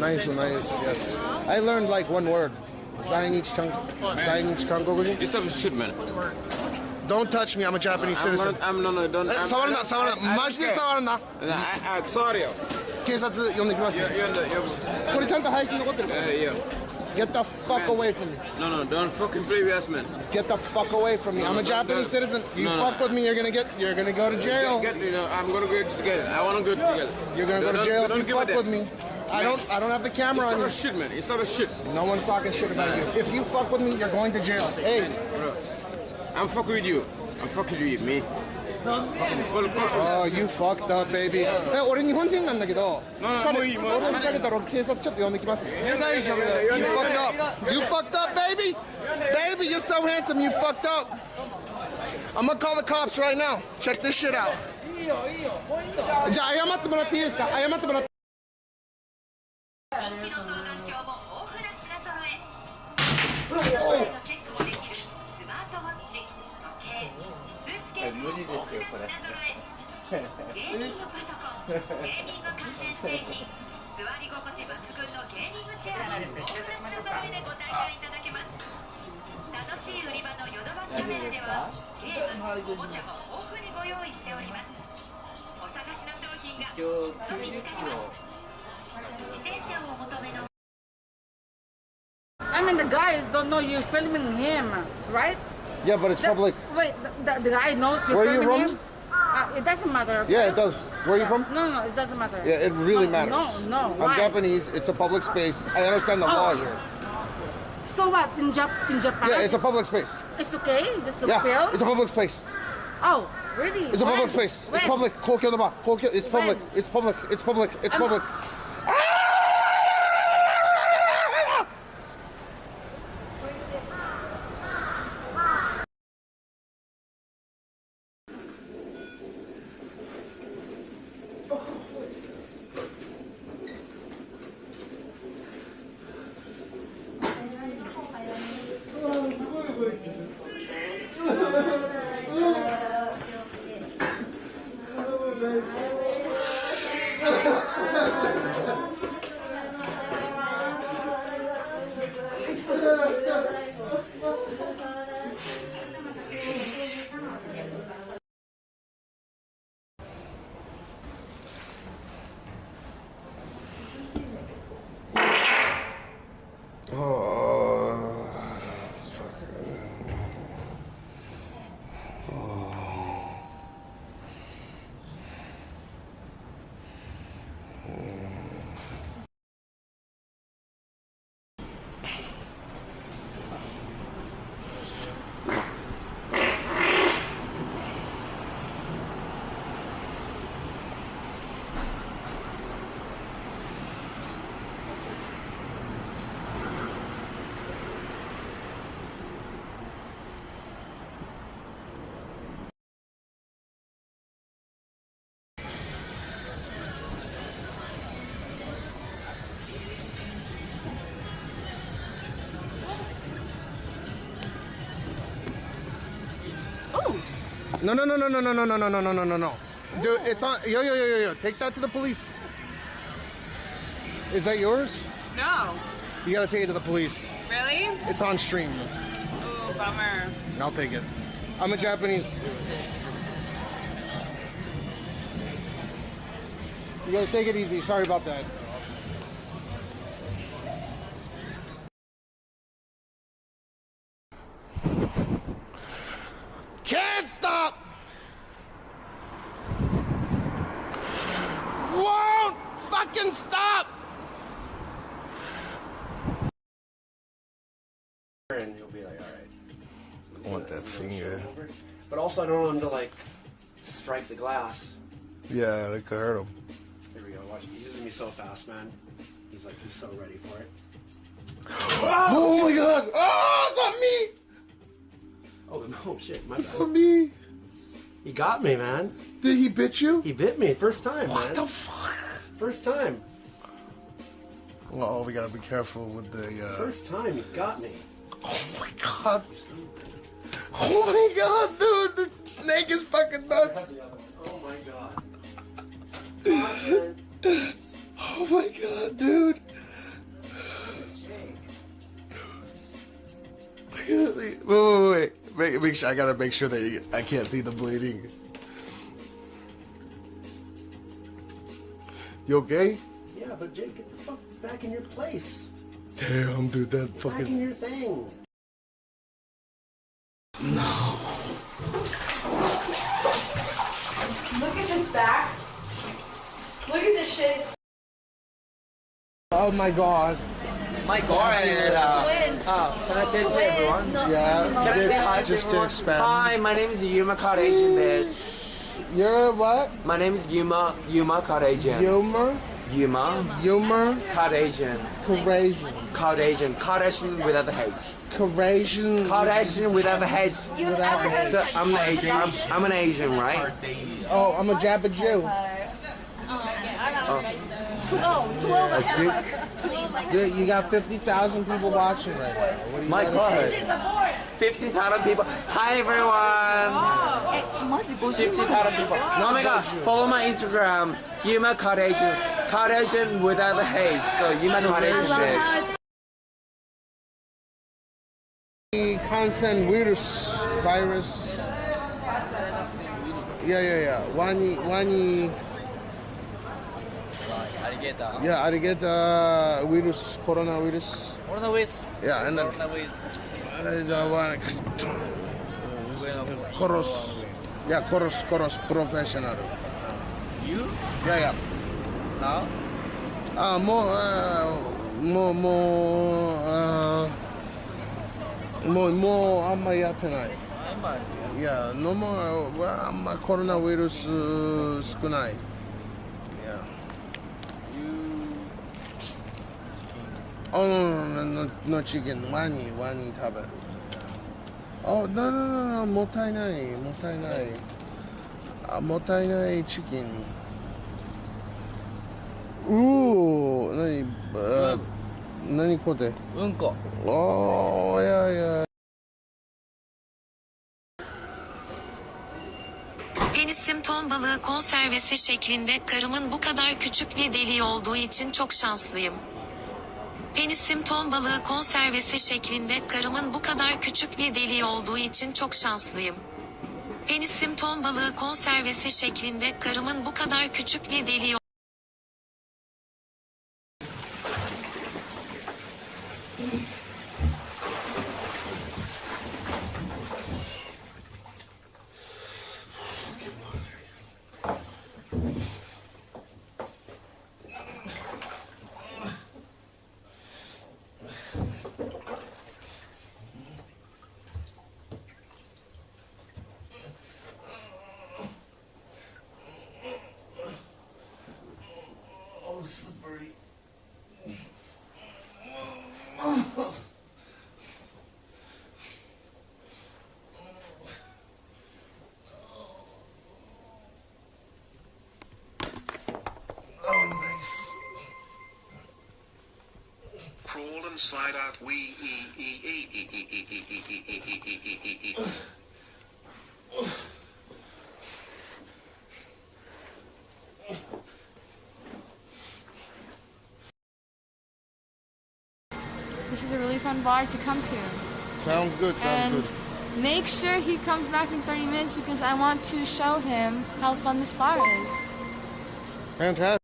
nice, yes. I learned like one word. You stop shit, man. Don't touch me, I'm a Japanese citizen. Don't. 触るな、マジで触るな。Sorry. 警察呼んできます。これちゃんと配信残ってるから。Get the fuck away from me. No, don't fucking play with us, man. Get the fuck away from me. I'm a Japanese citizen. You fuck with me, you're gonna go to jail. I'm gonna go together. I wanna go together. You're gonna go to jail if you fuck with me. I don't have the camera on you. It's not a shit, man. It's not a shit. No one's talking shit about you. If you fuck with me, you're going to jail. Hey. Bro, I'm fucking with you. I'm fucking with me. Oh, you fucked up, baby. 俺日本人なんだけど、俺を見かけたら警察ちょっと呼んできますね。You fucked up. You fucked up, baby. Baby, you're so handsome. You fucked up. I'm gonna call the cops right now. Check this shit out. じゃあ謝ってもらっていいですか？謝ってもらって。人気の双眼鏡も豊富な品揃え。チェックもできるスマートウォッチ、時計、スーツケースも豊富な品揃え。ゲーミングパソコン、ゲーミング関連製品、座り心地抜群のゲーミングチェアも豊富な品揃えでご体験いただけます。楽しい売り場のヨドバシカメラではゲーム、おもちゃも豊富にご用意しております。お探しの商品がきっと見つかります。I mean, the guys don't know you're filming him, right? Yeah, but it's public. Wait, the guy knows you're filming him? It doesn't matter. Okay? Yeah, it does. Where are you from? No, it doesn't matter. Yeah, it really matters. No, I'm why? Japanese. It's a public space. I understand the law here. So what, in Japan? Yeah, it's a public space. It's okay? Just to Yeah, film? it's a public space. Oh, really? It's a public space. When? It's public. It's public. It's public. It's public. It's public. No. Dude, it's on. Yo. Take that to the police. Is that yours? No. You gotta take it to the police. Really? It's on stream. Ooh, bummer. I'll take it. I'm a Japanese. You guys take it easy. Sorry about that. Can't stop! Won't fucking stop! And he'll be like, alright. I want that finger. But also I don't want him to like strike the glass. Yeah, it could hurt him. There we go, watch. He's using me so fast, man. He's like, he's so ready for it. Oh my god! Oh, it's on me! Oh no, shit, my bad. It's on me! He got me, man. Did he bit you? He bit me, first time, man. What the fuck? First time. Well, we gotta be careful with the, First time he got me. Oh my god. Oh my god, dude! The snake is fucking nuts! Oh my god. Oh my god, dude! Wait. Make sure, I gotta make sure that I can't see the bleeding. You okay? Yeah, but Jake, get the fuck back in your place. Damn, dude, that Back in your thing. No. Look at this back. Look at this shit. Oh my god. My God. Can I say to everyone? Yeah, just to expand. Hi, my name is Yuma Caucasian, bitch. You're what? My name is Yuma Caucasian. Humor? Yuma Caucasian. Caucasian without the H. Caucasian without the H. So I'm an Asian, right? Oh, I'm a Jabba Jew. You got 50,000 people watching right now. What do you My God. 50,000 people. Hi everyone. 50,000 people. Oh my God. Follow my Instagram. Yuma Caucasian. Caucasian without the H. So Yuma Caucasian bitch. Constant virus. Yeah. Wani. Yeah, arigeta virus, coronavirus. Yeah, and then chorus. Yeah, chorus professional. You? Yeah. Now? More 아마 tonight. Yeah, no more 아마 coronavirus 少ない. Yeah. Oh no chicken. Wani tabe. Oh no. もったいない。もったいないチキン。何これ？うんこ。Oh yeah. Penisim ton balığı konservesi şeklinde karımın bu kadar küçük bir deliği olduğu için çok şanslıyım. Penisim ton balığı konservesi şeklinde karımın bu kadar küçük bir deliği olduğu için çok şanslıyım. Penisim ton balığı konservesi şeklinde karımın bu kadar küçük bir deliği slippery. Oh, nice. Crawl and slide out. This is a really fun bar to come to. Sounds good. And make sure he comes back in 30 minutes because I want to show him how fun this bar is. Fantastic.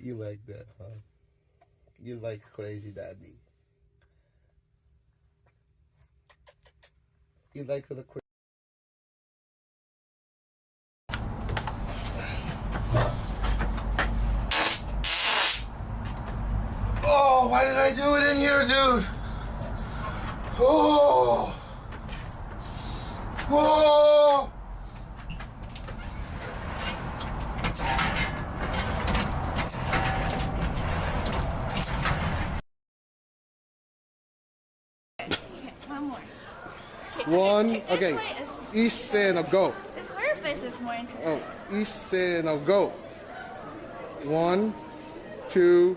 You like that, huh? You like crazy daddy. You like the crazy. Oh, why did I do it in here, dude? Oh. Whoa. One more. One. Okay. East and a go. It's her face is more interesting. Oh, ise no go. 1, 2,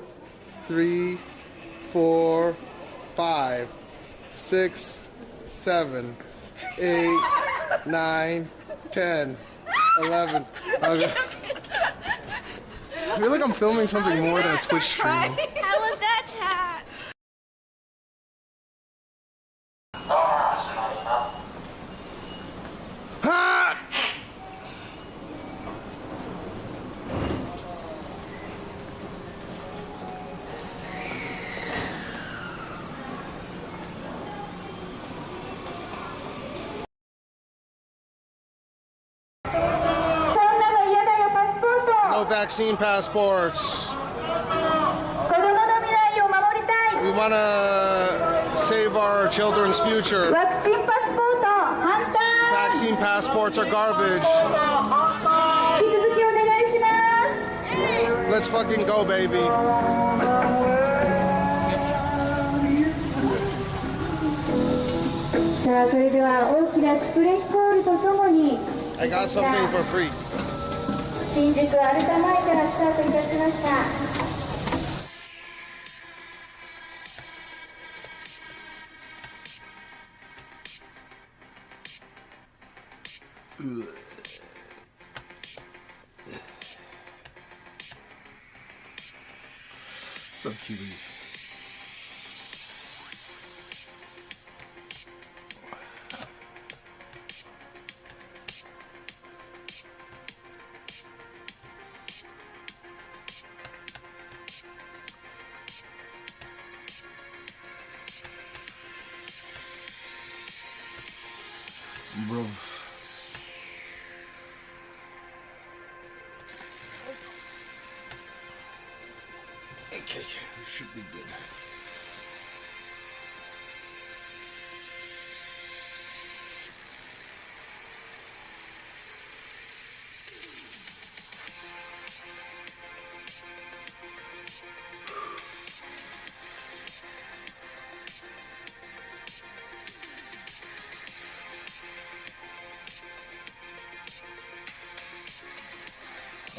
3, 4, 5, 6, 7, 8, 9, 10, 11. Okay. I feel like I'm filming something more than a Twitch stream. How was that, chat? Ha! No vaccine passports. We want to save our children's future. Vaccine passports are garbage. Let's fucking go, baby. I got something for free. What's up, cutie? Bruv. Okay, we should be good.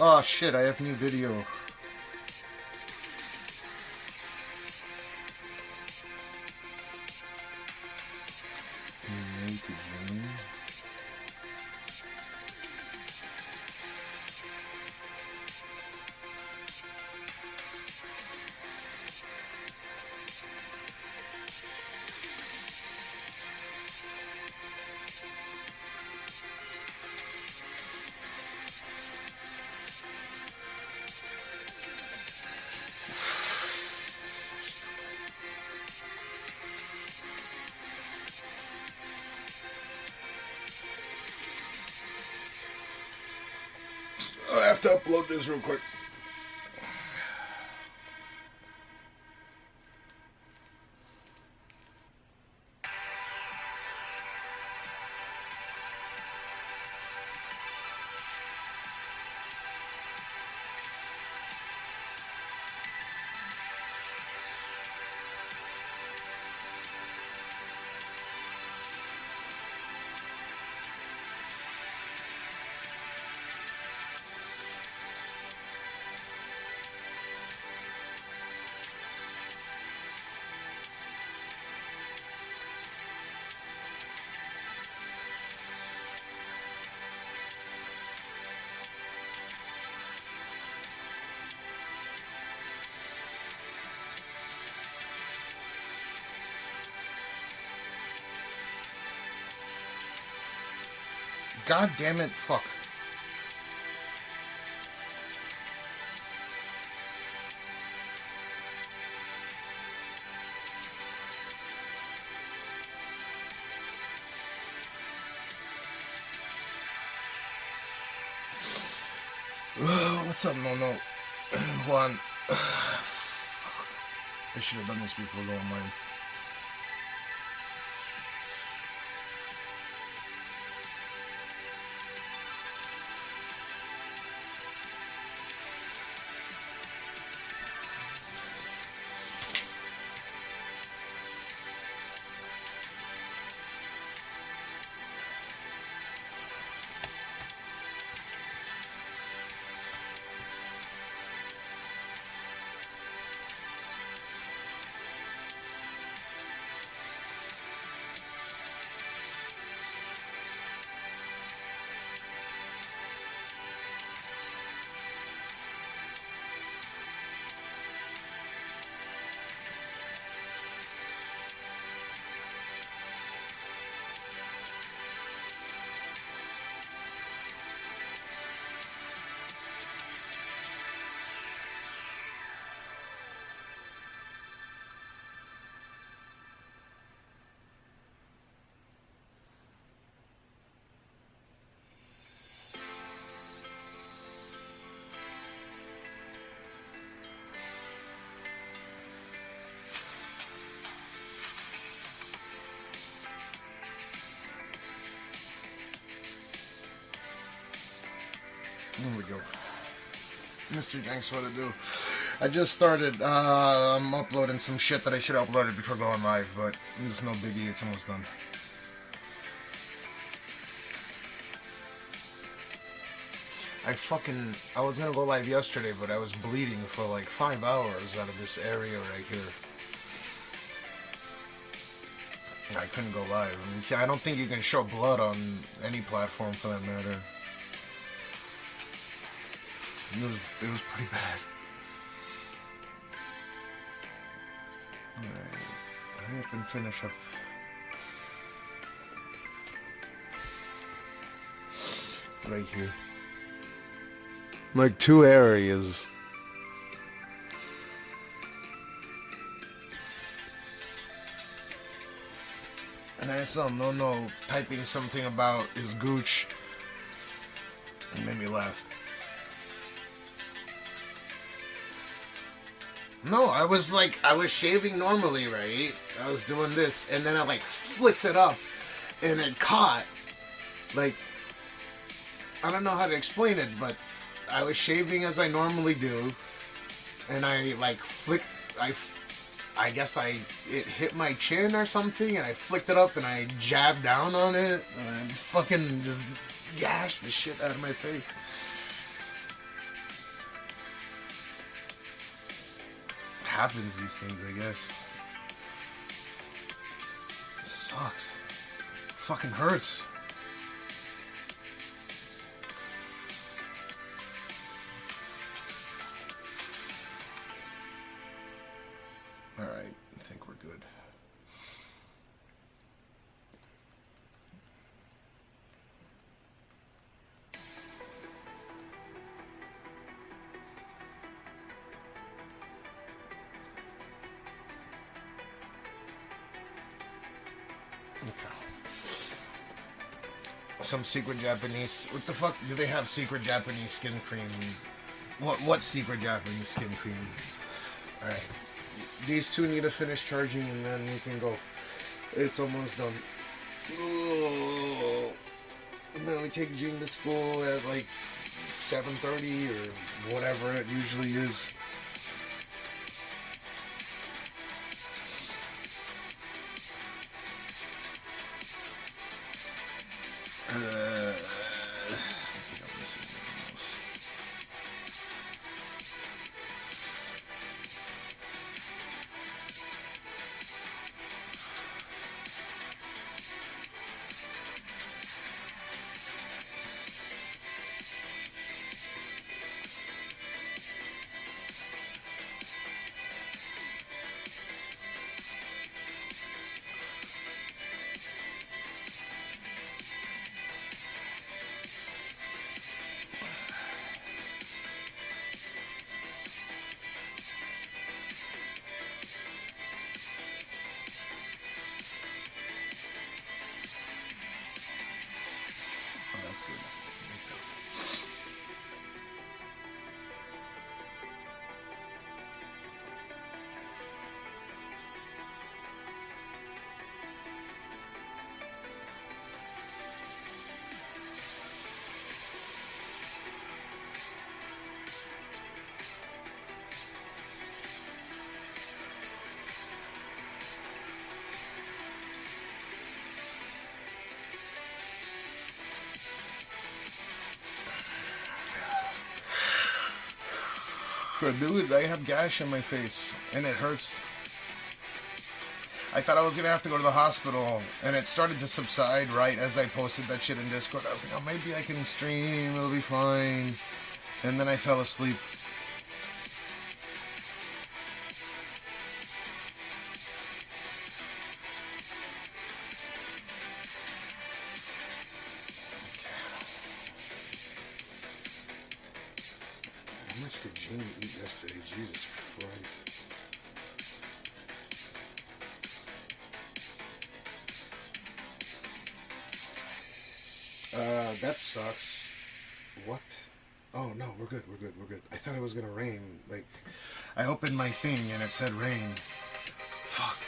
Oh shit, I have new video. I have to upload this real quick. God damn it, fuck. What's up, no? Juan. I should have done this before going live. Here we go. Mystery Gangs, what to do? I just started, I'm uploading some shit that I should have uploaded before going live, but it's no biggie, it's almost done. I was gonna go live yesterday, but I was bleeding for like 5 hours out of this area right here. I couldn't go live. I mean, I don't think you can show blood on any platform for that matter. It was pretty bad. Alright, hurry up and finish up. Right here. Like 2 areas. And I saw No typing something about his gooch. It made me laugh. No, I was shaving normally, right? I was doing this, and then I like flicked it up, and it caught. Like, I don't know how to explain it, but I was shaving as I normally do, and I like flicked, I guess it hit my chin or something, and I flicked it up, and I jabbed down on it, and I fucking just gashed the shit out of my face. Happens, these things, I guess. It sucks. Fucking hurts. Alright, I think we're good. Some secret Japanese. What the fuck do they have? Secret Japanese skin cream? What secret Japanese skin cream? All right, these two need to finish charging and then we can go. It's almost done. And then we take Jean to school at like 7:30 or whatever it usually is. I think I'm missing anything else. Dude, I have gash on my face, and it hurts. I thought I was going to have to go to the hospital, and it started to subside right as I posted that shit in Discord. I was like, oh, maybe I can stream, it'll be fine. And then I fell asleep. How much did Jean eat yesterday? Jesus Christ. That sucks. What? Oh, no, we're good. I thought it was gonna rain. Like, I opened my thing and it said rain. Fuck.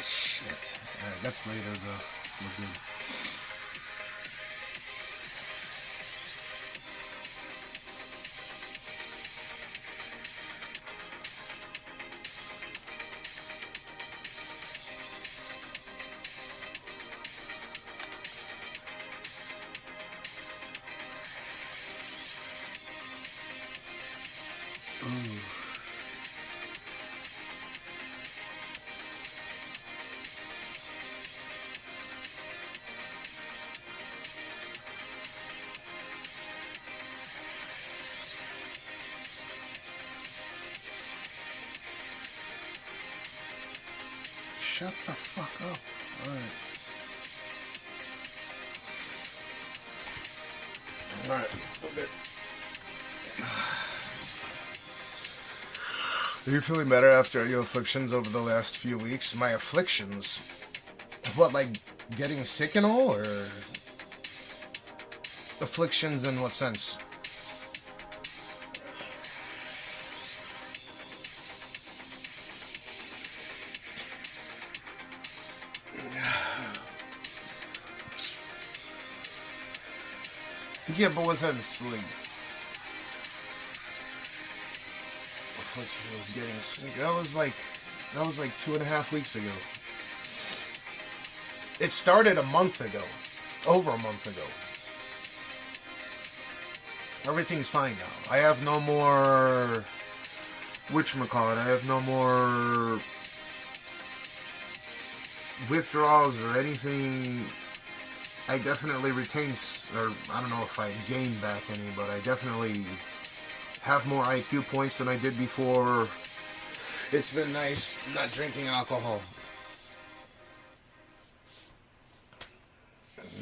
Shit. Alright. that's later though. We're good. Shut the fuck up. Alright. Okay. Are you feeling better after your afflictions over the last few weeks? My afflictions? What, like getting sick and all, or afflictions in what sense? Yeah, but what's that sleep? Affliction was getting sick. That was like 2.5 weeks ago. It started a month ago. Over a month ago. Everything's fine now. I have no more whatchamacallit. I have no more withdrawals or anything. I definitely retain, or I don't know if I gained back any, but I definitely have more IQ points than I did before. It's been nice not drinking alcohol.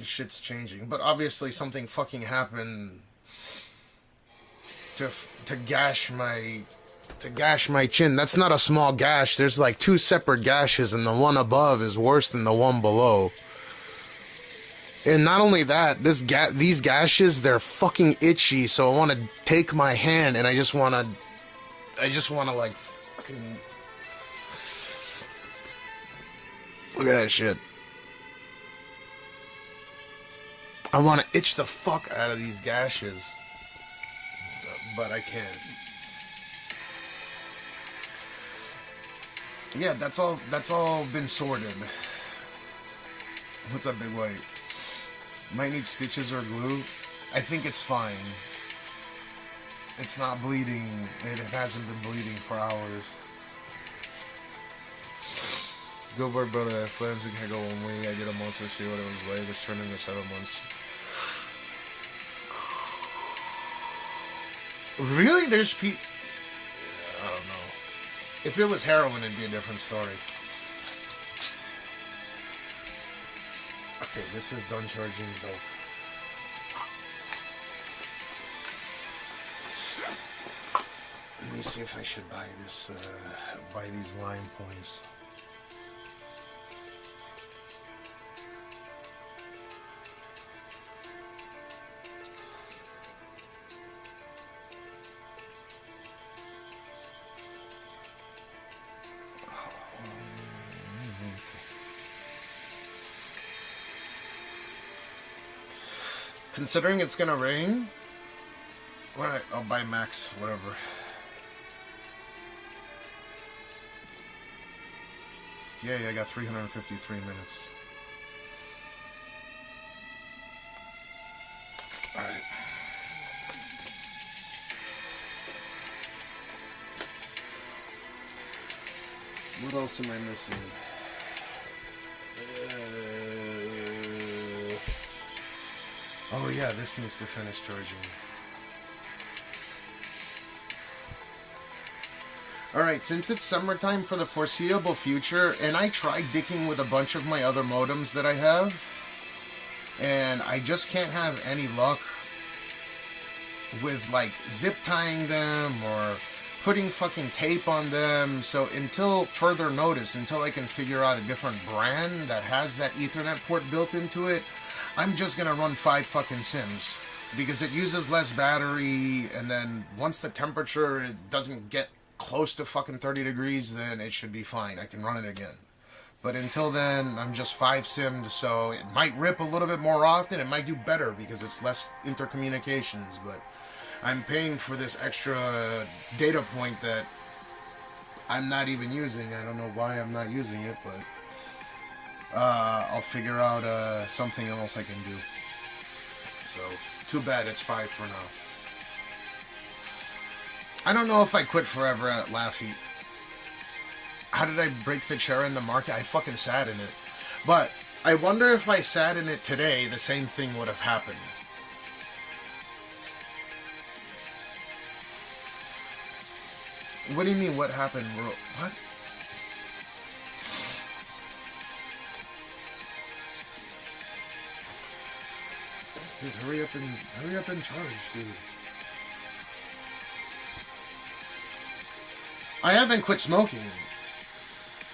Shit's changing, but obviously something fucking happened to gash my chin. That's not a small gash. There's like 2 separate gashes, and the one above is worse than the one below. And not only that, these gashes, they're fucking itchy, so I want to take my hand and I just want to like fucking look at that shit. I want to itch the fuck out of these gashes, but I can't. Yeah, that's all been sorted. What's up, Big White? Might need stitches or glue. I think it's fine. It's not bleeding. It hasn't been bleeding for hours. Go for it, brother. Flames, we can go 1 week. I did a month to see what it was like. It's turning to 7 months. Really? There's I don't know. If it was heroin, it'd be a different story. Okay, this is done charging though. Let me see if I should buy this, buy these line points. Considering it's gonna rain, alright, I'll buy max, whatever. Yay, I got 353 minutes. Alright. What else am I missing? Oh yeah, this needs to finish charging. Alright, since it's summertime for the foreseeable future, and I tried dicking with a bunch of my other modems that I have, and I just can't have any luck with like zip tying them or putting fucking tape on them. So until further notice, until I can figure out a different brand that has that Ethernet port built into it, I'm just gonna run 5 fucking Sims, because it uses less battery, and then once the temperature doesn't get close to fucking 30 degrees, then it should be fine. I can run it again. But until then, I'm just 5-simmed, so it might rip a little bit more often. It might do better because it's less intercommunications, but I'm paying for this extra data point that I'm not even using. I don't know why I'm not using it, but I'll figure out something else I can do. So, too bad it's 5 for now. I don't know if I quit forever at Laffy. How did I break the chair in the market? I fucking sat in it. But I wonder if I sat in it today, the same thing would have happened. What do you mean, what happened? What? Dude, hurry up and charge, dude. I haven't quit smoking.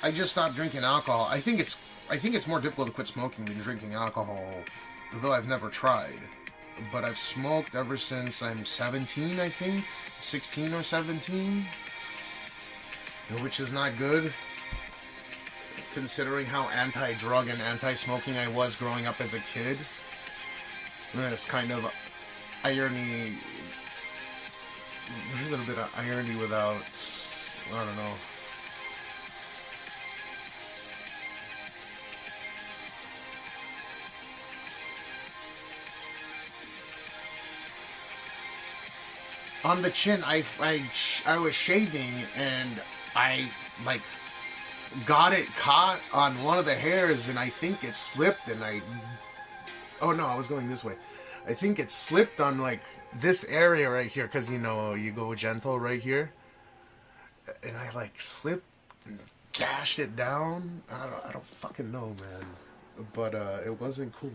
I just stopped drinking alcohol. I think it's more difficult to quit smoking than drinking alcohol, though I've never tried. But I've smoked ever since I'm 17, I think. 16 or 17. Which is not good, considering how anti-drug and anti-smoking I was growing up as a kid. It's kind of irony. There's a little bit of irony without, I don't know. On the chin, I was shaving and I like got it caught on one of the hairs, and I think it slipped, and oh no, I was going this way. I think it slipped on like this area right here, because you know you go gentle right here, and I like slipped and dashed it down. I don't fucking know, man, but it wasn't cool.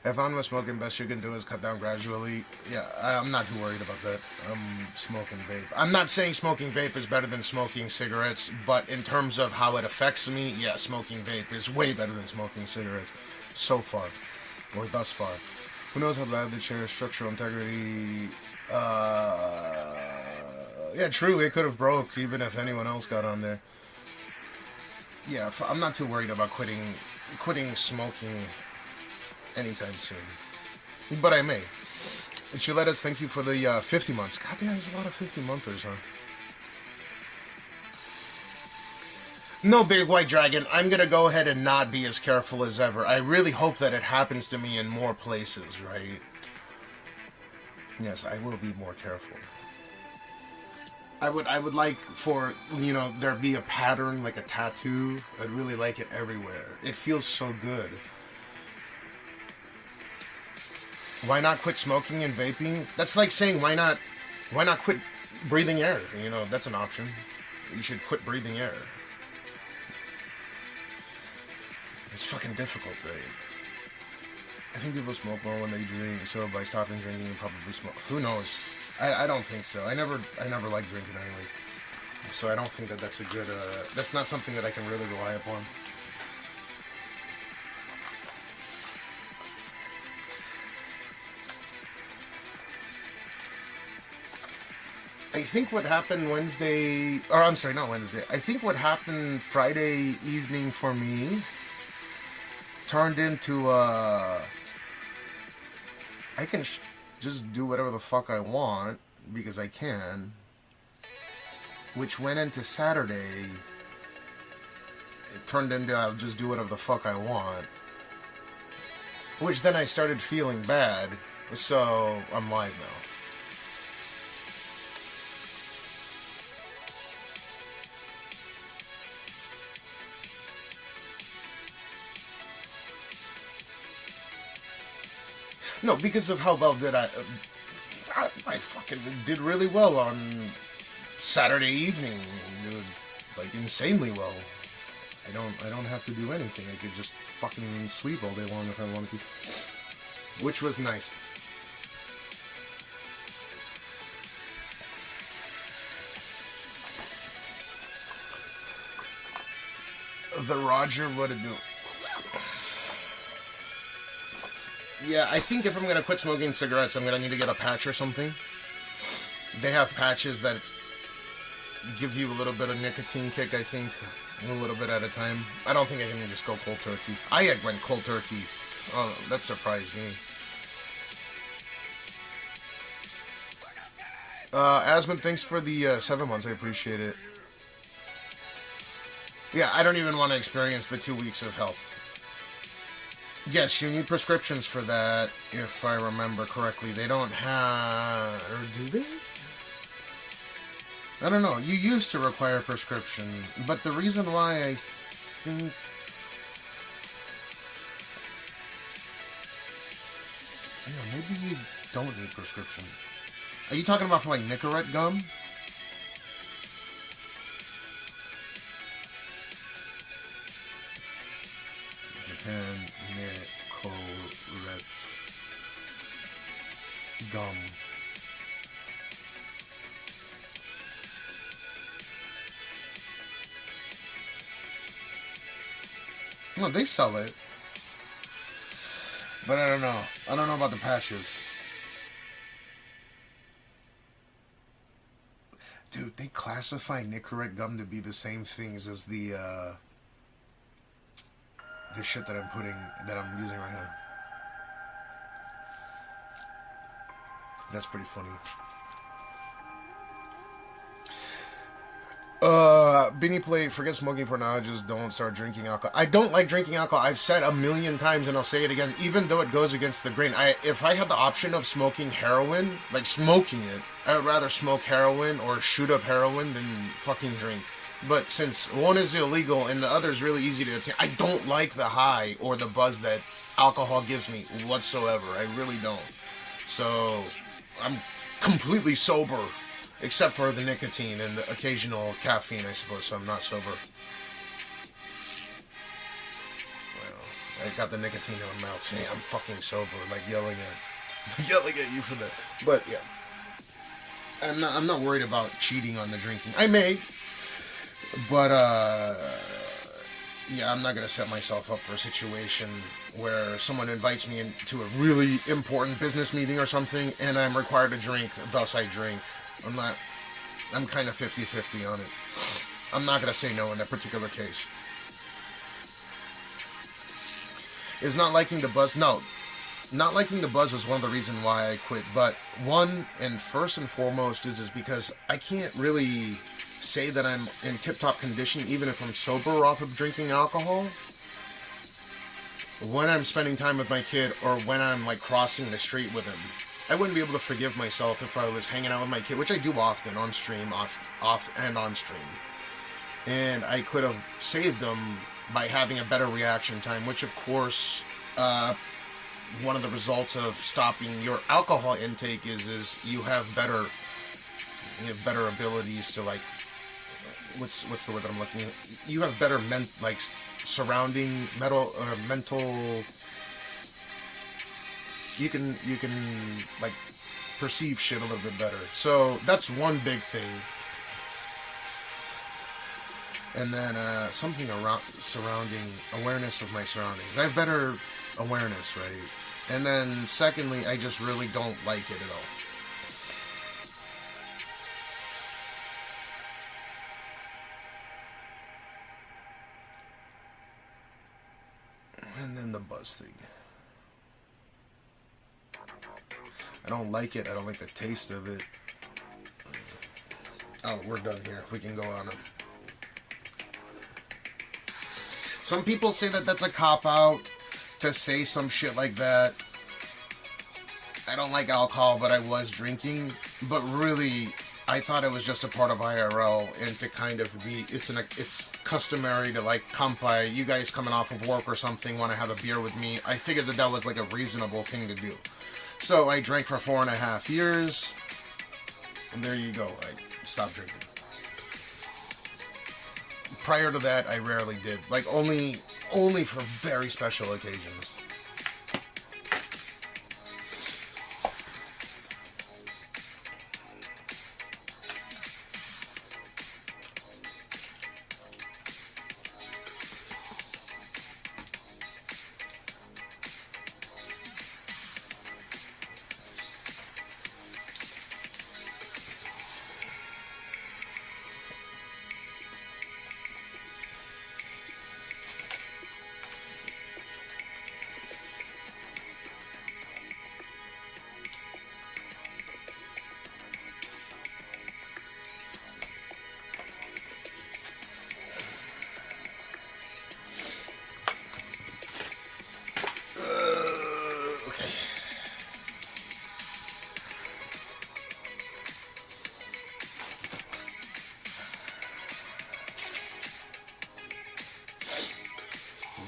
If I'm smoking, best you can do is cut down gradually. Yeah, I'm not too worried about that. I'm smoking vape. I'm not saying smoking vape is better than smoking cigarettes, but in terms of how it affects me, yeah, smoking vape is way better than smoking cigarettes. So far. Or thus far. Who knows how bad the chair is, structural integrity. Yeah, true, it could have broke even if anyone else got on there. Yeah, I'm not too worried about quitting smoking anytime soon. But I may. And Chiletas, thank you for the 50 months. God damn, there's a lot of 50-monthers, huh? No, Big White Dragon, I'm gonna go ahead and not be as careful as ever. I really hope that it happens to me in more places, right? Yes, I will be more careful. I would like for, you know, there be a pattern, like a tattoo. I'd really like it everywhere. It feels so good. Why not quit smoking and vaping? That's like saying why not quit breathing air? You know, that's an option. You should quit breathing air. It's fucking difficult, right? I think people smoke more when they drink, so by stopping drinking, you probably smoke. Who knows? I don't think so. I never liked drinking anyways. So I don't think that that's a good, that's not something that I can really rely upon. I think what happened Wednesday, or I'm sorry, not Wednesday. I think what happened Friday evening for me turned into, I can just do whatever the fuck I want, because I can, which went into Saturday. It turned into I'll just do whatever the fuck I want, which then I started feeling bad, so I'm live now. No, because of how well did I fucking did really well on Saturday evening, dude. Like insanely well. I don't have to do anything. I could just fucking sleep all day long if I wanted to, which was nice. The Roger, what to do? Yeah, I think if I'm going to quit smoking cigarettes, I'm going to need to get a patch or something. They have patches that give you a little bit of nicotine kick, I think. A little bit at a time. I don't think I can just go cold turkey. I went cold turkey. Oh, that surprised me. Asmund, thanks for the 7 months. I appreciate it. Yeah, I don't even want to experience the 2 weeks of help. Yes, you need prescriptions for that, if I remember correctly. They don't have... Or do they? I don't know. You used to require a prescription, but the reason why I think... Yeah, maybe you don't need prescription. Are you talking about for, like, Nicorette gum? Japan Nicorette gum. No, they sell it. But I don't know. I don't know about the patches. Dude, they classify Nicorette gum to be the same things as the shit that I'm using right now. That's pretty funny. Binny Play, forget smoking for now, just don't start drinking alcohol. I don't like drinking alcohol. I've said a million times and I'll say it again, even though it goes against the grain. If I had the option of smoking heroin, like smoking it, I would rather smoke heroin or shoot up heroin than fucking drink. But since one is illegal and the other is really easy to attain, I don't like the high or the buzz that alcohol gives me whatsoever. I really don't. So, I'm completely sober. Except for the nicotine and the occasional caffeine, I suppose, so I'm not sober. Well, I got the nicotine in my mouth saying I'm fucking sober, like yelling at you for that. But yeah. I'm not worried about cheating on the drinking. I may, but yeah, I'm not gonna set myself up for a situation where someone invites me into a really important business meeting or something and I'm required to drink, thus I drink. I'm kind of 50-50 on it. I'm not going to say no in that particular case. Is not liking the buzz? No. Not liking the buzz was one of the reasons why I quit. But one, and first and foremost, is because I can't really say that I'm in tip-top condition, even if I'm sober off of drinking alcohol, when I'm spending time with my kid or when I'm, like, crossing the street with him. I wouldn't be able to forgive myself if I was hanging out with my kid, which I do often, on stream, off and on stream. And I could have saved them by having a better reaction time, which of course, one of the results of stopping your alcohol intake is you have better abilities to, like, what's the word that I'm looking at? You have better surrounding mental. You can like perceive shit a little bit better. So that's one big thing. And then something surrounding awareness of my surroundings. I have better awareness, right? And then secondly, I just really don't like it at all. And then the buzz thing. I don't like it. I don't like the taste of it. Oh, we're done here. We can go on. Some people say that that's a cop-out to say some shit like that. I don't like alcohol, but I was drinking. But really, I thought it was just a part of IRL, and to kind of be, it's customary to, like, kampai, you guys coming off of work or something, want to have a beer with me. I figured that was, like, a reasonable thing to do. So I drank for 4.5 years, and there you go, I stopped drinking. Prior to that, I rarely did, like only for very special occasions.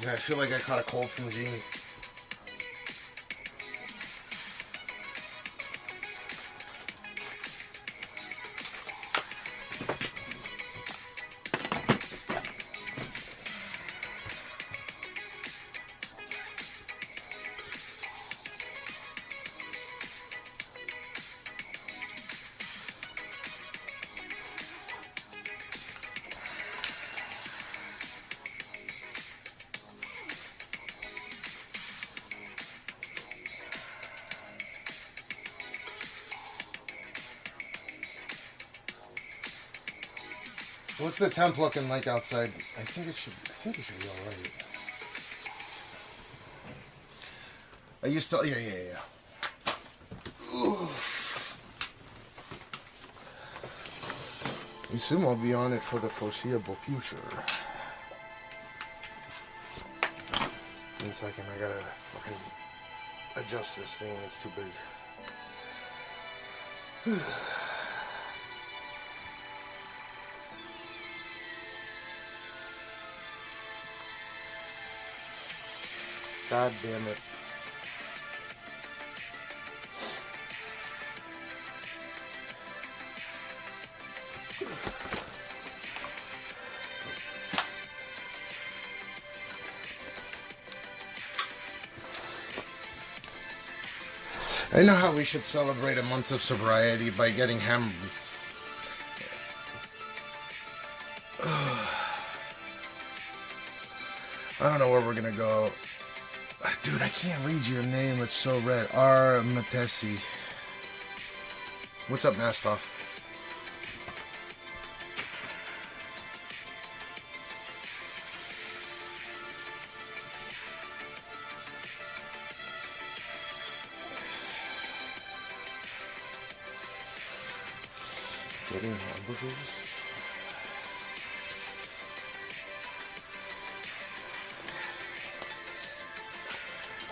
Okay, I feel like I caught a cold from Gene. What's the temp looking like outside? I think it should be alright. Are you still? Yeah. Oof. I assume I'll be on it for the foreseeable future. 1 second, I gotta fucking adjust this thing. It's too big. God damn it. I know how we should celebrate a month of sobriety by getting hammered. I don't know where we're gonna go. Dude, I can't read your name. It's so red. R. Matesi. What's up, Mastoff? Getting hamburgers?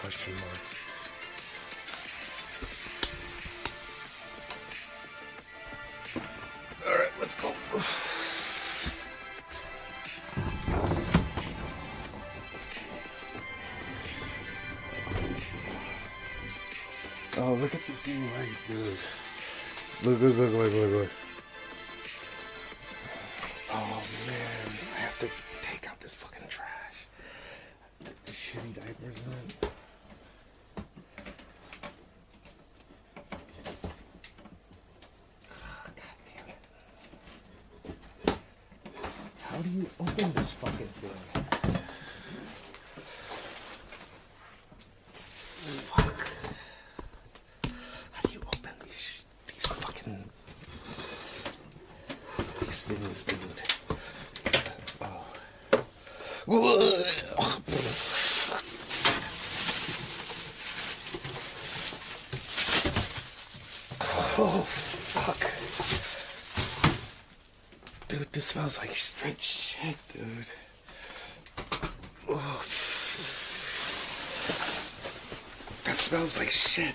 Question mark. All right, let's go. Oh, look at this new light, dude. Look. Oh, man. I have to take out this fucking trash. The shitty diapers in it. How do you open this fucking thing? Fuck. How do you open these fucking things, dude? Oh. Oh, fuck. Dude, this smells like straight shit, dude. Oh. That smells like shit.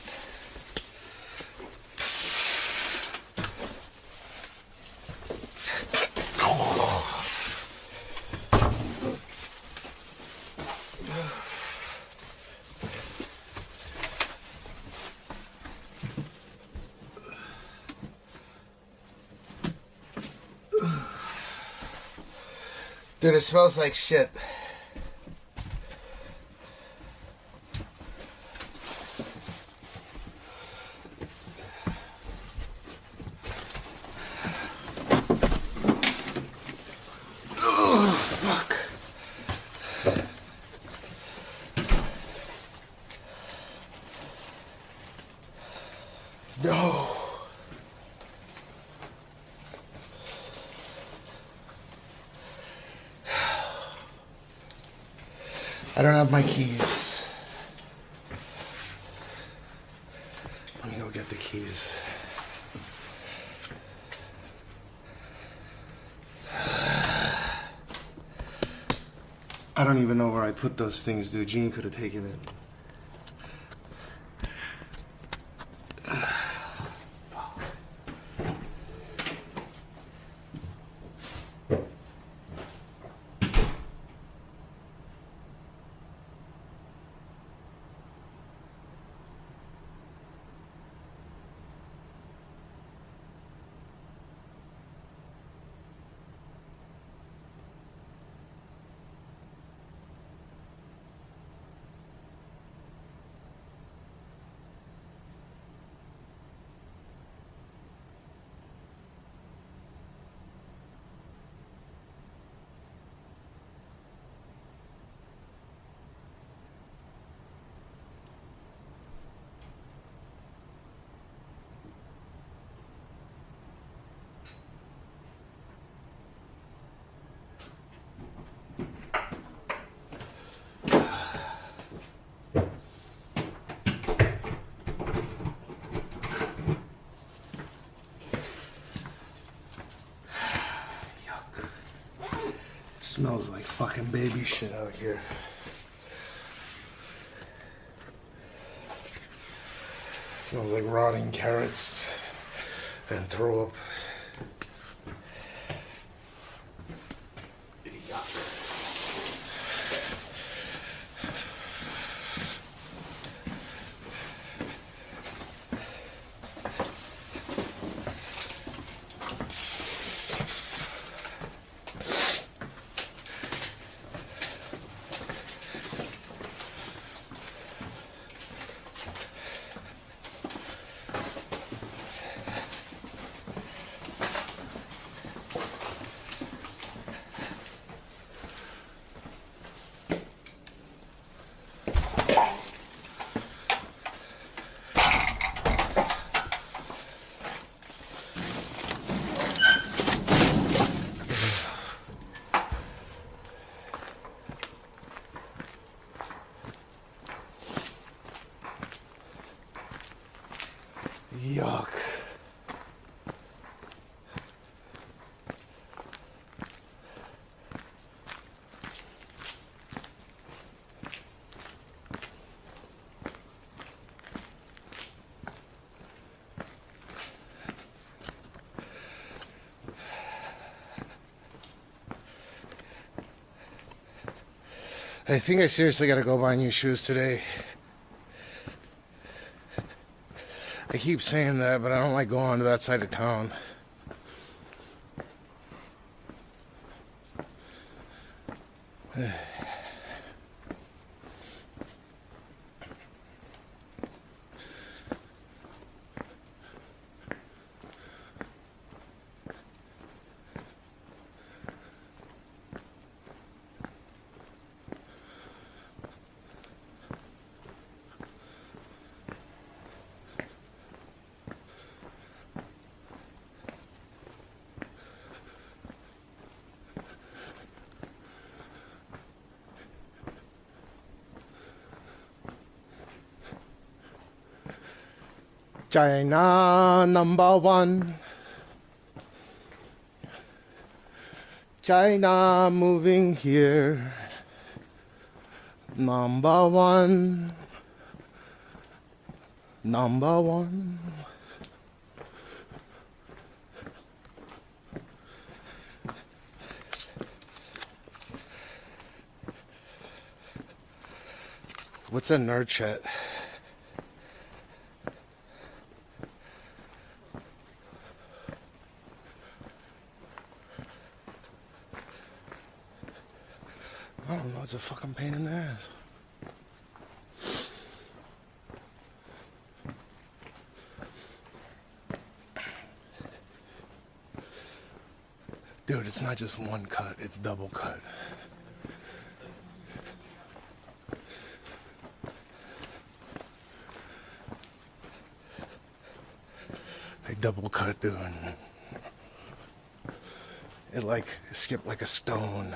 Dude, it smells like shit. Oh, fuck. No. I don't have my keys. Let me go get the keys. I don't even know where I put those things, dude. Gene could have taken it. Smells like fucking baby shit out here. Smells like rotting carrots and throw up. Yuck. I think I seriously gotta go buy new shoes today. I keep saying that, but I don't like going to that side of town. China #1. China moving here. #1. #1. What's a nerd chat? I don't know, it's a fucking pain in the ass. Dude, it's not just one cut, it's double cut. They double cut, dude. It like skipped like a stone.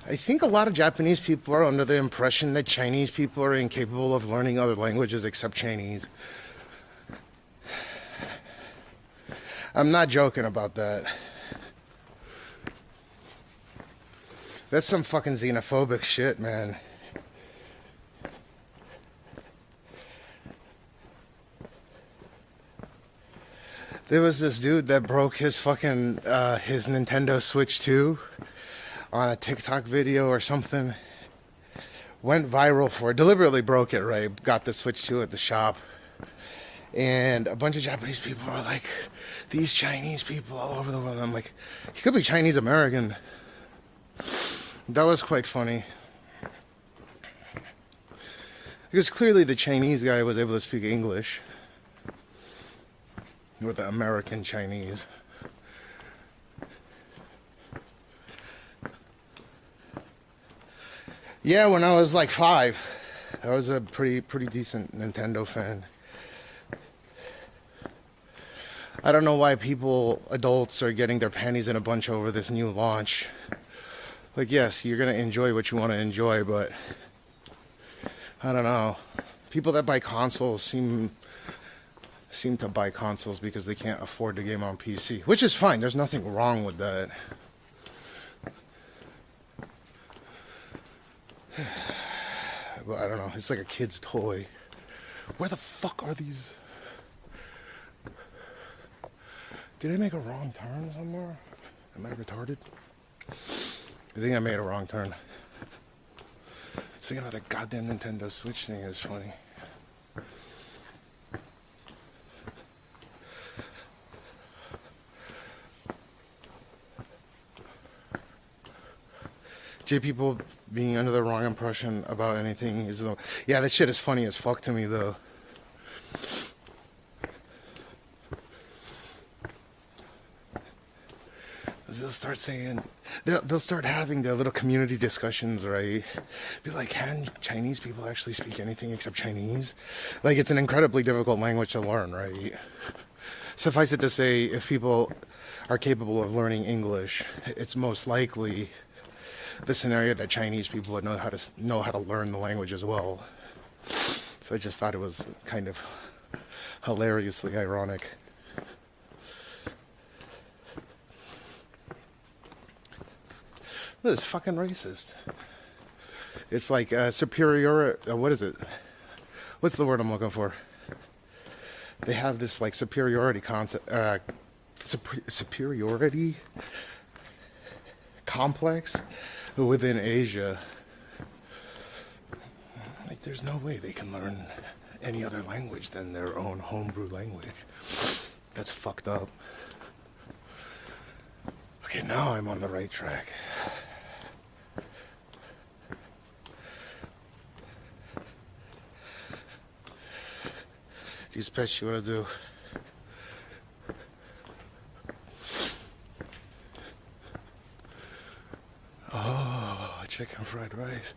I think a lot of Japanese people are under the impression that Chinese people are incapable of learning other languages except Chinese. I'm not joking about that. That's some fucking xenophobic shit, man. There was this dude that broke his fucking, his Nintendo Switch 2 on a TikTok video or something. Went viral for it. Deliberately broke it, right? Got the Switch 2 at the shop. And a bunch of Japanese people are like, these Chinese people all over the world. I'm like, he could be Chinese American. That was quite funny. Because clearly the Chinese guy was able to speak English with the American Chinese. Yeah, when I was like 5, I was a pretty decent Nintendo fan. I don't know why adults are getting their panties in a bunch over this new launch. Like, yes, you're gonna enjoy what you want to enjoy, but I don't know. People that buy consoles seem seem to buy consoles because they can't afford the game on PC, which is fine. There's nothing wrong with that. But I don't know. It's like a kid's toy. Where the fuck are these? Did I make a wrong turn somewhere? Am I retarded? I think I made a wrong turn. Thinking of that goddamn Nintendo Switch thing is funny. People being under the wrong impression about anything is the, yeah, that shit is funny as fuck to me though. They'll start saying, they'll start having their little community discussions, right? Be like, can Chinese people actually speak anything except Chinese? Like, it's an incredibly difficult language to learn, right? Suffice it to say, if people are capable of learning English, it's most likely the scenario that Chinese people would know how to learn the language as well. So I just thought it was kind of hilariously ironic. This is fucking racist. It's like superior. What is it? What's the word I'm looking for? They have this like superiority concept, superiority complex within Asia. Like, there's no way they can learn any other language than their own homebrew language. That's fucked up. Okay, now I'm on the right track. These pets, you wanna do? Oh, chicken fried rice.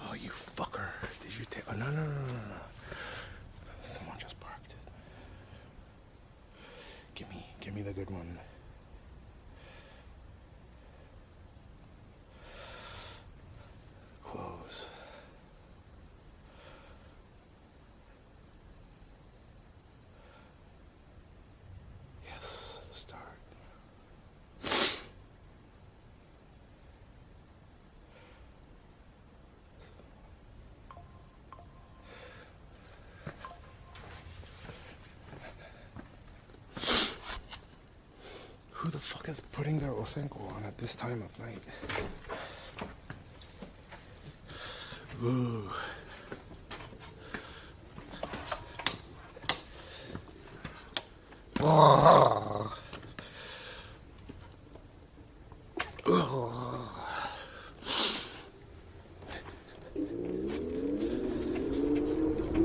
Oh, you fucker. Did you take? Oh, no. Someone just parked it. Give me the good one. Close. Yes, start. Who the fuck is putting their Osenko on at this time of night? Ooh. Oh. Oh.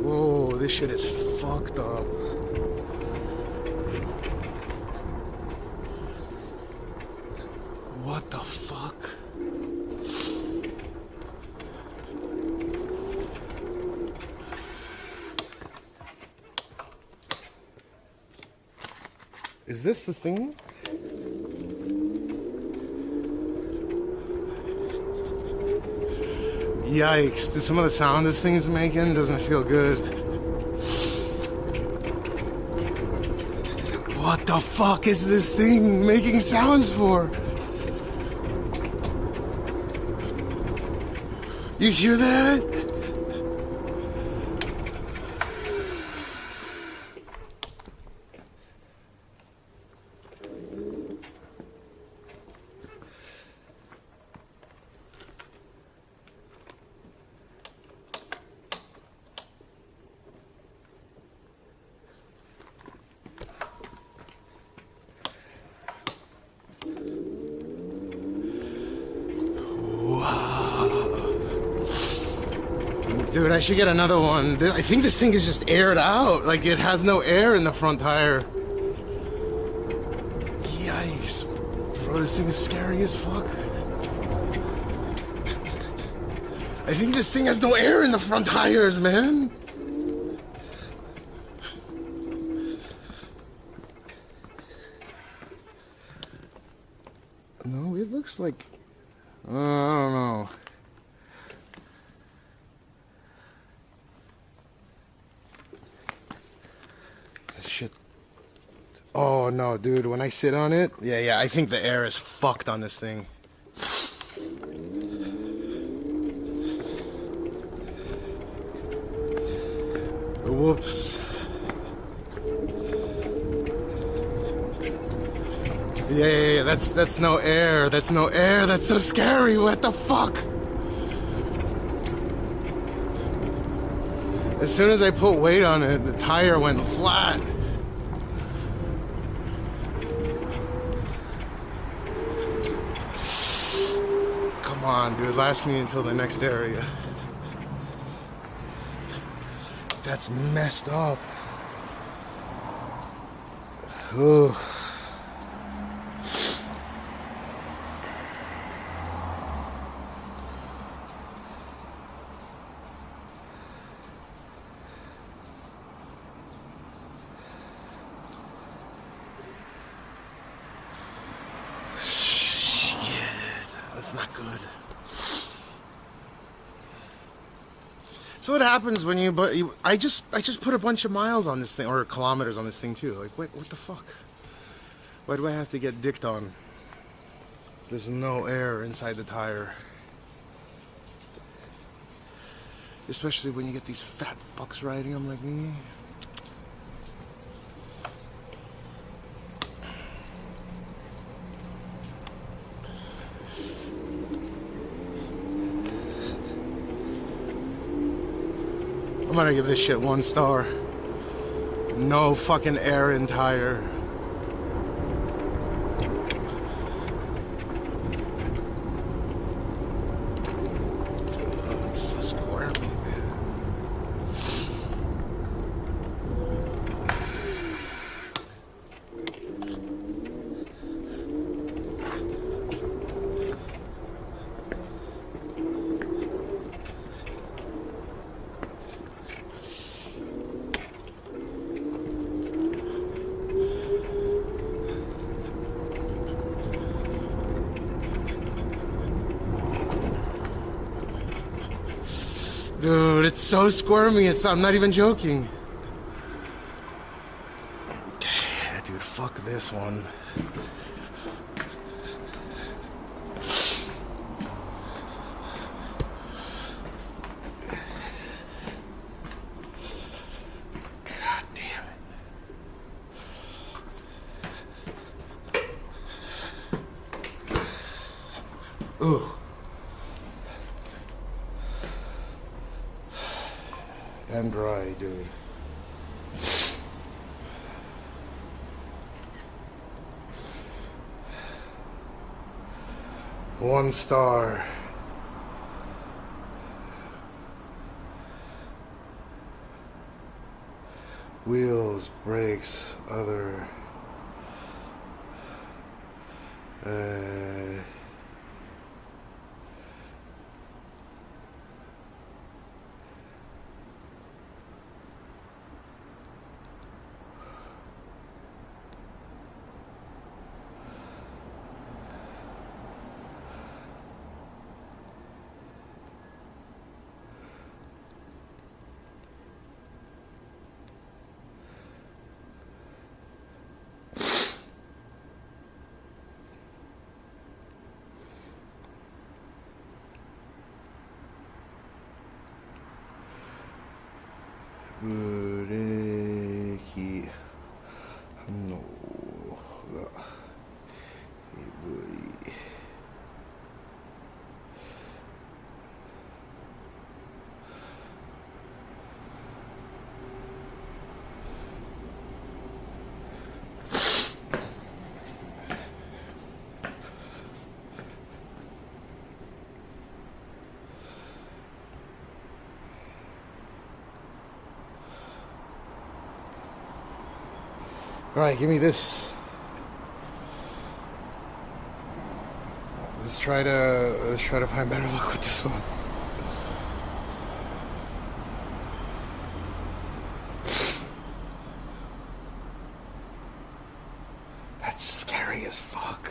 Whoa, this shit is fucked up. What the fuck? Is this the thing? Yikes, some of the sound this thing is making doesn't feel good. What the fuck is this thing making sounds for? You hear that? Dude, I should get another one. I think this thing is just aired out. Like, it has no air in the front tire. Yikes. Bro, this thing is scary as fuck. I think this thing has no air in the front tires, man. No, it looks like... I don't know. This shit. Oh no, dude, when I sit on it, yeah, I think the air is fucked on this thing. Whoops. Yeah, that's no air. That's no air. That's so scary. What the fuck? As soon as I put weight on it, the tire went flat. Come on, dude. Last me until the next area. That's messed up. Ugh. That's not good. So what happens when I just put a bunch of miles on this thing, or kilometers on this thing too. Like, what the fuck? Why do I have to get dicked on? There's no air inside the tire. Especially when you get these fat fucks riding them like me. I'm gonna give this shit 1 star. No fucking air in tire. Oh, it's so squirmy, man. Dude, it's so squirmy. I'm not even joking. Okay, dude, fuck this one. God damn it. Ooh. And dry, dude. One star. Wheels, brakes, other. Bureki no ga ibui. All right, give me this. Let's try to find better luck with this one. That's scary as fuck.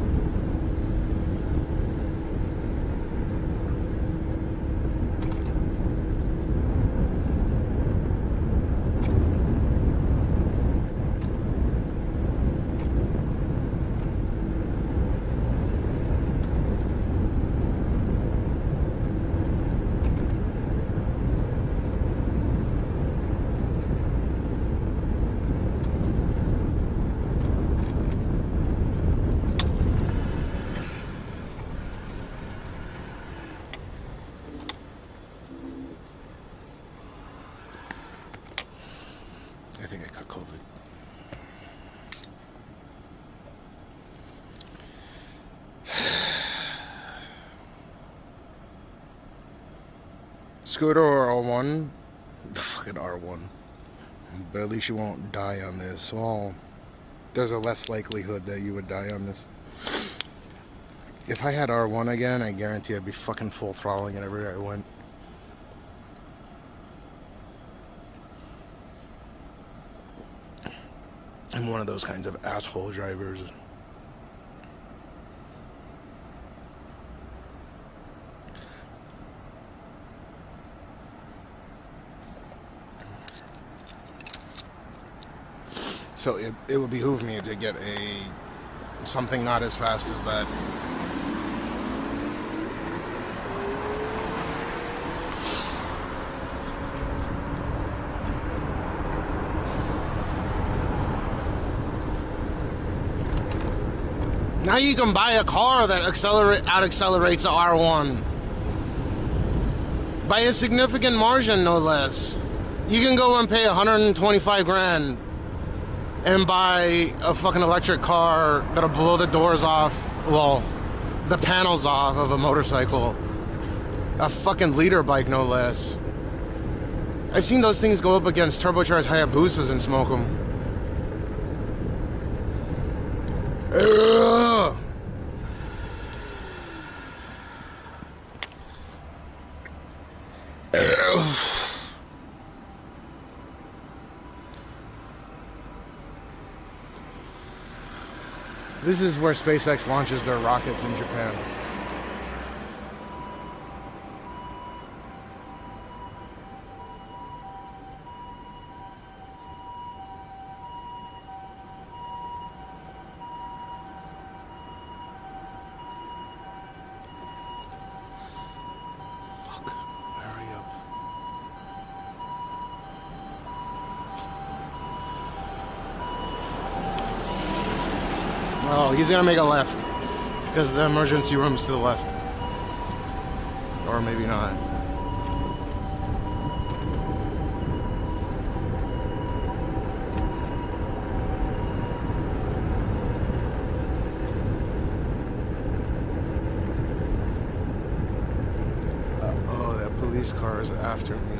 scooter or R1? The fucking R1. But at least you won't die on this. Well, there's a less likelihood that you would die on this. If I had R1 again, I guarantee I'd be fucking full throttling it everywhere I went. I'm one of those kinds of asshole drivers. So it would behoove me to get something not as fast as that. Now you can buy a car that out-accelerates a R1 by a significant margin, no less. You can go and pay 125 grand and buy a fucking electric car that'll blow the doors off, well, the panels off of a motorcycle. A fucking liter bike, no less. I've seen those things go up against turbocharged Hayabusas and smoke them. Ugh. This is where SpaceX launches their rockets in Japan. Fuck, hurry up. Oh, he's gonna make a left because the emergency room's to the left. Or maybe not. Oh, that police car is after me.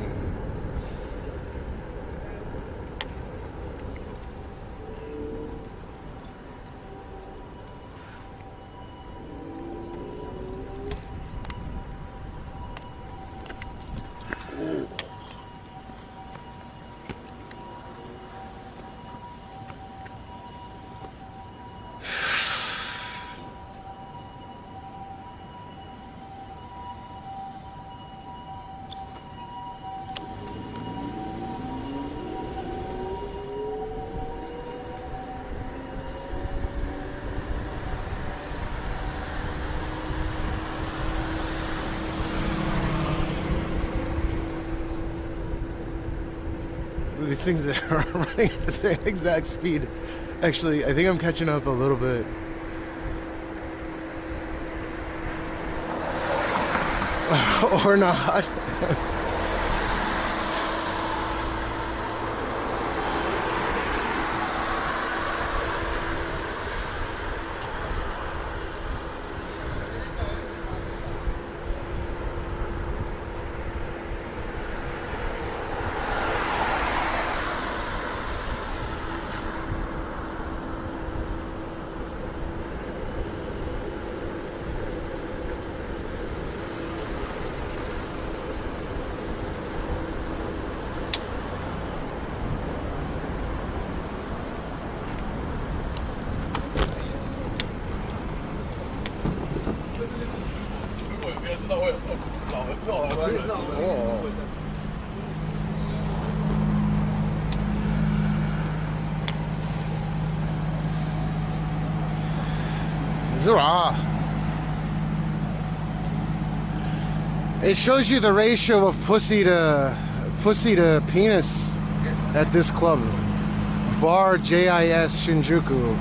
These things are running at the same exact speed. Actually, I think I'm catching up a little bit. Or not. It shows you the ratio of pussy to penis at this club. Bar JIS Shinjuku.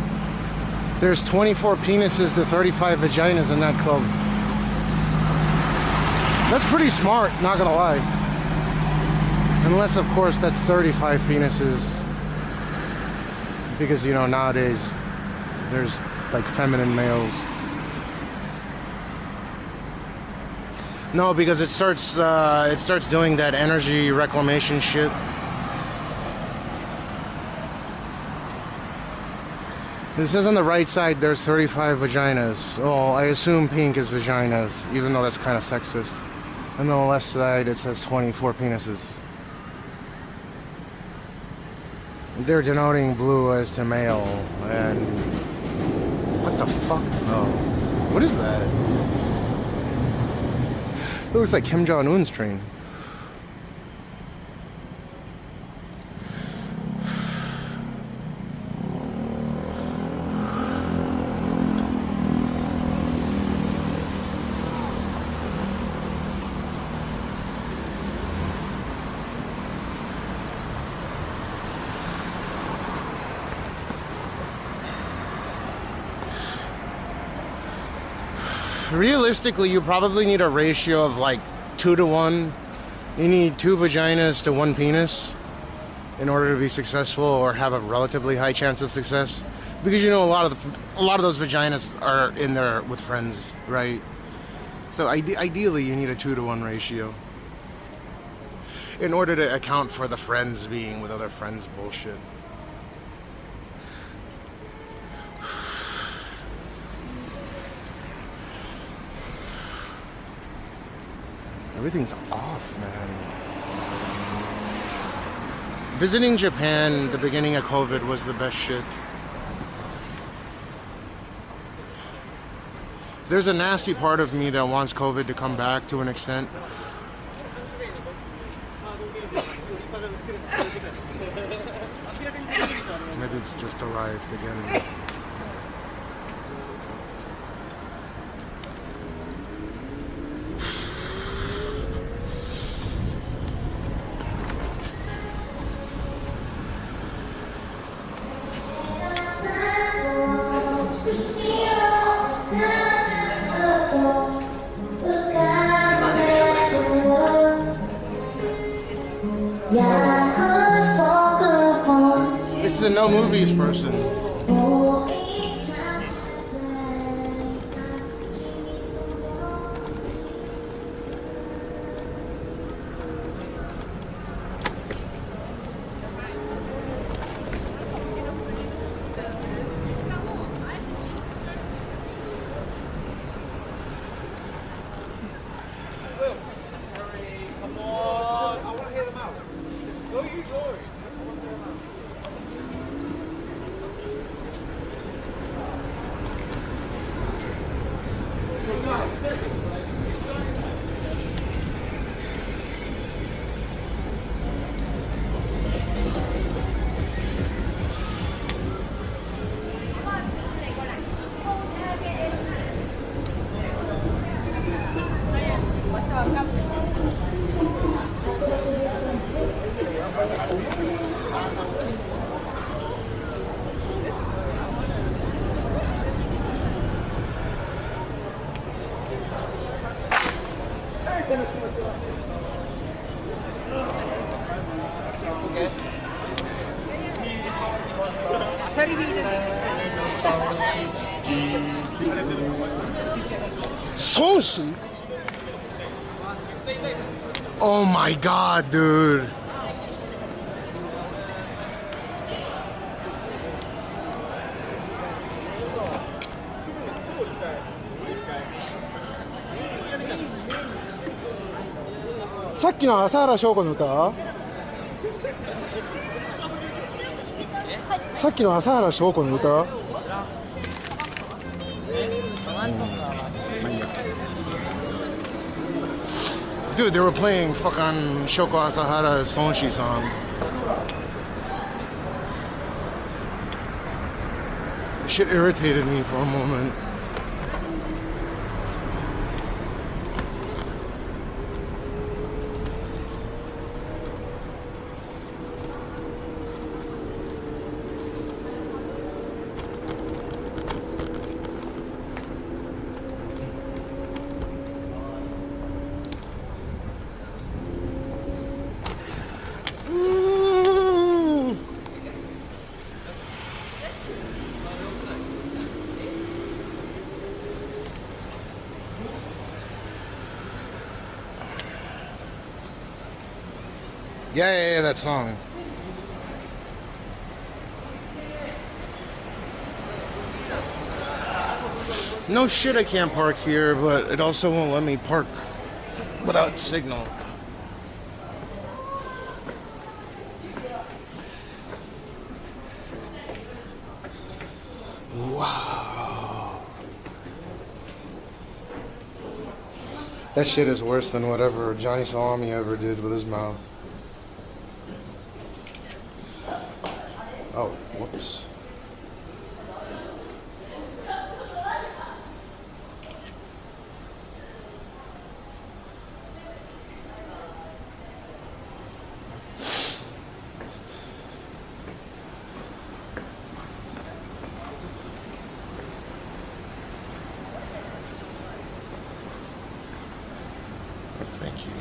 There's 24 penises to 35 vaginas in that club. That's pretty smart, not gonna lie. Unless, of course, that's 35 penises. Because, you know, nowadays, there's, like, feminine males. No, because it starts doing that energy reclamation shit. It says on the right side there's 35 vaginas. Oh, I assume pink is vaginas, even though that's kind of sexist. And on the left side it says 24 penises. They're denoting blue as to male, and what the fuck? Oh, what is that? It looks like Kim Jong-un's train. Realistically, you probably need a ratio of like 2 to 1. You need 2 vaginas to 1 penis in order to be successful or have a relatively high chance of success. Because you know a lot of those vaginas are in there with friends, right? So ideally, you need a 2 to 1 ratio in order to account for the friends being with other friends bullshit. Everything's off, man. Visiting Japan the beginning of COVID was the best shit. There's a nasty part of me that wants COVID to come back to an extent. Maybe it's just arrived again. It's the no movies person. Sushi? Oh my god, dude.さっきの朝原翔子の歌？さっきの朝原翔子の歌？Dude, they were playing fucking Shoko Asahara's Sonshi song. Shit irritated me for a moment. Yeah, that song. No shit, I can't park here, but it also won't let me park without signal. Wow. That shit is worse than whatever Johnny Salami ever did with his mouth. Oh, whoops. Thank you.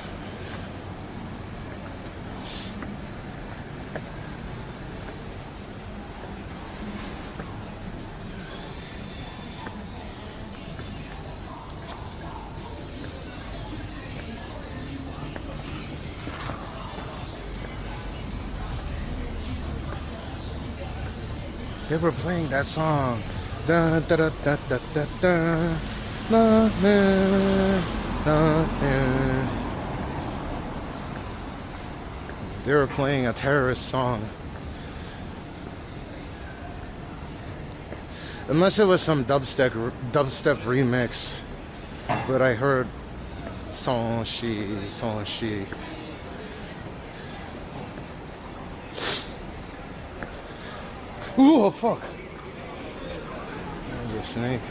They were playing that song. Da da da da da da da. La, la, la, la. They were playing a terrorist song. Unless it was some dubstep remix. But I heard Son Shi. Ooh, oh, fuck. There's a snake.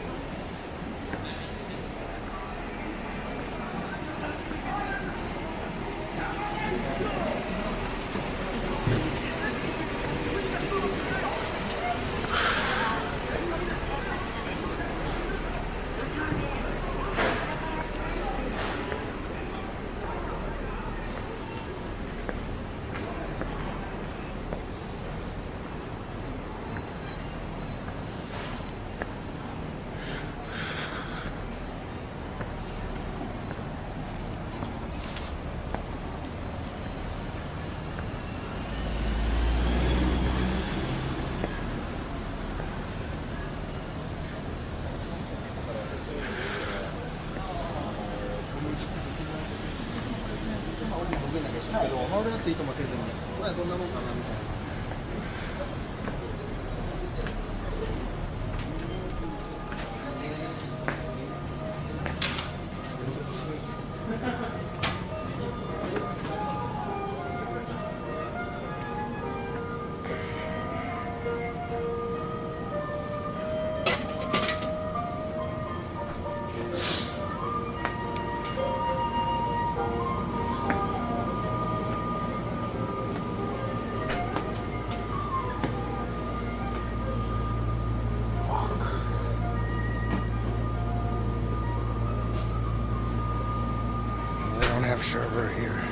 Have sherbet here.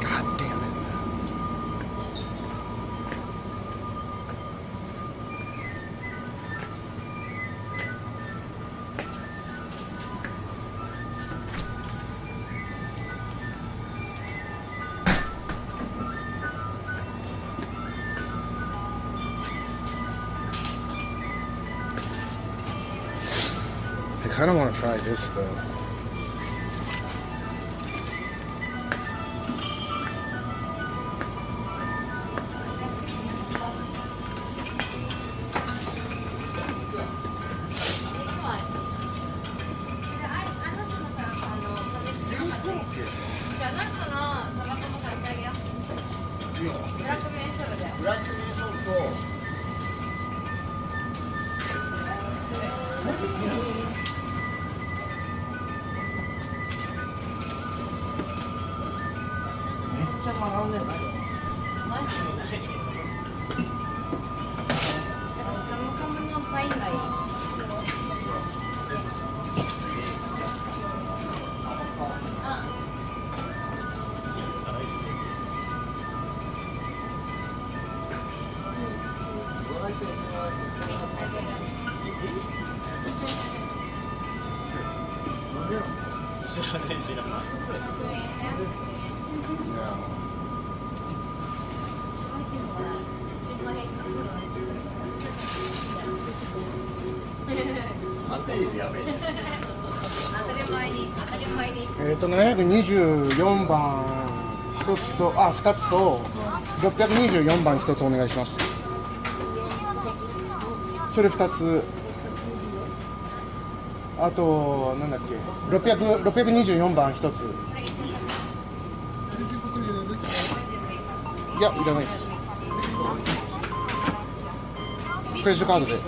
God damn it. I kind of want to try this though. 724番1つと、あ、2つと、624番1つお願いします。それ2つ。あと、なんだっけ、624番1つ。いや、いらないです。クレジットカードで。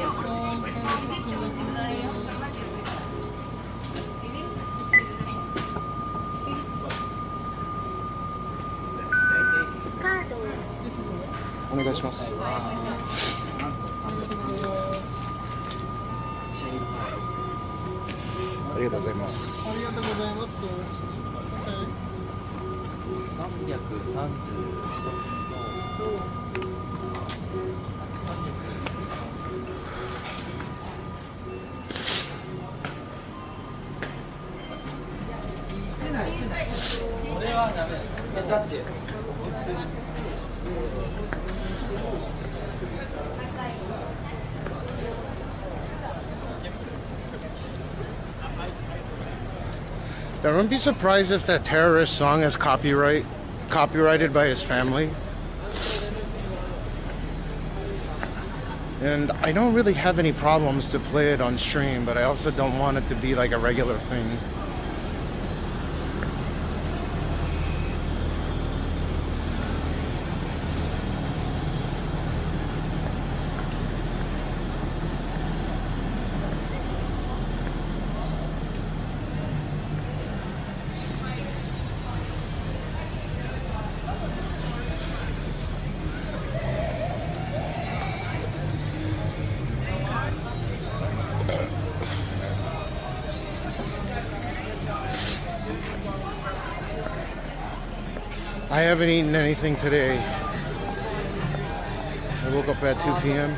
お願いします。ありがとうございます。ありがとうございます。これはダメだ。だって本当に。I wouldn't be surprised if that terrorist song is copyrighted by his family. And I don't really have any problems to play it on stream, but I also don't want it to be like a regular thing. I haven't eaten anything today. I woke up at 2 p.m.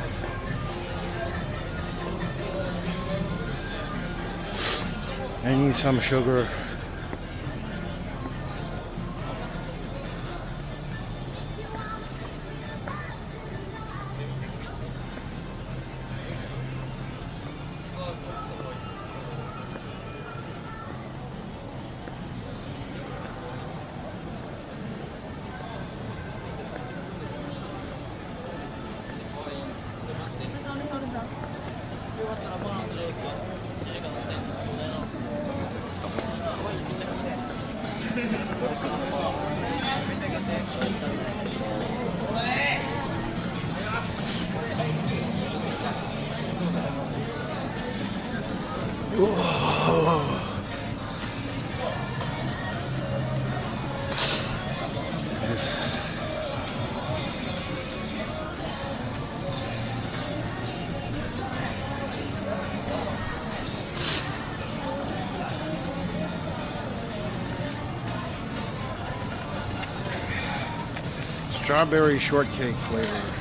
I need some sugar. Strawberry shortcake flavor.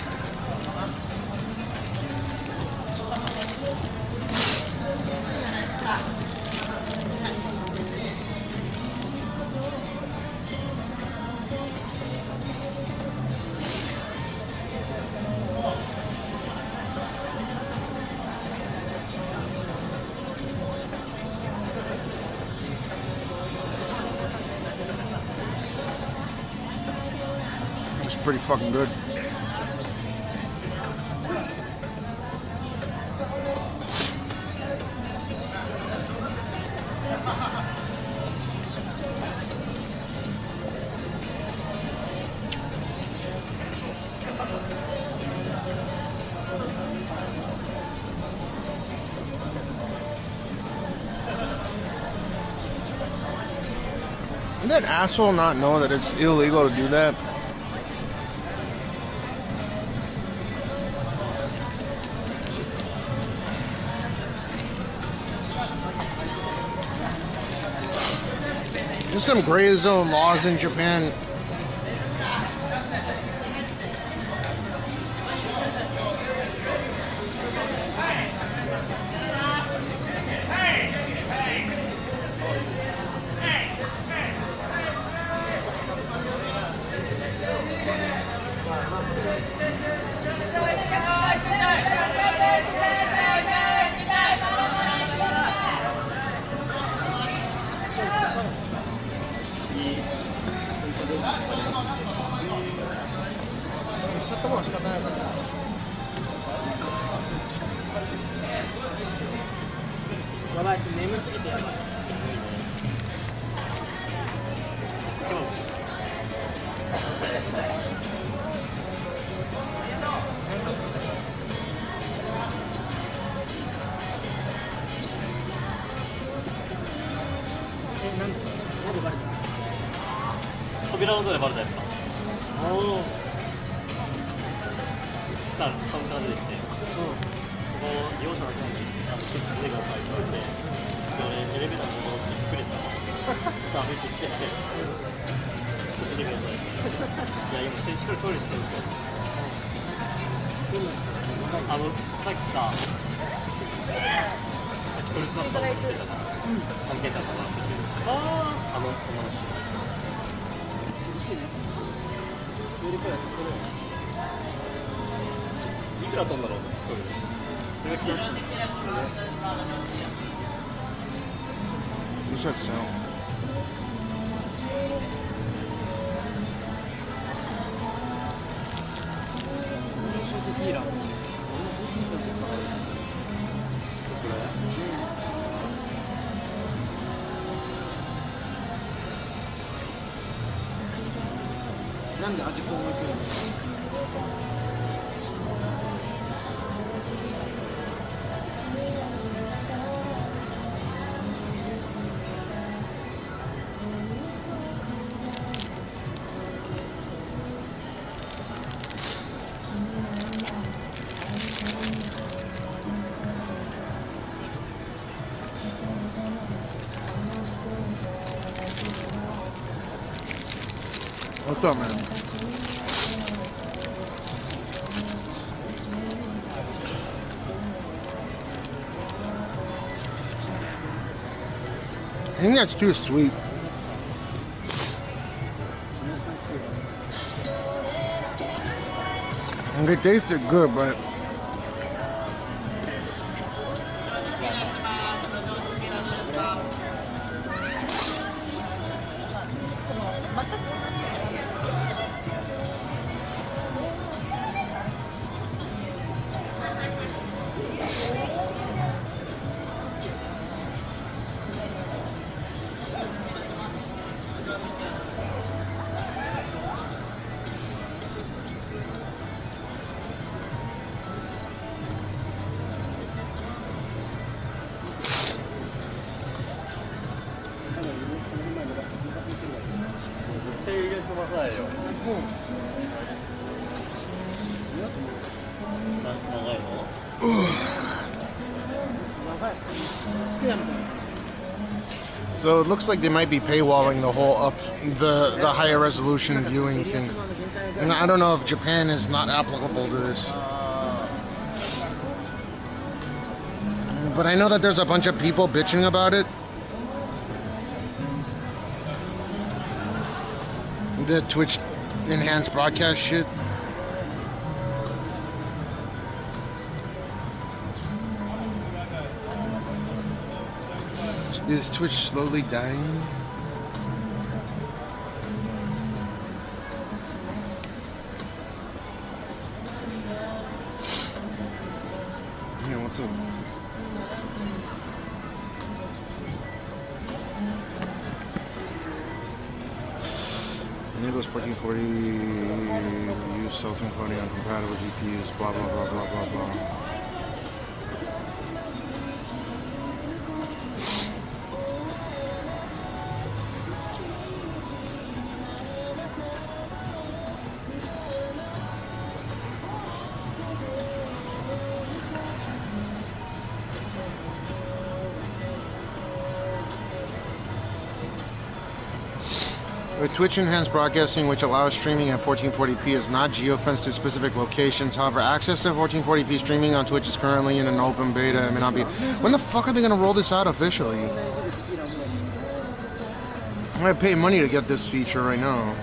Pretty fucking good. Did that asshole not know that it's illegal to do that? There's some gray zone laws in Japan. やばい、眠すぎてやばい。扉の音でバレたやつか。おお。さあ、カウンターで出てきて、ここ利用者の人に腕が書いてあって、エレベーターのところにびっくりした。さあ、見てきて、見てください。いや、今一人トイレしてるんですよ。さっきさ、取り座ったのってたから、関係者の話してる。女の人。いくら飛んだろうね、それが気になる。You said so. What's up, man? I think that's too sweet. And it tasted good, but So it looks like they might be paywalling the whole the higher resolution viewing thing. And I don't know if Japan is not applicable to this. But I know that there's a bunch of people bitching about it. The Twitch enhanced broadcast shit. Is Twitch slowly dying? Yeah, what's up? Enables 1440 use self-encoding on compatible GPUs, blah blah blah blah blah blah. With Twitch Enhanced Broadcasting, which allows streaming at 1440p, is not geofenced to specific locations. However, access to 1440p streaming on Twitch is currently in an open beta and may not be... When the fuck are they going to roll this out officially? I'm going to pay money to get this feature right now.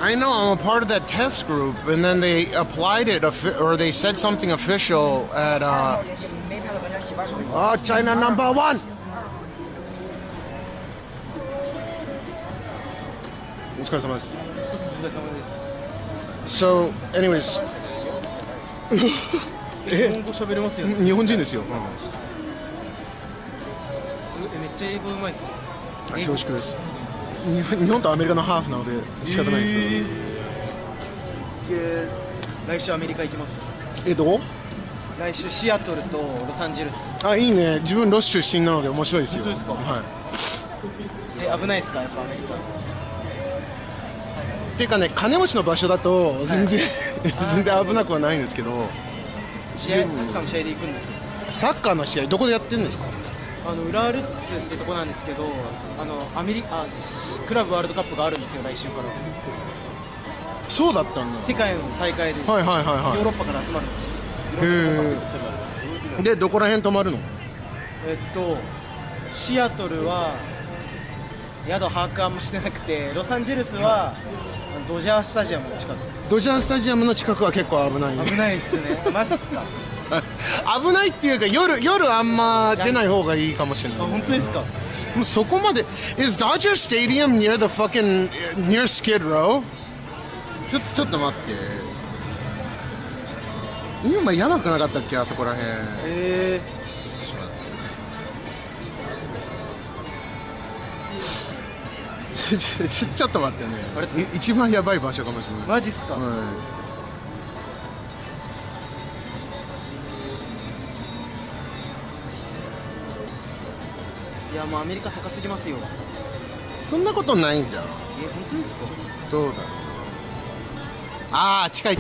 I know, I'm a part of that test group, and then they applied it, or they said something official at, oh, China #1! So, anyways. 日本語喋れますよね。日本人ですよ。めっちゃ英語うまいっすね。恐縮です。日本とアメリカのハーフなので仕方ないです。来週アメリカ行きます。どこ？来週シアトルとロサンゼルス。あ、いいね。自分ロス出身なので面白いですよ。本当ですか？はい。危ないですか、やっぱアメリカ。っていうかね、金持ちの場所だと全然、全然危なくはないんですけど。サッカーの試合で行くんですよ。サッカーの試合どこでやってるんですか？浦和レッズってとこなんですけど、クラブワールドカップがあるんですよ、来週から。そうだったんだ。世界の大会で、はいはいはいはい、ヨーロッパから集まるんですよ。へえ。でどこら辺泊まるの？シアトルは宿把握あんましてなくて、ロサンゼルスはドジャースタジアムの近く。ドジャースタジアムの近くは結構危ない、ね、危ないっすね。マジっすか？危ないっていうか夜あんま出ない方がいいかもしれない。本当ですか？もうそこまで。Is Dodger Stadium near the fucking near Skid Row? ちょっと待って。今やばくなかったっけ、あそこらへん。ちょっと待ってね。一番やばい場所かもしれない。マジっすか？いや、もうアメリカ高すぎますよ。そんなことないんじゃん。本当ですか？どうだろう。ああ、近い。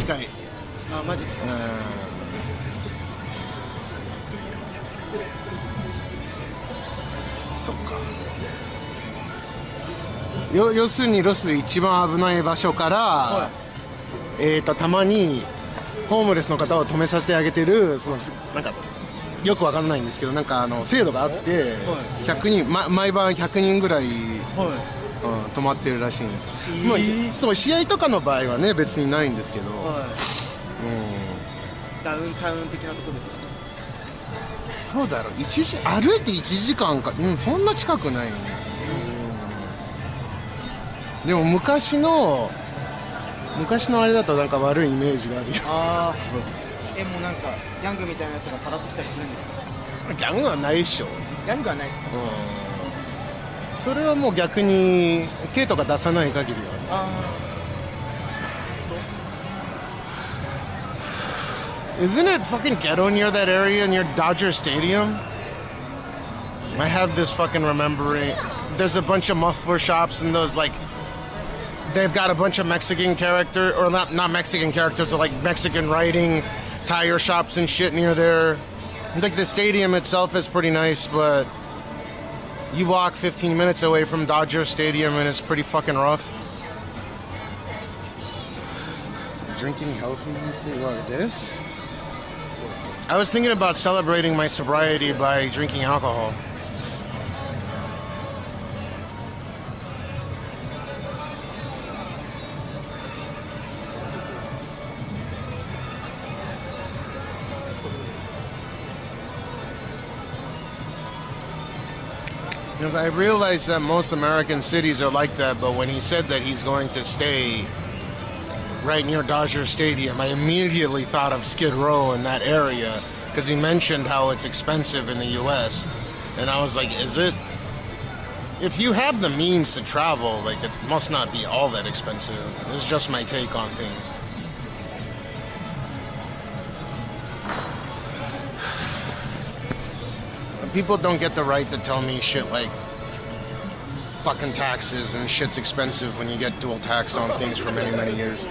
あ、マジっすか？そっか。要するにロスで一番危ない場所から、たまにホームレスの方を止めさせてあげてる、なんかよくわかんないんですけど、なんか制度があって、100人、毎晩100人ぐらい、泊まってるらしいんです。そう試合とかの場合はね別にないんですけど、ダウンタウン的なとこですか？そうだろう。歩いて1時間か、そんな近くないよね。でも昔のあれだとなんか悪いイメージがあるよ。ああ。もうなんかギャングみたいなやつがさらってきたりするんですか？ギャングはないっしょ。ギャングはないっすか？それはもう逆に手とか出さない限りは。Isn't it fucking ghetto near that area near Dodger Stadium? I have this fucking remembering. There's a bunch of muffler shops and those like they've got a bunch of Mexican character or not Mexican characters, but like Mexican writing tire shops and shit near there. Like the stadium itself is pretty nice, but you walk 15 minutes away from Dodger Stadium and it's pretty fucking rough. Drinking healthy, you see what this? I was thinking about celebrating my sobriety by drinking alcohol. I realized that most American cities are like that, but when he said that he's going to stay right near Dodger Stadium, I immediately thought of Skid Row in that area because he mentioned how it's expensive in the U.S. And I was like, is it? If you have the means to travel, like it must not be all that expensive. It's just my take on things. People don't get the right to tell me shit like fucking taxes and shit's expensive when you get dual taxed on things for many, many years.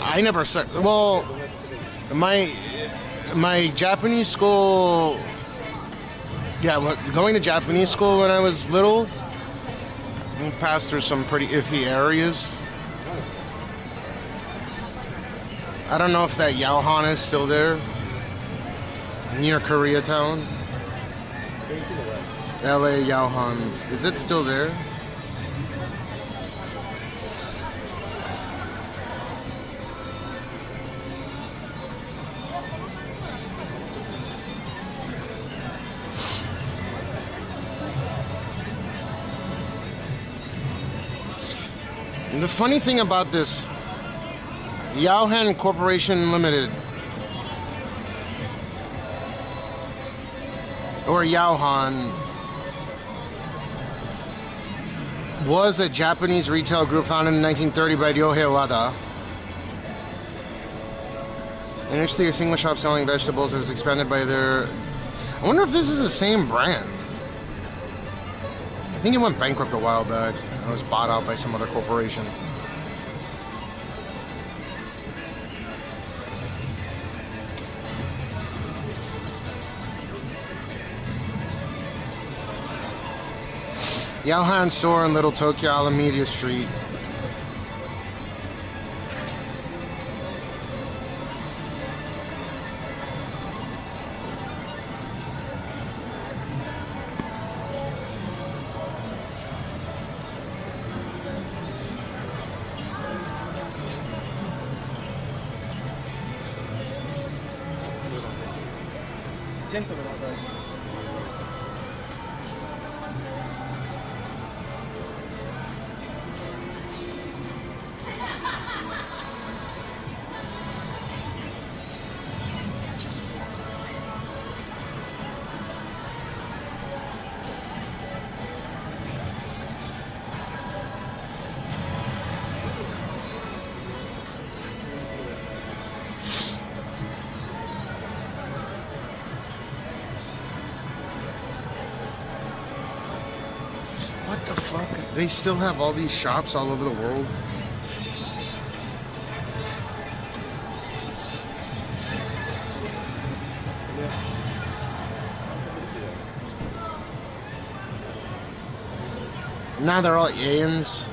I never said, well, my Japanese school, going to Japanese school when I was little, we passed through some pretty iffy areas. I don't know if that Yaohan is still there, near Koreatown. LA Yaohan. Is it still there? The funny thing about this Yaohan Corporation Limited, or Yaohan, was a Japanese retail group founded in 1930 by Ryohei Wada. Initially a single shop selling vegetables, it was expanded by their... I wonder if this is the same brand. I think it went bankrupt a while back. It was bought out by some other corporation. Yaohan store in Little Tokyo, Alameda Street. What the fuck? They still have all these shops all over the world? Now they're all aliens.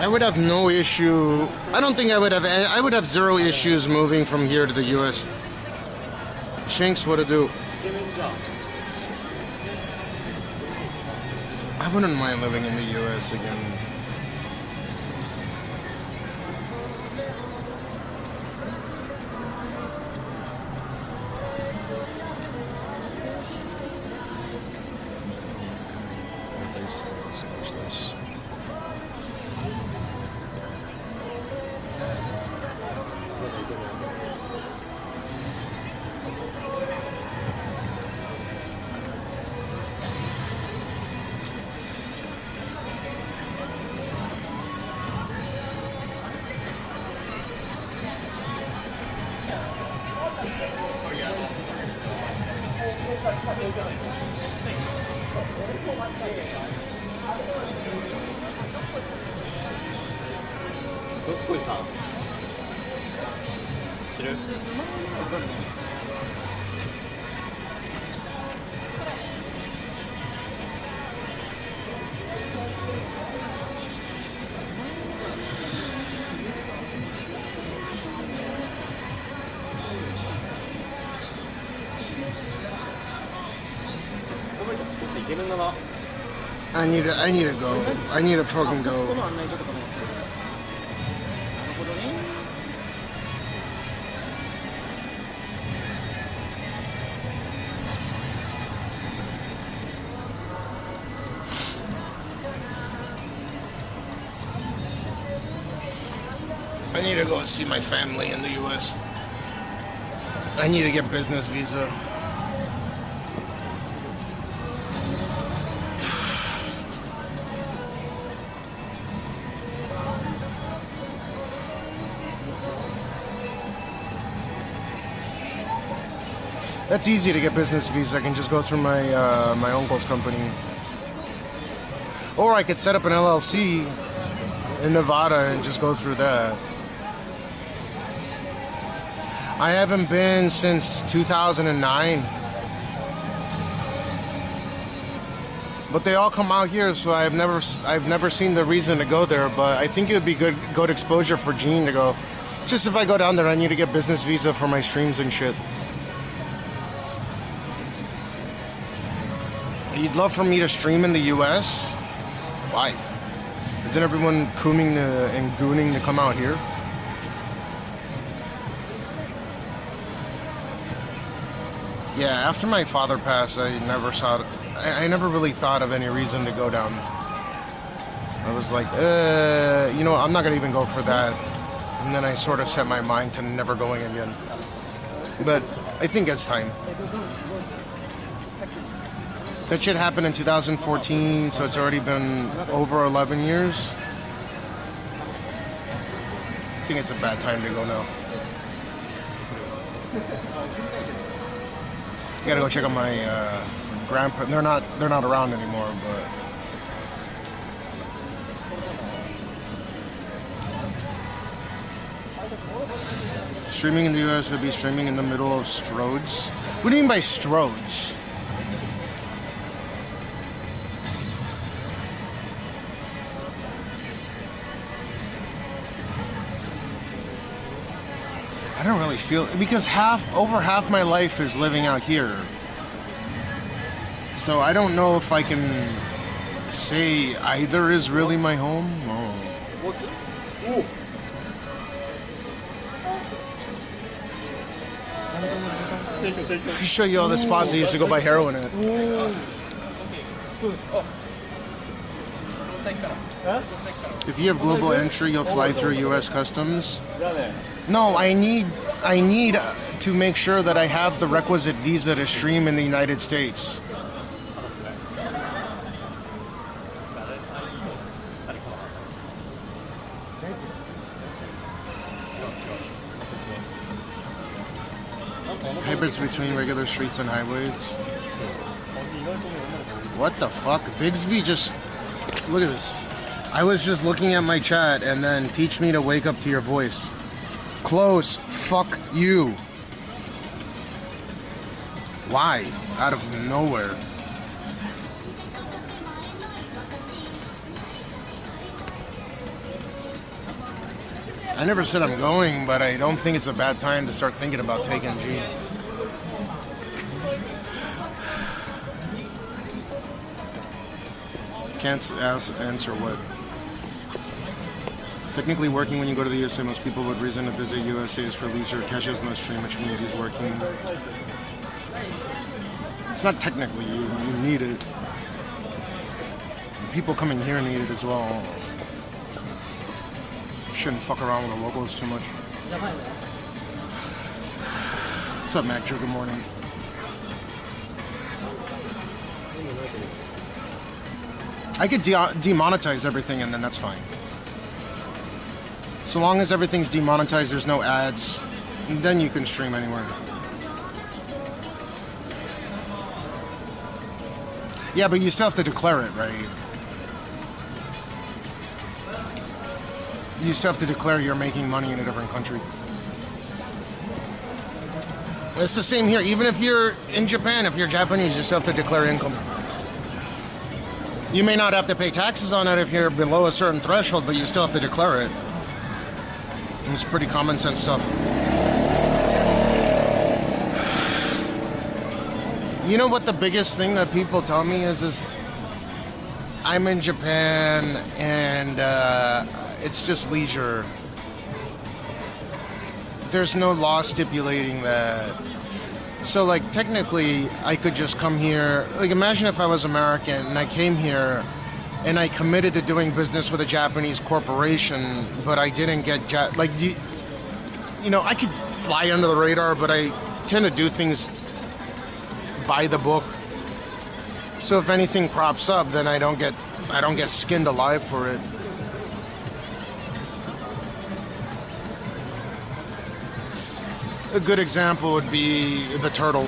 I would have no issue. I don't think I would have zero issues moving from here to the US. Shanks, what to do? I wouldn't mind living in the US again. I need to go. I need to fucking go. I need to go see my family in the US. I need to get business visa. That's easy to get business visa. I can just go through my my uncle's company, or I could set up an LLC in Nevada and just go through that. I haven't been since 2009, but they all come out here, so I've never seen the reason to go there. But I think it would be good exposure for Gene to go Just if I go down there, I need to get business visa for my streams and shit. You'd love for me to stream in the US? Why? Isn't everyone cooming and gooning to come out here? Yeah, after my father passed, I never really thought of any reason to go down. I was like, you know, I'm not gonna even go for that. And then I sort of set my mind to never going again. But I think it's time. That shit happened in 2014, so it's already been over 11 years. I think it's a bad time to go now. Gotta go check on my grandpa. They're not around anymore, but streaming in the US would be streaming in the middle of Strodes. What do you mean by Strodes? I don't really feel it because over half my life is living out here. So I don't know if I can say either is really my home. Oh. Let me show you all the spots I used to go buy heroin at. If you have global entry, you'll fly through U.S. Customs. No, I need to make sure that I have the requisite visa to stream in the United States. Hybrids between regular streets and highways. What the fuck? Bigsby just... Look at this. I was just looking at my chat and then teach me to wake up to your voice. Close. Fuck you. Why? Out of nowhere. I never said I'm going, but I don't think it's a bad time to start thinking about taking G. Can't answer what. Technically working when you go to the USA, most people would reason to visit USA is for leisure. Cash has no stream, which means he's working. It's not technically, you need it. People coming here need it as well. Shouldn't fuck around with the locals too much. What's up, Mac Joe? Good morning. I could demonetize everything and then that's fine. So long as everything's demonetized, there's no ads, then you can stream anywhere. Yeah, but you still have to declare it, right? You still have to declare you're making money in a different country. It's the same here. Even if you're in Japan, if you're Japanese, you still have to declare income. You may not have to pay taxes on it if you're below a certain threshold, but you still have to declare it. It's pretty common sense stuff. You know what the biggest thing that people tell me is I'm in Japan and it's just leisure. There's no law stipulating that. So, like, technically, I could just come here. Like, imagine if I was American and I came here and I committed to doing business with a Japanese corporation, but I didn't get... you know, I could fly under the radar, but I tend to do things by the book. So if anything crops up, then I don't get skinned alive for it. A good example would be the turtle.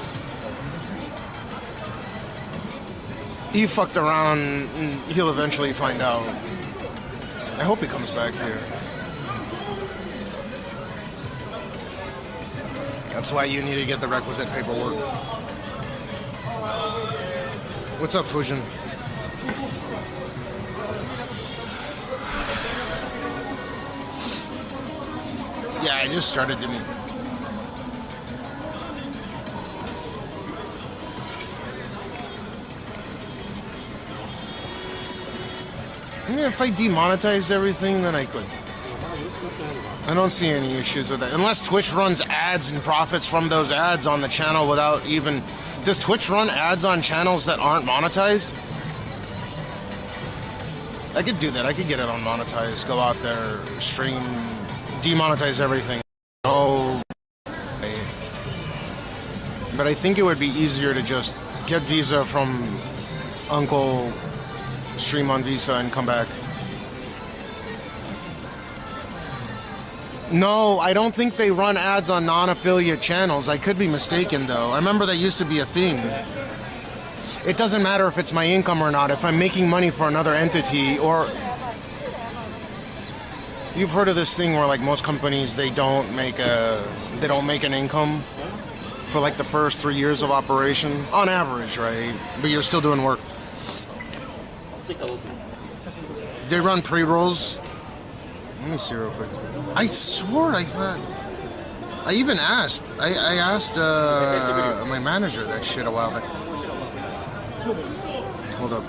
He fucked around and he'll eventually find out. I hope he comes back here. That's why you need to get the requisite paperwork. What's up, Fusion? Yeah, I just started doing it. Yeah, if I demonetized everything, then I could. I don't see any issues with that. Unless Twitch runs ads and profits from those ads on the channel without even... Does Twitch run ads on channels that aren't monetized? I could do that. I could get it unmonetized. Go out there, stream, demonetize everything. Oh. But I think it would be easier to just get Visa from Uncle, stream on Visa, and come back. No, I don't think they run ads on non-affiliate channels. I could be mistaken, though. I remember that used to be a thing. It doesn't matter if it's my income or not. If I'm making money for another entity, or... You've heard of this thing where, like, most companies, they don't make an income for, like, the first 3 years of operation? On average, right? But you're still doing work. They run pre-rolls. Let me see real quick. I swore I thought... I even asked. I asked my manager that shit a while back. Hold up.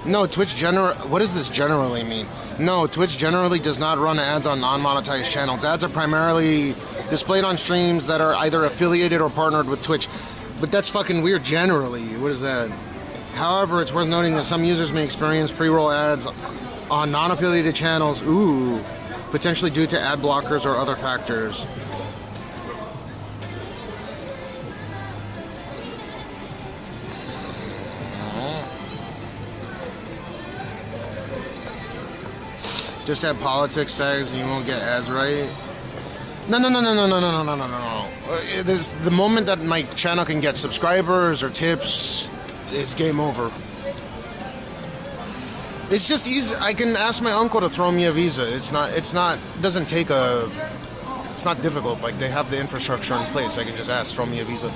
No, Twitch what does this generally mean? No, Twitch generally does not run ads on non-monetized channels. Ads are primarily displayed on streams that are either affiliated or partnered with Twitch. But that's fucking weird generally. What is that? However, it's worth noting that some users may experience pre-roll ads on non-affiliated channels, potentially due to ad blockers or other factors. Just add politics tags and you won't get ads, right? No. There's the moment that my channel can get subscribers or tips, it's game over. It's just easy. I can ask my uncle to throw me a Visa. It's not difficult. Like, they have the infrastructure in place. I can just ask, throw me a Visa.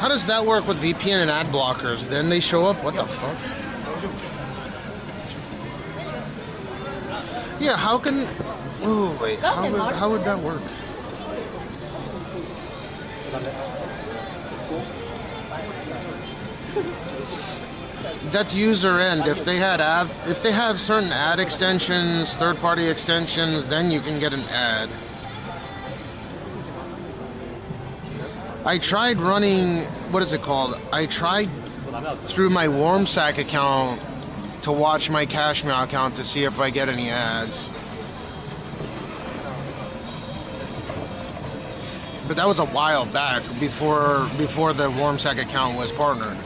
How does that work with VPN and ad blockers? Then they show up? What the fuck? Yeah, how can... Oh, wait. How would that work? That's user end. If they have certain ad extensions, third-party extensions, then you can get an ad. I tried running, what is it called? I tried through my WarmSack account to watch my Cashmeow account to see if I get any ads. But that was a while back, before the WarmSack account was partnered.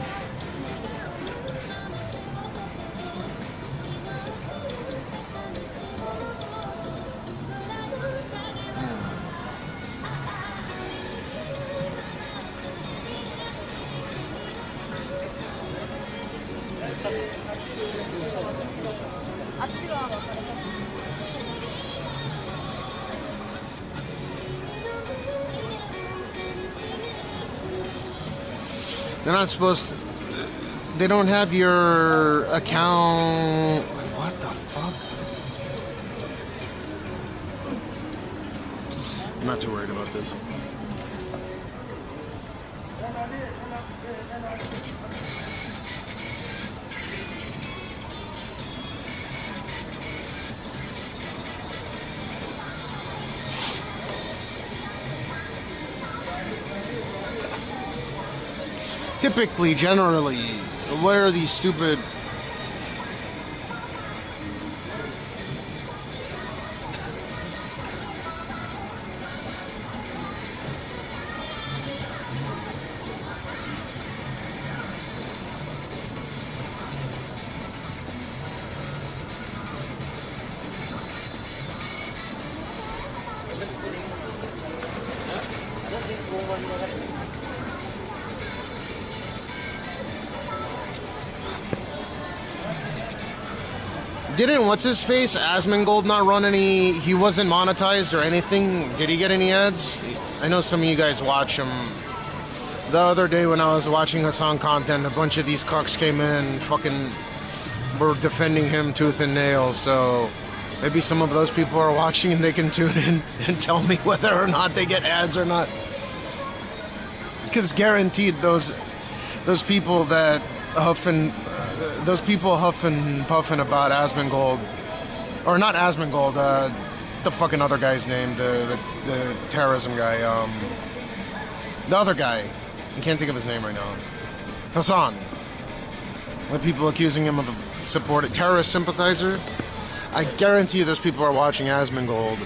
They're not supposed to, they don't have your account. What the fuck? I'm not too worried about this. Typically, generally, what are these stupid... Didn't what's his face Asmongold not run any? He wasn't monetized or anything. Did he get any ads? I know some of you guys watch him. The other day when I was watching Hassan content, a bunch of these cucks came in and fucking were defending him tooth and nail. So maybe some of those people are watching and they can tune in and tell me whether or not they get ads or not. Because guaranteed those people that huff and puffing about Asmongold, or not Asmongold, the fucking other guy's name, the terrorism guy, the other guy, I can't think of his name right now, Hassan. The people accusing him of supporting terrorist sympathizer. I guarantee you, those people are watching Asmongold.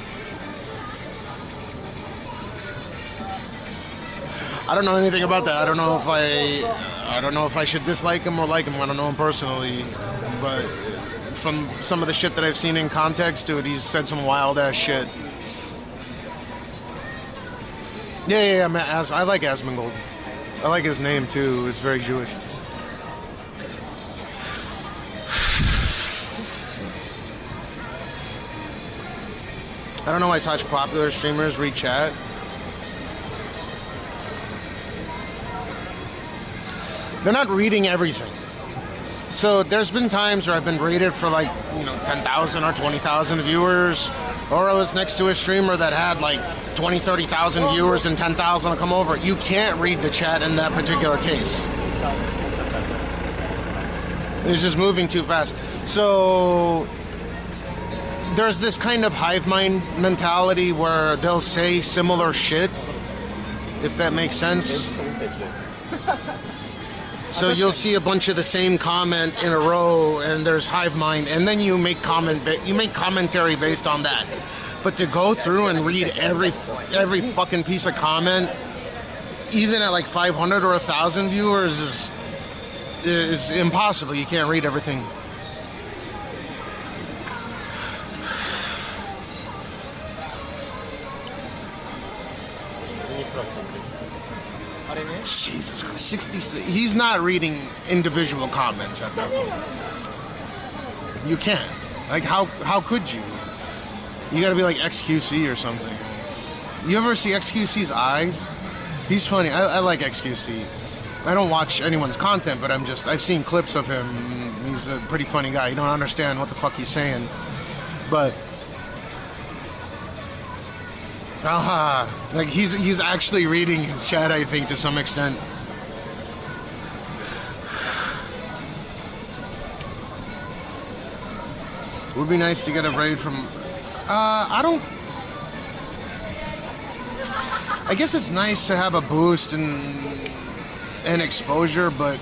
I don't know anything about that. I don't know if I should dislike him or like him. I don't know him personally, but from some of the shit that I've seen in context, dude, he's said some wild ass shit. Yeah, I like Asmongold. I like his name too. It's very Jewish. I don't know why such popular streamers read chat. They're not reading everything. So there's been times where I've been rated for 10,000 or 20,000 viewers, or I was next to a streamer that had 20, 30,000 viewers and 10,000 will come over. You can't read the chat in that particular case. It's just moving too fast. So there's this kind of hive mind mentality where they'll say similar shit, if that makes sense. So you'll see a bunch of the same comment in a row, and there's hive mind, and then you make commentary based on that. But to go through and read every fucking piece of comment, even at 500 or 1,000 viewers, is impossible. You can't read everything. Jesus Christ, 66. He's not reading individual comments at that point. You can't. How could you? You gotta be like XQC or something. You ever see XQC's eyes? He's funny. I like XQC. I don't watch anyone's content, but I've seen clips of him. He's a pretty funny guy. You don't understand what the fuck he's saying. But he's actually reading his chat, I think, to some extent. It would be nice to get a raid from I guess it's nice to have a boost and exposure, but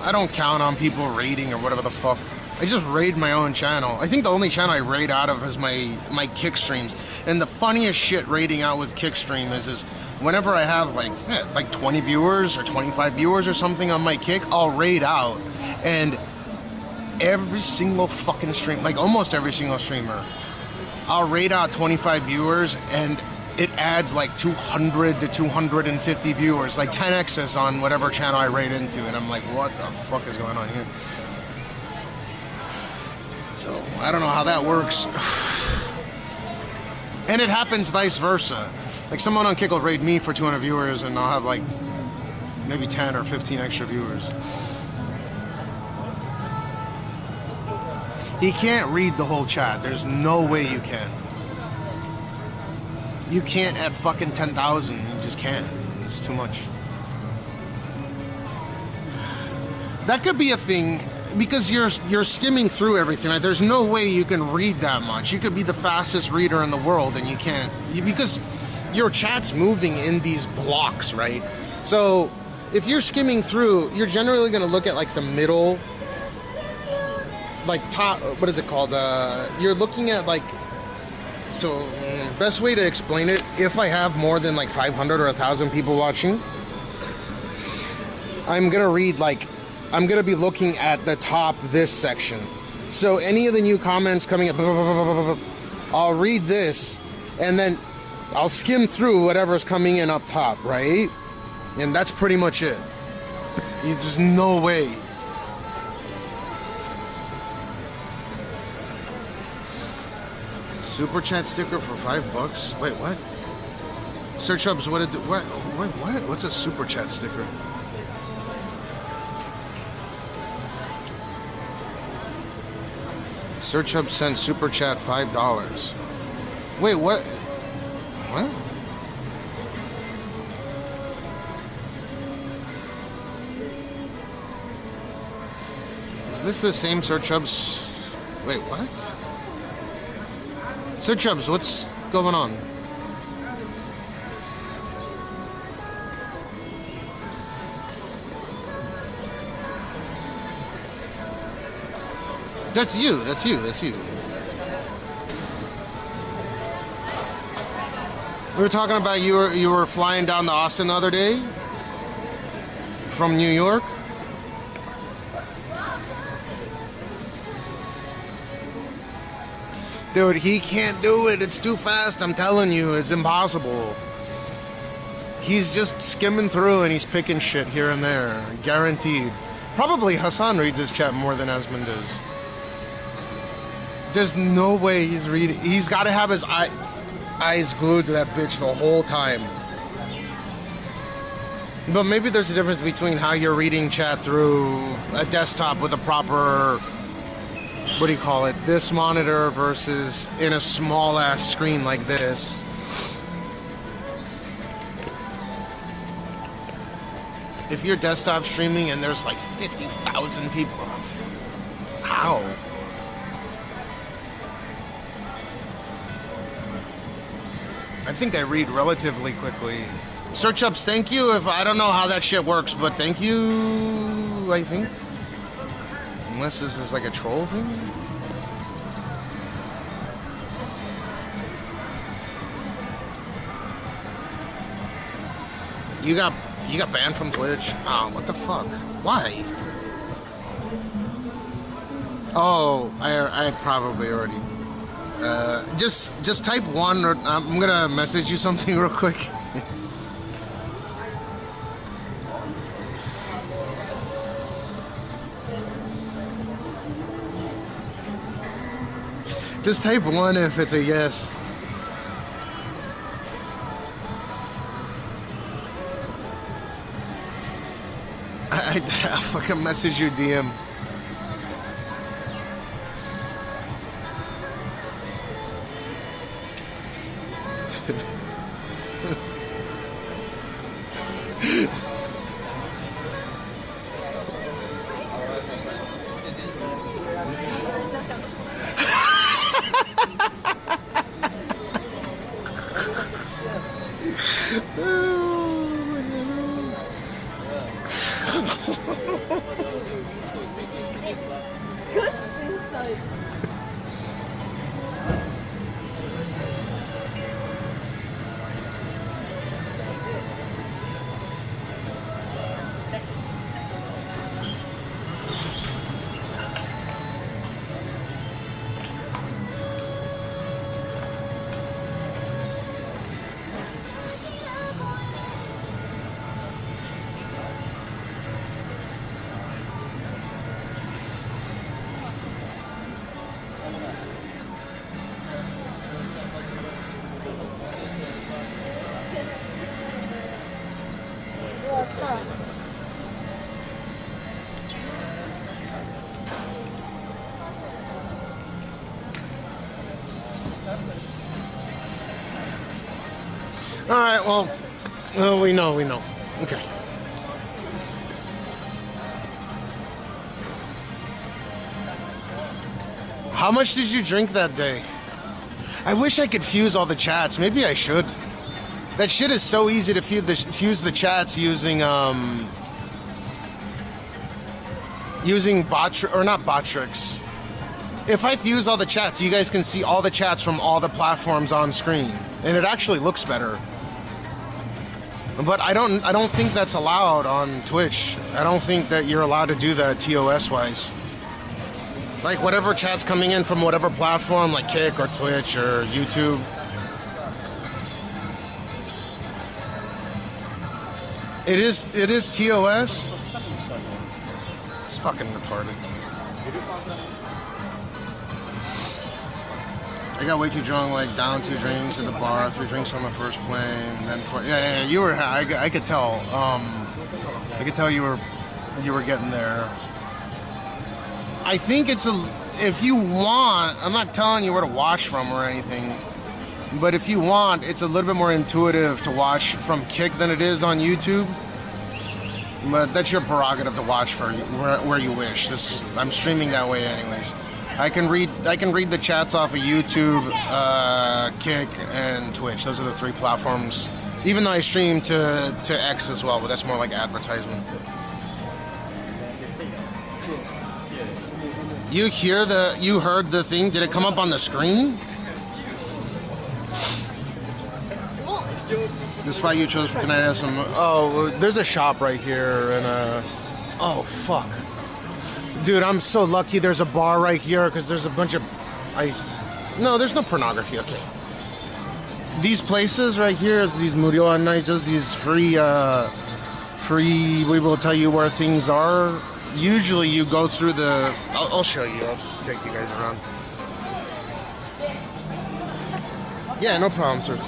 I don't count on people raiding or whatever the fuck. I just raid my own channel. I think the only channel I raid out of is my kick streams. And the funniest shit raiding out with kick stream is whenever I have like 20 viewers or 25 viewers or something on my kick, I'll raid out. And every single fucking stream, almost every single streamer, I'll raid out 25 viewers and it adds 200 to 250 viewers, 10x's on whatever channel I raid into. And I'm like, what the fuck is going on here? So, I don't know how that works. And it happens vice versa. Someone on Kick will raid me for 200 viewers and I'll have maybe 10 or 15 extra viewers. He can't read the whole chat. There's no way you can. You can't at fucking 10,000. You just can't. It's too much. That could be a thing. Because you're skimming through everything, right? There's no way you can read that much. You could be the fastest reader in the world and you can't. Because your chat's moving in these blocks, right? So if you're skimming through, you're generally going to look at the middle, top, what is it called? You're looking at so best way to explain it, if I have more than 500 or 1,000 people watching, I'm going to read I'm going to be looking at the top, this section. So any of the new comments coming up, I'll read this, and then I'll skim through whatever's coming in up top, right? And that's pretty much it. There's no way. Super chat sticker for $5? Wait, what? Search ups, what? What's a super chat sticker? Search up sent super chat $5. Wait, what? What? Is this the same search ups? Wait, what? Search ups, what's going on? That's you. That's you. That's you. We were talking about you were flying down to Austin the other day from New York. Dude, he can't do it. It's too fast. I'm telling you, it's impossible. He's just skimming through and he's picking shit here and there. Guaranteed. Probably Hassan reads his chat more than Esmond does. There's no way he's reading. He's got to have his eyes glued to that bitch the whole time. But maybe there's a difference between how you're reading chat through a desktop with a proper, what do you call it, this monitor versus in a small ass screen like this. If you're desktop streaming and there's like 50,000 people, how? I think I read relatively quickly. Search ups, thank you. If I don't know how that shit works, but thank you, I think. Unless this is like a troll thing. You got banned from Twitch? Oh, what the fuck? Why? Oh, I probably already. Just type 1 or I'm gonna message you something real quick. Just type 1 if it's a yes. I'll fucking message you DM. All right, well, we know. Okay. How much did you drink that day? I wish I could fuse all the chats. Maybe I should. That shit is so easy to fuse the chats using Botrix. If I fuse all the chats, you guys can see all the chats from all the platforms on screen, and it actually looks better. But I don't think that's allowed on Twitch. I don't think that you're allowed to do that TOS wise. Like whatever chat's coming in from whatever platform, like Kick or Twitch or YouTube. It is TOS? It's fucking retarded. I got way too drunk, like down 2 drinks at the bar, 3 drinks on the first plane, and then 4. Yeah, you were. I could tell. I could tell you were getting there. I think it's if you want. I'm not telling you where to watch from or anything, but if you want, it's a little bit more intuitive to watch from Kick than it is on YouTube. But that's your prerogative to watch for where you wish. I'm streaming that way, anyways. I can read the chats off of YouTube, Kick, and Twitch. Those are the 3 platforms. Even though I stream to X as well, but that's more like advertisement. You heard the thing? Did it come up on the screen? The spot you chose for tonight has some. Oh, there's a shop right here, and oh fuck. Dude, I'm so lucky there's a bar right here because there's a bunch of... No, there's no pornography, okay. These places right here, these murio nights, these free, we will tell you where things are. Usually you go through the... I'll show you, I'll take you guys around. Yeah, no problem, sir.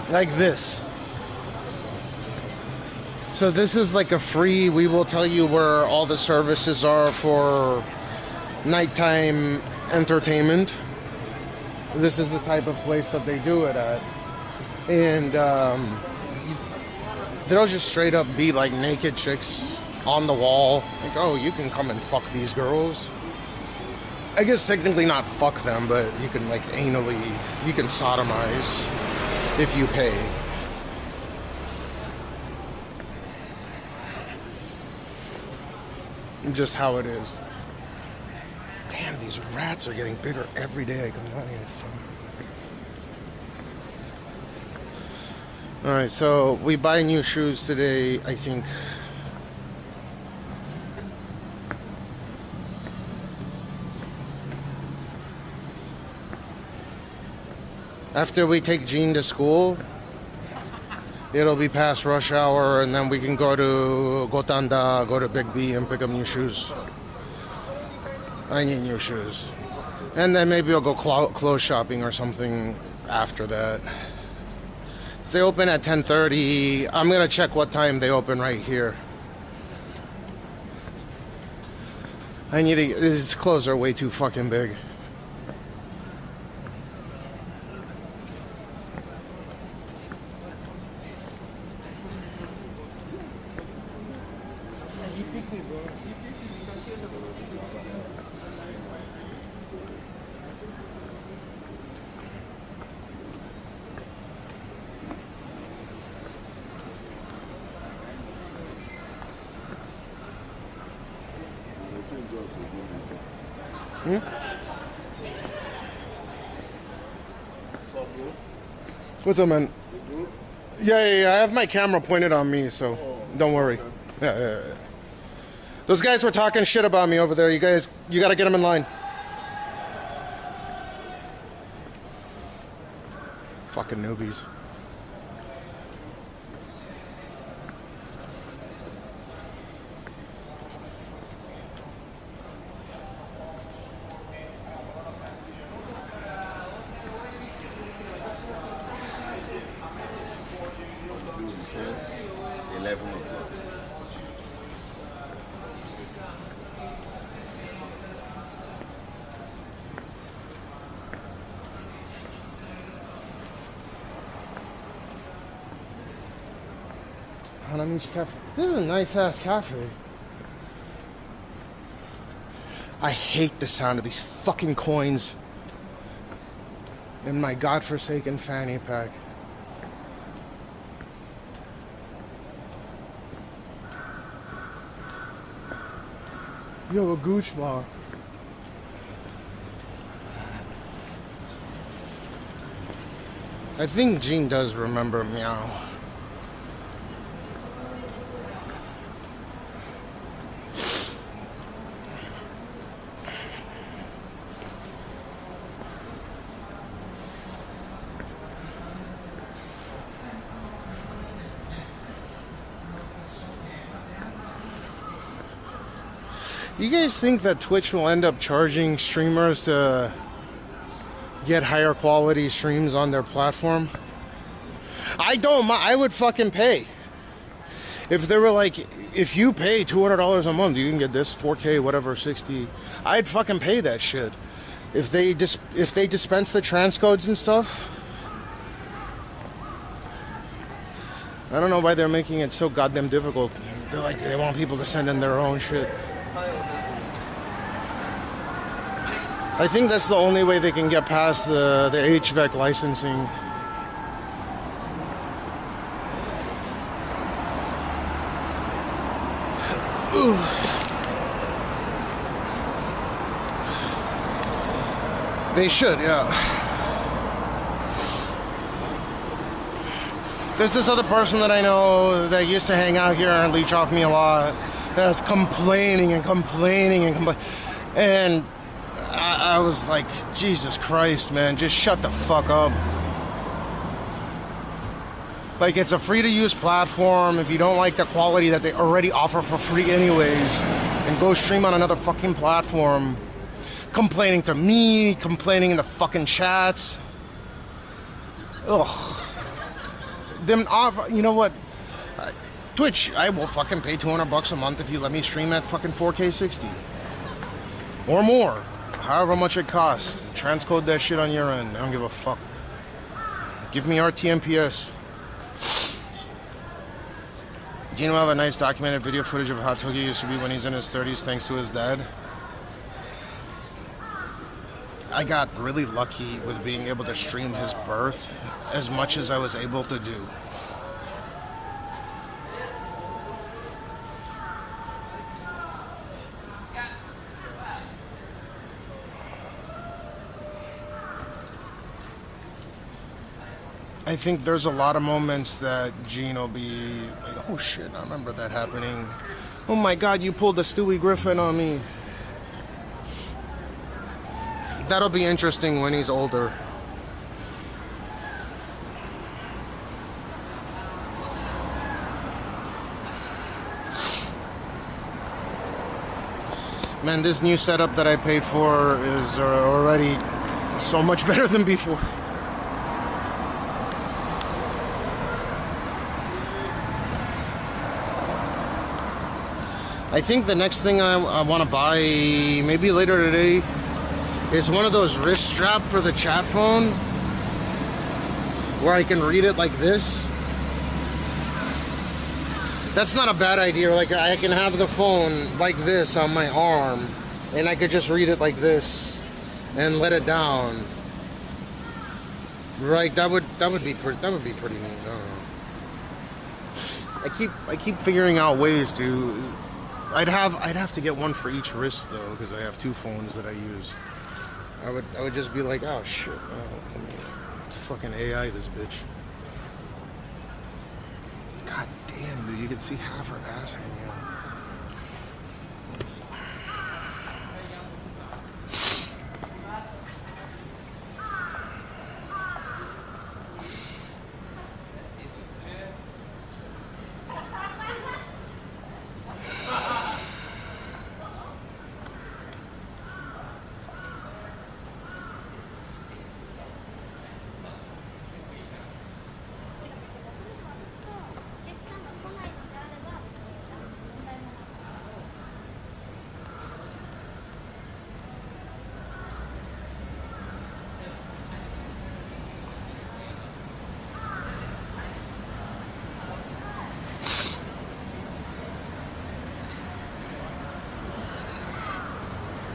Like this. So this is like a free, we will tell you where all the services are for nighttime entertainment. This is the type of place that they do it at. And they'll just straight up be like naked chicks on the wall. Like, oh, you can come and fuck these girls. I guess technically not fuck them, but you can like anally, you can sodomize if you pay. Just how it is. Damn, these rats are getting bigger every day I come down here. Alright, so we buy new shoes today, I think. After we take Jean to school, it'll be past rush hour, and then we can go to Gotanda, go to Big B, and pick up new shoes. I need new shoes. And then maybe I'll go clothes shopping or something after that. They open at 10:30. I'm gonna check what time they open right here. I need to. These clothes are way too fucking big. What's up, man? Yeah, I have my camera pointed on me, so don't worry. Yeah. Those guys were talking shit about me over there. You guys, you gotta get them in line. Fucking newbies. Cafe. This is a nice ass cafe. I hate the sound of these fucking coins in my godforsaken fanny pack. Yo, a gooch bar. I think Gene does remember Meow. You guys think that Twitch will end up charging streamers to get higher quality streams on their platform? I don't mind. I would fucking pay. If they were like, if you pay $200 a month, you can get this 4K, whatever, 60. I'd fucking pay that shit. If they dispense the transcodes and stuff. I don't know why they're making it so goddamn difficult. They're like, they want people to send in their own shit. I think that's the only way they can get past the HVAC licensing. Ooh. They should, yeah. There's this other person that I know that used to hang out here and leech off me a lot. That's complaining and complaining and complaining. And I was like, Jesus Christ, man, just shut the fuck up. Like, it's a free-to-use platform. If you don't like the quality that they already offer for free anyways, and go stream on another fucking platform. Complaining to me, complaining in the fucking chats. Ugh. Them offer, you know what? Twitch, I will fucking pay $200 a month if you let me stream at fucking 4K 60. Or more. However much it costs. Transcode that shit on your end. I don't give a fuck. Give me RTMPS. Gino have a nice documented video footage of how Togi used to be when he's in his 30s thanks to his dad. I got really lucky with being able to stream his birth as much as I was able to do. I think there's a lot of moments that Gene will be like, oh shit, I remember that happening. Oh my god, you pulled the Stewie Griffin on me. That'll be interesting when he's older. Man, this new setup that I paid for is already so much better than before. I think the next thing I want to buy, maybe later today, is one of those wrist strap for the chat phone where I can read it like this. That's not a bad idea. Like, I can have the phone like this on my arm and I could just read it like this and let it down. Right, that would be pretty neat. I keep figuring out ways to. I'd have to get one for each wrist though, because I have two phones that I use. I would just be like, oh shit, let me fucking AI this bitch. God damn, dude, you can see half her ass hanging out.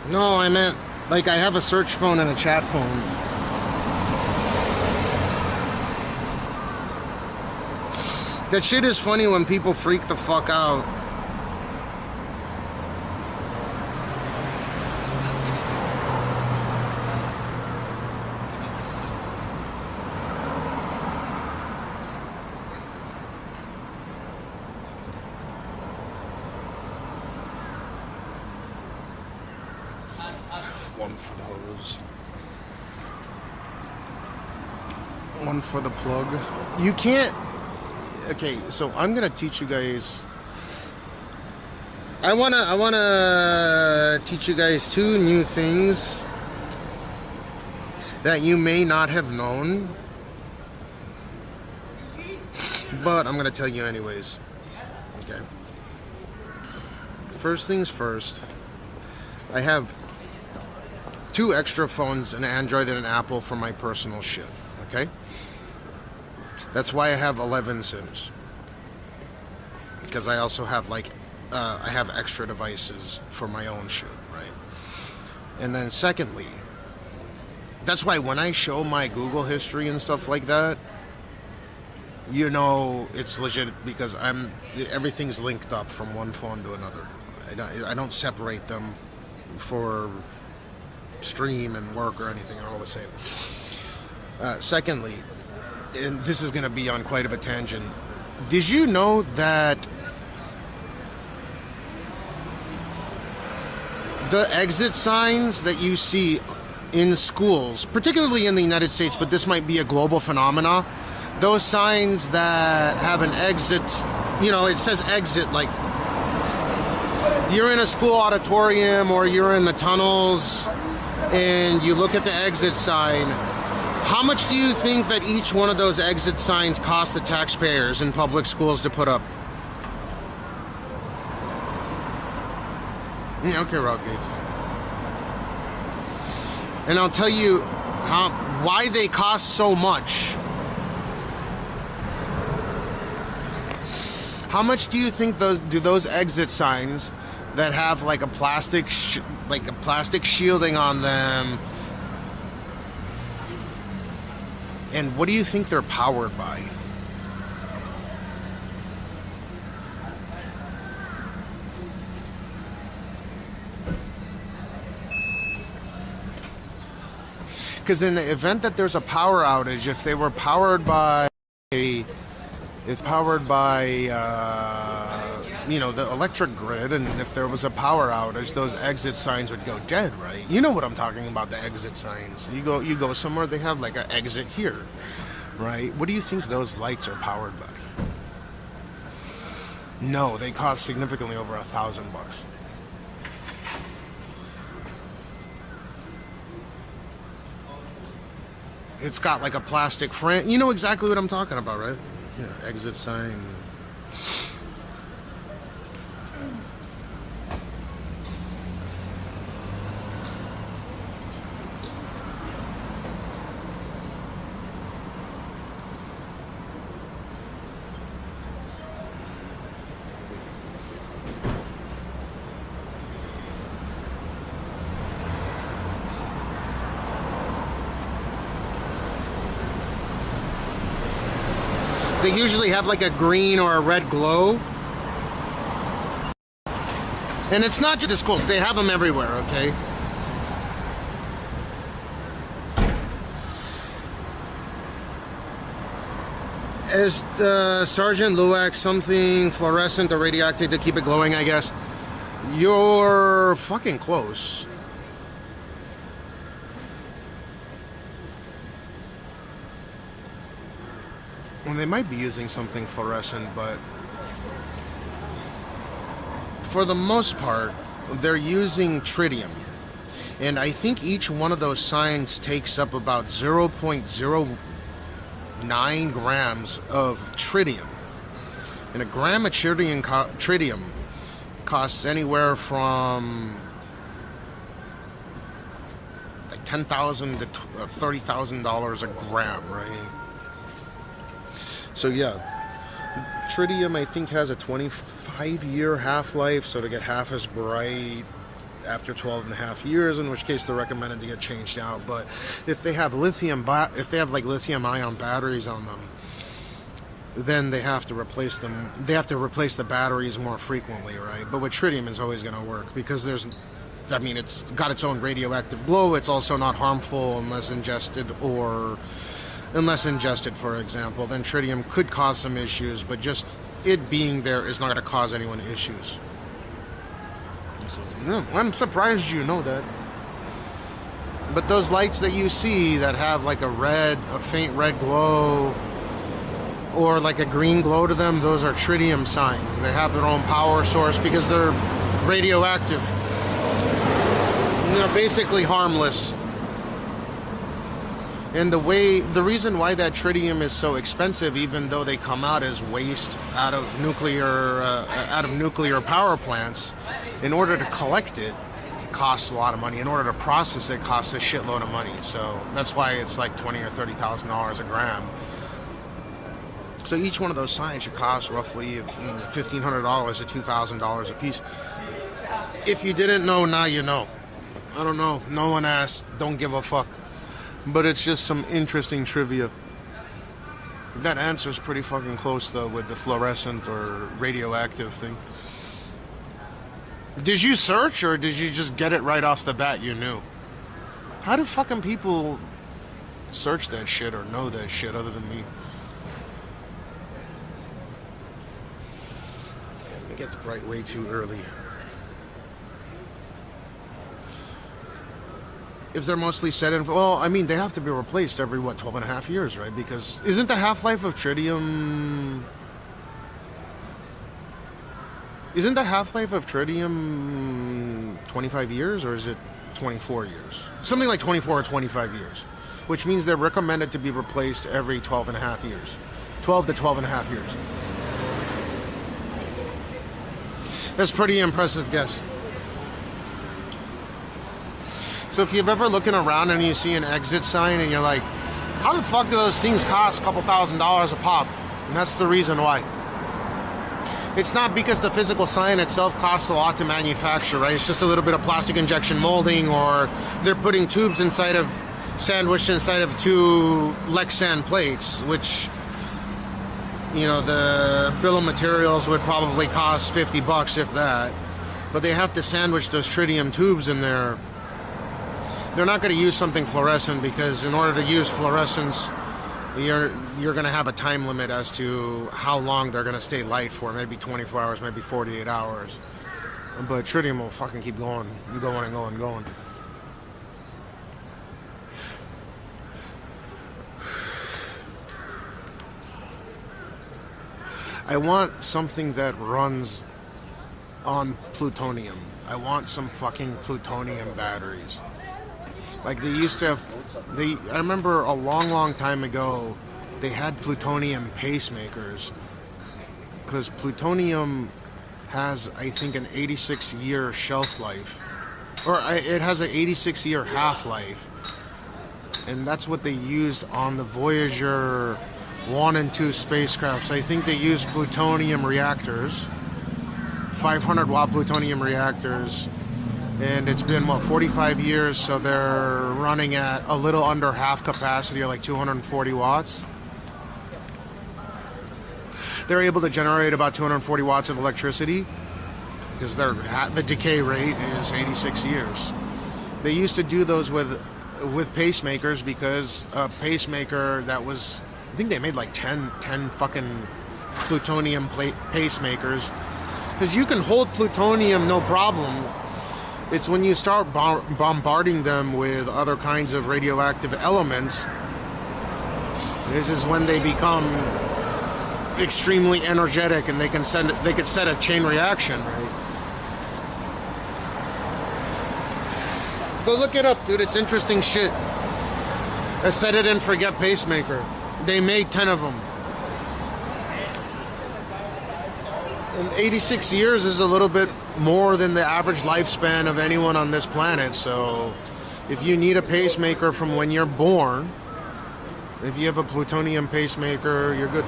No, I meant, like, I have a search phone and a chat phone. That shit is funny when people freak the fuck out. one for those. One for the plug. You can't... Okay, so I'm gonna teach you guys... I wanna teach you guys two new things that you may not have known, but I'm gonna tell you anyways. Okay. First things first, I have 2 extra phones, an Android and an Apple, for my personal shit. Okay? That's why I have 11 SIMs. Because I also have like I have extra devices for my own shit, right? And then secondly, that's why when I show my Google history and stuff like that, you know it's legit, because everything's linked up from one phone to another. I don't separate them for stream and work or anything. They're all the same. Secondly, and this is going to be on quite of a tangent, did you know that the exit signs that you see in schools, particularly in the United States, but this might be a global phenomena, those signs that have an exit, you know, it says exit, like you're in a school auditorium or you're in the tunnels and you look at the exit sign, how much do you think that each one of those exit signs cost the taxpayers in public schools to put up? Yeah, okay, Rob Gates. And I'll tell you why they cost so much. How much do you think those exit signs that have like a plastic shielding on them, and what do you think they're powered by? Because in the event that there's a power outage, if they were powered by you know, the electric grid, and if there was a power outage, those exit signs would go dead, right? You know what I'm talking about, the exit signs. You go somewhere, they have like an exit here, right? What do you think those lights are powered by? No, they cost significantly over $1,000. It's got like a plastic frame. You know exactly what I'm talking about, right? Yeah, exit sign. They usually have like a green or a red glow. And it's not just schools, they have them everywhere, okay? As Sergeant Luax, something fluorescent or radioactive to keep it glowing, I guess. You're fucking close. Well, they might be using something fluorescent, but for the most part, they're using tritium. And I think each one of those signs takes up about 0.09 grams of tritium. And a gram of tritium costs anywhere from like $10,000 to $30,000 a gram, right? So yeah, tritium I think has a 25-year half-life, so to get half as bright after 12 and a half years, in which case they're recommended to get changed out. But if they have like lithium-ion batteries on them, then they have to replace them. They have to replace the batteries more frequently, right? But with tritium, it's always going to work because it's got its own radioactive glow. It's also not harmful unless ingested, for example. Then tritium could cause some issues, but just it being there is not going to cause anyone issues. So, no, I'm surprised you know that. But those lights that you see that have like a faint red glow, or like a green glow to them, those are tritium signs. They have their own power source because they're radioactive. And they're basically harmless. And the reason why that tritium is so expensive, even though they come out as waste out of nuclear power plants, in order to collect it costs a lot of money. In order to process it costs a shitload of money. So that's why it's like $20,000 or $30,000 a gram. So each one of those signs should cost roughly $1,500 to $2,000 a piece. If you didn't know, now you know. I don't know. No one asked. Don't give a fuck. But it's just some interesting trivia. That answer's pretty fucking close, though, with the fluorescent or radioactive thing. Did you search, or did you just get it right off the bat you knew? How do fucking people search that shit or know that shit other than me? It gets bright way too early. If they're mostly set in, well, I mean, they have to be replaced every, 12 and a half years, right? Because isn't the half-life of tritium... Isn't the half-life of tritium 25 years, or is it 24 years? Something like 24 or 25 years. Which means they're recommended to be replaced every 12 and a half years. 12 to 12 and a half years. That's a pretty impressive guess. So if you've ever looking around and you see an exit sign and you're like, how the fuck do those things cost a couple $1,000s a pop? And that's the reason why. It's not because the physical sign itself costs a lot to manufacture, right? It's just a little bit of plastic injection molding, or they're putting tubes sandwiched inside of 2 Lexan plates, which, you know, the bill of materials would probably cost $50 if that. But they have to sandwich those tritium tubes in there. They're not going to use something fluorescent because in order to use fluorescence, you're going to have a time limit as to how long they're going to stay light for. Maybe 24 hours, maybe 48 hours. But tritium will fucking keep going and going and going and going. I want something that runs on plutonium. I want some fucking plutonium batteries. Like they used to have, I remember a long time ago, they had plutonium pacemakers. Because plutonium has, I think, an 86-year shelf life. Or it has an 86-year half-life. And that's what they used on the Voyager 1 and 2 spacecrafts. I think they used plutonium reactors, 500-watt plutonium reactors. And it's been, 45 years, so they're running at a little under half capacity, or like 240 watts. They're able to generate about 240 watts of electricity because the decay rate is 86 years. They used to do those with pacemakers because a pacemaker that was, I think they made like 10 fucking plutonium pacemakers. Because you can hold plutonium no problem. It's when you start bombarding them with other kinds of radioactive elements, this is when they become extremely energetic and they could set a chain reaction, right? Go look it up, dude. It's interesting shit. A set it and forget pacemaker. They made 10 of them. And 86 years is a little bit more than the average lifespan of anyone on this planet. So if you need a pacemaker from when you're born, if you have a plutonium pacemaker, you're good.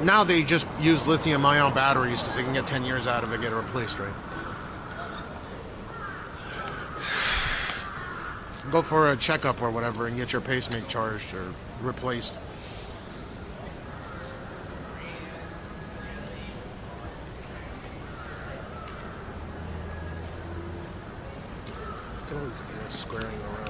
Now they just use lithium-ion batteries because they can get 10 years out of it, get it replaced, right? Go for a checkup or whatever and get your pacemaker charged or replaced. Look at all these ants squaring around.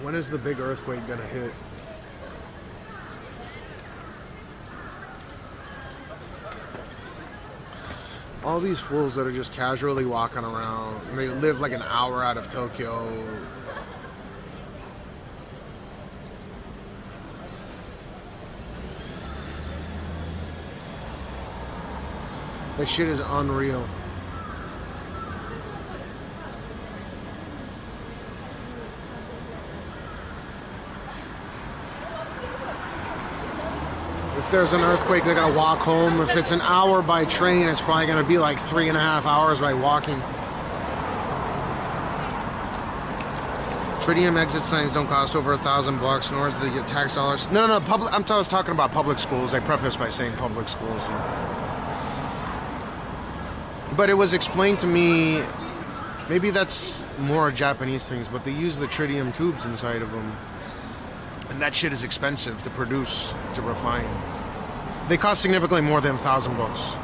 When is the big earthquake gonna hit? All these fools that are just casually walking around. And they live like an hour out of Tokyo. That shit is unreal. If there's an earthquake, they're gonna walk home. If it's an hour by train, it's probably gonna be like 3.5 hours by walking. Tritium exit signs don't cost over $1,000, nor is the tax dollars. No, public. I was talking about public schools. I preface by saying public schools. But it was explained to me, maybe that's more Japanese things, but they use the tritium tubes inside of them. And that shit is expensive to produce, to refine. They cost significantly more than $1,000.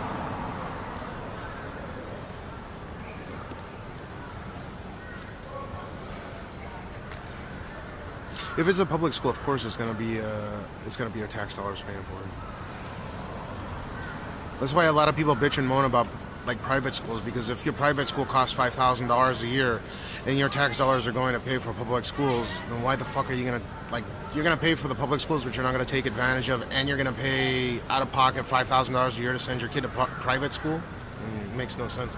If it's a public school, of course it's gonna be your tax dollars paying for it. That's why a lot of people bitch and moan about like private schools, because if your private school costs $5,000 a year and your tax dollars are going to pay for public schools, then why the fuck are you gonna, like, you're gonna pay for the public schools which you're not gonna take advantage of, and you're gonna pay out of pocket $5,000 a year to send your kid to private school? It makes no sense.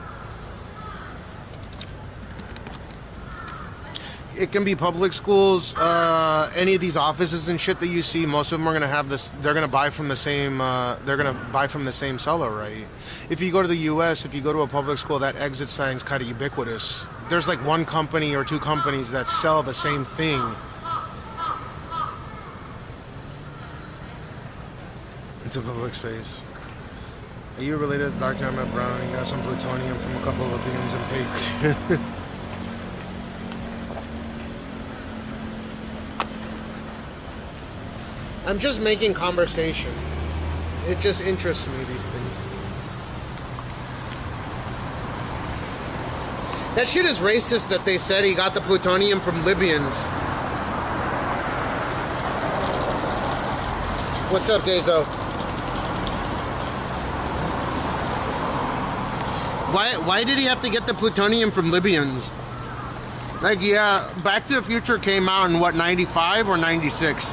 It can be public schools, any of these offices and shit that you see, most of them are gonna have this, they're gonna buy from the same seller, right? If you go to the US, if you go to a public school, that exit sign's kind of ubiquitous. There's like one company or two companies that sell the same thing. It's a public space. Are you related to Dr. Emmett Brown? You got some plutonium from a couple of beans and pigs. I'm just making conversation. It just interests me, these things. That shit is racist that they said he got the plutonium from Libyans. What's up, Dezo? Why did he have to get the plutonium from Libyans? Like, yeah, Back to the Future came out in what, 95 or 96?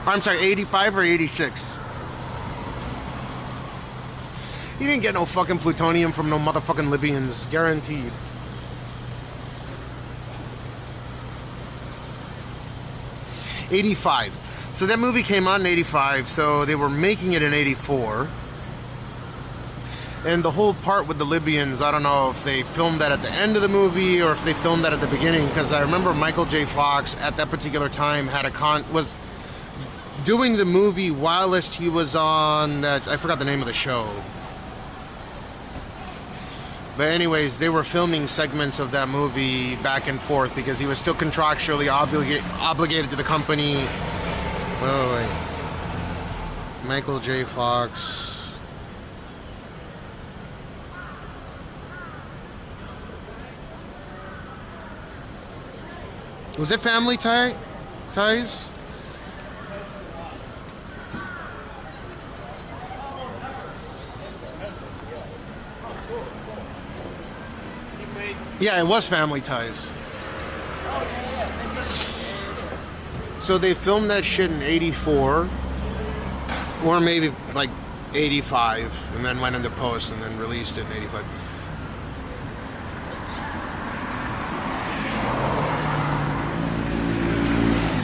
I'm sorry, 85 or 86. He didn't get no fucking plutonium from no motherfucking Libyans, guaranteed. '85. So that movie came out in 85, so they were making it in 84. And the whole part with the Libyans, I don't know if they filmed that at the end of the movie or if they filmed that at the beginning, because I remember Michael J. Fox at that particular time had was doing the movie whilst he was on that, I forgot the name of the show. But anyways, they were filming segments of that movie back and forth because he was still contractually obligated to the company. Wait. Michael J. Fox. Was it Family Ties? Yeah, it was Family Ties. So they filmed that shit in 84, or maybe like 85, and then went into post and then released it in 85.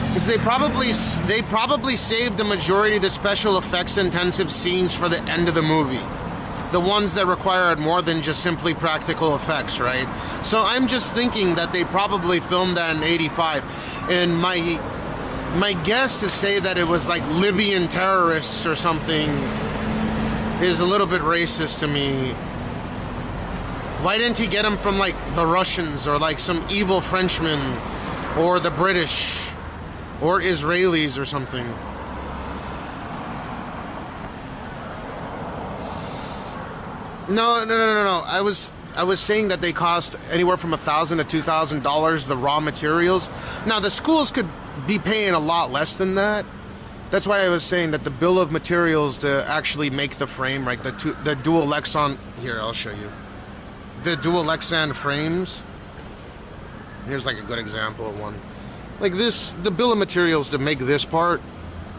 Because they probably saved the majority of the special effects intensive scenes for the end of the movie. The ones that required more than just simply practical effects, right? So I'm just thinking that they probably filmed that in 85. And my guess to say that it was like Libyan terrorists or something is a little bit racist to me. Why didn't he get them from like the Russians or like some evil Frenchmen or the British or Israelis or something? No. I was saying that they cost anywhere from $1,000 to $2,000 the raw materials. Now the schools could be paying a lot less than that, That's why I was saying that the bill of materials to actually make the frame, right? The dual Lexan. Here, I'll show you. The dual Lexan frames. Here's like a good example of one. Like this, the bill of materials to make this part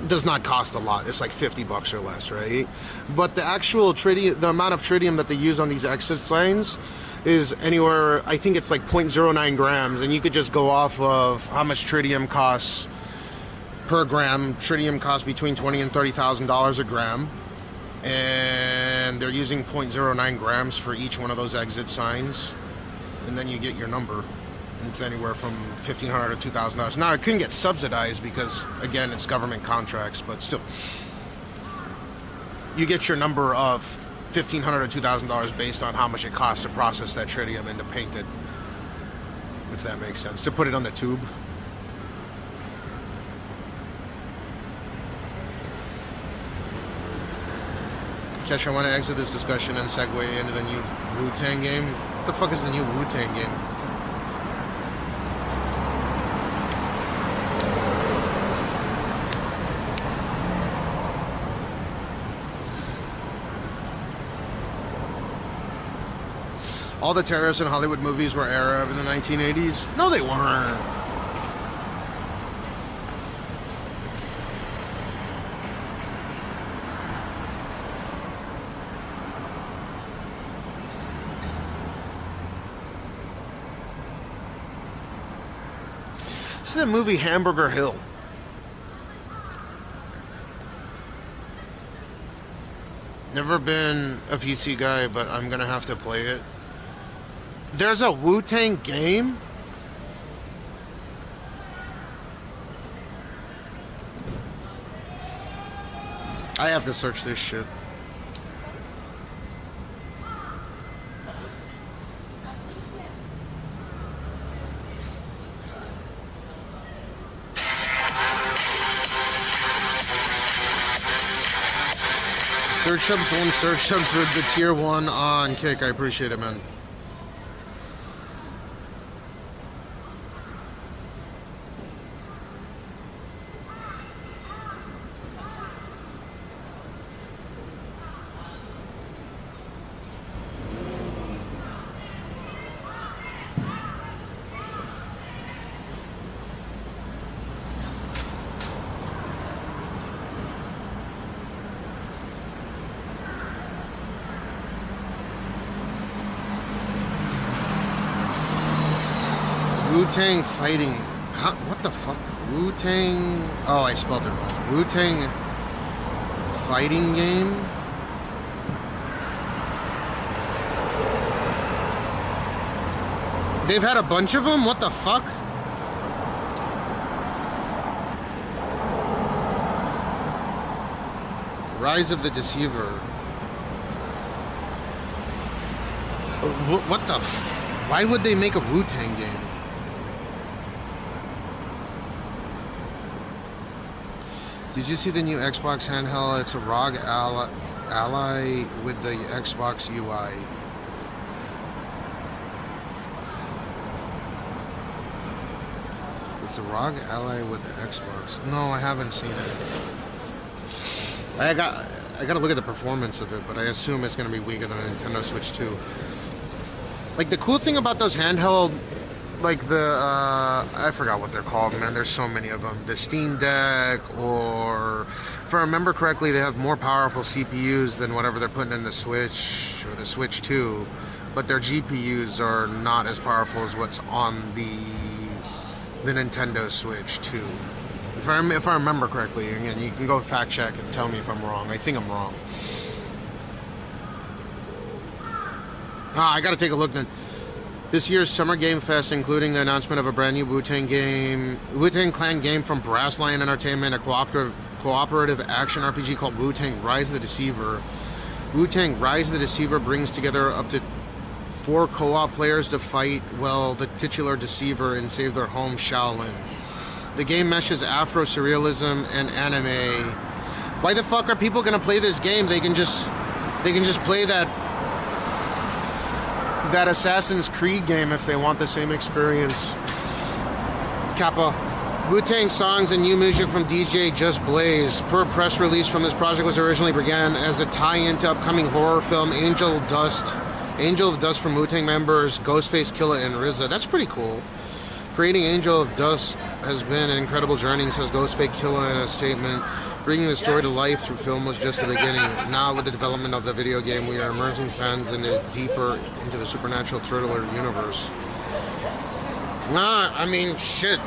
does not cost a lot. It's like $50 or less, right? But the actual tritium, the amount of tritium that they use on these exit signs is anywhere, I think it's like 0.09 grams, and you could just go off of how much tritium costs per gram. Tritium costs between $20,000 and $30,000 a gram, and they're using 0.09 grams for each one of those exit signs, and then you get your number. It's anywhere from $1,500 to $2,000. Now, it couldn't get subsidized because, again, it's government contracts, but still, you get your number of $1,500 to $2,000 based on how much it costs to process that tritium and to paint it, if that makes sense, to put it on the tube. Kesh, I want to exit this discussion and segue into the new Wu-Tang game. What the fuck is the new Wu-Tang game? All the terrorists in Hollywood movies were Arab in the 1980s? No, they weren't. It's the movie Hamburger Hill. Never been a PC guy, but I'm gonna have to play it. There's a Wu-Tang game? I have to search this shit. Search subs, one search subs for the tier 1 on Kick. I appreciate it, man. Wu-Tang fighting. Huh? What the fuck? Wu-Tang. Oh, I spelled it wrong. Wu-Tang fighting game? They've had a bunch of them? What the fuck? Rise of the Deceiver. What the f... Why would they make a Wu-Tang game? Did you see the new Xbox handheld? It's a ROG Ally with the Xbox UI. It's a ROG Ally with the Xbox. No, I haven't seen it. I gotta look at the performance of it, but I assume it's gonna be weaker than a Nintendo Switch 2. Like, the cool thing about those handheld, like the, I forgot what they're called, man. There's so many of them. The Steam Deck, or if I remember correctly, they have more powerful CPUs than whatever they're putting in the Switch or the Switch 2, but their GPUs are not as powerful as what's on the Nintendo Switch 2. If I remember correctly, again, you can go fact check and tell me if I'm wrong. I think I'm wrong. I gotta take a look then. This year's Summer Game Fest, including the announcement of a brand new Wu-Tang game, Wu-Tang Clan game from Brass Lion Entertainment, a cooperative action RPG called Wu-Tang Rise of the Deceiver. Wu-Tang Rise of the Deceiver brings together up to 4 co-op players to fight, well, the titular deceiver and save their home Shaolin. The game meshes Afro-surrealism and anime. Why the fuck are people gonna play this game? They can just play that Assassin's Creed game if they want the same experience. Kappa, Wu-Tang songs and new music from DJ Just Blaze. Per press release from this project was originally began as a tie-in to upcoming horror film Angel of Dust from Wu-Tang members Ghostface Killah and RZA. That's pretty cool. Creating Angel of Dust has been an incredible journey, says Ghostface Killah in a statement. Bringing the story to life through film was just the beginning. Now with the development of the video game, we are immersing fans deeper into the supernatural thriller universe. Nah, I mean, shit.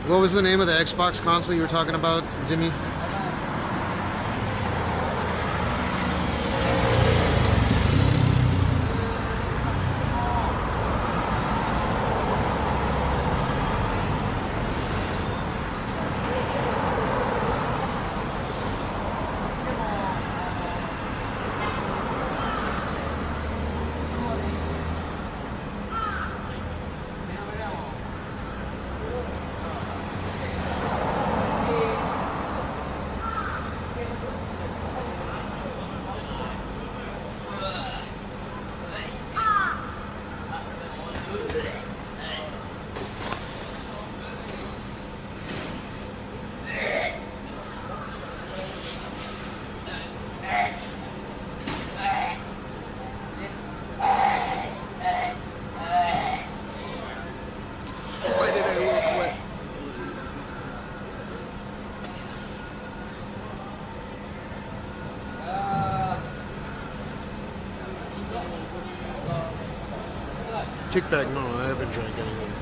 What was the name of the Xbox console you were talking about, Jimmy? Kickback, no, I haven't drank anything.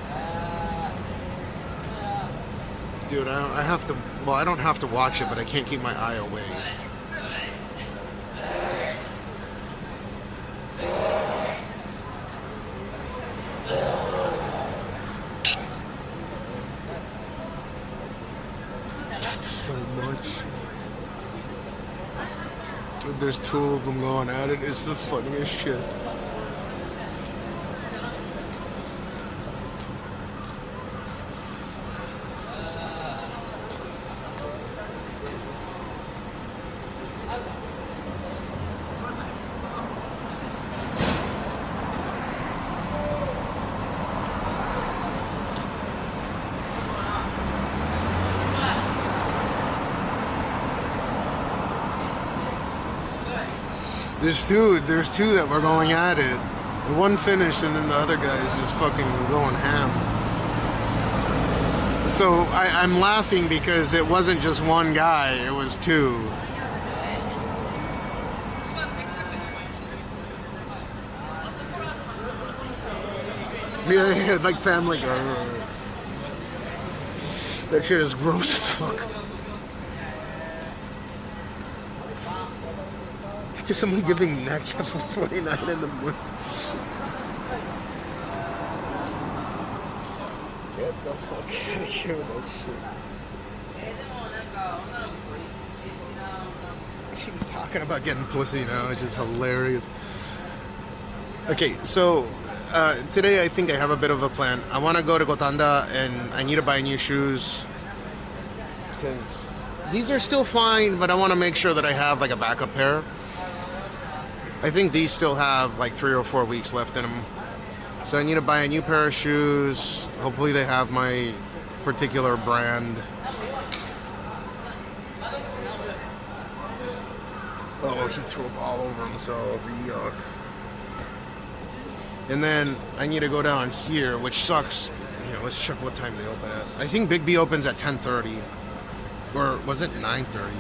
Dude, I have to, well, I don't have to watch it, but I can't keep my eye away. So much. Dude, there's two of them going at it. It's the funniest shit. There's two that were going at it. The one finished and then the other guy is just fucking going ham. So I'm laughing because it wasn't just one guy, it was two. Yeah, like Family Guy. That shit is gross as fuck. Is someone giving neck for 49 in the morning? Get the fuck out of here with that shit. She's talking about getting pussy now, which is hilarious. Okay, so today I think I have a bit of a plan. I want to go to Gotanda and I need to buy new shoes because these are still fine, but I want to make sure that I have like a backup pair. I think these still have like 3 or 4 weeks left in them. So I need to buy a new pair of shoes. Hopefully they have my particular brand. Oh, he threw a ball over himself. Yuck. And then I need to go down here, which sucks. Yeah, let's check what time they open at. I think Big B opens at 10:30. Or was it 9:30?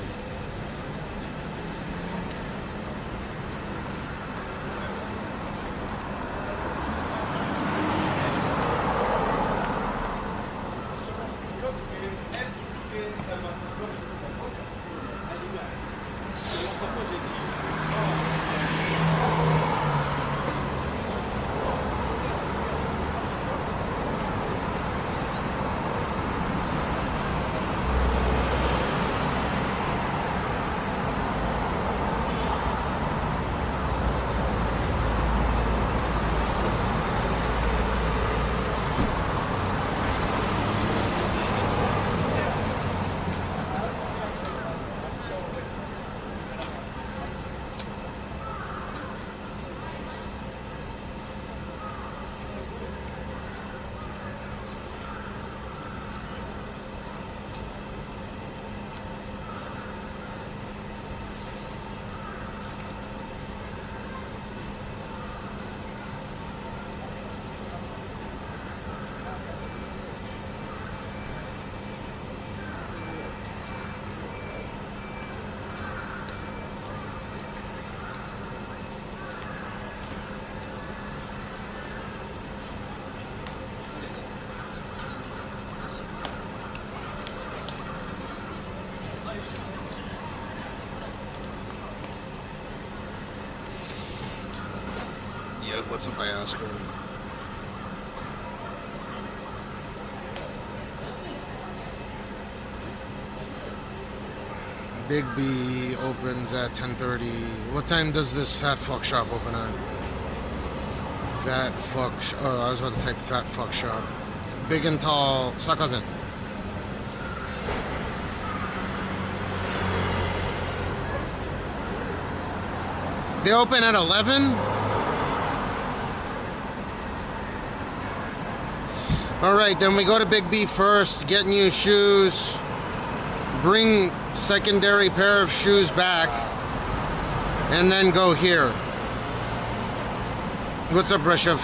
Yeah, what's up, I ask her? Big B opens at 10:30. What time does this fat fuck shop open at? Fat fuck. Oh, I was about to type fat fuck shop. Big and tall Sakazen. They open at 11? Alright, then we go to Big B first, get new shoes, bring secondary pair of shoes back, and then go here. What's up, Rishav?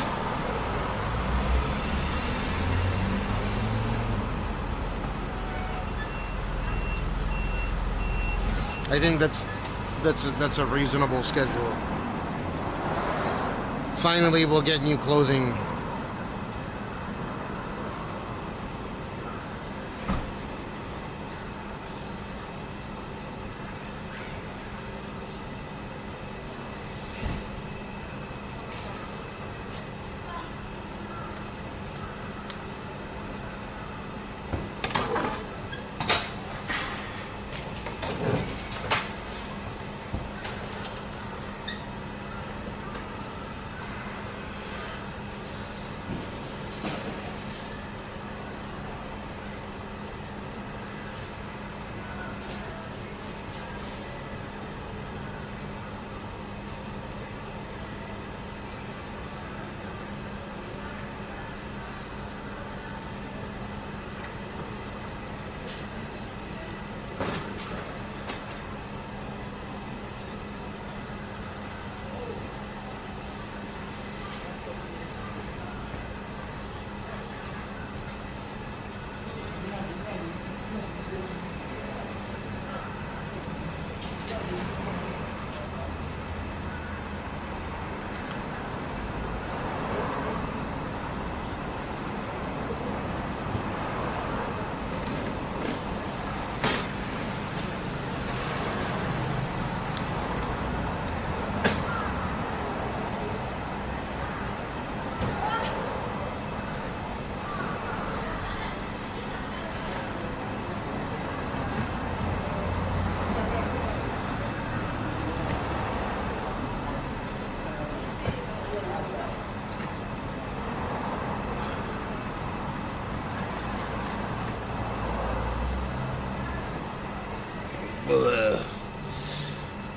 I think that's a reasonable schedule. Finally, we'll get new clothing.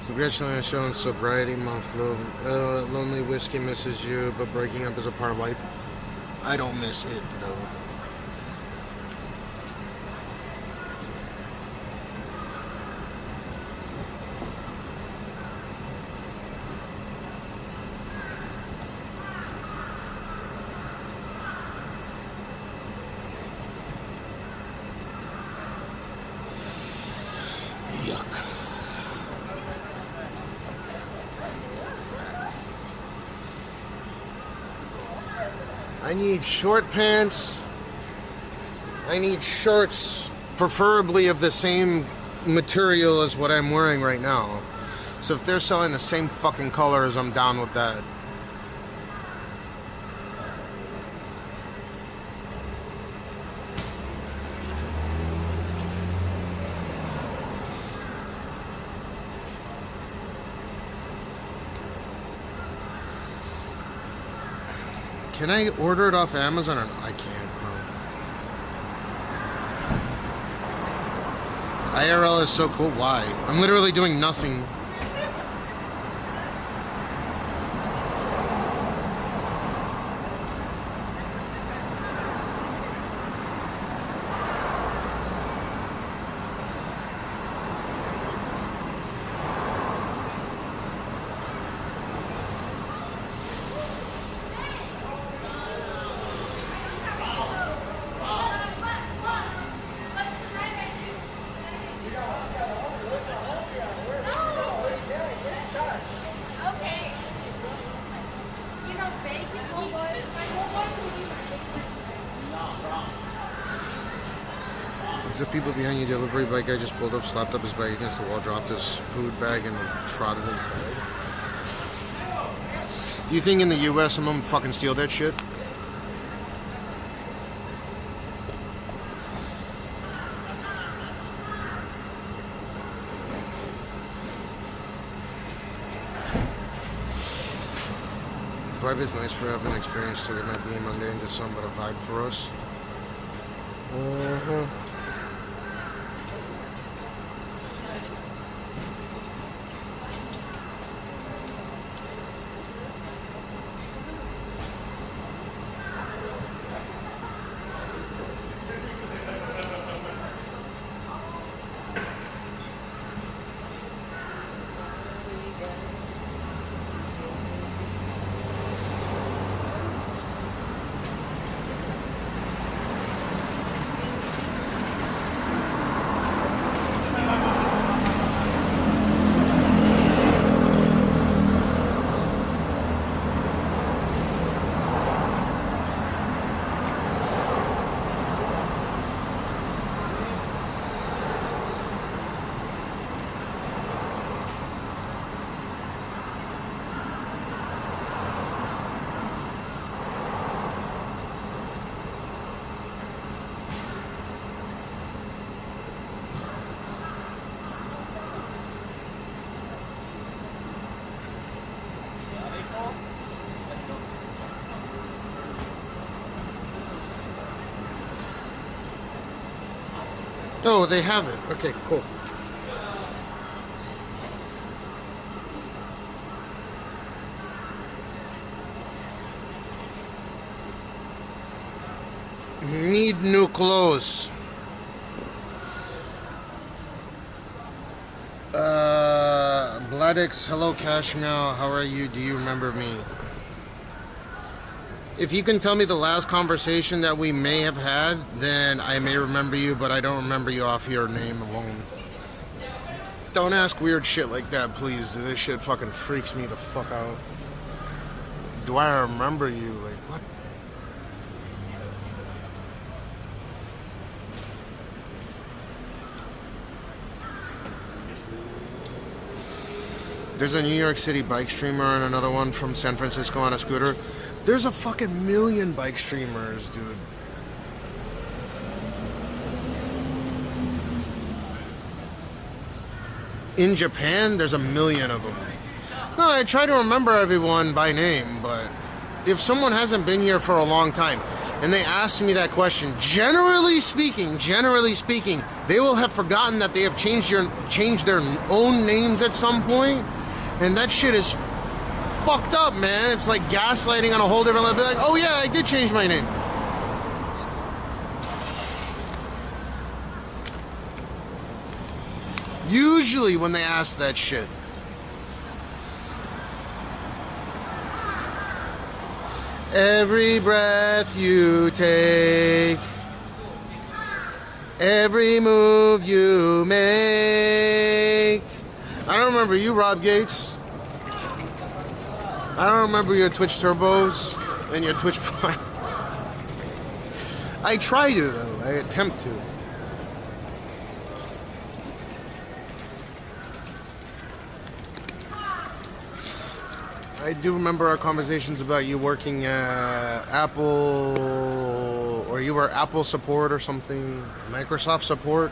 Congratulations on Sobriety Month. Lonely Whiskey misses you, but breaking up is a part of life. I don't miss it, though. Yuck. I need short pants. I need shorts, preferably of the same material as what I'm wearing right now. So if they're selling the same fucking colors, I'm down with that. Can I order it off Amazon or no? I can't. IRL is so cool. Why? I'm literally doing nothing. The people behind your delivery bike guy just pulled up, slapped up his bike against the wall, dropped his food bag, and trotted inside. Do you think in the US someone would fucking steal that shit? Vibe is nice for having experience to get my being Monday into some, but a vibe for us. Oh, they have it. Okay, cool. Need new clothes. Bladix, hello Cashmeow, how are you? Do you remember me? If you can tell me the last conversation that we may have had, then I may remember you, but I don't remember you off your name alone. Don't ask weird shit like that, please. This shit fucking freaks me the fuck out. Do I remember you? Like, what? There's a New York City bike streamer and another one from San Francisco on a scooter. There's a fucking million bike streamers, dude. In Japan, there's a million of them. No, I try to remember everyone by name, but if someone hasn't been here for a long time and they ask me that question, generally speaking, they will have forgotten that they have changed their own names at some point, and that shit is fucked up, man. It's like gaslighting on a whole different level. Like, oh yeah, I did change my name. Usually when they ask that shit. Every breath you take. Every move you make. I don't remember you, Rob Gates. I don't remember your Twitch turbos and your Twitch Prime. I try to, though. I attempt to. I do remember our conversations about you working at Apple, or you were Apple support or something, Microsoft support.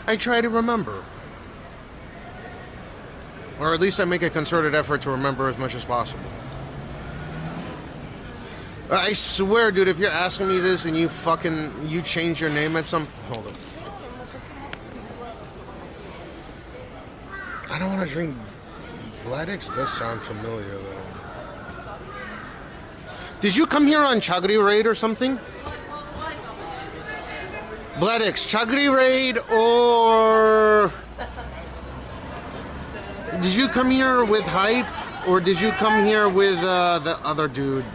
I try to remember. Or at least I make a concerted effort to remember as much as possible. I swear, dude, if you're asking me this and you change your name at some... Hold on. I don't want to drink... Bladix does sound familiar, though. Did you come here on Chagri Raid or something? Bladix, Chagri Raid or... Did you come here with Hype? Or did you come here with the other dude?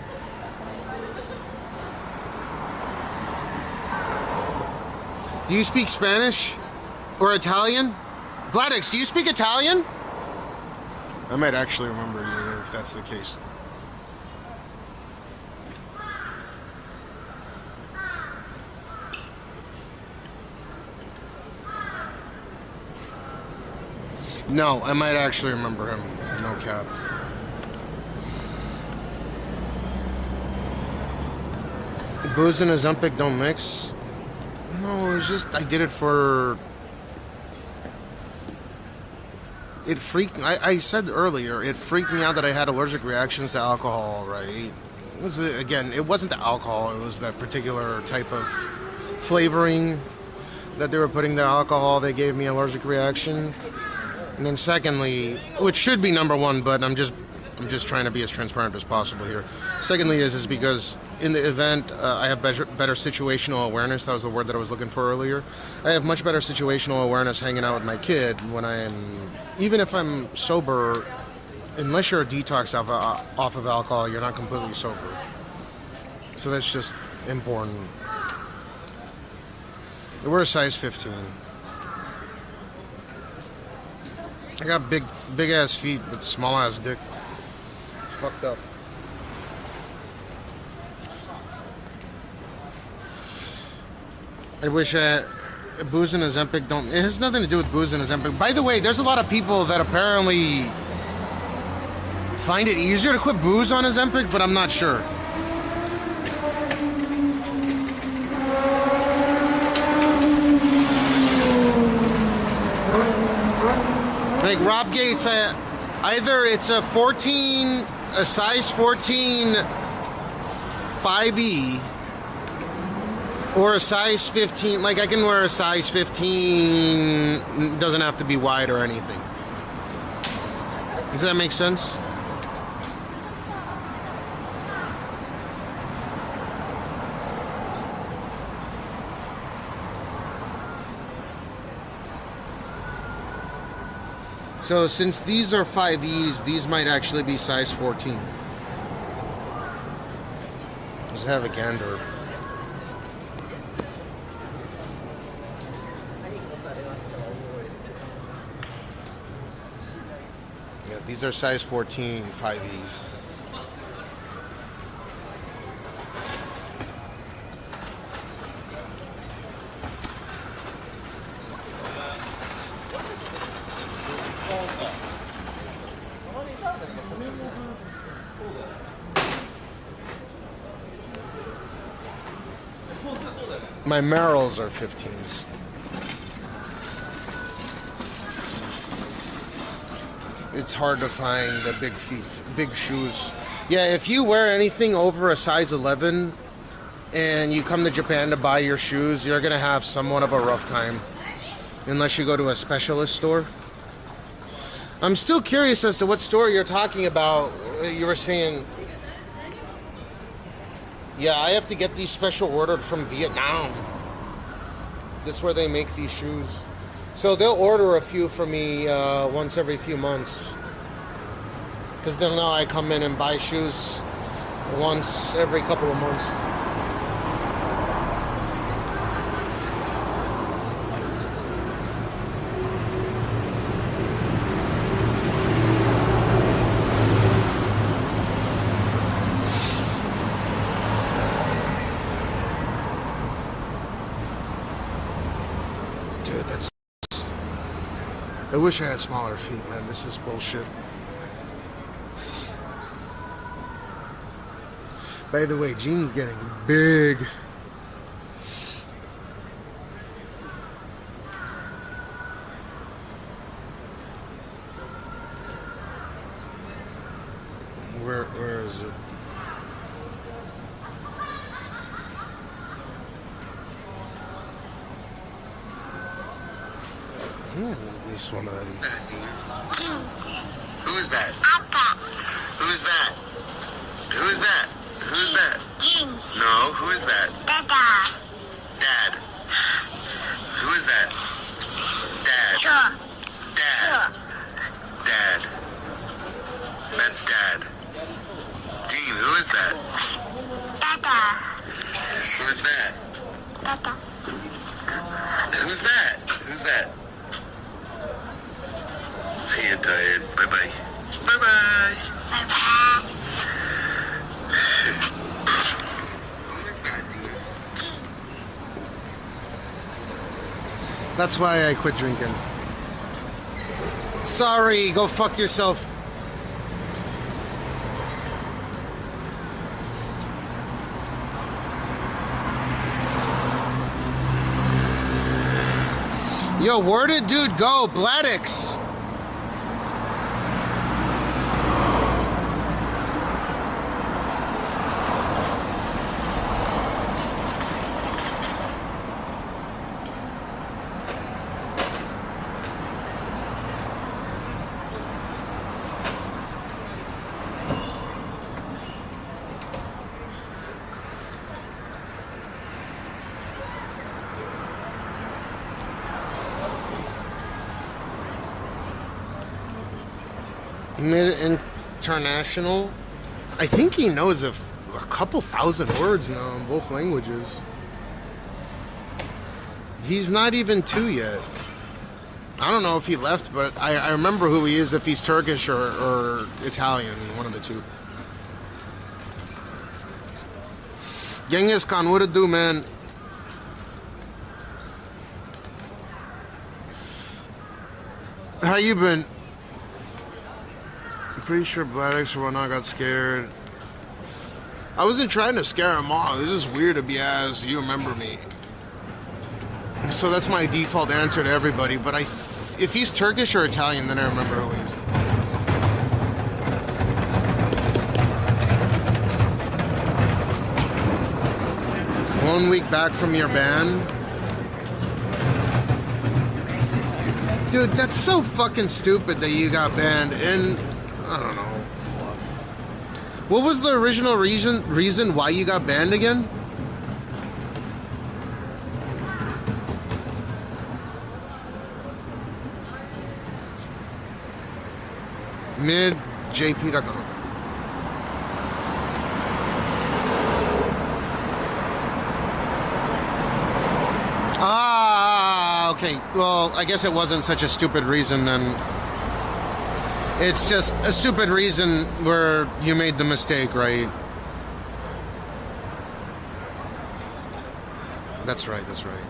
Do you speak Spanish? Or Italian? Bladix, do you speak Italian? I might actually remember you if that's the case. No, I might actually remember him. No cap. Booze and Ozempic don't mix? No, it was just, I did it for... It freaked... I said earlier, it freaked me out that I had allergic reactions to alcohol, right? It was, again, it wasn't the alcohol, it was that particular type of flavoring that they were putting the alcohol that gave me allergic reaction. And then secondly, which should be number one, but I'm just trying to be as transparent as possible here. Secondly is because in the event, I have better situational awareness. That was the word that I was looking for earlier. I have much better situational awareness hanging out with my kid when I am, even if I'm sober, unless you're a detox off of alcohol, you're not completely sober. So that's just important. We're a size 15. I got big ass feet but small ass dick. It's fucked up. I wish booze and Ozempic don't... It has nothing to do with booze and Ozempic. By the way, there's a lot of people that apparently find it easier to quit booze on Ozempic, but I'm not sure. Like Rob Gates, either it's a size 14 5E or a size 15. Like I can wear a size 15, doesn't have to be wide or anything. Does that make sense? So since these are 5Es, these might actually be size 14. Let's have a gander. Yeah, these are size 14 5Es. My Merrills are 15s. It's hard to find the big feet, big shoes. Yeah, if you wear anything over a size 11 and you come to Japan to buy your shoes, you're gonna have somewhat of a rough time. Unless you go to a specialist store. I'm still curious as to what store you're talking about. You were saying... Yeah, I have to get these special ordered from Vietnam. That's where they make these shoes. So they'll order a few for me once every few months. Because they'll know I come in and buy shoes once every couple of months. Dude, that's... I wish I had smaller feet, man. This is bullshit. By the way, Gene's getting big. Where is it? This one already. Who is that? Who is that? Who is that? Who's that? No, who is that? Dad. Who is that? Dad. Dad. That's Dad. Dean, who is that? Who is that? Who's that? Who's that? Hey, you're tired. Bye-bye. Bye-bye. Who is that, Dean? That's why I quit drinking. Sorry, go fuck yourself. Yo, where did dude go? Bladix. Mid-international. I think he knows a couple thousand words now in both languages. He's not even 2 yet. I don't know if he left, but I remember who he is, if he's Turkish or Italian, one of the two. Genghis Khan, what it do, man? How you been? Pretty sure Bladix or whatnot got scared. I wasn't trying to scare him off. It's just weird to be asked, you remember me? So that's my default answer to everybody. But if he's Turkish or Italian, then I remember who he is. 1 week back from your ban? Dude, that's so fucking stupid that you got banned. And I don't know. What was the original reason why you got banned again? midjp.com. Ah, okay. Well, I guess it wasn't such a stupid reason then. It's just a stupid reason where you made the mistake, right? That's right, that's right.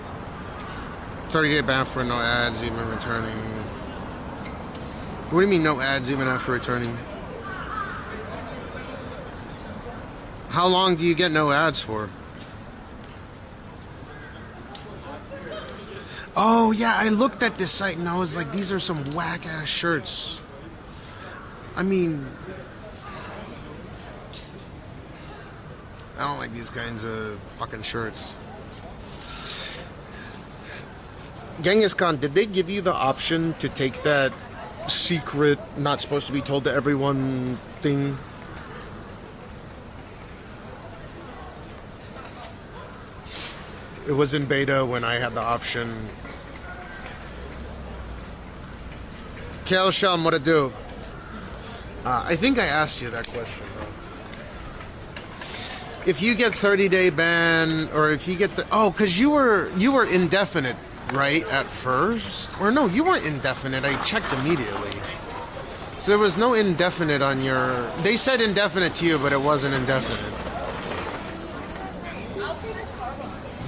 30-day ban for no ads, even returning. What do you mean no ads even after returning? How long do you get no ads for? Oh yeah, I looked at this site and I was like, these are some whack-ass shirts. I mean, I don't like these kinds of fucking shirts. Genghis Khan, did they give you the option to take that secret, not supposed to be told to everyone thing? It was in beta when I had the option. Kel Sham, what to do? I think I asked you that question, bro. If you get 30-day ban, or if you get the... Oh, because you were indefinite, right, at first? Or no, you weren't indefinite. I checked immediately. So there was no indefinite on your... They said indefinite to you, but it wasn't indefinite.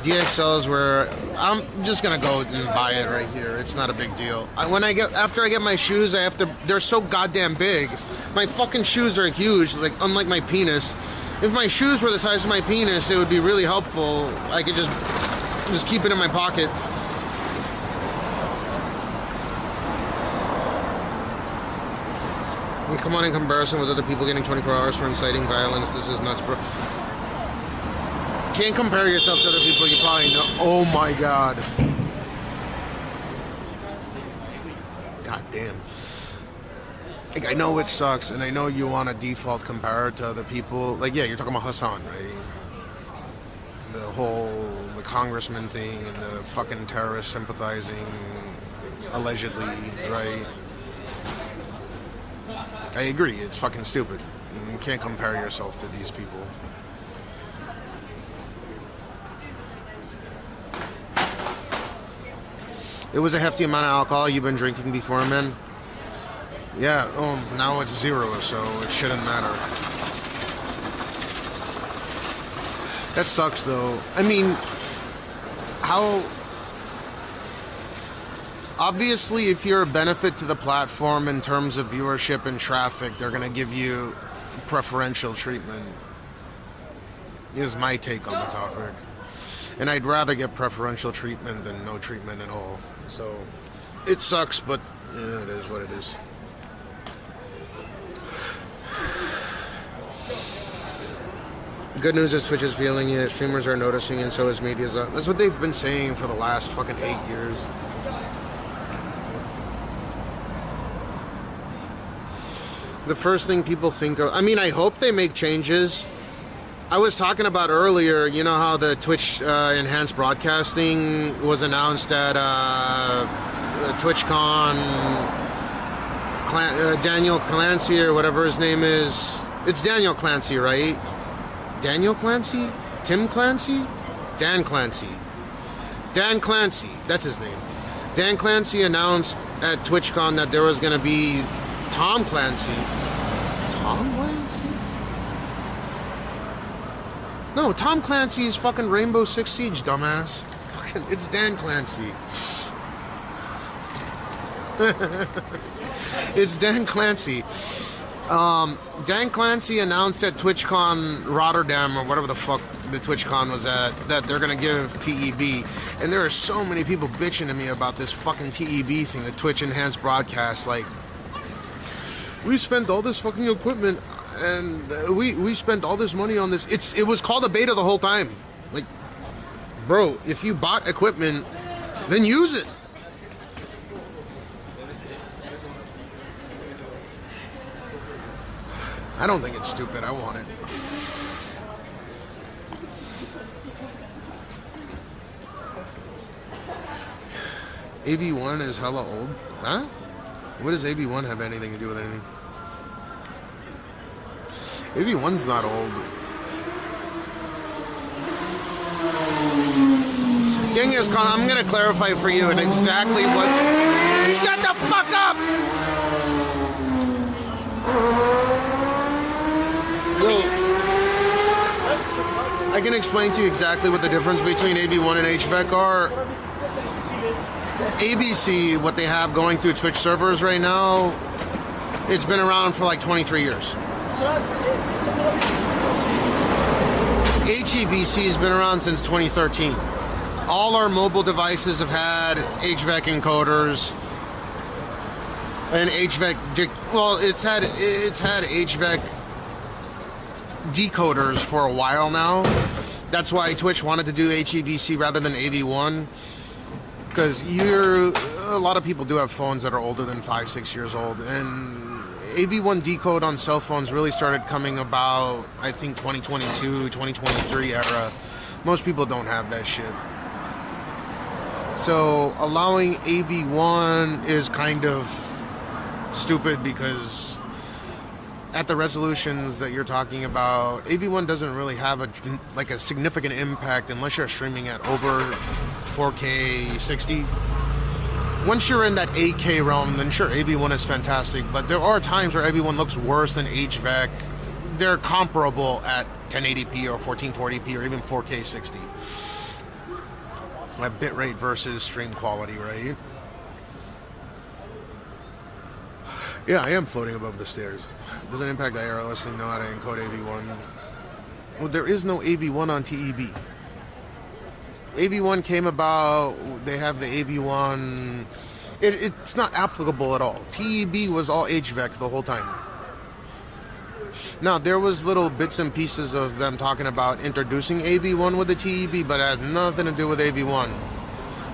DXLs where I'm just gonna go and buy it right here. It's not a big deal. After I get my shoes, I have to. They're so goddamn big. My fucking shoes are huge, like unlike my penis. If my shoes were the size of my penis, it would be really helpful. I could just keep it in my pocket. And come on, in comparison with other people getting 24 hours for inciting violence, this is nuts, bro. Can't compare yourself to other people you probably know. Oh my god. God damn. Like, I know it sucks, and I know you want to default compare it to other people. Like, yeah, you're talking about Hassan, right? The congressman thing and the fucking terrorist sympathizing, allegedly, right? I agree, it's fucking stupid. You can't compare yourself to these people. It was a hefty amount of alcohol you've been drinking before, man. Yeah, now it's 0, so it shouldn't matter. That sucks, though. I mean, how... Obviously, if you're a benefit to the platform in terms of viewership and traffic, they're going to give you preferential treatment. Is my take on the topic. And I'd rather get preferential treatment than no treatment at all. So, it sucks, but yeah, it is what it is. Good news is Twitch is feeling it, streamers are noticing, and so is media. That's what they've been saying for the last fucking 8 years. The first thing people think of... I mean, I hope they make changes. I was talking about earlier, you know how the Twitch enhanced broadcasting was announced at TwitchCon. Daniel Clancy, or whatever his name is. It's Daniel Clancy, right? Daniel Clancy? Tim Clancy? Dan Clancy. Dan Clancy, that's his name. Dan Clancy announced at TwitchCon that there was going to be Tom Clancy. Tom Clancy? No, Tom Clancy's fucking Rainbow Six Siege, dumbass. Fucking, it's Dan Clancy. It's Dan Clancy. Dan Clancy announced at TwitchCon Rotterdam, or whatever the fuck the TwitchCon was at, that they're gonna give TEB. And there are so many people bitching to me about this fucking TEB thing, the Twitch Enhanced Broadcast. Like, we spent all this fucking equipment, and we spent all this money on this. It was called a beta the whole time. Like, bro, if you bought equipment, then use it. I don't think it's stupid. I want it. AV1 is hella old. Huh? What does AV1 have anything to do with anything? AV1's not old. Genghis Khan, I'm going to clarify for you and exactly what... Shut the fuck up! Yo, I can explain to you exactly what the difference between AV1 and HVAC are. AVC, what they have going through Twitch servers right now, it's been around for like 23 years. HEVC has been around since 2013. All our mobile devices have had HVAC encoders. And HVAC, it's had HVAC decoders for a while now. That's why Twitch wanted to do HEVC rather than AV1, because a lot of people do have phones that are older than 5-6 years old, and AV1 decode on cell phones really started coming about, I think, 2022, 2023 era. Most people don't have that shit. So allowing AV1 is kind of stupid, because at the resolutions that you're talking about, AV1 doesn't really have a significant impact unless you're streaming at over 4K 60. Once you're in that 8K realm, then sure, AV1 is fantastic, but there are times where AV1 looks worse than HVAC. They're comparable at 1080p or 1440p or even 4K 60. Like bitrate versus stream quality, right? Yeah, I am floating above the stairs. Doesn't impact the AR listening, know how to encode AV1. Well, there is no AV1 on TEB. AV1 came about, they have the AV1, it's not applicable at all. TEB was all HVAC the whole time. Now, there was little bits and pieces of them talking about introducing AV1 with the TEB, but it has nothing to do with AV1.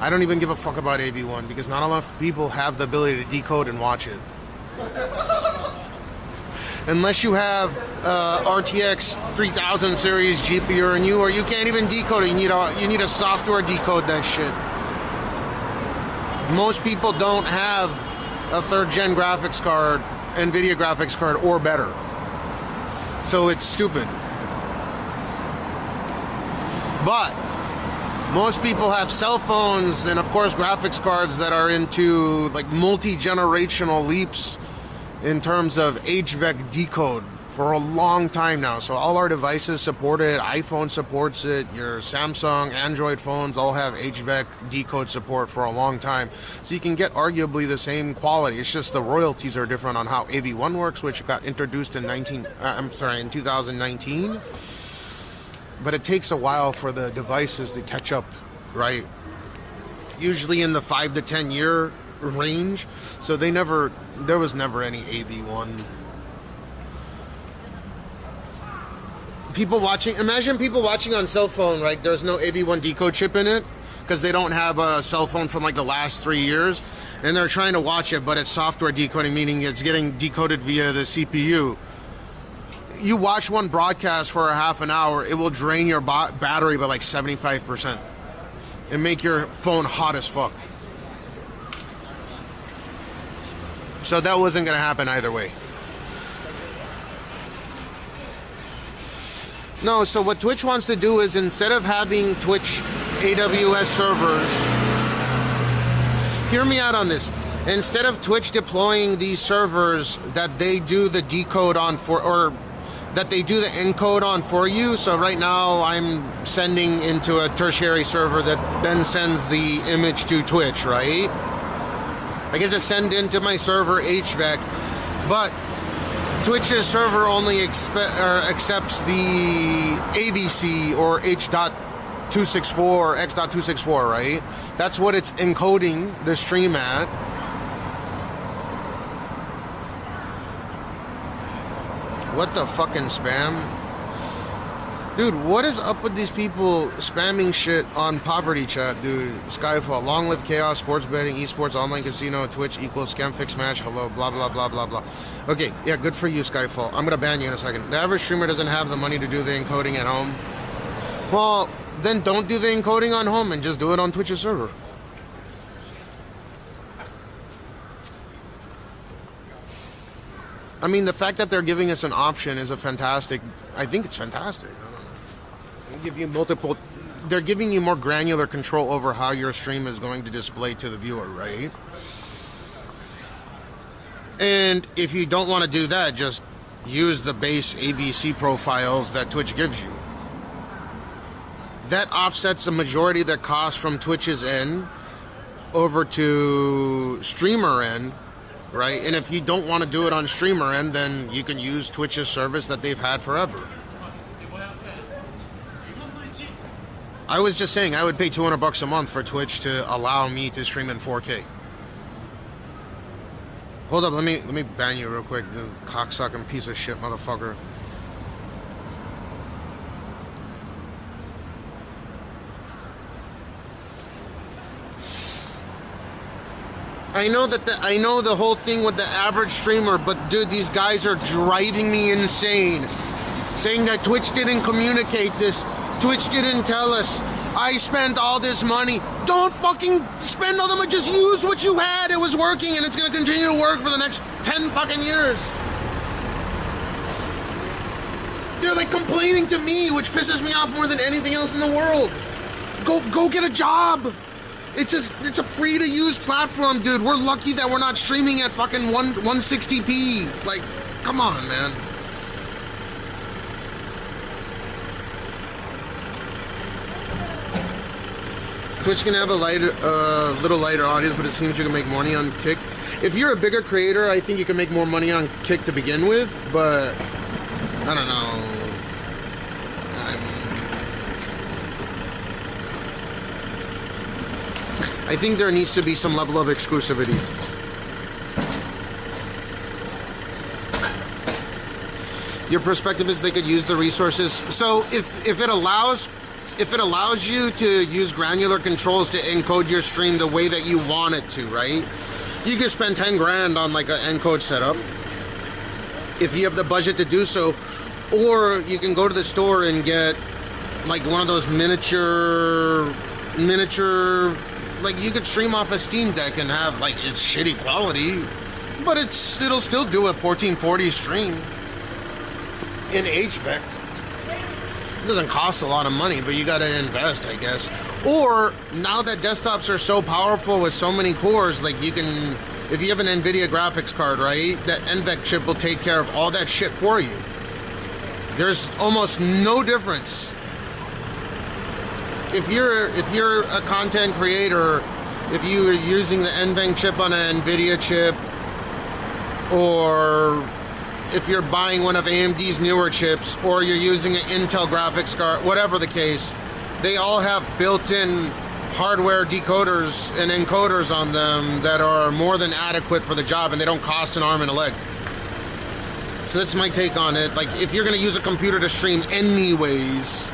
I don't even give a fuck about AV1 because not a lot of people have the ability to decode and watch it. Unless you have RTX 3000 series GPU or new, or you can't even decode it. You need a software decode that shit. Most people don't have a 3rd gen graphics card, NVIDIA graphics card, or better. So it's stupid. But most people have cell phones and of course graphics cards that are into like multi-generational leaps in terms of HVAC decode for a long time now. So all our devices support it. iPhone supports it. Your Samsung, Android phones all have HVAC decode support for a long time. So you can get arguably the same quality. It's just the royalties are different on how AV1 works, which got introduced in 2019. But it takes a while for the devices to catch up, right? Usually in the 5 to 10 year range. So there was never any AV1. Imagine people watching on cell phone, right? There's no AV1 decode chip in it because they don't have a cell phone from like the last 3 years and they're trying to watch it, but it's software decoding, meaning it's getting decoded via the CPU. You watch one broadcast for a half an hour, it will drain your battery by like 75% and make your phone hot as fuck. So that wasn't going to happen either way. No, so what Twitch wants to do is instead of having Twitch AWS servers, hear me out on this. Instead of Twitch deploying these servers that they do the decode on for, or that they do the encode on for you. So right now I'm sending into a tertiary server that then sends the image to Twitch, right? I get to send into my server HVAC, but Twitch's server only accepts the AVC or H.264 or X.264, right? That's what it's encoding the stream at. What the fucking spam? Dude, what is up with these people spamming shit on poverty chat, dude? Skyfall, long live chaos, sports betting, esports, online casino, Twitch equals scam fix match, hello, blah, blah, blah, blah, blah. Okay, yeah, good for you, Skyfall. I'm gonna ban you in a second. The average streamer doesn't have the money to do the encoding at home. Well, then don't do the encoding on home and just do it on Twitch's server. I mean, the fact that they're giving us an option is I think it's fantastic. Give you multiple, they're giving you more granular control over how your stream is going to display to the viewer, right? And if you don't want to do that, just use the base AVC profiles that Twitch gives you. That offsets the majority of the cost from Twitch's end over to streamer end, right? And if you don't want to do it on streamer end, then you can use Twitch's service that they've had forever. I was just saying I would pay $200 a month for Twitch to allow me to stream in 4K. Hold up, let me ban you real quick, you cocksucking piece of shit motherfucker. I know the whole thing with the average streamer, but dude, these guys are driving me insane. Saying that Twitch didn't communicate this. Twitch didn't tell us. I spent all this money. Don't fucking spend all the money. Just use what you had. It was working and it's going to continue to work for the next 10 fucking years. They're like complaining to me, which pisses me off more than anything else in the world. Go get a job. It's a free to use platform, dude. We're lucky that we're not streaming at fucking 160p. Like, come on, man. Twitch can have a little lighter audience, but it seems you can make money on Kick. If you're a bigger creator, I think you can make more money on Kick to begin with, but I don't know. I think there needs to be some level of exclusivity. Your perspective is they could use the resources. So if it allows you to use granular controls to encode your stream the way that you want it to, right? You could spend 10 grand on like an encode setup if you have the budget to do so, or you can go to the store and get like one of those miniature, like you could stream off a Steam Deck and have like it's shitty quality, but it'll still do a 1440 stream in HVAC. It doesn't cost a lot of money, but you gotta invest, I guess. Or now that desktops are so powerful with so many cores, like you can, if you have an NVIDIA graphics card, right, that NVEC chip will take care of all that shit for you. There's almost no difference. If you're a content creator, if you are using the NVENC chip on an NVIDIA chip, or if you're buying one of AMD's newer chips, or you're using an Intel graphics card, whatever the case, they all have built-in hardware decoders and encoders on them that are more than adequate for the job, and they don't cost an arm and a leg. So that's my take on it. Like, if you're gonna use a computer to stream anyways,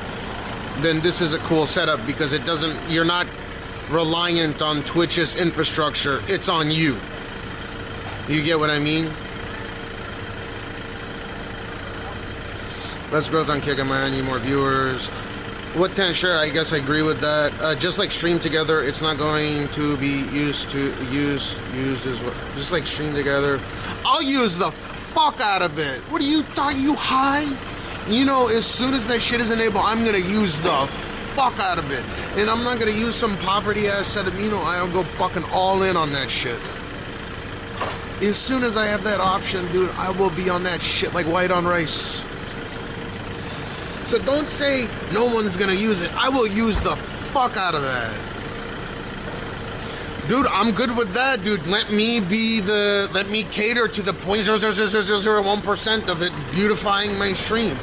then this is a cool setup because it doesn't, you're not reliant on Twitch's infrastructure. It's on you. You get what I mean? Less growth on Kick, I might need more viewers. What 10? Sure, I guess I agree with that. Just like Stream Together, it's not going to be used as well. Just like Stream Together, I'll use the fuck out of it. What are you talking? You high? You know, as soon as that shit is enabled, I'm gonna use the fuck out of it, and I'm not gonna use some poverty ass setup. You know, I'll go fucking all in on that shit. As soon as I have that option, dude, I will be on that shit like white on rice. So don't say no one's gonna use it. I will use the fuck out of that. Dude, I'm good with that, dude. Let me cater to the 0.00001% of it beautifying my stream.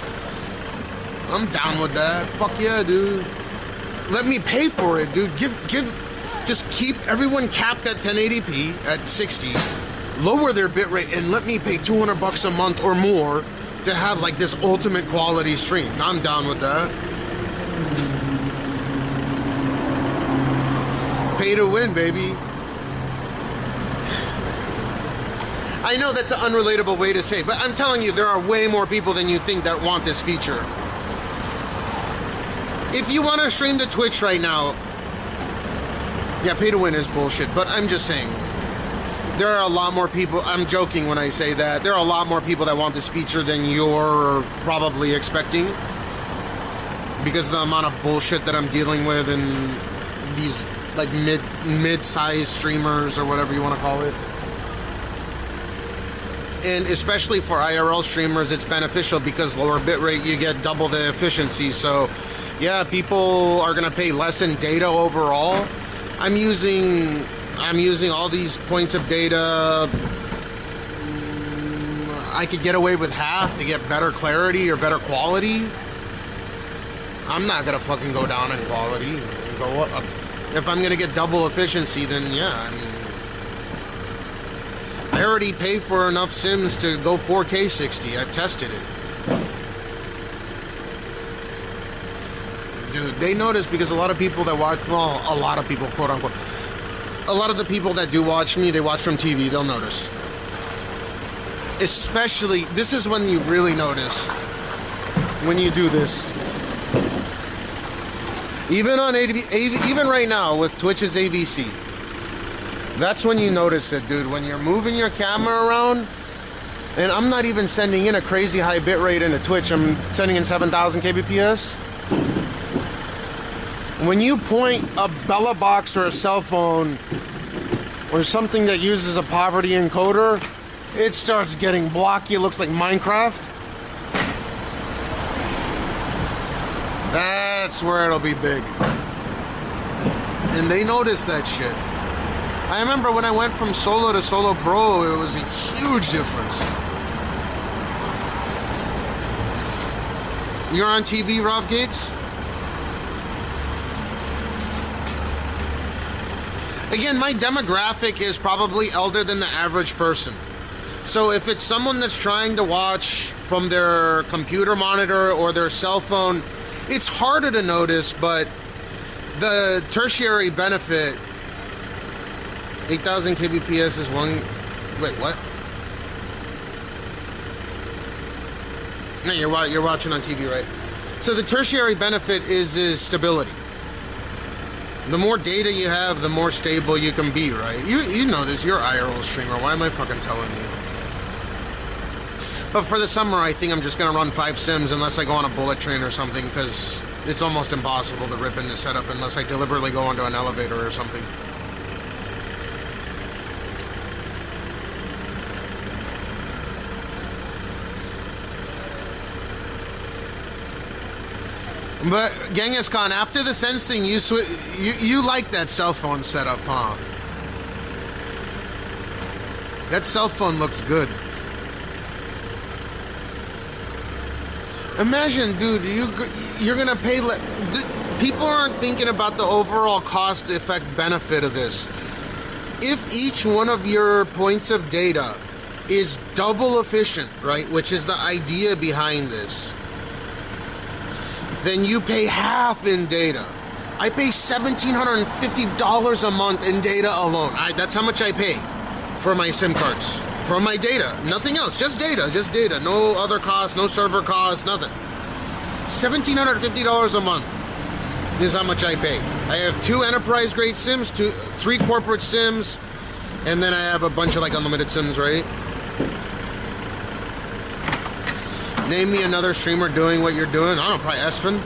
I'm down with that. Fuck yeah, dude. Let me pay for it, dude. Just keep everyone capped at 1080p at 60. Lower their bitrate and let me pay $200 a month or more to have like this ultimate quality stream. I'm down with that. Pay to win, baby. I know that's an unrelatable way to say, but I'm telling you, there are way more people than you think that want this feature. If you want to stream to Twitch right now, yeah, pay to win is bullshit, but I'm just saying, there are a lot more people, I'm joking when I say that, there are a lot more people that want this feature than you're probably expecting, because of the amount of bullshit that I'm dealing with and these like mid-sized streamers or whatever you want to call it. And especially for IRL streamers, it's beneficial because lower bitrate, you get double the efficiency. So yeah, people are gonna pay less in data overall. I'm using all these points of data. I could get away with half to get better clarity or better quality. I'm not gonna fucking go down in quality. Go up. If I'm gonna get double efficiency, then yeah, I mean, I already pay for enough Sims to go 4K 60. I've tested it. Dude, they notice because a lot of people that watch, well, a lot of people, quote unquote, a lot of the people that do watch me, they watch from TV, they'll notice. Especially, this is when you really notice, when you do this. Even on even right now with Twitch's AVC, that's when you notice it, dude. When you're moving your camera around, and I'm not even sending in a crazy high bitrate into Twitch, I'm sending in 7,000 kbps. When you point a Bella box or a cell phone or something that uses a poverty encoder, it starts getting blocky. It looks like Minecraft. That's where it'll be big. And they notice that shit. I remember when I went from Solo to Solo Pro, it was a huge difference. You're on TV, Rob Gates? Again, my demographic is probably elder than the average person. So if it's someone that's trying to watch from their computer monitor or their cell phone, it's harder to notice, but the tertiary benefit, 8,000 kbps is one, wait, what? No, you're watching on TV, right? So the tertiary benefit is stability. The more data you have, the more stable you can be, right? You know this, you're IRL streamer, why am I fucking telling you? But for the summer, I think I'm just gonna run 5 sims unless I go on a bullet train or something, because it's almost impossible to rip in the setup unless I deliberately go onto an elevator or something. But Genghis Khan, after the Sense thing, you like that cell phone setup, huh? That cell phone looks good. Imagine, dude, you're gonna pay. People aren't thinking about the overall cost effect benefit of this. If each one of your points of data is double efficient, right, which is the idea behind this, then you pay half in data. I pay $1,750 a month in data alone. That's how much I pay for my SIM cards. From my data, nothing else, just data, no other costs, no server costs, nothing. $1,750 a month is how much I pay. I have 2 enterprise grade sims, 3 corporate sims, and then I have a bunch of like unlimited sims, right? Name me another streamer doing what you're doing. I don't know, probably Esfin.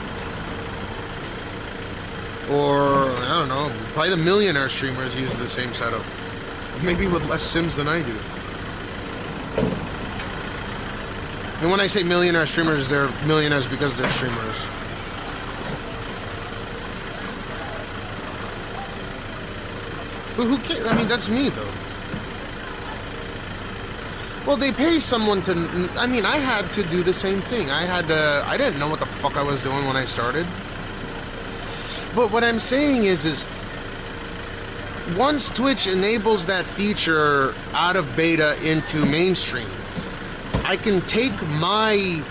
Or, I don't know, probably the millionaire streamers use the same setup. Maybe with less sims than I do. And when I say millionaire streamers, they're millionaires because they're streamers. But who cares? I mean, that's me, though. Well, they pay someone to... I mean, I had to do the same thing. I didn't know what the fuck I was doing when I started. But what I'm saying is once Twitch enables that feature out of beta into mainstream, I can take my...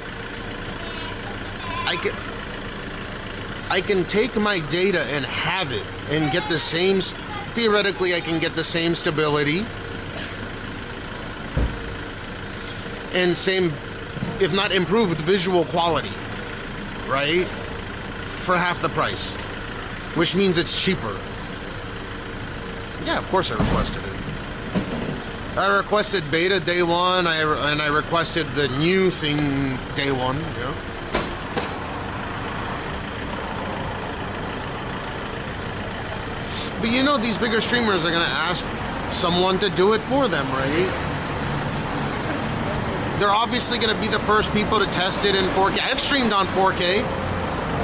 I can take my data and have it and get the same... Theoretically, I can get the same stability and same, if not improved, visual quality, right? For half the price, which means it's cheaper. Yeah, of course I requested it. I requested beta day one, and I requested the new thing day one, yeah. But you know, these bigger streamers are gonna ask someone to do it for them, right? They're obviously gonna be the first people to test it in 4K. I've streamed on 4K,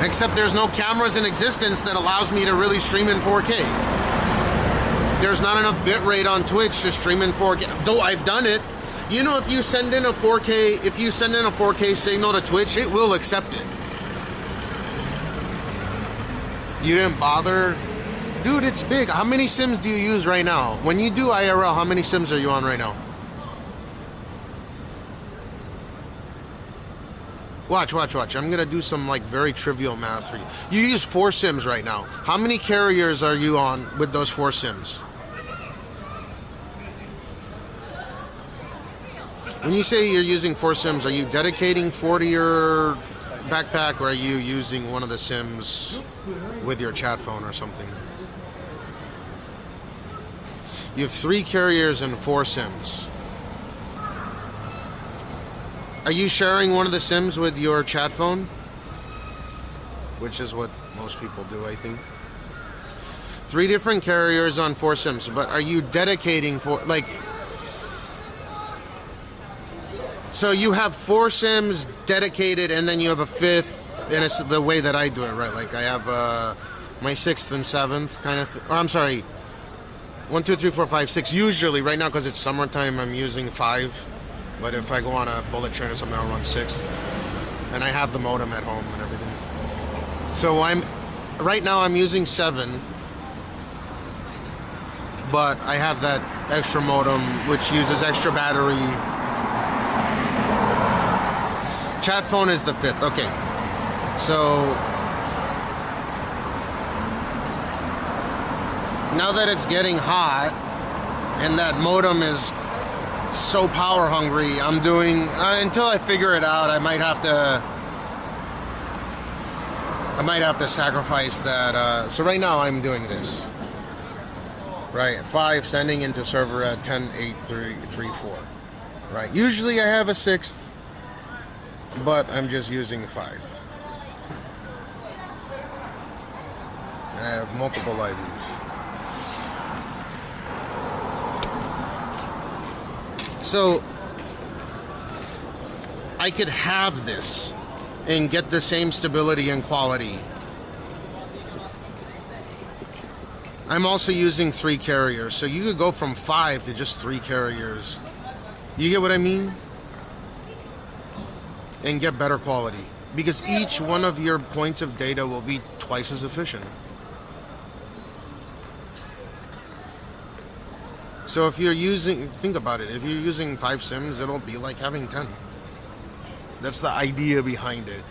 except there's no cameras in existence that allows me to really stream in 4K. There's not enough bitrate on Twitch to stream in 4K, though I've done it. You know, if you send in a 4K signal to Twitch, it will accept it. You didn't bother? Dude, it's big. How many sims do you use right now? When you do IRL, how many sims are you on right now? Watch. I'm gonna do some like very trivial math for you. You use 4 sims right now. How many carriers are you on with those 4 sims? When you say you're using 4 sims, are you dedicating 4 to your backpack, or are you using one of the sims with your chat phone or something? You have 3 carriers and 4 sims. Are you sharing one of the sims with your chat phone? Which is what most people do, I think. 3 different carriers on 4 sims, but are you dedicating for, like... So you have 4 sims dedicated, and then you have a 5th, and it's the way that I do it, right? Like I have my 6th and 7th kind of, or I'm sorry, 1, 2, 3, 4, 5, 6. Usually, right now because it's summertime, I'm using 5. But if I go on a bullet train or something, I'll run 6. And I have the modem at home and everything. So right now I'm using 7. But I have that extra modem which uses extra battery. Chat phone is the 5th. Okay. So now that it's getting hot and that modem is so power hungry, I'm doing until I figure it out. I might have to sacrifice that. So right now I'm doing this. Right, 5 sending into server at 10, 8, 3, 3, 4. Right, usually I have a 6th, but I'm just using 5. And I have multiple LiveUs. So I could have this and get the same stability and quality. I'm also using 3 carriers, so you could go from 5 to just 3 carriers. You get what I mean? And get better quality. Because each one of your points of data will be twice as efficient. So if you're using, think about it, if you're using 5 SIMs, it'll be like having 10. That's the idea behind it.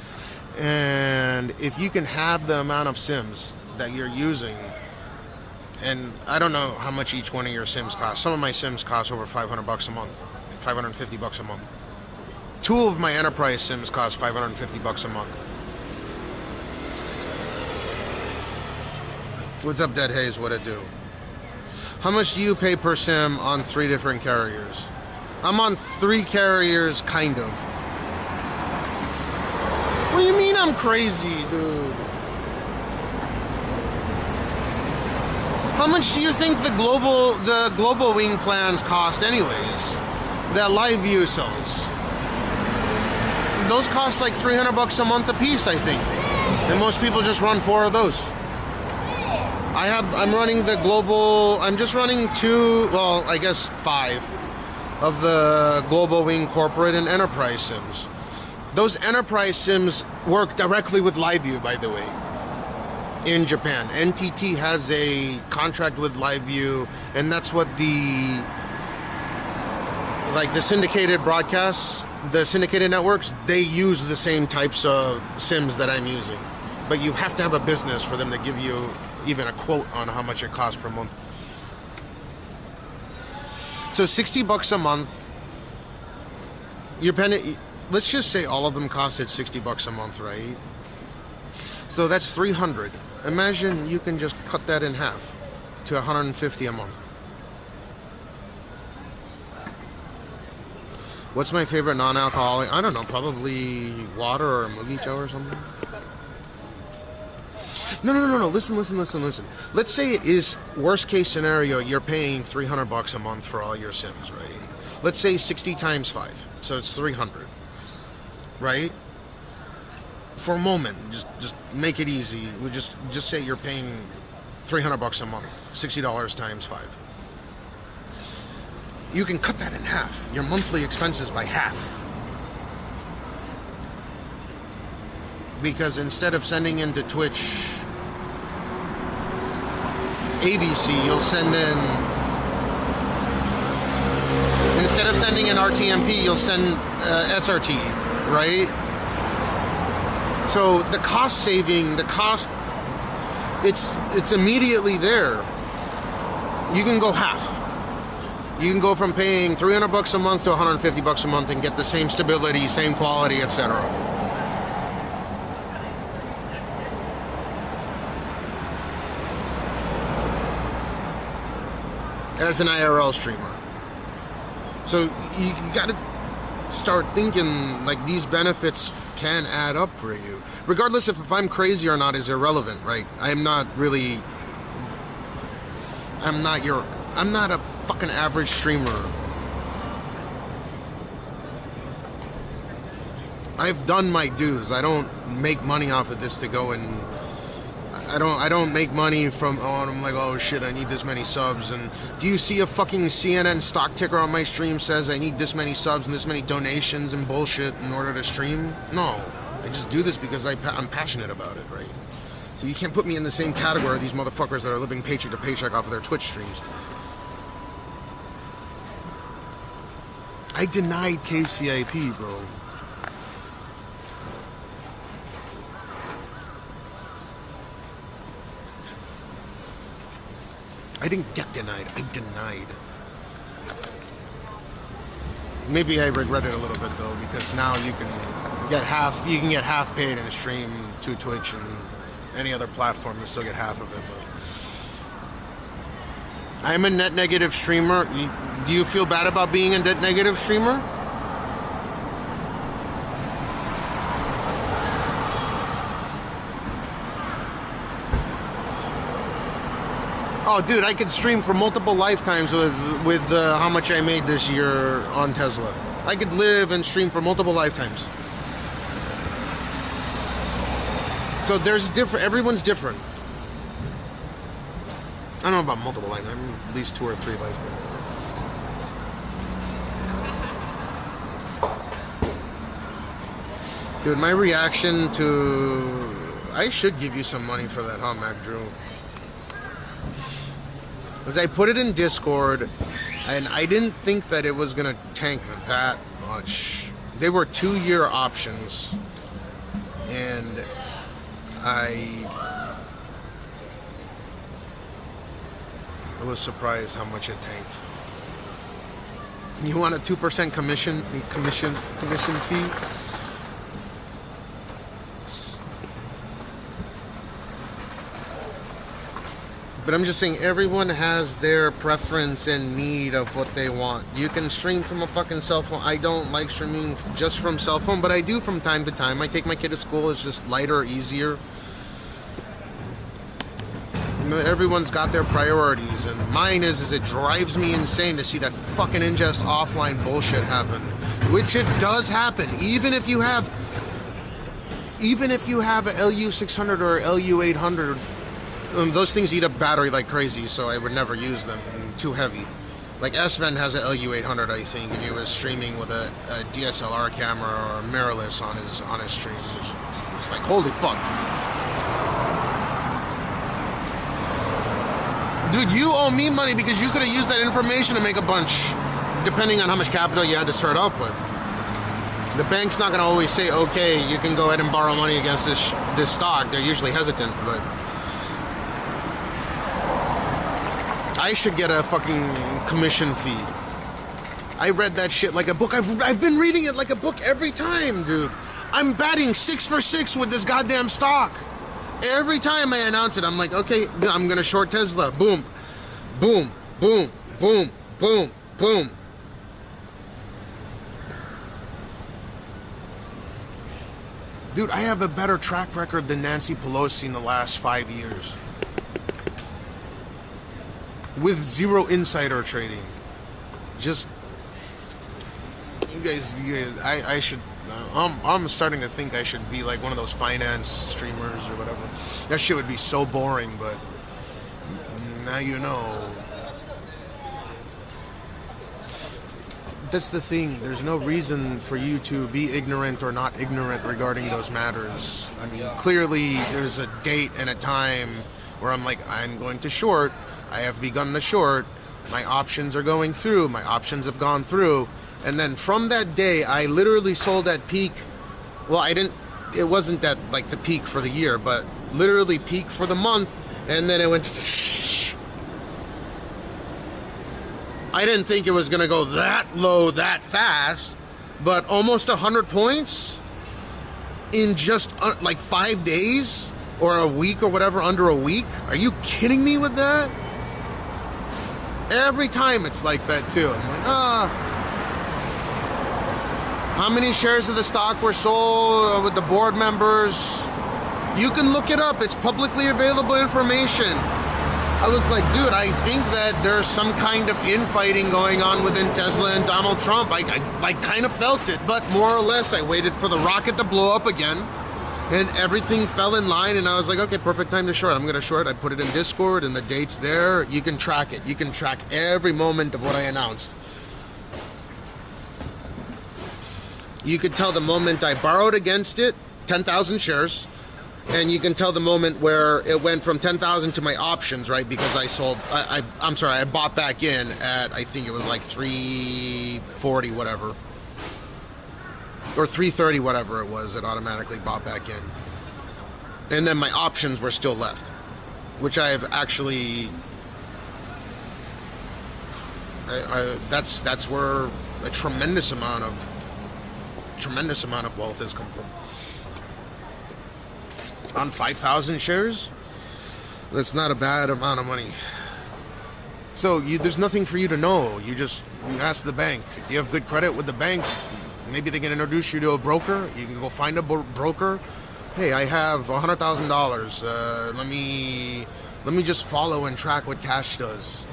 And if you can have the amount of SIMs that you're using, and I don't know how much each one of your SIMs cost. Some of my SIMs cost over $500 a month, $550 a month. 2 of my enterprise SIMs cost $550 a month. What's up, Dead Haze? What it do? How much do you pay per SIM on 3 different carriers? I'm on 3 carriers, kind of. What do you mean I'm crazy, dude? How much do you think the global wing plans cost anyways? That LiveU sells. Those cost like $300 a month a piece, I think. And most people just run 4 of those. I'm running the global, I'm just running 2, well, I guess 5 of the global wing corporate and enterprise SIMs. Those enterprise SIMs work directly with LiveU, by the way. In Japan, NTT has a contract with LiveU, and that's what the syndicated broadcasts, the syndicated networks, they use the same types of SIMs that I'm using. But you have to have a business for them to give you even a quote on how much it costs per month. So $60 a month. You're paying, let's just say all of them costed $60 a month, right? So that's 300. Imagine you can just cut that in half to 150 a month. What's my favorite non-alcoholic? I don't know, probably water or a Mugicho or something. No. Listen. Let's say it is worst case scenario. You're paying $300 a month for all your SIMs, right? Let's say 60 times 5, so it's 300, right? For a moment, just make it easy. We just say you're paying $300 a month, $60 times 5. You can cut that in half. Your monthly expenses by half. Because instead of sending into Twitch ABC, you'll send in, instead of sending in RTMP, you'll send SRT, right? So the cost saving, it's immediately there. You can go half. You can go from paying $300 a month to $150 a month and get the same stability, same quality, etc. As an IRL streamer. So you gotta start thinking like these benefits can add up for you. Regardless if I'm crazy or not is irrelevant, right? I'm not a fucking average streamer. I've done my dues. I don't make money off of this to go and I don't make money from, and I'm like, oh shit, I need this many subs. And do you see a fucking CNN stock ticker on my stream says I need this many subs and this many donations and bullshit in order to stream? No, I just do this because I'm passionate about it, right? So you can't put me in the same category of these motherfuckers that are living paycheck to paycheck off of their Twitch streams. I denied KCIP, bro. I didn't get denied. I denied. Maybe I regret it a little bit though, because now you can get half paid in a stream to Twitch and any other platform and still get half of it. But I'm a net negative streamer. Do you feel bad about being a net negative streamer? Oh, dude, I could stream for multiple lifetimes with how much I made this year on Tesla. I could live and stream for multiple lifetimes. So there's everyone's different. I don't know about multiple lifetimes, at least 2 or 3 lifetimes. Dude, my reaction to... I should give you some money for that, huh, Mac Drew? Because I put it in Discord, and I didn't think that it was going to tank that much. They were 2-year options, and I was surprised how much it tanked. You want a 2% commission fee? But I'm just saying, everyone has their preference and need of what they want. You can stream from a fucking cell phone. I don't like streaming just from cell phone, but I do from time to time. I take my kid to school. It's just lighter, easier. You know, everyone's got their priorities, and mine is it drives me insane to see that fucking ingest offline bullshit happen. Which it does happen, even if you have a LU 600 or LU 800. Those things eat up battery like crazy, so I would never use them. Too heavy. Like Sven has a LU 800, I think, and he was streaming with a DSLR camera or a mirrorless on his stream. It was like, holy fuck. Dude, you owe me money because you could have used that information to make a bunch, depending on how much capital you had to start off with. The bank's not going to always say, okay, you can go ahead and borrow money against this stock. They're usually hesitant, but I should get a fucking commission fee. I read that shit like a book. I've been reading it like a book every time, dude. I'm batting 6 for 6 with this goddamn stock. Every time I announce it, I'm like, okay, I'm gonna short Tesla. Boom, boom, boom, boom, boom, boom. Dude, I have a better track record than Nancy Pelosi in the last 5 years. With zero insider trading. Just, you guys, I should, I'm starting to think I should be like one of those finance streamers or whatever. That shit would be so boring, but now you know. That's the thing. There's no reason for you to be ignorant or not ignorant regarding those matters. I mean, clearly there's a date and a time where I'm like, I'm going to short. I have begun the short. My options are going through. My options have gone through. And then from that day, I literally sold at peak. Well, it wasn't that like the peak for the year, but literally peak for the month. And then it went. I didn't think it was going to go that low that fast, but almost 100 points in just like 5 days or a week or whatever, under a week. Are you kidding me with that? Every time it's like that too. I'm like, how many shares of the stock were sold with the board members? You can look it up. It's publicly available information. I was like, dude, I think that there's some kind of infighting going on within Tesla and Donald Trump. I kind of felt it, but more or less I waited for the rocket to blow up again. And everything fell in line, and I was like, okay, perfect time to short. I'm gonna short. I put it in Discord, and the date's there. You can track it. You can track every moment of what I announced. You could tell the moment I borrowed against it, 10,000 shares, and you can tell the moment where it went from 10,000 to my options, right? Because I sold, I'm sorry, I bought back in at, I think it was like 340, whatever. Or 330, whatever it was, it automatically bought back in. And then my options were still left, which I've actually, that's where a tremendous amount of wealth has come from. On 5,000 shares, that's not a bad amount of money. So there's nothing for you to know. You ask the bank. Do you have good credit with the bank? Maybe they can introduce you to a broker. You can go find a broker. Hey, I have $100,000. Let me just follow and track what Cash does.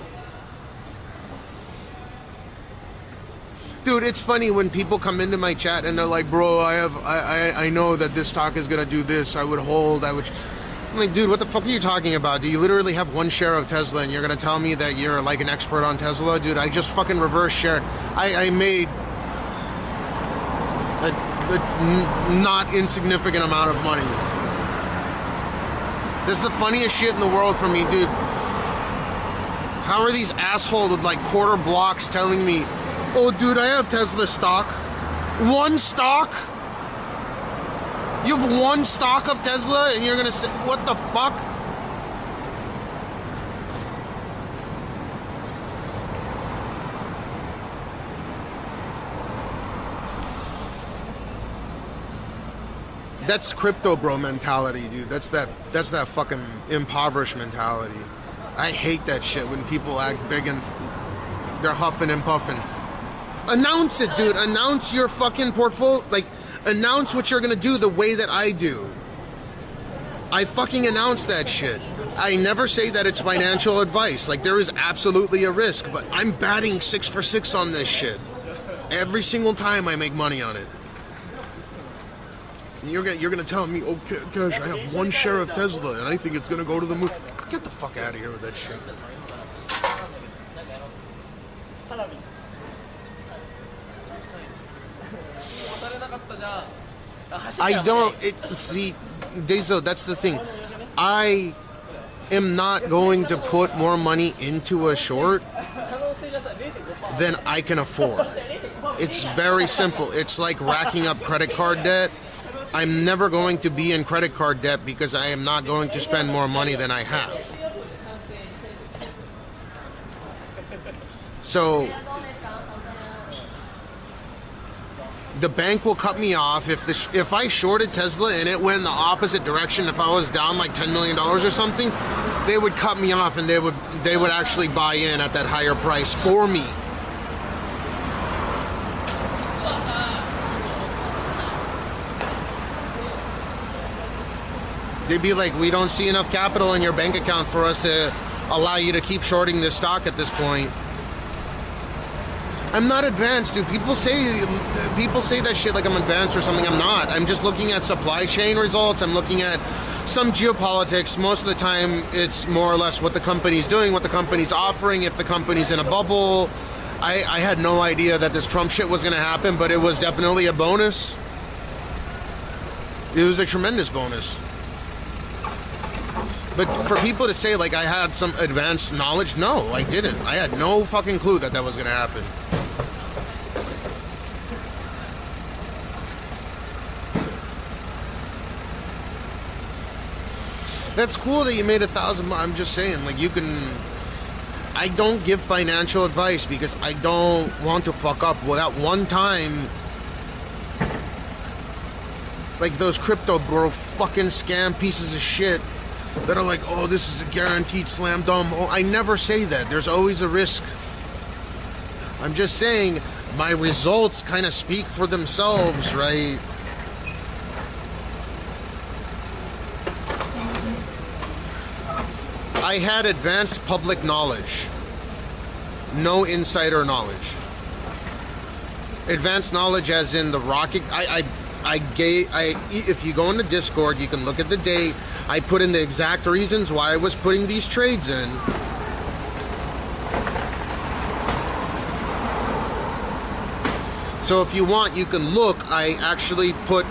Dude, it's funny when people come into my chat and they're like, bro, I know that this stock is gonna do this. I would hold. I'm like, dude, what the fuck are you talking about? Do you literally have 1 share of Tesla and you're gonna tell me that you're like an expert on Tesla? Dude, I just fucking reverse shared. I made a not insignificant amount of money. This is the funniest shit in the world for me, dude. How are these assholes with like quarter blocks telling me, oh, dude, I have Tesla stock. 1 stock? You have 1 stock of Tesla and you're gonna say, what the fuck? That's crypto bro mentality, dude. That's that fucking impoverished mentality. I hate that shit when people act big and they're huffing and puffing. Announce it, dude. Announce your fucking portfolio. Like, announce what you're gonna do the way that I do. I fucking announce that shit. I never say that it's financial advice. Like, there is absolutely a risk, but I'm batting 6 for 6 on this shit. Every single time I make money on it. You're gonna tell me, oh, Cash, I have 1 share of Tesla and I think it's gonna go to the moon. Get the fuck out of here with that shit. I don't, see, Dezo, that's the thing. I am not going to put more money into a short than I can afford. It's very simple. It's like racking up credit card debt. I'm never going to be in credit card debt because I am not going to spend more money than I have. So the bank will cut me off if I shorted Tesla and it went in the opposite direction. If I was down like $10 million or something, they would cut me off and they would actually buy in at that higher price for me. They'd be like, we don't see enough capital in your bank account for us to allow you to keep shorting this stock at this point. I'm not advanced, dude. People say that shit like I'm advanced or something. I'm not. I'm just looking at supply chain results. I'm looking at some geopolitics. Most of the time, it's more or less what the company's doing, what the company's offering, if the company's in a bubble. I had no idea that this Trump shit was going to happen, but it was definitely a bonus. It was a tremendous bonus. But for people to say, like, I had some advanced knowledge, no, I didn't. I had no fucking clue that that was going to happen. That's cool that you made 1,000. I'm just saying, like, you can... I don't give financial advice because I don't want to fuck up. Well, that one time... Like, those crypto bro fucking scam pieces of shit that are like, oh, this is a guaranteed slam dunk. Oh, I never say that. There's always a risk. I'm just saying my results kind of speak for themselves, right? I had advanced public knowledge. No insider knowledge. Advanced knowledge as in the rocket. if you go into Discord, you can look at the date. I put in the exact reasons why I was putting these trades in. So if you want, you can look. I actually put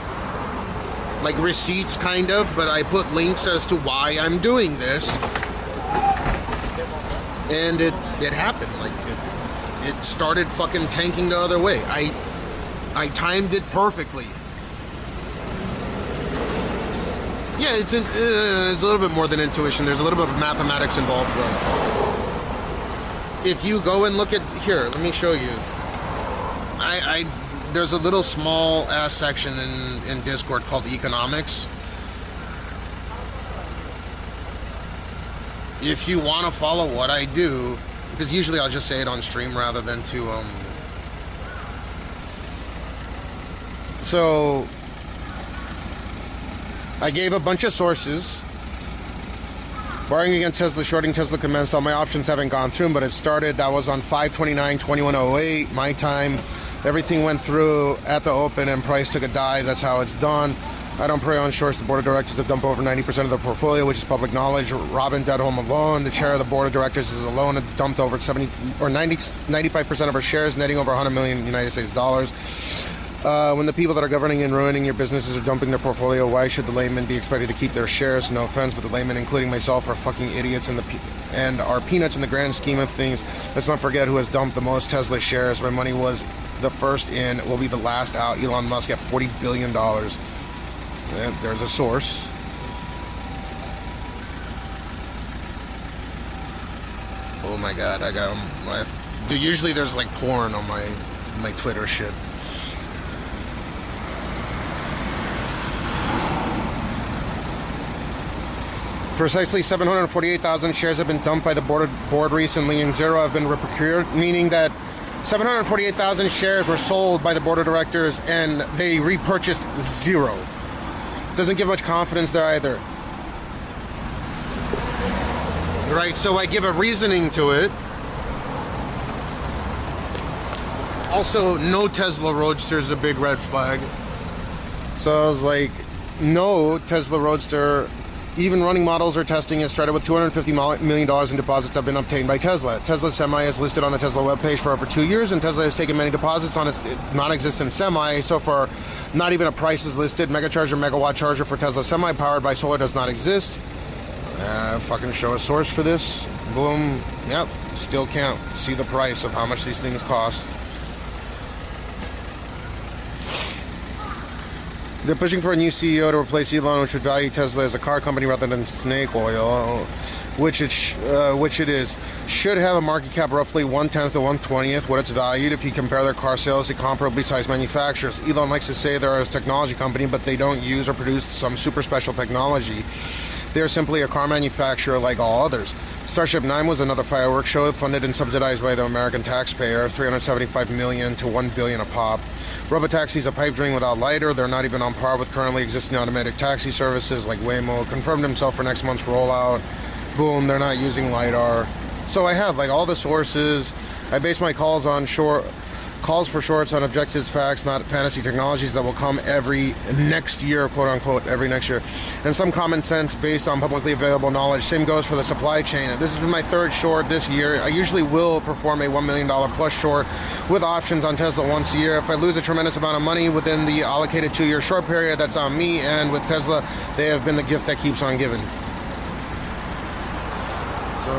like receipts kind of, but I put links as to why I'm doing this. And it happened. Like it started fucking tanking the other way. I timed it perfectly. Yeah, it's a little bit more than intuition. There's a little bit of mathematics involved, though. If you go and look at here, let me show you. There's a little small ass section in Discord called economics. If you want to follow what I do, because usually I'll just say it on stream rather than to so I gave a bunch of sources. Borrowing against Tesla, shorting Tesla commenced. All my options haven't gone through, but it started. That was on 5/29/2108 my time. Everything went through at the open and price took a dive. That's how it's done. I don't prey on shorts. The board of directors have dumped over 90% of their portfolio, which is public knowledge. Robin dead home alone. The chair of the board of directors is alone and dumped over 95% of her shares, netting over 100 million United States dollars. When the people that are governing and ruining your businesses are dumping their portfolio, why should the laymen be expected to keep their shares? No offense, but the laymen, including myself, are fucking idiots and are peanuts in the grand scheme of things. Let's not forget who has dumped the most Tesla shares. My money was the first in, will be the last out. Elon Musk at $40 billion. Yeah, there's a source. Oh my god, I got my... Dude, usually there's like porn on my Twitter shit. Precisely 748,000 shares have been dumped by the board recently, and 0 have been procured, meaning that 748,000 shares were sold by the board of directors and they repurchased 0. Doesn't give much confidence there either. Right, so I give a reasoning to it. Also, no Tesla Roadster is a big red flag. So I was like, no Tesla Roadster. Even running models or testing has started with $250 million in deposits have been obtained by Tesla. Tesla Semi is listed on the Tesla webpage for over 2 years, and Tesla has taken many deposits on its non-existent Semi. So far, not even a price is listed. Megacharger, megawatt charger for Tesla Semi powered by solar does not exist. Fucking show a source for this. Boom. Yep. Still can't see the price of how much these things cost. They're pushing for a new CEO to replace Elon, which would value Tesla as a car company rather than snake oil, which it is. Should have a market cap roughly 1/10 to 1/20th what it's valued if you compare their car sales to comparably sized manufacturers. Elon likes to say they're a technology company, but they don't use or produce some super special technology. They're simply a car manufacturer like all others. Starship 9 was another fireworks show funded and subsidized by the American taxpayer, $375 million to $1 billion a pop. Robotaxis, a pipe dream without lidar. They're not even on par with currently existing automatic taxi services like Waymo. Confirmed himself for next month's rollout. Boom, they're not using lidar. So I have like all the sources. I base my calls for shorts on objectives, facts, not fantasy technologies that will come every next year, quote unquote, every next year. And some common sense based on publicly available knowledge. Same goes for the supply chain. This has been my third short this year. I usually will perform a $1 million plus short with options on Tesla once a year. If I lose a tremendous amount of money within the allocated 2-year short period, that's on me. And with Tesla, they have been the gift that keeps on giving. So...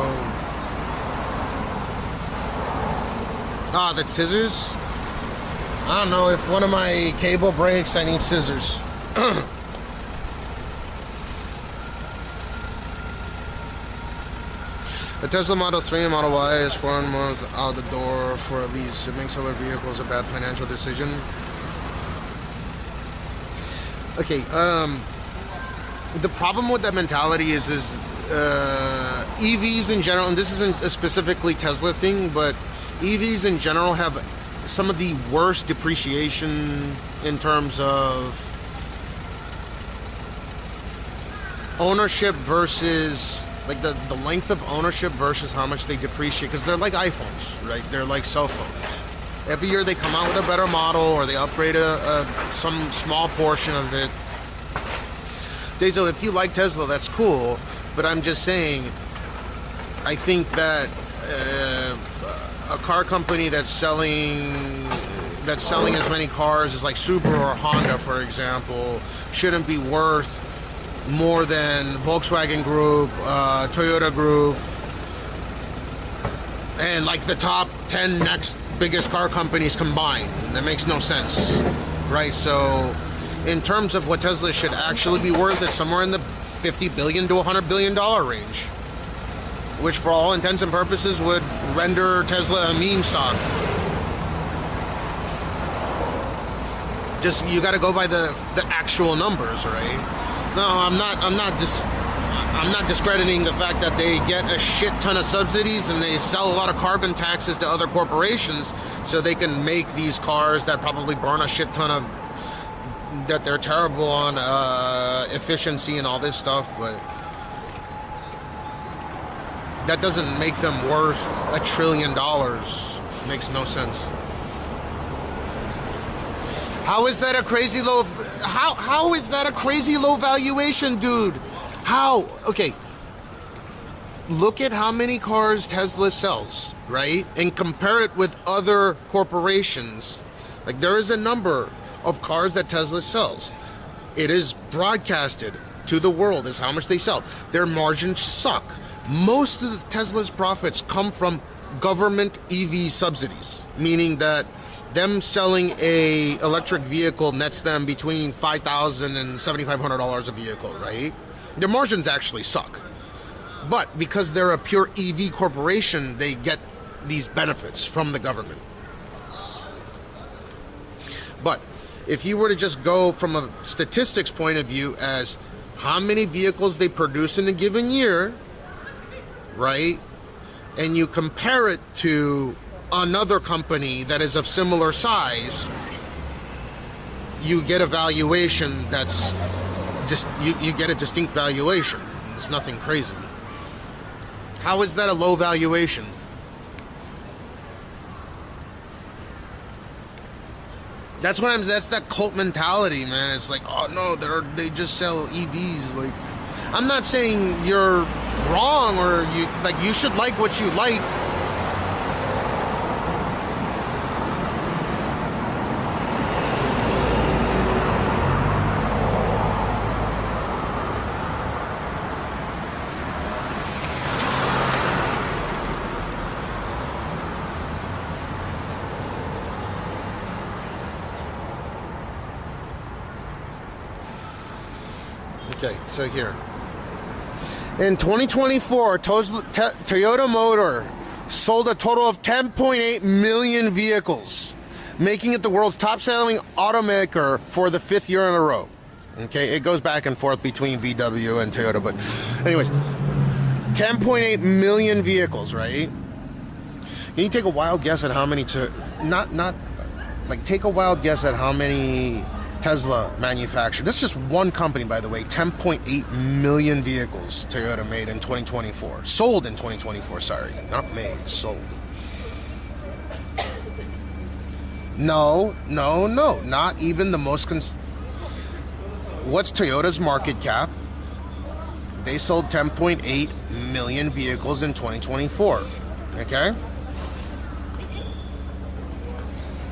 the scissors? I don't know, if one of my cable breaks, I need scissors. The Tesla Model 3 and Model Y is 4 months out the door for a lease. It makes solar vehicles a bad financial decision. Okay, the problem with that mentality is EVs in general, and this isn't a specifically Tesla thing, but EVs in general have some of the worst depreciation in terms of ownership versus like the length of ownership versus how much they depreciate, because they're like iPhones, right? They're like cell phones. Every year they come out with a better model, or they upgrade some small portion of it. Dezo, if you like Tesla, that's cool, but I'm just saying, I think that a car company that's selling as many cars as like Subaru or Honda, for example, shouldn't be worth more than Volkswagen Group, Toyota Group, and like the top 10 next biggest car companies combined. That makes no sense, right? So in terms of what Tesla should actually be worth, it's somewhere in the $50 billion to $100 billion range, which for all intents and purposes would render Tesla a meme stock. Just, you got to go by the actual numbers, right? No, I'm not discrediting the fact that they get a shit ton of subsidies and they sell a lot of carbon taxes to other corporations so they can make these cars that probably burn a shit ton of, that they're terrible on efficiency and all this stuff, but that doesn't make them worth $1 trillion. It makes no sense. How is that a crazy low? How is that a crazy low valuation, dude? How? Okay. Look at how many cars Tesla sells, right? And compare it with other corporations. Like, there is a number of cars that Tesla sells. It is broadcasted to the world as how much they sell. Their margins suck. Most of Tesla's profits come from government EV subsidies, meaning that them selling a electric vehicle nets them between $5,000 and $7,500 a vehicle, right? Their margins actually suck. But because they're a pure EV corporation, they get these benefits from the government. But if you were to just go from a statistics point of view as how many vehicles they produce in a given year, right? And you compare it to another company that is of similar size, you get a valuation that's just, you get a distinct valuation. It's nothing crazy. How is that a low valuation? That's what that's that cult mentality, man. It's like, oh no, they just sell EVs. Like, I'm not saying you're wrong or you should like what you like. Okay, so here. In 2024, Toyota Motor sold a total of 10.8 million vehicles, making it the world's top-selling automaker for the 5th year in a row. Okay, it goes back and forth between VW and Toyota, but anyways, 10.8 million vehicles, right? Can you take a wild guess at how many take a wild guess at how many Tesla manufactured? This is just one company, by the way. 10.8 million vehicles Toyota made in 2024. Sold in 2024, sorry. Not made, sold. No. Not even the most... What's Toyota's market cap? They sold 10.8 million vehicles in 2024. Okay?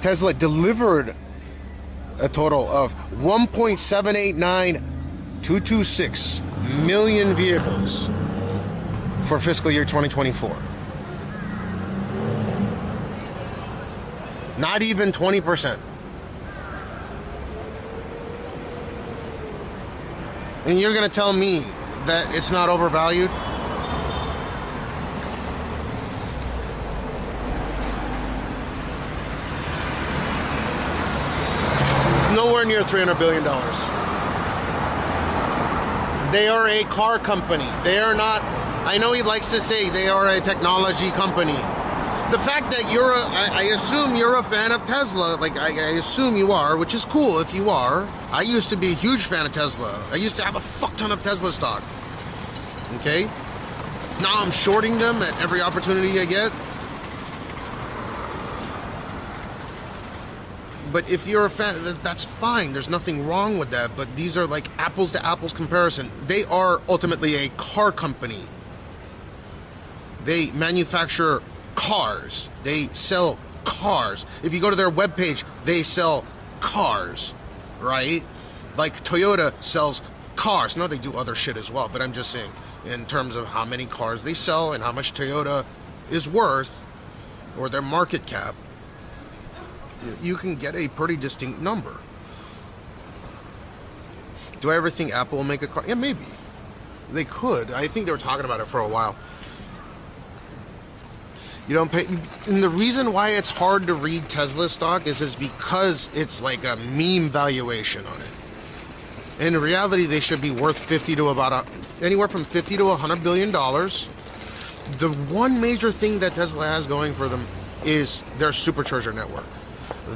Tesla delivered a total of 1.789226 million vehicles for fiscal year 2024. Not even 20%. And you're going to tell me that it's not overvalued? Nowhere near $300 billion. They are a car company. They are not, I know he likes to say they are a technology company. The fact that I assume you're a fan of Tesla, like I assume you are, which is cool if you are. I used to be a huge fan of Tesla. I used to have a fuck ton of Tesla stock. Okay? Now I'm shorting them at every opportunity I get. But if you're a fan, that's fine. There's nothing wrong with that. But these are like apples to apples comparison. They are ultimately a car company. They manufacture cars. They sell cars. If you go to their webpage, they sell cars, right? Like Toyota sells cars. No, they do other shit as well, but I'm just saying in terms of how many cars they sell and how much Toyota is worth, or their market cap, you can get a pretty distinct number. Do I ever think Apple will make a car? Yeah, maybe. They could. I think they were talking about it for a while. You don't pay, and the reason why it's hard to read Tesla stock is because it's like a meme valuation on it. In reality, they should be worth anywhere from $50 to $100 billion. The one major thing that Tesla has going for them is their supercharger network.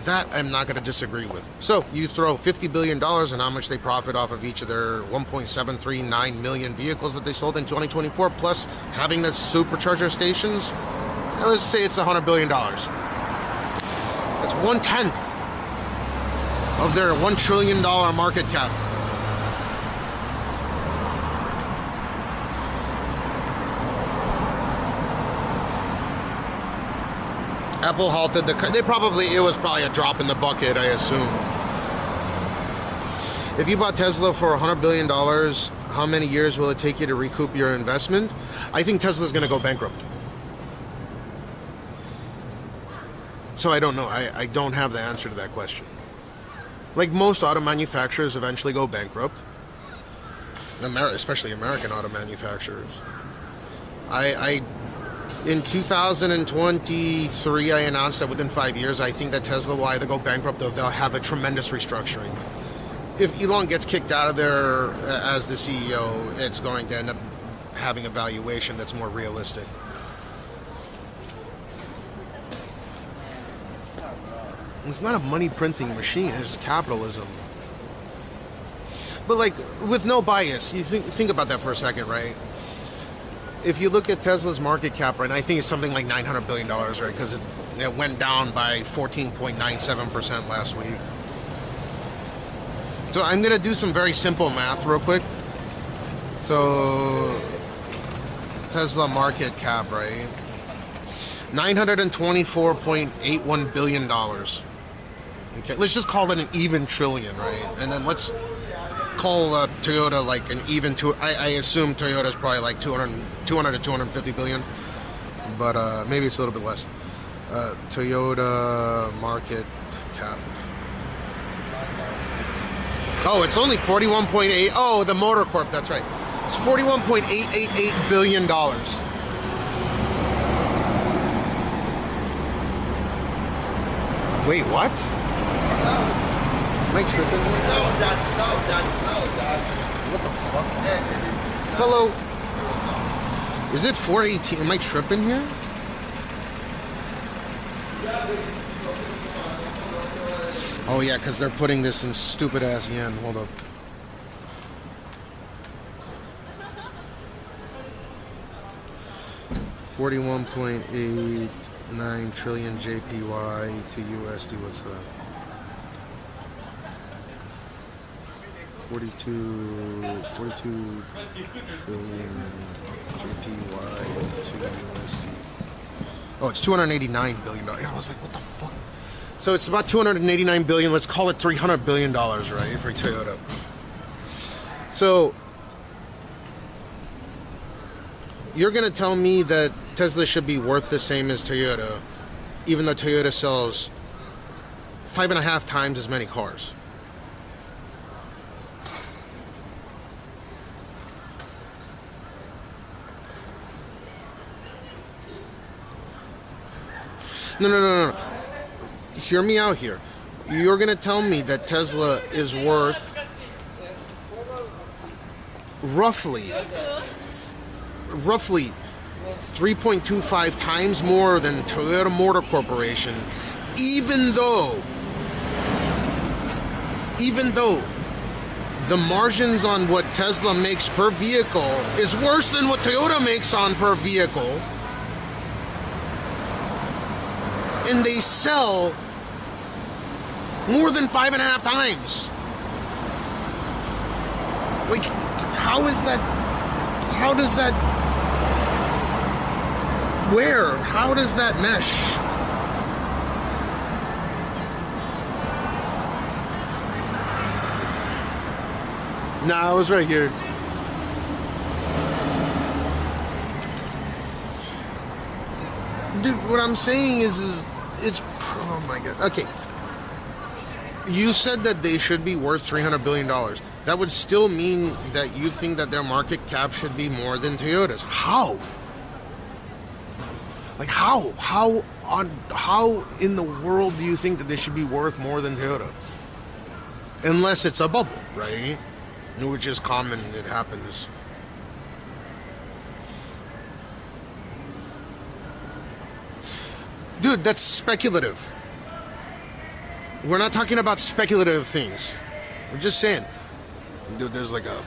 That I'm not going to disagree with. So you throw $50 billion and how much they profit off of each of their 1.739 million vehicles that they sold in 2024, plus having the supercharger stations. Let's say it's $100 billion. That's 1/10 of their $1 trillion market cap. Apple halted it was probably a drop in the bucket, I assume. If you bought Tesla for $100 billion, how many years will it take you to recoup your investment? I think Tesla's going to go bankrupt. So I don't know. I don't have the answer to that question. Like most auto manufacturers eventually go bankrupt. Especially American auto manufacturers. In 2023, I announced that within 5 years, I think that Tesla will either go bankrupt or they'll have a tremendous restructuring. If Elon gets kicked out of there as the CEO, it's going to end up having a valuation that's more realistic. It's not a money printing machine, it's capitalism. But like, with no bias, you think about that for a second, right? If you look at Tesla's market cap right now, I think it's something like $900 billion, right? Because it went down by 14.97% last week. So I'm going to do some very simple math real quick. So, Tesla market cap, right? $924.81 billion. Okay, let's just call it an even trillion, right? And then let's call Toyota like an even I assume Toyota's probably like 200 to 250 billion, but maybe it's a little bit less. Toyota market cap. Oh, it's only 41.8. Oh, the Motor Corp, that's right. It's $41.888 billion. Wait, what? Am I tripping? No, Dad. What the fuck? Hello? Is it 418? Am I tripping here? Oh yeah, because they're putting this in stupid ass yen. Hold up. $41.89 trillion JPY to USD. What's that? 42 trillion JPY to USD. Oh, it's $289 billion. I was like, what the fuck? So it's about $289 billion. Let's call it $300 billion, right, for Toyota. So you're going to tell me that Tesla should be worth the same as Toyota, even though Toyota sells 5.5 times as many cars. No. Hear me out here. You're going to tell me that Tesla is worth roughly 3.25 times more than Toyota Motor Corporation, even though the margins on what Tesla makes per vehicle is worse than what Toyota makes on per vehicle. And they sell More than 5.5 times. Like, how is that? How does that? Where? How does that mesh? Nah, it was right here. Dude, what I'm saying is it's, oh my god. Okay. You said that they should be worth $300 billion. That would still mean that you think that their market cap should be more than Toyota's. How? Like how? How in the world do you think that they should be worth more than Toyota? Unless it's a bubble, right? Which is common, it happens. Dude, that's speculative. We're not talking about speculative things. I'm just saying, dude, there's like a...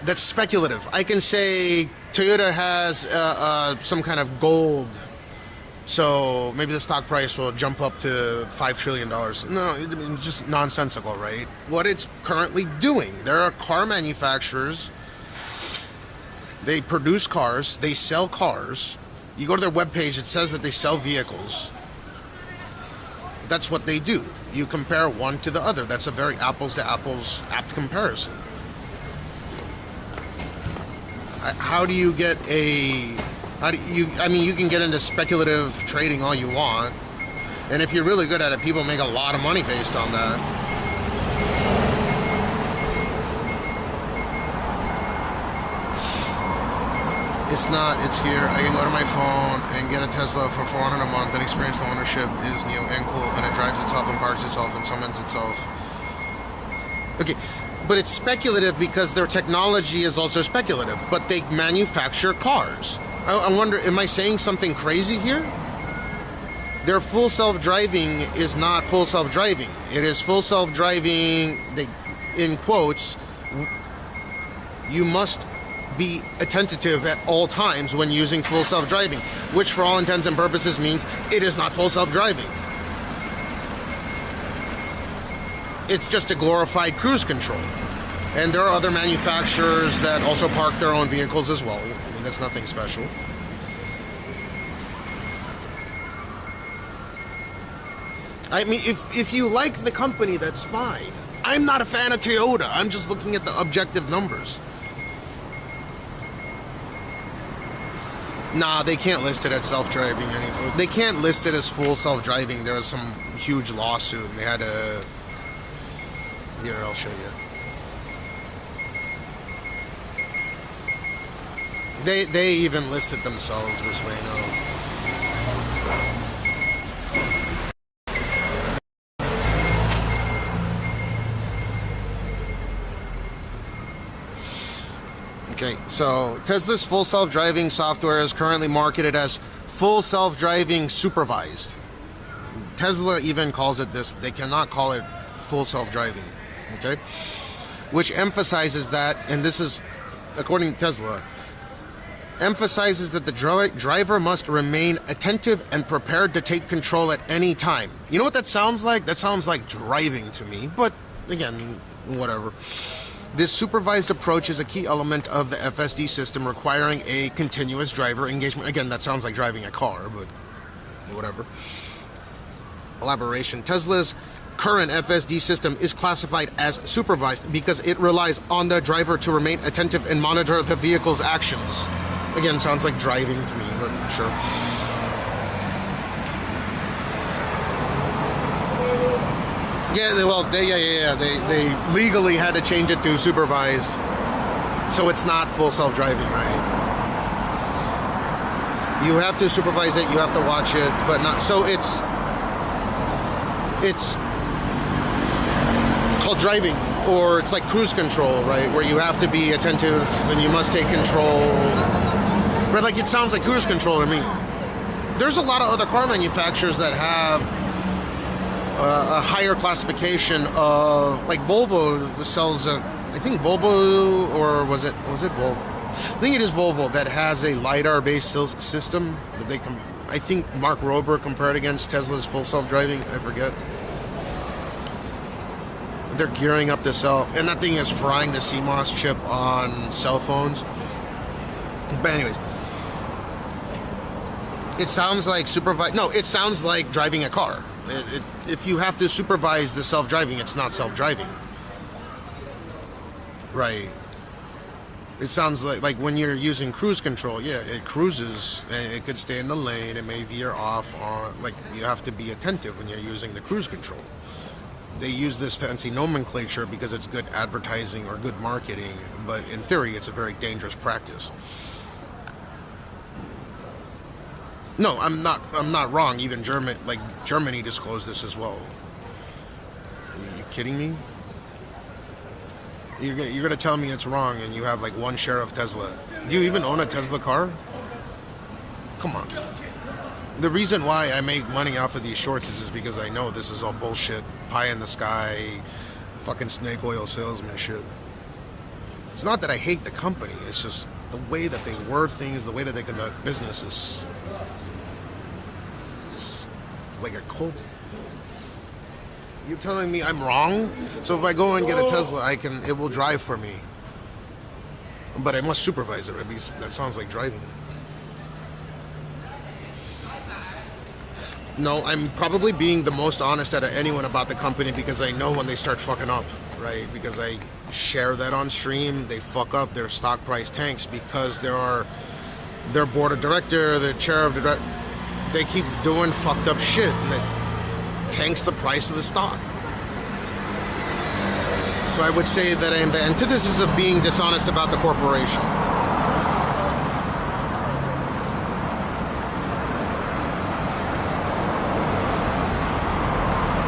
That's speculative. I can say Toyota has some kind of gold, so maybe the stock price will jump up to $5 trillion. No, it's just nonsensical, right? What it's currently doing, there are car manufacturers, they produce cars, they sell cars. You go to their webpage, it says that they sell vehicles. That's what they do. You compare one to the other. That's a very apples to apples apt comparison. How do you get a... How do you... I mean, you can get into speculative trading all you want. And if you're really good at it, people make a lot of money based on that. It's not, it's here. I can go to my phone and get a Tesla for $400 a month and experience the ownership is new and cool, and it drives itself and parks itself and summons itself. Okay, but it's speculative because their technology is also speculative, but they manufacture cars. I wonder, am I saying something crazy here? Their full self-driving is not full self-driving. It is full self-driving, in quotes, you must be attentive at all times when using full self-driving, which for all intents and purposes means it is not full self-driving. It's just a glorified cruise control. And there are other manufacturers that also park their own vehicles as well. I mean, that's nothing special. I mean, if you like the company, that's fine. I'm not a fan of Toyota. I'm just looking at the objective numbers. Nah, they can't list it as self-driving anymore. They can't list it as full self-driving. There was some huge lawsuit, and they had to... Here, I'll show you. They even listed themselves this way, no. Okay, so Tesla's full self-driving software is currently marketed as full self-driving supervised. Tesla even calls it this. They cannot call it full self-driving, okay? Which emphasizes that, and this is, according to Tesla, emphasizes that the driver must remain attentive and prepared to take control at any time. You know what that sounds like? That sounds like driving to me, but again, whatever. This supervised approach is a key element of the FSD system, requiring a continuous driver engagement. Again, that sounds like driving a car, but whatever. Elaboration. Tesla's current FSD system is classified as supervised because it relies on the driver to remain attentive and monitor the vehicle's actions. Again, sounds like driving to me, but sure. Yeah, well, they legally had to change it to supervised, so it's not full self-driving, right? You have to supervise it, you have to watch it, but not. So it's called driving, or it's like cruise control, right? Where you have to be attentive and you must take control. But like, it sounds like cruise control to me. There's a lot of other car manufacturers that have a higher classification of, like Volvo sells a, I think Volvo, or was it Volvo? I think it is Volvo that has a LiDAR based system that they can, I think Mark Rober compared against Tesla's full self-driving. I forget. They're gearing up to sell, and that thing is frying the CMOS chip on cell phones. But anyways, it sounds like it sounds like driving a car. If you have to supervise the self-driving, it's not self-driving. Right. It sounds like when you're using cruise control, yeah, it cruises and it could stay in the lane. It may veer off on, like, you have to be attentive when you're using the cruise control. They use this fancy nomenclature because it's good advertising or good marketing, but in theory, it's a very dangerous practice. No, I'm not wrong. Even Germany disclosed this as well. Are you kidding me? You're gonna tell me it's wrong and you have like 1 share of Tesla. Do you even own a Tesla car? Come on. The reason why I make money off of these shorts is because I know this is all bullshit, pie in the sky, fucking snake oil salesman shit. It's not that I hate the company, it's just the way that they word things, the way that they conduct business is like a cult. You're telling me I'm wrong? So if I go and get a Tesla, it will drive for me. But I must supervise it. That sounds like driving. No, I'm probably being the most honest out of anyone about the company because I know when they start fucking up, right? Because I share that on stream. They fuck up, their stock price tanks because their board of director, the chair of the they keep doing fucked up shit and it tanks the price of the stock. So I would say that I am the antithesis of being dishonest about the corporation.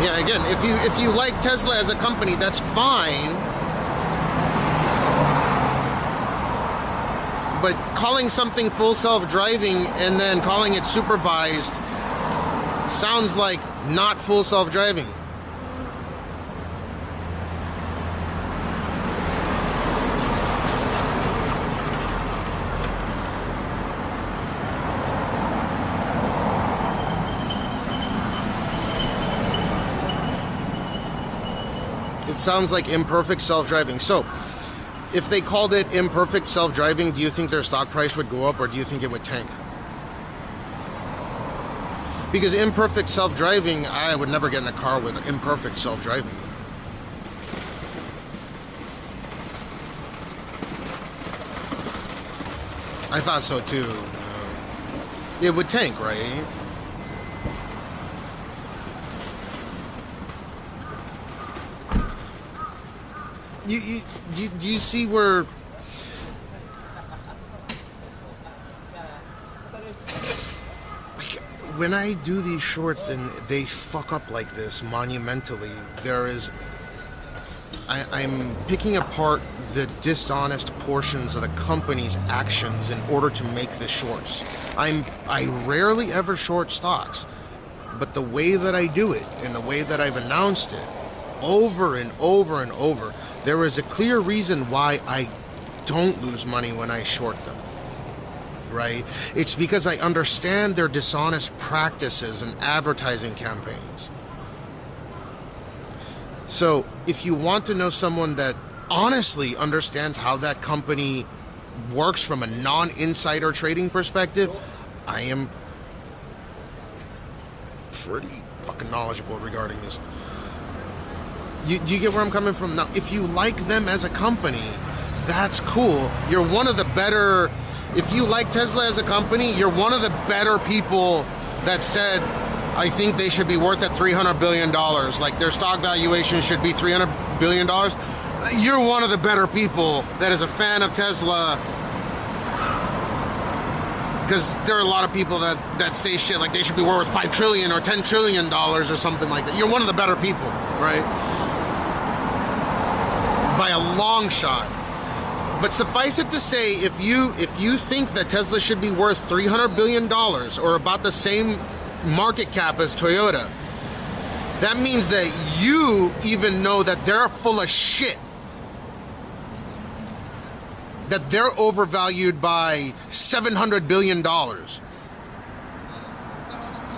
Yeah, again, if you like Tesla as a company, that's fine. But calling something full self-driving and then calling it supervised sounds like not full self-driving. It sounds like imperfect self-driving. So, if they called it imperfect self-driving, do you think their stock price would go up or do you think it would tank? Because imperfect self-driving, I would never get in a car with imperfect self-driving. I thought so too. It would tank, right? Do you see where when I do these shorts and they fuck up like this monumentally, I'm picking apart the dishonest portions of the company's actions in order to make the shorts. I rarely ever short stocks, but the way that I do it and the way that I've announced it over and over and over, there is a clear reason why I don't lose money when I short them, right? It's because I understand their dishonest practices and advertising campaigns. So if you want to know someone that honestly understands how that company works from a non-insider trading perspective, I am pretty fucking knowledgeable regarding this. Do you get where I'm coming from? Now, if you like them as a company, that's cool. You're one of the better, if you like Tesla as a company, you're one of the better people that said, I think they should be worth at $300 billion. Like their stock valuation should be $300 billion. You're one of the better people that is a fan of Tesla. Because there are a lot of people that say shit like they should be worth $5 trillion or $10 trillion or something like that. You're one of the better people, right? By a long shot. But suffice it to say, if you think that Tesla should be worth $300 billion or about the same market cap as Toyota, that means that you even know that they're full of shit. That they're overvalued by $700 billion.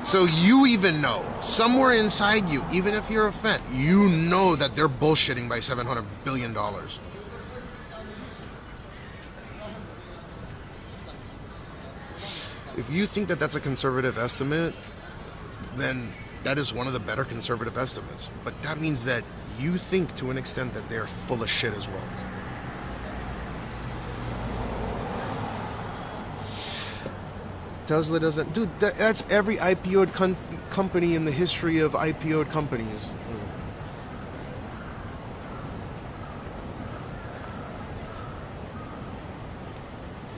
So you even know, somewhere inside you, even if you're a fan, you know that they're bullshitting by $700 billion. If you think that that's a conservative estimate, then that is one of the better conservative estimates. But that means that you think to an extent that they're full of shit as well. Tesla doesn't... Dude, that's every IPO'd company in the history of IPO'd companies.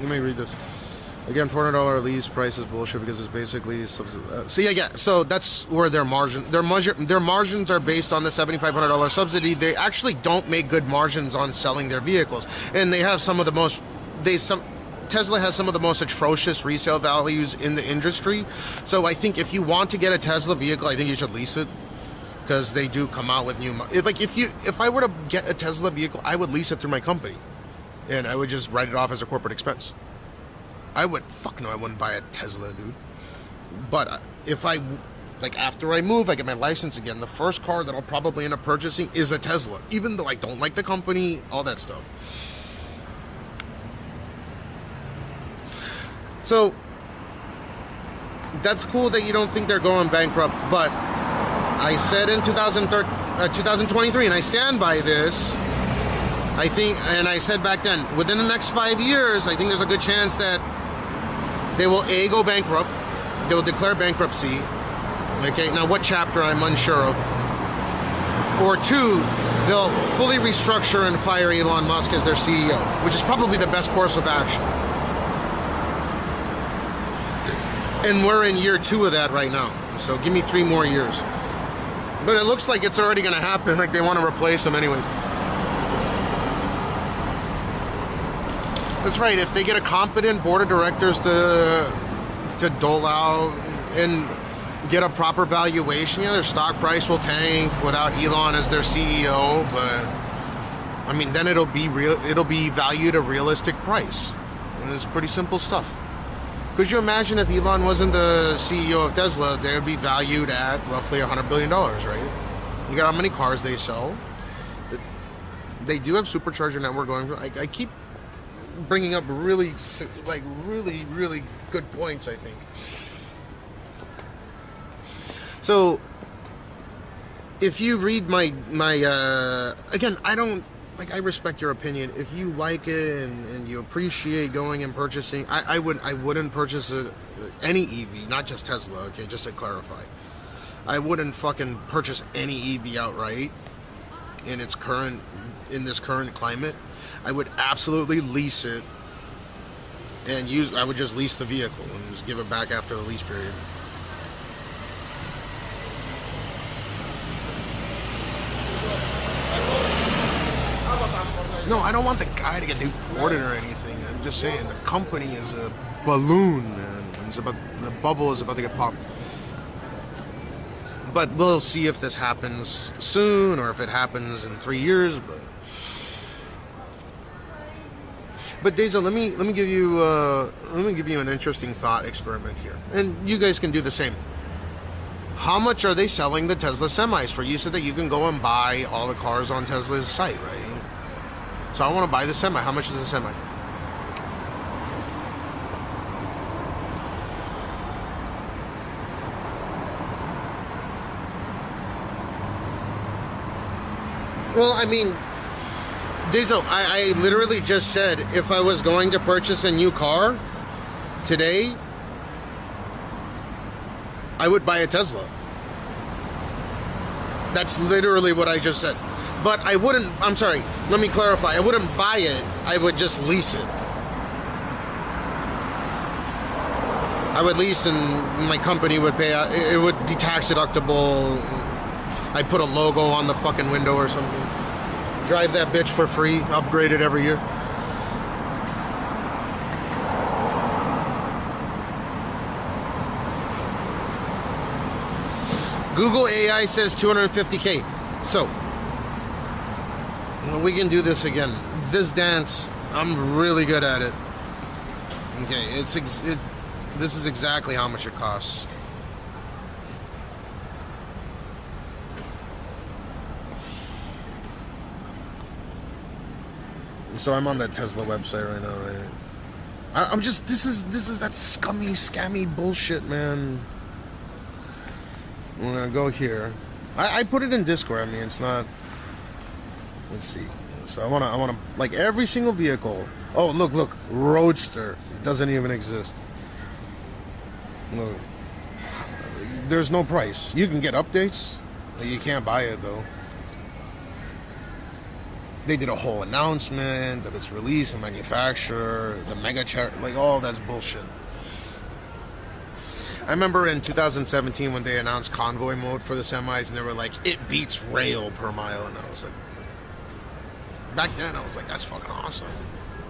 Let me read this. Again, $400 lease price is bullshit because it's basically... so that's where their margins are based on the $7,500 subsidy. They actually don't make good margins on selling their vehicles. And they have some of the most... Tesla has some of the most atrocious resale values in the industry. So I think if you want to get a Tesla vehicle, I think you should lease it. Because they do come out with new... If I were to get a Tesla vehicle, I would lease it through my company. And I would just write it off as a corporate expense. Fuck no, I wouldn't buy a Tesla, dude. But if after I move, I get my license again, the first car that I'll probably end up purchasing is a Tesla. Even though I don't like the company, all that stuff. So, that's cool that you don't think they're going bankrupt, but I said in 2023, and I stand by this, I think, and I said back then, within the next 5 years, I think there's a good chance that they will A, go bankrupt, they will declare bankruptcy, okay, now what chapter I'm unsure of, or 2, they'll fully restructure and fire Elon Musk as their CEO, which is probably the best course of action. And we're in year 2 of that right now, so give me 3 more years. But it looks like it's already going to happen, like they want to replace him anyways. That's right, if they get a competent board of directors to dole out and get a proper valuation, their stock price will tank without Elon as their CEO, but I mean, then it'll be valued a realistic price. And it's pretty simple stuff. Could you imagine if Elon wasn't the CEO of Tesla, they would be valued at roughly $100 billion, right? You got how many cars they sell. They do have supercharger network going. I keep bringing up really good points, I think. So, if you read my again, I respect your opinion. If you like it and you appreciate going and purchasing, I wouldn't purchase any EV, not just Tesla, okay, just to clarify. I wouldn't fucking purchase any EV outright in this current climate. I would absolutely lease it and I would just lease the vehicle and just give it back after the lease period. No, I don't want the guy to get deported or anything. I'm just saying the company is a balloon and the bubble is about to get popped. But we'll see if this happens soon or if it happens in 3 years. But Dezo, let me give you an interesting thought experiment here, and you guys can do the same. How much are they selling the Tesla semis for? You said that you can go and buy all the cars on Tesla's site, right? So I want to buy the semi. How much is the semi? Well, I mean, Dezo, I literally just said if I was going to purchase a new car today, I would buy a Tesla. That's literally what I just said. But I wouldn't, I'm sorry, let me clarify. I wouldn't buy it, I would just lease it. I would lease and my company would pay, it would be tax deductible. I'd put a logo on the fucking window or something. Drive that bitch for free, upgrade it every year. Google AI says 250K. So, we can do this again. This dance, I'm really good at it. Okay, this is exactly how much it costs. So I'm on that Tesla website right now, right? I'm just, this is that scummy, scammy bullshit, man. I'm gonna go here. I put it in Discord. I mean, it's not. Let's see. So I wanna like every single vehicle. Oh, look, Roadster doesn't even exist. Look, there's no price. You can get updates, but you can't buy it though. They did a whole announcement of its release and manufacturer, the mega chart, like all that's bullshit. I remember in 2017 when they announced convoy mode for the semis, and they were like, it beats rail per mile, and I was like, back then I was like, that's fucking awesome.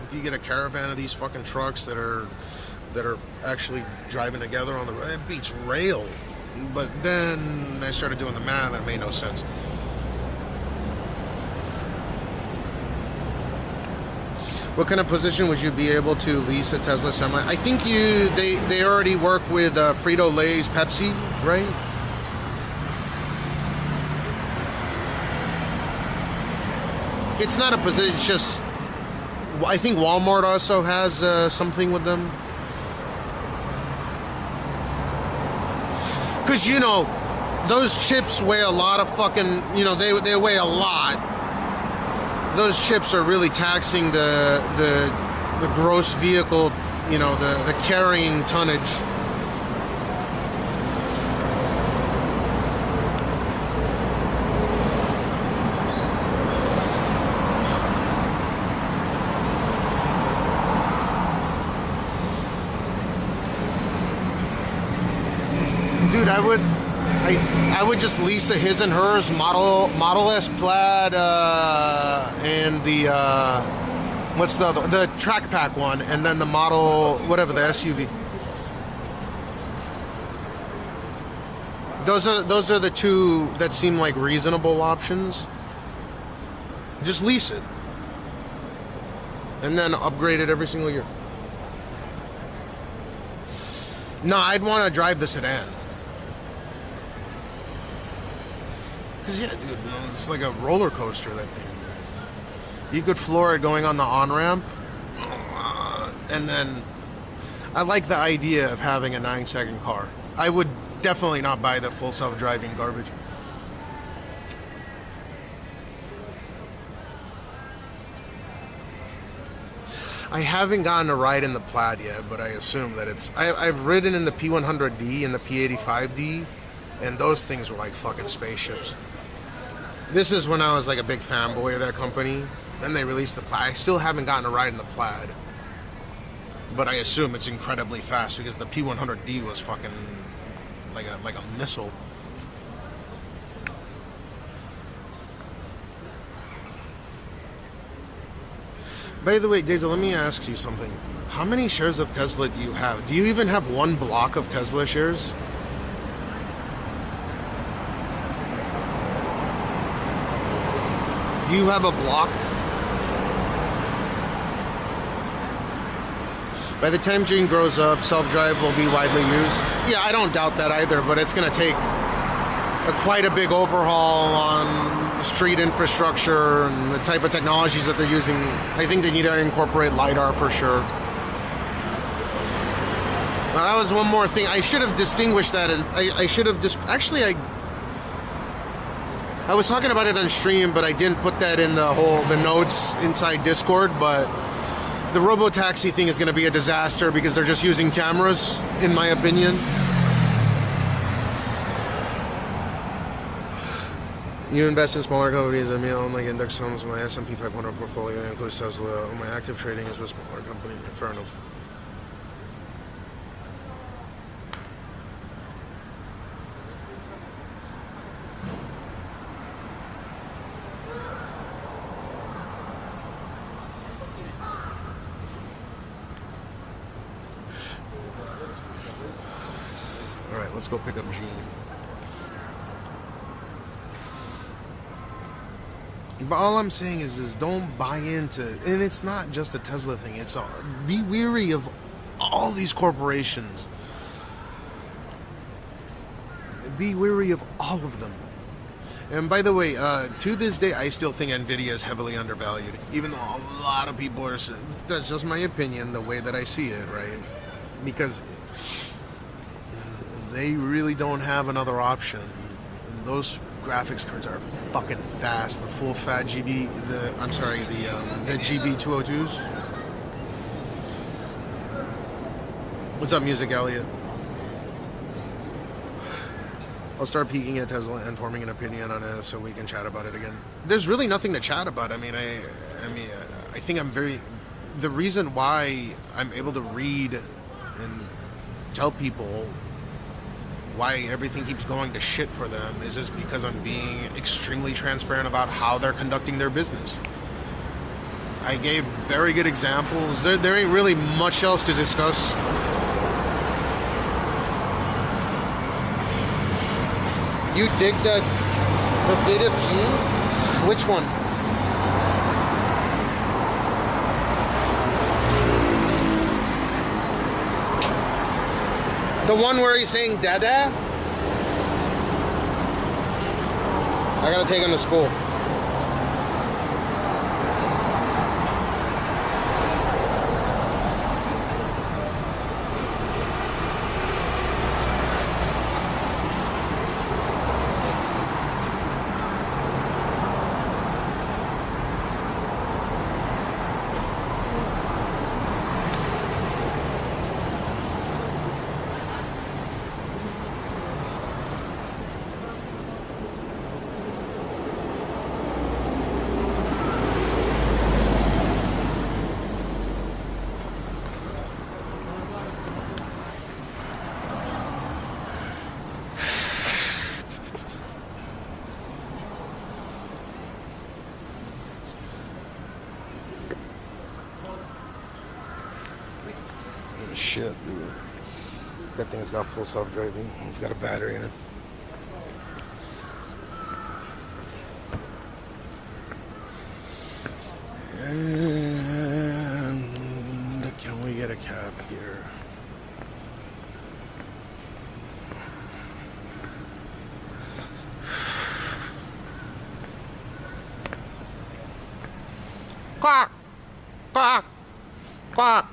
If you get a caravan of these fucking trucks that are actually driving together on the road, it beats rail. But then I started doing the math, and it made no sense. What kind of position would you be able to lease a Tesla semi? I think they already work with Frito-Lay's Pepsi, right? It's not a position, it's just, I think Walmart also has something with them. Because, you know, those chips weigh a lot of fucking, you know, they weigh a lot. Those chips are really taxing the gross vehicle, you know, the carrying tonnage. Dude, I would just lease a his and hers Model S Plaid and the what's the other, the Track Pack one, and then the model whatever, the SUV. Those are the two that seem like reasonable options. Just lease it and then upgrade it every single year. No, I'd want to drive the sedan. Because, yeah, dude, it's like a roller coaster, that thing. You could floor it going on the on-ramp. And then I like the idea of having a 9-second car. I would definitely not buy the full self-driving garbage. I haven't gotten a ride in the Plaid yet, but I assume that it's... I've ridden in the P100D and the P85D, and those things were like fucking spaceships. This is when I was like a big fanboy of that company. Then they released the Plaid. I still haven't gotten a ride in the Plaid, but I assume it's incredibly fast because the P100D was fucking like a missile. By the way, Deza, let me ask you something. How many shares of Tesla do you have? Do you even have one block of Tesla shares? Do you have a block? By the time Gene grows up, self-drive will be widely used. Yeah, I don't doubt that either, but it's going to take quite a big overhaul on street infrastructure and the type of technologies that they're using. I think they need to incorporate LiDAR for sure. Now, that was one more thing. I should have distinguished that, and I should have actually, I was talking about it on stream, but I didn't put that in the notes inside Discord. But the robo-taxi thing is going to be a disaster because they're just using cameras, in my opinion. You invest in smaller companies. I mean, on my index funds, my S&P 500 portfolio includes Tesla. My active trading is with smaller companies. Fair enough. Let's go pick up Gene. But all I'm saying is don't buy into, and it's not just a Tesla thing. It's be weary of all these corporations. Be weary of all of them. And by the way, to this day, I still think NVIDIA is heavily undervalued, even though a lot of people are saying, that's just my opinion, the way that I see it, right? Because they really don't have another option. And those graphics cards are fucking fast. The full fat GB, the GB202s. What's up, Music Elliott? I'll start peeking at Tesla and forming an opinion on it so we can chat about it again. There's really nothing to chat about. I think I'm very... The reason why I'm able to read and tell people why everything keeps going to shit for them is just because I'm being extremely transparent about how they're conducting their business. I gave very good examples. There ain't really much else to discuss. You dig that Verbative Gene? Which one? The one where he's saying dada? I gotta take him to school. Shit, dude. That thing's got full self-driving. It's got a battery in it. And can we get a cab here? Quack! Quack! Quack!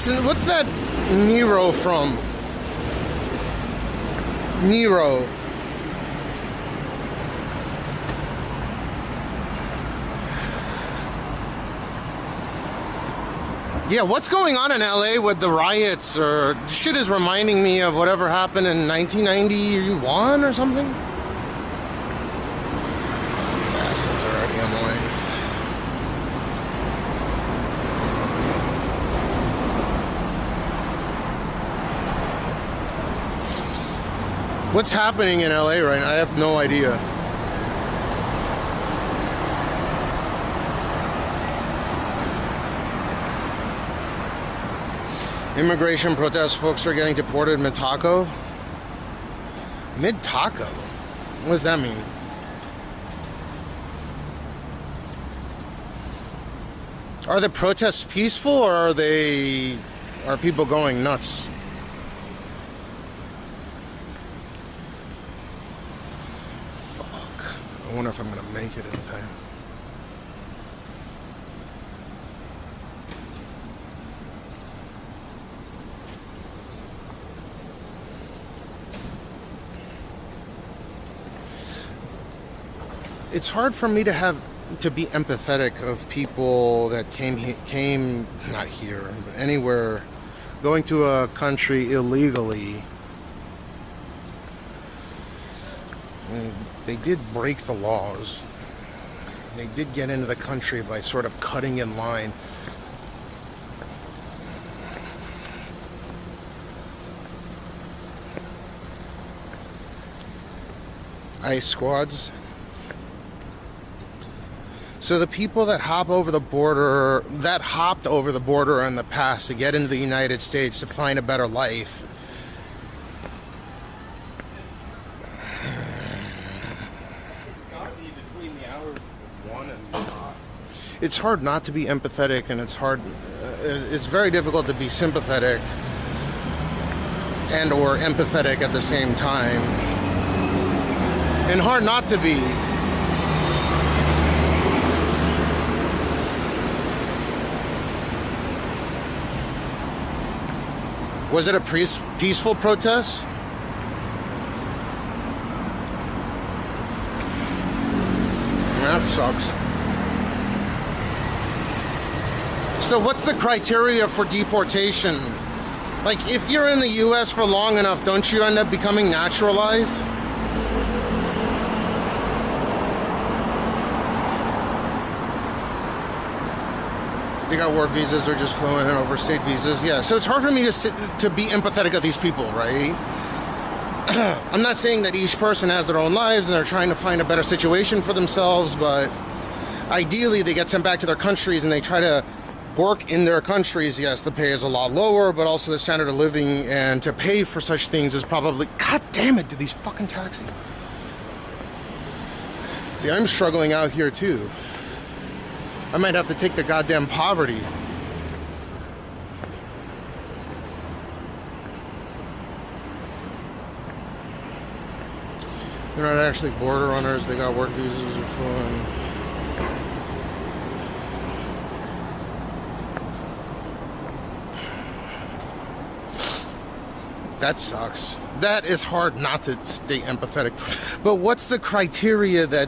What's that Nero from? Nero. Yeah, what's going on in LA with the riots? Or shit is reminding me of whatever happened in 1991 or something. These assholes are already annoying. What's happening in LA right now? I have no idea. Immigration protest folks are getting deported mid-taco. Mid-taco? What does that mean? Are the protests peaceful or are people going nuts? I wonder if I'm gonna make it in time. It's hard for me to be empathetic of people that came not here, but anywhere, going to a country illegally. And they did break the laws. They did get into the country by sort of cutting in line. ICE squads. So the people that hopped over the border in the past to get into the United States to find a better life, it's hard not to be empathetic, and it's very difficult to be sympathetic and or empathetic at the same time, and hard not to be. Was it a peaceful protest? That sucks. So what's the criteria for deportation? Like, if you're in the U.S. for long enough, don't you end up becoming naturalized? They got work visas or just fluent and overstayed visas. Yeah, so it's hard for me to be empathetic of these people, right? I'm not saying that each person has their own lives and they're trying to find a better situation for themselves, but ideally they get sent back to their countries and they try to work in their countries. Yes, the pay is a lot lower, but also the standard of living and to pay for such things is probably... God damn it, to these fucking taxis. See, I'm struggling out here too. I might have to take the goddamn poverty. They're not actually border runners, they got work visas or fluent. That sucks. That is hard not to stay empathetic. But what's the criteria that,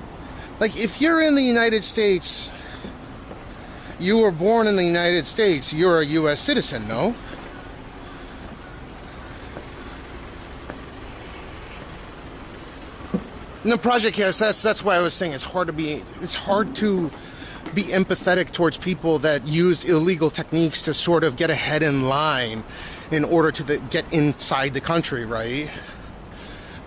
like, if you're in the United States, you were born in the United States, you're a U.S. citizen, no? No, Project Cast, that's why I was saying it's hard to be empathetic towards people that use illegal techniques to sort of get ahead in line in order to get inside the country, right?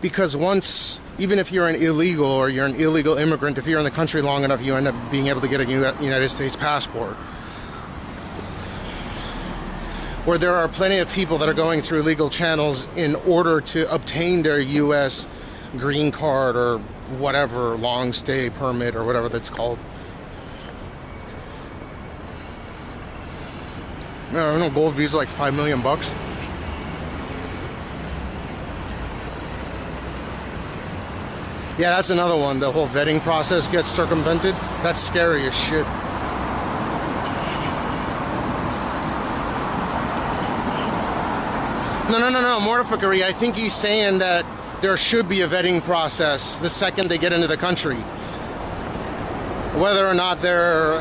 Because once, even if you're an illegal or you're an illegal immigrant, if you're in the country long enough, you end up being able to get a United States passport. Where there are plenty of people that are going through legal channels in order to obtain their U.S. green card or whatever, long stay permit or whatever that's called. I don't know, gold visa like $5 million bucks. Yeah, that's another one. The whole vetting process gets circumvented. That's scary as shit. No, Mortificary. I think he's saying that there should be a vetting process the second they get into the country. Whether or not they're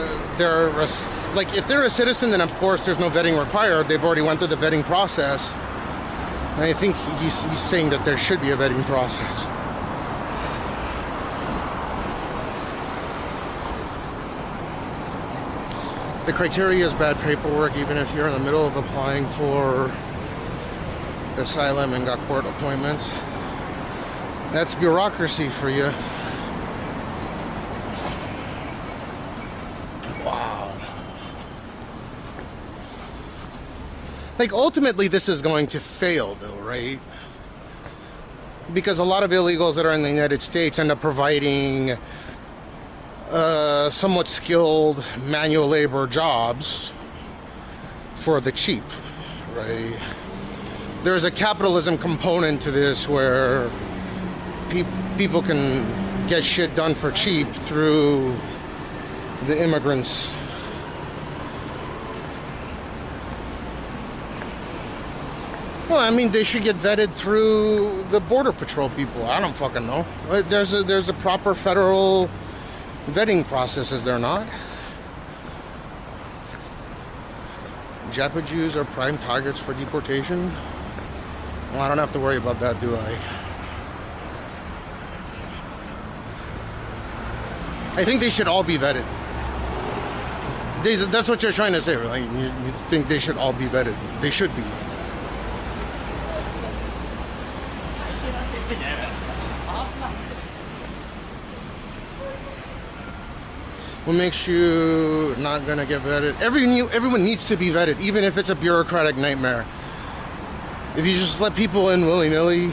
like, if they're a citizen, then of course there's no vetting required. They've already went through the vetting process. And I think he's saying that there should be a vetting process. The criteria is bad paperwork, even if you're in the middle of applying for asylum and got court appointments. That's bureaucracy for you. Wow. Like, ultimately, this is going to fail, though, right? Because a lot of illegals that are in the United States end up providing somewhat skilled manual labor jobs for the cheap, right? There's a capitalism component to this where people can get shit done for cheap through the immigrants. Well, I mean, they should get vetted through the Border Patrol people. I don't fucking know. There's a proper federal vetting process, is there not? Japa Jews are prime targets for deportation? Well, I don't have to worry about that, do I? I think they should all be vetted. That's what you're trying to say, right? You think they should all be vetted. They should be. What makes you not gonna get vetted? Everyone needs to be vetted, even if it's a bureaucratic nightmare. If you just let people in willy-nilly,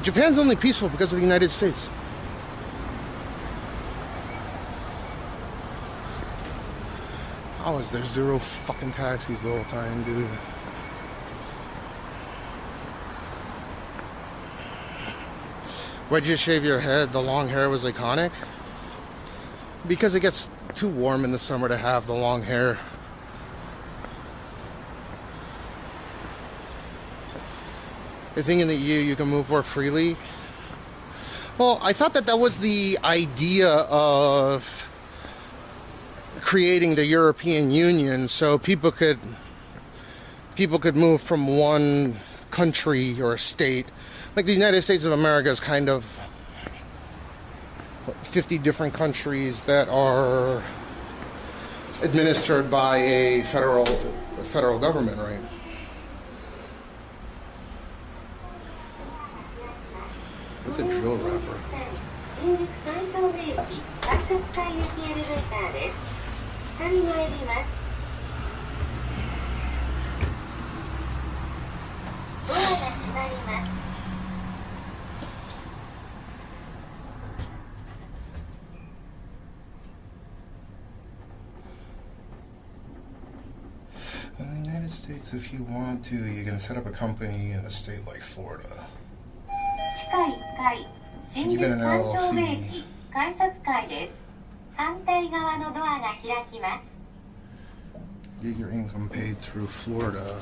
Japan's only peaceful because of the United States. How is there zero fucking taxis the whole time, dude? Why'd you shave your head? The long hair was iconic? Because it gets too warm in the summer to have the long hair. I think in the EU you can move more freely. Well, I thought that was the idea of creating the European Union, so people could move from one country or state. Like the United States of America is kind of 50 different countries that are administered by a federal government, right? That's a drill rapper. In the United States, if you want to, you can set up a company in a state like Florida. Even an LLC. Get your income paid through Florida.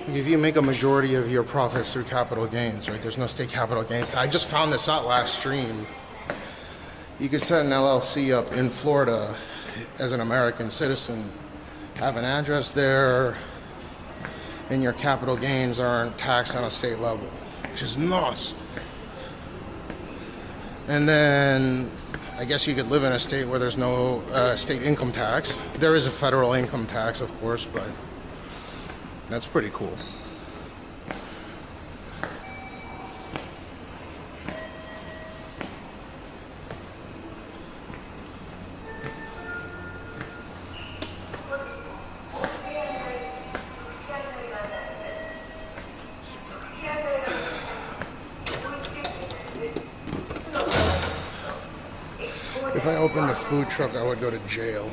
If you make a majority of your profits through capital gains, right? There's no state capital gains. I just found this out last stream. You could set an LLC up in Florida as an American citizen, have an address there, and your capital gains aren't taxed on a state level, which is nuts. And then I guess you could live in a state where there's no state income tax. There is a federal income tax, of course, but that's pretty cool. If I opened a food truck, I would go to jail.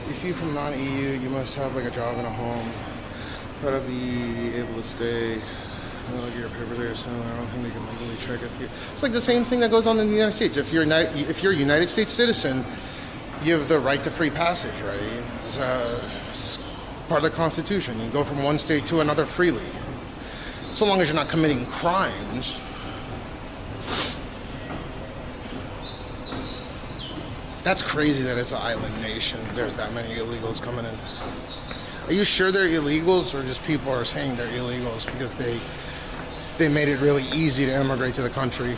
If you're from non-EU, you must have like a job and a home. Gotta be able to stay. Get your papers there, so I don't think they can legally check if you. It's like the same thing that goes on in the United States. If you're a United States citizen, you have the right to free passage, right? It's part of the Constitution. You can go from one state to another freely, so long as you're not committing crimes. That's crazy that it's an island nation. There's that many illegals coming in. Are you sure they're illegals, or just people are saying they're illegals because they made it really easy to immigrate to the country?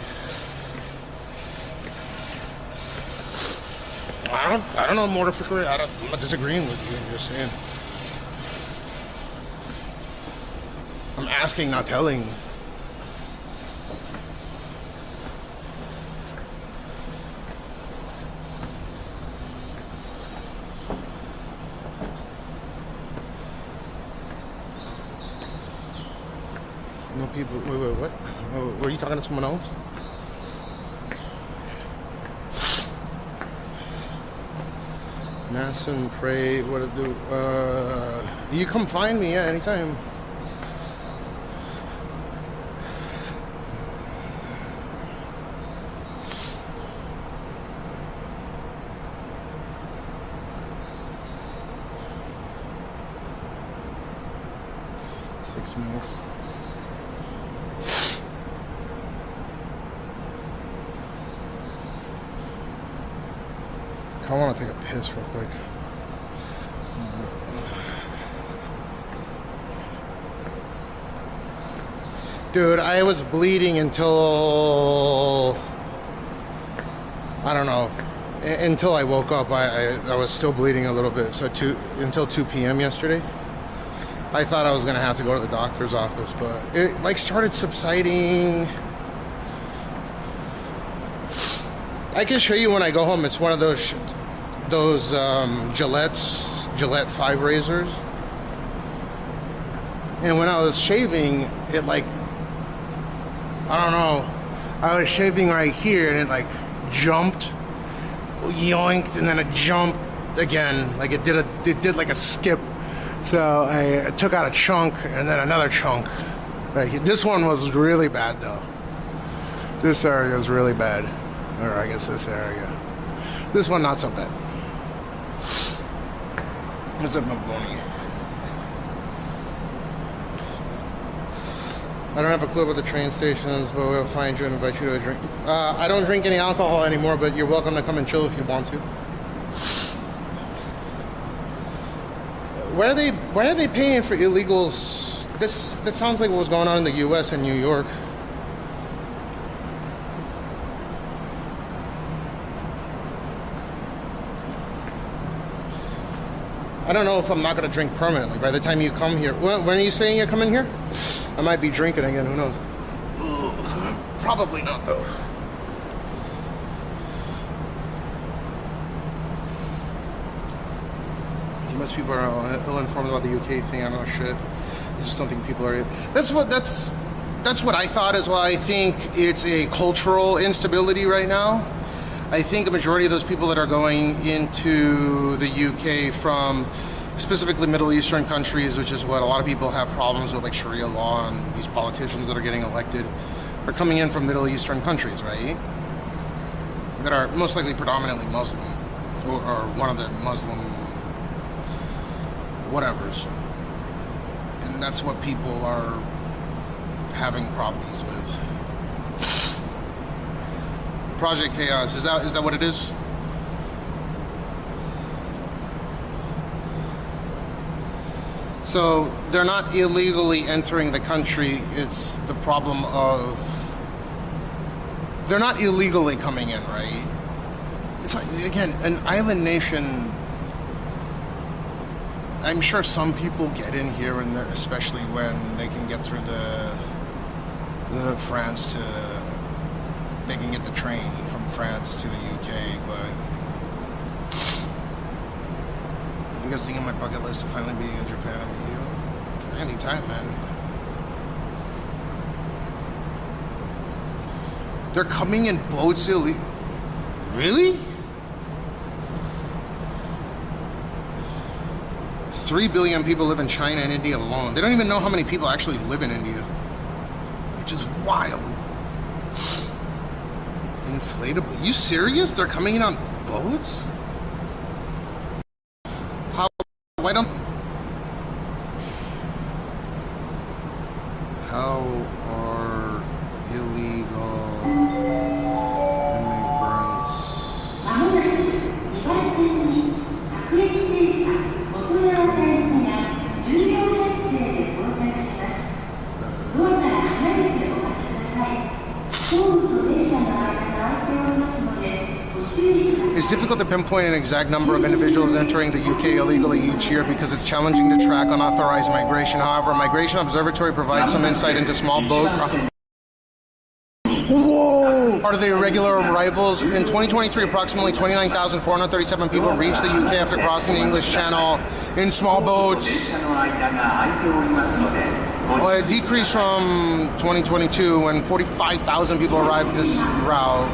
I don't know, Mortificer. I'm not disagreeing with you. I'm just saying. I'm asking, not telling. No people. Wait, what? Oh, were you talking to someone else? Mass and pray. What to do? You come find me, yeah, anytime. I want to take a piss real quick. Dude, I was bleeding until, I don't know, until I woke up. I was still bleeding a little bit, so until 2 p.m. yesterday. I thought I was going to have to go to the doctor's office, but it like started subsiding. I can show you when I go home. It's one of those Gillette 5 razors. And when I was shaving, it like, I don't know, I was shaving right here and it like jumped, yoinked, and then it jumped again. Like it did like a skip. So I took out a chunk and then another chunk. Right here. This one was really bad though. This area was really bad. Or I guess this area. This one not so bad. What's up, my boy? I don't have a clue about the train stations, but we'll find you and invite you to a drink. I don't drink any alcohol anymore, but you're welcome to come and chill if you want to. Why are they paying for illegals? That sounds like what was going on in the U.S. and New York. I don't know if I'm not going to drink permanently by the time you come here. When are you saying you're coming here? I might be drinking again, who knows? Ugh, probably not, though. Most people are ill-informed about the UK thing. I don't know shit. I just don't think people are. That's what I thought as well. I think it's a cultural instability right now. I think a majority of those people that are going into the UK from specifically Middle Eastern countries, which is what a lot of people have problems with, like Sharia law and these politicians that are getting elected, are coming in from Middle Eastern countries, right? That are most likely predominantly Muslim, or one of the Muslim whatevers. And that's what people are having problems with. Project Chaos, is that what it is? So they're not illegally entering the country, it's the problem of they're not illegally coming in, right? It's like, again, an island nation. I'm sure some people get in here, and especially when they can get through the France to, they can get the train from France to the UK, but the biggest thing on my bucket list to finally be in Japan and EU. Anytime, man. They're coming in boats illegally. Really? 3 billion people live in China and India alone. They don't even know how many people actually live in India, which is wild. Inflatable. You serious? They're coming in on boats? How? Why don't? How are illegal It's difficult to pinpoint an exact number of individuals entering the UK illegally each year because it's challenging to track unauthorized migration. However, a migration observatory provides some insight into small boat. Whoa! Are the irregular arrivals? In 2023, approximately 29,437 people reached the UK after crossing the English Channel in small boats. Well, it decreased from 2022 when 45,000 people arrived this route.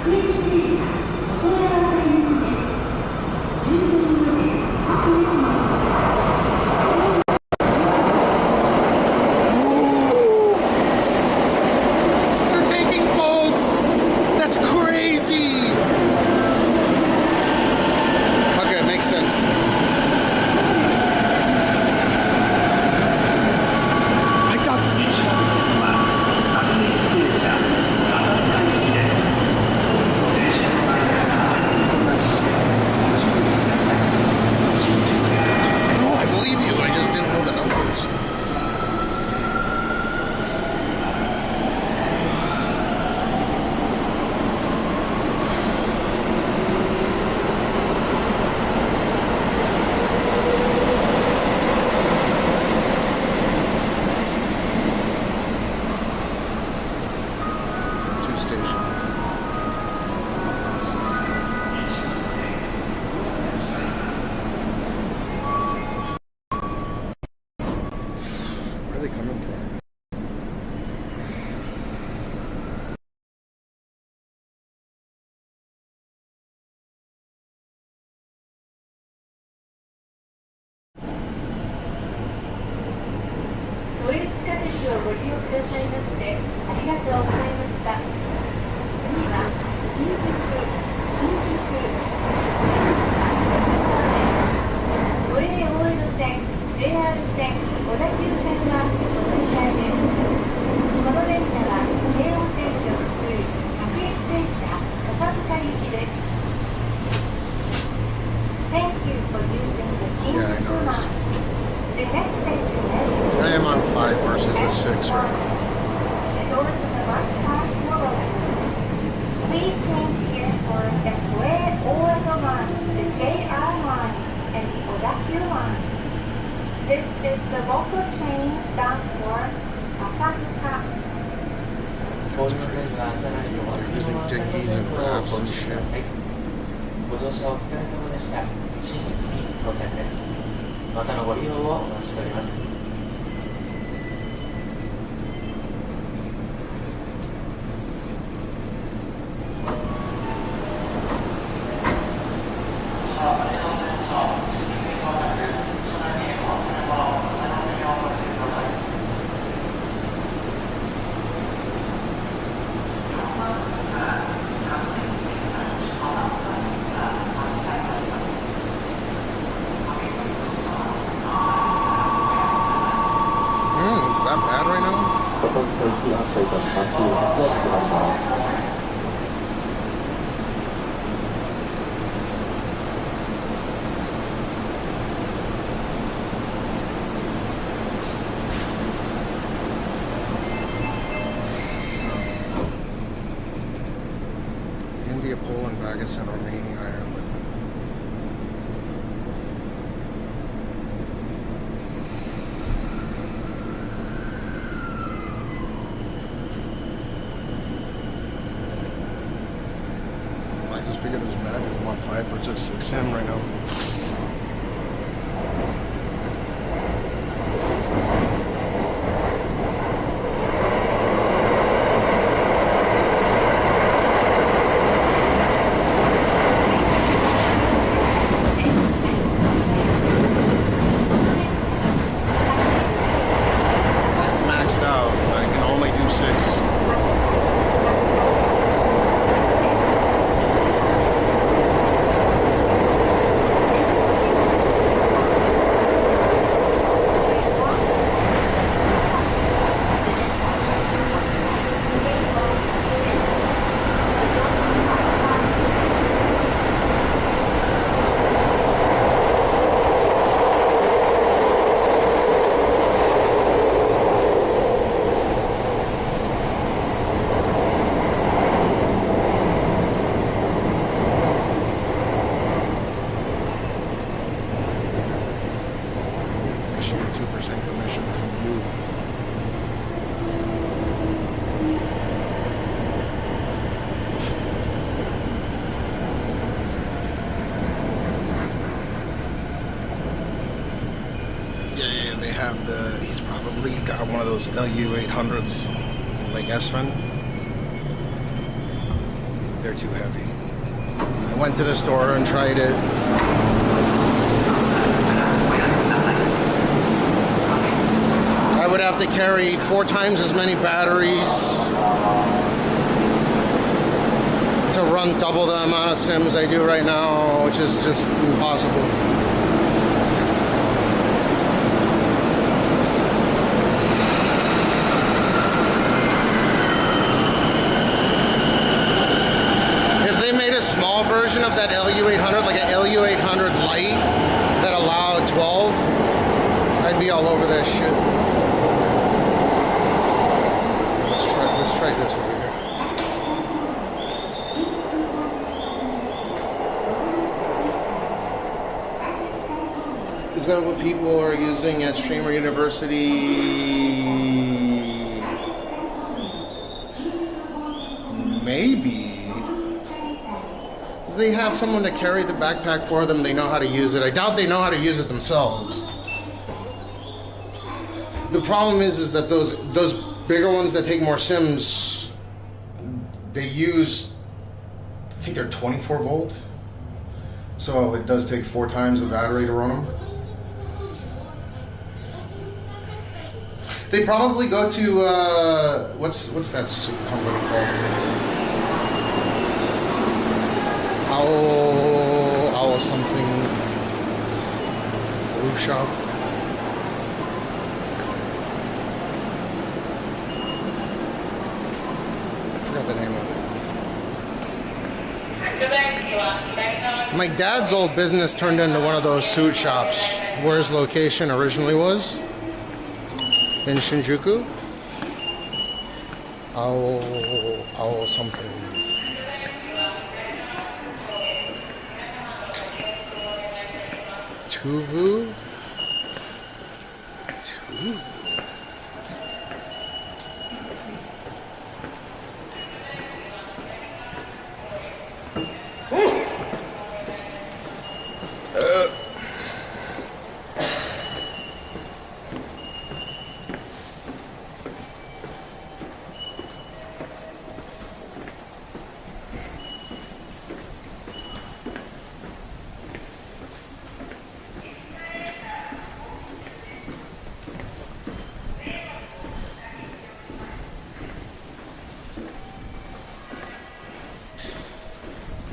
くださいましてありがとうございました。次は新宿都営大江戸線 JR 線小田急線がお乗り換えです。この電車は京王線直通各駅電車笹塚行きです。Thank you for using the Shinjuku line. The next station is I am on 5 versus the 6 right now. the doors on the right side will open. Please change here for the Toei Oedo line, the JR line, and the Odakyu line. This is the local train bound for Asakusa. That's crazy. They're using dinghies and rafts and shit. ご乗車お疲れ様でした。新宿に到着です。またのご利用をお待ちしております。India, Poland, Pakistan, Romania, Ireland. I just figured it was bad because I'm on 5 versus 6 sim right now. He's probably got one of those LU 800s, like S-Fen. They're too heavy. I went to the store and tried it. I would have to carry 4 times as many batteries to run double the amount of sims I do right now, which is just impossible. Small version of that LU 800, like an LU 800 Lite that allowed 12, I'd be all over that shit. Let's try this over here. Is that what people are using at Streamer University? Maybe. They have someone to carry the backpack for them. They know how to use it. I doubt they know how to use it themselves. The problem is that those bigger ones that take more sims, they use, I think they're 24 volt. So it does take 4 times the battery to run them. They probably go to what's that suit company called? Owl something. Blue shop. I forgot the name of it. My dad's old business turned into one of those suit shops where his location originally was. In Shinjuku? Owl something. Tuvu? Tuvu?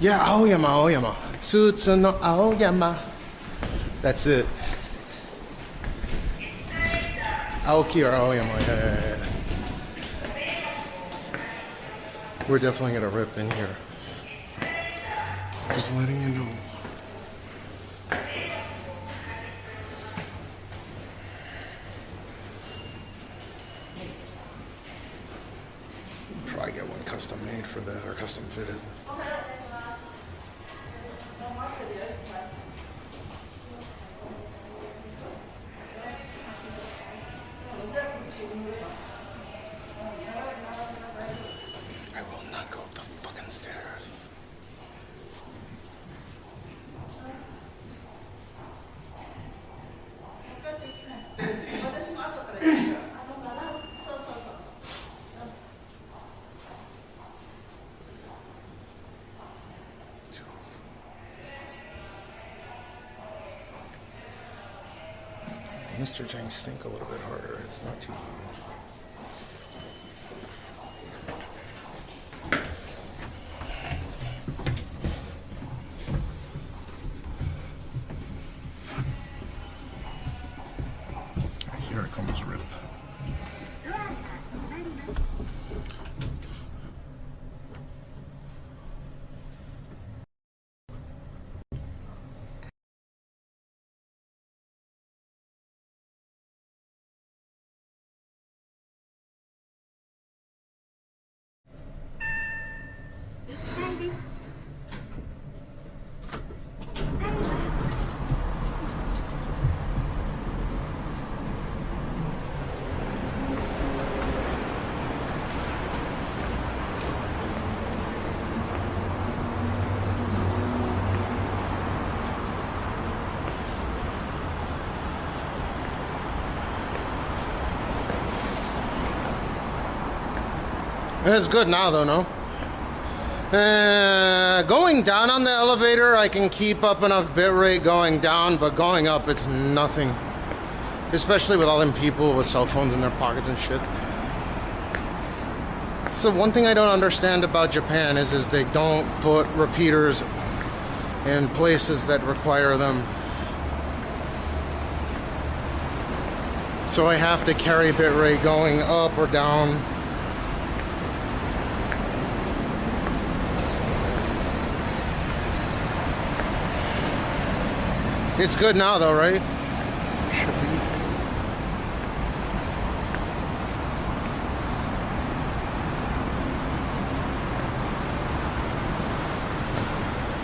Yeah, Aoyama. Tsutsu no Aoyama. That's it. Aoki or Aoyama, yeah. We're definitely gonna rip in here. Just letting you know. Probably get one custom made for that, or custom fitted. Mr. Jenks, think a little bit harder. It's not too Here it comes, rip. It's good now, though, no? Going down on the elevator, I can keep up enough bitrate going down, but going up, it's nothing. Especially with all them people with cell phones in their pockets and shit. So one thing I don't understand about Japan is they don't put repeaters in places that require them. So I have to carry bitrate going up or down. It's good now, though, right? Should be.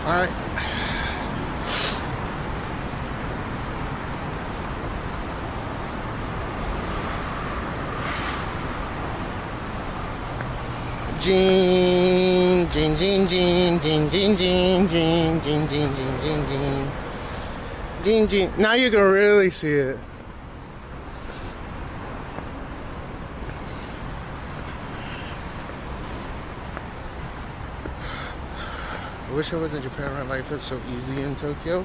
All right. Gene, gene, gene, gene, gene, gene, gene, gene, gene, gene, gene, gene. Gene, gene. Now you can really see it. I wish I was in Japan where life is so easy in Tokyo.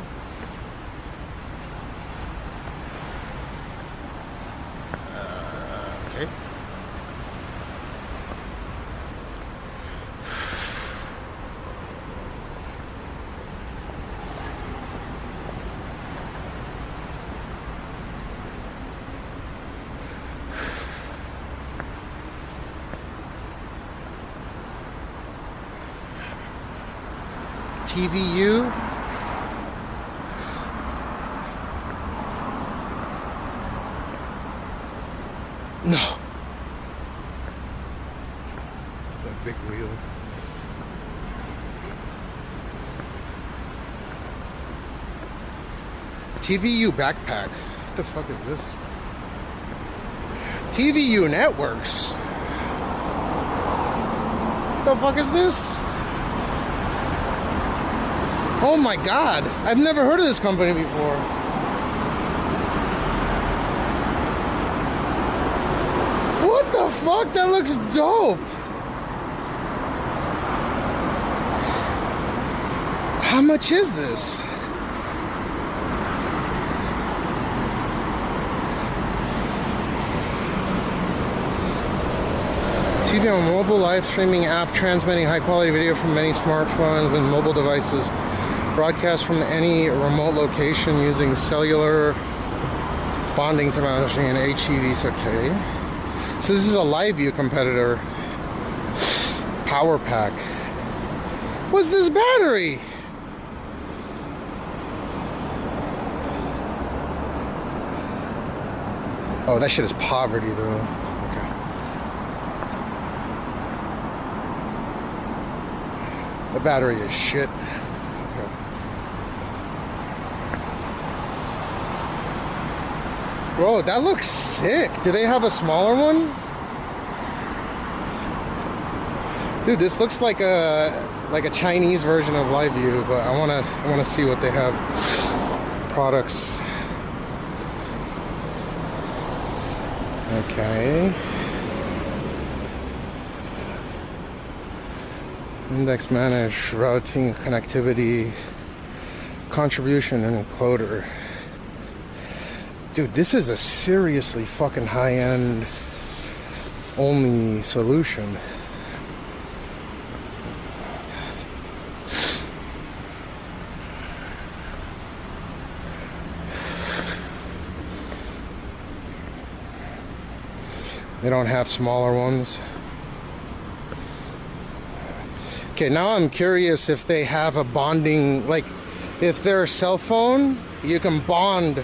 TVU. No. The big wheel. TVU backpack. What the fuck is this? TVU Networks. What the fuck is this? Oh my god. I've never heard of this company before. What the fuck? That looks dope. How much is this? TV on mobile live streaming app transmitting high quality video from many smartphones and mobile devices. Broadcast from any remote location using cellular bonding technology and HEVs. Okay. So this is a LiveU competitor. Power pack. What's this battery? Oh, that shit is poverty though. Okay. The battery is shit. Okay. Bro, that looks sick. Do they have a smaller one? Dude, this looks like a Chinese version of LiveU, but I wanna see what they have. Products. Okay. Index manage, routing, connectivity, contribution, and encoder. Dude, this is a seriously fucking high-end only solution. They don't have smaller ones. Okay, now I'm curious if they have a bonding, like if their cell phone, you can bond.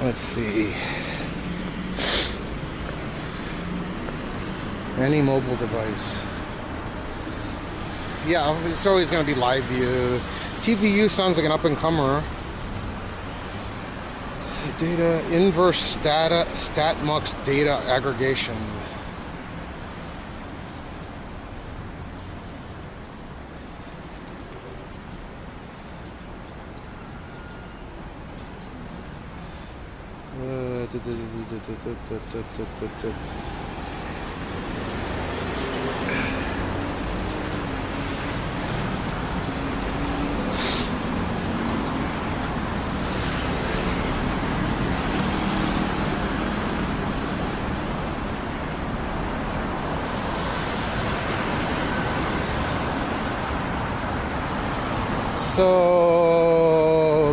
Let's see. Any mobile device. Yeah, it's always going to be LiveU. TVU sounds like an up-and-comer. Data inverse StatMux data aggregation. So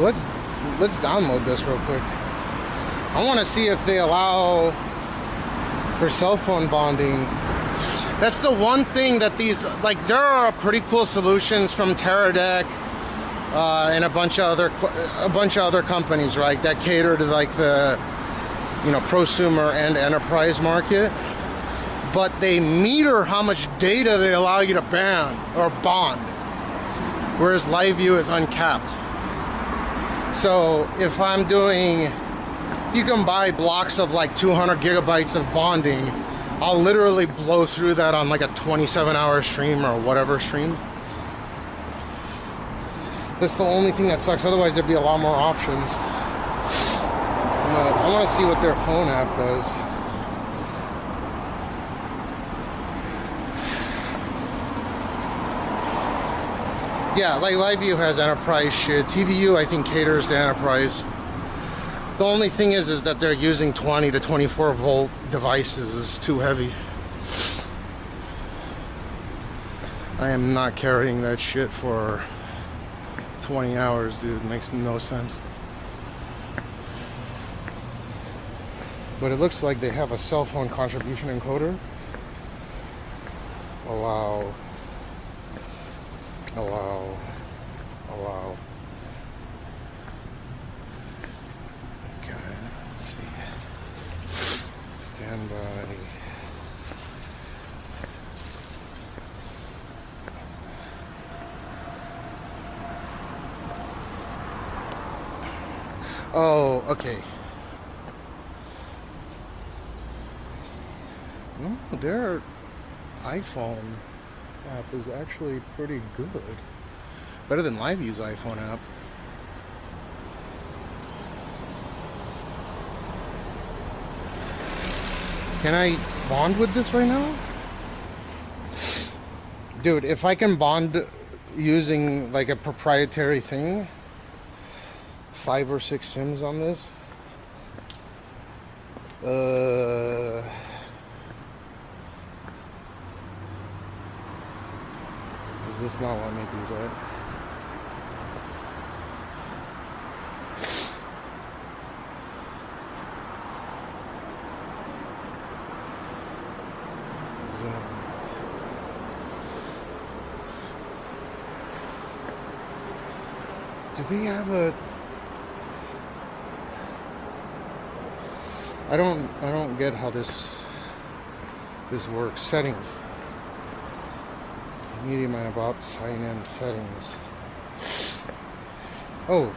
let's download this real quick. I want to see if they allow for cell phone bonding. That's the one thing that these, like, there are pretty cool solutions from Teradek and a bunch of other companies, right, that cater to like the, you know, prosumer and enterprise market. But they meter how much data they allow you to ban or bond. Whereas LiveU is uncapped. So if I'm doing, you can buy blocks of like 200 gigabytes of bonding. I'll literally blow through that on like a 27-hour stream or whatever stream. That's the only thing that sucks. Otherwise, there'd be a lot more options. But I want to see what their phone app does. Yeah, like LiveU has enterprise shit. TVU, I think, caters to enterprise. The only thing is that they're using 20 to 24 volt devices. It's too heavy. I am not carrying that shit for 20 hours, dude. It makes no sense. But it looks like they have a cell phone contribution encoder. Allow. Allow. Allow. Okay, let's see. Stand by. Oh, okay. No, their iPhone app is actually pretty good. Better than LiveU's iPhone app. Can I bond with this right now? Dude, if I can bond using like a proprietary thing, 5 or 6 sims on this, does this not want me to do that? Do they have a... I don't get how this works. Settings. Medium and about sign in settings. Oh.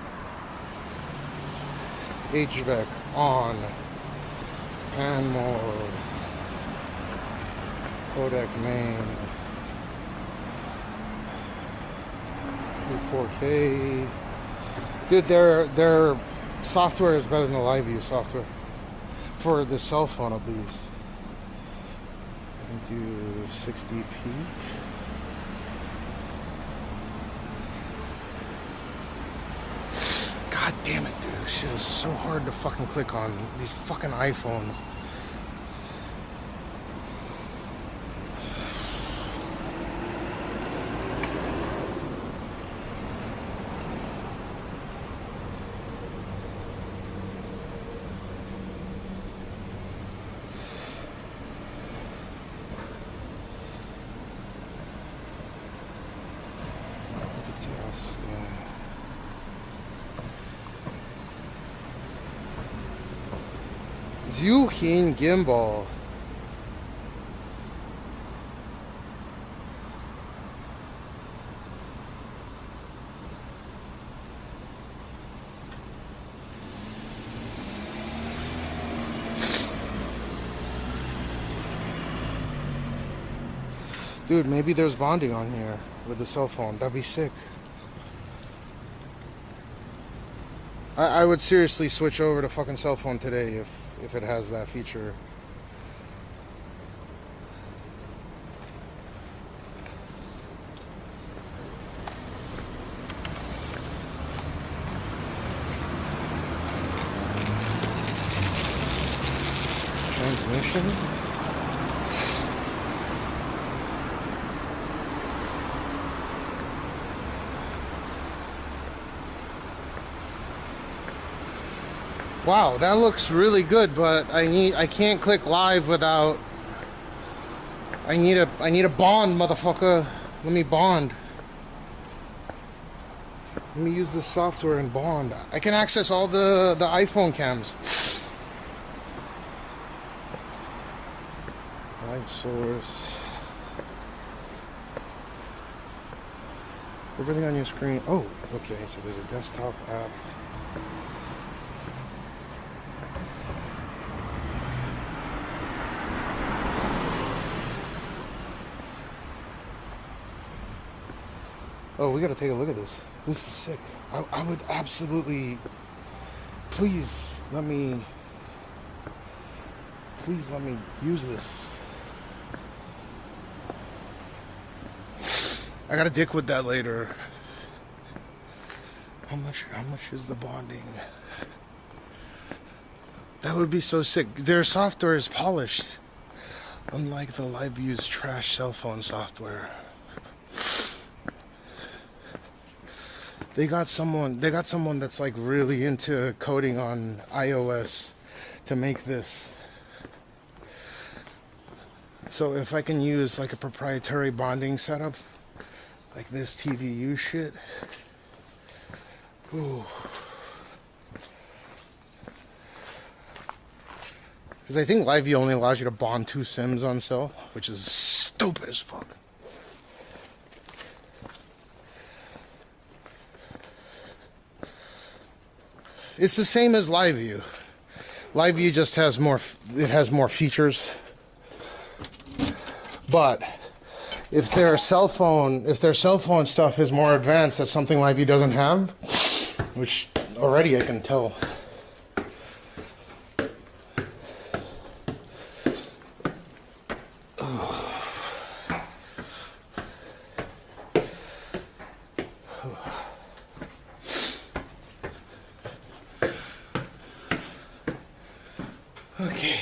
HVAC on. Pan mode. Codec main. 4K. Dude, their software is better than the LiveU software. For the cell phone at least. I do 60p. God damn it, dude. Shit is so hard to fucking click on these fucking iPhones. Zhuhin gimbal. Dude, maybe there's bonding on here with the cell phone. That'd be sick. I would seriously switch over to fucking cell phone today if it has that feature. Transmission. Wow, that looks really good, but I can't click live without I need a bond, motherfucker. Let me bond. Let me use this software and bond. I can access all the iPhone cams. Live source. Everything on your screen. Oh, okay, so there's a desktop app. Oh, we gotta take a look at this. This is sick. I would absolutely... Please let me use this. I gotta dick with that later. How much is the bonding? That would be so sick. Their software is polished. Unlike the LiveU's trash cell phone software. They got someone that's like really into coding on iOS to make this. So if I can use like a proprietary bonding setup, Like this TVU shit. Ooh. Because I think LiveU only allows you to bond 2 sims on cell, which is stupid as fuck. It's the same as LiveU. LiveU just has more, it has more features. But if their cell phone stuff is more advanced, that's something LiveU doesn't have, which already I can tell. Okay.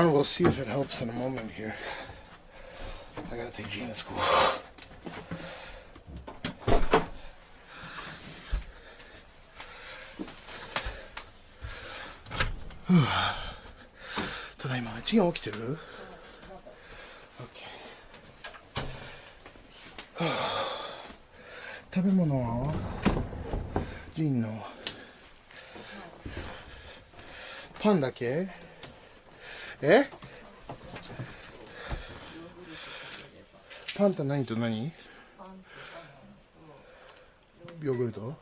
We'll see if it helps in a moment here. I gotta take Gina to school. Tadaima, Gina 起きてる? Okay. 食べ物はジンのパンだけ？え？パンと何と何？ヨーグルト？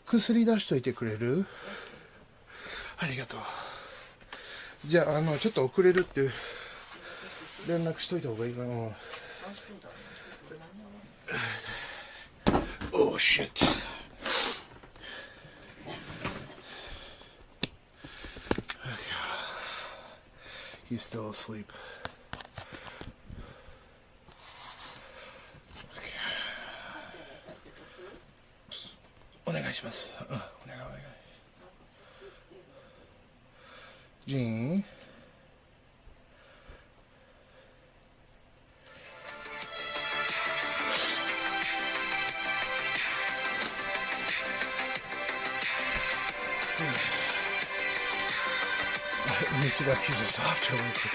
薬出しといてくれる？ありがとう。じゃあちょっと遅れるって連絡しといた方がいいかな。Oh shit. He's still asleep. Okay. お願いします。お願い。ジン。Let me see that piece of software real quick.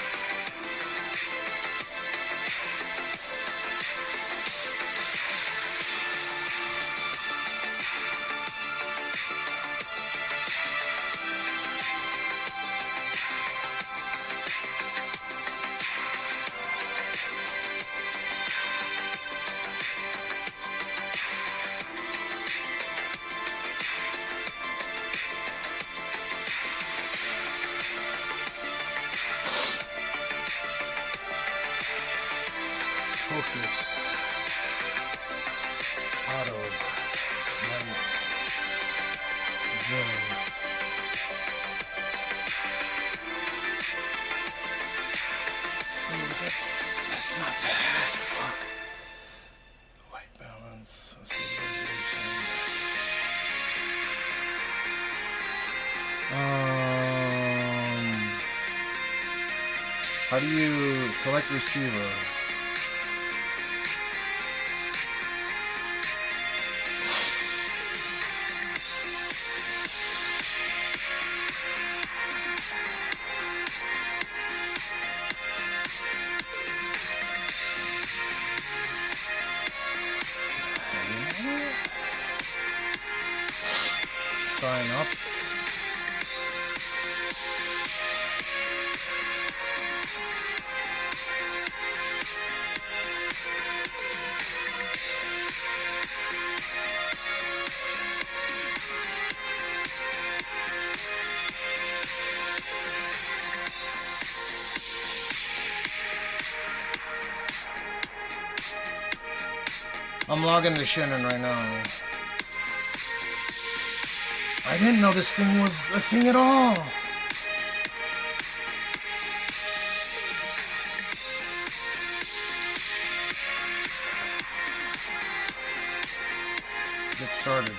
Focus. Auto. Light. Zone. Oh, that's not bad. Fuck. White balance. How do you select receiver? Sign up. I'm logging to Shannon right now. I didn't know this thing was a thing at all. Get started.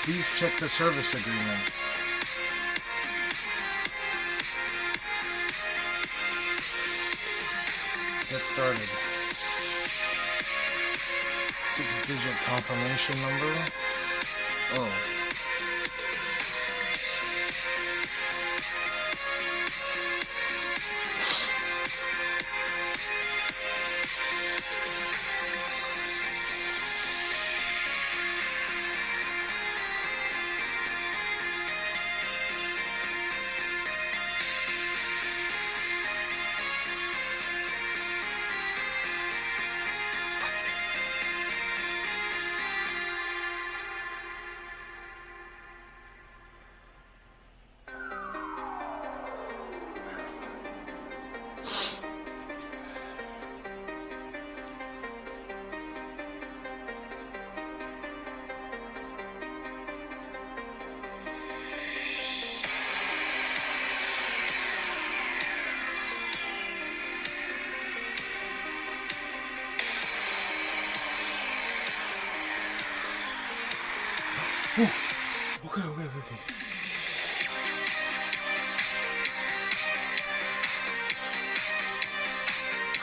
Please check the service agreement. Get started. 6-digit confirmation number. Oh. Okay.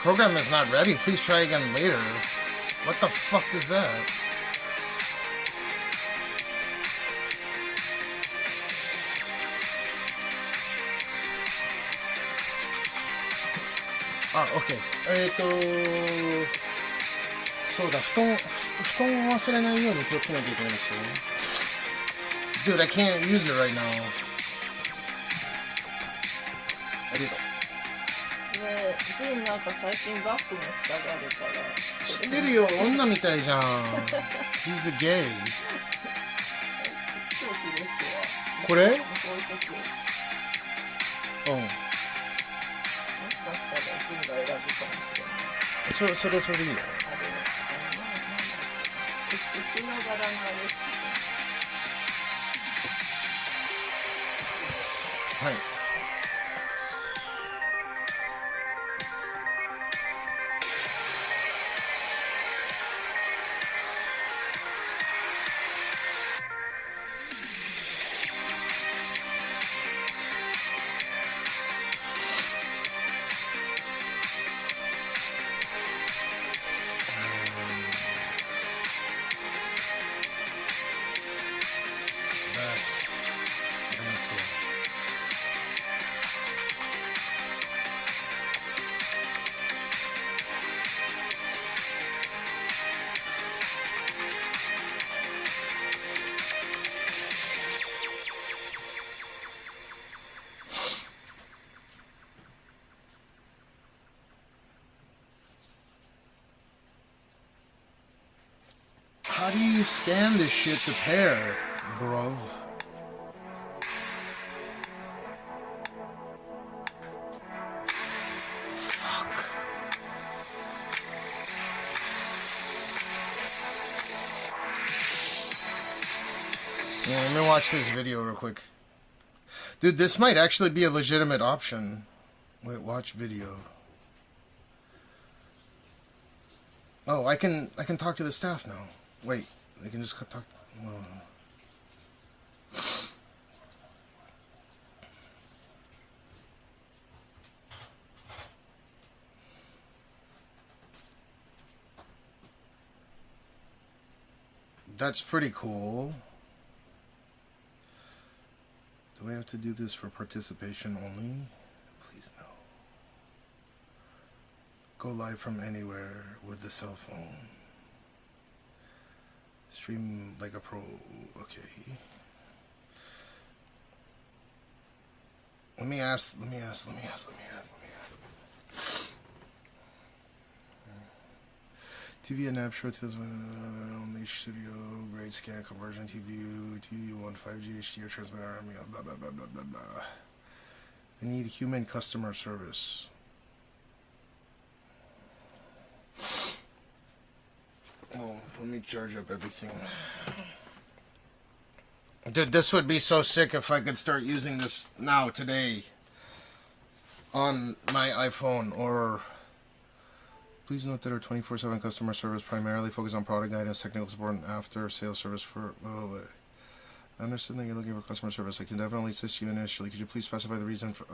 Program is not ready. Please try again later. What the fuck is that? Ah, okay. そうだ、布団を忘れないように気をつけないといけないんですよ。Dude, I can't use it right now. ありがとう。ね、ジンなんか最近バッグもしたがるから。知ってるよ、女みたいじゃん。He's a gay. これ？うん。もしかしたらジンが選ぶかもしれない。それいいよ。牛の柄のあれ。はい。How do you scan this shit to pair, bruv? Fuck. Yeah, let me watch this video real quick. Dude, this might actually be a legitimate option. Wait, watch video. Oh, I can talk to the staff now. Wait, I can just talk. Oh. That's pretty cool. Do I have to do this for participation only? Please no. Go live from anywhere with the cell phone. Stream like a pro. Okay. Let me ask. TV and app show tells only studio grade scan conversion TV 1 5G HDR transmitter army blah blah blah blah blah blah. I need human customer service. Oh, let me charge up everything. Dude, this would be so sick if I could start using this now, today, on my iPhone, or... Please note that our 24/7 customer service primarily focuses on product guidance, technical support, and after-sales service for... Oh, wait. I understand that you're looking for customer service. I can definitely assist you initially. Could you please specify the reason for...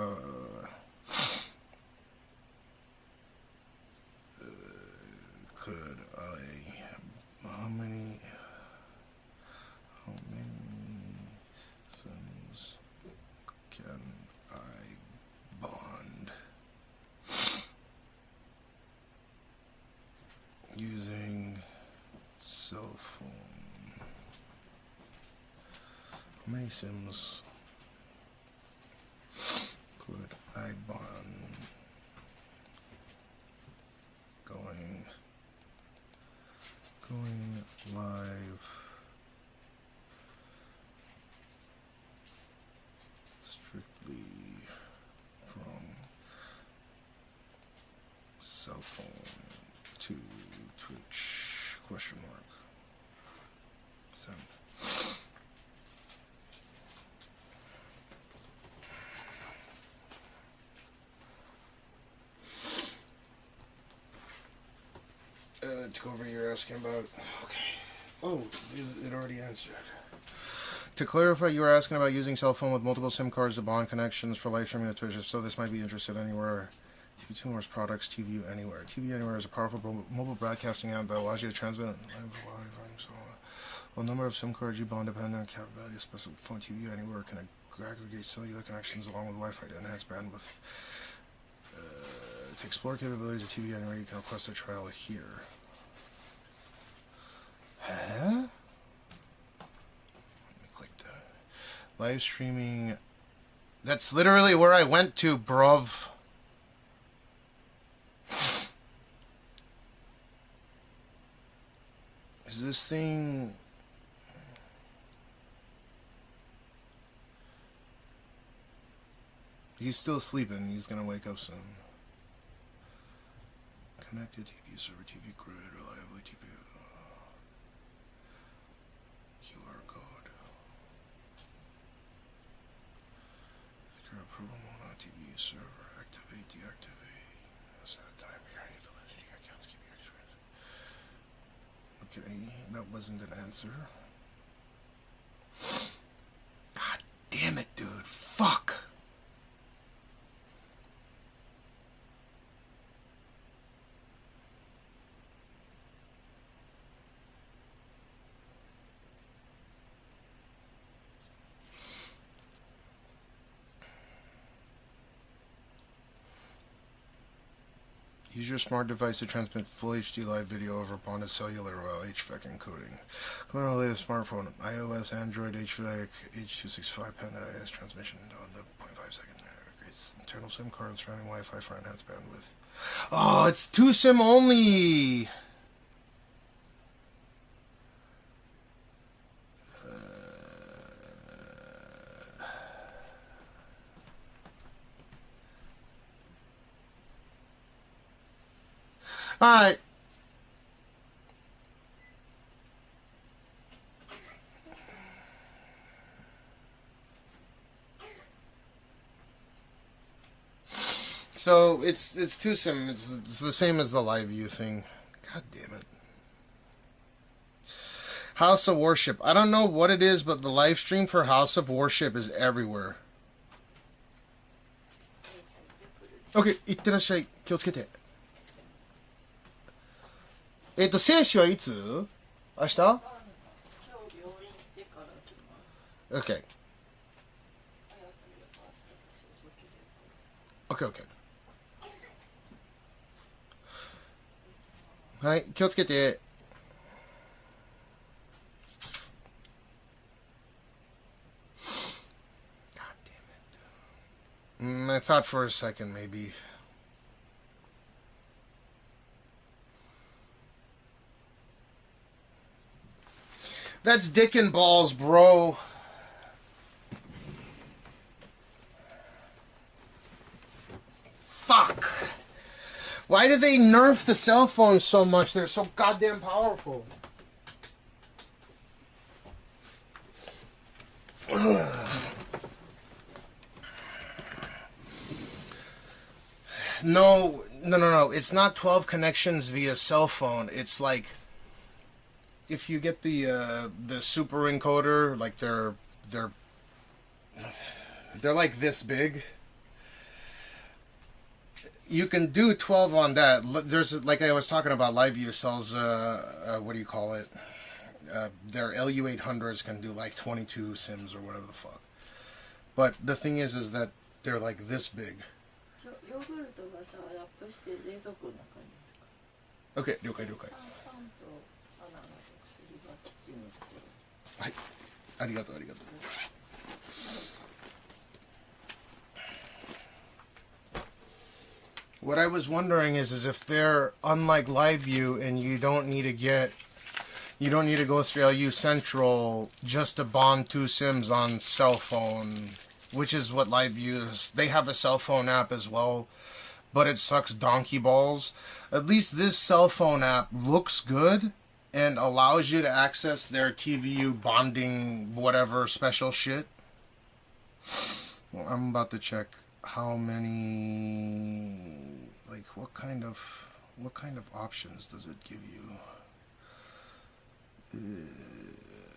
could I How many sims can I bond using cell phone? How many sims could I bond going live strictly from cell phone to Twitch? Question mark. Send. To go over, you're asking about. Okay. Oh, it already answered. To clarify, you were asking about using cell phone with multiple SIM cards to bond connections for live streaming to Twitch. So this might be interested anywhere. TV2 More's products, TV Anywhere. TV Anywhere is a powerful mobile broadcasting app that allows you to transmit live so a number of SIM cards you bond depending on capability of specific phone. TV Anywhere can aggregate cellular connections along with Wi-Fi to enhance bandwidth. To explore capabilities of TV Anywhere, you can request a trial here. Huh? Let me click that. Live streaming. That's literally where I went to, bruv. Is this thing... He's still sleeping. He's gonna wake up soon. Connected TV server, TV grid, reliably TV... QR code. Secure approval mode on TV server. Activate, deactivate. Set a time here. Validity accounts. Keep your experience. Okay, that wasn't an answer. God damn it, dude. Fuck. Use your smart device to transmit full HD live video over bonded cellular while HVAC encoding. Click on the latest smartphone, iOS, Android, HVAC, H265 PAN-IS transmission on the 0.5 second. Internal SIM card surrounding Wi-Fi for enhanced bandwidth. Oh, it's 2 SIM only! Alright. So it's 2 SIM. It's the same as the LiveU thing. God damn it. House of Worship. I don't know what it is, but the live stream for House of Worship is everywhere. Okay, いってらっしゃい。気をつけて。生死はいつ？明日？ Okay. Okay. はい、気をつけて。God damn it. I thought for a second maybe. That's dick and balls, bro. Fuck. Why do they nerf the cell phones so much? They're so goddamn powerful. No. It's not 12 connections via cell phone. It's like... If you get the super encoder, like they're like this big. you can do 12 on that. There's, like I was talking about, LiveU sells, what do you call it? Their LU800s can do like 22 sims or whatever the fuck. But the thing is that they're like this big. Okay, 了解了解。はい、ありがとうありがとう。What I was wondering is if they're unlike LiveU and you don't need to go through LU Central just to bond two sims on cell phone, which is what LiveU is. They have a cell phone app as well, but it sucks donkey balls. At least this cell phone app looks good and allows you to access their TVU bonding whatever special shit. Well, I'm about to check how many, like, what kind of options does it give you?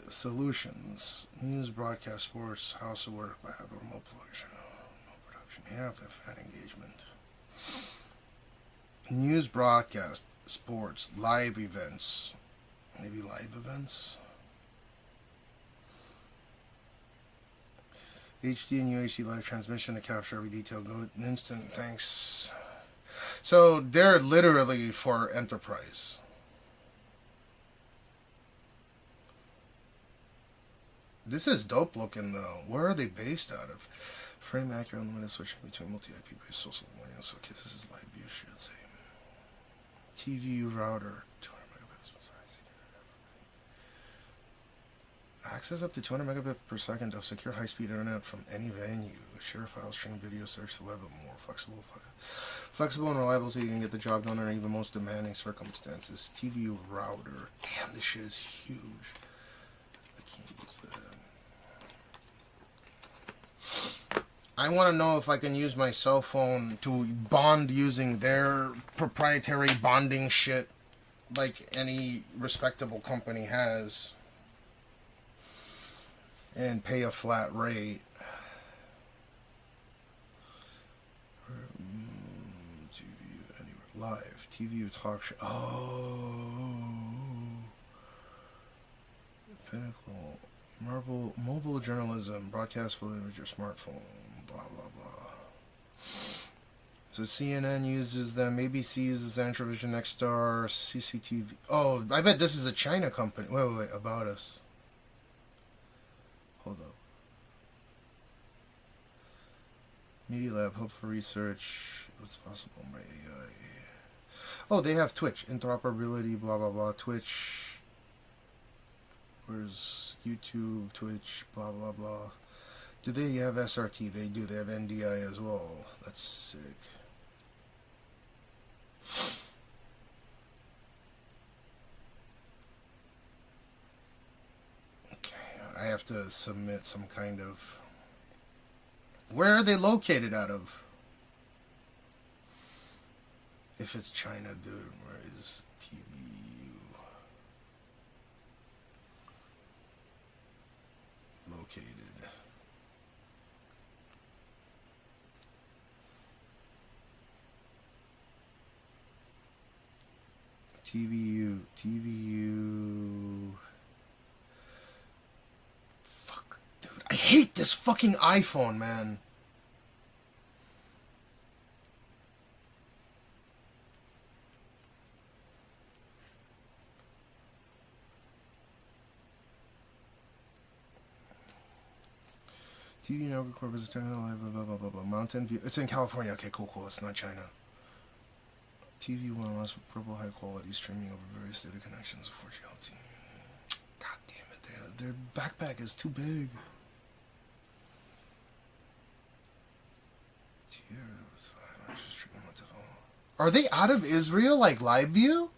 Solutions, news, broadcast, sports, house of work, lab, remote production. Yeah, the fan engagement. News, broadcast, sports, live events. Maybe live events. HD and UHD live transmission to capture every detail. Go instant. Thanks. So they're literally for enterprise. This is dope looking though. Where are they based out of? Frame accurate, unlimited switching between multi-IP based social lines. Okay, this is LiveU shit. See. TV router, 200 megabits. Access up to 200 megabits per second of secure high-speed internet from any venue. Share files, stream video, search the web, and more. Flexible and reliable so you can get the job done in even most demanding circumstances. TV router. Damn, this shit is huge. I can't use that. I want to know if I can use my cell phone to bond using their proprietary bonding shit like any respectable company has and pay a flat rate. TV anywhere live TV talk show. Oh, Pinnacle mobile journalism, broadcast fluid with your smartphone. Blah blah blah. So CNN uses them. ABC uses Antrovision, Nexstar, CCTV. Oh, I bet this is a China company. Wait. About us. Hold up. Media Lab, Hope for Research. What's possible by AI? Oh, they have Twitch. Interoperability, blah, blah, blah. Twitch. Where's YouTube, Twitch, blah, blah, blah. Do they have SRT? They do. They have NDI as well. That's sick. Okay, I have to submit some kind of... Where are they located out of? If it's China, dude, where is TVU located? TVU. Fuck, dude. I hate this fucking iPhone, man. TV Network Corp is a technical live, blah, blah, blah, blah. Mountain View. It's in California. Okay, cool. It's not China. TV one allows for purple high quality streaming over various data connections of 4G LTE. God damn it, their backpack is too big. Are they out of Israel like LiveU?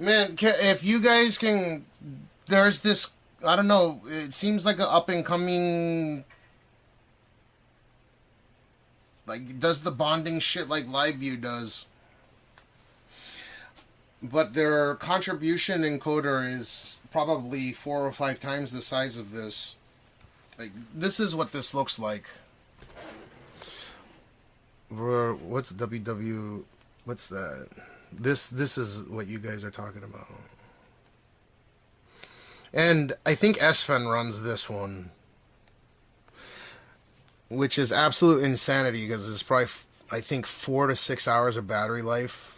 Man, if you guys can, there's this, I don't know, it seems like an up-and-coming, like, does the bonding shit like LiveU does. But their contribution encoder is probably 4 or 5 times the size of this. Like, this is what this looks like. What's WW, what's that? This is what you guys are talking about. And I think SFN runs this one, which is absolute insanity because it's probably, I think, 4 to 6 hours of battery life.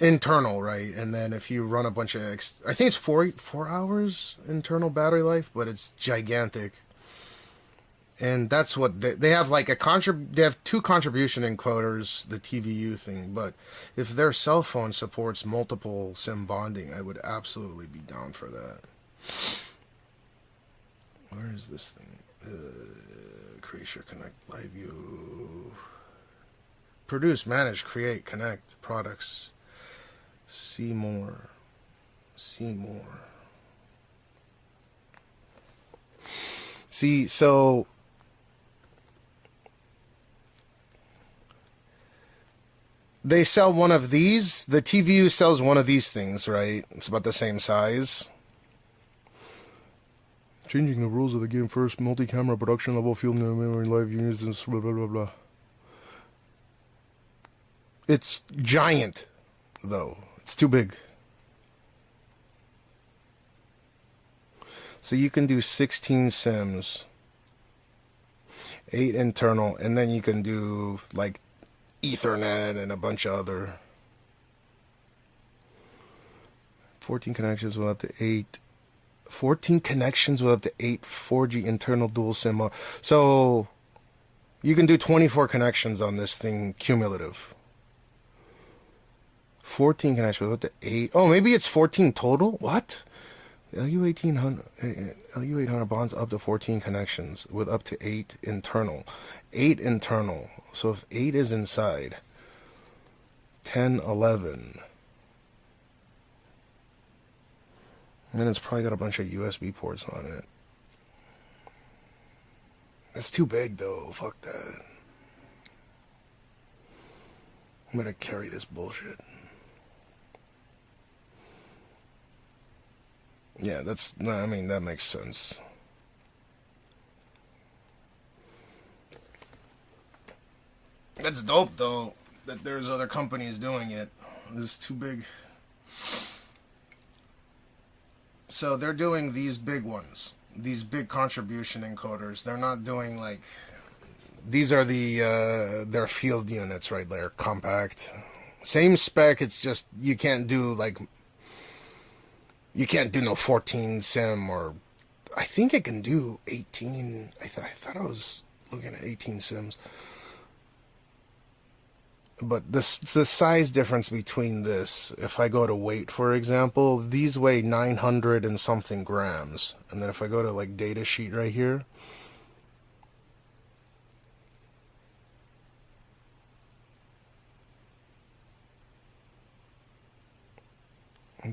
Internal, right? And then if you run a bunch of I think it's 4 hours internal battery life, but it's gigantic. And that's what they have, like they have 2 contribution encoders, the TVU thing, but if their cell phone supports multiple SIM bonding, I would absolutely be down for that. Where is this thing? Create, share, connect, LiveU. Produce, manage, create, connect, products. See more. See more. See, so they sell one of these. The TVU sells one of these things, right? It's about the same size. Changing the rules of the game first. Multi-camera production level field memory live units and blah blah blah blah. It's giant, though. It's too big. So you can do 16 SIMs, 8 internal, and then you can do like Ethernet and a bunch of other. 14 connections with up to 8. 14 connections with up to 8 4G internal dual SIM. So you can do 24 connections on this thing cumulative. 14 connections with up to 8. Oh, maybe it's 14 total? What? LU800 bonds up to 14 connections with up to 8 internal. 8 internal. So if 8 is inside, 10, 11. And then it's probably got a bunch of USB ports on it. It's too big though. Fuck that. I'm gonna carry this bullshit. Yeah, I mean, that makes sense. That's dope, though, that there's other companies doing it. This is too big. So they're doing these big ones, these big contribution encoders. They're not doing, like, these are their field units right there, compact. Same spec, it's just, you can't do, like, you can't do no 14 SIM, or I think it can do 18. I thought I was looking at 18 SIMs. But the size difference between this, if I go to weight, for example, these weigh 900 and something grams. And then if I go to like data sheet right here,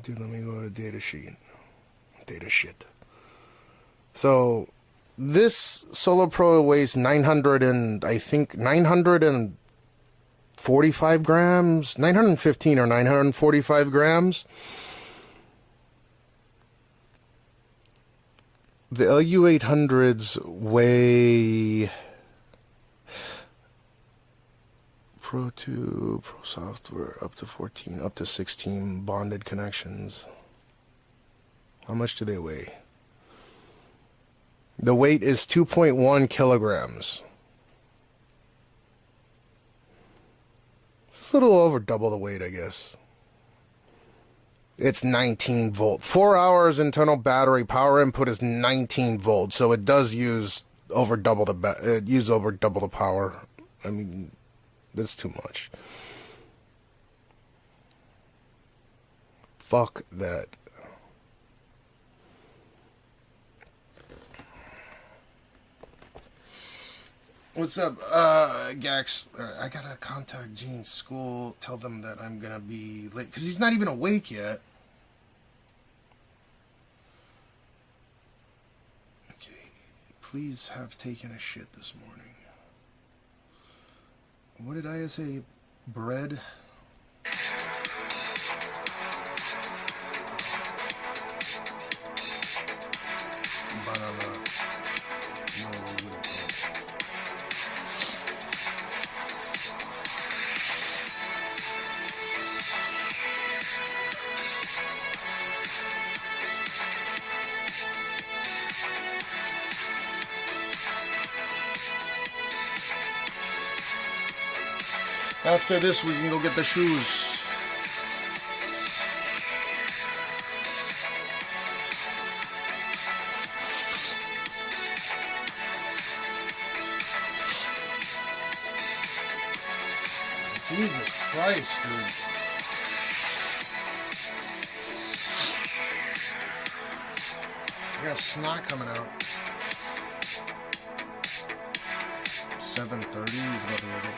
dude, let me go to data sheet. Data shit. So this Solo Pro weighs 900 and I think 945 grams, 915 or 945 grams. The LU800s weigh Pro 2, Pro software, up to 14, up to 16 bonded connections. How much do they weigh? The weight is 2.1 kilograms. It's a little over double the weight, I guess. It's 19 volt. 4 hours internal battery power input is 19 volts, so it does use over double the power. I mean, that's too much. Fuck that. What's up, Gax? I gotta contact Gene's school, tell them that I'm gonna be late, because he's not even awake yet. please have taken a shit this morning. What did I say? Bread? Banana. After this, we can go get the shoes. Jesus Christ, dude. I got snot coming out. 7:30 is about to wake up.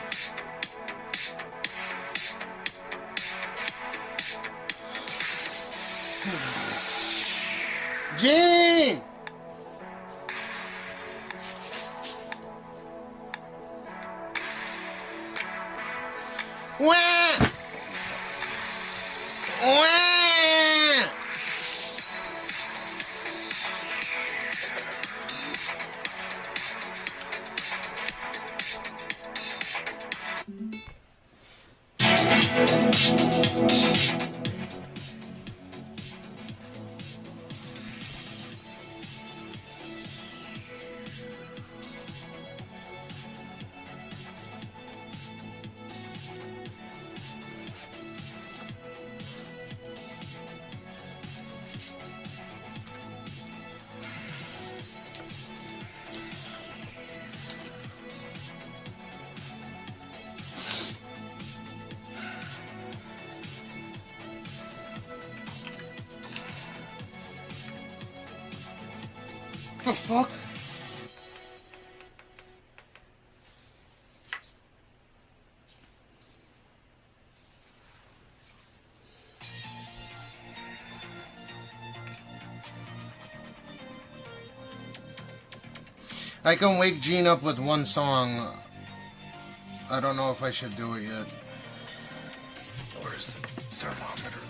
Gene! Wah! Wah! The fuck? I can wake Gene up with one song. I don't know if I should do it yet. Where's the thermometer?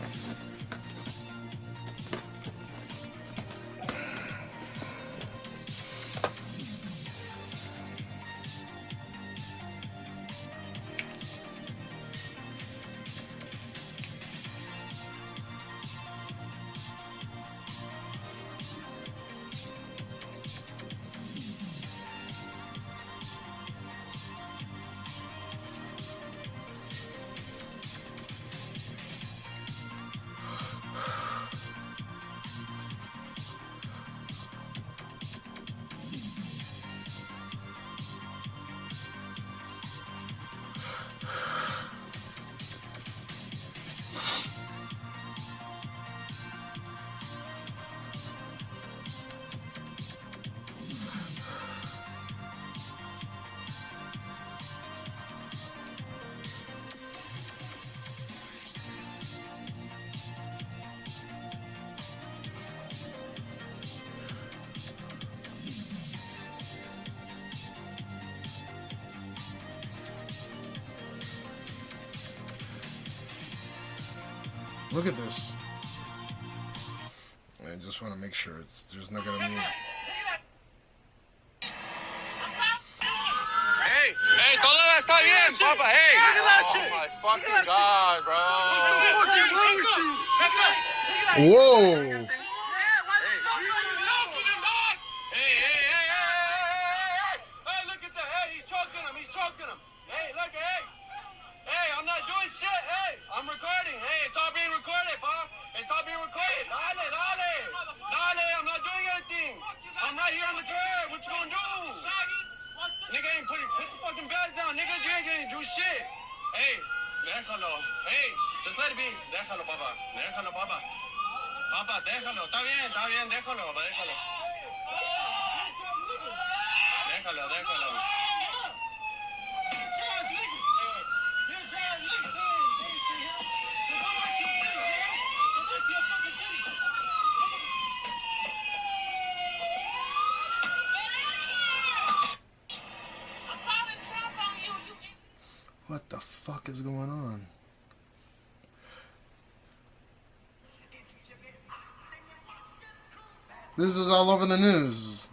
Look at this. I just want to make sure there's not gonna be. Hey, todo está bien, papa. Hey. Oh my fucking God, bro. Whoa. I'm recording. Hey, it's all being recorded, pa. It's all being recorded. Dale. I'm not doing anything. I'm not here on the curb. What you gonna do? Nigga ain't put the fucking bags down. Niggas, you ain't gonna do shit. Hey, déjalo. Hey, just let it be. Déjalo, papa. Papa, déjalo. Está bien, déjalo. Déjalo. is going on? This is all over the news.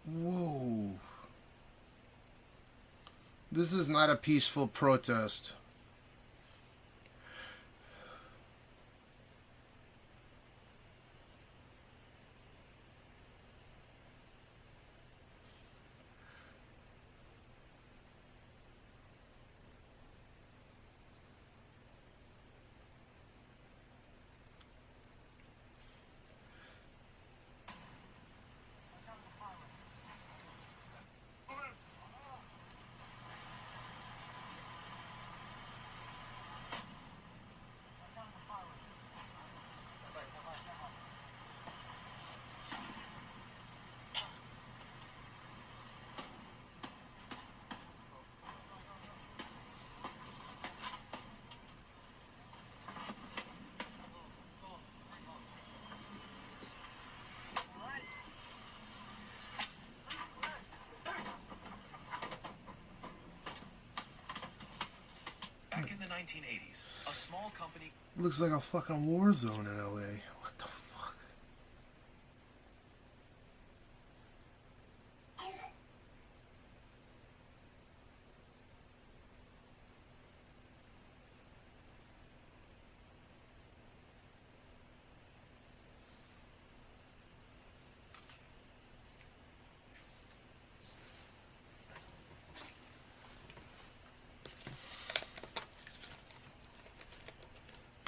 Whoa. This is not a peaceful protest. Back in the 1980s, a small company... Looks like a fucking war zone in LA. What the fuck?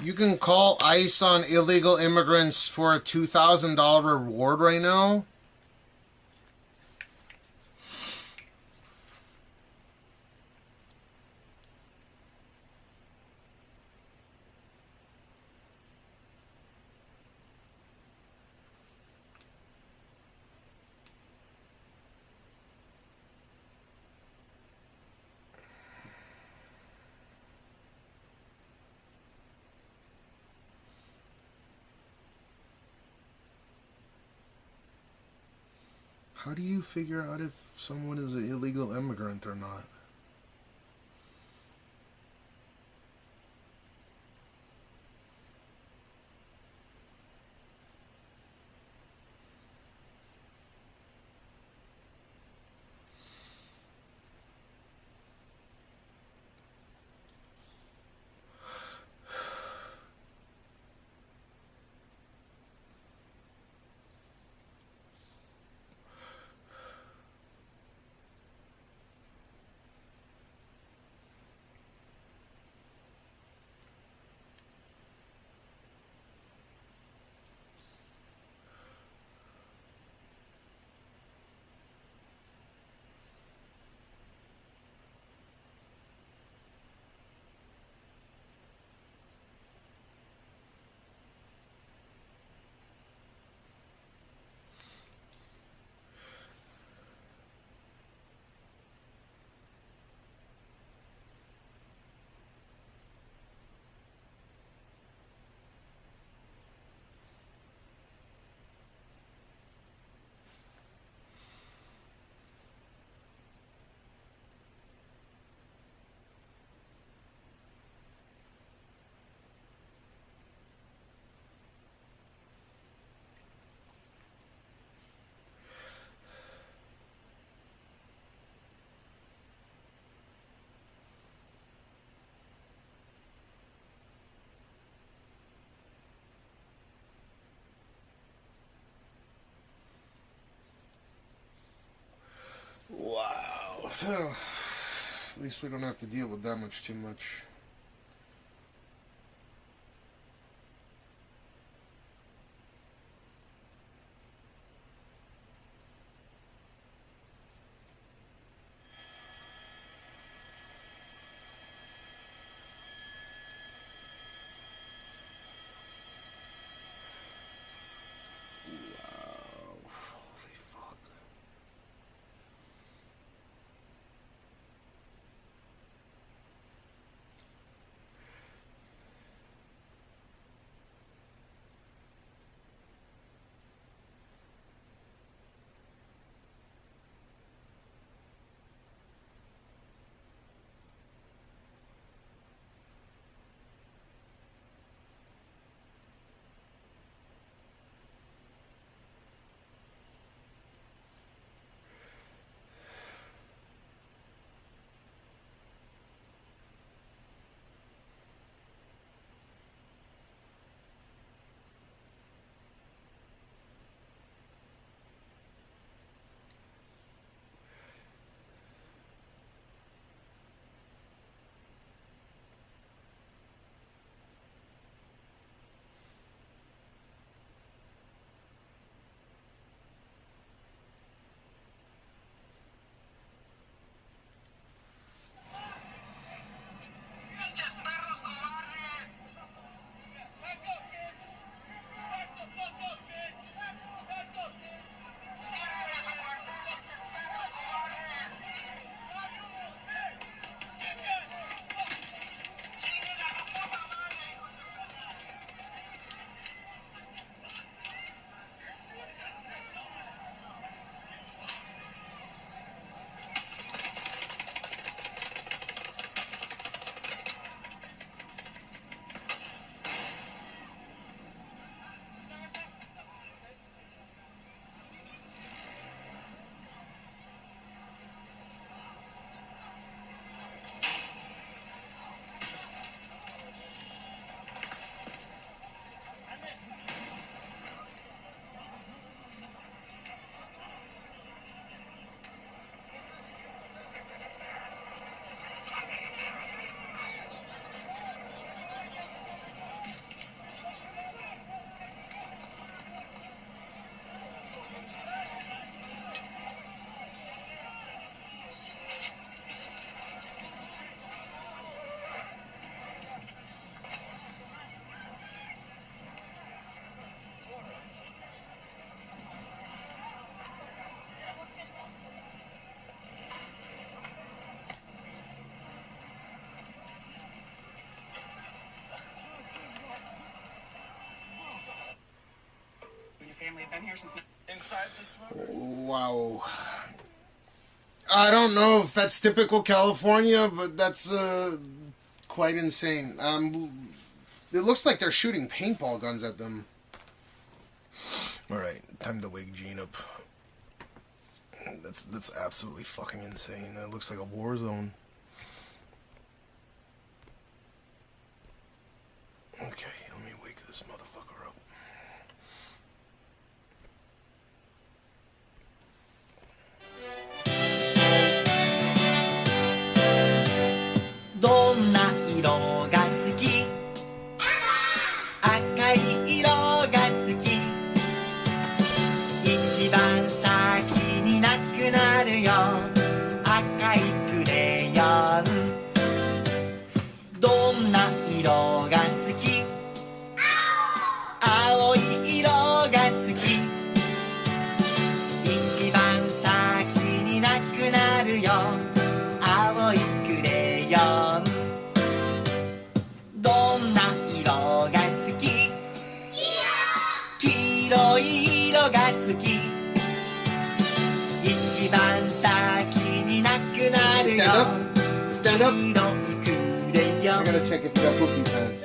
You can call ICE on illegal immigrants for a $2,000 reward right now. How do you figure out if someone is an illegal immigrant or not? Wow. At least we don't have to deal with that much too much. We've been here since inside the smoker. Wow. I don't know if that's typical California, but that's quite insane. It looks like they're shooting paintball guns at them. Alright, time to wake Gene up. That's absolutely fucking insane. It looks like a war zone. Okay, let me wake this motherfucker up. Stand up. I gotta check if you got poopy pants.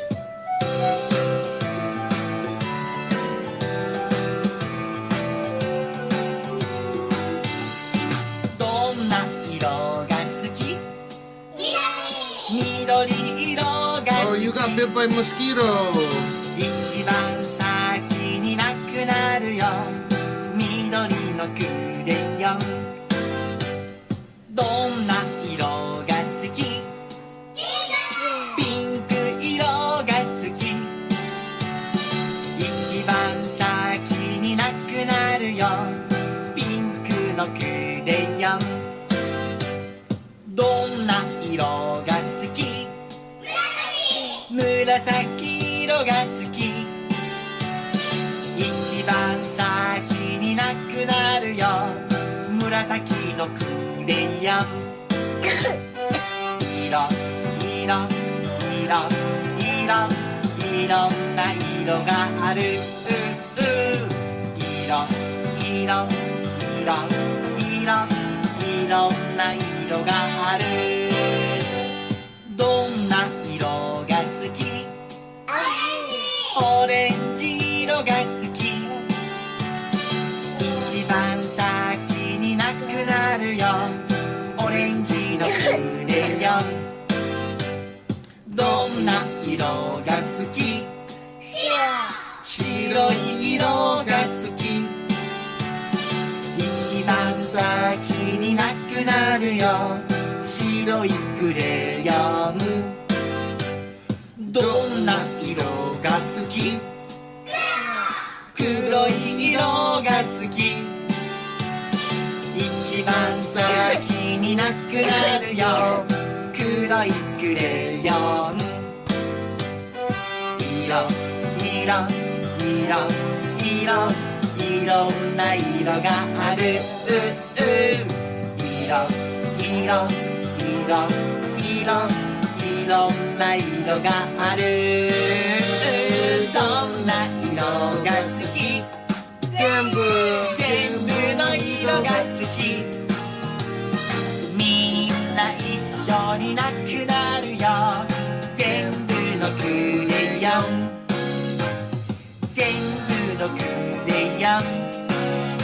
Oh, you got bit by mosquito.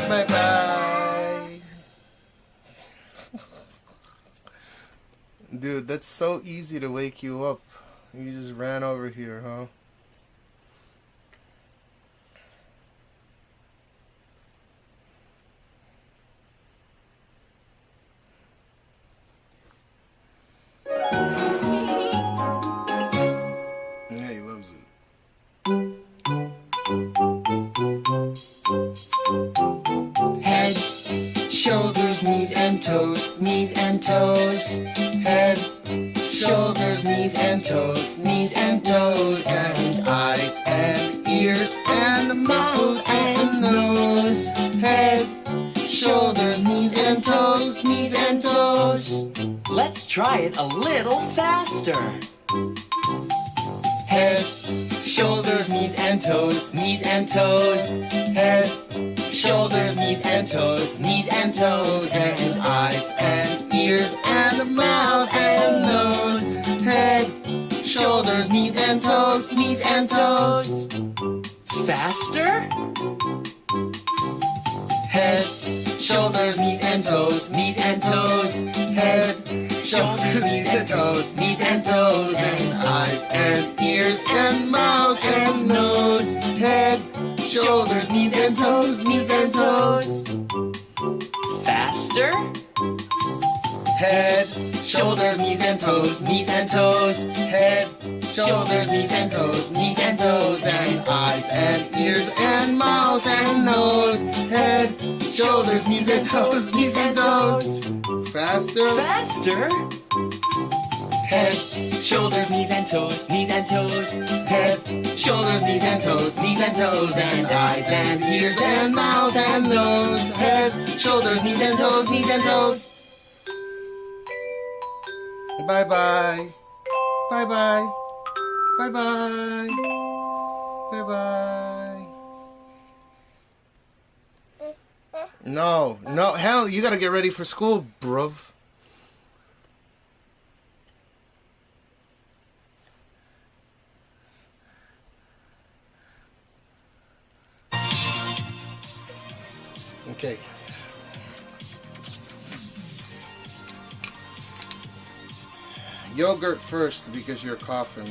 Bye-bye. Dude, that's so easy to wake you up. You just ran over here, huh? Yeah, he loves it. Head, shoulders, knees and toes, knees and toes. Head, shoulders, knees and toes, knees and toes. And eyes and ears and mouth and nose. Head, shoulders, knees and toes, knees and toes. Let's try it a little faster. Head, shoulders, knees and toes, knees and toes. Head, shoulders, knees and toes, knees and toes. And eyes and ears and mouth and nose. Head, shoulders, knees and toes, knees and toes. Faster? Head, shoulders, knees and toes, knees and toes. Head, shoulders, knees and toes, knees and toes. And eyes and ears and mouth and nose. Head, shoulders, knees and toes, knees and toes. Faster? Head, shoulders, knees and toes, knees and toes. Head, shoulders, knees and toes, knees and toes. And eyes and ears and mouth and nose. Head, shoulders, knees and toes, knees and toes. Faster. Faster? Head, shoulders, knees and toes, knees and toes. Head, shoulders, knees and toes, knees and toes. And eyes and ears and mouth and nose. Head, shoulders, knees and toes, knees and toes. Bye-bye. Bye-bye. Bye-bye. Bye-bye. No, no, hell, you gotta get ready for school, bruv. Okay. Yogurt first because you're coughing.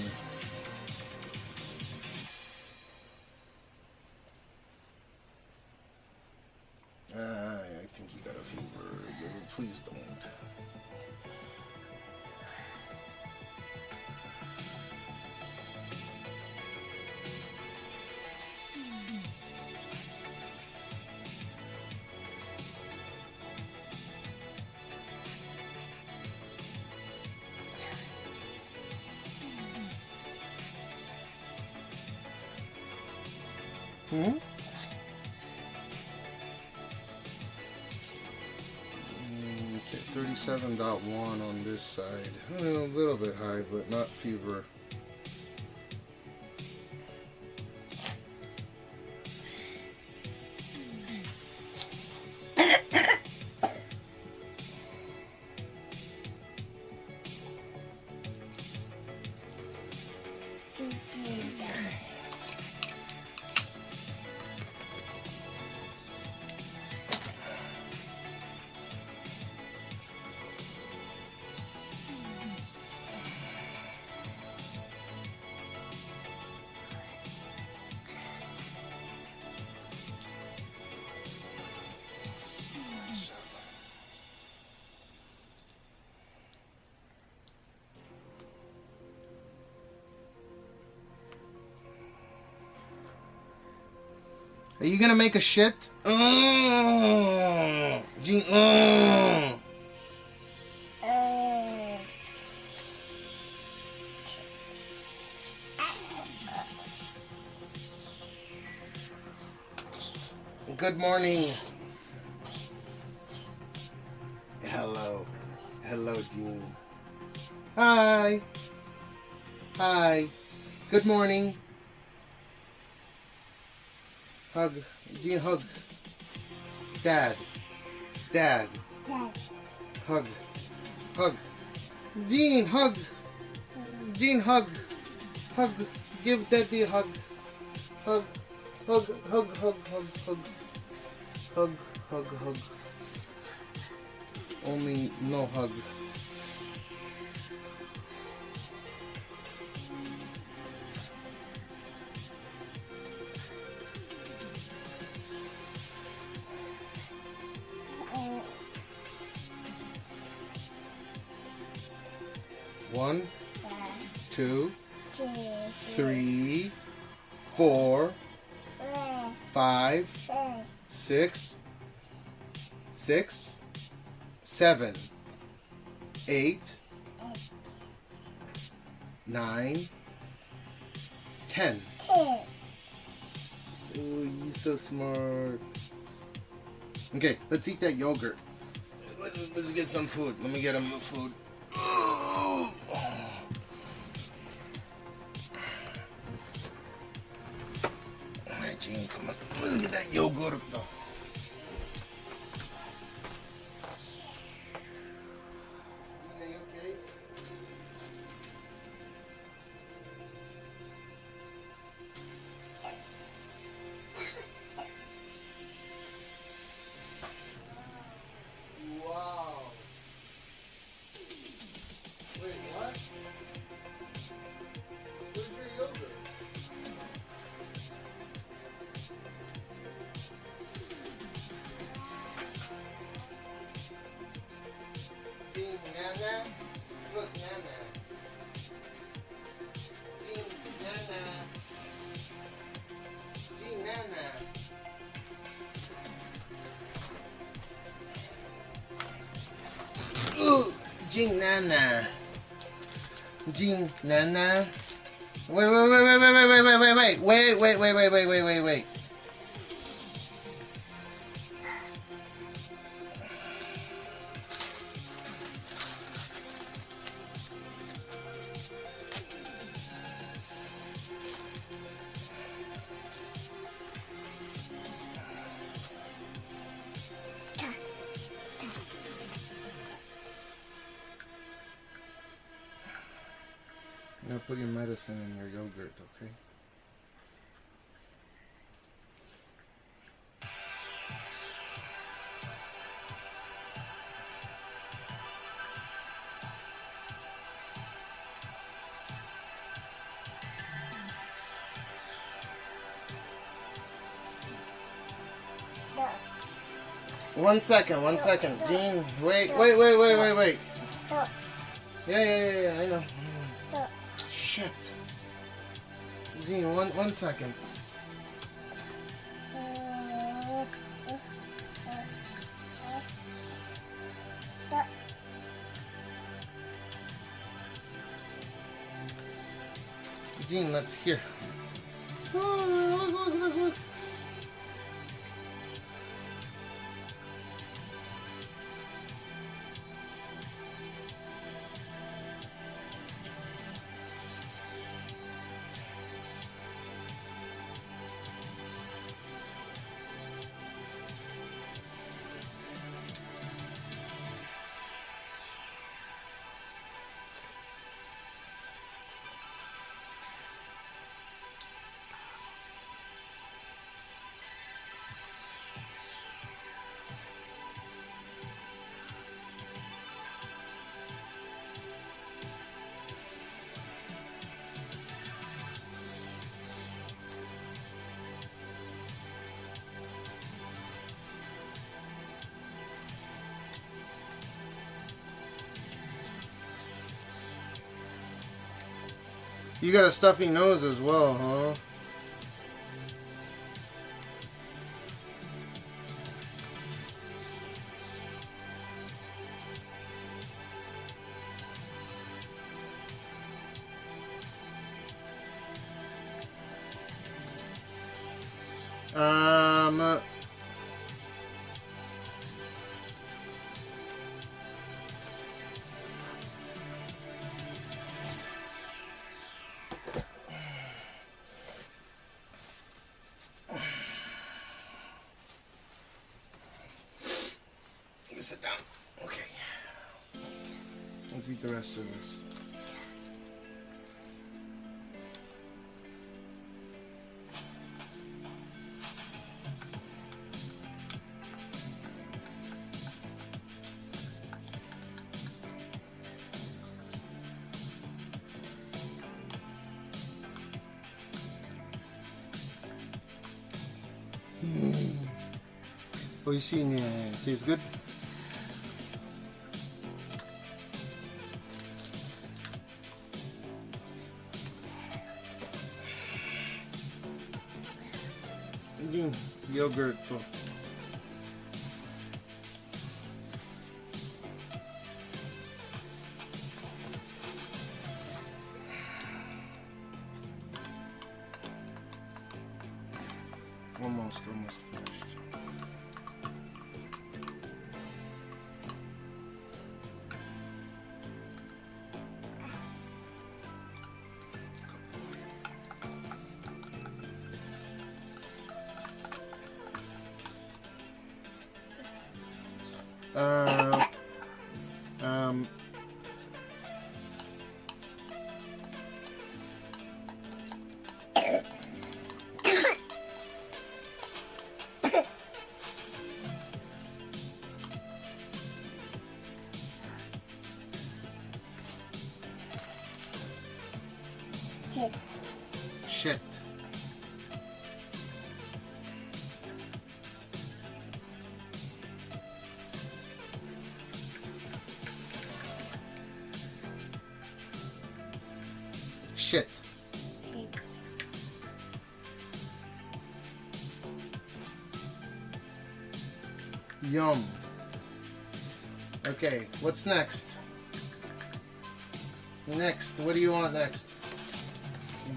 I think you got a fever. Please don't. Okay, 37.1 on this side. A little bit high, but not fever. Are you gonna make a shit? Good morning. Hello. Hello, Dean. Hi. Hi. Good morning. Hug. Dean, hug. Dad. Dad. Hug. Hug. Dean, hug. Dean, hug. Hug. Give Daddy a hug. Hug. Hug. Hug. Hug. Hug. Hug. Hug. Hug. Hug. Only no hug. One, 2, 3, 4, 5, 6, 7, 8, 9, 10. Oh, you're so smart. Okay, let's eat that yogurt. Let's get some food. Let me get him food. right, Gene, come on. Look at that yogurt. Wow. Wait, what? Where's your yogurt? Gene, Nana? Look, Nana. Gene, Nana. Gene, Nana. Ooh, Gene, Nana. Gene, Nana. Wait. Now put your medicine in your yogurt, okay? One second. Gene, wait. Yeah, I know. Shit. Gene, one second. Gene, let's hear. Look. You got a stuffy nose as well, huh? Sit down. Okay. Let's eat the rest of this. Oishii ne. Tastes good? Yogurt. Almost finished. Shit. Shit. Yum. Okay, what's next? Next, what do you want next?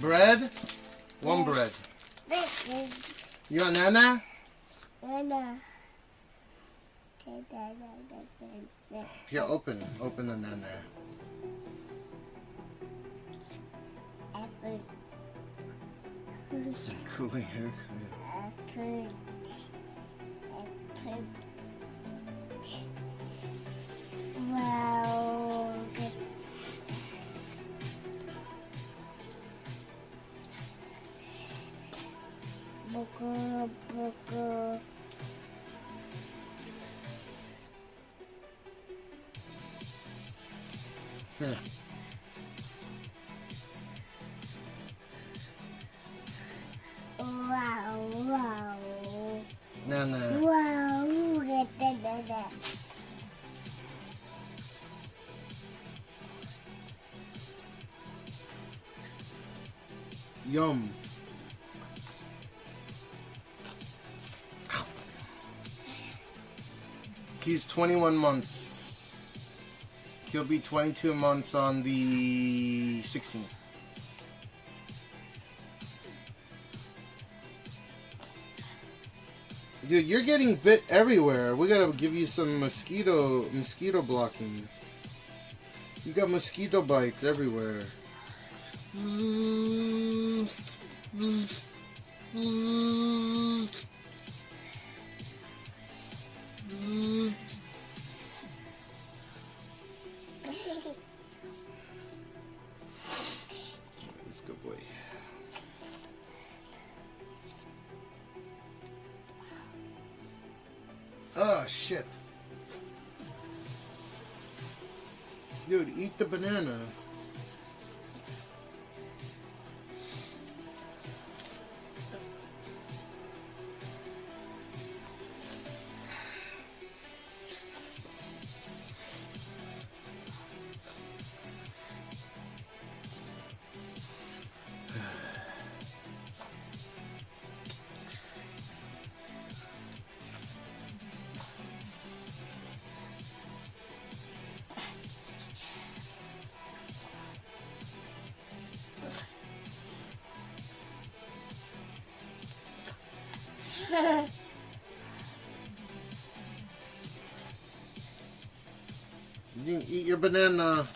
Bread? One bread. You want nana? Yeah, open the nana. Cooling haircut. Wow. Buku. Here. Wow. Nana. Wow. Yum. He's 21 months. He'll be 22 months on the 16th. Dude, you're getting bit everywhere. We gotta give you some mosquito blocking. You got mosquito bites everywhere. Let's go, boy. Oh, shit. Dude, eat the banana. You can eat your banana.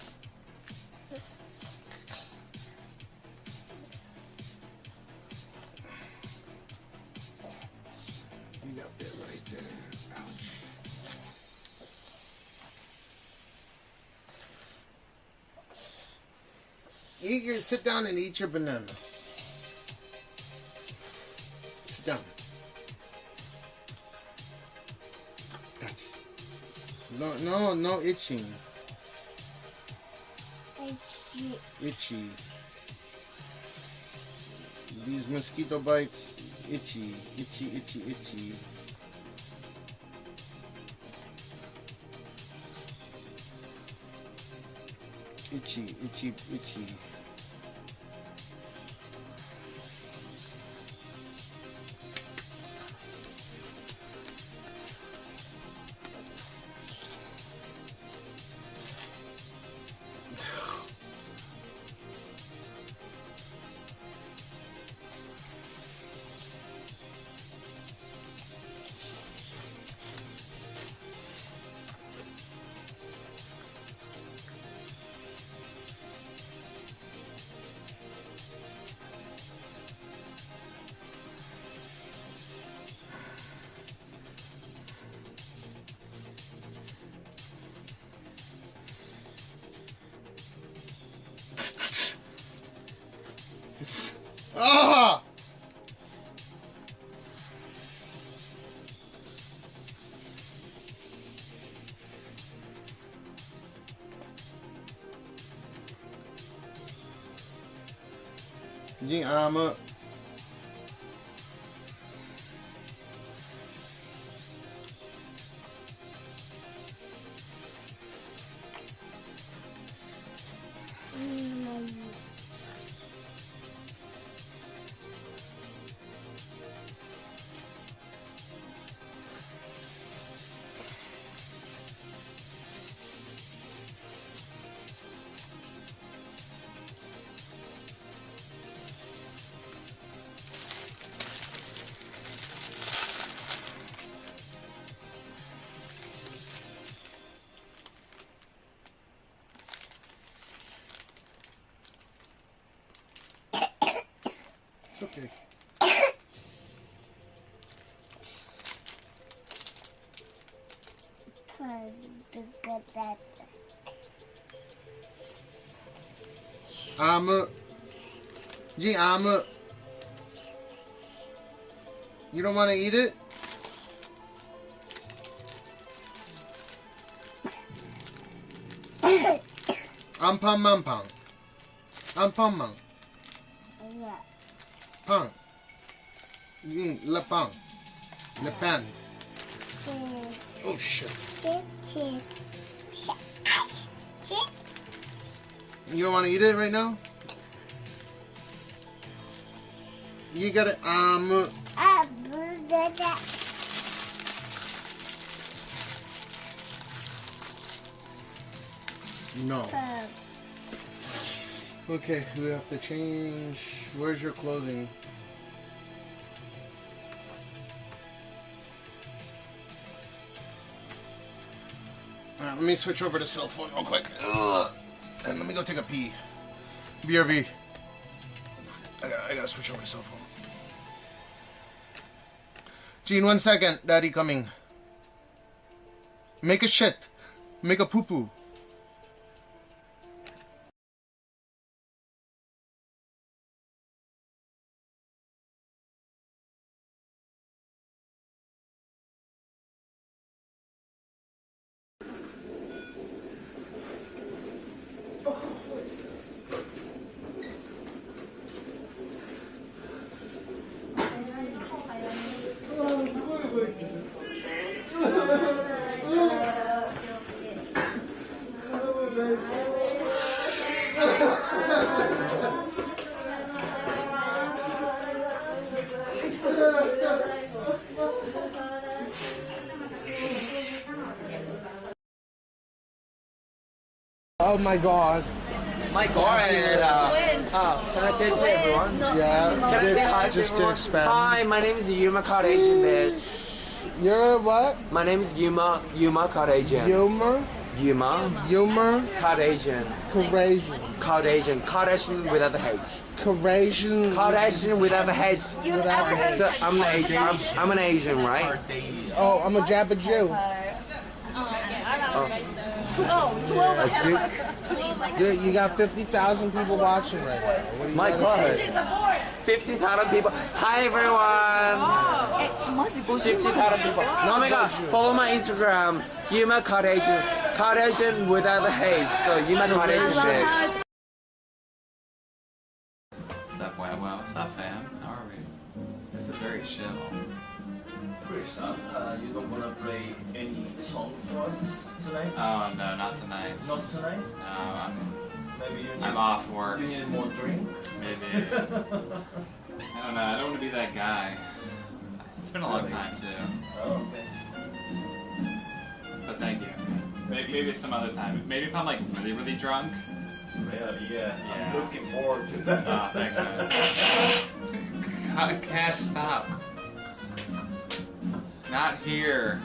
You got bit right there. Ouch. Sit down and eat your banana. Sit down. No itching. Itchy. These mosquito bites, itchy. Itchy. जी आम Okay. Gee, you don't want to eat it? Ampang. Pang. Le pang. Le pan. Oh shit. You don't want to eat it right now? You gotta no. Okay, we have to change. Where's your clothing? Alright, let me switch over to cell phone real quick. Ugh. And let me go take a pee. BRB. I gotta switch over to cell phone. Gene, 1 second. Daddy coming. Make a shit. Make a poo-poo. Oh my god. My god. Can I say it to everyone? Yeah, Can I say hi to just to everyone? expand. Hi, my name is Yuma Caucasian, bitch. You're what? My name is Yuma Caucasian. Yuma Caucasian. Caucasian without the H. Caucasian without the H. So I'm an Asian. I'm an Asian, right? Oh, I'm a Jabba Jew. Dude, you got 50,000 people watching right now. What do you My gotta God. say? 50,000 people. Hi everyone. 50,000 people. Oh my God. Follow my Instagram. Yuma Caucasian. Caucasian without the H. So Yuma Caucasian bitch. What's up, wow? What's up, fam? How are we? This is very chill. Chris, you don't want to play any song for us tonight? Oh no, not tonight. Not tonight? No, Maybe you need, I'm off work. You need more drink? Maybe. I don't know. I don't want to be that guy. It's been a long time too. Oh, okay. But thank you. Maybe some other time. Maybe if I'm like really drunk. Yeah. I'm looking forward to that. Oh, thanks, man. Cash, stop. Not here.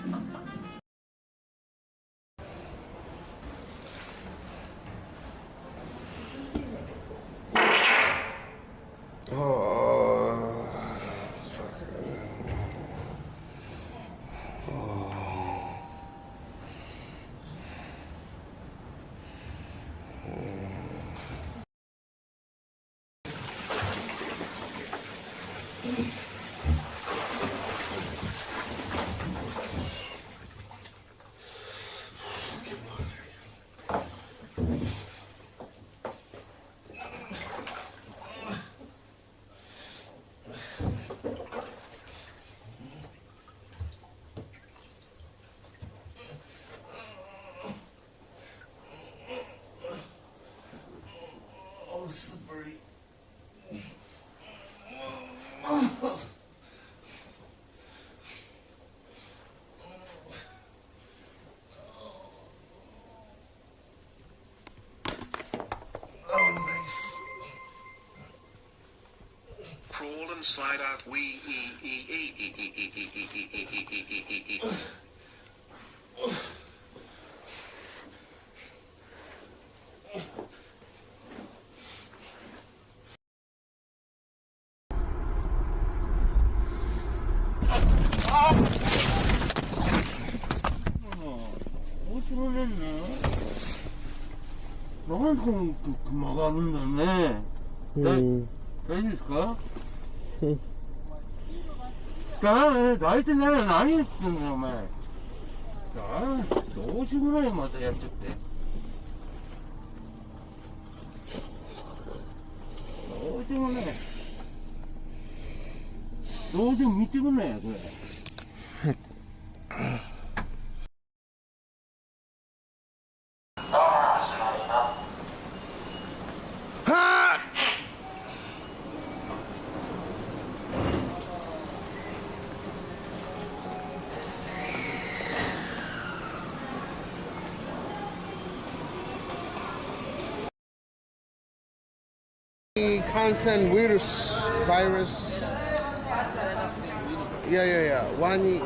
slide out. Weなんか曲がるんだね。大丈夫ですか？大体何言ってんだよお前。どうしようもないよまたやっちゃって。どうしようもない。どうでも見てくんないよこれ。Constant virus. Yeah. Wani.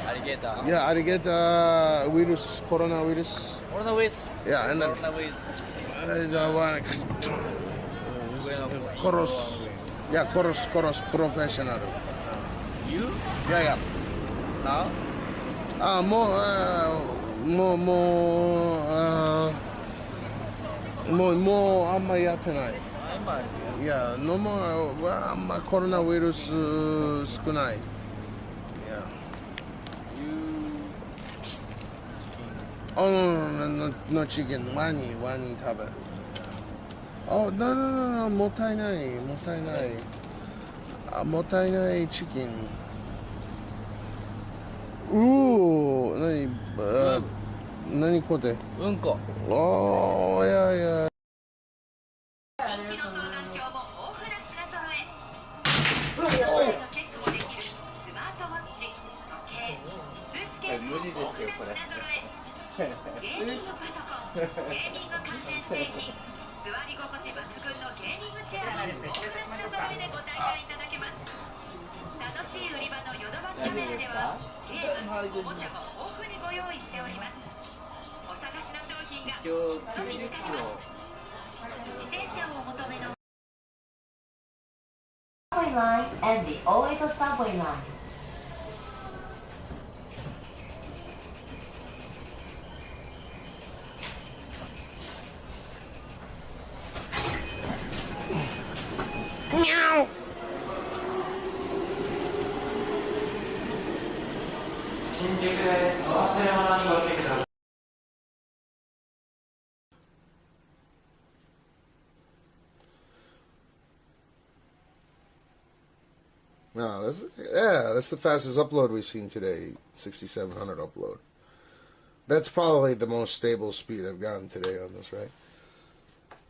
Alligator. Yeah, alligator virus, coronavirus. Coronavirus. Yeah, and then chorus. Yeah, chorus professional. You? Yeah. Now? More あんまやってない。いや、no more あんまコロナウイルス少ない。いや。No chicken ワニ食べる。no もったいない。もったいないチキン。何これ？うんこ。いや。人気の双眼鏡も豊富な品揃え。のチェックもできるスマートウォッチ、時計、スーツケースも豊富な品揃え。ゲーミングパソコン、ゲーミング関連製品、座り心地抜群のゲーミングチェアも豊富な品揃えでご体験いただけます。楽しい売り場のヨドバシカメラではゲーム、おもちゃも豊富にご用意しております。お探しの商品がきっと見つかります。自転車をお求めの Subway line and the Oedo subway line. Meow. No, that's the fastest upload we've seen today. 6,700 upload. That's probably the most stable speed I've gotten today on this, right?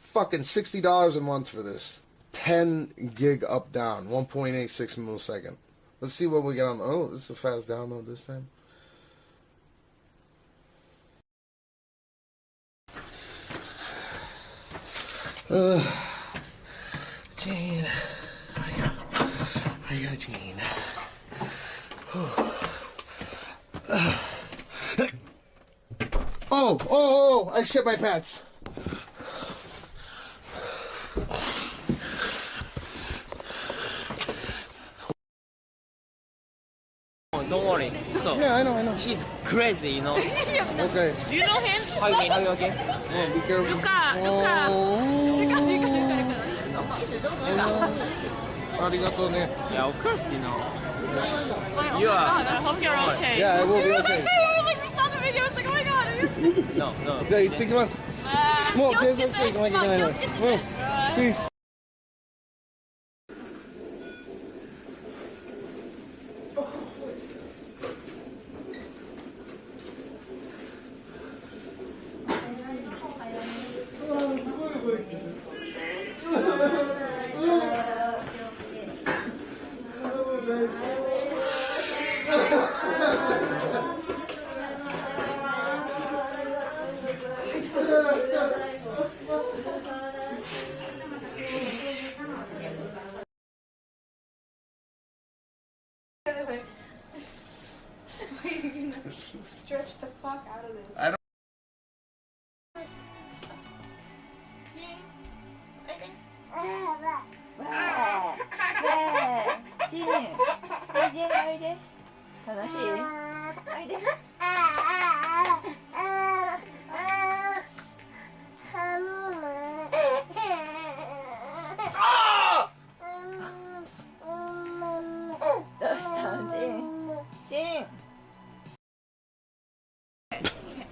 Fucking $60 a month for this. 10 gig up down, 1.86 millisecond. Let's see what we get on. Oh, this is a fast download this time. Jane. Hiya, Gene. Oh, I shit my pants. Don't worry. So yeah, I know. He's crazy, you know. Okay. Do you know him? Hug me, okay? Oh, be careful. Yeah, of course, you know. Wait, You oh my are. God, I hope you're okay. Yeah, I will be okay. Like we saw the video, it's like, oh my God. Are you... No. じゃあ行ってきます。もう警察署行かなきゃいけないので。Peace. Stretch the fuck out of this. I don't.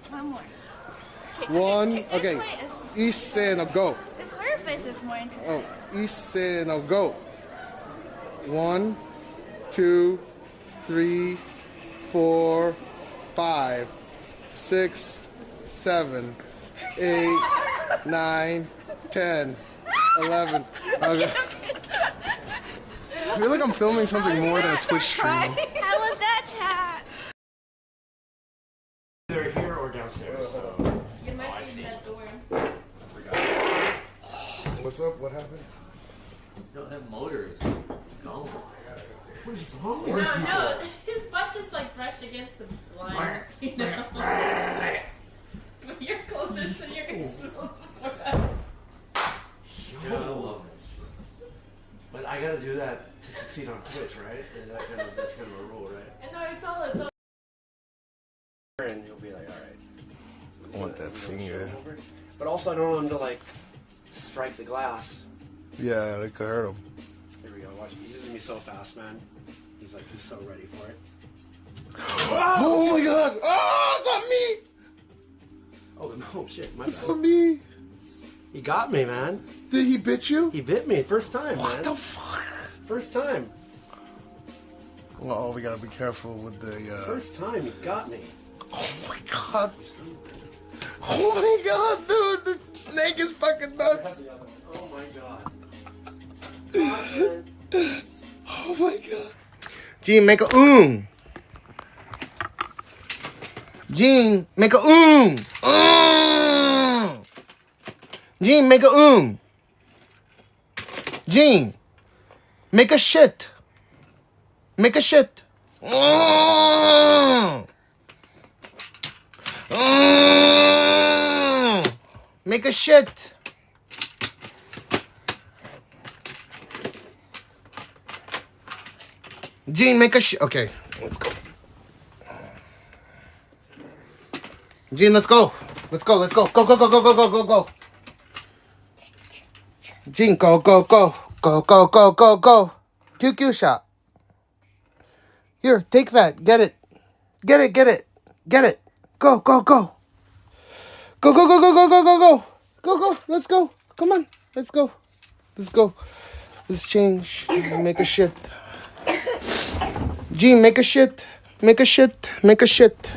One more. One. Okay. Ise no go. This her face is more interesting. Oh, Ise no go. 1, 2, 3, 4, 5, 6, 7, 8, 9, 10, 11. Okay. I feel like I'm filming something more than a Twitch stream. How was that, chat? They're here or downstairs. So. You might be in that door. I forgot. What's up? What happened? No, that motor is gone. What is wrong with No, people? no, his butt just like brushed against the blinds, you know. But you're closer, so you're gonna smell for us. Dude, I love this. But I gotta do that to succeed on Twitch, right? And that's kind of a rule, right? And no, it's all. And he'll be like, alright. I want that finger. But also I don't want him to like strike the glass. Yeah, it could hurt him. Here we go, watch. He's using me so fast, man. He's like, he's so ready for it. Oh my god! Oh, it's not me! Oh, no, shit, my It's bad. not me! He got me, man. Did he bit you? He bit me, first time, What man. the fuck? First time. Well, we gotta be careful with the, First time he got me. Oh my god. Oh my god, dude! The snake is fucking nuts! Oh my god. Oh my god. Gene, make a Gene, make a Gene, make a Gene, make a shit. Make a shit. Make a shit. Gene, make a shit. Okay, let's go. Gene, let's go. Let's go, let's go. Go, go, go, go, go, go, go, go. Gene, go, go, go. Go, go, go, go, go. QQ shot. Here, take that. Get it. Get it, get it. Get it. Go, go, go. Go, go, go, go, go, go, go, go. Go, go. Let's go. Come on. Let's go. Let's go. Let's change. Make a shit. Gene, make a shit. Make a shit. Make a shit.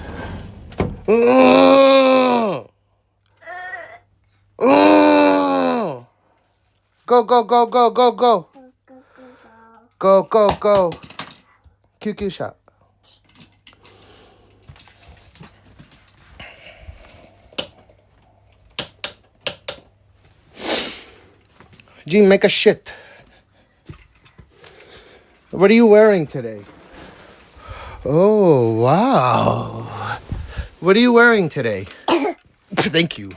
Go, go, go, go, go, go. Go, go, go. QQ shot. Gene, make a shit. What are you wearing today? Oh, wow. What are you wearing today? Thank you.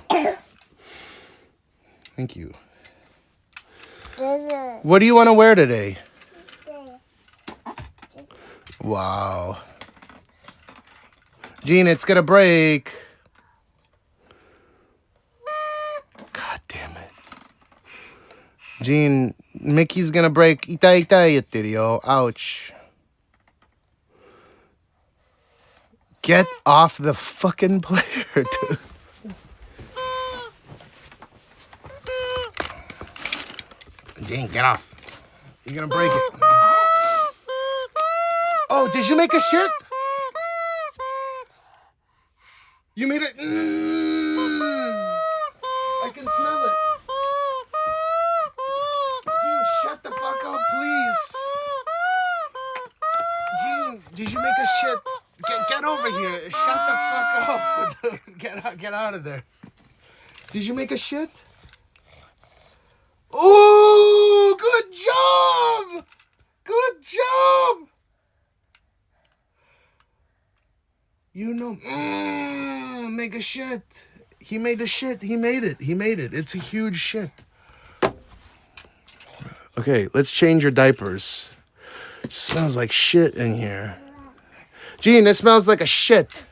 Thank you. What do you want to wear today? Wow. Gene, it's gonna break. God damn it. Gene, Mickey's gonna break. Itai itai yatteru yo. Ouch. Get off the fucking player, dude. Gene, get off. You're gonna break it. Oh, did you make a shit? You made it. I can smell it. Gene, shut the fuck up, please. Gene, did you make a shit? Get over here. Shut the fuck up. Get out of there. Did you make a shit? Oh, good job. Good job. You know, make a shit. He made the shit. He made it. He made it. It's a huge shit. Okay, let's change your diapers. It smells like shit in here. Gene, it smells like a shit.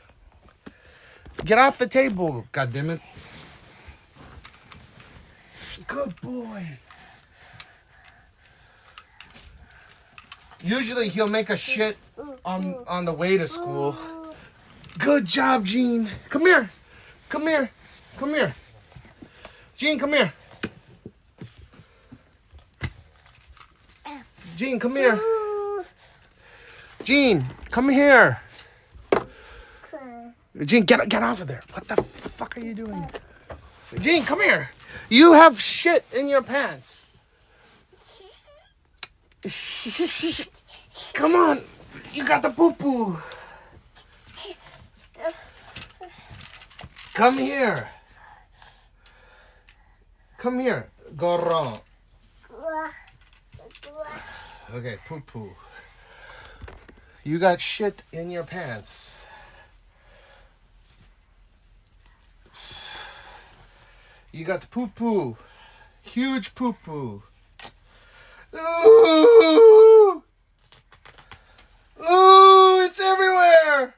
Get off the table, goddammit. Good boy. Usually he'll make a shit on the way to school. Good job, Gene. Come here. Come here. Come here. Gene, come here. Gene, come here. Gene, come here. Gene, get off of there. What the fuck are you doing? Gene, come here. You have shit in your pants. Come on. You got the poo-poo. Come here. Come here. Go wrong. Okay, poo-poo. You got shit in your pants. You got the poo-poo. Huge poo-poo. Ooh! Ooh, it's everywhere!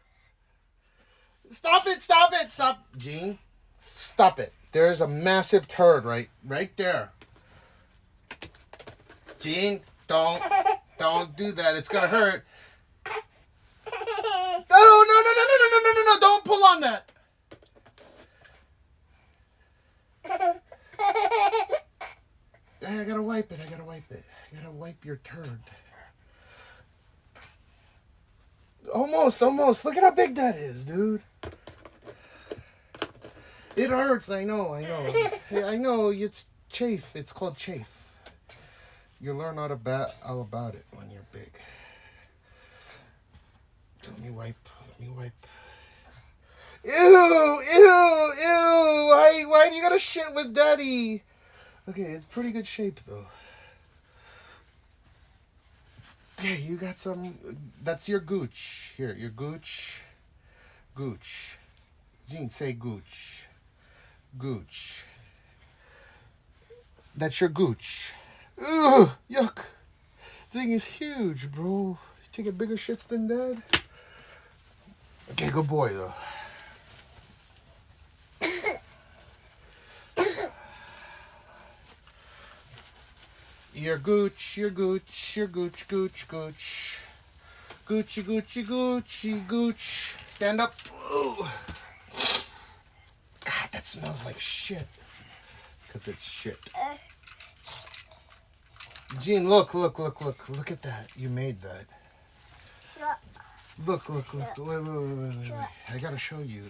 Stop it, stop it, stop. Gene, stop it. There's a massive turd right there. Gene, don't do that. It's gonna hurt. Oh, no, don't pull on that. I gotta wipe it. I gotta wipe your turd. Almost. Look at how big that is, dude. It hurts, I know. Hey, I know, it's chafe. It's called chafe. You learn all about it when you're big. Let me wipe. Ew! Why do you gotta shit with daddy? Okay, it's pretty good shape though. Okay, you got some. That's your gooch. Here, your gooch. Gooch. Gene, say gooch. Gooch. That's your gooch. Ugh, yuck. Thing is huge, bro. You taking bigger shits than dad? Okay, good boy though. Your gooch. Gooch. Stand up. Ooh. God, that smells like shit. Because it's shit. Gene, look. Look at that. You made that. Look. Wait. I gotta show you.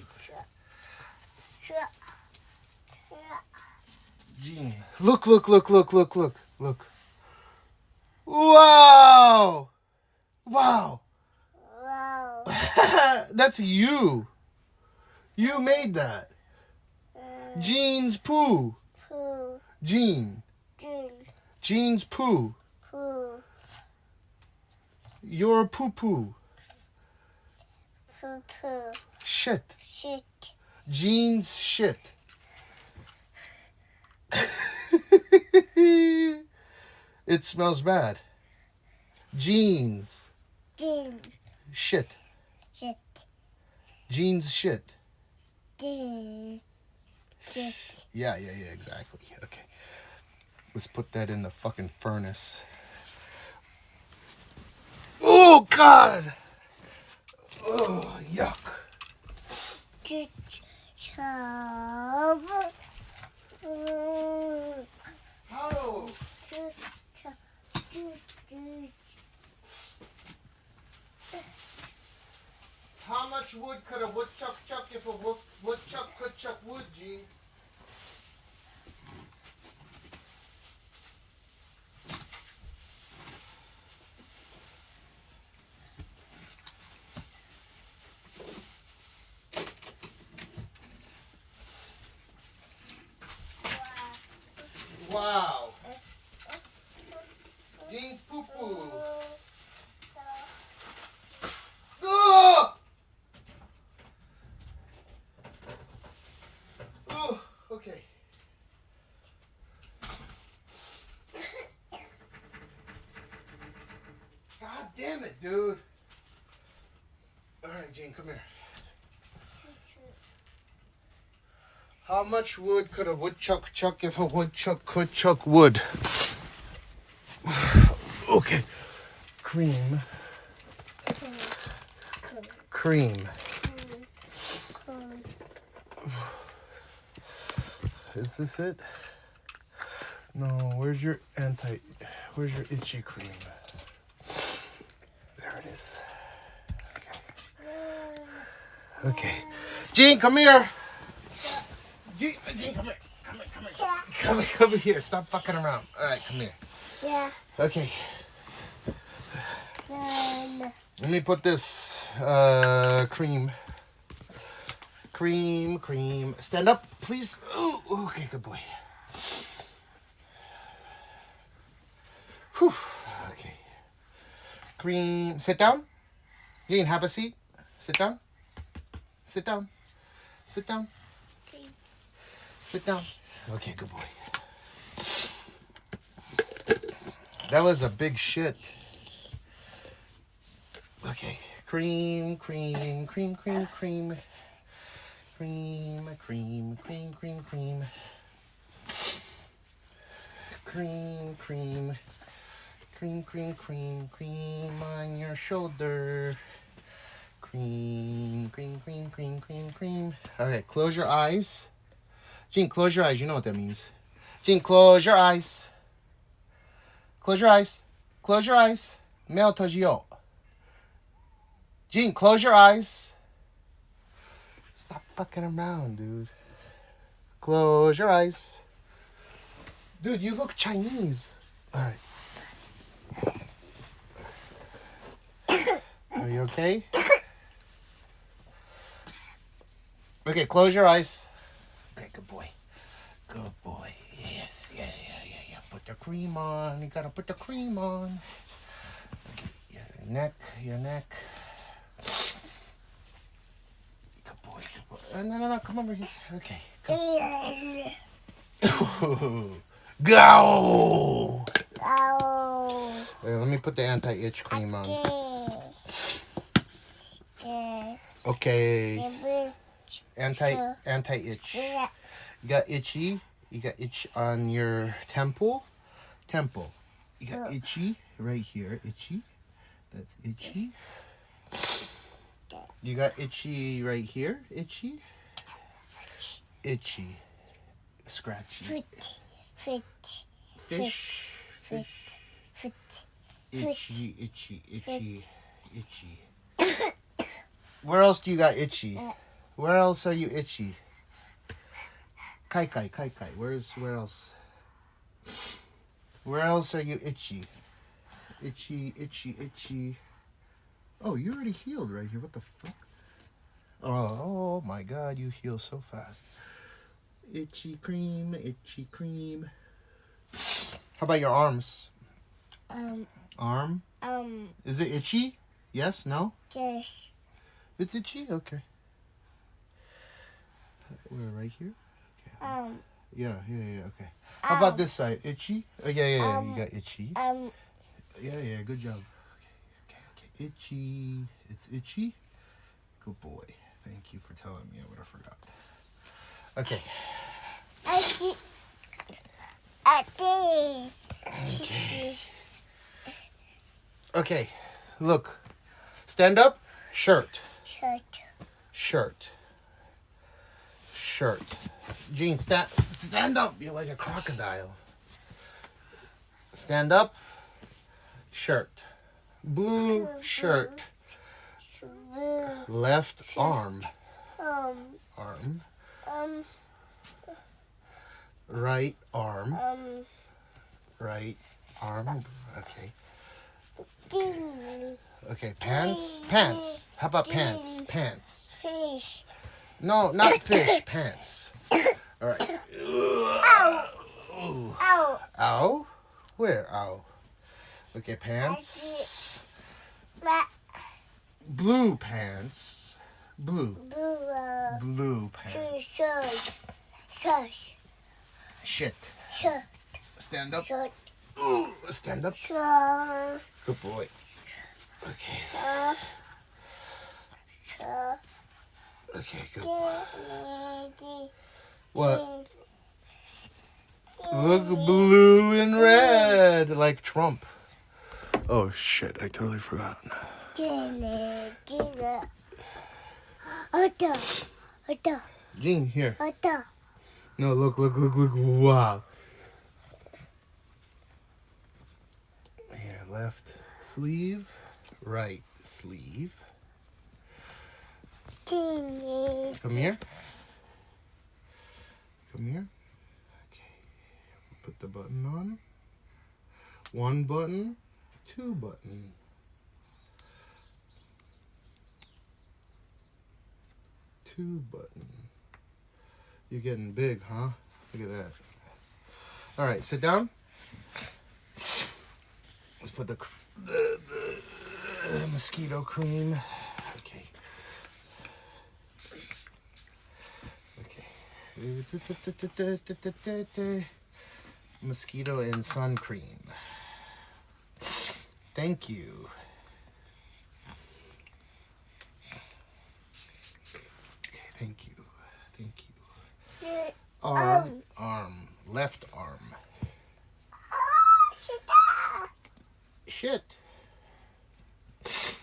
Gene, look. Wow. That's you. You made that. Gene's poo. Gene. Gene's poo. Your poo-poo. Shit. Gene's shit. It smells bad. Gene's. Shit. Gene's shit. Yeah, exactly. Okay. Let's put that in the fucking furnace. Oh, God! Oh, yuck. Oh. How much wood could a woodchuck chuck if a woodchuck could chuck wood, Gene? Wow. Gene's poo-poo. Oh! Damn it, dude. All right, Gene, come here. How much wood could a woodchuck chuck if a woodchuck could chuck wood? Okay. Cream. Cream. Is this it? No, where's your itchy cream? There it is. Okay. Gene, come here. Gene, come here. Come here. Stop fucking around. All right, come here. Yeah. Okay. Let me put this cream. Cream. Stand up, please. Ooh, okay, good boy. Whew. Okay. Cream. Sit down. Gene, have a seat. Sit down. Sit down. Sit down. Sit down. Okay, good boy. That was a big shit. Okay. Cream. Cream. On your shoulder. Cream. Okay, close your eyes. Gene, close your eyes. You know what that means. Gene, close your eyes. Close your eyes. Close your eyes. Meo tojiyo. Gene, close your eyes. Stop fucking around, dude. Close your eyes. Dude, you look Chinese. All right. Are you okay? Okay, close your eyes. Okay, good boy. Good boy. Yes, yeah. Put the cream on. You gotta put the cream on. Okay, your neck. Good boy. No, come over here. Okay, go. Go! Hey, let me put the anti-itch cream on. Okay. Anti-itch. You got itchy. You got itch on your temple. You got itchy right here. Itchy. That's itchy. You got itchy right here. Itchy. Scratchy. Fish. Itchy. Where else do you got itchy? Where else are you itchy? Kai. Where else? Where else are you itchy? Itchy. Oh, you already healed right here. What the fuck? Oh my God, you heal so fast. Itchy cream. How about your arms? Arm? Is it itchy? Yes? No? Yes. It's itchy? Okay. Where, right here? Okay. Yeah, okay. How about this side? Itchy? Oh, yeah, you got itchy. Yeah, good job. Okay. Itchy. It's itchy. Good boy. Thank you for telling me. I would have forgot. Okay. Okay. Look. Stand up. Shirt. Gene, stand up. You're like a crocodile. Stand up. Shirt. Blue shirt. Left arm. Right arm. Right arm. Okay. Okay, pants. How about pants? Fish. No, not fish. Pants. All right. Ow. Where? Ow. Okay, pants. Blue pants. Blue pants. Shit. Stand up. Stand up. Good boy. Okay. Okay, good. What? Look, blue and red, like Trump. Oh shit, I totally forgot. Gene, here. No, look. Wow. Here, left sleeve, right sleeve. Come here. Come here. Okay. Put the button on. One button, two button. Two button. You're getting big, huh? Look at that. All right, sit down. Let's put the mosquito cream. Okay. Okay. Mosquito and sun cream. Thank you. Okay, thank you. Thank you. Arm. Left arm. Shit. Okay.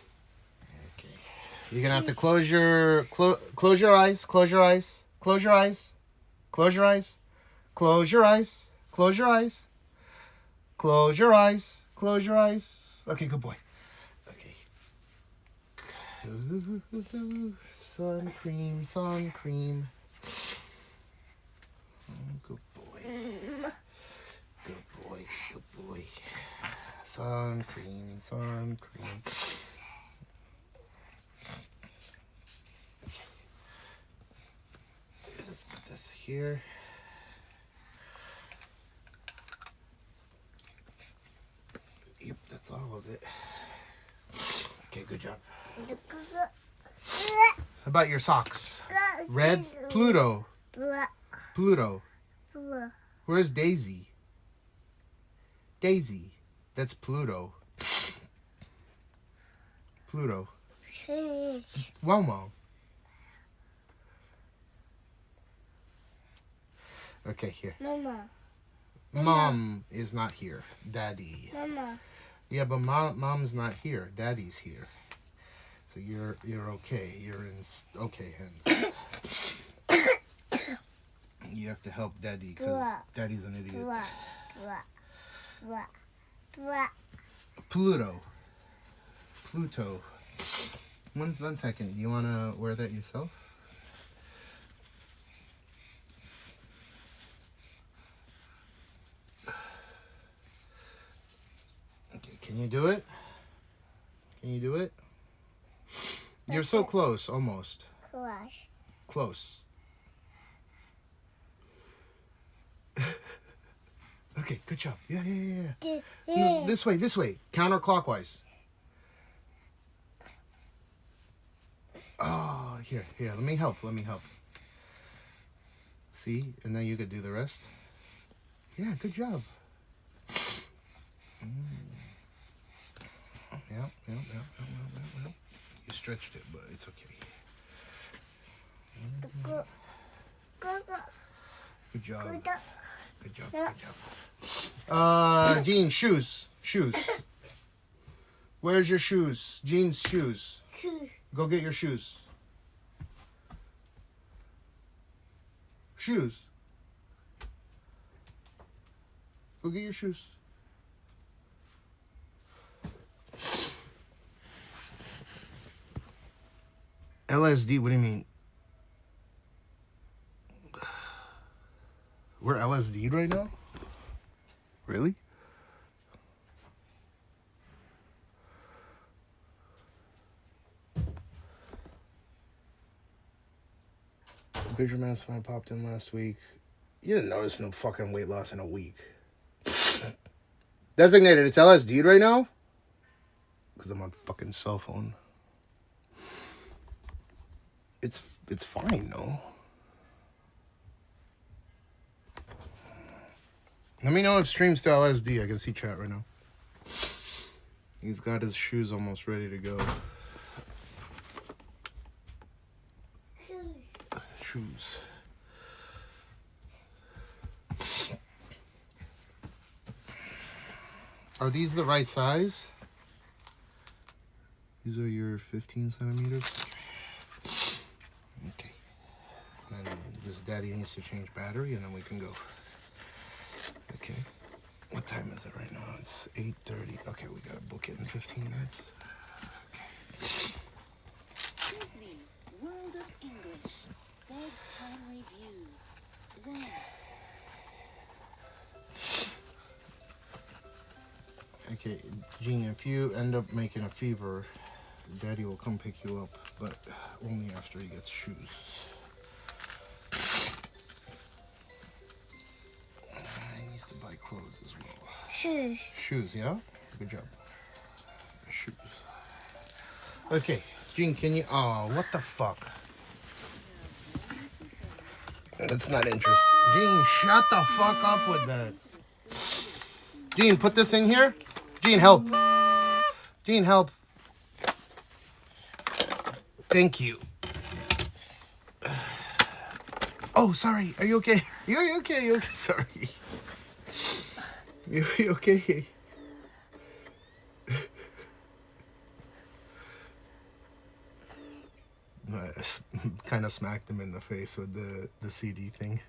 You're gonna have to close your eyes. Close your eyes. Close your eyes. Close your eyes. Close your eyes. Close your eyes. Close your eyes. Close your eyes. Okay, good boy. Okay. Sun cream, sun cream. Good boy. Good boy, good boy. Sun cream, sun cream. Okay. Just put this here. Yep, that's all of it. Okay, good job. How about your socks? Red, Pluto. Pluto. Where's Daisy? Daisy. That's Pluto. Pluto. Momo. Okay, here. Mama. Mom is not here. Daddy. Mama. Yeah, but mom's not here. Daddy's here. So you're okay. You're in okay hands. You have to help Daddy because Daddy's an idiot. Pluto. One second. You want to wear that yourself? Okay, can you do it? Can you do it? You're so close, almost. Close. Okay, good job. Yeah. No, this way. Counterclockwise. Oh, here. Let me help. See? And then you could do the rest. Yeah, good job. Yeah. You stretched it, but it's okay. Good job. Good job. Jean, shoes. Where's your shoes? Jean's shoes. Go get your shoes. Go get your shoes. LSD, what do you mean? We're LSD'd right now? Really? Picture mask when I popped in last week. You didn't notice no fucking weight loss in a week. Designated, it's LSD'd right now? Because I'm on fucking cell phone. It's fine, no? Let me know if stream's to LSD. I can see chat right now. He's got his shoes almost ready to go. Shoes. Are these the right size? These are your 15 centimeters? Okay. And just daddy needs to change battery and then we can go. Okay. What time is it right now? It's 8:30. Okay, we gotta book it in 15 minutes. Okay. Disney World of English. Bedtime reviews. 1. Okay, Gene, if you end up making a fever, Daddy will come pick you up, but only after he gets shoes. He needs to buy clothes as well. Shoes. Shoes, yeah? Good job. Shoes. Okay, Gene, can you... Oh, what the fuck? That's not interesting. Gene, shut the fuck up with that. Gene, put this in here. Gene, help. Gene, help. Thank you. Oh, sorry. Are you okay? You okay? You okay? Sorry. You okay? I kind of smacked him in the face with the CD thing.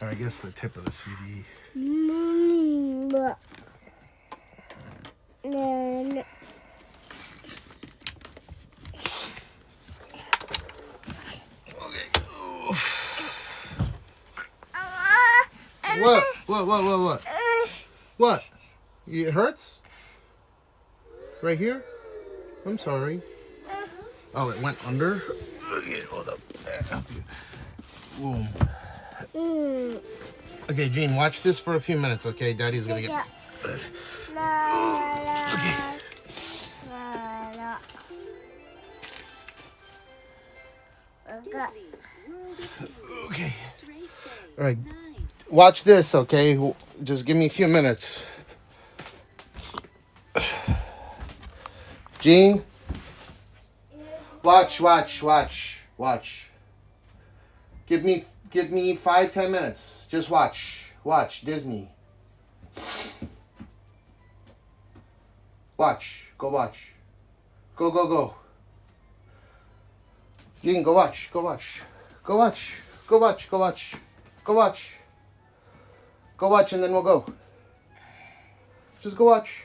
Or I guess the tip of the CD. What? What? It hurts? Right here? I'm sorry. Oh, it went under? Okay, hold up. Boom. Okay, Gene, watch this for a few minutes, okay? Daddy's gonna get... Okay. All right. Watch this, okay? Just give me a few minutes. Gene? Watch. Give me 5-10 minutes. Just watch. Disney. Watch. Go watch. Go. Gene, go watch. Go watch and then we'll go. Just go watch.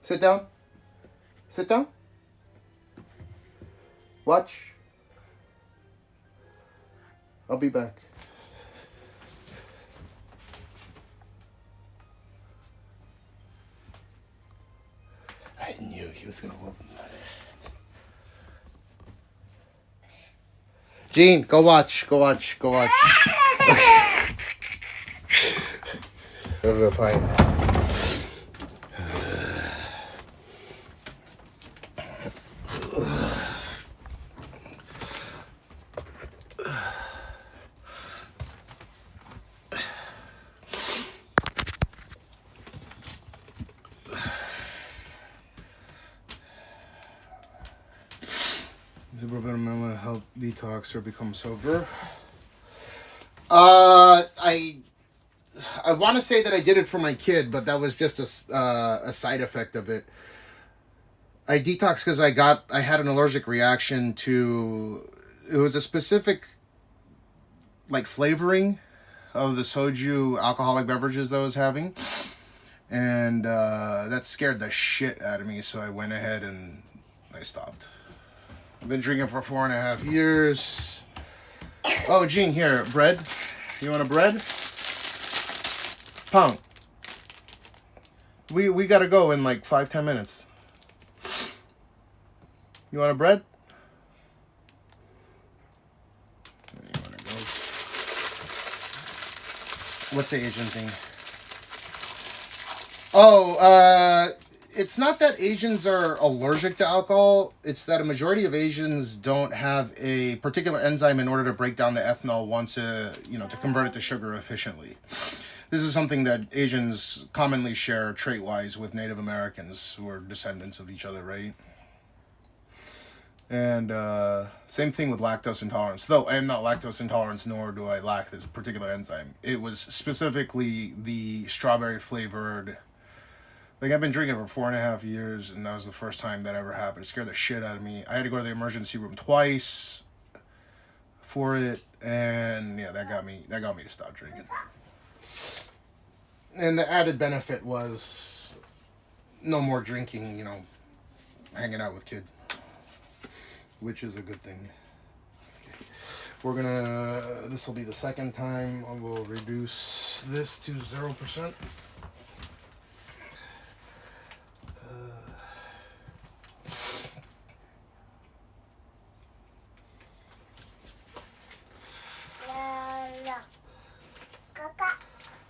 Sit down. Watch. I'll be back. I knew he was gonna whoop. Gene, go watch. We're fine. Zero help detox or become sober. I want to say that I did it for my kid, but that was just a side effect of it. I detoxed because I had an allergic reaction to, it was a specific like flavoring of the soju alcoholic beverages that I was having, and that scared the shit out of me, so I went ahead and I stopped. I've been drinking for 4.5 years. Oh, Gene, here, bread. You want a bread? Pong. We gotta go in like 5-10 minutes. You want a bread? You wanna go? What's the Asian thing? Oh, it's not that Asians are allergic to alcohol. It's that a majority of Asians don't have a particular enzyme in order to break down the ethanol once, to convert it to sugar efficiently. This is something that Asians commonly share trait-wise with Native Americans who are descendants of each other, right? And same thing with lactose intolerance. Though I am not lactose intolerant, nor do I lack this particular enzyme. It was specifically the strawberry flavored. Like, I've been drinking for 4.5 years, and that was the first time that ever happened. It scared the shit out of me. I had to go to the emergency room twice for it, and yeah, that got me to stop drinking. And the added benefit was no more drinking, hanging out with kid, which is a good thing. Okay. This will be the second time I will reduce this to 0%.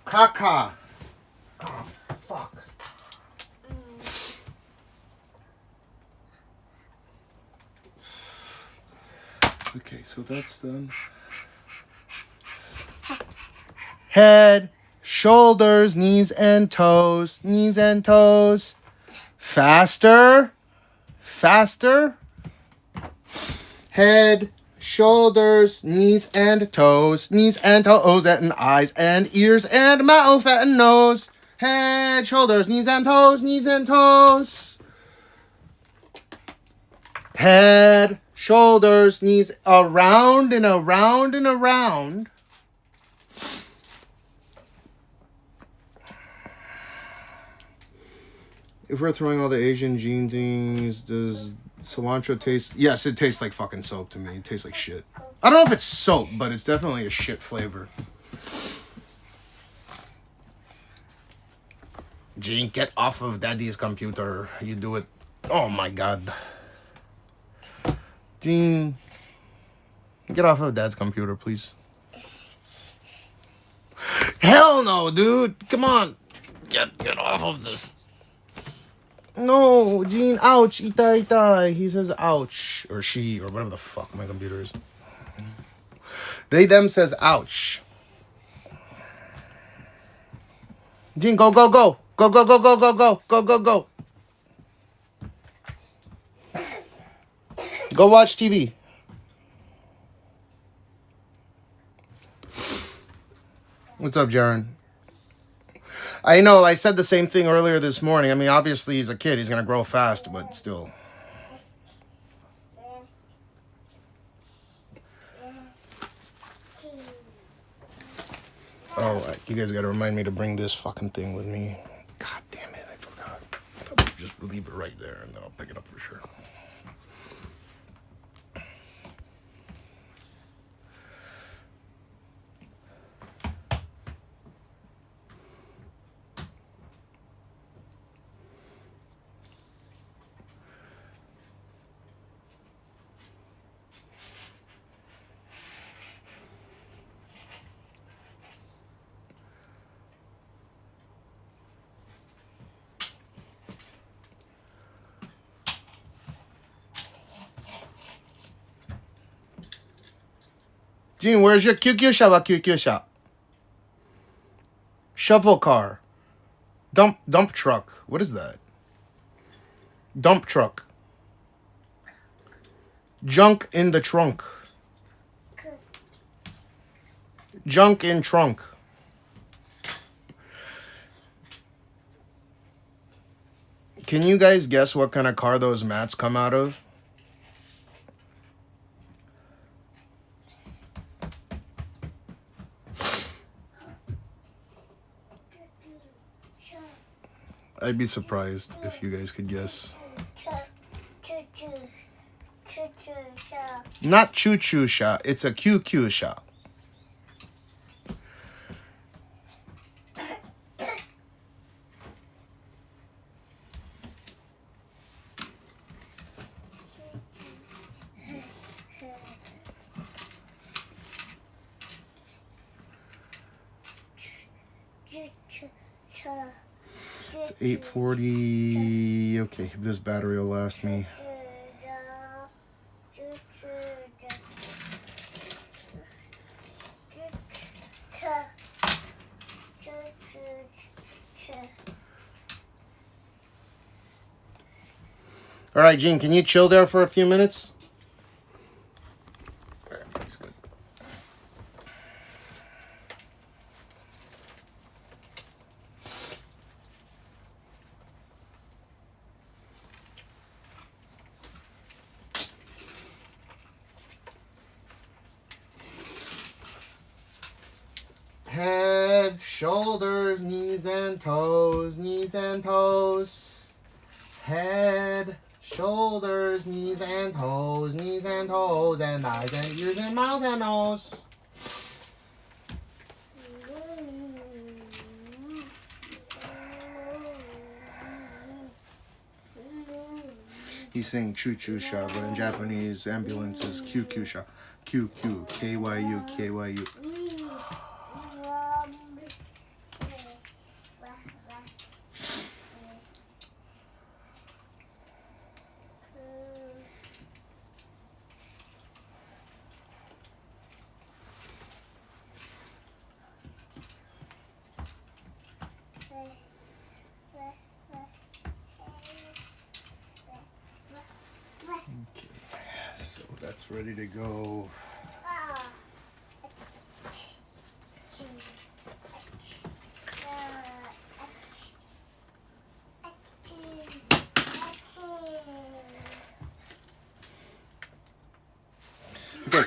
Caca. Oh, fuck. Okay, so that's done. Head, shoulders, knees and toes. Knees and toes. Faster. Faster. Head, shoulders, knees and toes and eyes and ears and mouth and nose. Head, shoulders, knees and toes, knees and toes. Head, shoulders, knees, around and around and around. If we're throwing all the Asian gene things, does cilantro taste? Yes, it tastes like fucking soap to me. It tastes like shit. I don't know if it's soap, but it's definitely a shit flavor. Gene, get off of daddy's computer. You do it. Oh my god. Gene, get off of dad's computer, please. Hell no, dude. Come on. Get off of this. No, Gene, ouch, itai, itai. He says ouch, or she, or whatever the fuck my computer is. They, them says ouch. Gene, go, go, go. Go, go, go, go, go, go, go, go, go. Go watch TV. What's up, Jaren? I know, I said the same thing earlier this morning. I mean, obviously he's a kid. He's going to grow fast, but still. Oh, you guys got to remind me to bring this fucking thing with me. God damn it, I forgot. I'll just leave it right there, and then I'll pick it up for sure. Gene, where's your QQ shop? Shovel car. Dump truck. What is that? Dump truck. Junk in the trunk. Junk in trunk. Can you guys guess what kind of car those mats come out of? I'd be surprised if you guys could guess. Not choo-choo shop. It's a QQ shop. It's 8:40. Okay, this battery will last me. All right, Gene, can you chill there for a few minutes? That's good. Head, shoulders, knees and toes, knees and toes. Head, shoulders, knees and toes, and eyes and ears and mouth and nose. He's saying choo-choo-sha, but in Japanese, ambulance is Q-Q-sha. Q-Q, K-Y-U, K-Y-U. So that's ready to go. Okay.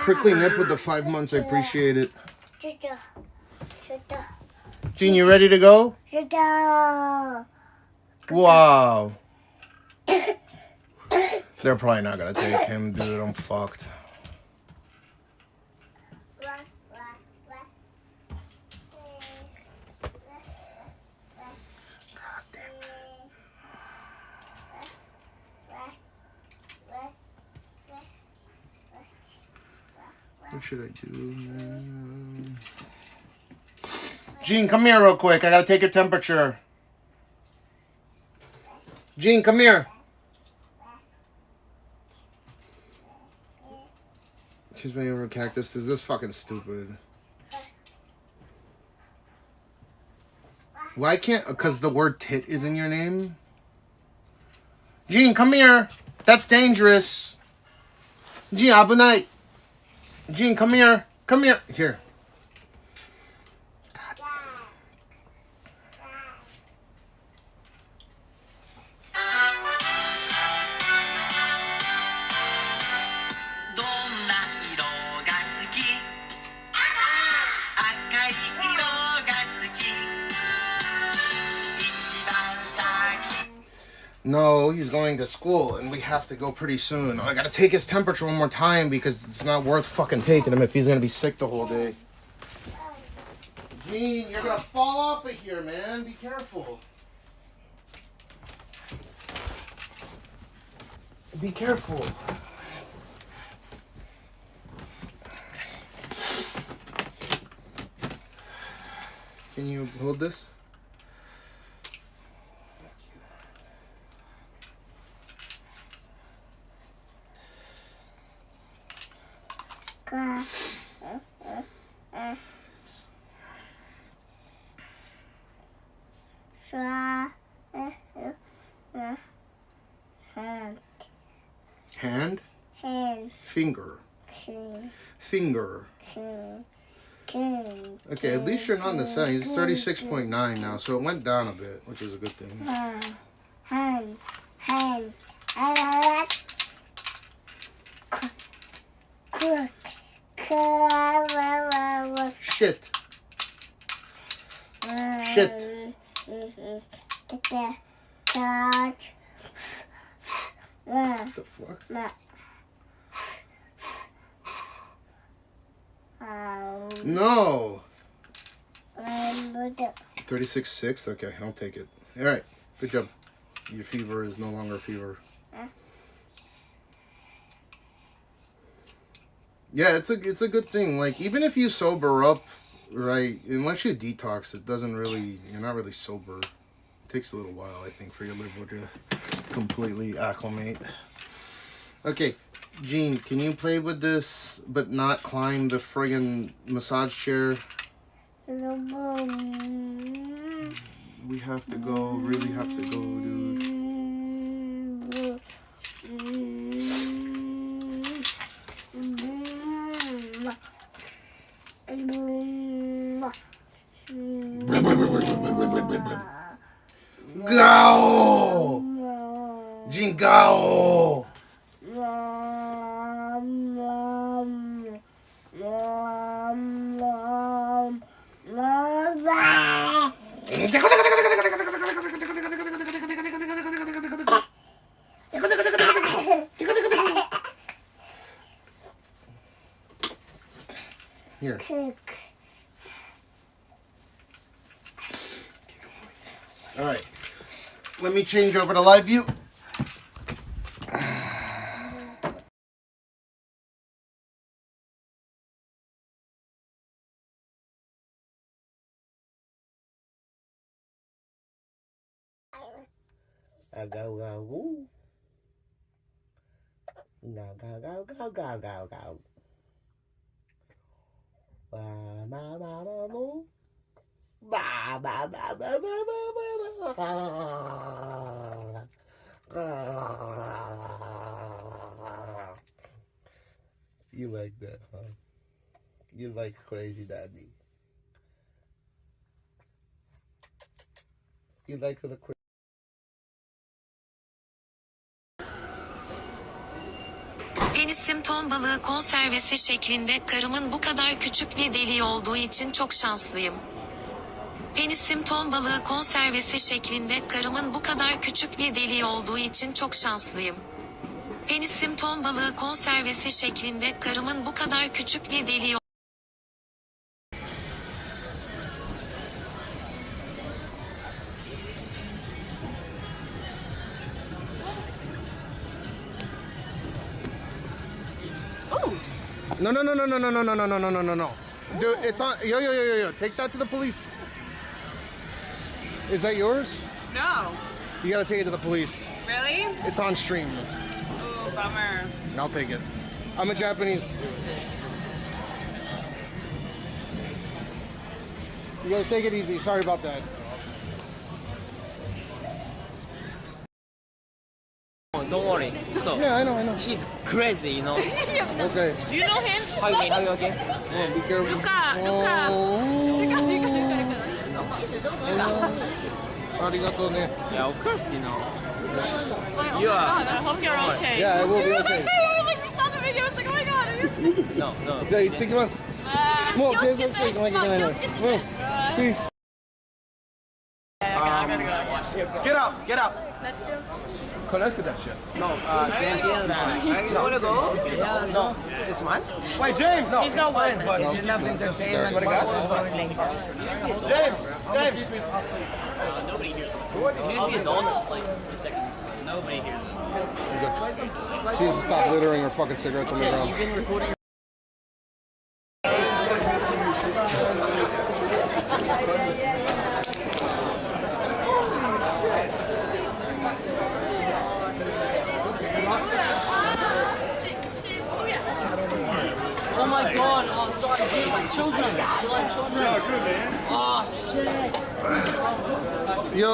Prickly nip with the 5 months. I appreciate it. Gene, you ready to go? Wow. They're probably not gonna take him, dude. I'm fucked. What should I do? Gene, come here real quick. I gotta take your temperature. Gene, come here. Excuse me, over cactus. Is this fucking stupid? Why can't? Because the word tit is in your name? Gene, come here. That's dangerous. Gene, abunai. Gene, come here. Come here. Here. No, he's going to school, and we have to go pretty soon. I gotta take his temperature one more time because it's not worth fucking taking him if he's gonna be sick the whole day. Gene, you're gonna fall off of here, man. Be careful. Be careful. Can you hold this? Hand? Hand. Finger. Finger. Okay, at least you're not in the sun. He's 36.9 now, so it went down a bit, which is a good thing. Hand. Shit. Shit. What the fuck? No. 36.6. Okay, I'll take it. All right, good job. Your fever is no longer a fever. Yeah, it's a good thing. Like, even if you sober up right. Unless you detox, it doesn't really. You're not really sober. It takes a little while, I think, for your liver to completely acclimate. Okay, Gene, can you play with this, but not climb the friggin' massage chair? We have to go. Really have to go, dude. Go! Gene, go! Here. All right. Let me change over to LiveU. Go, go, woo. Go, go, go, go, go, go, go. Ba, ba, ba, ba, boo. Ba, ba, ba, ba, ba, ba, ba, ba. You like that, huh? You like crazy daddy. You like the crazy. Penisim ton balığı konservesi şeklinde karımın bu kadar küçük ve deli olduğu için çok şanslıyım. Penisim ton balığı konservesi şeklinde karımın bu kadar küçük ve deli olduğu için çok şanslıyım. Penisim ton balığı konservesi şeklinde karımın bu kadar küçük ve deli No, no, no, no, no, no, no, no, no, no, no, no, no, no. Dude, it's on. Yo, yo, yo, yo, yo. Take that to the police. Is that yours? No. You gotta take it to the police. Really? It's on stream. Ooh, bummer. I'll take it. I'm a Japanese. You guys take it easy. Sorry about that. Don't worry. So yeah, I know. He's crazy, you know. Okay. Do you know him? How you okay? Be careful. Arigato ne. Yeah, of course, you know. Oh You my are. god, I hope you're okay. Yeah, I will be okay. We saw the video, it's like, oh my god, are you No, no. じゃあ行ってきます。もう警察署行かなきゃいけないの。うん。Peace. Get up, get up. Collected that shit. No, James. You wanna go? Yeah, no. It's mine? Wait, James! No, He's not one. but It's enough entertainment. James! James! Nobody hears him. He's the adults, like, for seconds. Nobody hears him. She needs to stop littering her fucking cigarettes on the ground. You've been recording. Oh my god, oh sorry, do you like children? Do you like children? Yeah, good man. Oh shit. Yo,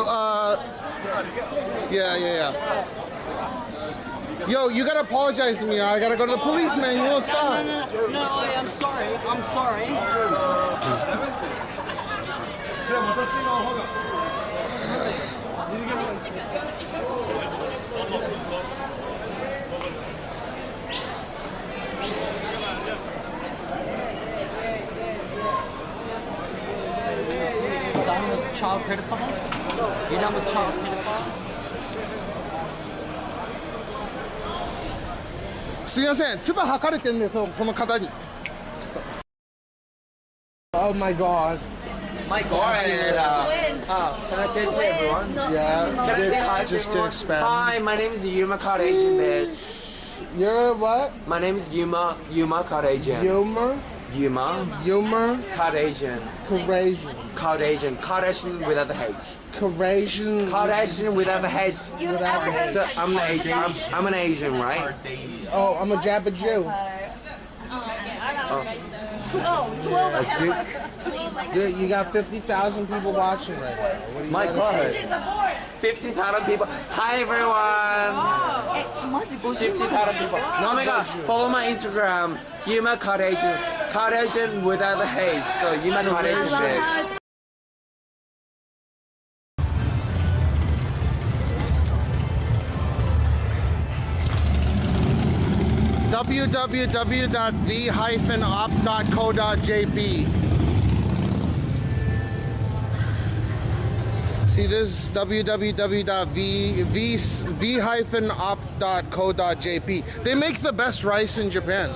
yeah. Yo, you gotta apologize to me. I gotta go to the police, man. You won't stop. No, I'm sorry. I'm sorry. Done with child pedophiles? You done with child pedophiles? すいません、唾吐かれてるんですよ、この方に。ちょっと。Oh my god. My god. Can I say to everyone? Yeah, Can I say hi to just to everyone? expand. Hi, my name is Yuma Asian bitch. You're what? My name is Yuma Asian. Yuma? Yuma. Kardashian. Kardashian without the H. Kardashian without the H. So I'm an Asian, right? Oh, I'm a Jabba Jew. You got 50,000 people watching right now. What do you My gotta say? God. 50,000 people. Hi everyone. 50,000 people. Oh my God. Follow my Instagram. Yuma Kardashian. Kardashian without the H. So Yuma Kardashian. www.v-op.co.jp. See this www.v-op.co.jp. They make the best rice in Japan.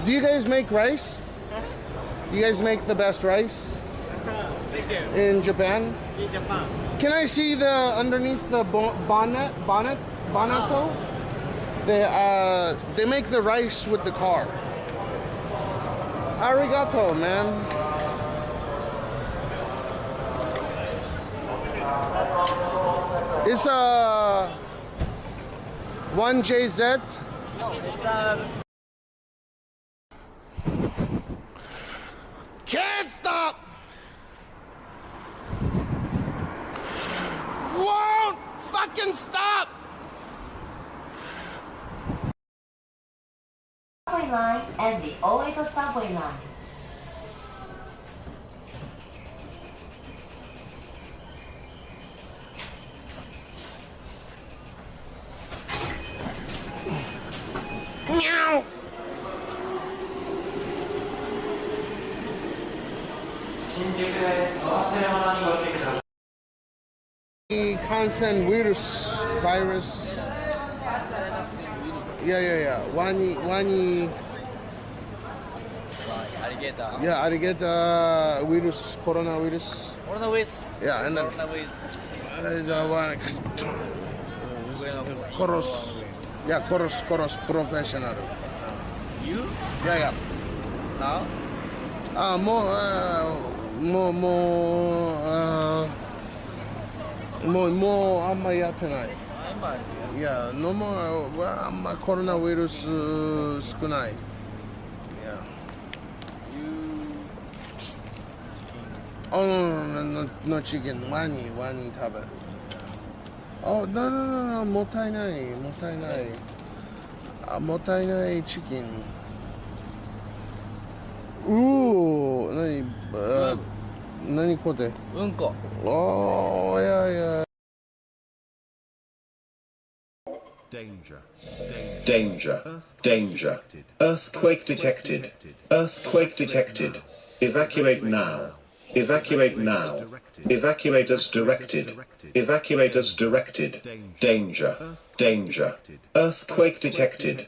Do you guys make rice? You guys make the best rice in Japan? In Japan. Can I see the underneath the bonnet? They make the rice with the car. Arigato, man. It's 1JZ. No, it's Can't stop. Won't fucking stop. Subway line and the Oedo subway line. Meow. Constant virus. Yeah. Wani. Arigeta virus, coronavirus. Coronavirus. Yeah, and then Koros. Yeah, Koros professional. You? Yeah. Now? More あんまやってない。いや、no more あんまコロナウイルス少ない。いや。No chicken ワニ食べる。Oh, no, もったいない。もったいないチキン。何これ？うんこ。Oh, yeah. Danger. Earthquake detected. Evacuate now. Evacuate as directed. Danger. Earthquake detected.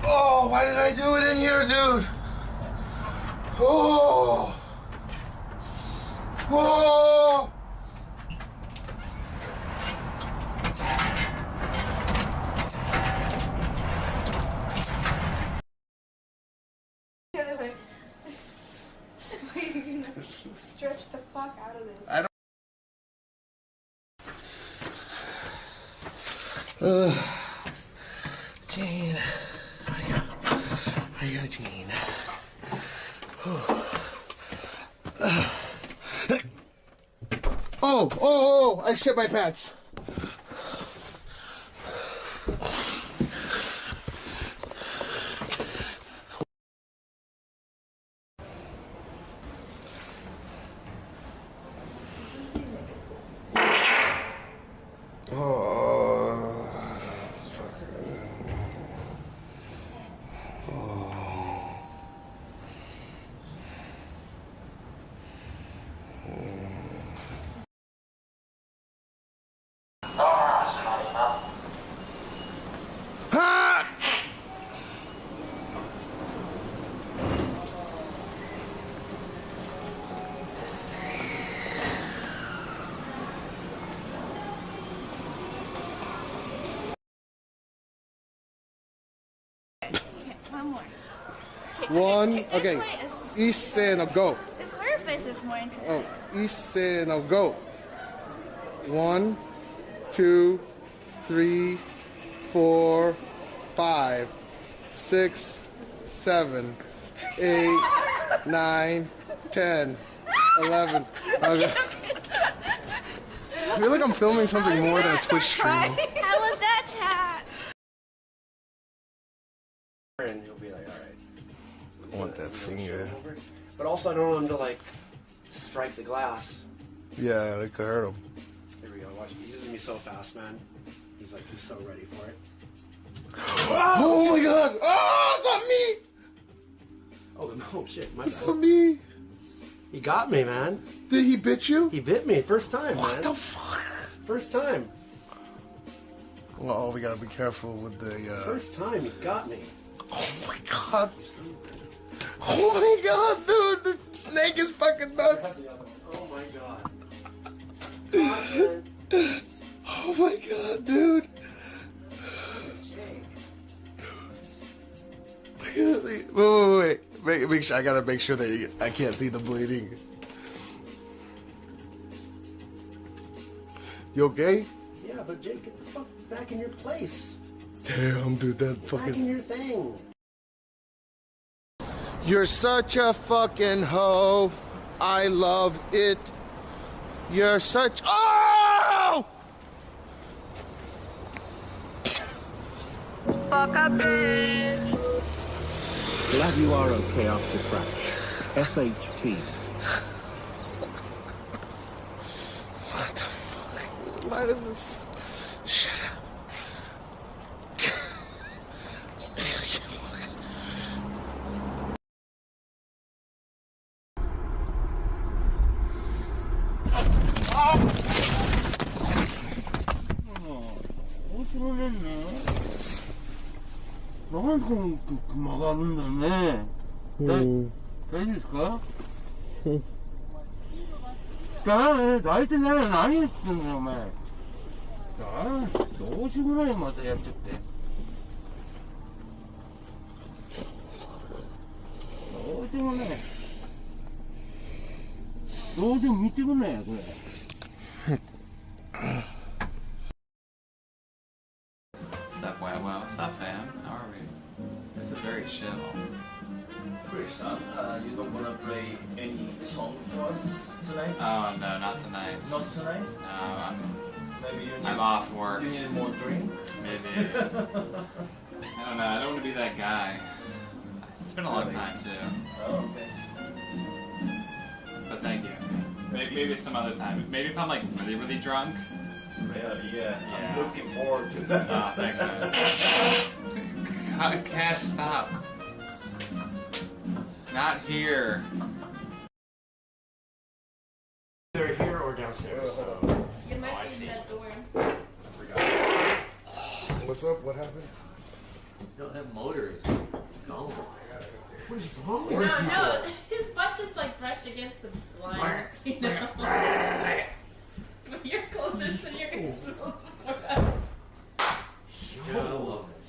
Oh, why did I do it in here, dude? Oh. Stretch the fuck out of this. Jane. Hiya, Jane. Oh, I shit my pants. One more. One. Okay. Ise no go. This her face is more interesting. Oh, ise no go. 1, 2, 3, 4, 5, 6, 7, 8, 9, 10, 11. Okay. I feel like I'm filming something more than a Twitch stream. How was that, chat? And he'll be like, alright. I want that finger. But also, I don't want him to, like, strike the glass. Yeah, it could hurt him. Here we go, watch. He's using me so fast, man. He's like, he's so ready for it. Oh my god! Oh, it's on me! Oh, no, shit, my It's bad. on me! He got me, man. Did he bit you? He bit me, first time, man. What the fuck? First time. Oh, we gotta be careful with the, First time, he got me. Oh my god. Oh my god, dude! The snake is fucking nuts! Oh my god. Oh my god, dude! Wait. Make sure, I gotta make sure that I can't see the bleeding. You okay? Yeah, but Jake, get the fuck back in your place. Damn, dude, that Back in your thing. You're such a fucking hoe. I love it. You're such. Oh! Fuck up, bitch. Glad you are okay after crash. SHT. What the fuck? Why does this. Shut up. 나한테 막았는데 되니까 나한테 내가 나이 했던 말 너무 시원해 맞아 약속돼 너무 시원해 너좀 미치겠네 그래 What's up, wow? What's up, fam? How are we? This is very chill. Chris, you don't want to play any song for us tonight? Oh, no, not tonight. Not tonight? No, Maybe you need, I'm off work. You need more drink? Maybe. I don't know. I don't want to be that guy. It's been a long time, too. Oh, okay. But thank you. Maybe some other time. Maybe if I'm, like, really, really drunk. Yeah. I'm looking forward to that. Oh, thanks, man. Cash, stop. Not here. Either here or downstairs. You might I be see. in that door. I forgot. What's up? What happened? No, that motor is gone. What is wrong No, with you? no, his butt just like brushed against the blinds, you know. But you're closer, so you're gonna smell before us. Dude, I love this.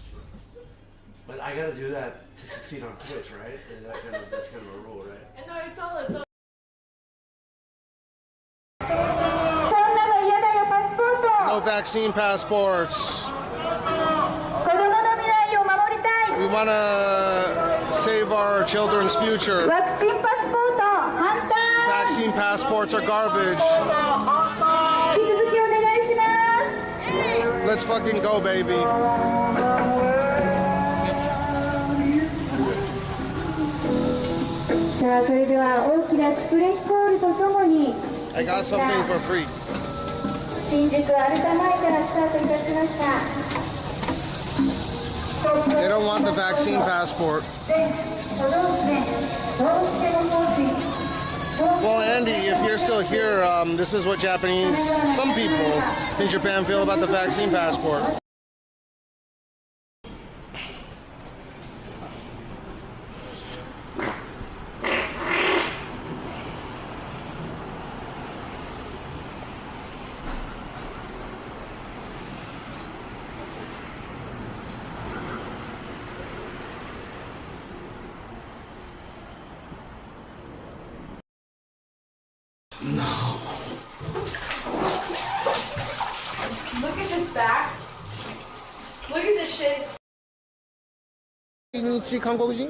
But I gotta do that to succeed on Twitch, right? That's kind of a rule, right? And no, it's all. No vaccine passports. We want to save our children's future. Vaccine passports are garbage. Let's fucking go, baby. I got something for free. 新宿アルタ前からスタートいたしました。 They don't want the vaccine passport. Well, Andy, if you're still here, this is what some people in Japan feel about the vaccine passport. No. Look at this back. Look at this shit. 在日韓国人?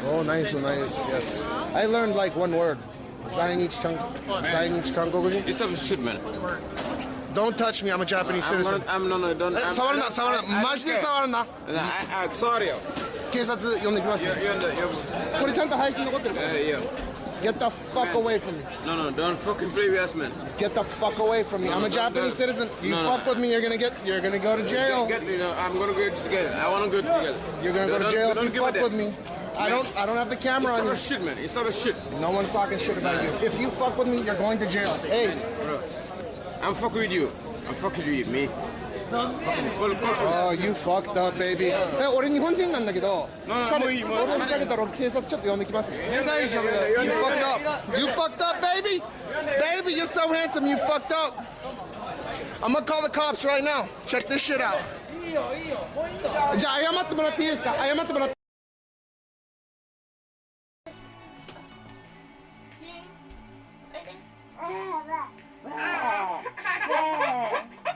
Oh, nice, nice. Yes. I learned like one word. 在日韓国人? Stop shit, man. Don't touch me. I'm a Japanese citizen. Don't. 触るな、触るな。マジで触るな。Sorry. 警察呼んできます。これちゃんと配信残ってるから。Get the fuck away from me. No, don't fucking previous, man. Get the fuck away from me. I'm a Japanese citizen. You fuck with me, you're gonna go to jail. I'm gonna go to jail. I wanna go to jail. You're gonna go to jail if you fuck with me. I don't have the camera on you. It's not a shit, man. It's not a shit. No one's talking shit about you. If you fuck with me, you're going to jail. Hey. Bro, I'm fucking with you. I'm fucking with me. Oh, you fucked up, baby. 俺日本人なんだけど、俺を見かけたら警察ちょっと呼んできますね。You fucked up. You fucked up, baby. Baby, you're so handsome. You fucked up. I'm gonna call the cops right now. Check this shit out. じゃあ謝ってもらっていいですか？謝ってもらって。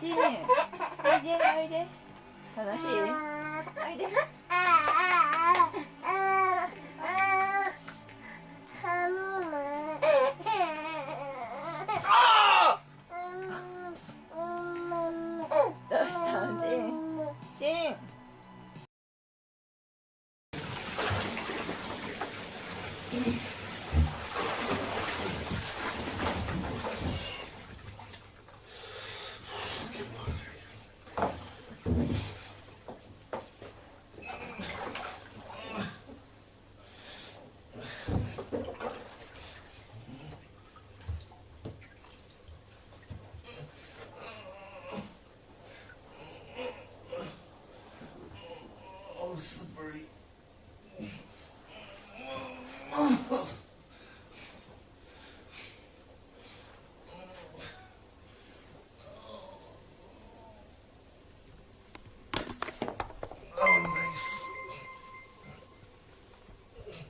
おいで楽しいおいでどうしたんジンSlippery.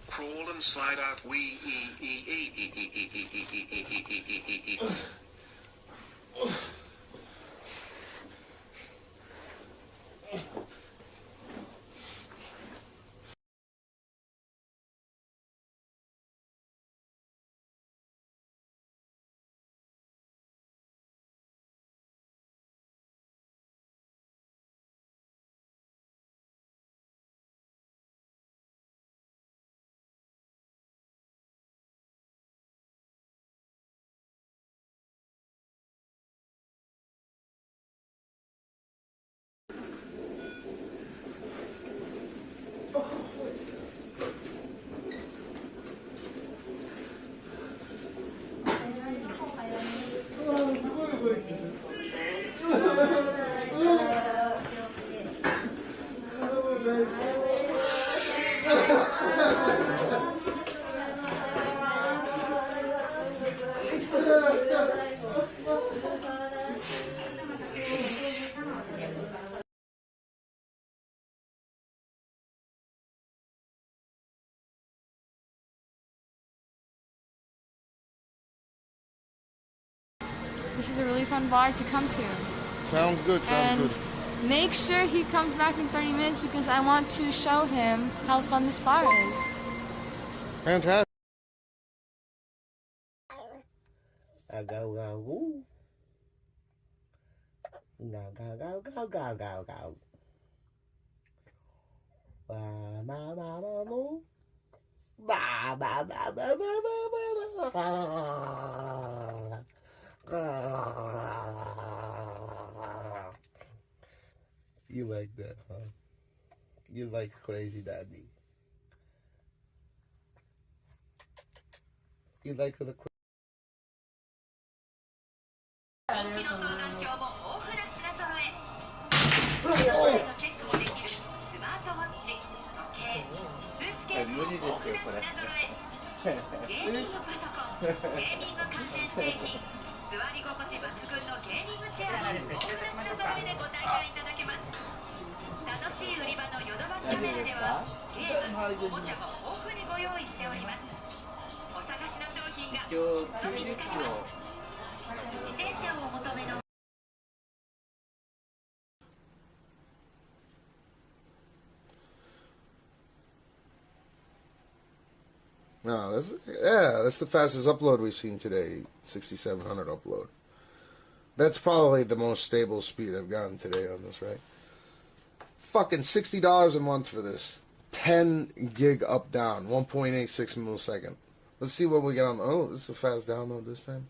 Crawl and slide out. This is a really fun bar to come to. Sounds good, sounds good. Make sure he comes back in 30 minutes because I want to show him how fun this bar is. Fantastic. You like that, huh? You like crazy daddy. You like the crazy. 人気の双眼鏡も豊富な品揃え。チェックもできるスマートウォッチ、時計、スーツケースも豊富な品揃え。ゲーミングパソコン、ゲーミング関連製品、座り心地抜群のゲーミングチェアも豊富な品揃えでご体験いただけます。楽しい売り場のヨドバシカメラではゲーム、おもちゃも豊富にご用意しております。お一応90キロ。 No, that's the fastest upload we've seen today. 6,700 upload. That's probably the most stable speed I've gotten today on this, right? Fucking $60 a month for this. 10 gig up down, 1.86 millisecond. Let's see what we get on. Oh, this is a fast download this time.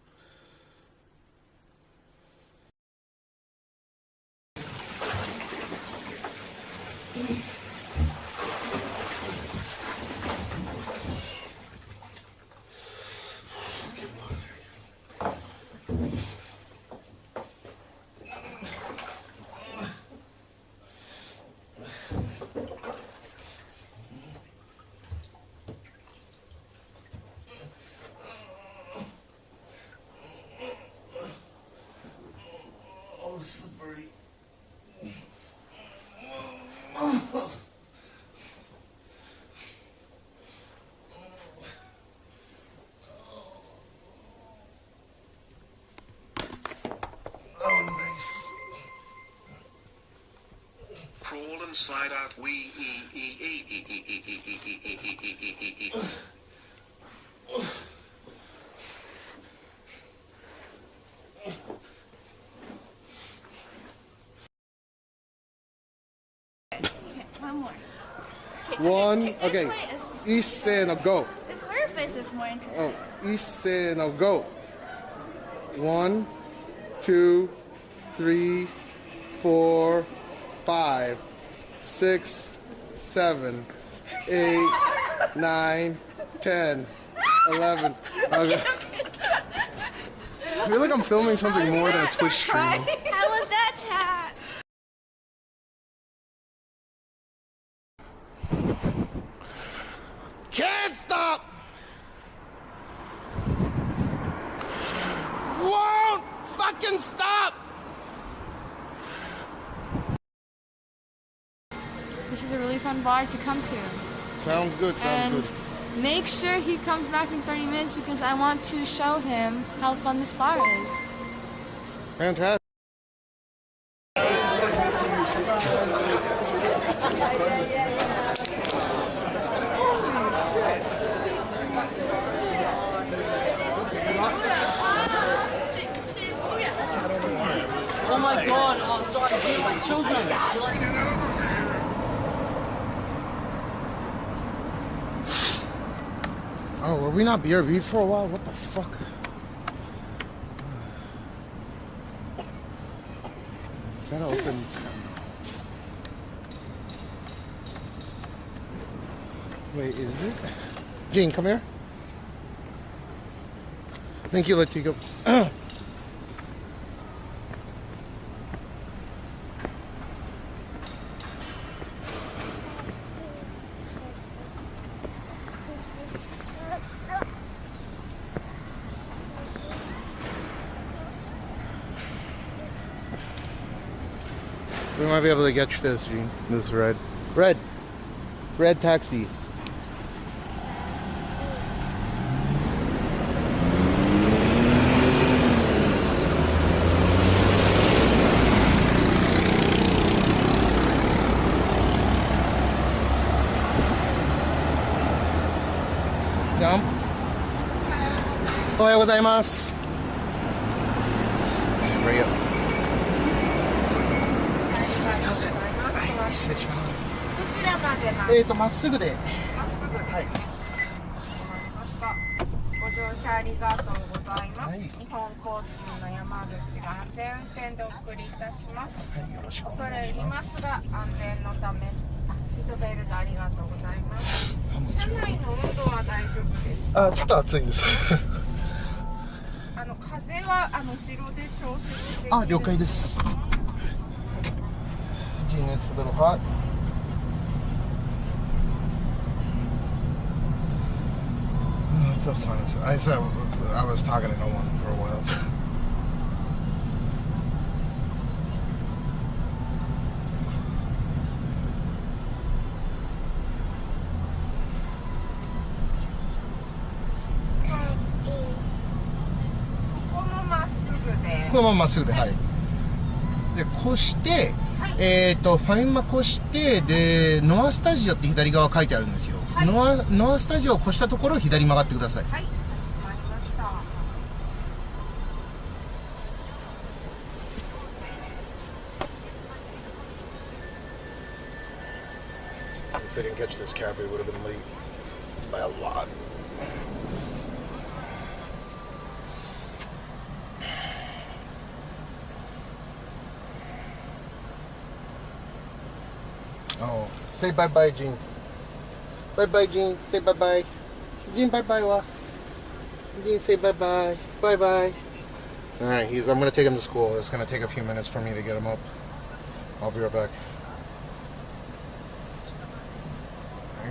Slippery. Crawl and slide out. One more. One. Okay. East say no go. Her face is more interesting. Oh, East say no go. 1, 2, 3, 4, 5, 6, 7, 8, 9, 10, 11. Okay. I feel like I'm filming something more than a Twitch stream. How was that, chat? Can't stop! Won't fucking stop! This is a really fun bar to come to. Sounds good, sounds good. Make sure he comes back in 30 minutes because I want to show him how fun this bar is. Fantastic. Oh my god, oh sorry, do you like children? Do you like... Oh, were we not BRB'd for a while? What the fuck? Is that open? Wait, is it? Gene, come here. Thank you, Latigo. We might be able to get you this, Gene. This red. Red taxi. Jump. おはようございます。失礼します。どちらまでまっすぐで。まっすぐで。はい。ご乗車ありがとうございます。日本交通の山口が安全運転でお送りいたします。はい、よろしくお願いします。恐れ入りますが、安全のためシートベルトありがとうございます。車内の温度は大丈夫です。ちょっと暑いです。風は後ろで調節できる。了解です。Gene, it's a little hot. What's up, Sonny? I said I was talking to no one for a while. このまままっすぐで、はい。で、こして、ファミマ越して、で、ノアスタジオって左側書いてあるんですよ。ノアスタジオを越したところを左に曲がってください。はい。If they didn't catch this cab, we would have been late by a lot. Oh, say bye-bye, Jean. Bye-bye, Jean. Say bye-bye. Jean, bye-bye, wa. Jean, say bye-bye. Bye-bye. All right, I'm going to take him to school. It's going to take a few minutes for me to get him up. I'll be right back.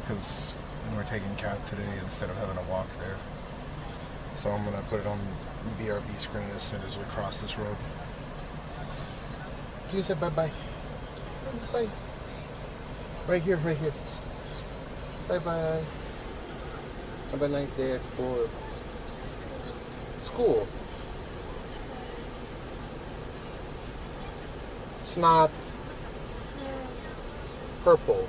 Because we're taking cab today instead of having to walk there. So I'm going to put it on BRB screen as soon as we cross this road. Jean, say bye-bye. Bye. Right here, right here. Bye-bye. Have a nice day at school. School. Snot. Purple.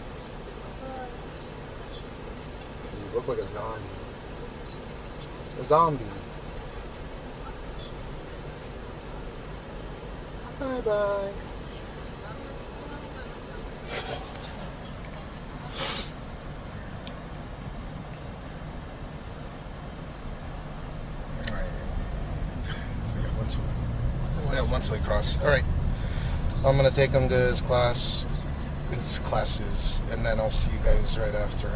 You look like a zombie. A zombie. Bye-bye. Once we cross. All right. I'm going to take him to his classes, and then I'll see you guys right after.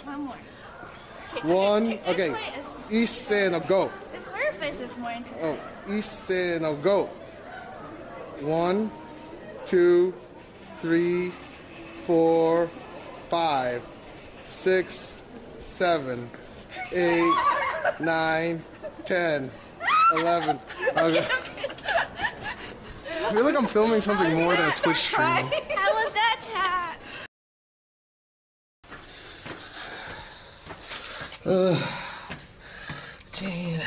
One more. One. Okay. East say no go. Her face is more interesting. Oh, East say no go. 1, 2, 3, 4, 5, 6, 7, 8, 9, 10, 11. Okay. I feel like I'm filming something more than a Twitch stream. How was that, chat? Jane.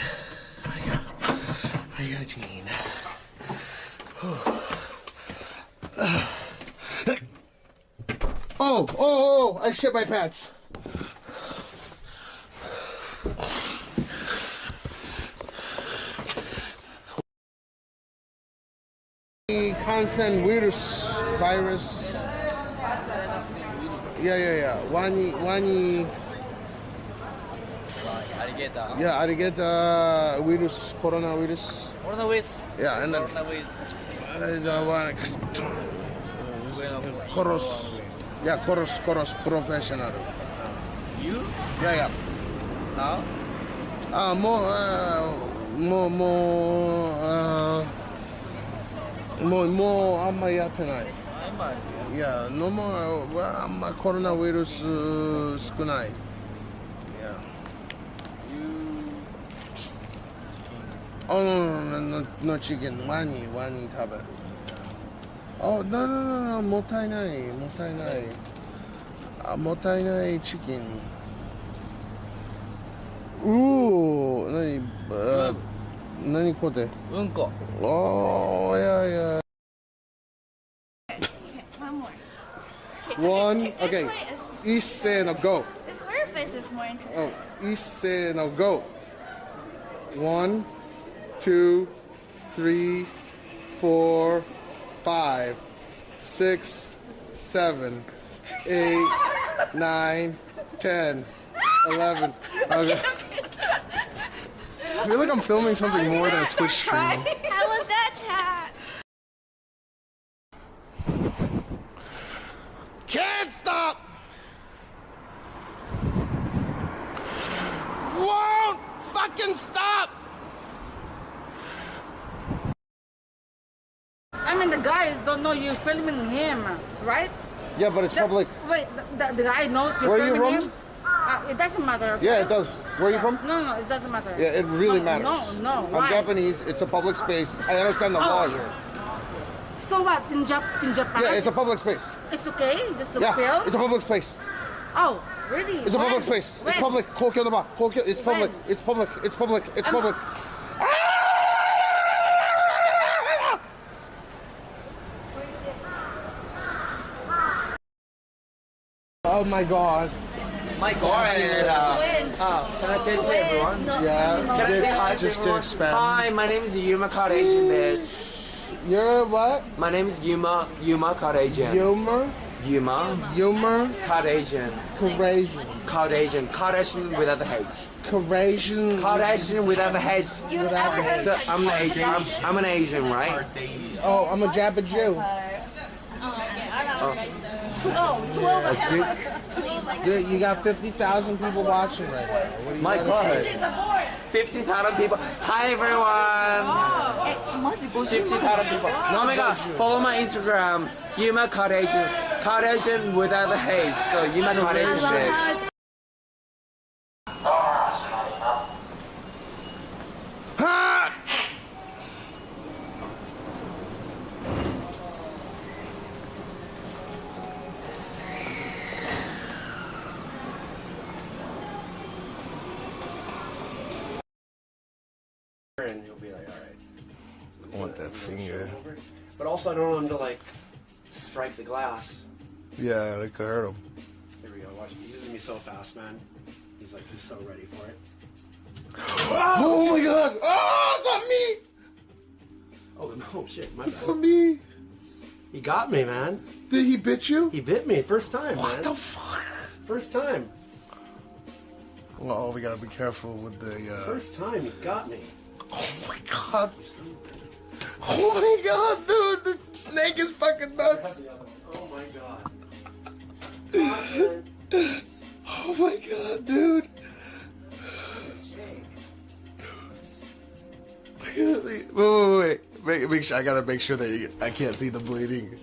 Hiya, Jane. Oh, I shit my pants. Constant virus. Yeah. Wani. Yeah, alligator virus, coronavirus. Coronavirus. Yeah, and then Chorus. Yeah, chorus professional. You? Yeah. Now? More あんまやってない。いや、no more あんまコロナウイルス少ない。Yeah. Oh, no chicken. ワニ食べる。Oh, no, もったいない。もったいないチキン。何これ？うんこ。Oh, yeah. One more. One. Okay. East say no go. Her face is more interesting. Oh, East say no go. 1, 2, 3, 4, 5, 6, 7, 8, 9, 10, 11. Okay. I feel like I'm filming something more than a Twitch stream. How was that, chat? Can't stop! Won't fucking stop! I mean, the guys don't know you're filming him, right? Yeah, but it's public. Wait, the guy knows you're Where are you filming from? him? It doesn't matter. Okay? Yeah, it does. Where are you from? No, it doesn't matter. Yeah, it really matters. No, I'm why? Japanese. It's a public space. I understand the law here. So what, in Japan? Yeah, it's a public space. It's okay? Just a Yeah, film? it's a public space. Oh, really? It's a public space. It's public. It's public. It's public. It's public. It's public. Oh my god. My god. Can I say it to everyone? Yeah. Can I say hi to everyone? Hi, my name is Yuma Kardashian, bitch. You're what? My name is Yuma Kardashian. Yuma? Kardashian. Kardashian without the H. Kardashian without the H. So I'm an Asian. I'm an Asian, right? Oh, I'm a Jabba Jew. Dude, you got 50,000 people watching right now. What do you My God. 50,000 people. Hi everyone. 50,000 people. Oh my God. Follow my Instagram. Yuma Kardashian. Kardashian without the H. So Yuma Kardashian bitch. And he'll be like, alright. I want that finger. But also, I don't want him to, like, strike the glass. Yeah, it could hurt him. Here we go, watch. He's using me so fast, man. He's like, he's so ready for it. Oh my god! Oh, it's on me! Oh, no, shit, my It's bad. on me! He got me, man. Did he bit you? He bit me, first time, What man. the fuck? First time. Oh, we gotta be careful with the, First time he got me. Oh my god. Oh my god, dude! The snake is fucking nuts! Oh my god. Oh my god, dude! Wait. Make sure, I gotta make sure that I can't see the bleeding.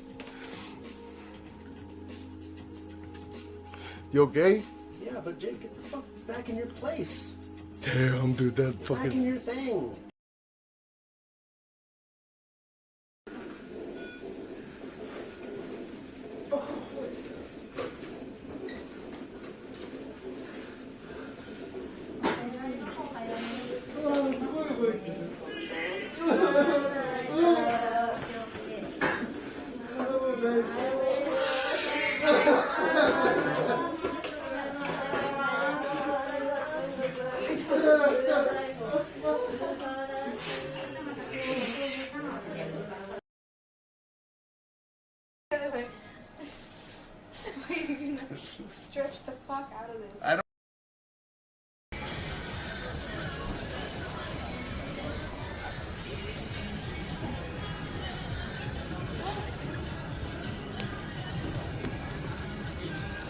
You okay? Yeah, but Jake, get the fuck back in your place. Damn, dude, that fucking... Back in your thing. Stretch the fuck out of this. I don't...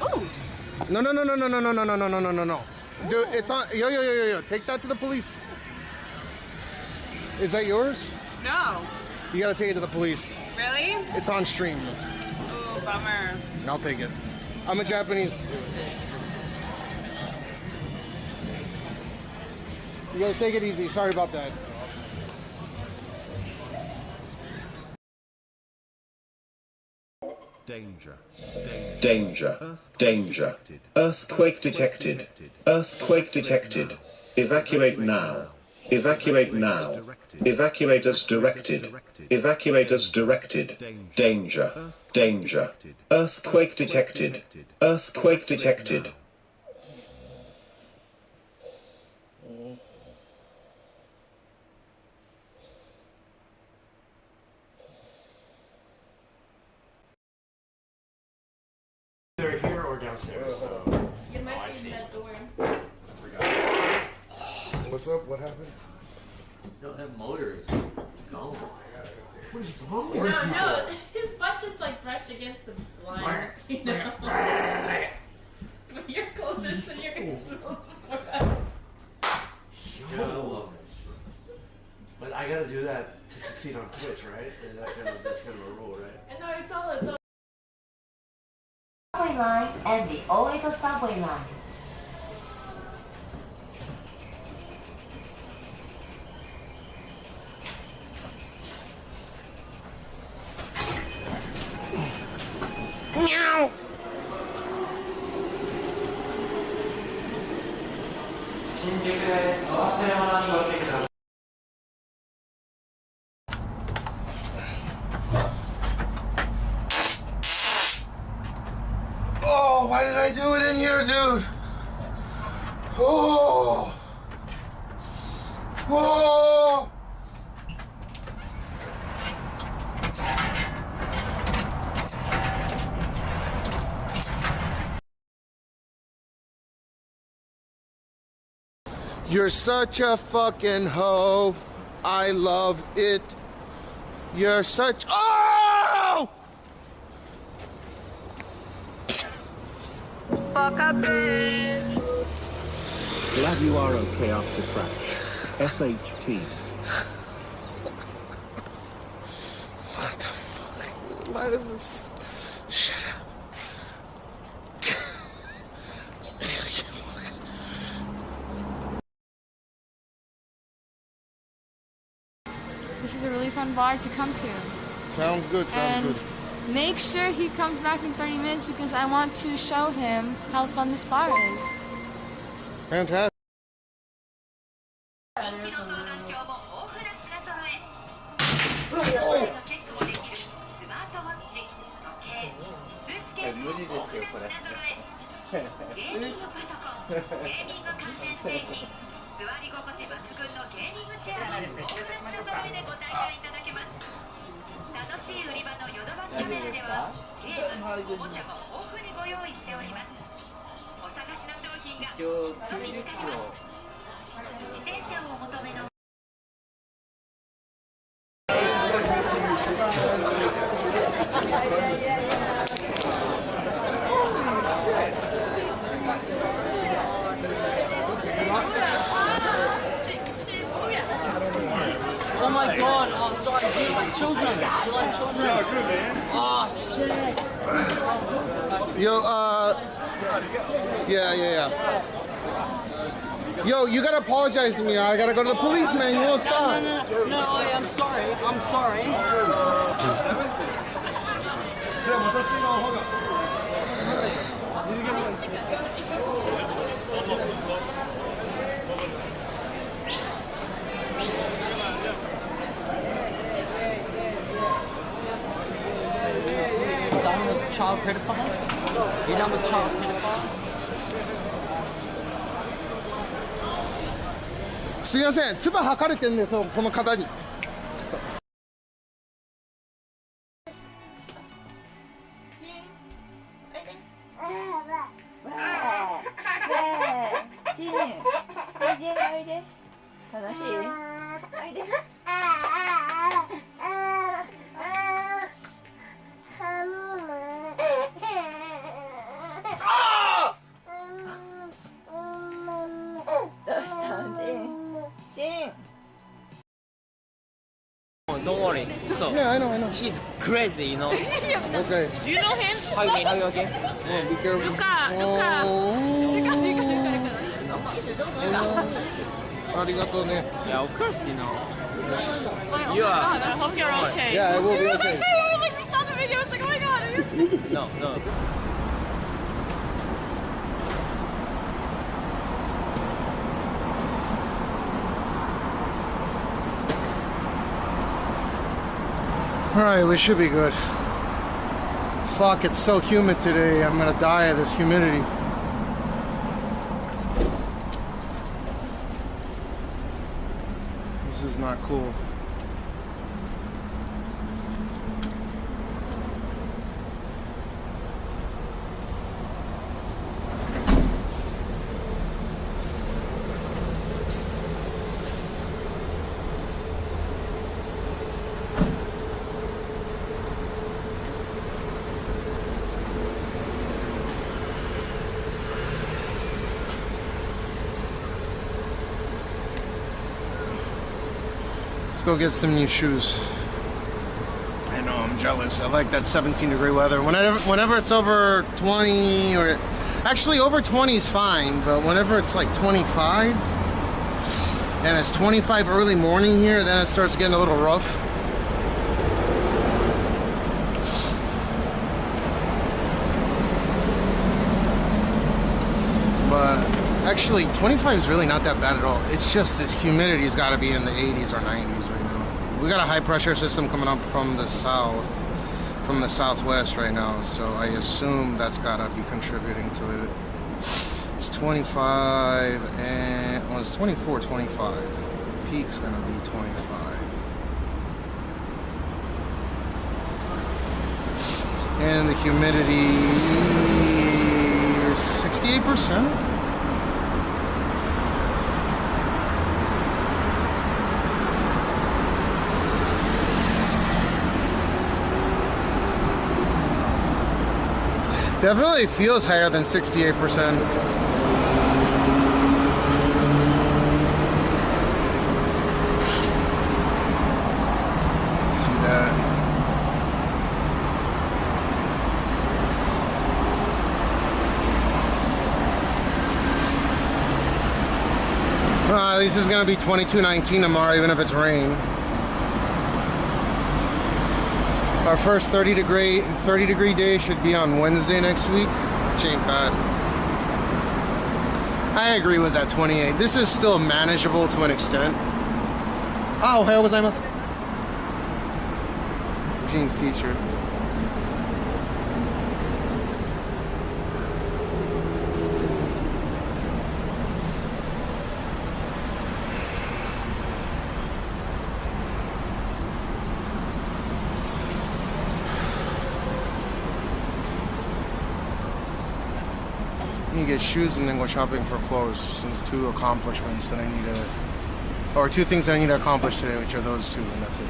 Oh! No. Dude, it's on... Yo. Take that to the police. Is that yours? No. You gotta take it to the police. Really? It's on stream. Oh, bummer. I'll take it. I'm a Japanese. You guys take it easy. Sorry about that. Danger. Danger. Earthquake detected. Earthquake detected. Evacuate now. Evacuate now. Evacuate as directed. Evacuate as directed. Danger. Earthquake detected. Earthquake detected. They're here or downstairs, so... You might I be see. in that door. I forgot. What's up? What happened? No, that motor is gone. What is wrong with No, you? no, his butt just like brushed against the blinds, you know. But you're closer, so you're gonna smell before us. Dude, I love this. But I gotta do that to succeed on Twitch, right? That's kind of a rule, right? And no, it's all. Subway line and the Oedo subway line. Oh, why did I do it in here, dude? Oh. Oh. You're such a fucking hoe. I love it. You're such. Oh! Glad you are okay after crash. SHT. What the fuck, dude? Why does this. Shut up. This is a really fun bar to come to. Sounds good, sounds good. Make sure he comes back in 30 minutes because I want to show him how fun this bar is. Fantastic. Oh my god, oh sorry, do you like children? Do you like children? Yeah, good man. Oh shit. Yo, yeah. Yo, you gotta apologize to me. I gotta go to the police, man. You won't stop. No, I'm sorry. I'm sorry. Done with child pedophiles? You done with child pedophiles? すいません、唾吐かれてんですよ、この方に。ちょっと。楽しい？おいで。どうしたの、ジン？ジン。Don't worry. So, yeah, I know. He's crazy, you know. Okay. Do you know him? Hug me, okay? Be careful. Luca. ありがとうね。Yeah, of course, you know. Oh You my are. god, I hope you're okay. Yeah, I will be okay. Like we saw the video, it's like, oh my god, are you? No. Alright, we should be good. Fuck, it's so humid today. I'm gonna die of this humidity. This is not cool. Let's go get some new shoes. I know, I'm jealous. I like that 17-degree weather. Whenever it's over 20, or actually over 20 is fine, but whenever it's like 25 and it's 25 early morning here, then it starts getting a little rough. But Actually, 25 is really not that bad at all. It's just this humidity's got to be in the 80s or 90s right now. We got a high pressure system coming up from the southwest right now, so I assume that's got to be contributing to it. It's 25 and well, it's 24, 25. Peak's gonna be 25. And the humidity is 68%. Definitely feels higher than 68%. See that? At least it's gonna be 22-19 tomorrow, even if it's rain. Our first 30 degree day should be on Wednesday next week, which ain't bad. I agree with that 28. This is still manageable to an extent. Oh, ohayou gozaimasu. Gene's teacher. Get shoes and then go shopping for clothes. Since two accomplishments that I need to, or two things that I need to accomplish today, which are those two, and that's it.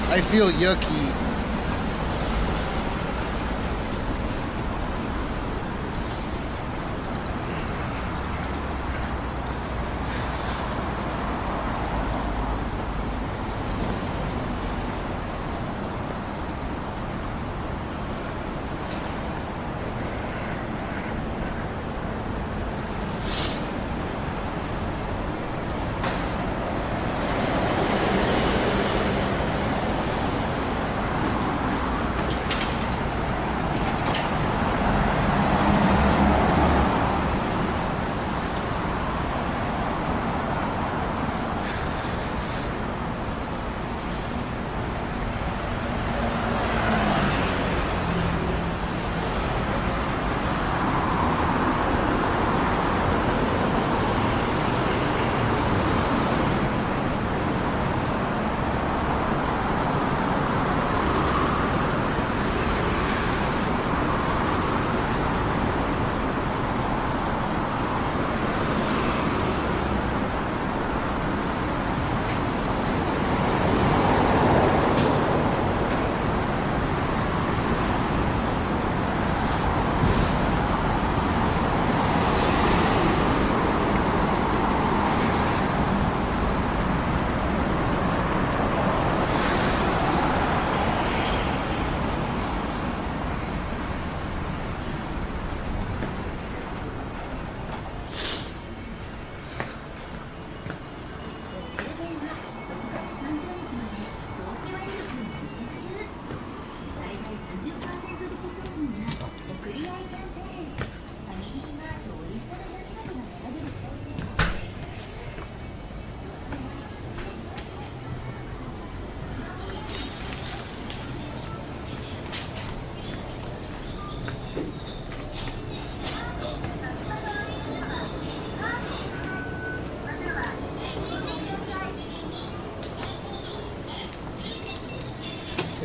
I feel yucky.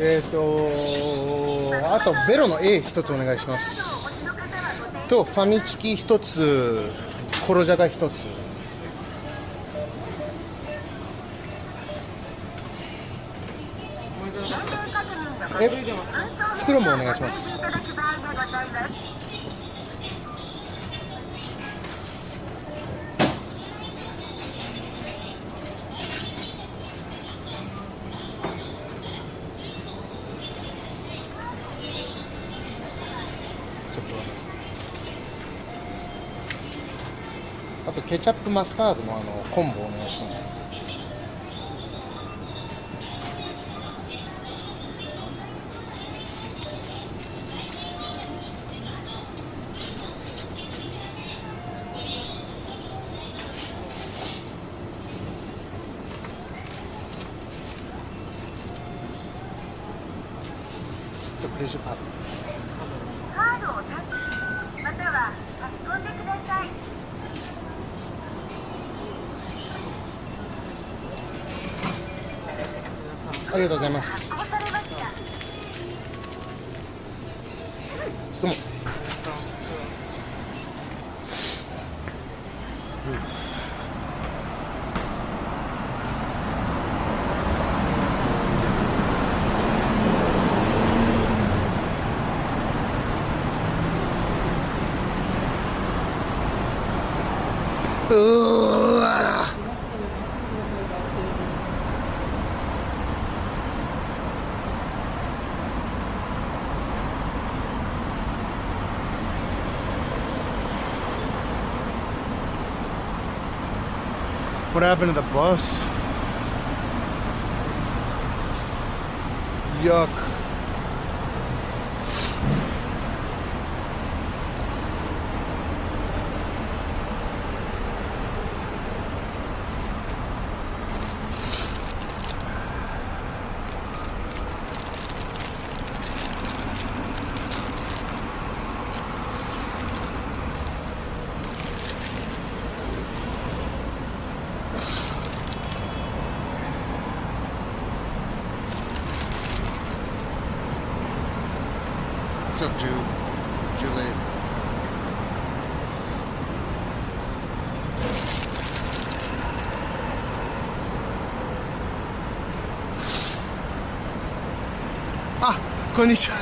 あとベロの A 一つお願いします。とファミチキ一つ、コロジャガ一つ。袋もお願いします。あとケチャップマスタードのコンボお願いします。プレッシャーパッド。カードをタッチし、または差し込んでください。ありがとうございます。どうも。What happened to the bus? Yuck. What's up, Juliet? Ah, konnichiwa.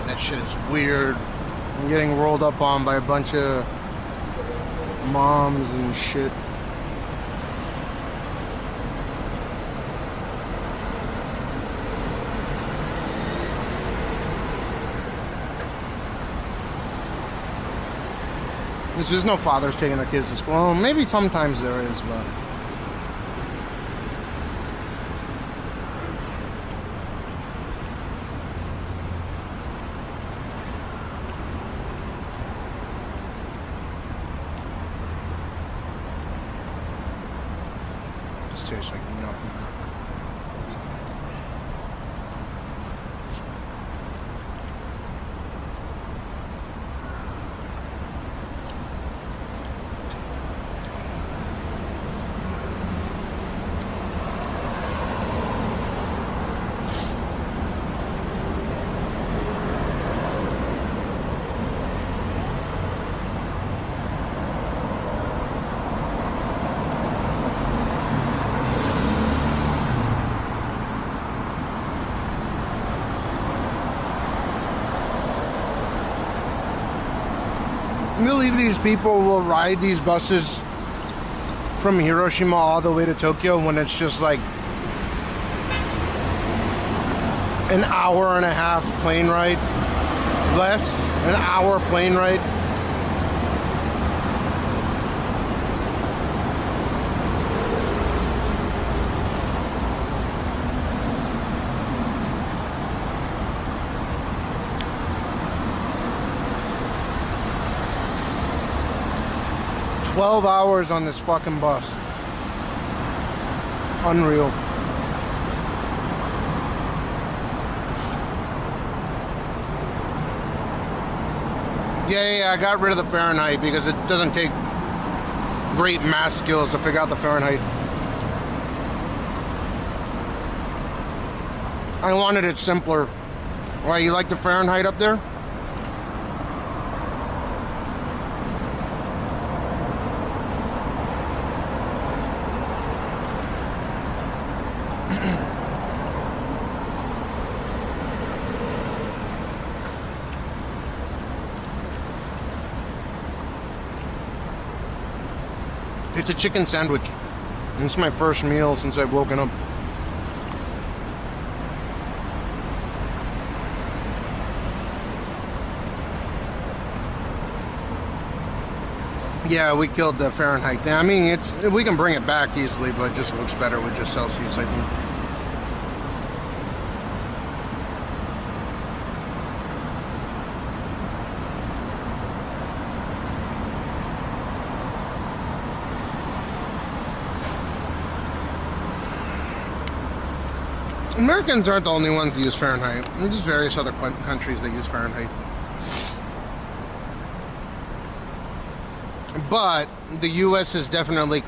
That shit is weird. I'm getting rolled up on by a bunch of moms and shit. There's no fathers taking their kids to school. Well, maybe sometimes there is, but... This tastes like nothing. I believe these people will ride these buses from Hiroshima all the way to Tokyo when it's just like an hour and a half plane ride, less, an hour plane ride. $12 hours on this fucking bus. Unreal. Yeah, I got rid of the Fahrenheit because it doesn't take great math skills to figure out the Fahrenheit. I wanted it simpler. Why, you like the Fahrenheit up there? It's a chicken sandwich. It's my first meal since I've woken up. Yeah, we killed the Fahrenheit thing. I mean, we can bring it back easily, but it just looks better with just Celsius, I think. Americans aren't the only ones that use Fahrenheit. There's various other countries that use Fahrenheit. But the U.S. is definitely I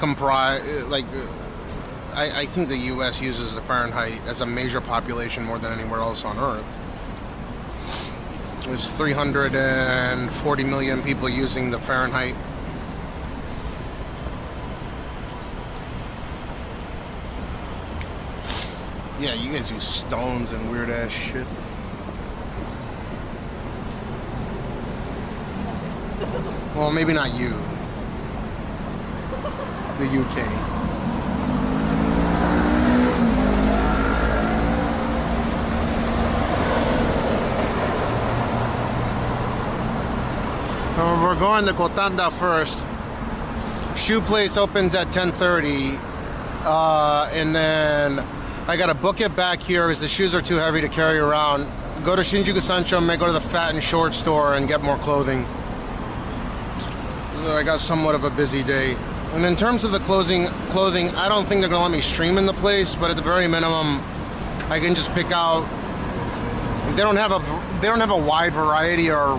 think the U.S. uses the Fahrenheit as a major population more than anywhere else on Earth. There's 340 million people using the Fahrenheit. Yeah, you guys use stones and weird ass shit. Well, maybe not you. The UK. We're going to Kotanda first. Shoe place opens at 10:30, and then I gotta book it back here because the shoes are too heavy to carry around. Go to Shinjuku Sancho, may go to the Fat and Short store and get more clothing. So I got somewhat of a busy day. And in terms of the clothing, I don't think they're gonna let me stream in the place, but at the very minimum, I can just pick out. They don't have a wide variety or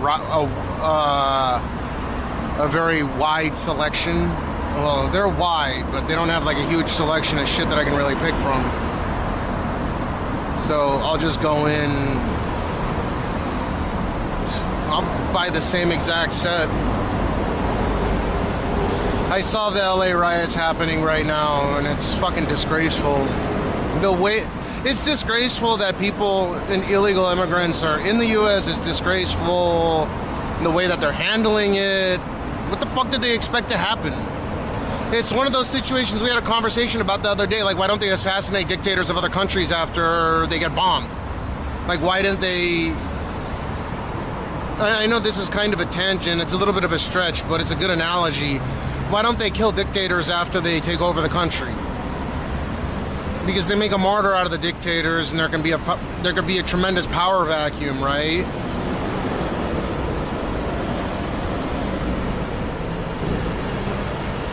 a very wide selection. Well, they're wide, but they don't have like a huge selection of shit that I can really pick from. So I'll just go in. I'll buy the same exact set. I saw the LA riots happening right now, and it's fucking disgraceful. It's disgraceful that people and illegal immigrants are in the U.S. It's disgraceful the way that they're handling it. What the fuck did they expect to happen? It's one of those situations we had a conversation about the other day. Like, why don't they assassinate dictators of other countries after they get bombed? Like, why didn't they... I know this is kind of a tangent. It's a little bit of a stretch, but it's a good analogy. Why don't they kill dictators after they take over the country? Because they make a martyr out of the dictators, and there can be a tremendous power vacuum, right?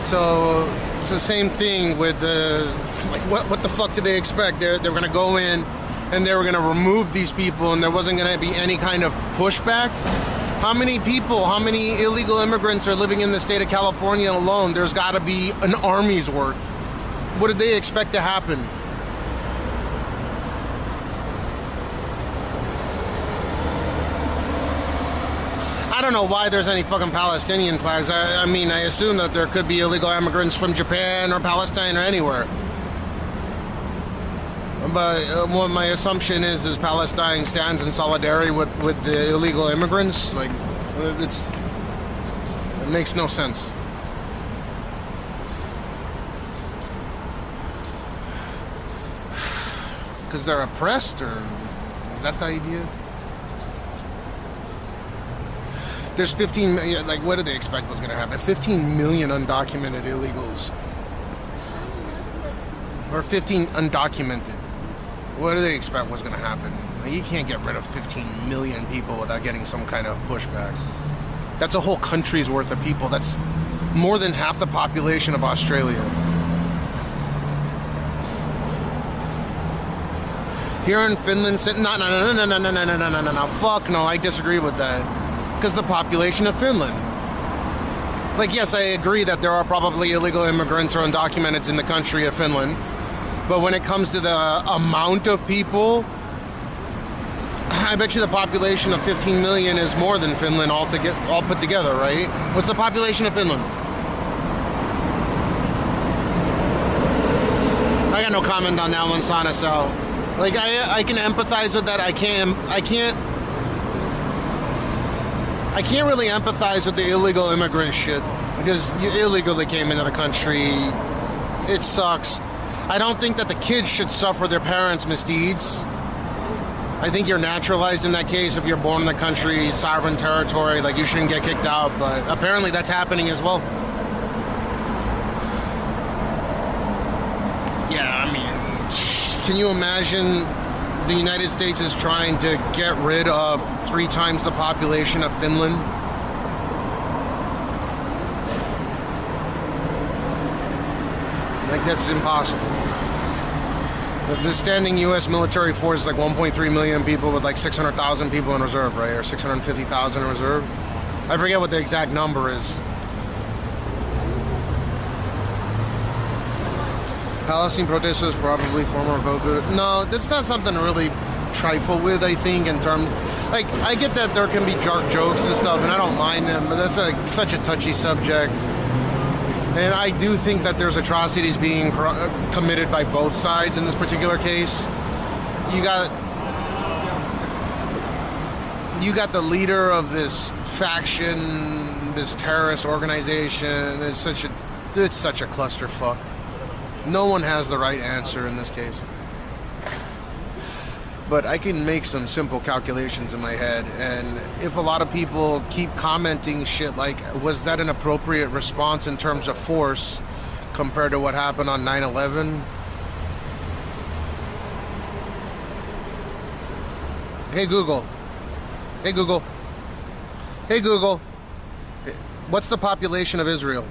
So it's the same thing with the what the fuck do they expect? They're going to go in and they were going to remove these people, and there wasn't going to be any kind of pushback. How many illegal immigrants are living in the state of California alone? There's got to be an army's worth. What did they expect to happen? I don't know why there's any fucking Palestinian flags. I mean, I assume that there could be illegal immigrants from Japan or Palestine or anywhere. But what my assumption is Palestine stands in solidarity with the illegal immigrants. Like, it makes no sense. Because they're oppressed, or is that the idea? There's 15 million, like, what did they expect was going to happen? 15 million undocumented illegals. Or 15 undocumented. What do they expect was going to happen? You can't get rid of 15 million people without getting some kind of pushback. That's a whole country's worth of people. That's more than half the population of Australia. Here in Finland, no, fuck no, I disagree with that. Because the population of Finland. Like, yes, I agree that there are probably illegal immigrants or undocumented in the country of Finland. But when it comes to the amount of people, I bet you the population of 15 million is more than Finland all put together, right? What's the population of Finland? I got no comment on that one, Sana, so... Like, I can empathize with that. I can't really empathize with the illegal immigrant shit, because you illegally came into the country. It sucks. I don't think that the kids should suffer their parents' misdeeds. I think you're naturalized in that case if you're born in the country, sovereign territory, like you shouldn't get kicked out, but apparently that's happening as well. Yeah, I mean, can you imagine the United States is trying to get rid of 3 times the population of Finland? Like, that's impossible. The standing U.S. military force is like 1.3 million people with like 600,000 people in reserve, right? Or 650,000 in reserve. I forget what the exact number is. Palestine protesters probably former Goku. No, that's not something to really trifle with, I think, in terms... Like, I get that there can be dark jokes and stuff, and I don't mind them, but that's such a touchy subject. And I do think that there's atrocities being committed by both sides in this particular case. You got the leader of this faction, this terrorist organization. It's such a clusterfuck. No one has the right answer in this case. But I can make some simple calculations in my head, and if a lot of people keep commenting shit like, was that an appropriate response in terms of force compared to what happened on 9/11? Hey Google. Hey Google. Hey Google. What's the population of Israel?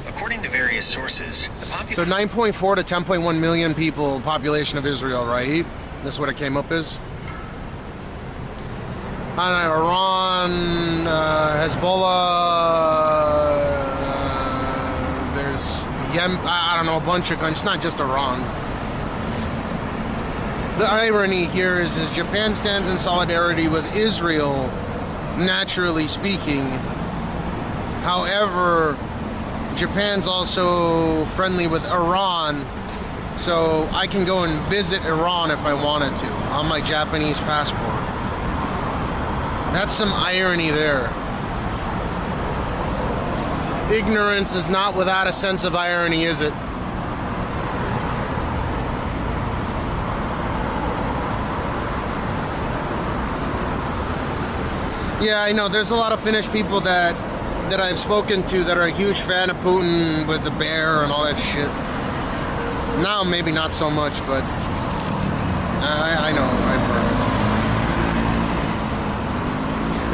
According to various sources, the So 9.4 to 10.1 million people, population of Israel, right? That's what it came up as. Iran, Hezbollah, there's Yemen, I don't know, a bunch of countries. It's not just Iran. The irony here is Japan stands in solidarity with Israel, naturally speaking. However, Japan's also friendly with Iran, so I can go and visit Iran if I wanted to on my Japanese passport. That's some irony there. Ignorance is not without a sense of irony, is it? Yeah, I know. There's a lot of Finnish people that I've spoken to that are a huge fan of Putin with the bear and all that shit. Now, maybe not so much, but I know, I've heard.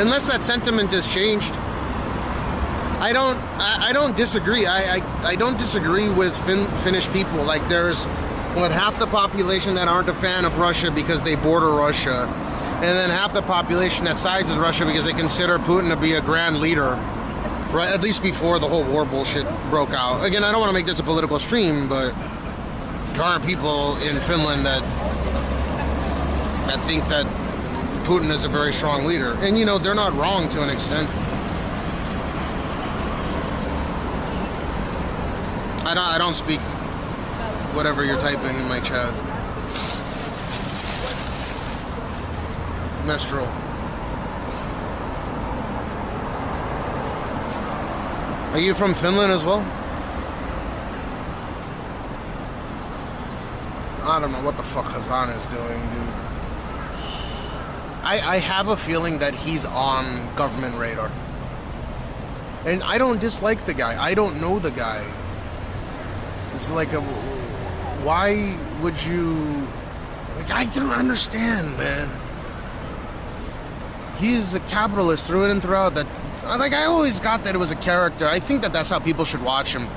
Unless that sentiment has changed. I don't disagree. I don't disagree with Finnish people. Like, there's, half the population that aren't a fan of Russia because they border Russia. And then half the population that sides with Russia because they consider Putin to be a grand leader. Right, at least before the whole war bullshit broke out. Again, I don't want to make this a political stream, but there are people in Finland that think that Putin is a very strong leader. And, you know, they're not wrong to an extent. I don't speak whatever you're typing in my chat. Mestral. Are you from Finland as well? I don't know what the fuck Hazan is doing, dude. I have a feeling that he's on government radar. And I don't dislike the guy. I don't know the guy. It's like why would you... Like, I don't understand, man. He's a capitalist through and throughout. That, like, I always got that it was a character. I think that that's how people should watch him.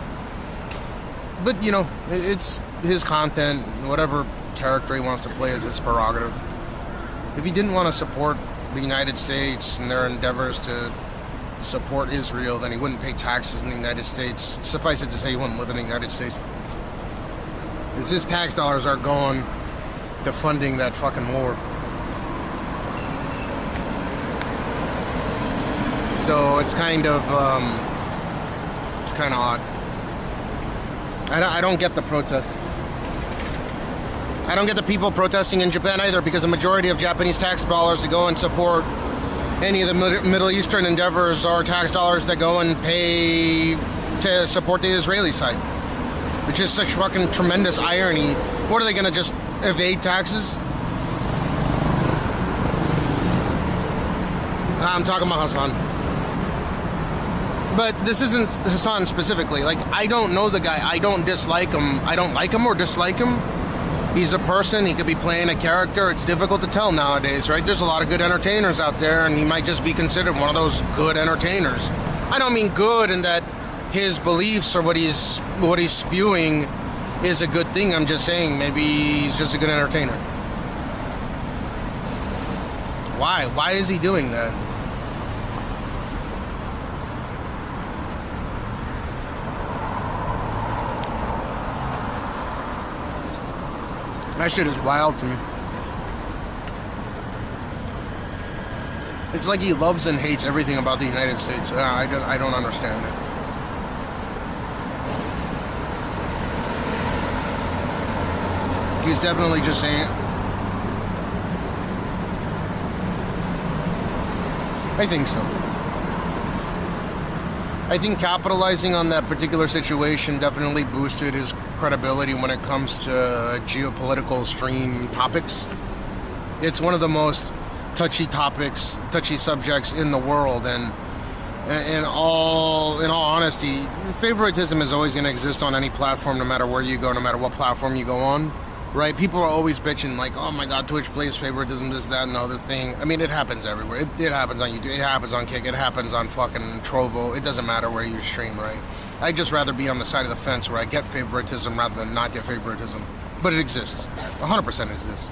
But, you know, it's his content. Whatever character he wants to play is his prerogative. If he didn't want to support the United States and their endeavors to support Israel, then he wouldn't pay taxes in the United States. Suffice it to say, he wouldn't live in the United States. Because his tax dollars are going to funding that fucking war. So it's kind of odd. I don't get the protests. I don't get the people protesting in Japan either, because the majority of Japanese tax dollars to go and support any of the Middle Eastern endeavors are tax dollars that go and pay to support the Israeli side. Which is such fucking tremendous irony. What are they going to just evade taxes? I'm talking about Hassan. But this isn't Hassan specifically. Like, I don't know the guy. I don't dislike him. I don't like him or dislike him. He's a person. He could be playing a character. It's difficult to tell nowadays, right? There's a lot of good entertainers out there, and he might just be considered one of those good entertainers. I don't mean good in that his beliefs or what he's spewing is a good thing. I'm just saying maybe he's just a good entertainer. Why? Why is he doing that? That shit is wild to me. It's like he loves and hates everything about the United States. I don't understand it. He's definitely just saying... I think so. I think capitalizing on that particular situation definitely boosted his credibility when it comes to geopolitical stream topics. It's one of the most touchy topics, touchy subjects in the world, and in all honesty, favoritism is always going to exist on any platform, no matter where you go, no matter what platform you go on, right? People are always bitching like, oh my god, Twitch plays favoritism, this, that, and the other thing. I mean, it happens everywhere. It happens on YouTube, it happens on Kick, it happens on fucking Trovo. It doesn't matter where you stream, right? I'd just rather be on the side of the fence where I get favoritism rather than not get favoritism. But it exists. 100% exists.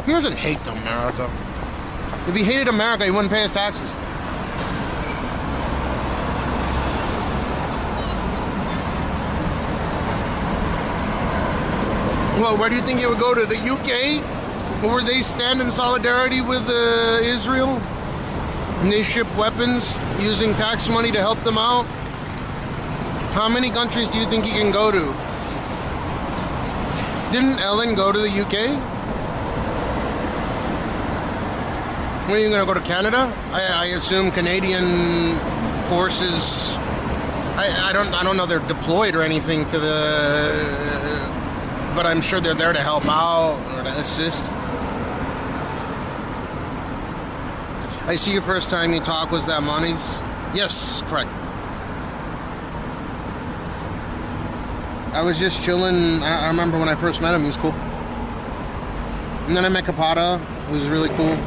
He doesn't hate America. If he hated America, he wouldn't pay his taxes. Well, where do you think he would go to? The UK? Where they stand in solidarity with Israel? And they ship weapons using tax money to help them out? How many countries do you think he can go to? Didn't Ellen go to the UK? When are you going to go to Canada? I assume Canadian forces... I don't know they're deployed or anything to the... but I'm sure they're there to help out or to assist. I see your first time you talk was that Money's? Yes, correct. I was just chilling. I remember when I first met him, he was cool. And then I met Kapata, it was really cool.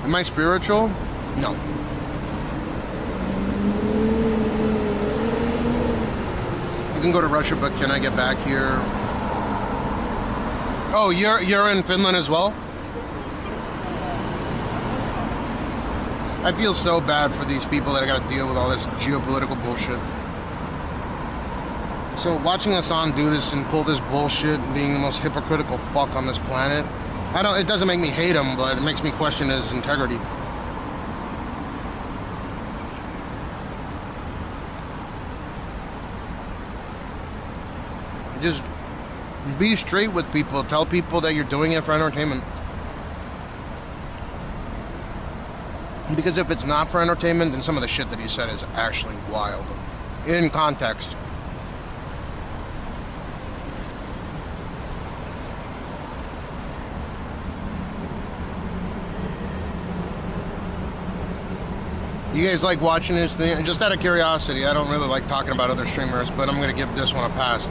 Am I spiritual? No. You can go to Russia, but can I get back here? Oh, you're in Finland as well? I feel so bad for these people that I gotta deal with all this geopolitical bullshit. So watching Hassan do this and pull this bullshit and being the most hypocritical fuck on this planet, it doesn't make me hate him, but it makes me question his integrity. Just be straight with people. Tell people that you're doing it for entertainment. Because if it's not for entertainment, then some of the shit that he said is actually wild. In context. You guys like watching this thing? Just out of curiosity, I don't really like talking about other streamers, but I'm going to give this one a pass.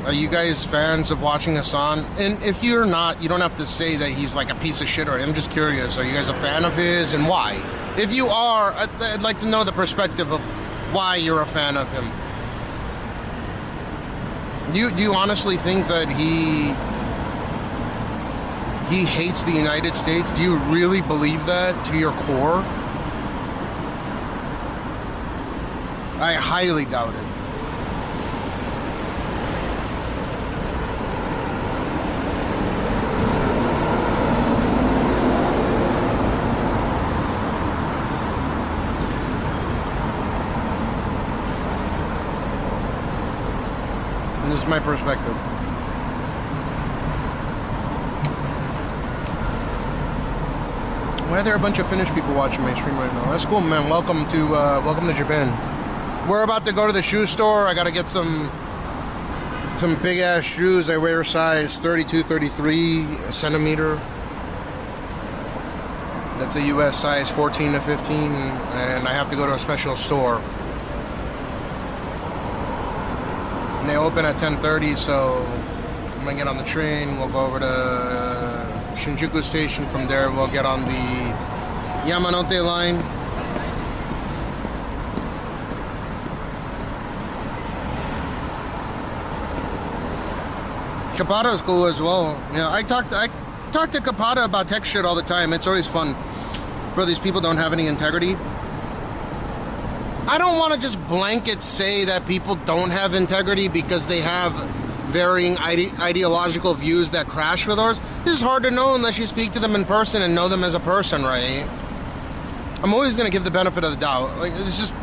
Are you guys fans of watching Hassan? And if you're not, you don't have to say that he's like a piece of shit, or I'm just curious. Are you guys a fan of his, and why? If you are, I'd like to know the perspective of why you're a fan of him. Do you honestly think that he hates the United States? Do you really believe that to your core? I highly doubt it. This is my perspective. Why are there a bunch of Finnish people watching my stream right now? That's cool, man. Welcome to Japan. We're about to go to the shoe store. I gotta get some big ass shoes. I wear size 32, 33 centimeter. That's a US size 14 to 15, and I have to go to a special store. And they open at 10:30, so I'm gonna get on the train. We'll go over to Shinjuku Station. From there, we'll get on the Yamanote line. Kapata is cool as well. Yeah, I talk to Kapata about tech shit all the time. It's always fun. Bro, these people don't have any integrity. I don't want to just blanket say that people don't have integrity because they have varying ideological views that crash with ours. This is hard to know unless you speak to them in person and know them as a person, right? I'm always going to give the benefit of the doubt. Like, it's just,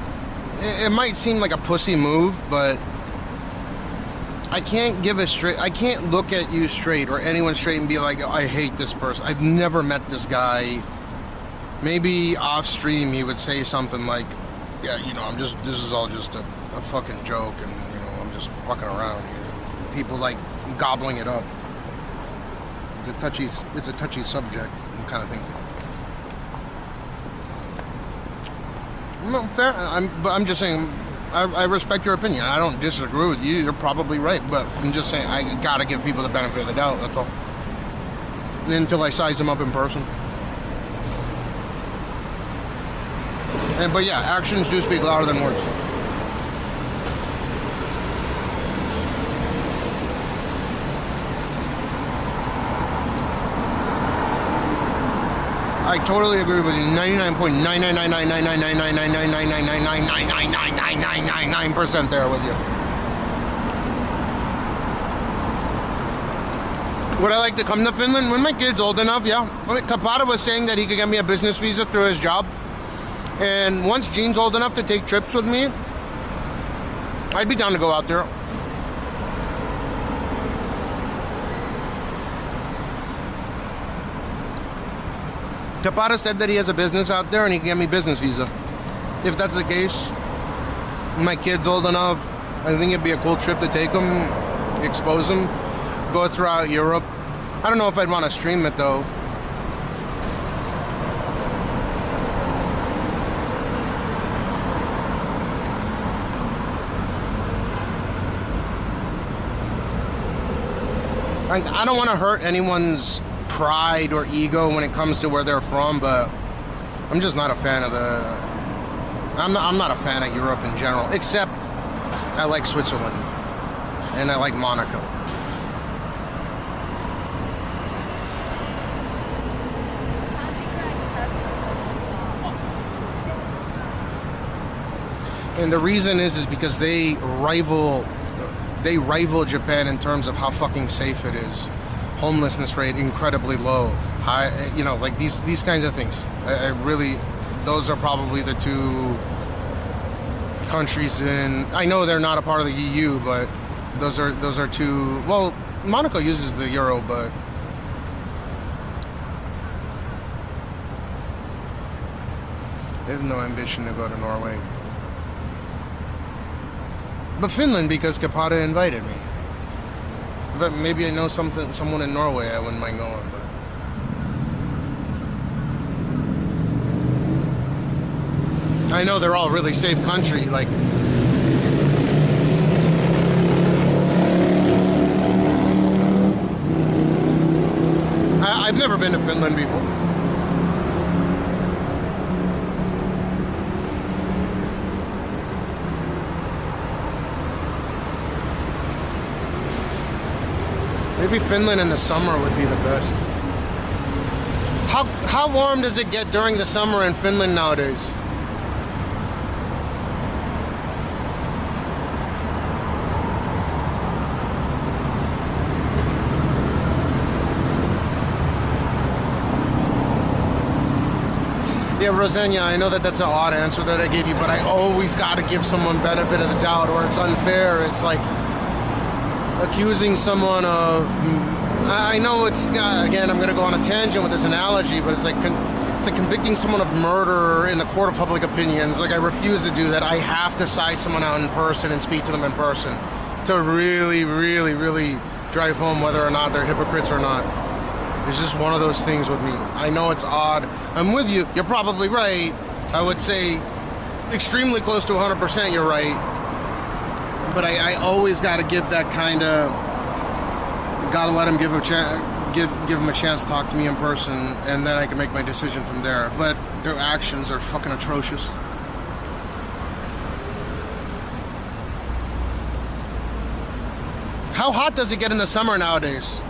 it might seem like a pussy move, but I can't look at you straight or anyone straight and be like, I hate this person. I've never met this guy. Maybe off stream he would say something like, yeah, you know, this is all just a fucking joke, and, you know, I'm just fucking around here. People like gobbling it up. It's a touchy subject kind of thing. No, fair. I'm just saying, I respect your opinion. I don't disagree with you. You're probably right, but I'm just saying I gotta give people the benefit of the doubt. That's all. Until I size them up in person. But yeah, actions do speak louder than words. I totally agree with you. 99.99999999999999999% there with you. Would I like to come to Finland when my kid's old enough? Yeah. I mean, Kapata was saying that he could get me a business visa through his job. And once Gene's old enough to take trips with me, I'd be down to go out there. Kapata said that he has a business out there and he can get me business visa. If that's the case, my kid's old enough, I think it'd be a cool trip to take him, expose him, go throughout Europe. I don't know if I'd want to stream it though. I don't want to hurt anyone's pride or ego when it comes to where they're from, but I'm just not a fan of I'm not a fan of Europe in general, except I like Switzerland and I like Monaco. And the reason is because they rival Japan in terms of how fucking safe it is. Homelessness rate incredibly low. High, you know, like these kinds of things. I really, those are probably the two countries in. I know they're not a part of the EU, but those are two. Well, Monaco uses the euro, but they have no ambition to go to Norway. But Finland, because Kapata invited me. But maybe I know someone in Norway I wouldn't mind going, but I know they're all really safe country, like I've never been to Finland before. Maybe Finland in the summer would be the best. How warm does it get during the summer in Finland nowadays? Yeah, Rosenia, I know that that's an odd answer that I gave you, but I always got to give someone benefit of the doubt, or it's unfair. It's like accusing someone of... I know it's... Again, I'm going to go on a tangent with this analogy, but it's like convicting someone of murder in the court of public opinions. Like, I refuse to do that. I have to size someone out in person and speak to them in person to really, really, really drive home whether or not they're hypocrites or not. It's just one of those things with me. I know it's odd. I'm with you. You're probably right. I would say extremely close to 100% you're right. But I always got to give that kind of... Got to let him give him a chance to talk to me in person, and then I can make my decision from there. But their actions are fucking atrocious. How hot does it get in the summer nowadays?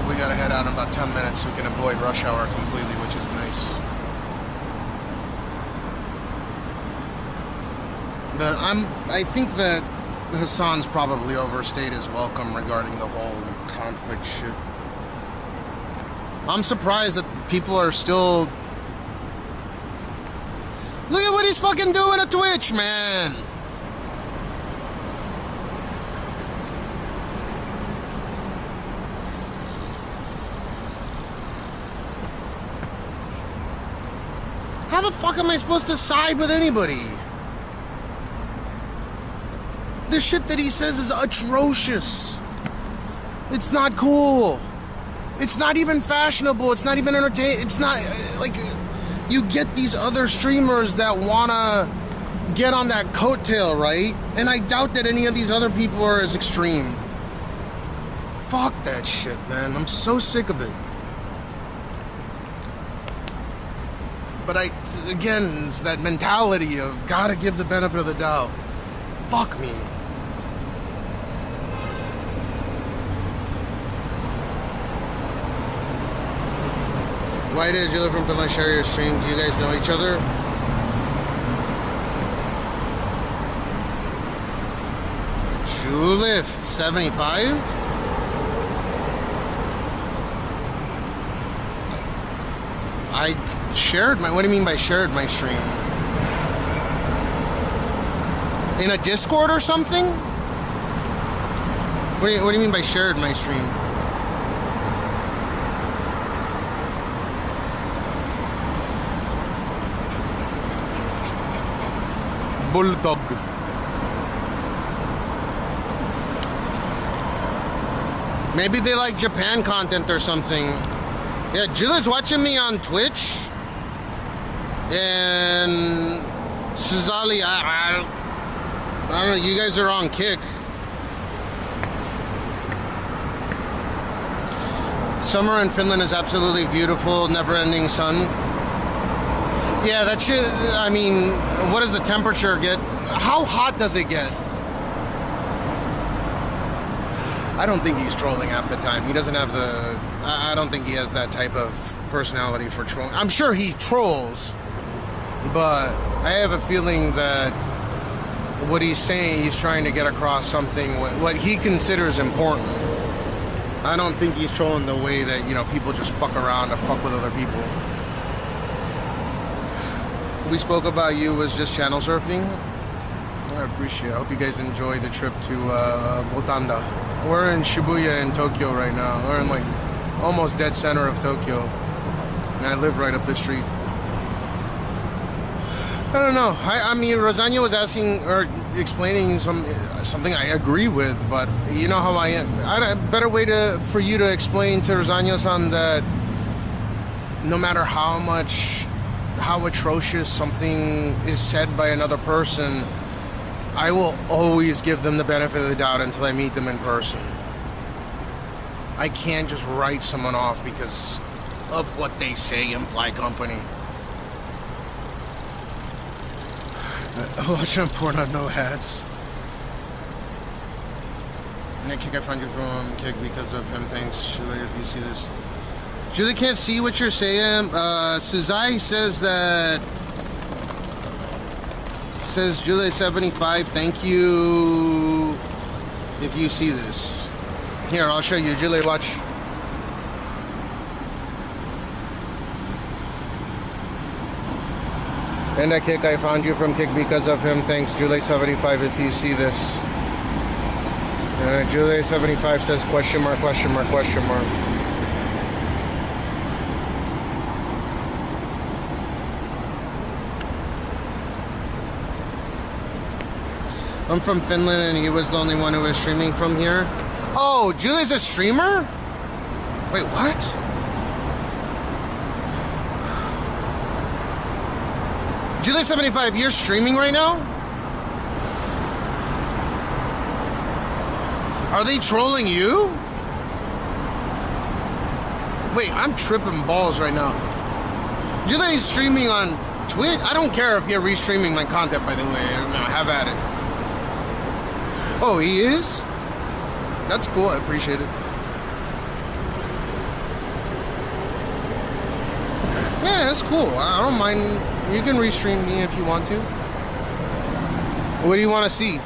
We gotta head out in about 10 minutes so we can avoid rush hour completely, which is nice. But I think that Hassan's probably overstayed his welcome regarding the whole conflict shit. I'm surprised that people are still... Look at what he's fucking doing at Twitch, man! How the fuck am I supposed to side with anybody? The shit that he says is atrocious. It's not cool. It's not even fashionable. It's not even entertaining. It's not like you get these other streamers that wanna get on that coattail, right? And I doubt that any of these other people are as extreme. Fuck that shit, man. I'm so sick of it. But again, it's that mentality of gotta give the benefit of the doubt. Fuck me. Why did you live from Finland share your stream? Do you guys know each other? Julif 75? I shared my... What do you mean by shared my stream? In a Discord or something? What do you mean by shared my stream? Bulldog. Maybe they like Japan content or something. Yeah, Jilla's watching me on Twitch. And Suzali, I don't know, you guys are on Kick. Summer in Finland is absolutely beautiful, never-ending sun. Yeah, that shit, I mean, what does the temperature get? How hot does it get? I don't think he's trolling half the time. He doesn't have the... I don't think he has that type of personality for trolling. I'm sure he trolls, but I have a feeling that what he's saying, he's trying to get across something, what he considers important. I don't think he's trolling the way that, you know, people just fuck around to fuck with other people. We spoke about you was just channel surfing. I appreciate it. I hope you guys enjoy the trip to Botanda. We're in Shibuya in Tokyo right now. We're in like almost dead center of Tokyo. And I live right up the street. I don't know. I mean, Rosanna was asking or explaining something I agree with, but you know how I am. A better way for you to explain to Rosanna-san that no matter how atrocious something is said by another person, I will always give them the benefit of the doubt until I meet them in person. I can't just write someone off because of what they say in Black Company. Watching porn on no hats. Nick, I found you from Kick because of him. Thanks, Julie, if you see this. Julie can't see what you're saying. Suzai says that... Says Julie 75, thank you if you see this. Here, I'll show you. Julie, watch. And I Kick, I found you from Kick because of him. Thanks, Julie 75 if you see this. Julie 75 says question mark, question mark, question mark. I'm from Finland and he was the only one who was streaming from here. Oh, Julie's a streamer? Wait, what? Julie 75, you're streaming right now? Are they trolling you? Wait, I'm tripping balls right now. Julie's streaming on Twitch? I don't care if you're restreaming my content, by the way. Have at it. Oh, he is? That's cool. I appreciate it. Yeah, that's cool. I don't mind. You can restream me if you want to. What do you want to see?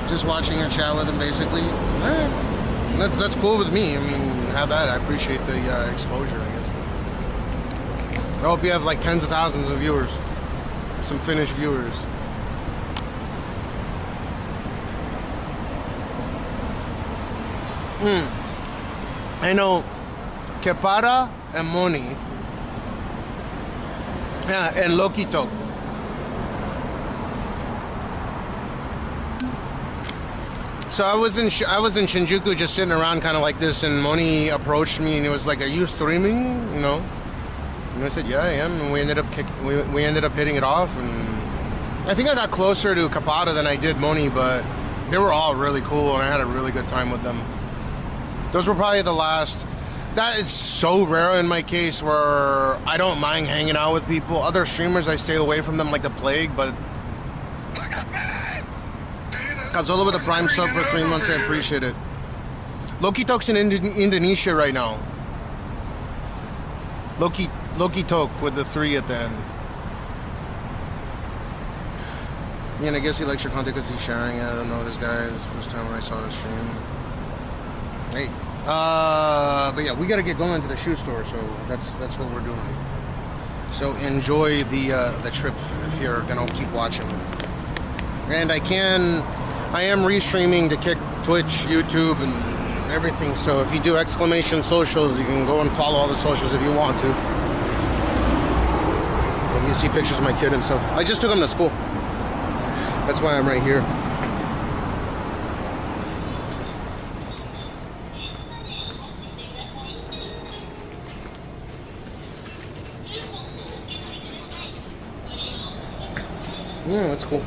Just watching her chat with him, basically. Alright. That's cool with me. I mean, have that. I appreciate the exposure, I guess. I hope you have like tens of thousands of viewers. Some Finnish viewers. I know Kepara and Moni. Yeah, and Lokito. So I was in Shinjuku just sitting around kind of like this, and Moni approached me and he was like, "Are you streaming?" You know, and I said, "Yeah, I am." And we ended up hitting it off, and I think I got closer to Kapata than I did Moni, but they were all really cool, and I had a really good time with them. Those were probably the last. That is so rare in my case where I don't mind hanging out with people. Other streamers, I stay away from them like the plague, but Kazola with a Prime sub for 3 months, I appreciate it. Loki Tok's in Indonesia right now. Loki Tok with the 3 at the end. Yeah, and I guess he likes your content because he's sharing it. I don't know this guy. It's the first time I saw his stream. Hey. But yeah, we got to get going to the shoe store, so that's what we're doing. So enjoy the trip if you're gonna keep watching. And I am restreaming to Kick, Twitch, YouTube, and everything. So if you do exclamation socials, you can go and follow all the socials if you want to. And you see pictures of my kid and stuff. I just took him to school. That's why I'm right here. Yeah, that's cool.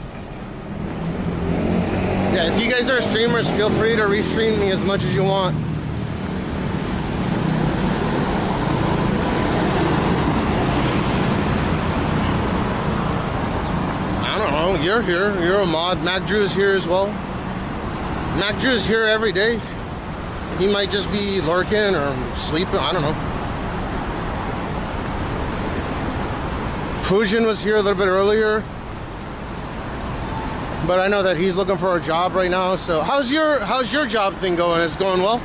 Yeah, if you guys are streamers, feel free to restream me as much as you want. I don't know, you're here, you're a mod. Mac Drew is here as well. Mac Drew is here every day. He might just be lurking or sleeping, I don't know. Fujin was here a little bit earlier. But I know that he's looking for a job right now. So how's your job thing going? It's going well?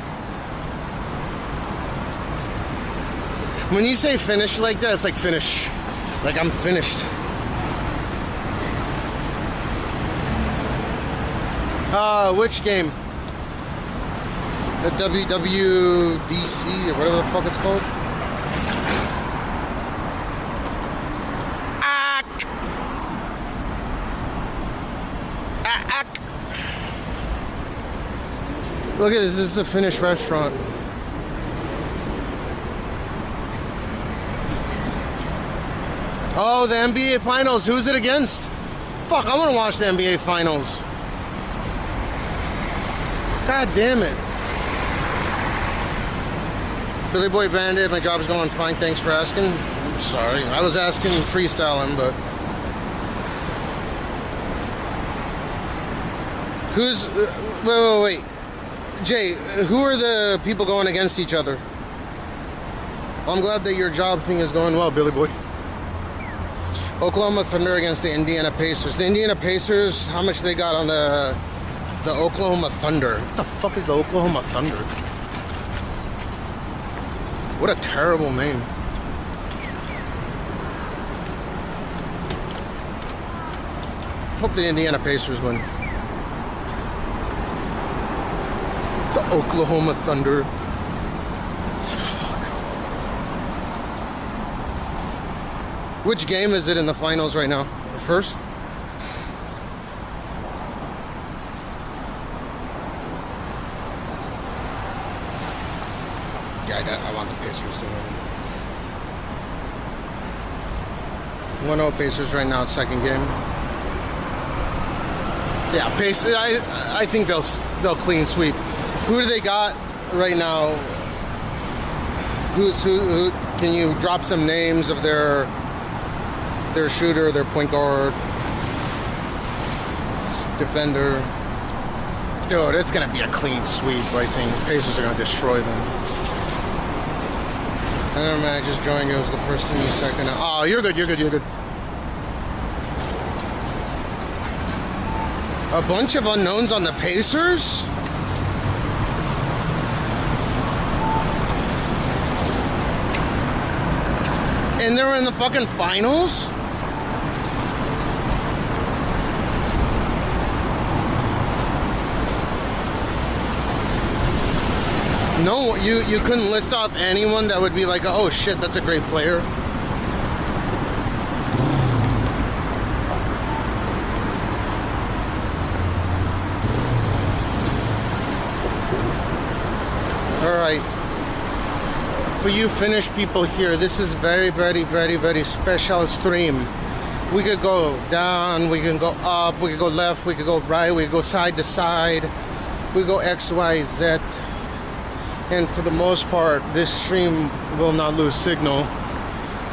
When you say finish like that, it's like finish. Like I'm finished. Which game? The WWDC or whatever the fuck it's called? Look at this is a Finnish restaurant. Oh, the NBA Finals. Who's it against? Fuck, I want to watch the NBA Finals. God damn it. Billy Boy Bandit, my job is going fine. Thanks for asking. I'm sorry. I was asking freestyling, but... Who's... wait. Jay, who are the people going against each other? I'm glad that your job thing is going well, Billy Boy. Oklahoma Thunder against the Indiana Pacers. The Indiana Pacers, how much they got on the Oklahoma Thunder? What the fuck is the Oklahoma Thunder? What a terrible name. Hope the Indiana Pacers win. The Oklahoma Thunder. Fuck. Which game is it in the finals right now? The first? Yeah, I want the Pacers to win. 1-0 Pacers right now, second game. Yeah, Pacers. I think they'll clean sweep. Who do they got right now? Who? Can you drop some names of their shooter, their point guard, defender? Dude, it's gonna be a clean sweep. I think Pacers are gonna destroy them. I don't know, man. I just joined you. It was the first thing you second. Oh, you're good. You're good. A bunch of unknowns on the Pacers? And they're in the fucking finals? No, you couldn't list off anyone that would be like, oh shit, that's a great player. Alright. For you Finnish people here, this is very, very, very, very special stream. We could go down, we can go up, we could go left, we could go right, we could go side to side, we go X, Y, Z. And for the most part, this stream will not lose signal.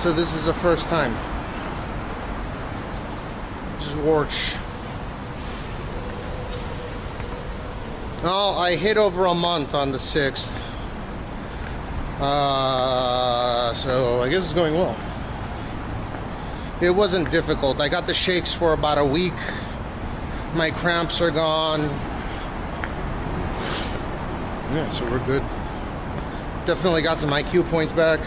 So this is the first time. Just watch. Oh, I hit over a month on the 6th. So I guess it's going well. It wasn't difficult. I got the shakes for about a week. My cramps are gone. Yeah, so we're good. Definitely got some IQ points back.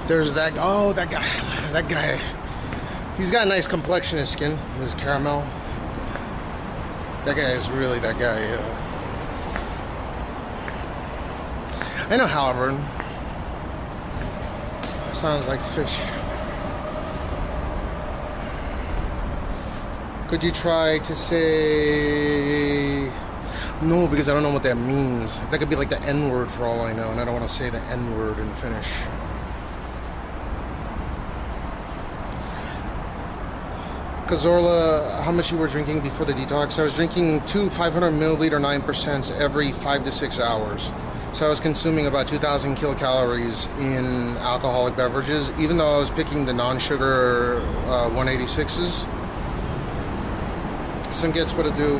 There's that. Oh, that guy. That guy. He's got a nice complexion and skin. His caramel. That guy is really that guy. I know Halliburton. Sounds like fish. Could you try to say... No, because I don't know what that means. That could be like the N-word for all I know, and I don't want to say the N-word in Finnish. Cazorla, how much you were drinking before the detox? I was drinking 2 500 milliliter 9% every 5 to 6 hours. So I was consuming about 2,000 kilocalories in alcoholic beverages, even though I was picking the non-sugar 186s. Some gets what to do.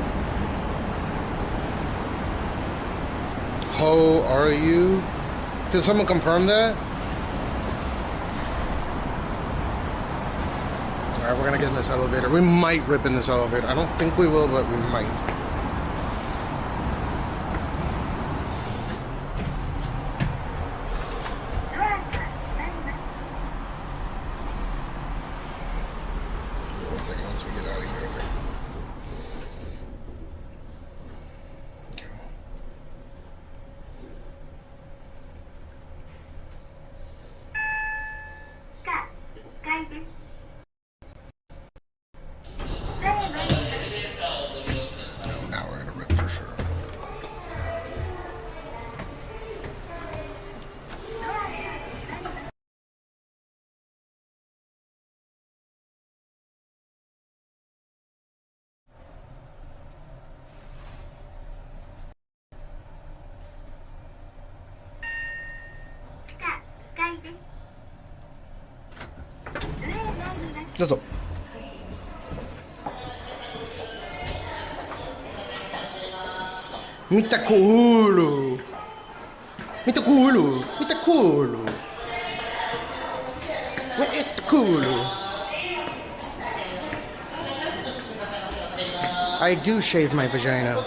How are you? Can someone confirm that? Alright, we're gonna get in this elevator. We might rip in this elevator. I don't think we will, but we might. One second, once we get out of here, okay. どうぞ。見たコール。見たコール。見たコール。見たコール。I do shave my vagina.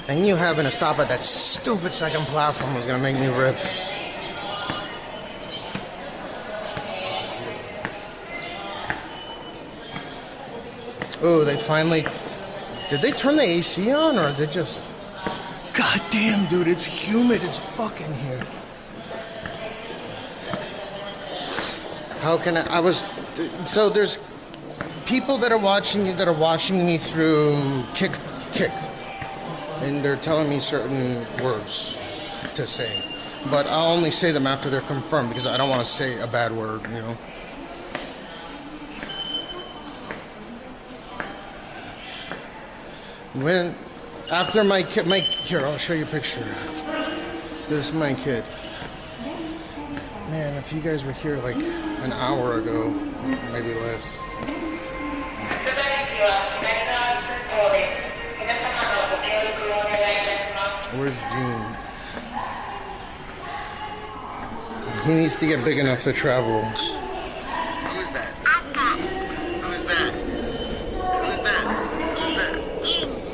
And you having to stop at that stupid second platform was gonna make me rip. Oh, they finally... Did they turn the AC on, or is it just... God damn, dude, it's humid as fucking here. How can I was... So there's people that are watching me through Kick. And they're telling me certain words to say. But I'll only say them after they're confirmed, because I don't want to say a bad word, you know. When, after my kid, here, I'll show you a picture. This is my kid. Man, if you guys were here like an hour ago, maybe less. Where's Gene? He needs to get big enough to travel. Who is that? Who is that? Who is that? Who is that?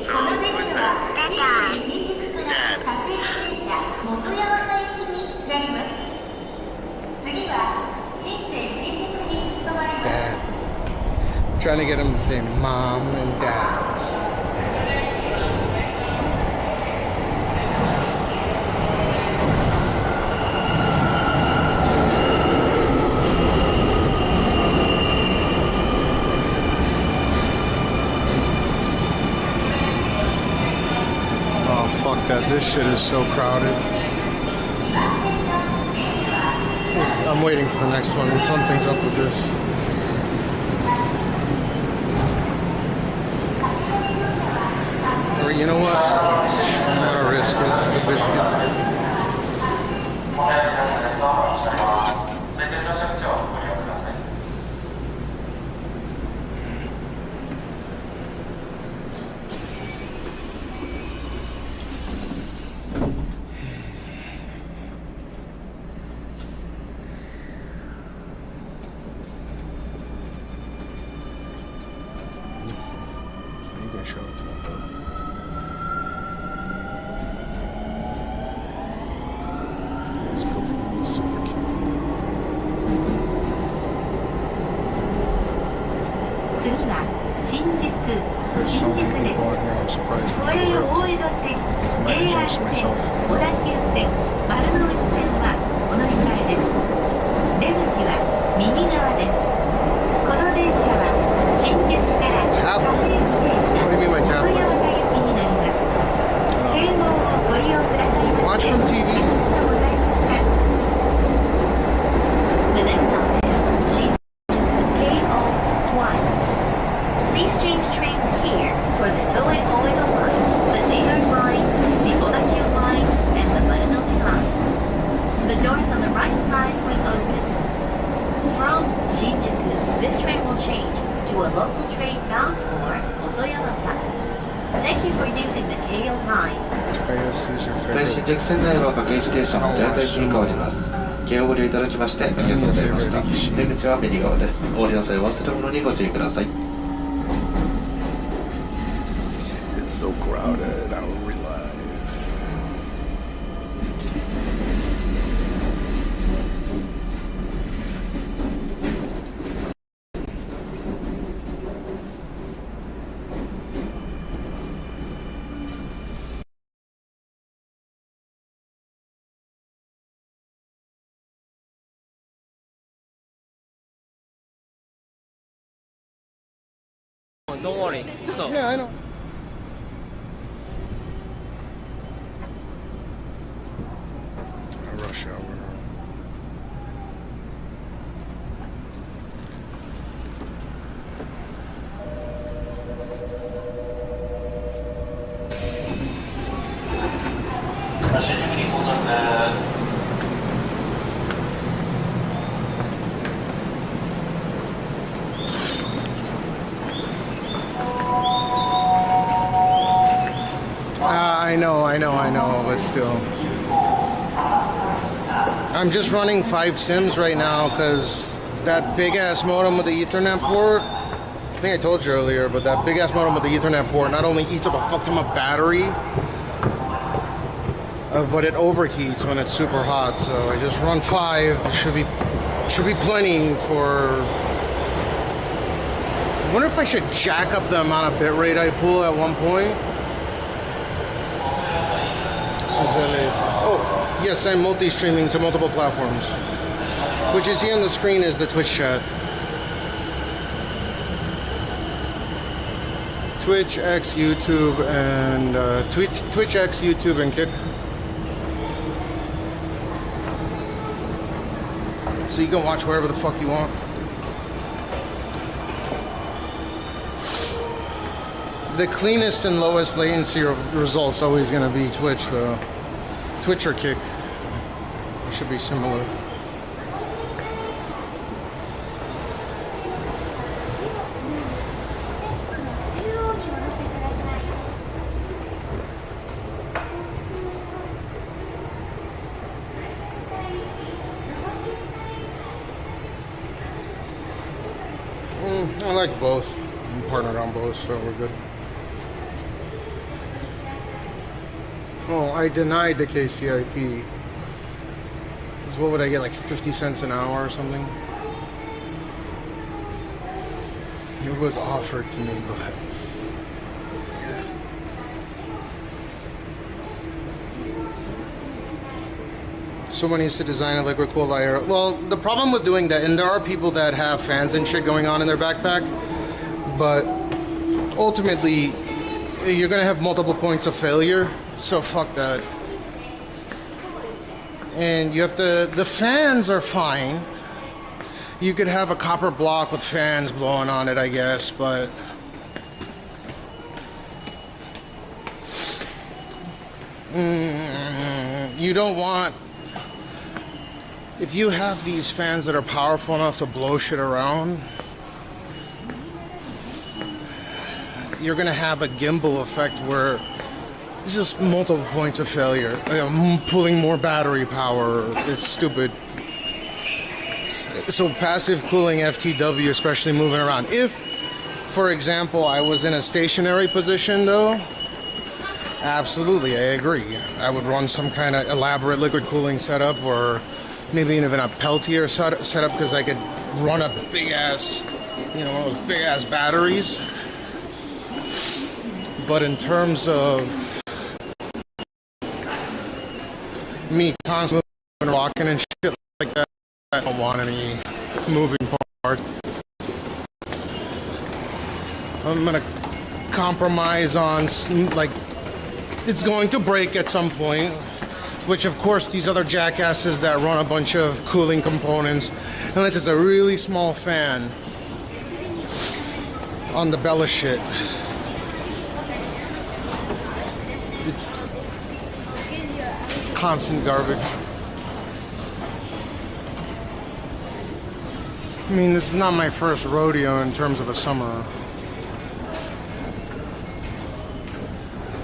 No, who is that? Dad. Dad. I'm trying to get him to say mom and dad. That this shit is so crowded. I'm waiting for the next one, and something's up with this. Or you know what? I'm gonna risk it for the biscuits. Show it to them. Let's go. It's super cute. There's so many people on here. I'm surprised I'm not ripped. I might have jinxed myself. Tablet? What do you mean by tablet? Watch from TV. The next stop is KO1. Please change trains here for the Toei Oedo line, the JR line, the Odakyu line, and the Marunouchi line. The doors on the right side will open. From Shinjuku, this train will change to a local train bound for Otoyamata. Thank you for using the KO line. 新宿線内は各駅停車の停滞に変わります。気をご利用いただきましてありがとうございました。出口は右側です。お降りの際忘れ物にご注意ください。It's so crowded. How are we live? Don't worry. So yeah, I know. Rush hour. I know, but still. I'm just running 5 sims right now because that big ass modem with the Ethernet port, I think I told you earlier, but that big ass modem with the Ethernet port not only eats up a fuck ton of battery, but it overheats when it's super hot. So I just run 5. It should be plenty for. I wonder if I should jack up the amount of bitrate I pull at one point. Oh, yes, I'm multi-streaming to multiple platforms. What you see on the screen is the Twitch chat. Twitch X YouTube and Twitch X YouTube and Kick. So you can watch wherever the fuck you want. The cleanest and lowest latency results always going to be Twitch, though. Twitch or Kick. It should be similar. I like both. I'm partnered on both, so we're good. Oh, I denied the KCIP. So what would I get, like 50 cents an hour or something? It was offered to me, but I was like, yeah. Someone needs to design a liquid cooled IR. Well, the problem with doing that, and there are people that have fans and shit going on in their backpack, but ultimately, you're gonna have multiple points of failure. So fuck that. And you have to, the fans are fine. You could have a copper block with fans blowing on it, I guess, but you don't want, if you have these fans that are powerful enough to blow shit around, you're gonna have a gimbal effect where it's just multiple points of failure. Pulling more battery power. It's stupid. So passive cooling FTW, especially moving around. If, for example, I was in a stationary position, though, absolutely, I agree. I would run some kind of elaborate liquid cooling setup, or maybe even a Peltier setup, because I could run a big ass, one of those big ass batteries. But in terms of me constantly walking and shit like that, I don't want any moving parts. I'm gonna compromise on, like, it's going to break at some point, which of course these other jackasses that run a bunch of cooling components, unless it's a really small fan on the Bella shit, it's constant garbage. I mean, this is not my first rodeo in terms of a summer.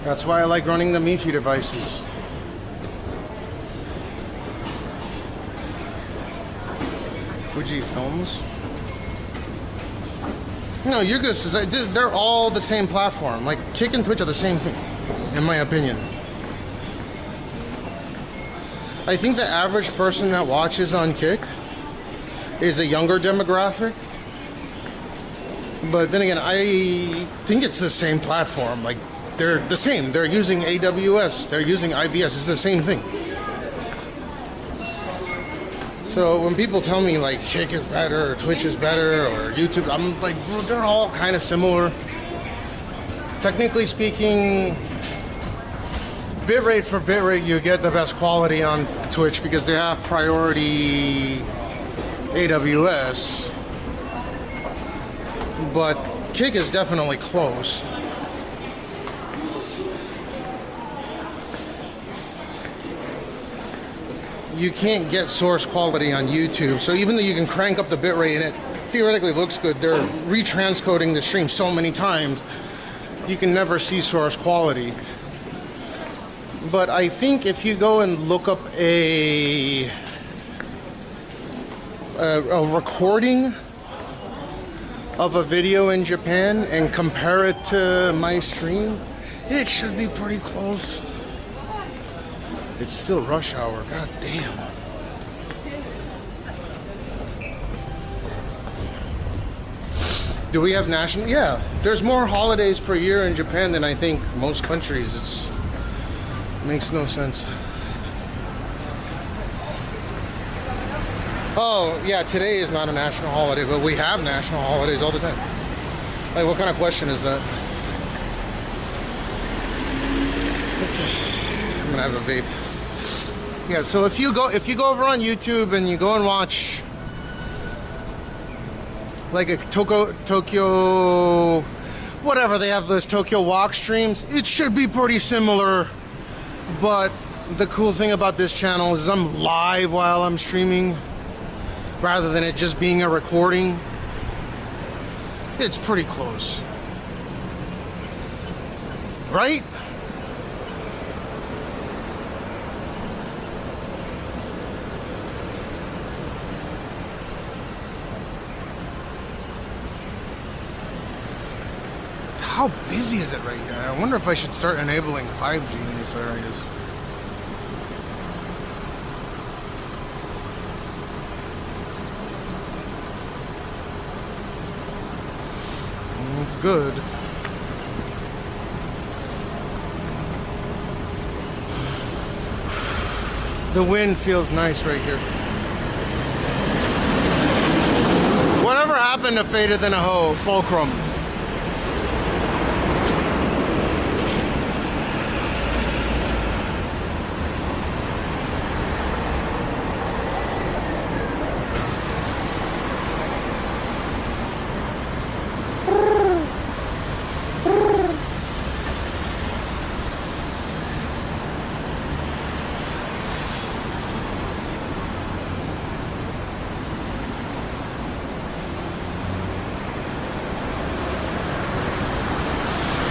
That's why I like running the MIFI devices. Fuji Films? No, you're good. They're all the same platform. Like, Kick and Twitch are the same thing, in my opinion. I think the average person that watches on Kick is a younger demographic. But then again, I think it's the same platform. Like, they're the same. They're using AWS. They're using IVS. It's the same thing. So when people tell me, like, Kick is better, or Twitch is better, or YouTube, I'm like, well, they're all kind of similar. Technically speaking, bitrate for bitrate, you get the best quality on Twitch because they have priority AWS. But Kick is definitely close. You can't get source quality on YouTube, so even though you can crank up the bitrate and it theoretically looks good, they're retranscoding the stream so many times, you can never see source quality. But I think if you go and look up a recording of a video in Japan and compare it to my stream, it should be pretty close. It's still rush hour, god damn. Do we have national? Yeah, there's more holidays per year in Japan than I think most countries. It makes no sense. Oh, yeah, today is not a national holiday, but we have national holidays all the time. Like, what kind of question is that? Okay. I'm gonna have a vape. Yeah, so if you go over on YouTube and you go and watch like a Tokyo, whatever, they have those Tokyo walk streams, it should be pretty similar. But the cool thing about this channel is I'm live while I'm streaming, rather than it just being a recording. It's pretty close. Right? How busy is it right here? I wonder if I should start enabling 5G in these areas. It's good. The wind feels nice right here. Whatever happened to Faded Than a Hoe, Fulcrum?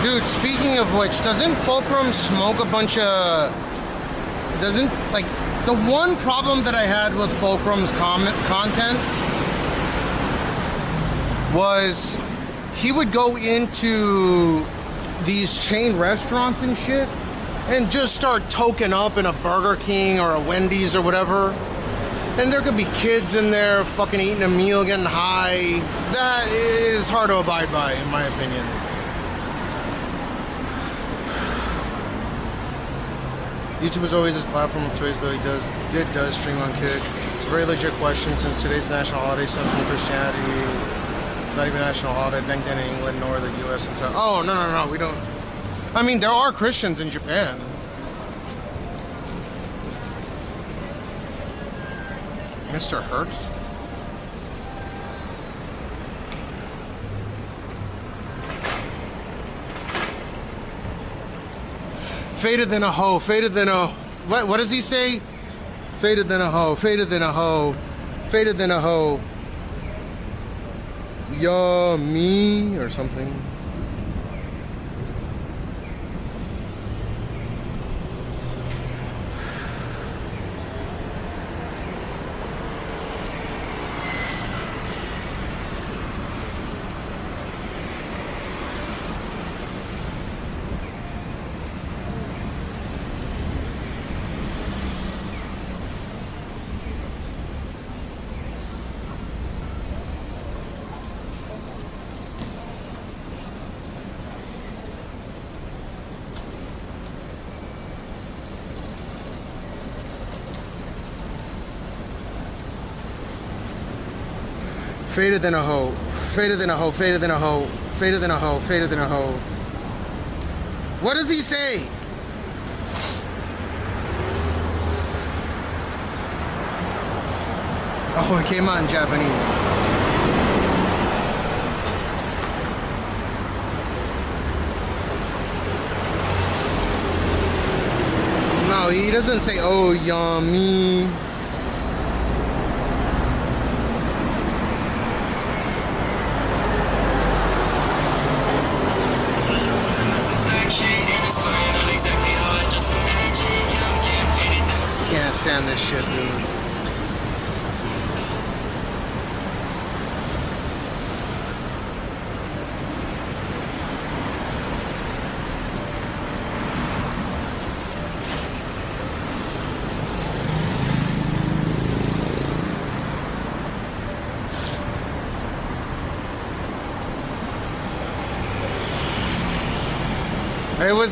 Dude, speaking of which, doesn't Fulcrum smoke a bunch of... Doesn't, like, the one problem that I had with Fulcrum's content was he would go into these chain restaurants and shit and just start toking up in a Burger King or a Wendy's or whatever. And there could be kids in there fucking eating a meal, getting high. That is hard to abide by, in my opinion. YouTube is always his platform of choice, though he does stream on Kick. It's a very legit question since today's national holiday stems from Christianity. It's not even a national holiday back then in England nor the US and so. Oh, no, we don't. I mean, there are Christians in Japan. Mr. Hertz? Faded than a hoe, faded than a... What does he say? Faded than a hoe, faded than a hoe, faded than a hoe. Yummy or something. Faded than a hoe, faded than a hoe, faded than a hoe, faded than a hoe, faded than a hoe. What does he say? Oh, it came out in Japanese. No, he doesn't say, oh, yummy. Exactly how I just imagined. shit, dude.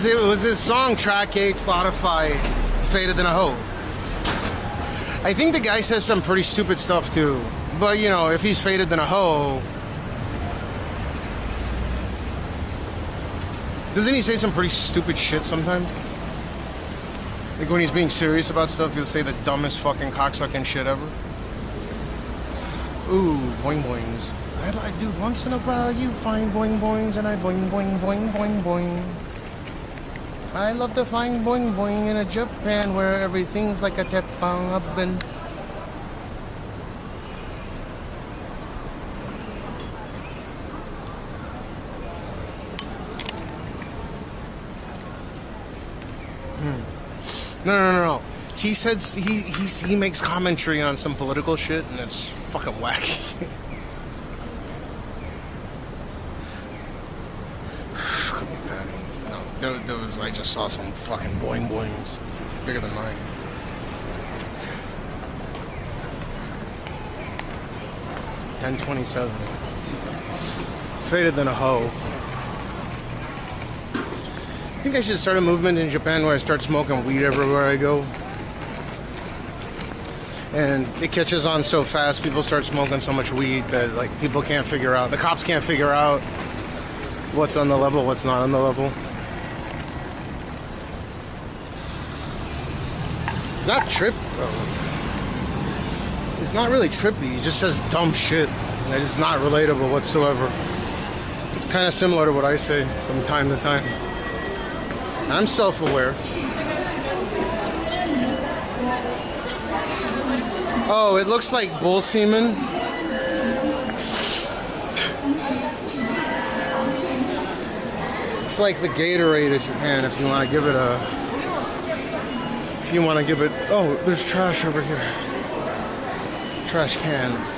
It was his song, track 8, Spotify, Faded Than a Hoe. I think the guy says some pretty stupid stuff too. But you know, if he's faded than a hoe, doesn't he say some pretty stupid shit sometimes? Like when he's being serious about stuff, he'll say the dumbest fucking cocksucking shit ever. Ooh, boing boings. I like, dude, once in a while you find boing boings and I boing boing boing boing boing. I love to find boing boing in a Japan where everything's like a teppang oven. No. He says he makes commentary on some political shit and it's fucking wacky. Could be padding. No, there was, I just saw some fucking boing boings bigger than mine. $10.27. Faded than a hoe. I think I should start a movement in Japan where I start smoking weed everywhere I go. And it catches on so fast, people start smoking so much weed that like people can't figure out, the cops can't figure out what's on the level, what's not on the level. It's not it's not really trippy, he just says dumb shit. And it's not relatable whatsoever. Kind of similar to what I say from time to time. I'm self-aware. Oh, it looks like bull semen. It's like the Gatorade of Japan if you want to give it a... If you want to give it... Oh, there's trash over here. Trash cans.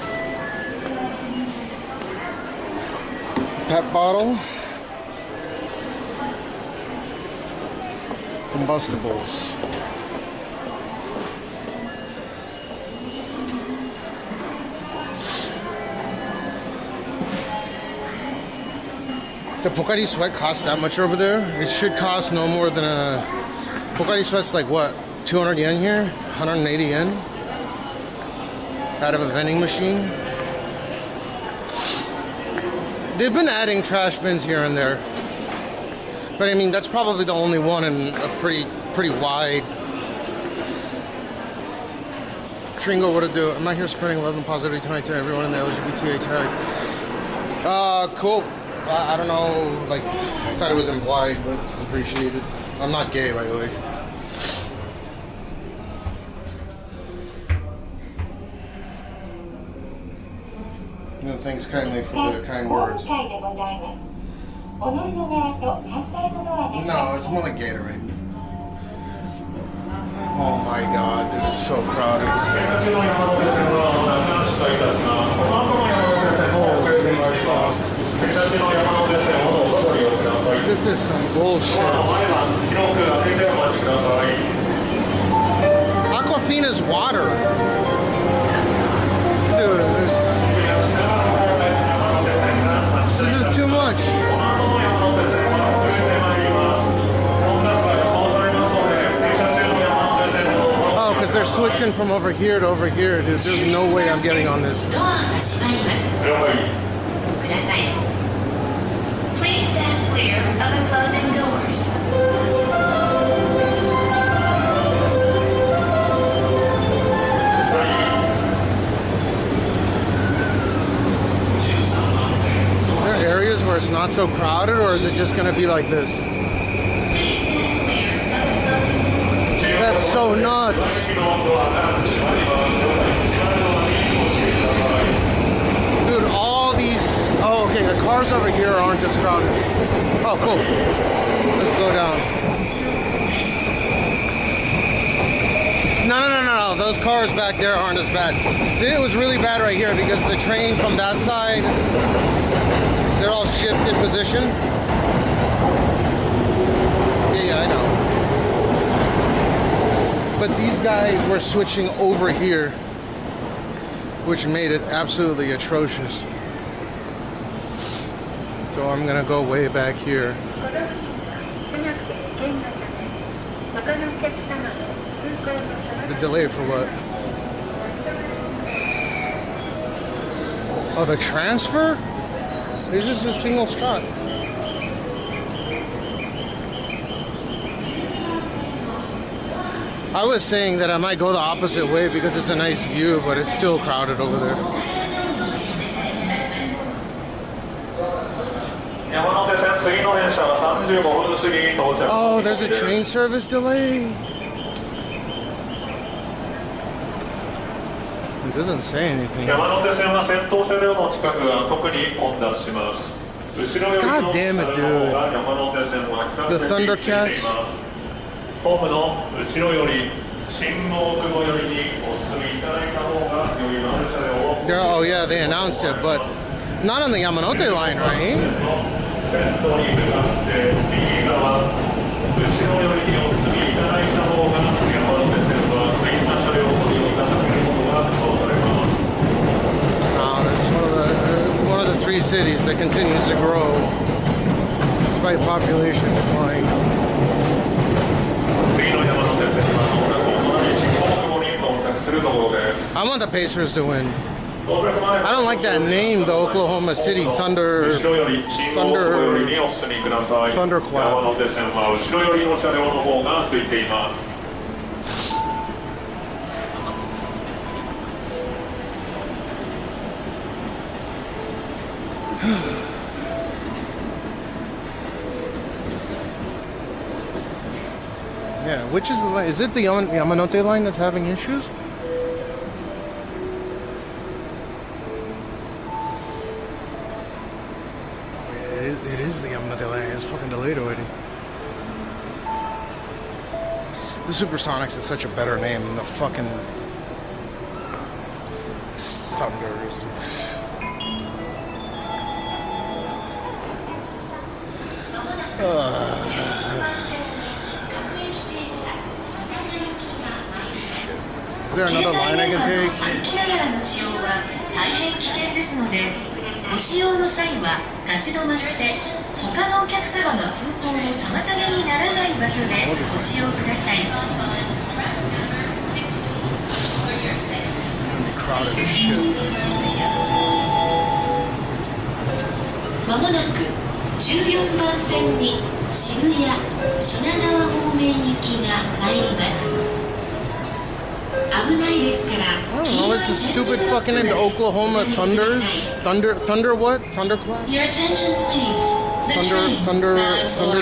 Pep bottle. Combustibles. The Pocari Sweat costs that much over there? It should cost no more than a... Pocari Sweat's like what? 200 yen here? 180 yen? Out of a vending machine? They've been adding trash bins here and there. But I mean, that's probably the only one in a pretty wide. Tringo, what to do? I'm not here spreading love and positivity tonight to everyone in the LGBTA tag. Cool. I don't know, like, I thought it was implied, but appreciated. I'm not gay, by the way. No, thanks kindly for the kind words. No, it's more like Gatorade. Oh my god, dude, it's so crowded. Holy fuck. This is some bullshit. Aquafina's water. Dude, this is too much. Oh, because they're switching from over here to over here, dude. There's no way I'm getting on this. Please stand clear of the closing doors. Are there areas where it's not so crowded, or is it just going to be like this? That's so nuts. Dude, all these... Oh, okay, the cars over here aren't as crowded. Oh, cool. Let's go down. No. Those cars back there aren't as bad. It was really bad right here because the train from that side, they're all shifted position. Yeah, I know. But these guys were switching over here, which made it absolutely atrocious. So I'm gonna go way back here. The delay for what? Oh, the transfer? This is a single stop. I was saying that I might go the opposite way because it's a nice view, but it's still crowded over there. Oh, there's a train service delay. It doesn't say anything. God damn it, dude. The Thundercats. Oh yeah, they announced it, but not on the Yamanote line, right? That's one of the three cities that continues to grow despite population decline. I want the Pacers to win. I don't like that name, the Oklahoma City Thunderclap. Yeah, which is the line? Is it the Yamanote line that's having issues? It is the Yamanote line. It's fucking delayed already. The Supersonics is such a better name than the fucking Thunders. Is there another line I can take? ご使用の際は立ち止まって他のお客様の通行の妨げにならない場所でご使用ください。まもなく14番線に渋谷品川方面行きが参ります。 I don't know, it's a stupid fucking name, the Oklahoma Thunders? Thunder what? Thunderclap? Your attention please. Thunder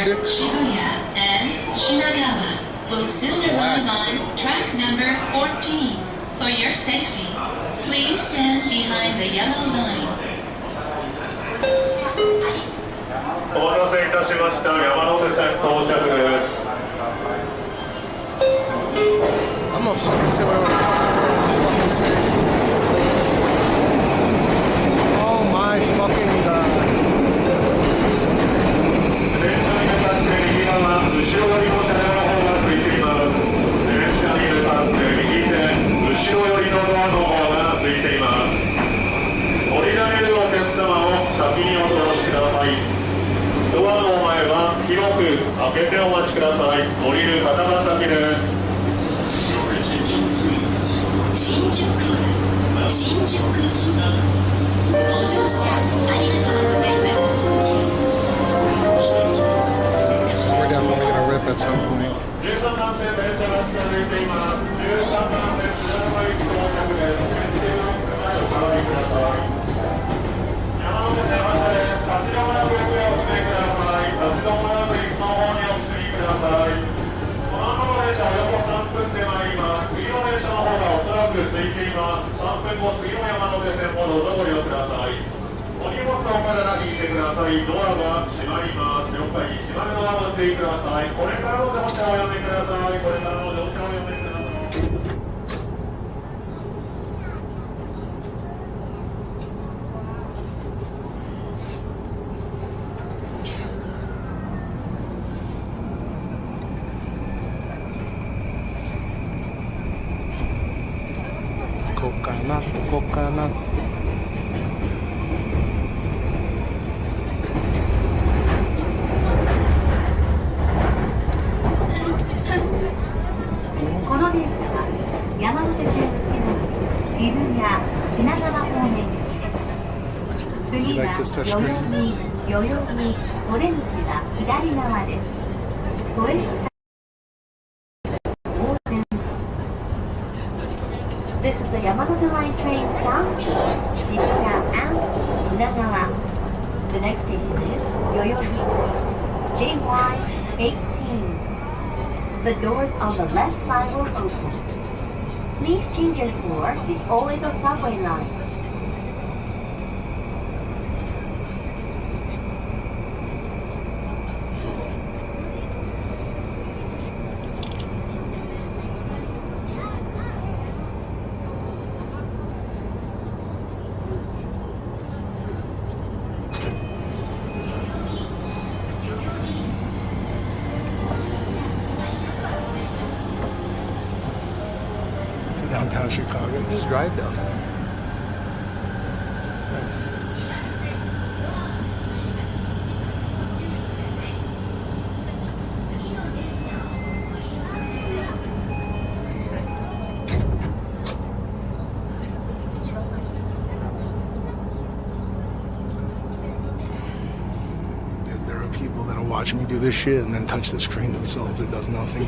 Dick? Shibuya and Shinagawa will soon arrive on track number 14. For your safety, please stand behind the yellow line. お待たせいたしました。山手線到着です。 I'm gonna fucking say whatever the fuck I say. Oh my fucking god. We're definitely gonna rip at some point. You like this touch screen? This is the Yamato Line train bound to Shibuya and Nagawa. The next station is Yoyogi, JY18. The doors on the left side will open. Please change your floor with Oedo subway line. Downtown Chicago, just drive down there. There are people that'll watch me do this shit and then touch the screen themselves. It does nothing.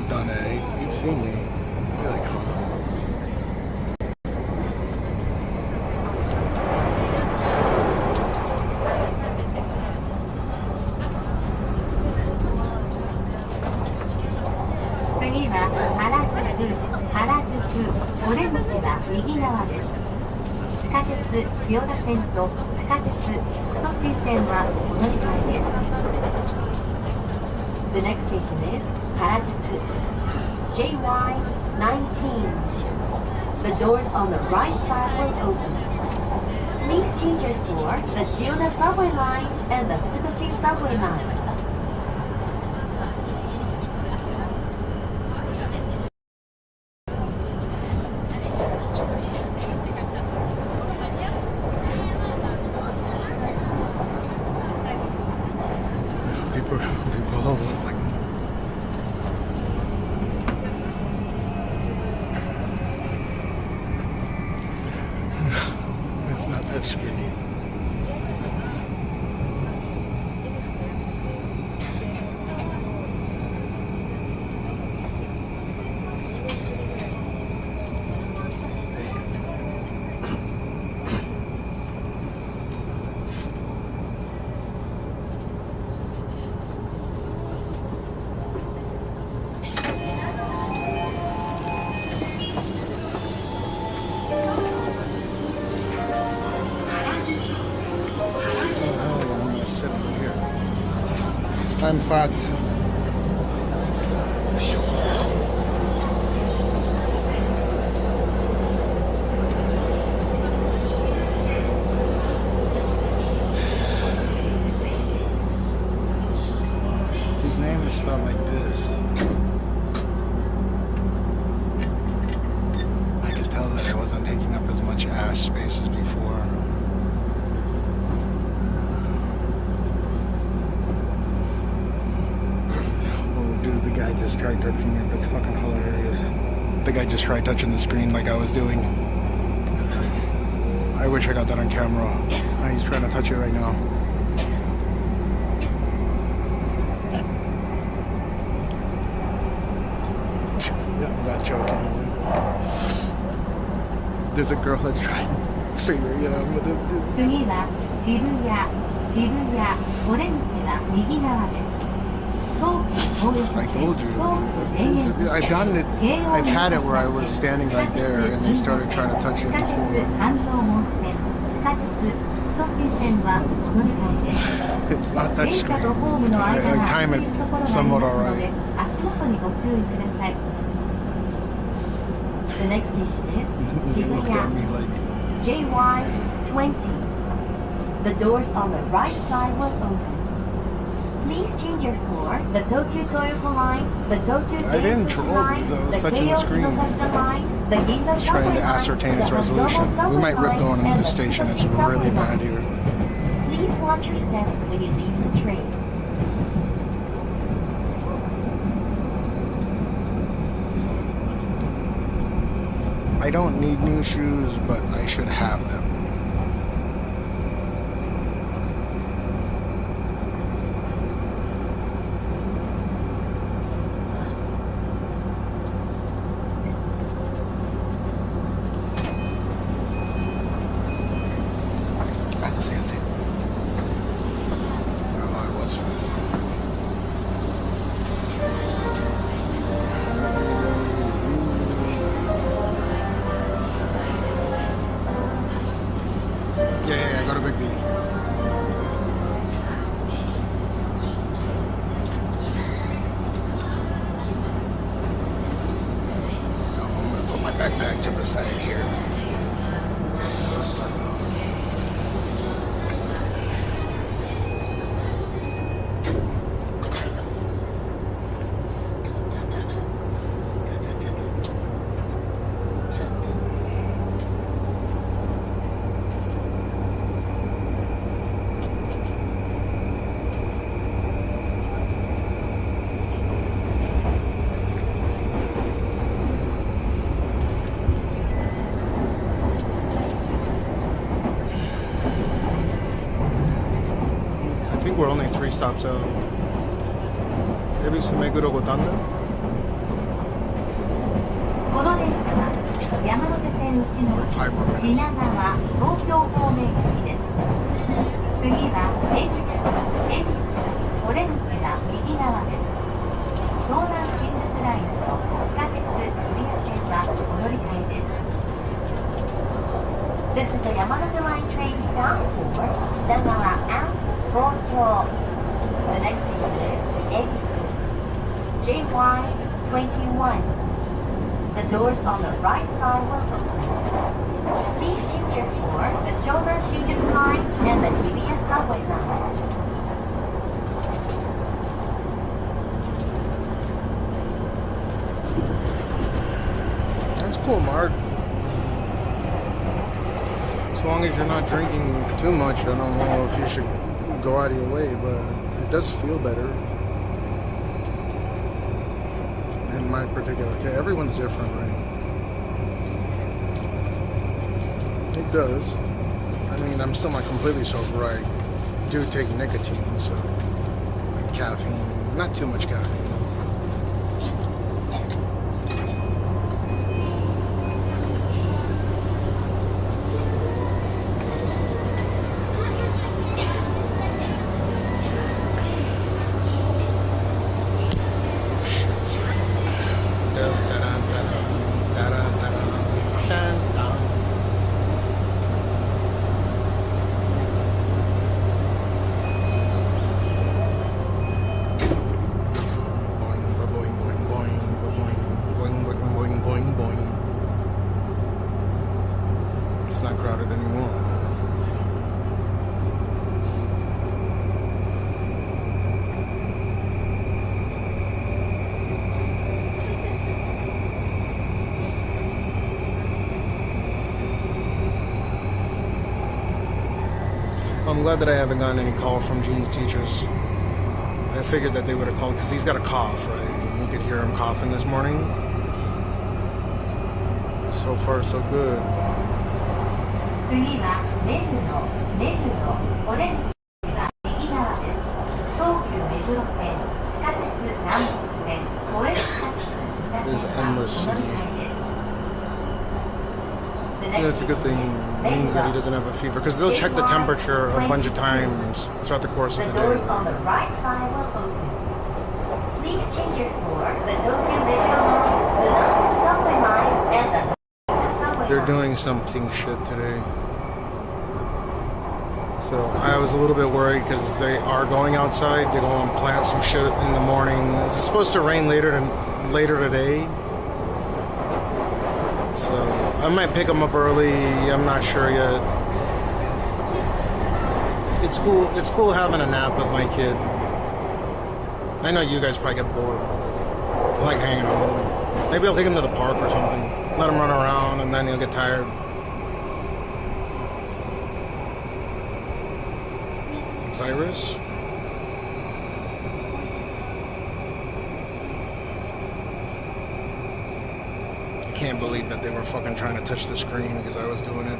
Done it. You've seen me. You're like, huh? The next station is Harajuku, JY19. The doors on the right side will open. Please change your floor, the Chiyoda subway line and the Fukushi subway line. People all like. It's not that screen. I'm fat. His name is spelled like this. I could tell that I wasn't taking up as much ass space as before. The guy just tried touching it. That's fucking hilarious. The guy just tried touching the screen like I was doing. I wish I got that on camera. He's trying to touch it right now. Yeah, I'm not joking. There's a girl that's trying to figure it out with it. I told you. I've gotten it. I've had it where I was standing right there and they started trying to touch it before. It's not touch screen. I time it somewhat alright. The next station is They looked at me like JY20. The doors on the right side will open. Please change your floor. The Tokyo Toyoko line, the Tokyo I didn't troll line, these, I was the touching the Keio screen. Inokashita line, the Ginza It's trying subway to ascertain its line, the resolution. Nozomo We might subway rip going line, into and the station. It's Fukushi subway really line. bad here. Please watch your steps when you leave the train. I don't need new shoes, but I should have them. Back to the side here. We're only 3 stops out. Maybe Sumeguro Gotanda? この電車は山手線内の品川東京方面行きです。次は恵比寿、オレンジが右側です。湘南新宿ラインと地下鉄日比谷線はお乗り換えです。This is the Yamanote Line train stop for Shinagawa and Tokyo. The next station is JY21. The doors on the right side will open. Please change your for the Shonan Shinjuku Line and the Hibiya subway line. That's cool, Mark. As long as you're not drinking too much, I don't know if you should go out of your way, but it does feel better. In my particular case, everyone's different, right? It does. I mean, I'm still not completely sober. I do take nicotine, so, and caffeine, not too much caffeine. I'm glad that I haven't gotten any call from Gene's teachers. I figured that they would have called because he's got a cough, right? You could hear him coughing this morning. So far, so good. There's endless city. Yeah, it's a good thing. It means that he doesn't have a fever because they'll check the temperature a bunch of times throughout the course of the day. They're doing something shit today. So I was a little bit worried because they are going outside. They're going to plant some shit in the morning. It's supposed to rain later today. So I might pick them up early. I'm not sure yet. It's cool. It's cool having a nap with my kid. I know you guys probably get bored. I like hanging out with him. Maybe I'll take him to the park or something. Let him run around, and then he'll get tired. Virus. can't believe that they were fucking trying to touch the screen because I was doing it.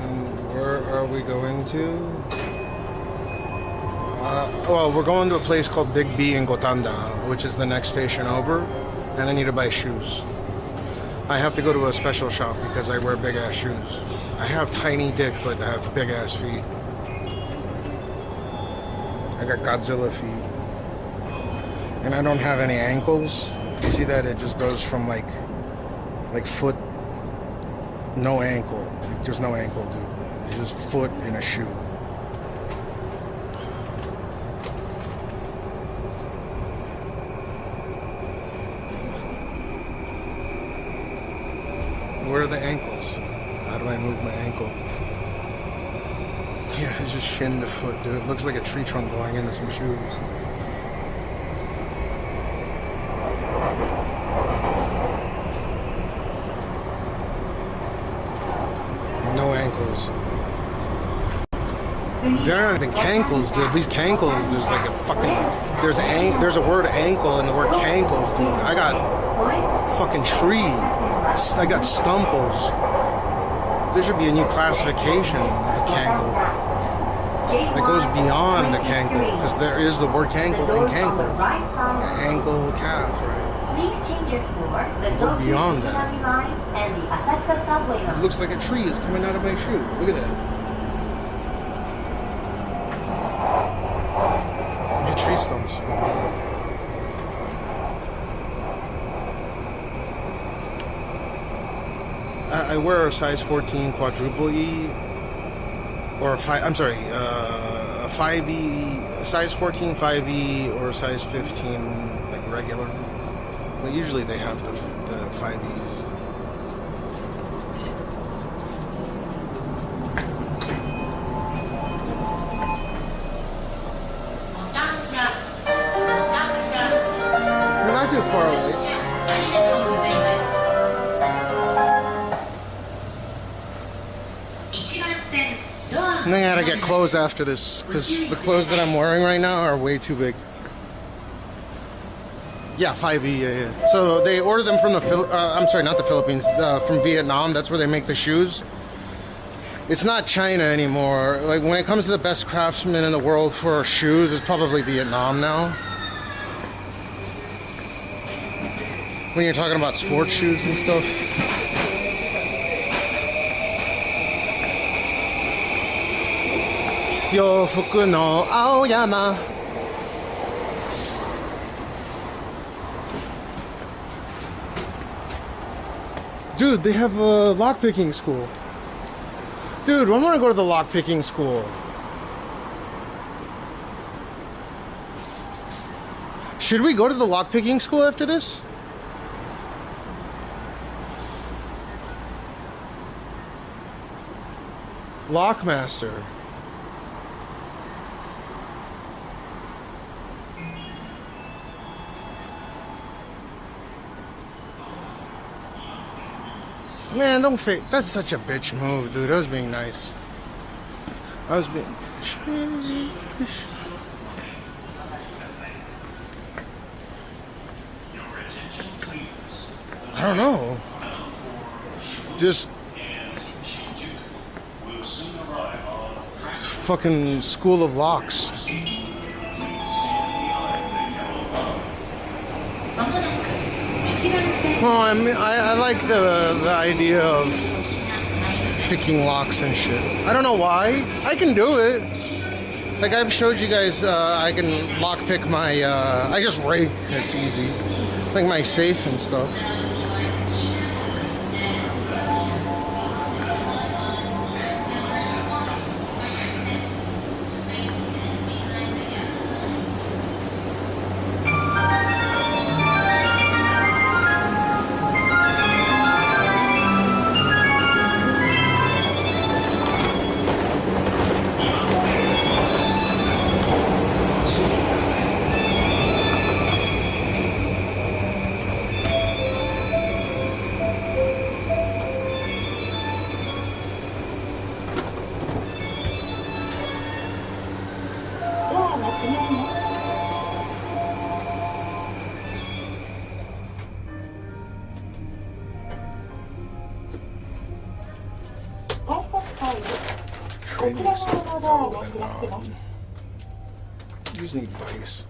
And where are we going to? Well, we're going to a place called Big B in Gotanda, which is the next station over, and I need to buy shoes. I have to go to a special shop because I wear big ass shoes. I have tiny dick, but I have big ass feet. I got Godzilla feet. And I don't have any ankles. You see that? It just goes from like foot, no ankle. Like, there's no ankle, dude. It's just foot in a shoe. Where are the ankles? How do I move my ankle? Yeah, it's just shin to foot, dude. It looks like a tree trunk going into some shoes. No ankles. There aren't even cankles, dude. These cankles, there's like a fucking... There's a word ankle in the word cankles, dude. I got fucking tree. I got stumples. There should be a new classification of a cankle that goes beyond the cankle, because there is the word cankle and cankle. Ankle, calf, right? Go beyond that. It looks like a tree is coming out of my shoe. Look at that. Yeah, tree stumps. I wear a size 14 quadruple E, or a 5E, a size 14 5E, or a size 15 like regular. But usually they have the 5E. They're not too far away. And I gotta get clothes after this, because the clothes that I'm wearing right now are way too big. Yeah, 5E, yeah. So they order them from I'm sorry, not the Philippines, from Vietnam. That's where they make the shoes. It's not China anymore. Like, when it comes to the best craftsmen in the world for shoes, it's probably Vietnam now. When you're talking about sports shoes and stuff. Yo fuku no aoyama. Dude, they have a lockpicking school. Dude, I want to go to the lockpicking school. Should we go to the lockpicking school after this? Lockmaster. Man, don't fake. That's such a bitch move, dude. I was being nice. I was being... I don't know. Just... fucking School of Locks. Well, I mean, I like the idea of picking locks and shit. I don't know why. I can do it. Like, I've showed you guys, I can lock pick my, I just rake. It's easy. Like my safe and stuff. It makes it go with a knob. You just need vice.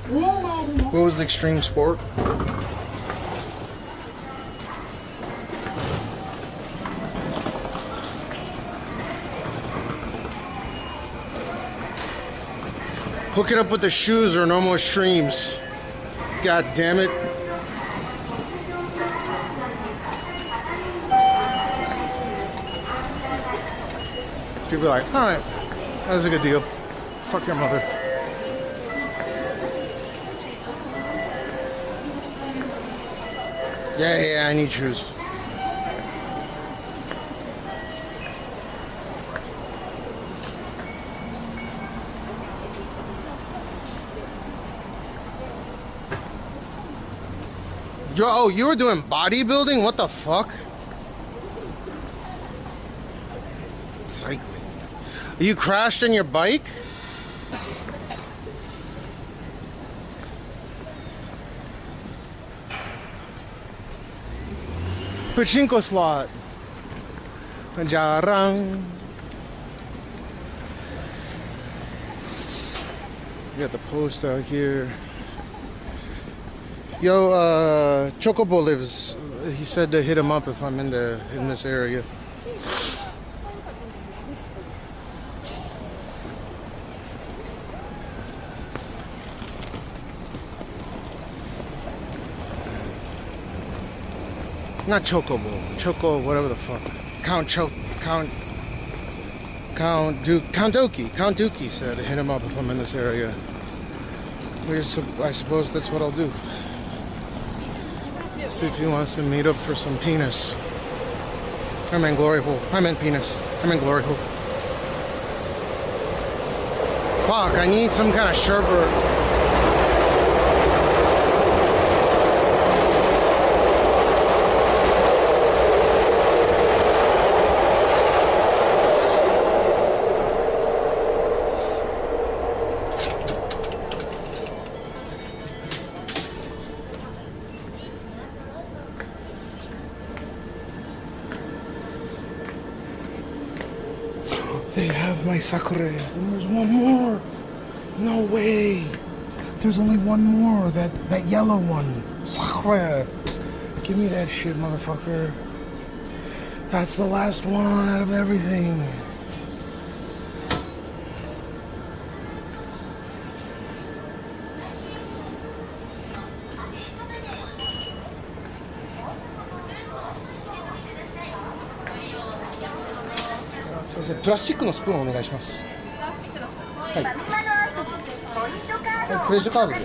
What was the extreme sport? Hook it up with the shoes or no more streams. God damn it. People are like, alright, that's a good deal. Fuck your mother. Yeah, I need shoes. Yo, oh, you were doing bodybuilding? What the fuck? Cycling. You crashed on your bike? Pachinko slot. Jarang. You got the post out here. Yo, Chocobo lives. He said to hit him up if I'm in this area. Not Chocobo, Choco, whatever the fuck. Count Dookie said to hit him up if I'm in this area. I suppose that's what I'll do. See if he wants to meet up for some penis. I meant glory hole. I meant penis. I meant glory hole. Fuck, I need some kind of sherbet. They have my Sakura, and there's one more. No way. There's only one more. That yellow one. Sakura. Give me that shit, motherfucker. That's the last one out of everything.すいません、プラスチックのスプーンお願いします。はい。クレジットカードで。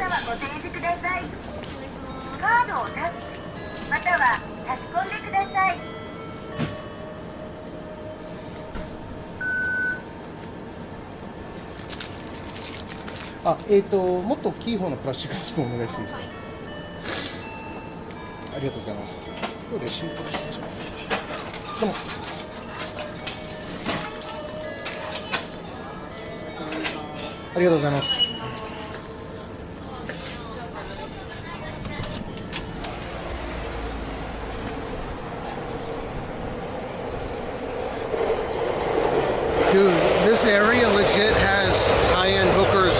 カードをタッチ、または差し込んでください。あ、もっと大きい方のプラスチックのスプーンお願いしていいですか。ありがとうございます。レシートお願いします。どうも。ありがとうございます。Dude, this area legit has high-end hookers.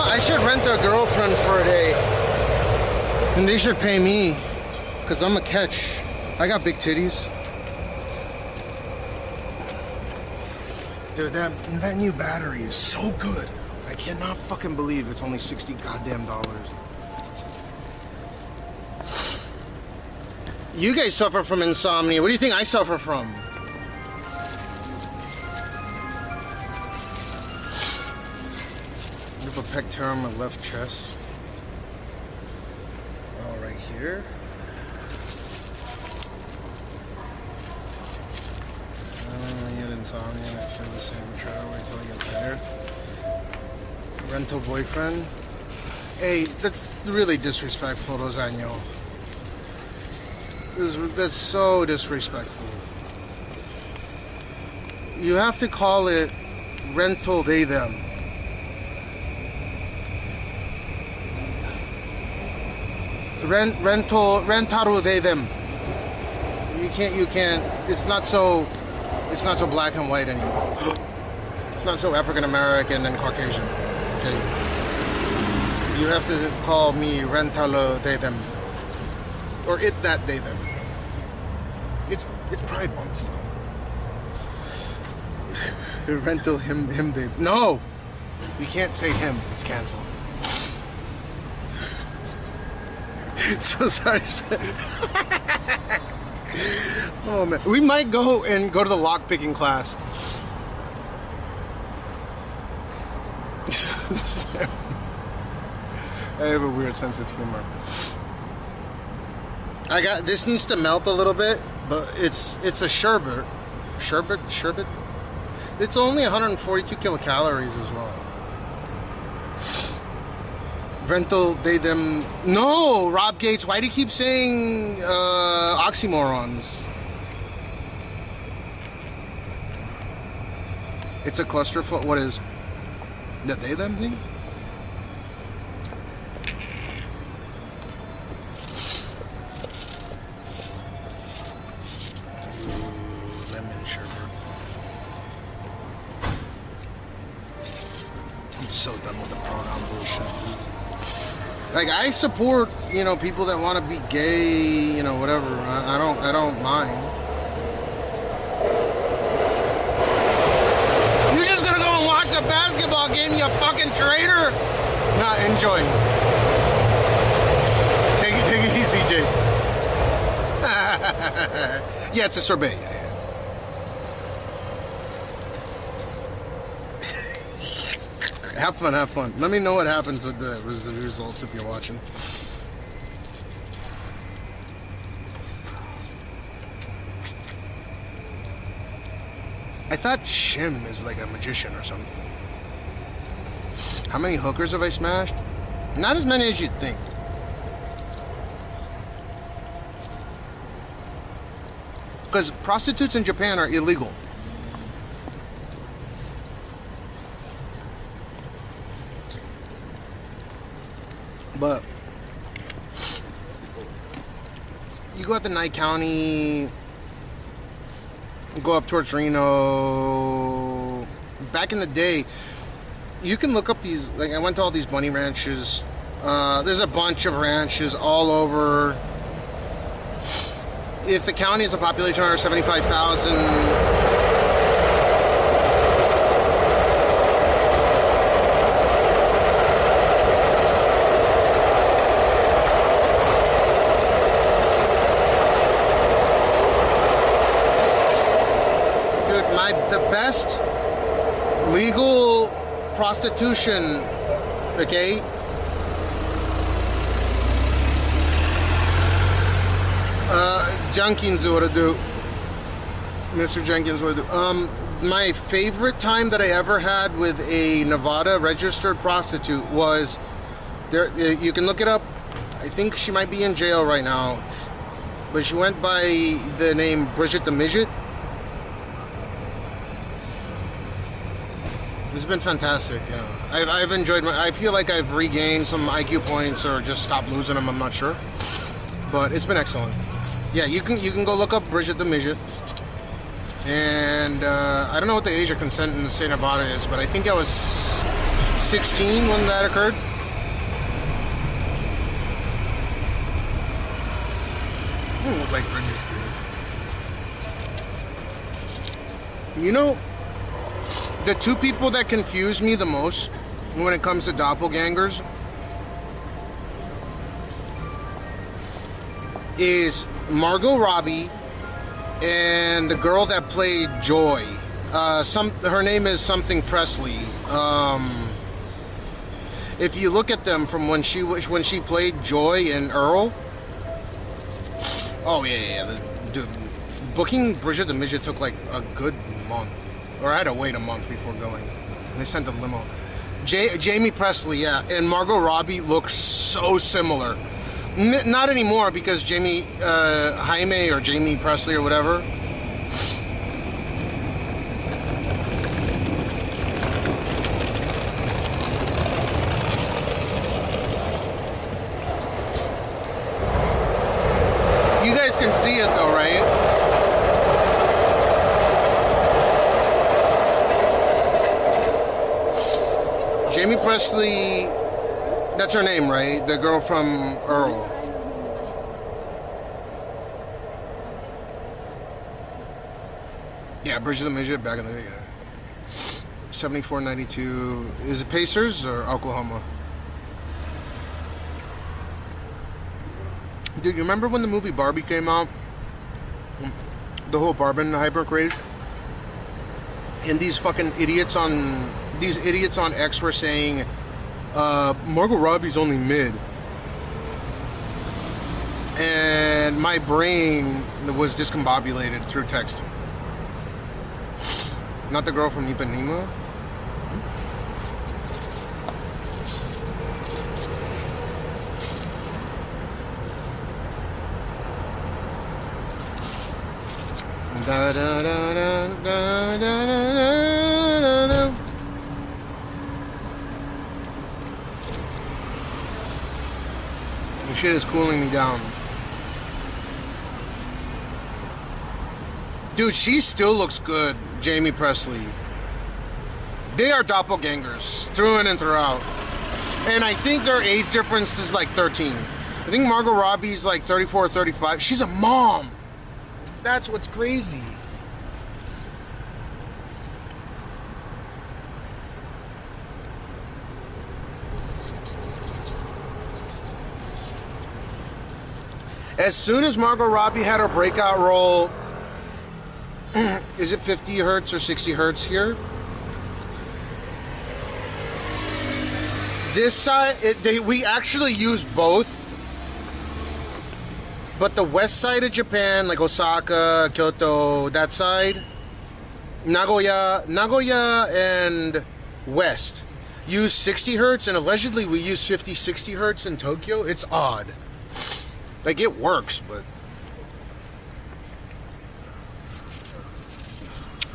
I should rent a girlfriend for a day. And they should pay me. Because I'm a catch. I got big titties. Dude, that new battery is so good. I cannot fucking believe it's only $60 goddamn dollars. You guys suffer from insomnia. What do you think I suffer from? I have a pec tear on my left chest. Oh, right here. Insomnia, I feel the same. Try to wait till I get better. Rental boyfriend. Hey, that's really disrespectful, Rosanio. That's so disrespectful. You have to call it rental they them. Rentaru they them. You can't. It's not so black and white anymore. It's not so African American and Caucasian. Okay. You have to call me Rentaru they them, or it that they them. It's Pride Month, you know. Rental him they. No, you can't say him. It's canceled. So sorry. Oh man, we might go to the lock picking class. I have a weird sense of humor. This needs to melt a little bit, but it's a sherbet. Sherbet. It's only 142 kilocalories as well. Rental, they, them. No, Rob Gates, why do you keep saying oxymorons? It's a clusterfuck. What is the they, them thing? Lemon sherbet. I'm so done with the pronoun bullshit. Like, I support, you know, people that want to be gay, you know, whatever. I don't mind. You're just gonna go and watch the basketball game, you fucking traitor? Nah, enjoy. Take it easy, Jay. Yeah, it's a sorbet. Have fun. Let me know what happens with the results if you're watching. I thought Shim is like a magician or something. How many hookers have I smashed? Not as many as you'd think. Because prostitutes in Japan are illegal. But you go out to Nye County, go up towards Reno. Back in the day, you can look up these, like I went to all these bunny ranches. There's a bunch of ranches all over. If the county has a population under 75,000, the best legal prostitution, okay? Jenkins would do. Mr. Jenkins would do. My favorite time that I ever had with a Nevada registered prostitute was there. You can look it up. I think she might be in jail right now, but she went by the name Bridget the Midget. It's been fantastic. Yeah, I've enjoyed I feel like I've regained some IQ points or just stopped losing them. I'm not sure, but it's been excellent. Yeah, you can go look up Bridget the Midget, and I don't know what the age of consent in the state of Nevada is, but I think I was 16 when that occurred. Look like Bridget. You know, the two people that confuse me the most when it comes to doppelgangers is Margot Robbie and the girl that played Joy. Her name is something Presley. If you look at them from when she played Joy and Earl. Oh yeah. Booking Bridget the Midget took like a good month. Or I had to wait a month before going. They sent a limo. Jamie Presley, yeah, and Margot Robbie look so similar. Not anymore because Jaime or Jamie Presley or whatever. Jamie Presley, that's her name, right? The girl from Earl. Yeah, Bridge of the Midget back in the day. Yeah. 74-92. Is it Pacers or Oklahoma? Dude, you remember when the movie Barbie came out? The whole Barbie hyper craze? And these fucking idiots on X were saying Margot Robbie's only mid. And my brain was discombobulated through text. Not the girl from Ipanema? Da da da da da da da da. The shit is cooling me down. Dude, she still looks good, Jamie Presley. They are doppelgangers, through in and throughout. And I think their age difference is like 13. I think Margot Robbie's like 34 or 35. She's a mom. That's what's crazy. As soon as Margot Robbie had her breakout role, is it 50 hertz or 60 hertz here? This side, we actually used both. But the west side of Japan, like Osaka, Kyoto, that side, Nagoya and west, use 60 hertz, and allegedly we use 50, 60 hertz in Tokyo. It's odd. Like, it works, but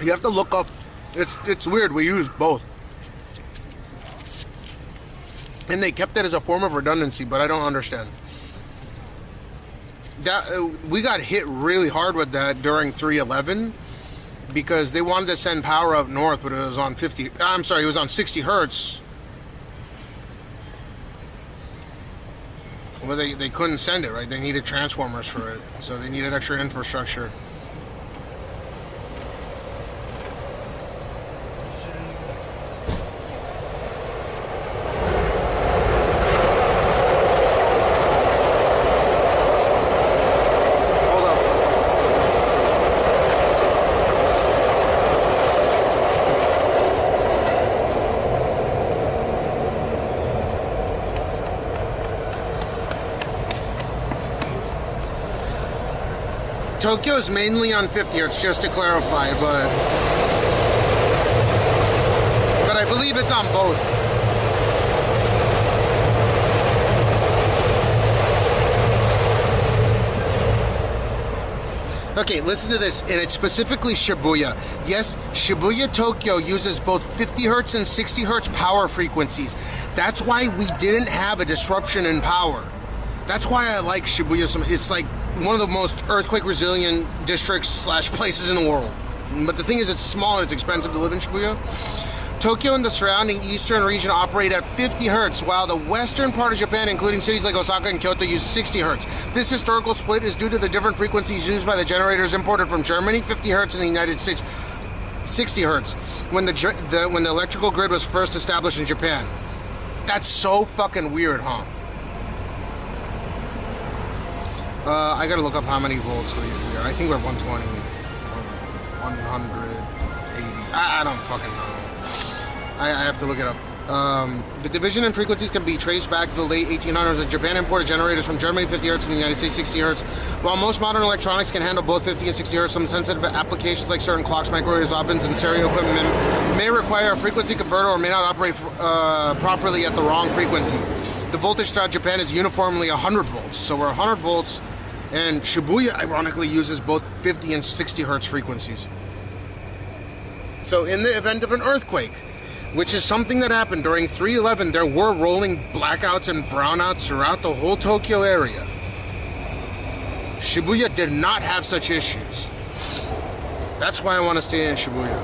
you have to look up. It's weird. We use both. And they kept it as a form of redundancy, but I don't understand. We got hit really hard with that during 311 because they wanted to send power up north, but it was on 50. I'm sorry, it was on 60 hertz. Well, they couldn't send it, right? They needed transformers for it, so they needed extra infrastructure. Tokyo's mainly on 50 hertz, just to clarify, but I believe it's on both. Okay, listen to this, and it's specifically Shibuya. Yes, Shibuya, Tokyo uses both 50 hertz and 60 hertz power frequencies. That's why we didn't have a disruption in power. That's why I like Shibuya. It's like one of the most earthquake resilient districts / places in the world. But the thing is, it's small and it's expensive to live in Shibuya. Tokyo and the surrounding eastern region operate at 50 hertz, while the western part of Japan, including cities like Osaka and Kyoto, use 60 hertz. This historical split is due to the different frequencies used by the generators imported from Germany, 50 hertz, in the United States, 60 hertz, when the electrical grid was first established in Japan. That's so fucking weird, huh? I gotta look up how many volts we are. I think we're 120, 180. I don't fucking know. I have to look it up. The division in frequencies can be traced back to the late 1800s. Japan imported generators from Germany, 50 hertz, in the United States, 60 hertz. While most modern electronics can handle both 50 and 60 hertz, some sensitive applications like certain clocks, microwaves, ovens, and stereo equipment may require a frequency converter or may not operate properly at the wrong frequency. The voltage throughout Japan is uniformly 100 volts. So we're 100 volts, and Shibuya, ironically, uses both 50 and 60 hertz frequencies. So in the event of an earthquake, which is something that happened during 311, there were rolling blackouts and brownouts throughout the whole Tokyo area. Shibuya did not have such issues. That's why I want to stay in Shibuya.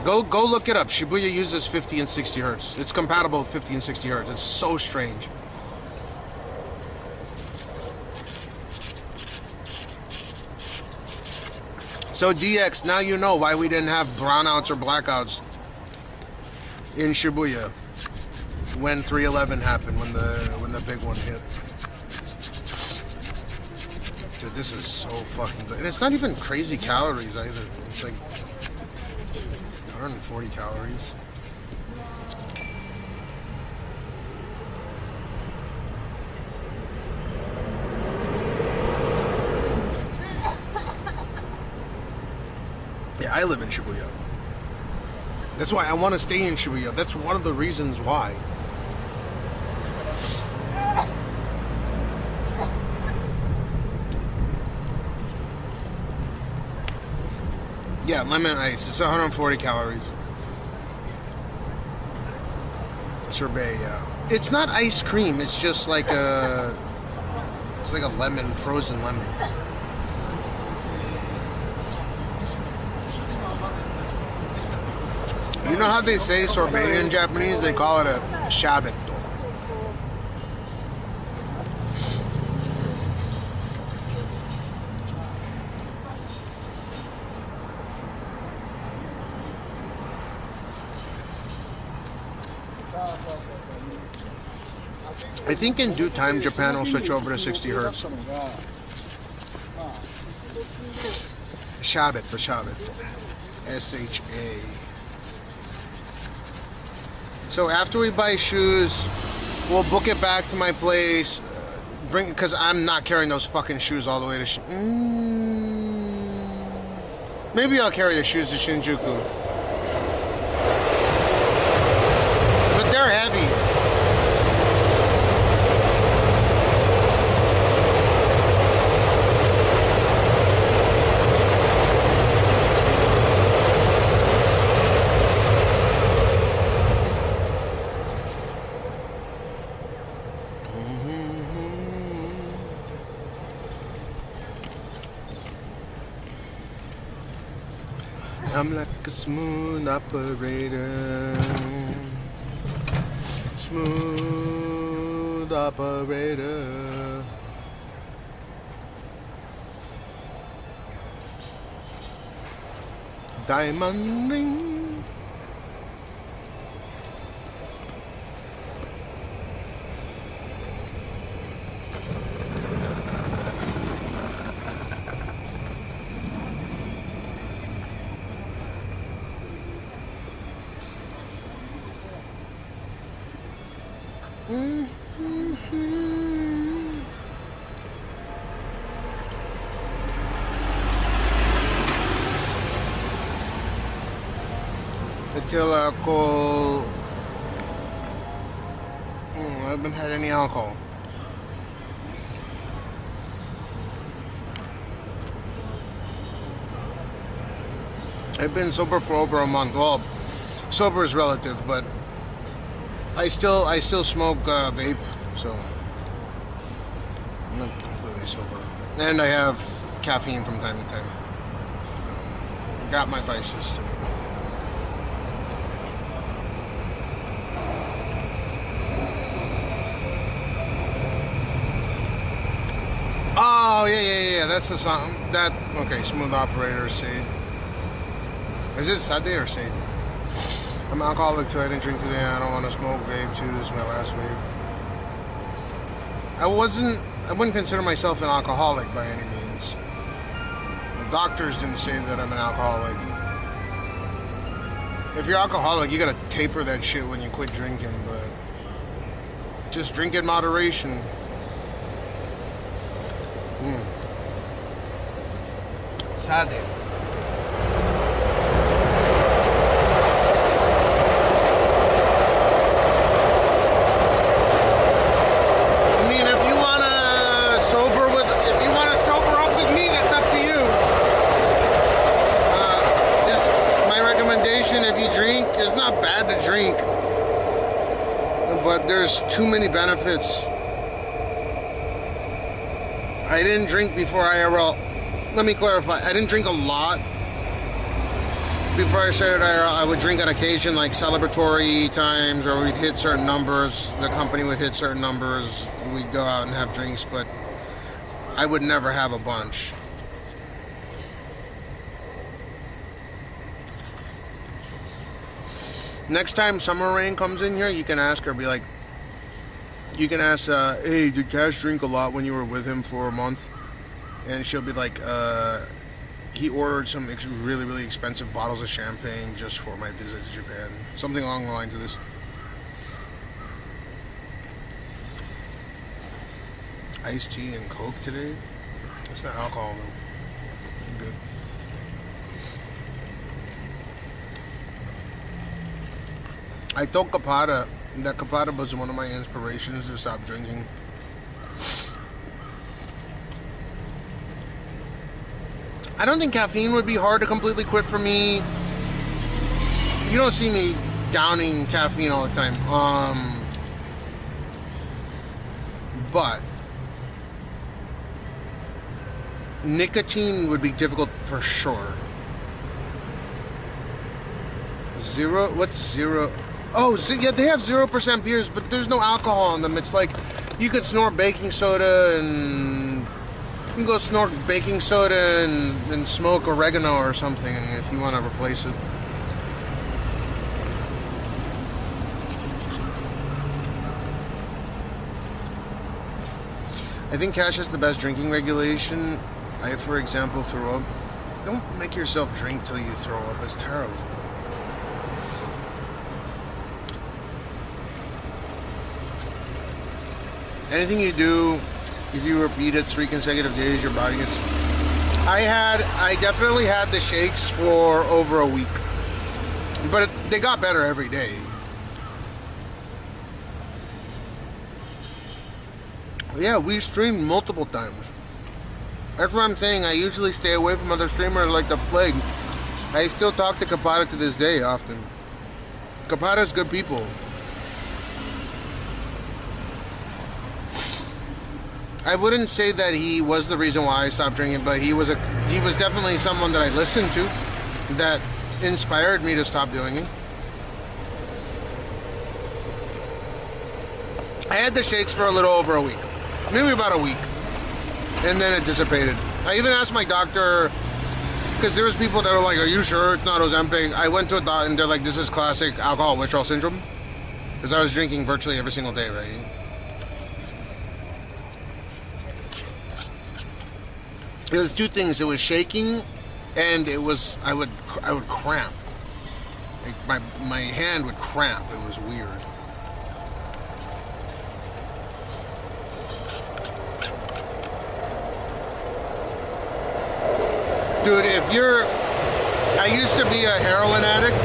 Go look it up. Shibuya uses 50 and 60 hertz. It's compatible with 50 and 60 hertz. It's so strange. So DX, now you know why we didn't have brownouts or blackouts in Shibuya when 311 happened, when the big one hit. Dude, this is so fucking good. And it's not even crazy calories either. It's like 140 calories. Yeah, I live in Shibuya. That's why I want to stay in Shibuya. That's one of the reasons why. Yeah, lemon ice. It's 140 calories. Sorbet, yeah. It's not ice cream. It's just like a... It's like a lemon, frozen lemon. You know how they say sorbet in Japanese? They call it a shabeto. I think in due time Japan will switch over to 60 hertz. Shabbat for Shabbat. S-H-A. So after we buy shoes, we'll book it back to my place. Because I'm not carrying those fucking shoes all the way to maybe I'll carry the shoes to Shinjuku. But they're heavy. I'm like a smooth operator. Smooth operator. Diamond ring. Until alcohol. I haven't had any alcohol. I've been sober for over a month. Well, sober is relative, but I still smoke vape, so I'm not completely sober. And I have caffeine from time to time. Got my vices too. Oh yeah. That's the song. Okay. Smooth operator. Say. Is it Sunday or Sade? I'm alcoholic too. I didn't drink today. I don't want to smoke vape too. This is my last vape. I wouldn't consider myself an alcoholic by any means. The doctors didn't say that I'm an alcoholic. If you're alcoholic, you gotta taper that shit when you quit drinking, but just drink in moderation. Sade. If you drink, it's not bad to drink, but there's too many benefits. I didn't drink before IRL. Let me clarify. I didn't drink a lot before I started IRL, I would drink on occasion, like celebratory times, or we'd hit certain numbers. The company would hit certain numbers. We'd go out and have drinks, but I would never have a bunch. Next time Summer Rain comes in here, you can ask her, be like, you can ask, hey, did Cash drink a lot when you were with him for a month? And she'll be like, he ordered some really, really expensive bottles of champagne just for my visit to Japan. Something along the lines of this. Iced tea and Coke today? It's not alcohol, though. Good. I told Kapata that Kapata was one of my inspirations to stop drinking. I don't think caffeine would be hard to completely quit for me. You don't see me downing caffeine all the time. But nicotine would be difficult for sure. Zero? What's zero? Oh, yeah, they have 0% beers, but there's no alcohol in them. It's like you could snort baking soda and you can go snort baking soda and smoke oregano or something if you want to replace it. I think Cash has the best drinking regulation. I, for example, throw up. Don't make yourself drink till you throw up. That's terrible. Anything you do, if you repeat it 3 consecutive days, your body gets... I definitely had the shakes for over a week. But they got better every day. Yeah, we streamed multiple times. That's what I'm saying. I usually stay away from other streamers like the plague. I still talk to Kapata to this day often. Kapata's good people. I wouldn't say that he was the reason why I stopped drinking, but he was definitely someone that I listened to that inspired me to stop doing it. I had the shakes for a little over a week. Maybe about a week. And then it dissipated. I even asked my doctor, because there was people that were like, are you sure it's not Ozempic? I went to a doctor and they're like, this is classic alcohol withdrawal syndrome. Because I was drinking virtually every single day, right? It was 2 things. It was shaking, and it was I would cramp. Like my hand would cramp. It was weird. Dude, I used to be a heroin addict,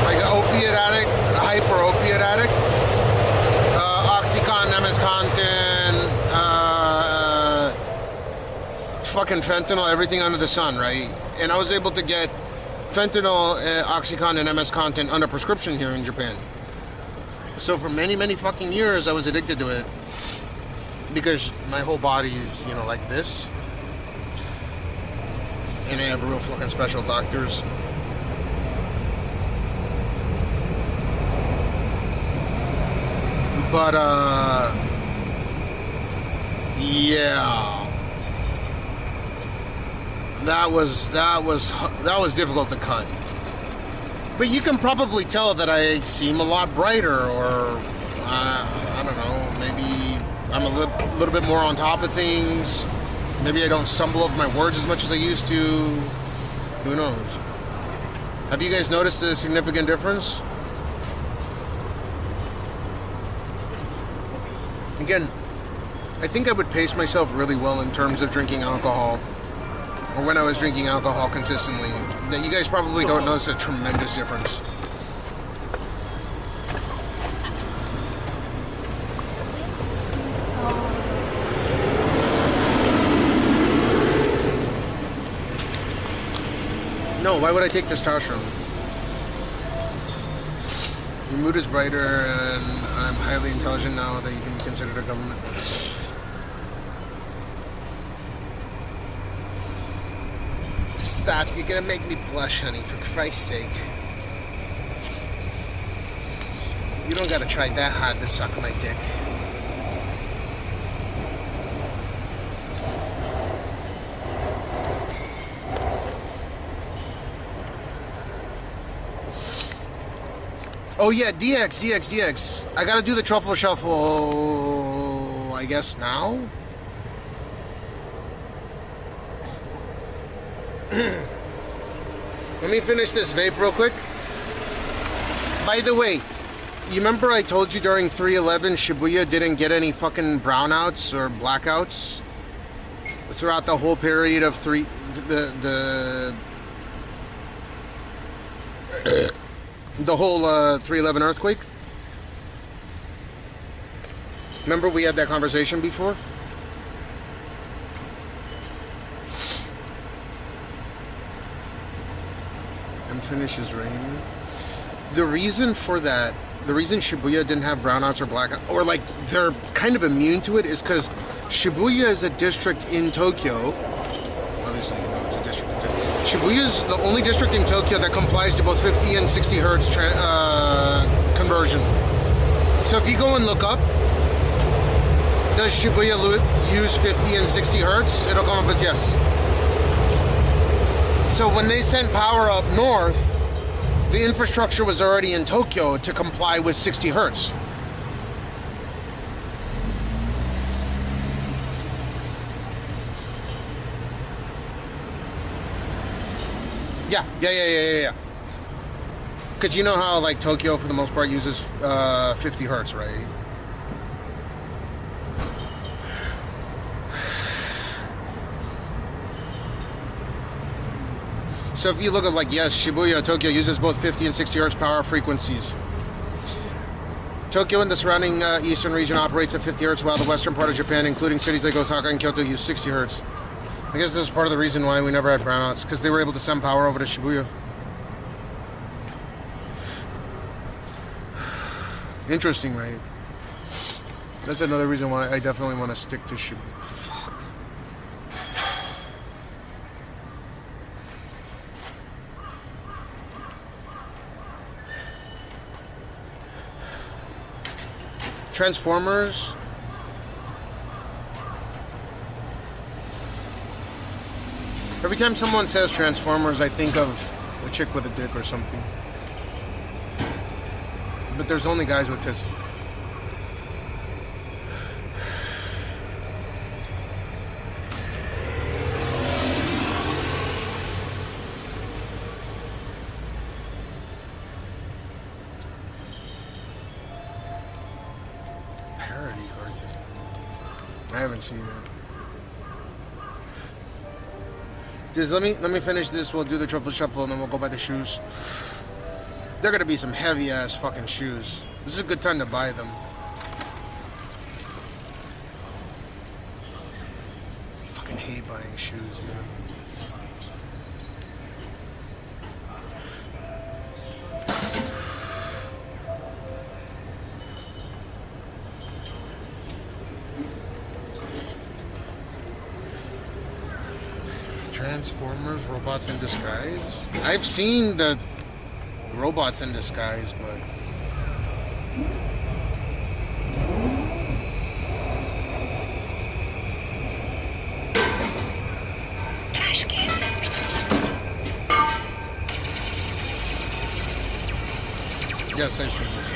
like an opiate addict, a hyper opiate addict. Oxycontin, MS-Contin, fucking fentanyl, everything under the sun, right? And I was able to get fentanyl, Oxycontin, and MS-Contin under prescription here in Japan. So for many, many fucking years, I was addicted to it because my whole body is, like this. And I have real fucking special doctors. But, yeah. That was difficult to cut. But you can probably tell that I seem a lot brighter, or I don't know, maybe I'm a little bit more on top of things. Maybe I don't stumble over my words as much as I used to. Who knows? Have you guys noticed a significant difference? Again, I think I would pace myself really well in terms of drinking alcohol. Or when I was drinking alcohol consistently, that you guys probably don't notice a tremendous difference. No, why would I take testosterone? Your mood is brighter, and I'm highly intelligent now that you can be considered a government. stop. You're gonna make me blush, honey, for Christ's sake. You don't gotta try that hard to suck my dick. Oh yeah, DX. I gotta do the truffle shuffle, I guess now? Let me finish this vape real quick. By the way, you remember I told you during 311 Shibuya didn't get any fucking brownouts or blackouts throughout the whole period of the whole 311 earthquake? Remember we had that conversation before? And finishes rain. The reason for that, the reason Shibuya didn't have brownouts or blackouts, or like they're kind of immune to it, is because Shibuya is a district in Tokyo. Obviously, you know, it's a district in Tokyo. Shibuya is the only district in Tokyo that complies to both 50 and 60 hertz conversion. So if you go and look up, does Shibuya use 50 and 60 hertz? It'll come up as yes. So when they sent power up north, the infrastructure was already in Tokyo to comply with 60 hertz. Yeah. Because you know how, like, Tokyo, for the most part, uses 50 hertz, right? So if you look at, like, yes, Shibuya, Tokyo uses both 50 and 60 hertz power frequencies. Tokyo and the surrounding eastern region operates at 50 hertz, while the western part of Japan, including cities like Osaka and Kyoto, use 60 hertz. I guess this is part of the reason why we never had brownouts, because they were able to send power over to Shibuya. Interesting, right? That's another reason why I definitely want to stick to Shibuya. Fuck. Transformers. Every time someone says Transformers, I think of a chick with a dick or something. But there's only guys with tits. Parody cartoon. I haven't seen it. Just let me finish this. We'll do the truffle shuffle and then we'll go buy the shoes. They're gonna be some heavy ass fucking shoes. This is a good time to buy them. Fucking hate buying shoes, man. Transformers, robots in disguise. I've seen the robots in disguise, but Trash cans. Yes, I've seen this.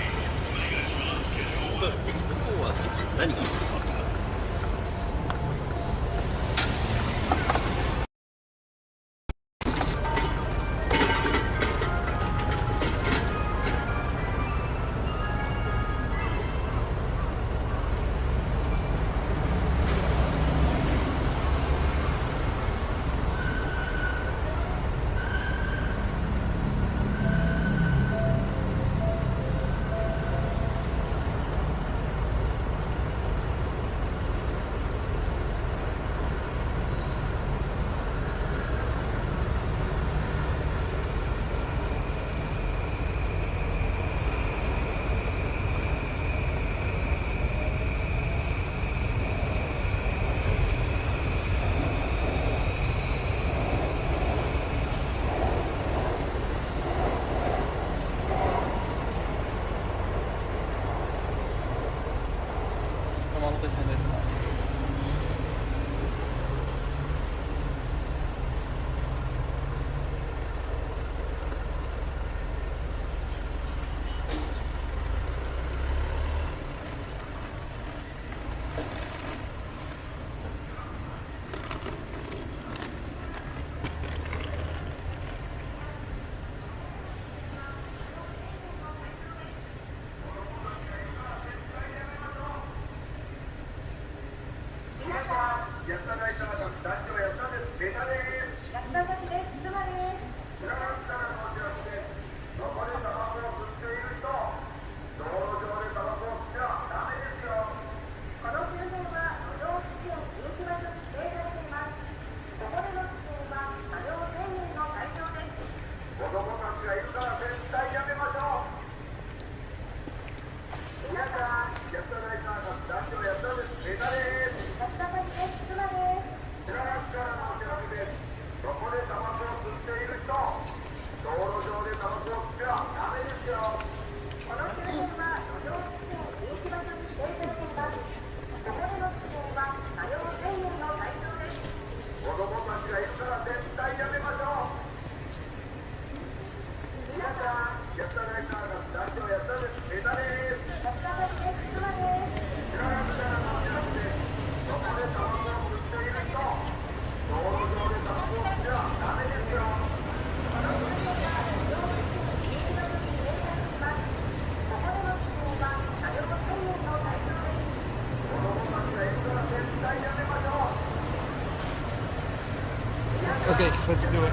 Okay, let's do it.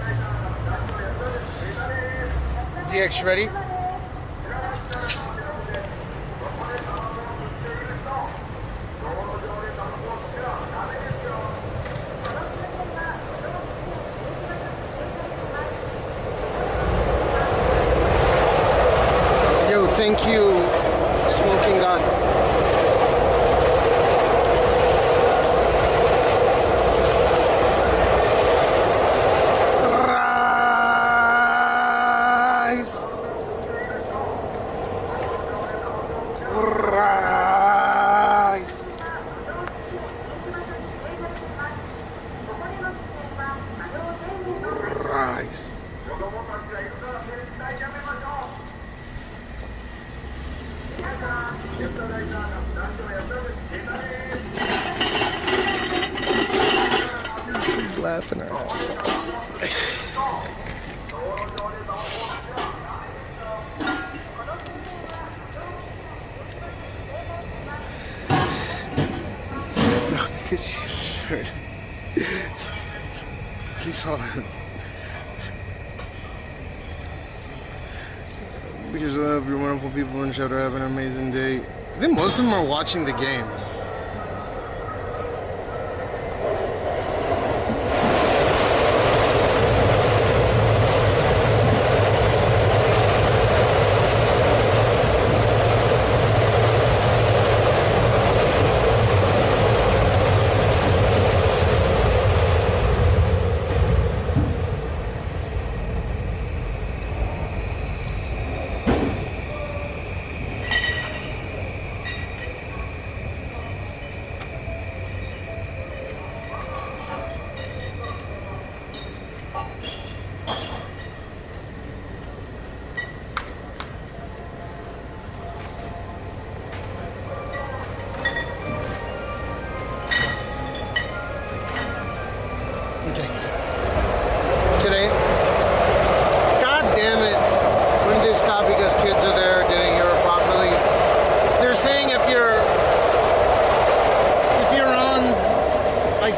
DX, ready? Yo, thank you, Smoking Gun. He's laughing our ass No, because she's hurt. He's all because I love your wonderful people and shout out, have an amazing day. I think most of them are watching the game.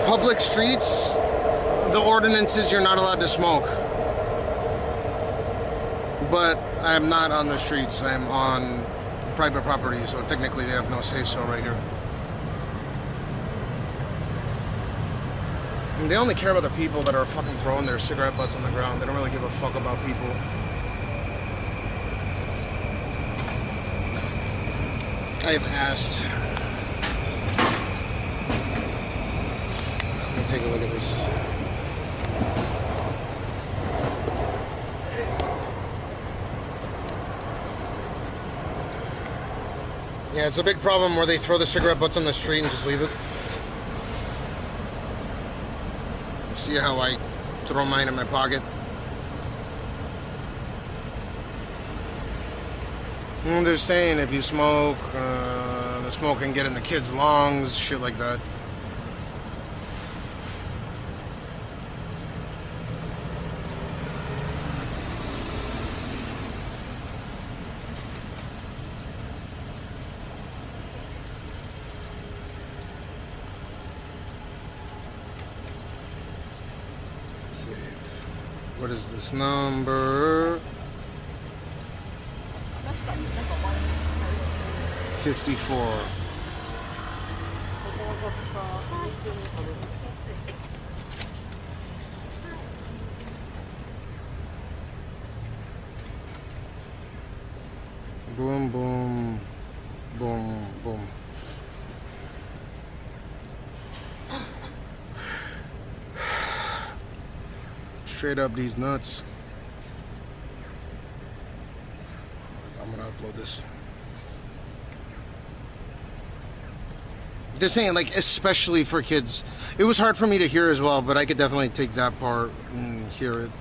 Public streets, the ordinance is you're not allowed to smoke. But I'm not on the streets, I'm on private property, so technically they have no say-so right here. And they only care about the people that are fucking throwing their cigarette butts on the ground. They don't really give a fuck about people. I've asked. Let me take a look at this. Yeah, it's a big problem where they throw the cigarette butts on the street and just leave it. See how I throw mine in my pocket? And they're saying if you smoke, the smoke can get in the kids' lungs, shit like that. What is this number? 54. Boom, boom, boom, boom. Straight up these nuts. I'm gonna upload this. They're saying, like, especially for kids. It was hard for me to hear as well, but I could definitely take that part and hear it.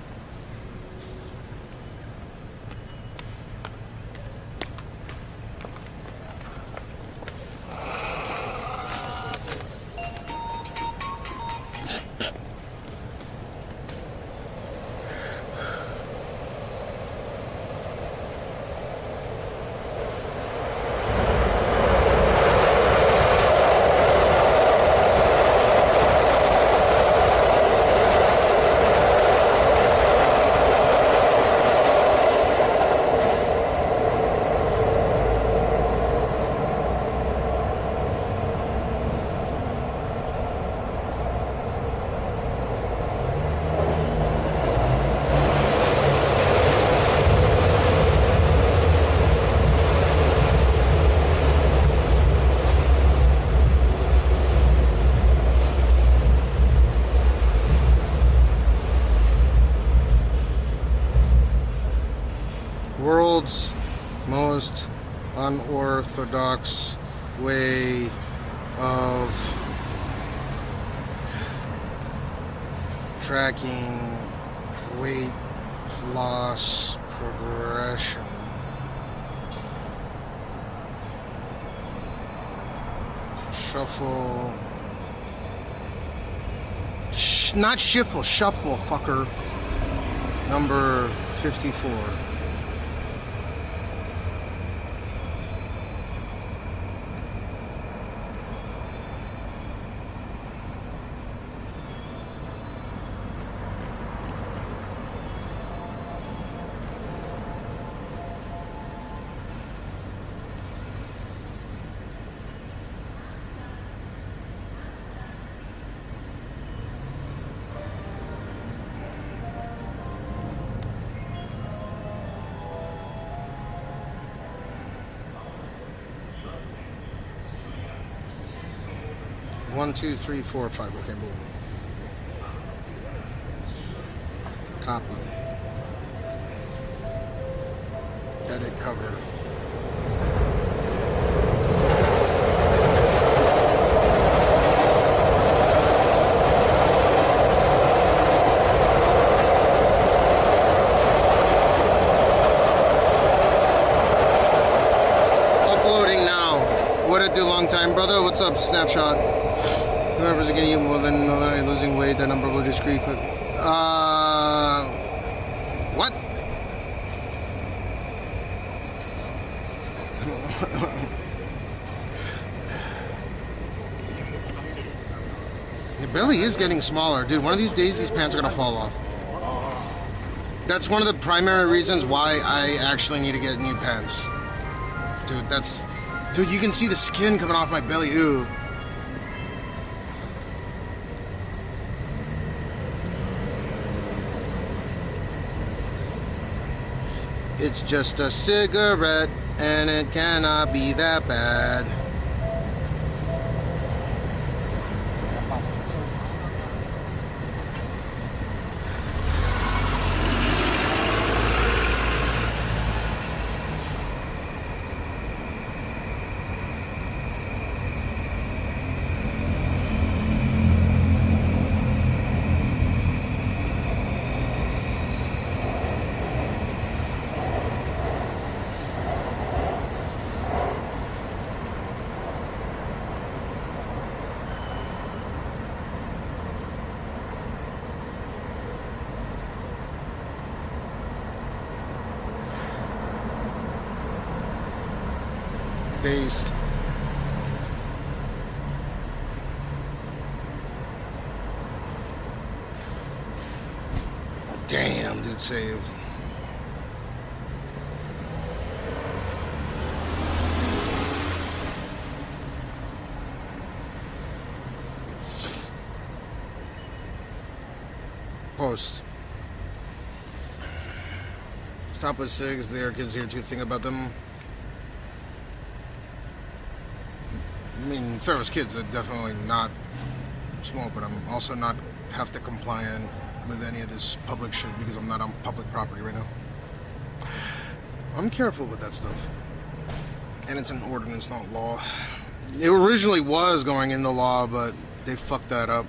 World's most unorthodox way of tracking weight loss progression. Shuffle. Not shuffle, shuffle, fucker. Number 54. One, two, three, four, five. Okay, boom. Copy. Edit cover. Uploading now. What it do, long time, brother? What's up, Snapshot? Whoever's getting you more than losing weight, that number will just creep. What? The belly is getting smaller, dude. One of these days, these pants are gonna fall off. That's one of the primary reasons why I actually need to get new pants, dude. Dude, you can see the skin coming off my belly. Ooh. It's just a cigarette, and it cannot be that bad. Based. Damn, dude, save. Post. Stop with cigs. There are kids here too. Think about them. I mean, Pharaoh's kids are definitely not smoke, but I'm also not HEFTA compliant. with any of this public shit because I'm not on public property right now. I'm careful with that stuff. And it's an ordinance, not law. It originally was going into law, but they fucked that up.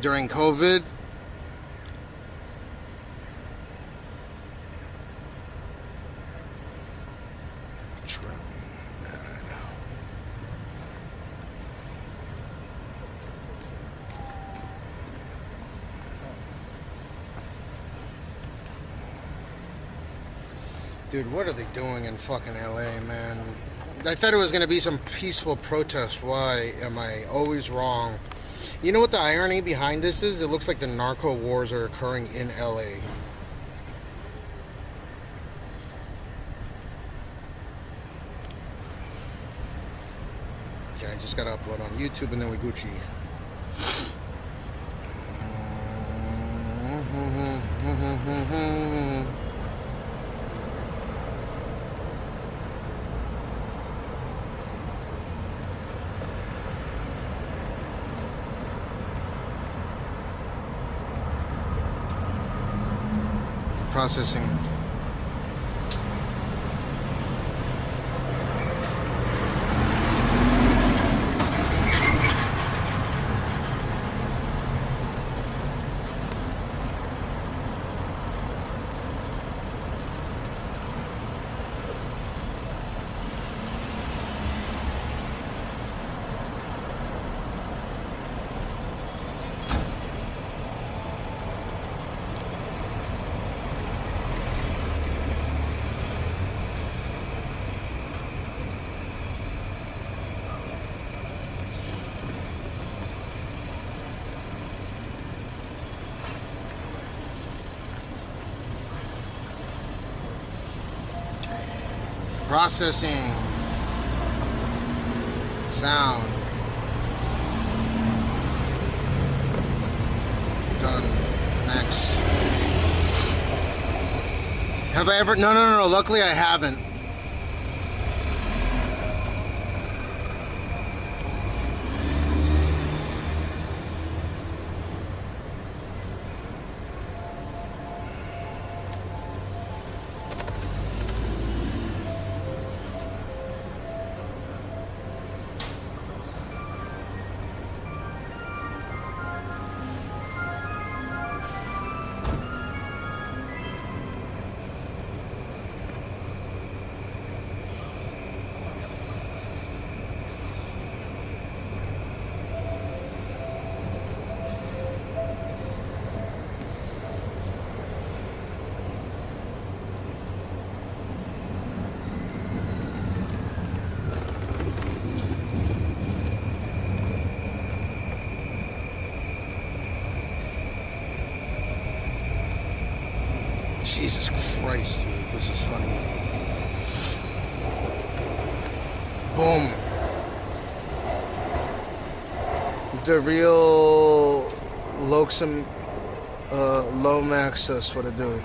During COVID, dude, what are they doing in fucking LA, man? I thought it was going to be some peaceful protest. Why am I always wrong? You know what the irony behind this is? It looks like the narco wars are occurring in LA. Okay, I just gotta upload on YouTube and then we Gucci. Processing. Processing. Sound. Done. Next. Have I ever? No. Luckily I haven't. Jesus Christ, dude, this is funny. Boom. The real loathsome Lomax, that's what I do.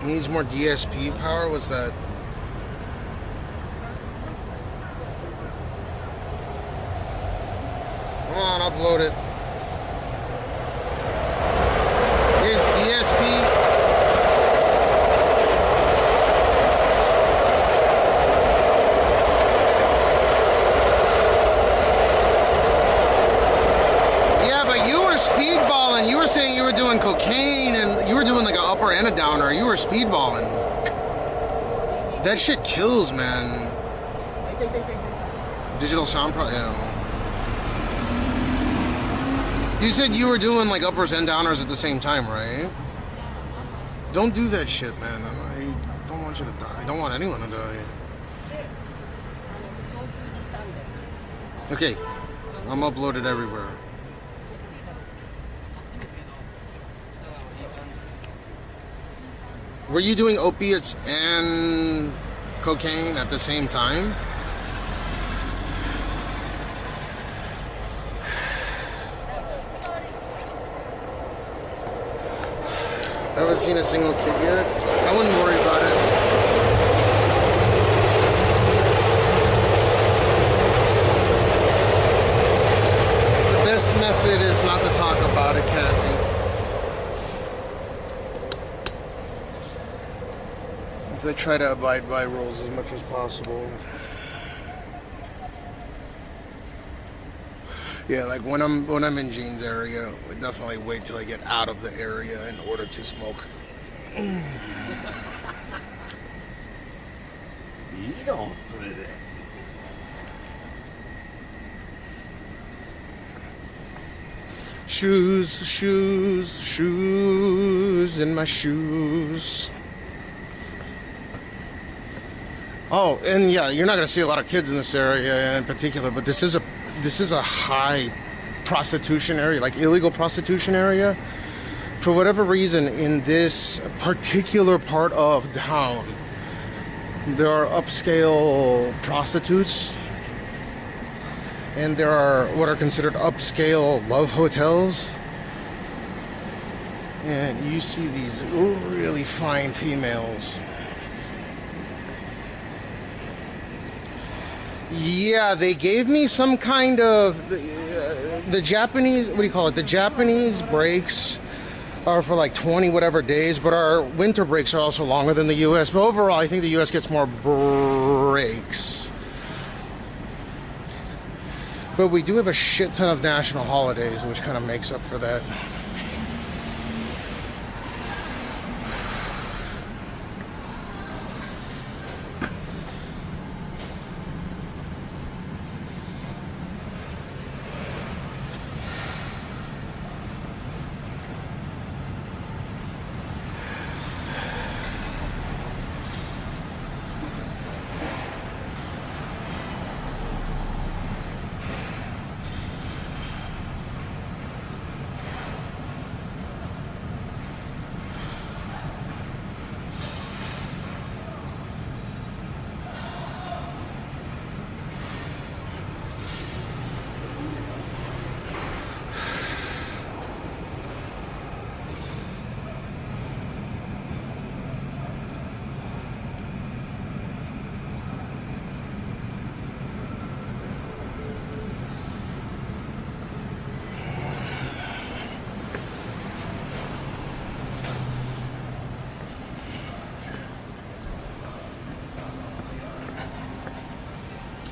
Needs more DSP power, what's that? Come on, upload it. DSP. Yeah, but you were speedballing. You were saying you were doing cocaine and you were doing like an upper and a downer. You were speedballing. That shit kills, man. Digital sound pro. Yeah. You said you were doing like uppers and downers at the same time, right? Don't do that shit, man. I don't want you to die. I don't want anyone to die. Okay, I'm uploaded everywhere. Were you doing opiates and cocaine at the same time. I haven't seen a single kid yet. I wouldn't worry about it. The best method is not to talk about it, Kathy. I try to abide by rules as much as possible. Yeah, like when I'm in Gene's area, I definitely wait till I get out of the area in order to smoke. Shoes, shoes, shoes in my shoes. Oh, and yeah, you're not going to see a lot of kids in this area in particular, but this is a high prostitution area, like illegal prostitution area. For whatever reason, in this particular part of town, there are upscale prostitutes, and there are what are considered upscale love hotels. And you see these really fine females. Yeah, they gave me some kind of the Japanese, what do you call it? The Japanese breaks are for like 20 whatever days, but our winter breaks are also longer than the US. But overall, I think the US gets more breaks. But we do have a shit ton of national holidays, which kind of makes up for that.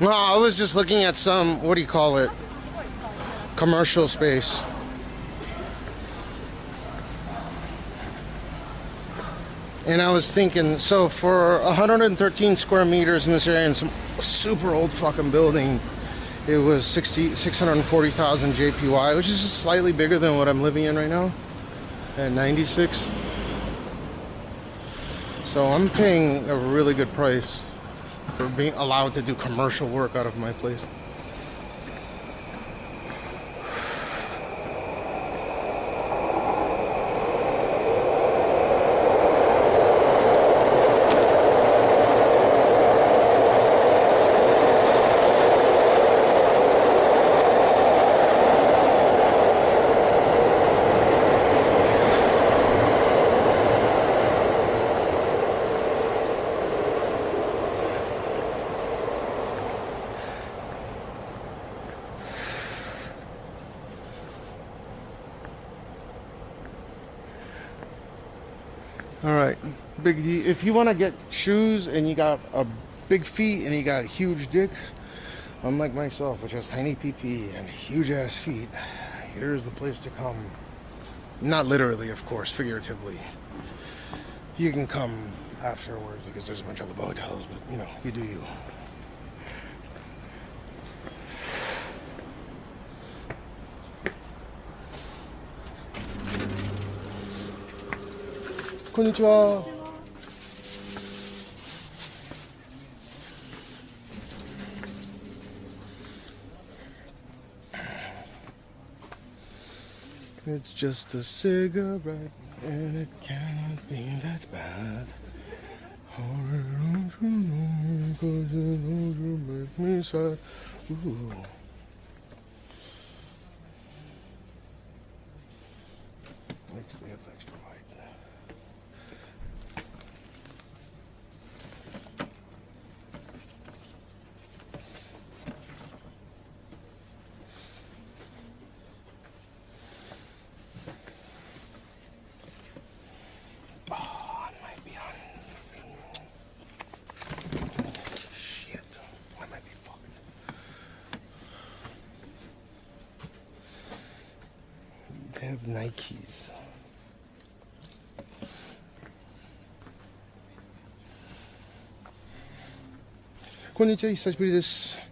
No, I was just looking at some, what do you call it? Commercial space. And I was thinking, so for 113 square meters in this area in some super old fucking building, it was 640,000 JPY, which is just slightly bigger than what I'm living in right now at 96. So I'm paying a really good price for being allowed to do commercial work out of my place. Alright, Big D, if you want to get shoes and you got a big feet and you got a huge dick, unlike myself, which has tiny PP and huge ass feet, here's the place to come. Not literally, of course, figuratively. You can come afterwards because there's a bunch of other hotels, but you know, you do you. Konnichiwa. It's just a cigarette and it cannot be that bad. They have extra lights. Oh, I might be on. Shit. I might be fucked. They have Nikes.こんにちは、久しぶりです。ア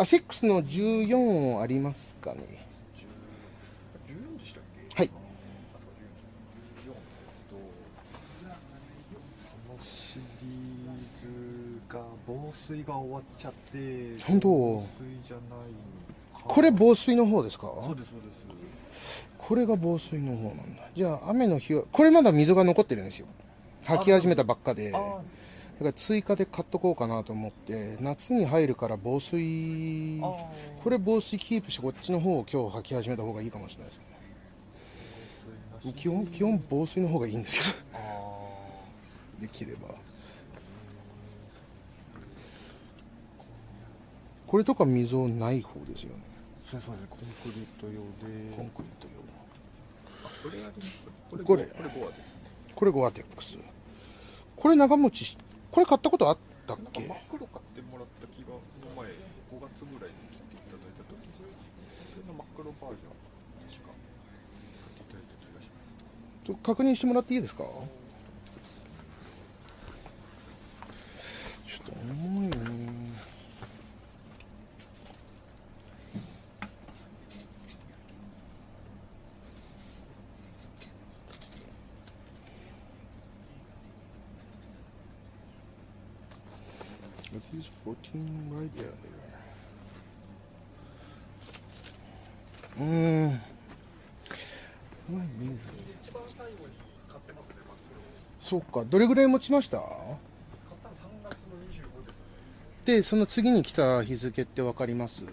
セックスの14ありますかね。14でしたっけ？はい。このシリーズが防水が終わっちゃって、本当？防水じゃないのか。これ防水の方ですか？そうですそうです。これが防水の方なんだ。じゃあ雨の日はこれまだ溝が残ってるんですよ。履き始めたばっかで。だから追加で買っとこうかなと思って夏に入るから防水これ防水キープしてこっちの方を今日履き始めた方がいいかもしれないですね。基本防水の方がいいんですけどできればこれとか溝ない方ですよね。そうですコンクリート用でコンクリート用これこれゴアテックスこれ長持ちしこれ買ったことあったっけ？真っ黒買ってもらった気がこの前5月ぐらいに切っていただいた時にそれの真っ黒バージョン確か買っていただいた気がします。確認してもらっていいですか？ちょっと重いね。Are these 14 right? Yeah, they are. What is it? そうか、どれぐらい持ちました？で、その次に来た日付ってわかります？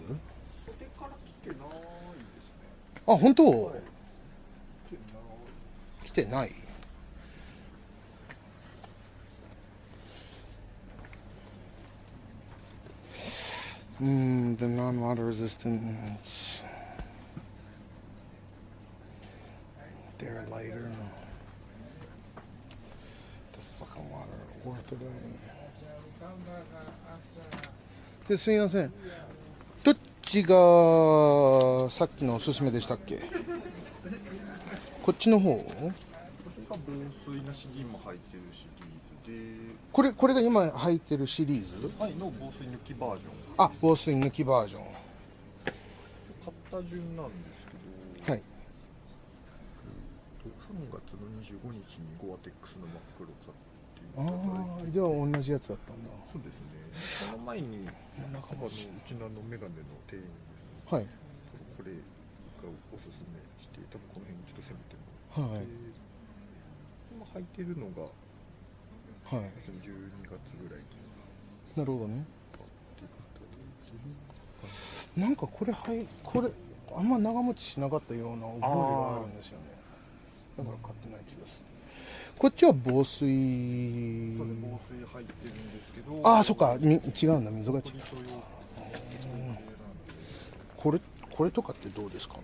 あ、本当？来てない。The non-water resistance. They're lighter. The fucking water worth it. で、すみません。どっちがさっきのおすすめでしたっけ？こっちの方？これが防水な CD も入ってるシリーズで。これが今入ってるシリーズ？はい、の防水抜きバージョン。あ、防水抜きバージョン。買った順なんですけど、はい。3月の25日にゴアテックスの真っ黒買っていただいて。じゃあ同じやつだったんだ。そうですね。その前にうちのメガネの店員に、はい、これがおすすめして、多分この辺にちょっと攻めてもらって、今履いてるのが、はい、12月ぐらいに。なるほどね。なんかこれあんま長持ちしなかったような覚えがあるんですよね。だから買ってない気がする。こっちは防水。そうです、防水入ってるんですけど。ああ、そっか、違うんだ、溝が違う。これとかってどうですかね。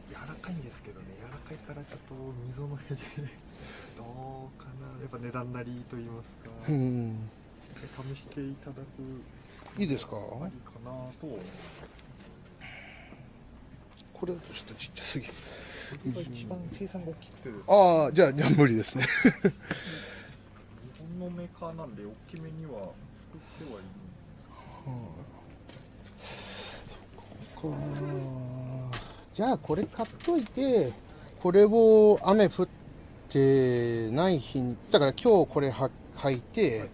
柔らかいんですけどね、柔らかいからちょっと溝の辺でどうかな、やっぱ値段なりと言いますか。試していただく。いいですか。いいかなと。これだとちょっとちっちゃすぎる。これが一番生産が大きくてですね。ああ、じゃあ無理ですね。日本のメーカーなんで大きめには作ってはいる。じゃあこれ買っといて、これを雨降ってない日に、だから今日これ履いて、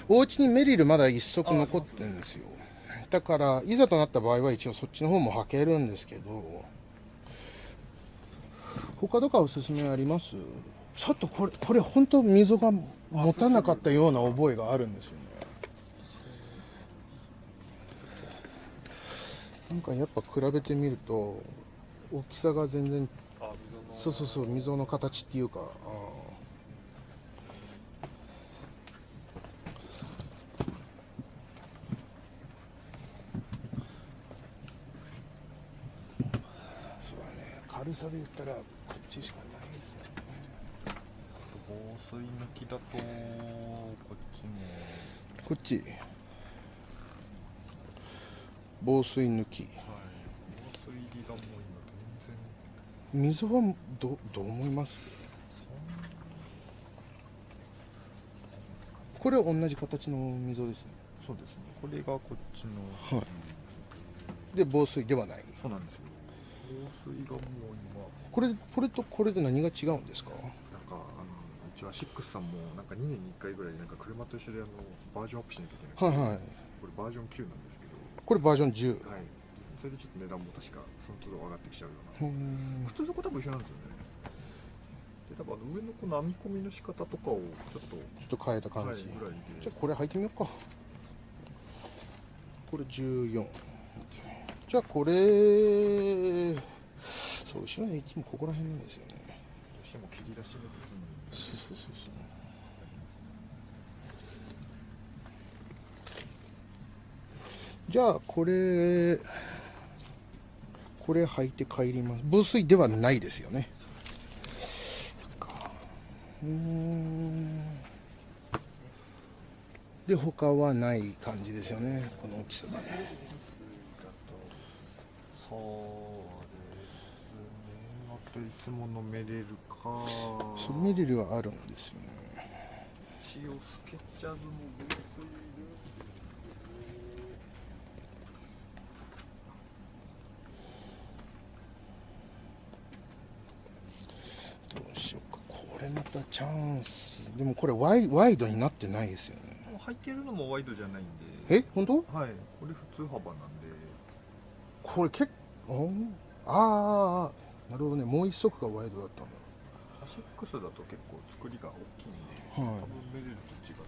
お家にメリルまだ一足残ってるんですよ。だからいざとなった場合は一応そっちの方も履けるんですけど、他とかおすすめあります？ちょっとこれ本当溝が持たなかったような覚えがあるんですよね。なんかやっぱ比べてみると大きさが全然、そうそうそう、溝の形っていうか、そうだね、軽さで言ったらこっちしかないですね。防水抜きだとこっちもこっち防水抜き、防水入りがもう水はどう思います？これは同じ形の溝ですね。そうですね、これがこっちの、はい、で防水ではない。そうなんですよ。防水がもうこれとこれで何が違うんですか？なんかうちはシックスさんもなんか2年に1回ぐらいなんか車と一緒でバージョンアップしなきゃいけない。はいはい。これバージョン9なんですけど。これバージョン10。はい。それでちょっと値段も確かその都度上がってきちゃうような。普通の子多分一緒なんですよね。で多分上のこの編み込みの仕方とかをちょっと変えた感じ。ぐらいで。じゃあこれ履いてみようか。これ14。じゃあこれそう後ろにいつもここら辺なんですよね。どうしても切り出しの部分に。そう。じゃあこれ履いて帰ります。防水ではないですよね。そっか。で他はない感じですよね、この大きさで。そうですね。あといつものメレルか。そうメレルはあるんですよね。一応スケッチャーズも防水で。どうしようか、これまたチャンス。でもこれワイドになってないですよね。履いてるのもワイドじゃないんで。本当？はい、これ普通幅なんで。これ結構、なるほどね、もう一足がワイドだったんだ。アシックスだと結構作りが大きいんで、多分メレルと違って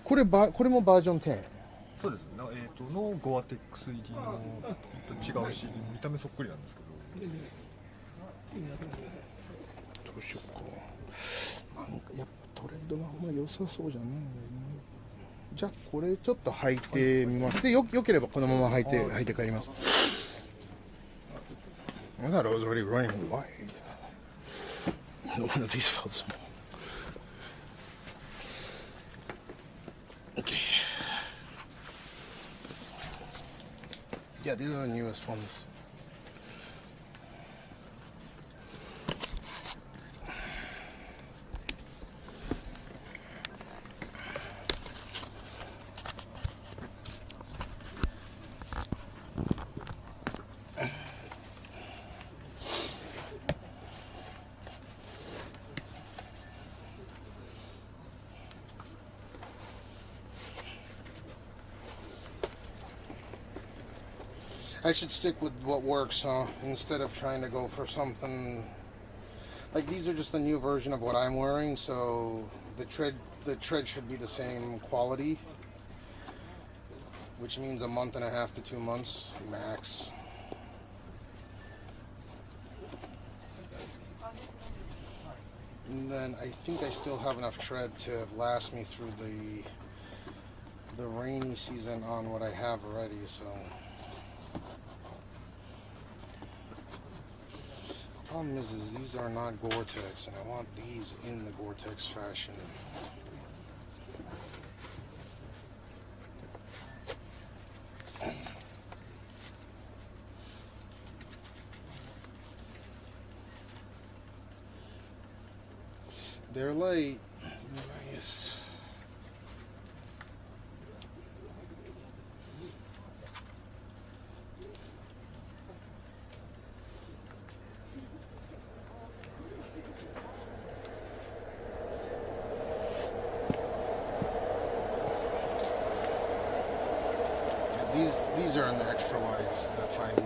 これもバージョン10。そうですね。のゴアテックス入りのと違うし、見た目そっくりなんですけど。どうしようか。なんかやっぱトレッドがあんま良さそうじゃないんだよね。じゃあこれちょっと履いてみます。でよければこのまま履いて帰ります。I thought it was already running wide. No one of these felt small. Okay. Yeah, these are the newest ones. I should stick with what works, instead of trying to go for something like these are just the new version of what I'm wearing, so the tread should be the same quality, which means a month and a half to 2 months max. And then I think I still have enough tread to last me through the rainy season on what I have already, so. The problem is these are not Gore-Tex, and I want these in the Gore-Tex fashion. They're light. Nice. These are in the extra wides, the 5E.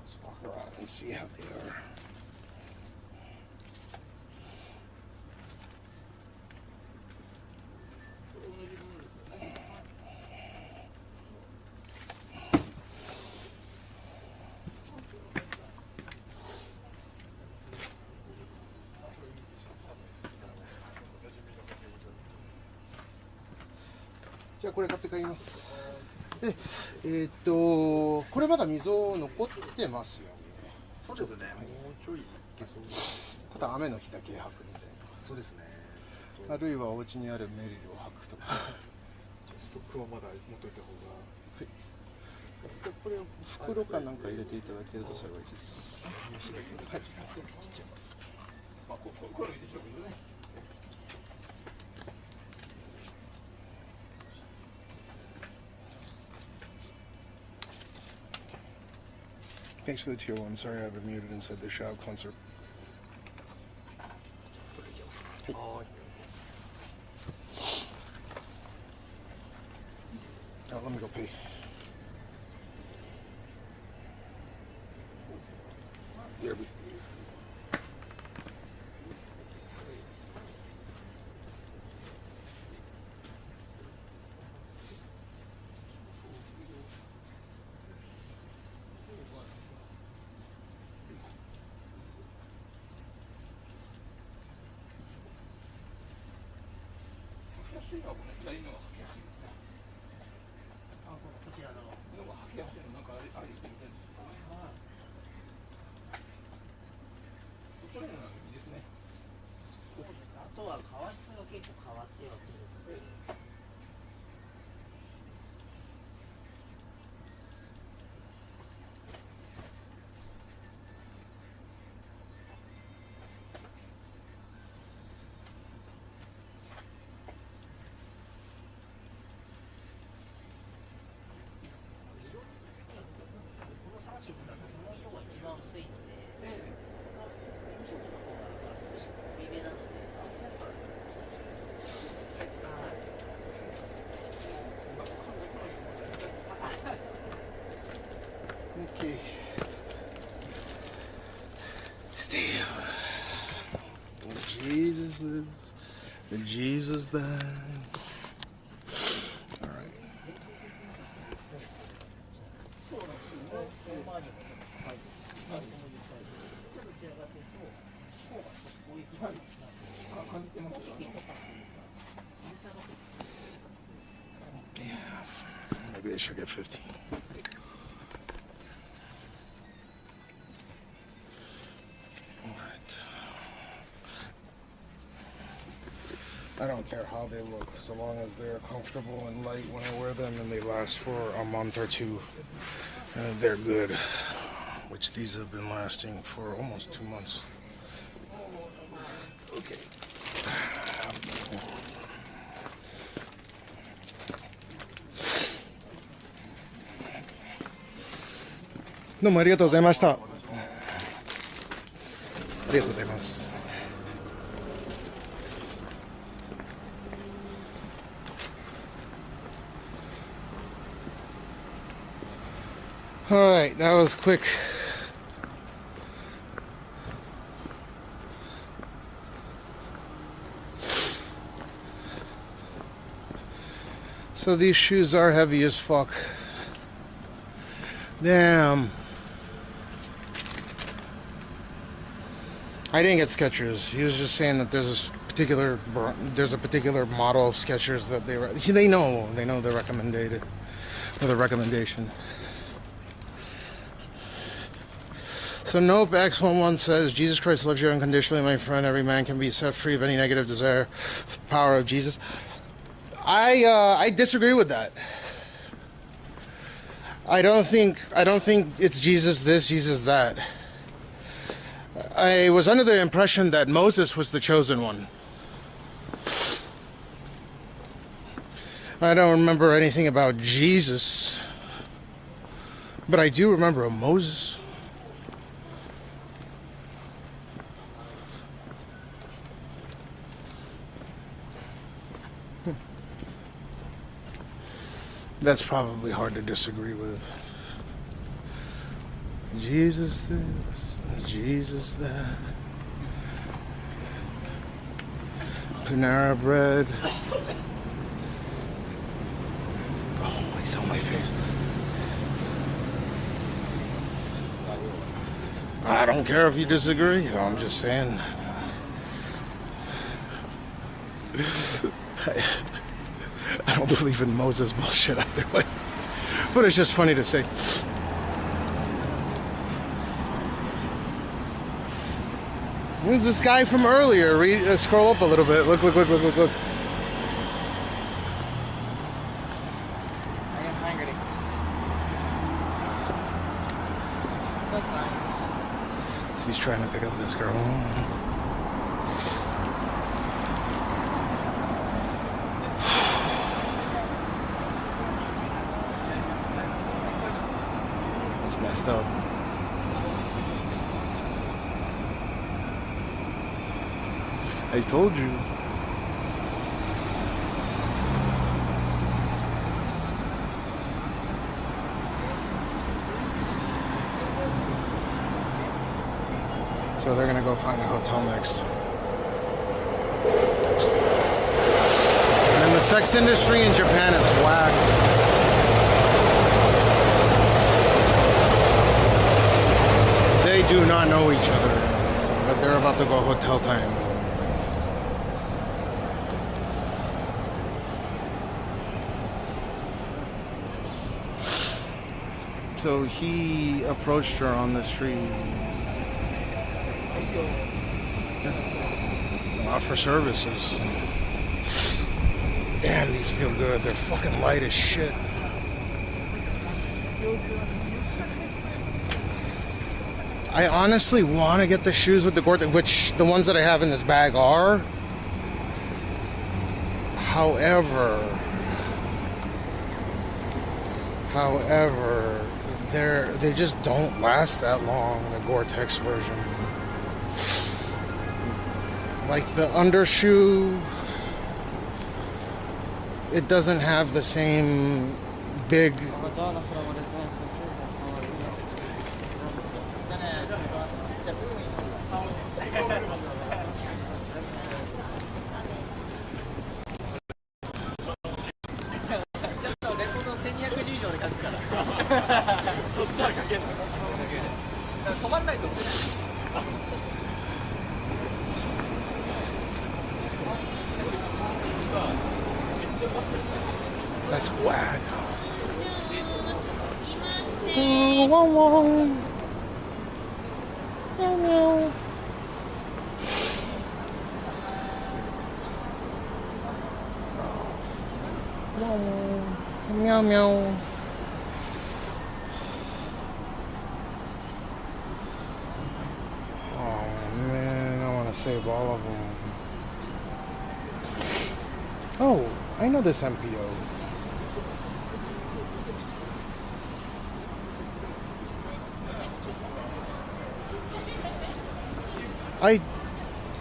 Let's walk around and see how they are.じゃあこれ買って帰ります。で、これまだ溝残ってますよね。そうですね。もうちょいいけそう。ただ雨の日だけ履くみたいな。そうですね。あるいはお家にあるメリルを履くとか。ストックはまだ持っといた方が。はい。これ袋かなんか入れていただけると幸いです。はい。これ入れてしょうね。Thanks for the tier 1. Sorry I've been muted inside the Shao concert. Oh, let me go pee. Derby. Okay. Damn. Jesus lives. The Jesus died. All right. Yeah. Maybe I should get 15. I don't care how they look, so long as they're comfortable and light when I wear them and they last for a month or two. They're good, which these have been lasting for almost 2 months. Okay. Domo arigatou gozaimashita. Arigatou gozaimasu. All right, that was quick. So these shoes are heavy as fuck. Damn. I didn't get Skechers. He was just saying that there's a particular model of Skechers that they know the recommended or the recommendation. So Nope X11 says, Jesus Christ loves you unconditionally, my friend. Every man can be set free of any negative desire. Power of Jesus. I disagree with that. I don't think it's Jesus this, Jesus that. I was under the impression that Moses was the chosen one. I don't remember anything about Jesus, but I do remember a Moses. That's probably hard to disagree with. Jesus this, Jesus that. Panera bread. Oh, I saw my face. I don't care if you disagree. I'm just saying. I don't believe in Moses bullshit either way. But it's just funny to say. This guy from earlier, scroll up a little bit. Look. I am hungry. So he's trying to pick up this girl. That's messed up. I told you. So they're gonna go find a hotel next. And the sex industry in Japan is whack. They do not know each other, but they're about to go hotel time. So he approached her on the street. Offer services. Damn, these feel good. They're fucking light as shit. I honestly want to get the shoes with the Gore-Tex, which the ones that I have in this bag are. However, they just don't last that long, the Gore-Tex version. Like the undershoe, it doesn't have the same big... That's whack. Meow, meow. Meow, meow. Oh man, I want to save all of them. Oh, I know this MPO.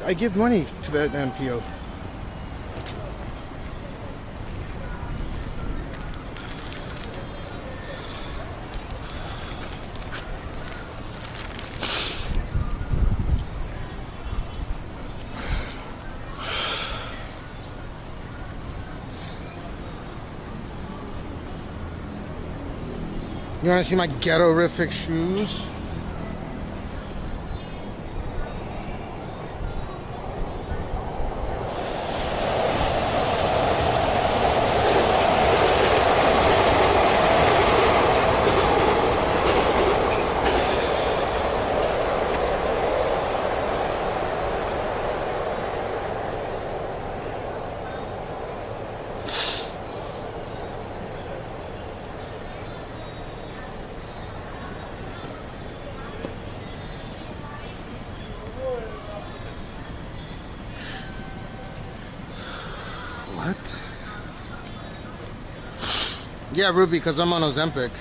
I give money to that MPO. You want to see my ghetto-rific shoes? What? Yeah, Ruby, because I'm on Ozempic.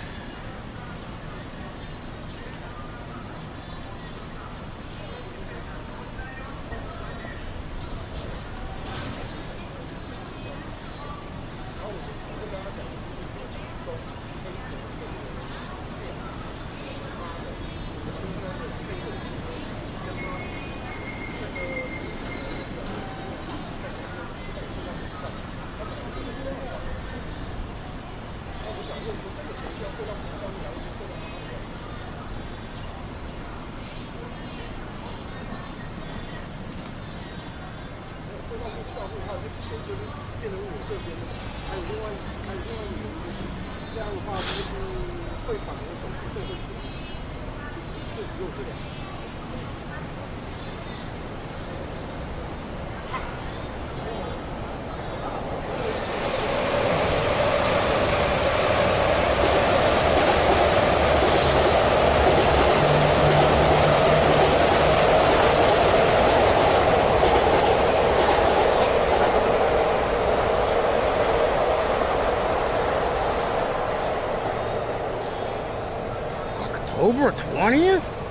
户，还有这签就是变成我这边的，还有另外一个原因，这样的话就是汇款的手续费会便宜，就只有这两个。October 20th?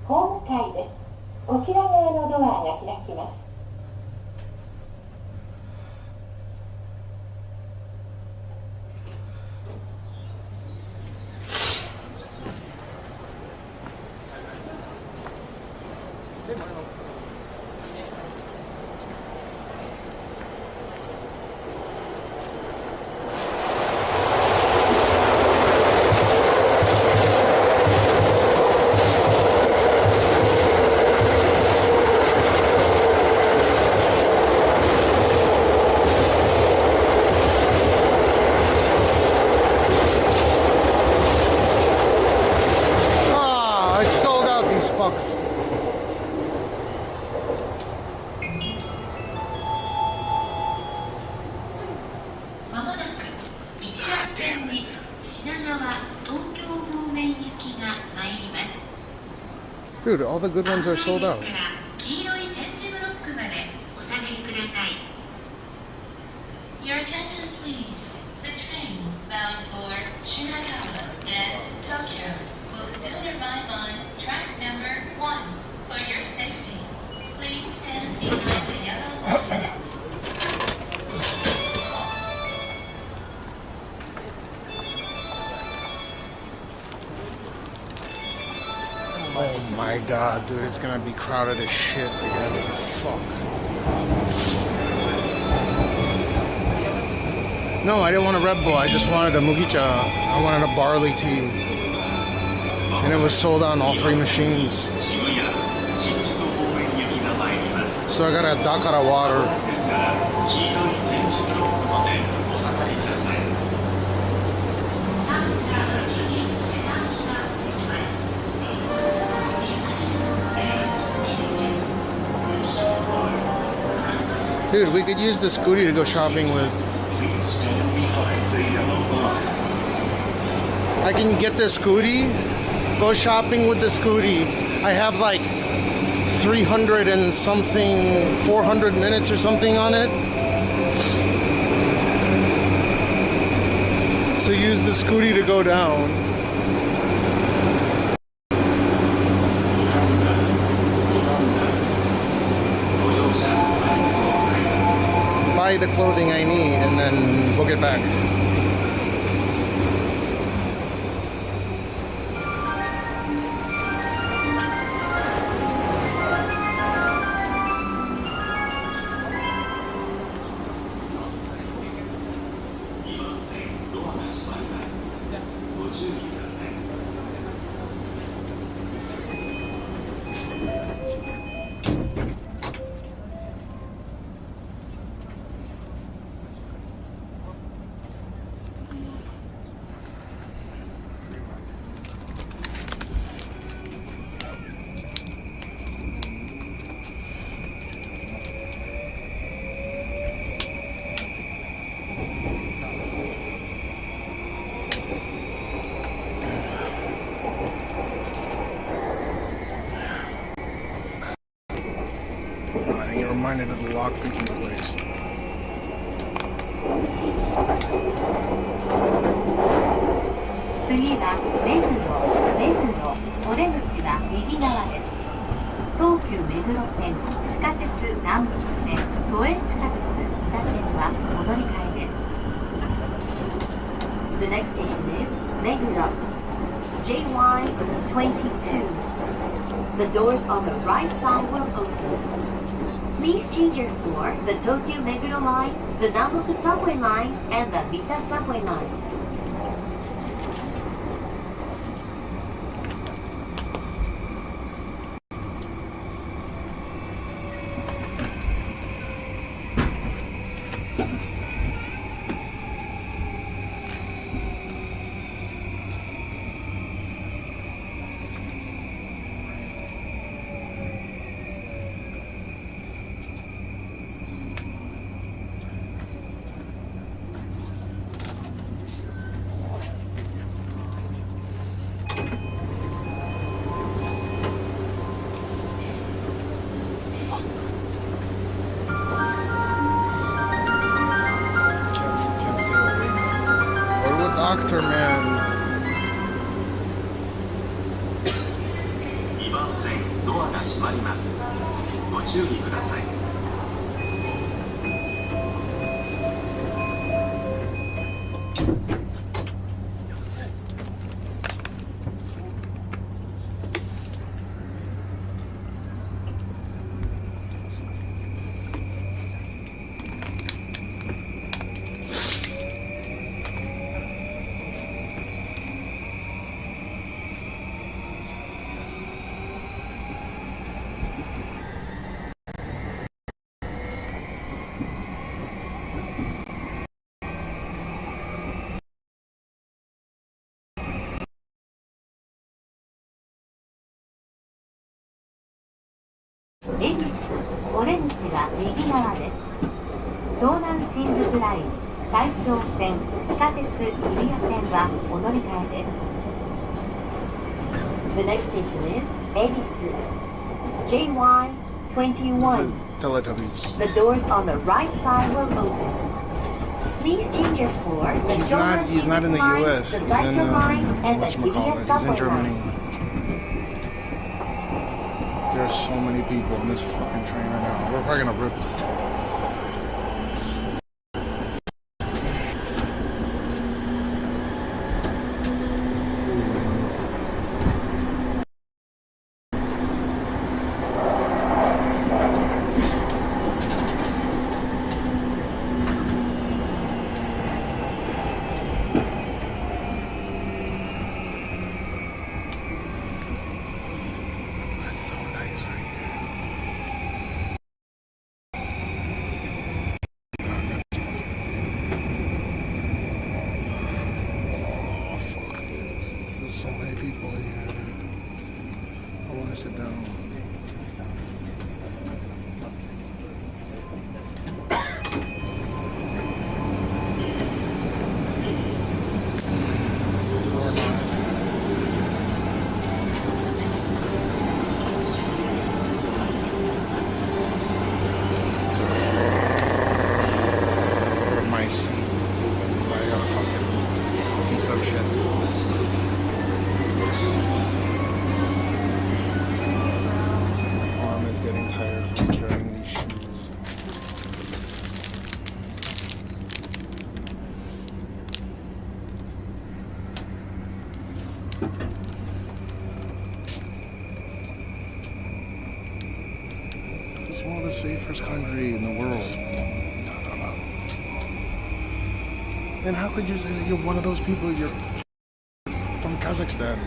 ホーム階です。こちら側のドアが開きます。Dude, all the good ones are sold out. Your attention, please. The train bound for Shinagawa and Tokyo will soon arrive on track number 1. For your safety, please stand behind the yellow line. Oh my god, dude, it's gonna be crowded as shit again. Fuck. No, I didn't want a Red Bull. I just wanted a Mugicha. I wanted a barley tea. And it was sold on all 3 machines. So I got a Dakara water. Dude, we could use the Scooty to go shopping with. I can get the Scooty, go shopping with the Scooty. I have like 300 and something, 400 minutes or something on it. So use the Scooty to go down. Buy the clothing I need and then book it back. Reminded of the lockpicking place. 次は目黒お出口は右側です。東急目黒線、地下鉄南北線、都営地下鉄北線は戻り換えです。The next station is 目黒 JY22. The doors on the right side will open. Please change your for the Tokyo Meguro line, the Nambu subway line, and the Mita subway line. Doctor man. 2番線ドアが閉まります。ご注意ください。お出口は右側です。湘南新宿ライン、大正線、地下鉄日比谷線はお乗り換えです。The next station is Edisu. JY21. Teletubbies. The doors on the right side will open. Please change your floor. He's not in the US. He's in whatchamacallit. He's in Germany. There are so many people on this fucking train right now. We're probably gonna rip. Sit down. Mice. Like a fucking piece of shit. Getting tired from carrying these shoes. It's one of the safest country in the world. And how could you say that you're one of those people? You're from Kazakhstan.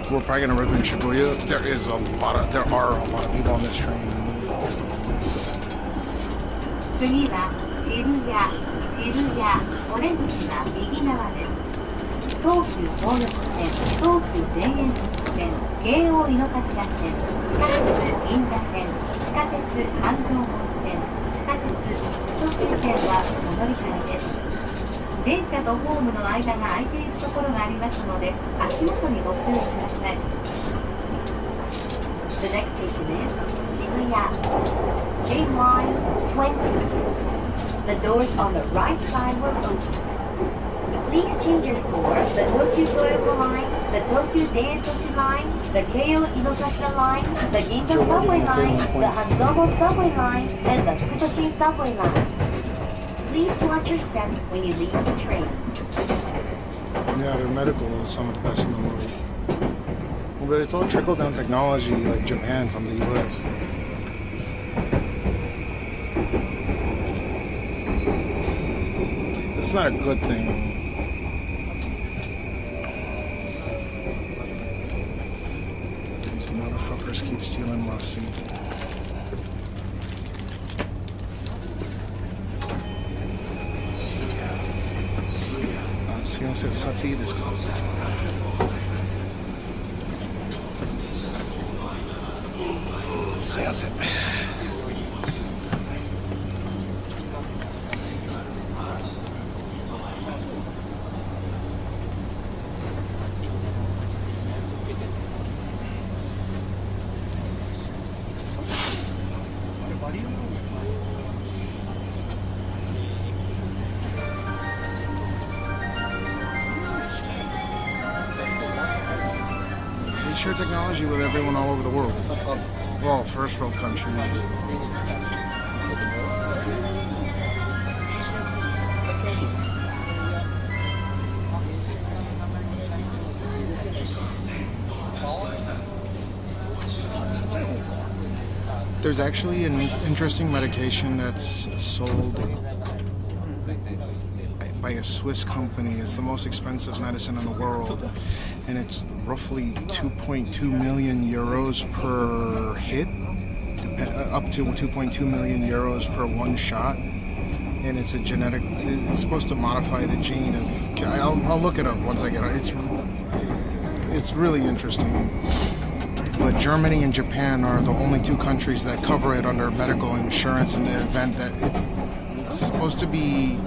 We're probably gonna rip in Shibuya. There are a lot of people on this train. 次は渋谷、オレンジが右側です。東急東横線、東急田園都市線、京王井の頭線、地下鉄銀座線、地下鉄半蔵門線、地下鉄首都周線はお乗り換えです。電車とホームの間が空いているところがありますので、足元にご注意ください。The next station is Shibuya, JY20. The doors on the right side will open. Please change your floor. The Tokyu Toyoko line, the Tokyu Dentoshi line, the Keio Inokashira line, the Ginza subway line, the Hanzobo subway line, and the Fukushima subway line. Please watch your step when you leave the train. Yeah, their medical is some of the best in the world. Well, but it's all trickle-down technology like Japan from the US. It's not a good thing. These motherfuckers keep stealing my seat. すいません、座っていいですか？すいません。Share technology with everyone all over the world. Well, first world countries. There's actually an interesting medication that's sold by a Swiss company. It's the most expensive medicine in the world, and it's roughly 2.2 million euros per hit, up to 2.2 million euros per one shot. And it's a genetic, it's supposed to modify the gene of, I'll look it up once I get it. It's really interesting. But Germany and Japan are the only two countries that cover it under medical insurance in the event that it's supposed to be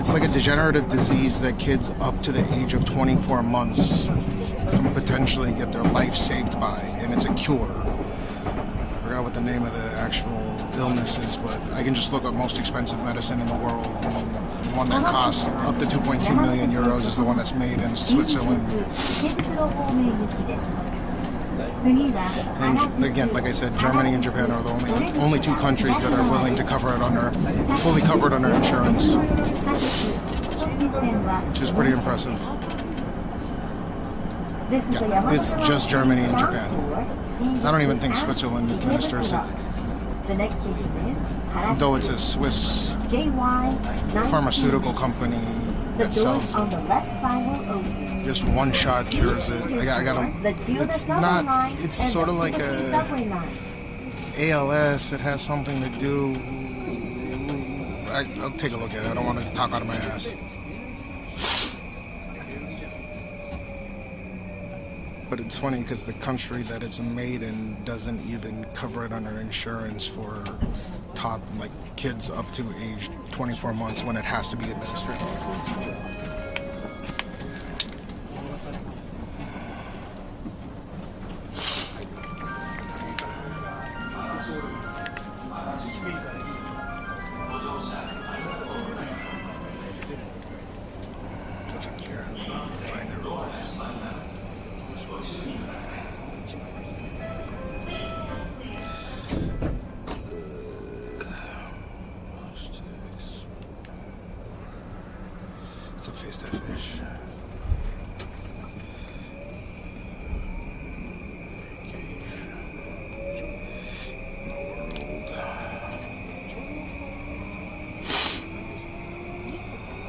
It's like a degenerative disease that kids up to the age of 24 months can potentially get their life saved by, and it's a cure. I forgot what the name of the actual illness is, but I can just look up most expensive medicine in the world. And the one that costs up to 2.2 million euros is the one that's made in Switzerland. And again, like I said, Germany and Japan are the only two countries that are willing to cover it under, fully covered under insurance, which is pretty impressive. Yeah, it's just Germany and Japan. I don't even think Switzerland administers it, though it's a Swiss pharmaceutical company that sells it. Just one shot cures it. I got them. It's not. It's sort of like a ALS. It has something to do. I'll take a look at it. I don't want to talk out of my ass. But it's funny because the country that it's made in doesn't even cover it under insurance for like kids up to age 24 months when it has to be administered.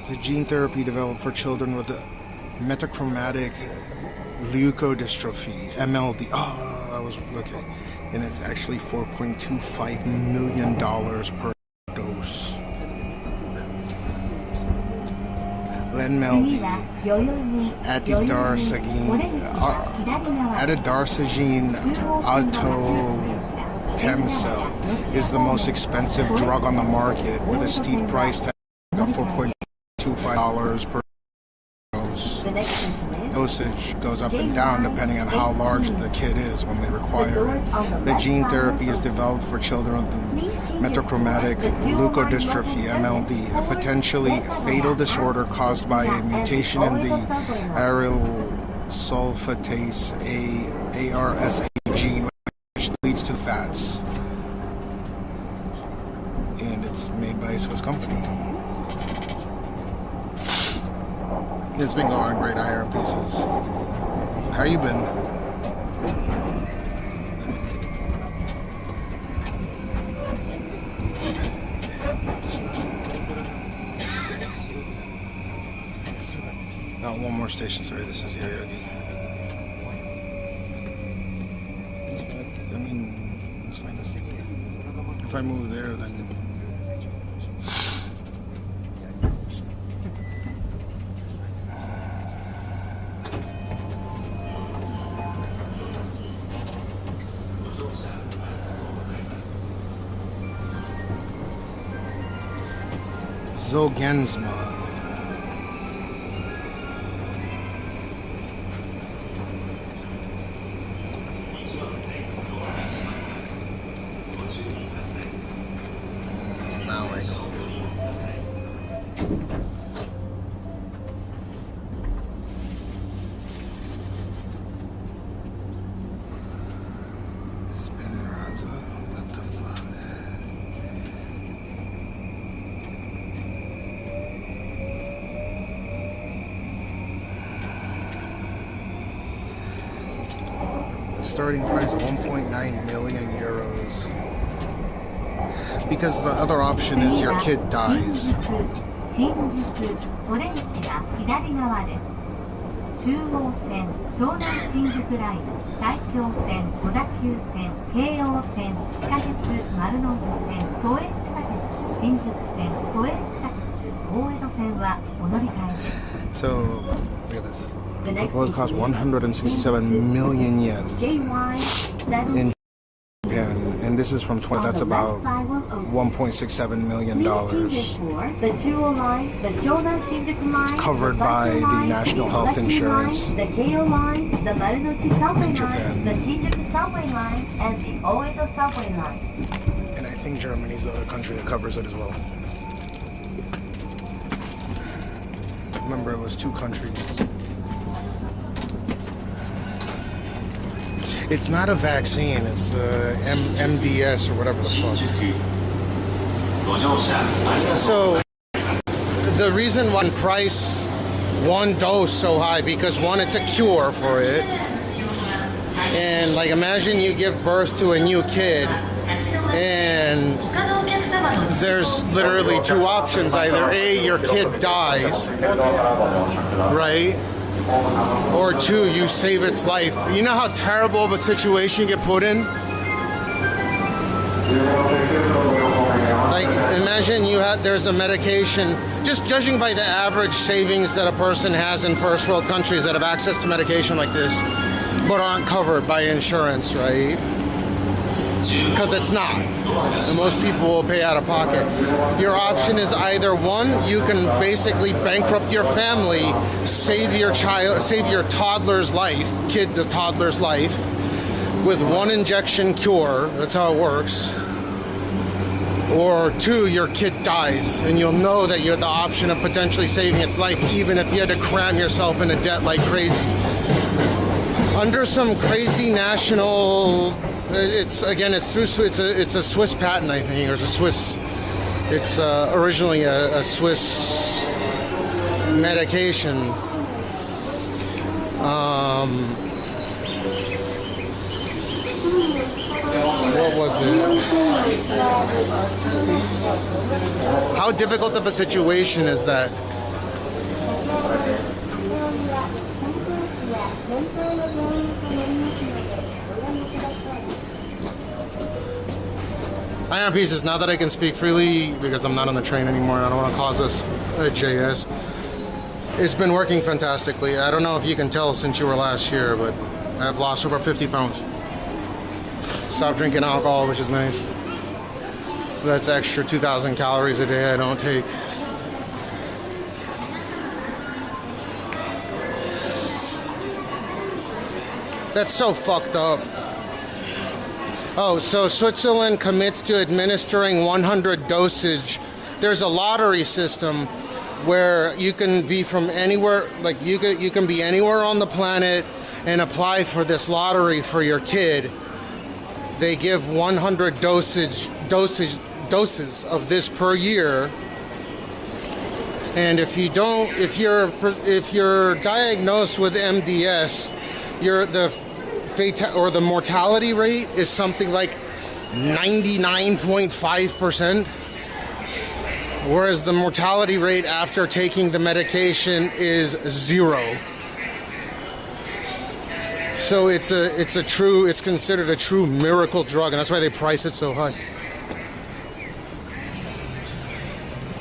The gene therapy developed for children with metachromatic leukodystrophy, MLD. Oh, I was okay. And it's actually $4.25 million per dose. Lenmeldy, atidarsagine autotemcel is the most expensive drug on the market, with a steep price tag of $4.25 per dose. Dosage goes up and down depending on how large the kid is when they require it. The gene therapy is developed for children with metachromatic leukodystrophy, MLD, a potentially fatal disorder caused by a mutation in the aryl sulfatase ARSA gene, which leads to fats. And it's made by a Swiss company. It's been going great, Iron Pieces. How you been? Oh, one more station, sorry, this is Yoyogi. I mean, it's fine. If I move there, then... Zolgensma. Starting price 1.9 million euros. Because the other option is your kid dies. So, look at this. The proposed cost 167 million yen in Japan, and this is from 20. That's about $1.67 million. It's covered by the National Health Insurance in Japan. And I think Germany's the other country that covers it as well. Remember, it was 2 countries. It's not a vaccine, it's MDS or whatever the fuck. So, the reason one price one dose so high, because one, it's a cure for it. And like, imagine you give birth to a new kid and there's literally 2 options. Either A, your kid dies, right? Or 2, you save its life. You know how terrible of a situation you get put in? Like, imagine there's a medication, just judging by the average savings that a person has in first world countries that have access to medication like this, but aren't covered by insurance, right? Because it's not. And most people will pay out of pocket. Your option is either 1, you can basically bankrupt your family, save your toddler's life, the toddler's life, with 1 injection cure. That's how it works. Or 2, your kid dies, and you'll know that you have the option of potentially saving its life, even if you had to cram yourself into debt like crazy. Under some crazy national, it's a Swiss patent, I think, or it's a Swiss. It's originally a Swiss medication. What was it? How difficult of a situation is that? Iron Pieces, now that I can speak freely because I'm not on the train anymore and I don't want to cause us a JS. It's been working fantastically. I don't know if you can tell since you were last here, but I've lost over 50 pounds. Stopped drinking alcohol, which is nice. So that's extra 2,000 calories a day I don't take. That's so fucked up. Oh, so Switzerland commits to administering 100 dosage. There's a lottery system where you can be from anywhere, like you can be anywhere on the planet and apply for this lottery for your kid. They give 100 doses of this per year. And if you're diagnosed with MDS, the mortality rate is something like 99.5%, whereas the mortality rate after taking the medication is 0. So it's considered a true miracle drug, and that's why they price it so high.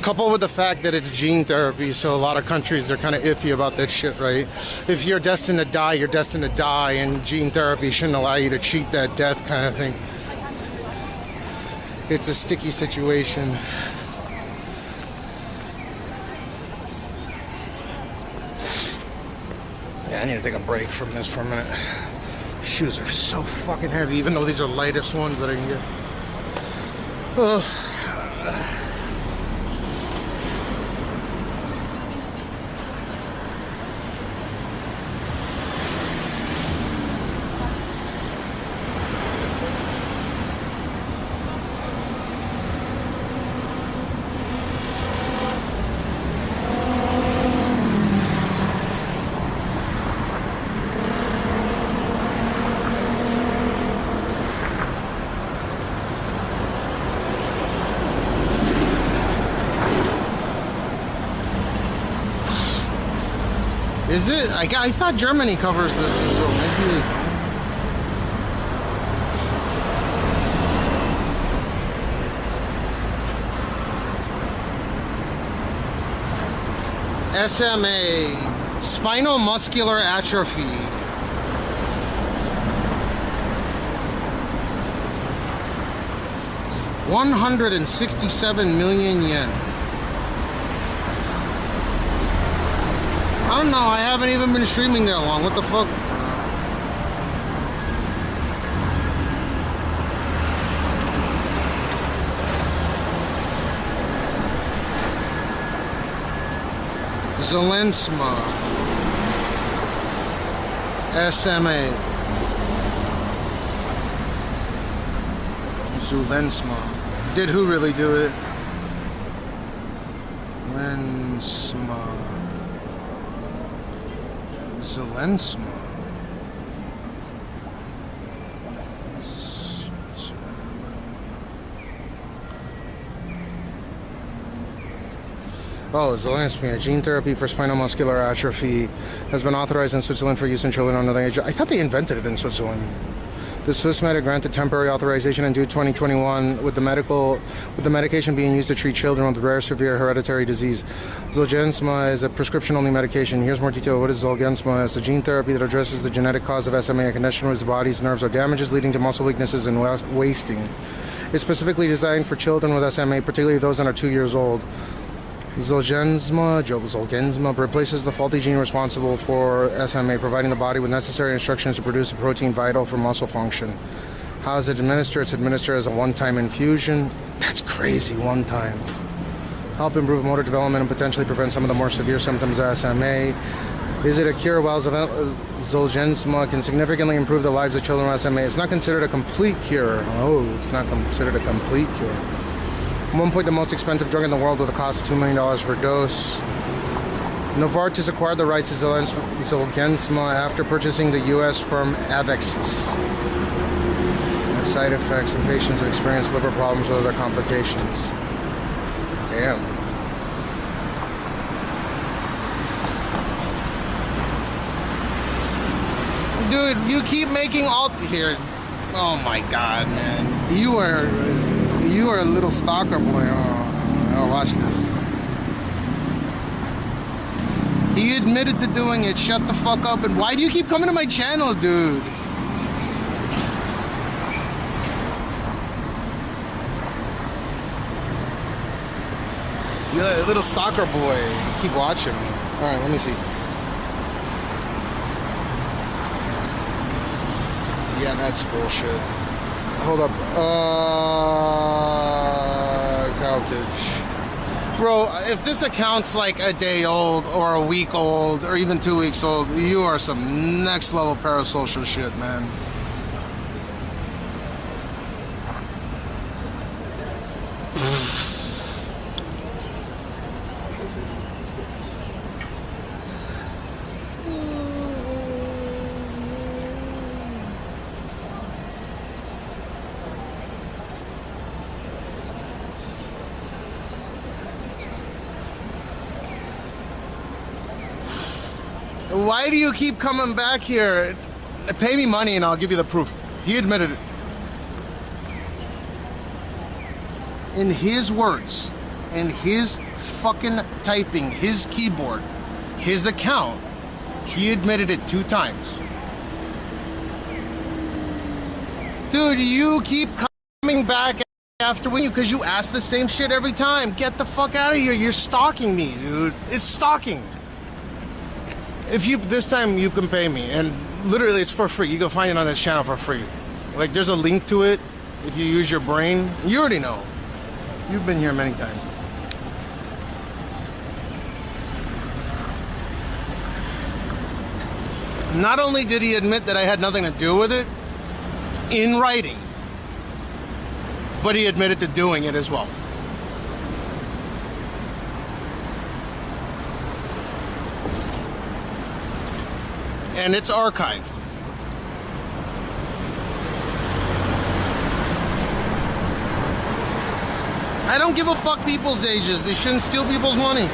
Coupled with the fact that it's gene therapy, so a lot of countries are kind of iffy about that shit, right? If you're destined to die, you're destined to die, and gene therapy shouldn't allow you to cheat that death kind of thing. It's a sticky situation. Yeah, I need to take a break from this for a minute. Shoes are so fucking heavy, even though these are lightest ones that I can get. Ugh. Is it? I thought Germany covers this as well. Maybe. SMA, spinal muscular atrophy. 167 million yen. I don't know, I haven't even been streaming that long. What the fuck? Zelensma. SMA. Zelensma. Did who really do it? Lensma. Zelensma. Oh, Zelensma, gene therapy for spinal muscular atrophy has been authorized in Switzerland for use in children under the age. I thought they invented it in Switzerland. The Swiss Med granted temporary authorization in 2021 with the medication being used to treat children with rare severe hereditary disease. Zolgensma is a prescription-only medication. Here's more detail. What is Zolgensma? It's a gene therapy that addresses the genetic cause of SMA, a condition where the body's nerves are damages leading to muscle weaknesses and wasting. It's specifically designed for children with SMA, particularly those under 2 years old. Zolgensma replaces the faulty gene responsible for SMA, providing the body with necessary instructions to produce a protein vital for muscle function. How is it administered? It's administered as a one-time infusion. That's crazy, one time. Help improve motor development and potentially prevent some of the more severe symptoms of SMA. Is it a cure? While Zolgensma can significantly improve the lives of children with SMA, it's not considered a complete cure. Oh, it's not considered a complete cure. At one point, the most expensive drug in the world with a cost of $2 million per dose. Novartis acquired the rights to Zolgensma after purchasing the U.S. firm Avexis. Have side effects in patients that experience liver problems with other complications. Damn. Dude, you keep making all here. Oh my god, man. You are a little stalker boy. Oh, watch this. He admitted to doing it. Shut the fuck up. And why do you keep coming to my channel, dude? You're a little stalker boy. Keep watching me. Alright, let me see. Yeah, that's bullshit. Hold up. Outage. Bro, if this account's like a day old or a week old or even 2 weeks old, you are some next level parasocial shit, man. Why do you keep coming back here? Pay me money and I'll give you the proof. He admitted it. In his words, in his fucking typing, his keyboard, his account, he admitted it 2 times. Dude, you keep coming back after when you, because you ask the same shit every time. Get the fuck out of here. You're stalking me, dude. It's stalking. If you, this time you can pay me, and literally it's for free. You can find it on this channel for free. Like, there's a link to it if you use your brain. You already know. You've been here many times. Not only did he admit that I had nothing to do with it, in writing, but he admitted to doing it as well. And it's archived. I don't give a fuck people's ages. They shouldn't steal people's money.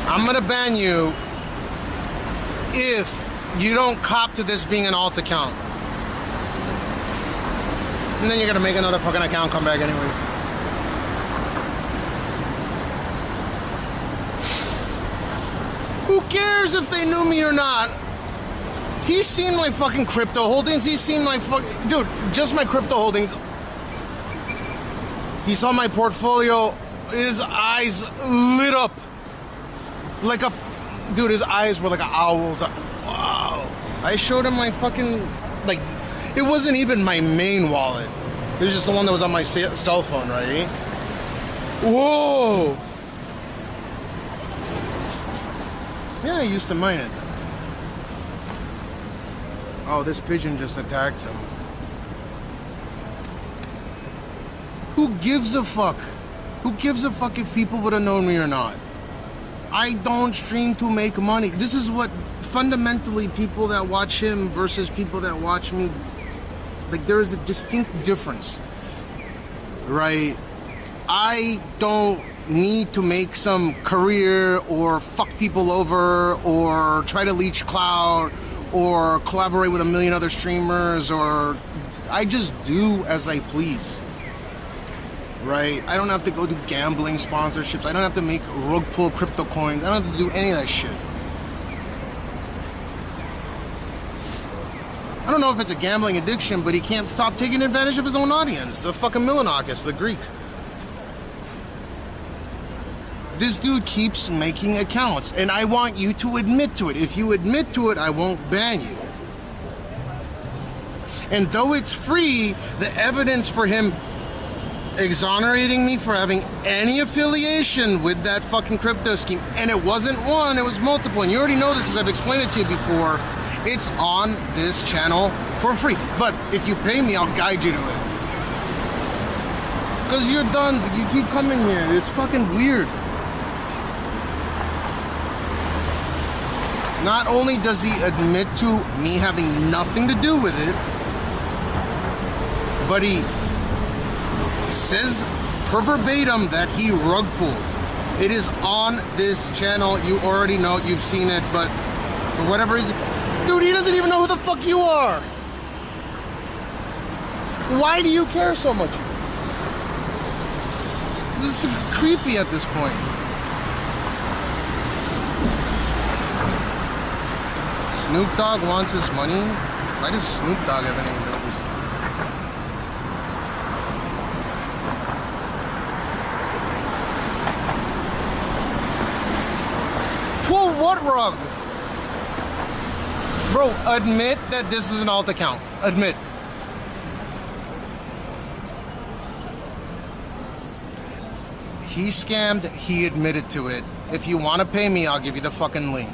I'm gonna ban you if you don't cop to this being an alt account. And then you're gonna make another fucking account, come back anyways. Who cares if they knew me or not? He's seen my fucking crypto holdings. He's seen my dude, just my crypto holdings. He saw my portfolio. His eyes lit up like a dude. His eyes were like an owl's. Wow. I showed him my fucking like. It wasn't even my main wallet. It was just the one that was on my cell phone, right? Whoa. Yeah, I used to mine it. Oh, this pigeon just attacked him. Who gives a fuck? Who gives a fuck if people would have known me or not? I don't stream to make money. This is what fundamentally people that watch him versus people that watch me, like there is a distinct difference, right? I don't need to make some career or fuck people over or try to leech clout or collaborate with a million other streamers, or I just do as I please, right? I don't have to go do gambling sponsorships. I don't have to make rug pull crypto coins. I don't have to do any of that shit. I don't know if it's a gambling addiction, but he can't stop taking advantage of his own audience. The fucking Milanakis, the Greek. This dude keeps making accounts, and I want you to admit to it. If you admit to it, I won't ban you. And though it's free, the evidence for him exonerating me for having any affiliation with that fucking crypto scheme, and it wasn't one, it was multiple, and you already know this because I've explained it to you before, it's on this channel for free. But if you pay me, I'll guide you to it. Because you're done, you keep coming here, it's fucking weird. Not only does he admit to me having nothing to do with it, but he says per verbatim that he rug pulled. It is on this channel. You already know, you've seen it, but for whatever reason, dude, he doesn't even know who the fuck you are. Why do you care so much? This is creepy at this point. Snoop Dogg wants his money? Why does Snoop Dogg have anything to do with this? Whoa, what rug? Bro, admit that this is an alt account. Admit. He scammed, he admitted to it. If you want to pay me, I'll give you the fucking link.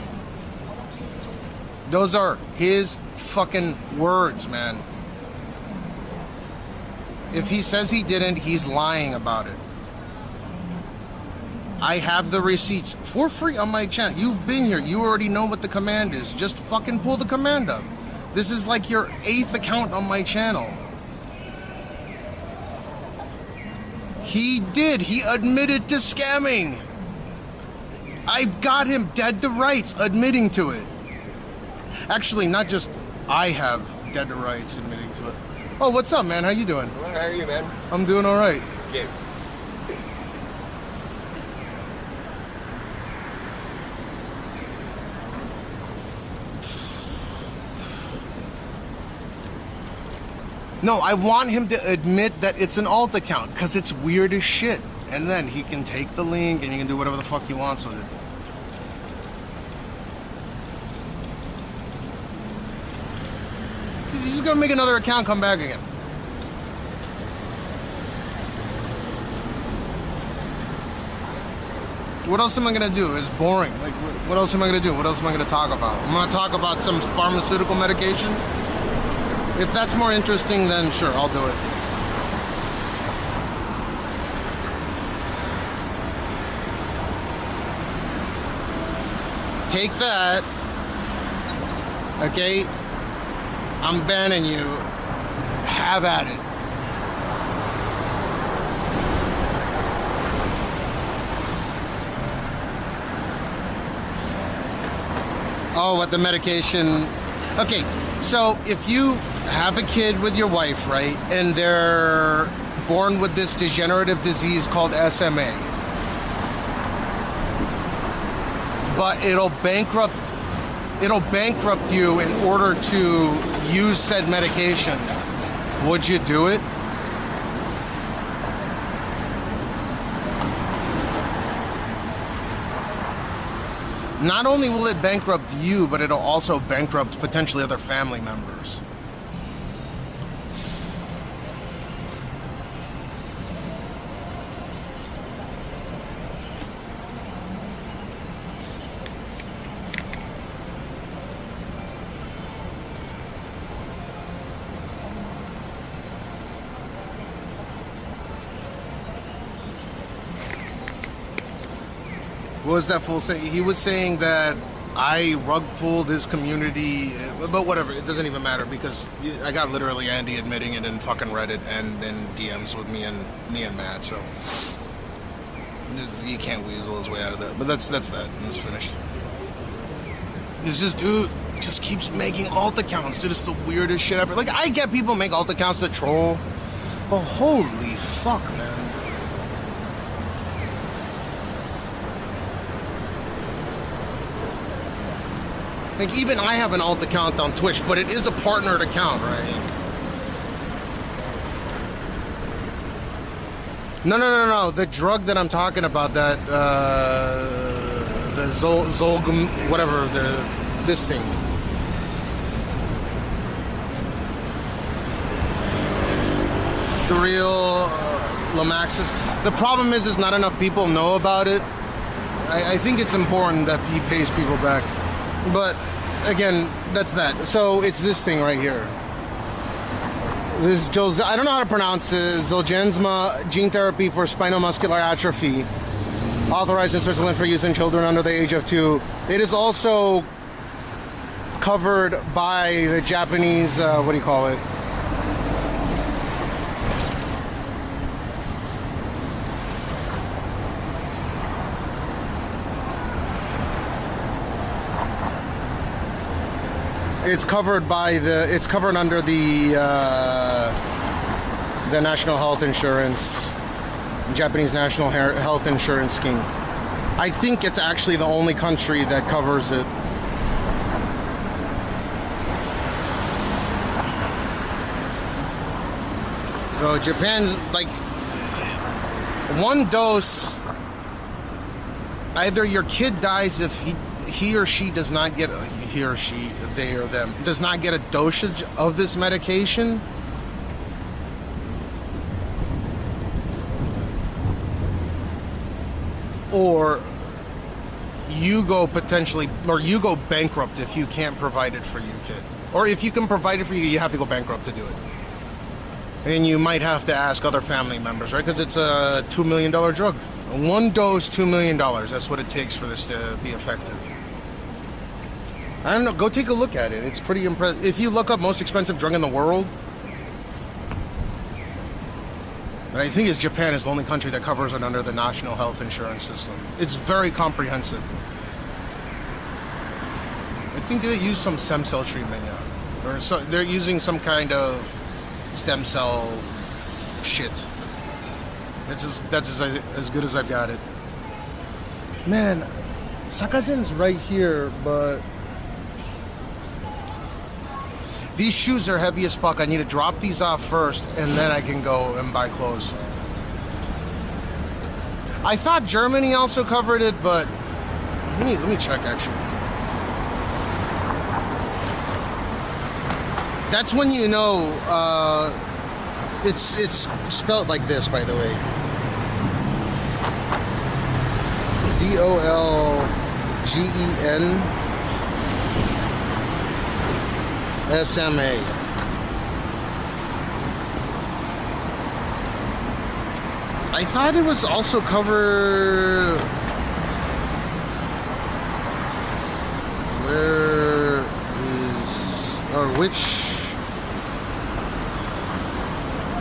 Those are his fucking words, man. If he says he didn't, he's lying about it. I have the receipts for free on my channel. You've been here. You already know what the command is. Just fucking pull the command up. This is like your 8th account on my channel. He did. He admitted to scamming. I've got him dead to rights admitting to it. Actually, not just I have dead to rights admitting to it. Oh, what's up, man? How you doing? How are you, man? I'm doing all right. Good. No, I want him to admit that it's an alt account because it's weird as shit. And then he can take the link and he can do whatever the fuck he wants with it. He's just gonna make another account, come back again. What else am I gonna do? It's boring. Like, what else am I gonna do? What else am I gonna talk about? I'm gonna talk about some pharmaceutical medication. If that's more interesting, then sure, I'll do it. Take that. Okay? I'm banning you. Have at it. Oh, what the medication. Okay, so if you have a kid with your wife, right, and they're born with this degenerative disease called SMA, but it'll bankrupt it'll bankrupt you in order to use said medication, would you do it? Not only will it bankrupt you, but it'll also bankrupt potentially other family members. What was that fool saying? He was saying that I rug pulled his community, but whatever, it doesn't even matter because I got literally Andy admitting it in fucking Reddit and in DMs with me and Matt, so you can't weasel his way out of that. But that's that. It's finished. It's just, dude, just keeps making alt accounts, dude. It's the weirdest shit ever. Like, I get people make alt accounts to troll, but holy fuck, man. Like, even I have an alt account on Twitch, but it is a partnered account, right? No. The drug that I'm talking about, that, the Zolgum, whatever, this thing. The real Lamaxis. The problem is not enough people know about it. I think it's important that he pays people back. But again, that's that. So it's this thing right here. This is I don't know how to pronounce it. Zolgensma gene therapy for spinal muscular atrophy, authorized in Switzerland for use in children under the age of 2. It is also covered by the Japanese. What do you call it? It's covered by it's covered under the National Health Insurance, Japanese National Health Insurance Scheme. I think it's actually the only country that covers it. So Japan, like, one dose, either your kid dies if he or she does not get they or them does not get a dosage of this medication, or you go bankrupt if you can't provide it for your kid, or if you can provide it for you have to go bankrupt to do it, and you might have to ask other family members, right? Because it's a $2 million drug. One dose, $2 million. That's what it takes for this to be effective. I don't know. Go take a look at it. It's pretty impressive. If you look up most expensive drug in the world, and I think Japan is the only country that covers it under the national health insurance system. It's very comprehensive. I think they use some stem cell treatment, yeah, or so they're using some kind of stem cell shit. That's as good as I've got it. Man, Sakazen's right here, but these shoes are heavy as fuck. I need to drop these off first, and then I can go and buy clothes. I thought Germany also covered it, but let me check actually. That's when you know. It's spelled like this, by the way. ZOLGENSMA. I thought it was also covered. Where is, or which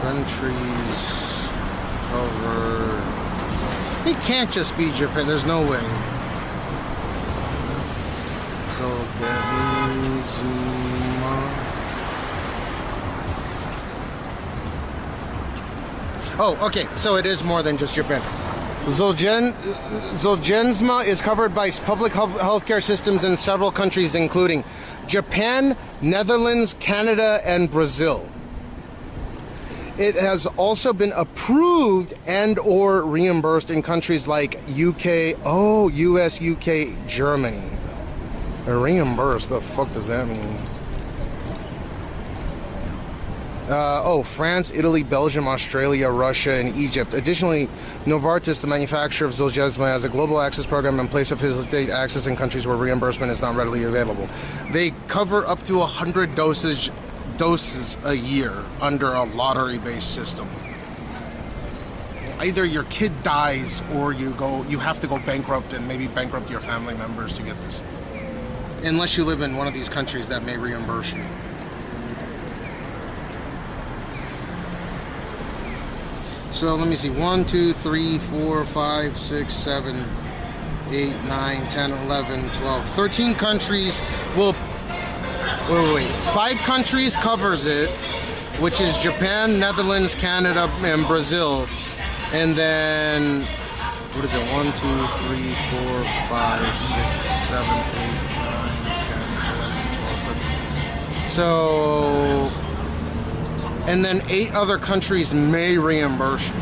countries cover? It can't just be Japan. There's no way. Oh, okay. So it is more than just Japan. Zolgensma is covered by public healthcare systems in several countries, including Japan, Netherlands, Canada, and Brazil. It has also been approved and or reimbursed in countries like UK, US, UK, Germany. Reimbursed, the fuck does that mean? France, Italy, Belgium, Australia, Russia, and Egypt. Additionally, Novartis, the manufacturer of Zolgensma, has a global access program in place to facilitate access in countries where reimbursement is not readily available. They cover up to 100 doses a year under a lottery-based system. Either your kid dies or you have to go bankrupt and maybe bankrupt your family members to get this. Unless you live in one of these countries that may reimburse you. So let me see, 1, 2, 3, 4, 5, 6, 7, 8, 9, 10, 11, 12, 13 countries will, wait, 5 countries covers it, which is Japan, Netherlands, Canada, and Brazil. And then, what is it, 1, 2, 3, 4, 5, 6, 7, 8, 9, 10, 11, 12, 13. So, and then 8 other countries may reimburse you.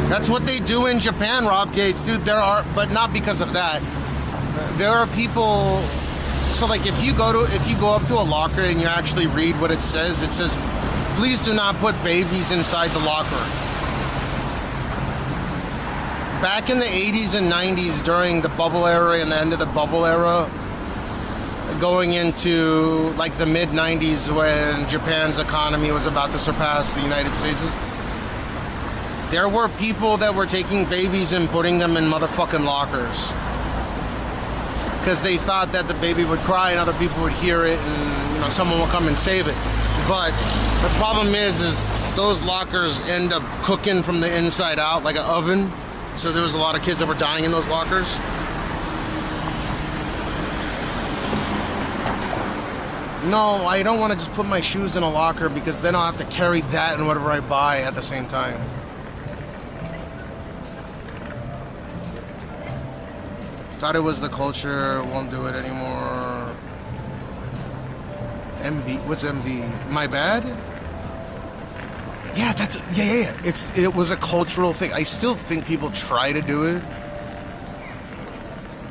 That's what they do in Japan, Rob Gates, dude. There are, but not because of that. There are people. So, like, if you go up to a locker and you actually read what it says, please do not put babies inside the locker. Back in the 80s and 90s, during the bubble era and the end of the bubble era, going into like the mid 90s when Japan's economy was about to surpass the United States', there were people that were taking babies and putting them in motherfucking lockers because they thought that the baby would cry and other people would hear it and someone would come and save it. But the problem is those lockers end up cooking from the inside out like an oven. So there was a lot of kids that were dying in those lockers. No, I don't want to just put my shoes in a locker because then I'll have to carry that and whatever I buy at the same time. Thought it was the culture, won't do it anymore. MB, what's MV? My bad? Yeah, it was a cultural thing. I still think people try to do it.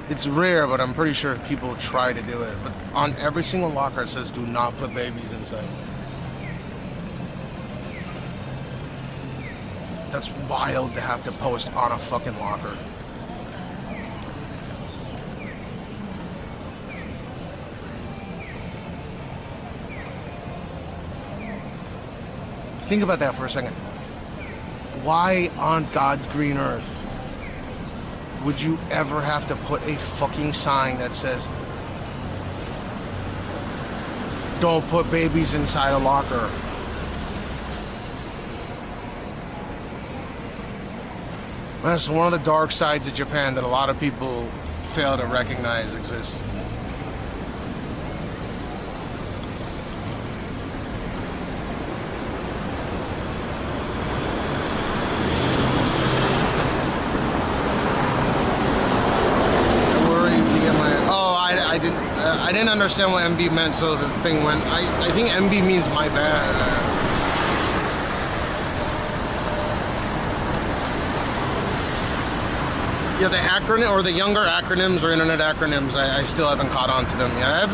It's rare, but I'm pretty sure people try to do it. But on every single locker it says do not put babies inside. That's wild to have to post on a fucking locker. Think about that for a second. Why on God's green earth would you ever have to put a fucking sign that says don't put babies inside a locker? That's one of the dark sides of Japan that a lot of people fail to recognize exists. I didn't understand what MB meant, so the thing went. I think MB means my bad. Yeah, the acronym or the younger acronyms or internet acronyms, I still haven't caught on to them yet.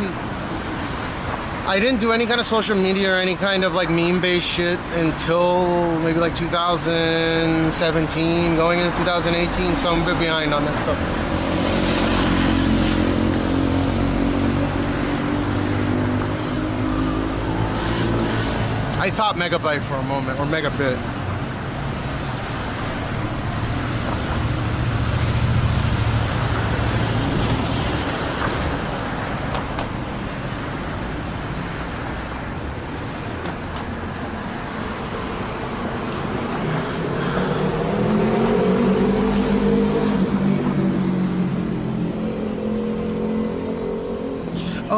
I didn't do any kind of social media or any kind of like meme-based shit until maybe like 2017, going into 2018, so I'm a bit behind on that stuff. I thought megabyte for a moment, or megabit.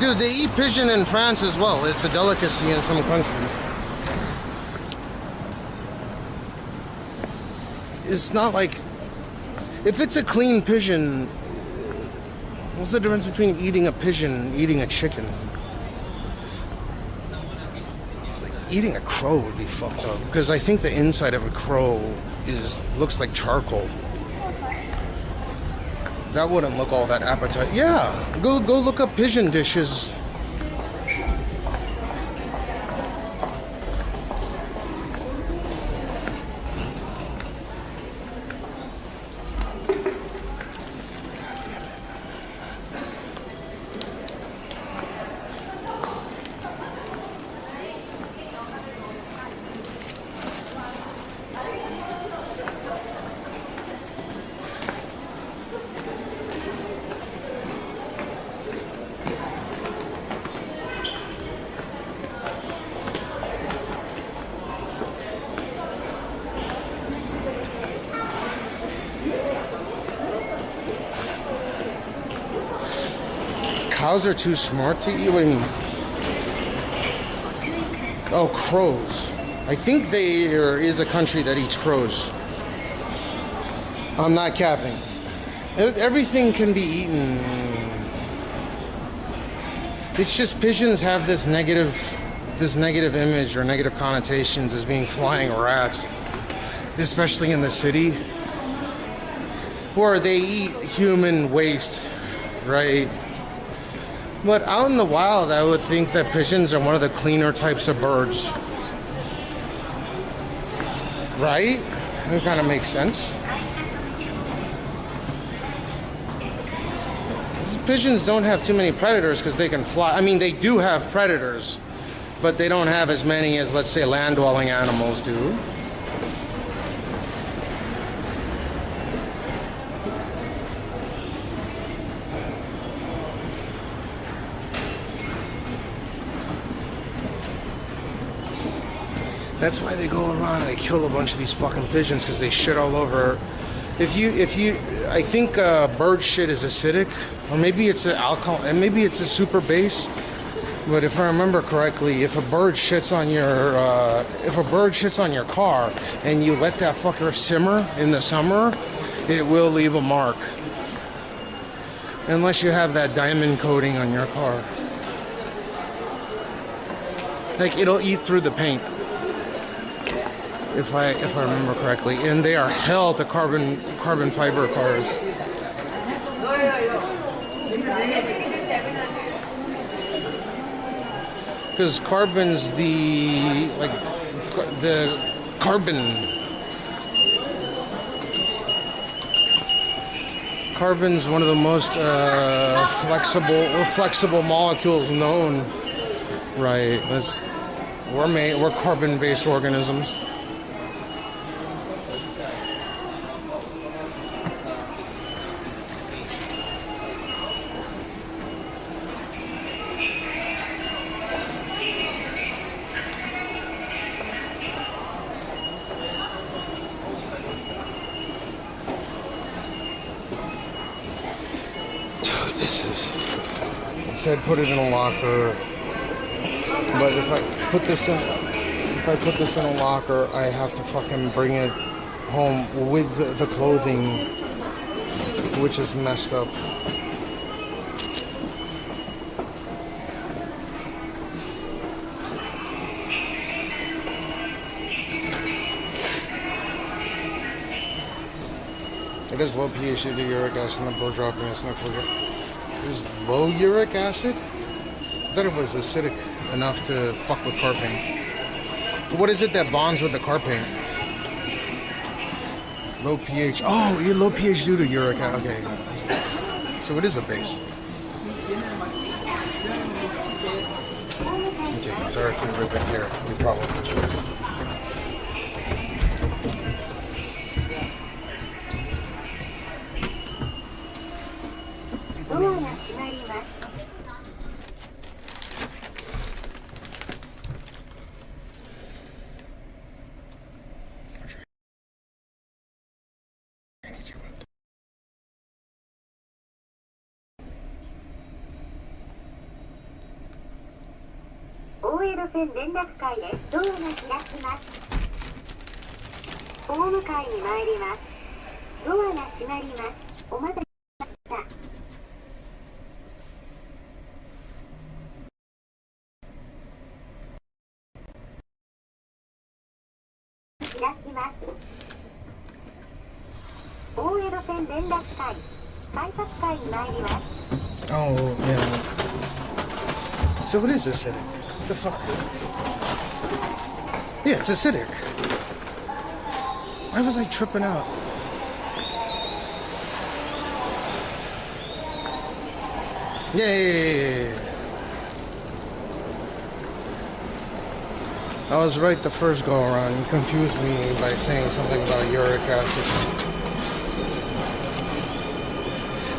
Dude, they eat pigeon in France as well. It's a delicacy in some countries. It's not like... If it's a clean pigeon, what's the difference between eating a pigeon and eating a chicken? Like, eating a crow would be fucked up. Because I think the inside of a crow looks like charcoal. That wouldn't look all that appetizing. Yeah, go look up pigeon dishes. Cows are too smart to eat? What do you mean? Oh, crows. I think there is a country that eats crows. I'm not capping. Everything can be eaten. It's just pigeons have this negative image or negative connotations as being flying rats, especially in the city, where they eat human waste, right? But out in the wild, I would think that pigeons are one of the cleaner types of birds. Right? That kind of makes sense. Pigeons don't have too many predators because they can fly. I mean, they do have predators, but they don't have as many as, let's say, land-dwelling animals do. That's why they go around and they kill a bunch of these fucking pigeons, because they shit all over. I think bird shit is acidic, or maybe it's an alcohol, and maybe it's a super base. But if I remember correctly, if a bird shits on your car and you let that fucker simmer in the summer, it will leave a mark. Unless you have that diamond coating on your car. Like, it'll eat through the paint. If I remember correctly, and they are hell to carbon fiber cars. Because carbon's the carbon's one of the most flexible molecules known. Right? We're carbon-based organisms. Said put it in a locker, but if I put this in a locker, I have to fucking bring it home with the clothing, which is messed up. It is low pH due to uric acid and the blood dropping. It's not for is low uric acid? I thought it was acidic enough to fuck with car paint. What is it that bonds with the car paint? Low pH. Oh, yeah, low pH due to uric acid. Okay. So it is a base. Okay, sorry for the ripping here. We probably should. 大江戸線連絡会へドアが開きます。大向かいに参ります。ドアが閉まります。お待たせしました。開きます。大江戸線連絡会改札会に参ります。 Oh, yeah. So what is acidic? What the fuck? Yeah, it's acidic. Why was I tripping out? Yeah. I was right the first go around. You confused me by saying something about uric acid.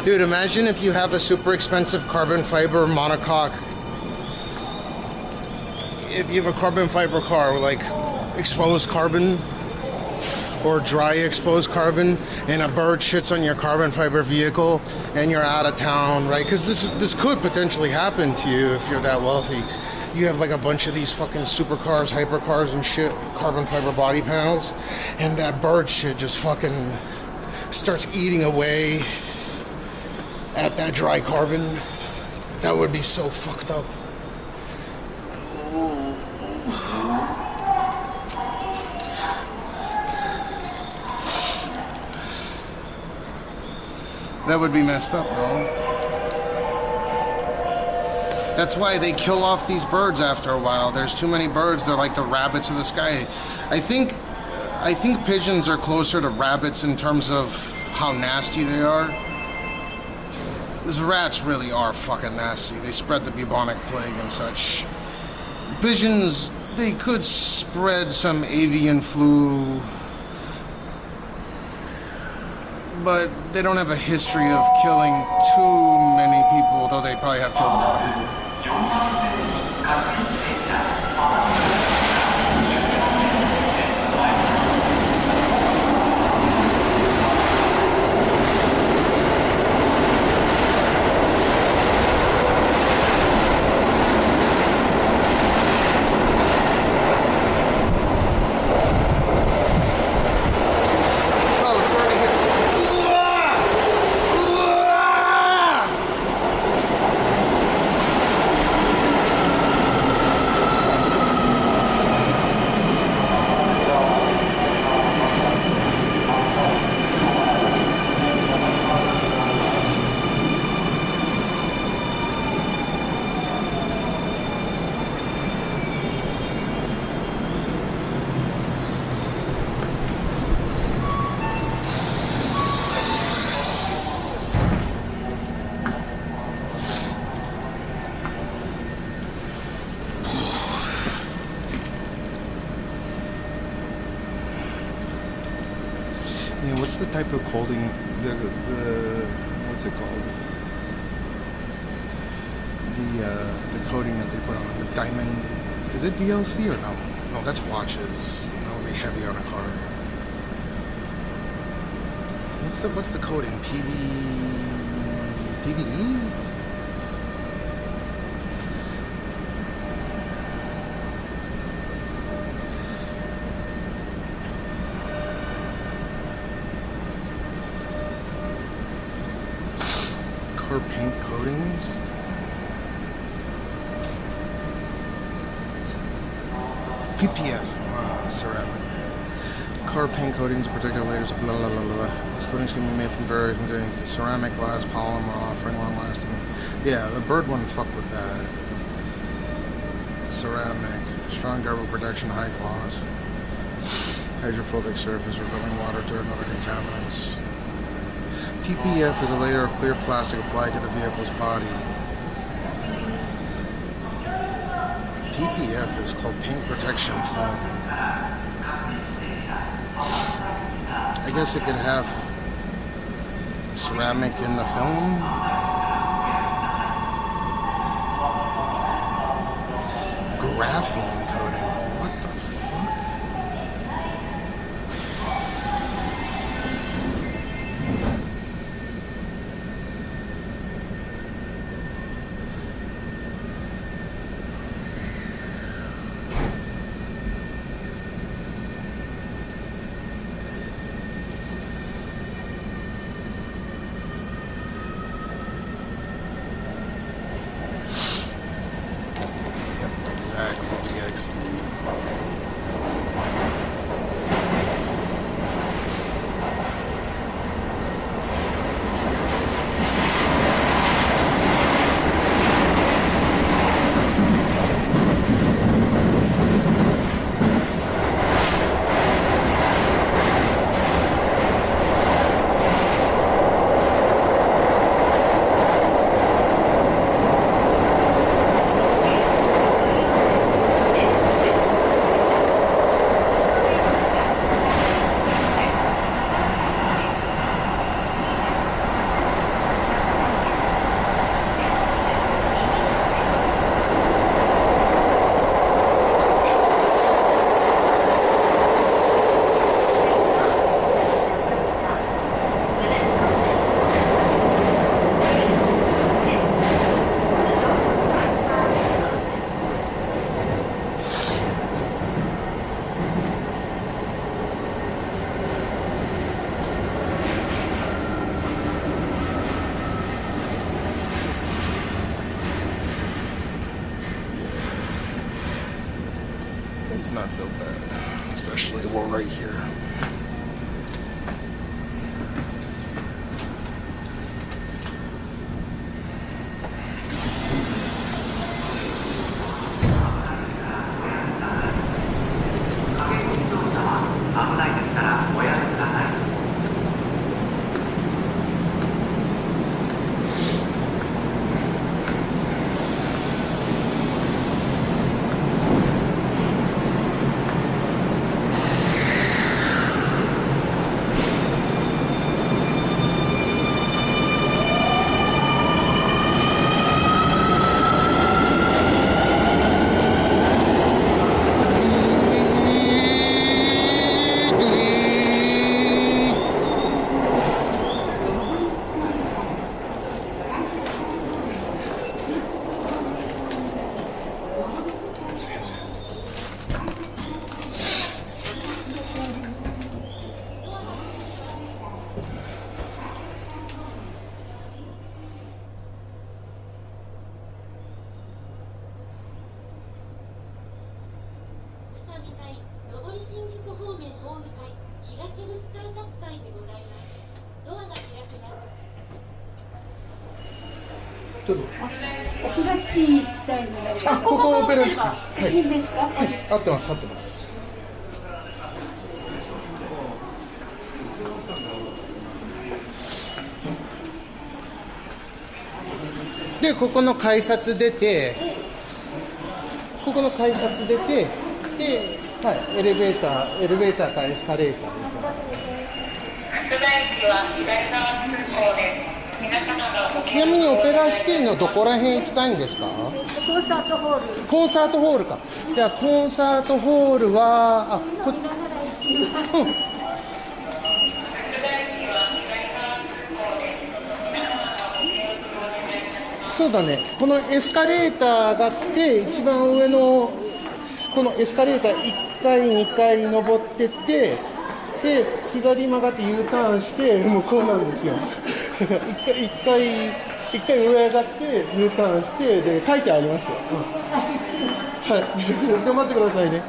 Dude, imagine if you have a super expensive carbon fiber monocoque. If you have a carbon fiber car with like exposed carbon or dry exposed carbon, and a bird shits on your carbon fiber vehicle and you're out of town, right? Because this could potentially happen to you if you're that wealthy. You have like a bunch of these fucking supercars, hypercars and shit, carbon fiber body panels, and that bird shit just fucking starts eating away at that dry carbon. That would be so fucked up. That would be messed up, though. That's why they kill off these birds after a while. There's too many birds. They're like the rabbits of the sky. I think pigeons are closer to rabbits in terms of how nasty they are. These rats really are fucking nasty. They spread the bubonic plague and such. Pigeons, they could spread some avian flu, but they don't have a history of killing too many people, though they probably have killed a lot of people. What's the type of coating, the what's it called? The coating that they put on the diamond, is it DLC or no? No, that's watches. That would be heavy on a car. What's the coating? PVE? Paint coatings. PPF, ceramic. Car paint coatings, protective layers, blah blah blah blah. These coatings can be made from various materials: the ceramic, glass, polymer, offering long-lasting. Yeah, the bird wouldn't fuck with that. Ceramic, strong durable protection, high gloss, hydrophobic surface, repelling water, dirt, and other contaminants. PPF is a layer of clear plastic applied to the vehicle's body. PPF is called paint protection foam. I guess it could have ceramic in the film. Graphene coating. What the fuck? It's not so bad, especially we're right here.どうぞ。オペラシティスタイルになります。あ、ここオペラシティです。はい。いいんですか？はい、合ってます、合ってます。で、ここの改札出て、ここの改札出て、で、はい、エレベーターかエスカレーターで行きます。ちなみにオペラシティのどこら辺行きたいんですか？コンサートホール。コンサートホールか。じゃあコンサートホールは、そうだね。このエスカレーターがあって、一番上のこのエスカレーター1階2階登ってって、で左曲がって U ターンして向こうなんですよ。一回上上がって U ターンしてで書いてありますよ。はい。頑張ってくださいね。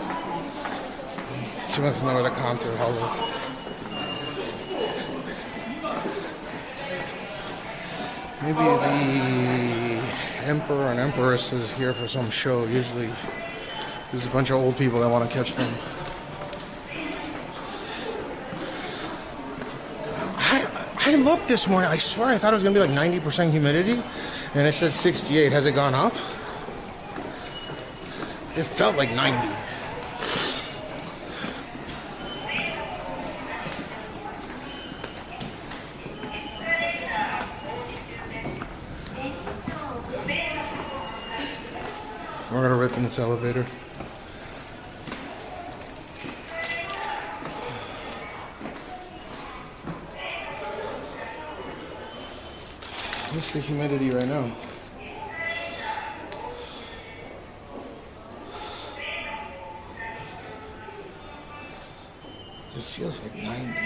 She wants to know where the concert hall is. Maybe the emperor and empress is here for some show. Usually there's a bunch of old people that want to catch them. I looked this morning. I swear I thought it was going to be like 90% humidity, and it said 68. Has it gone up? It felt like 90. We're going to rip in this elevator. What's the humidity right now? It feels like 90.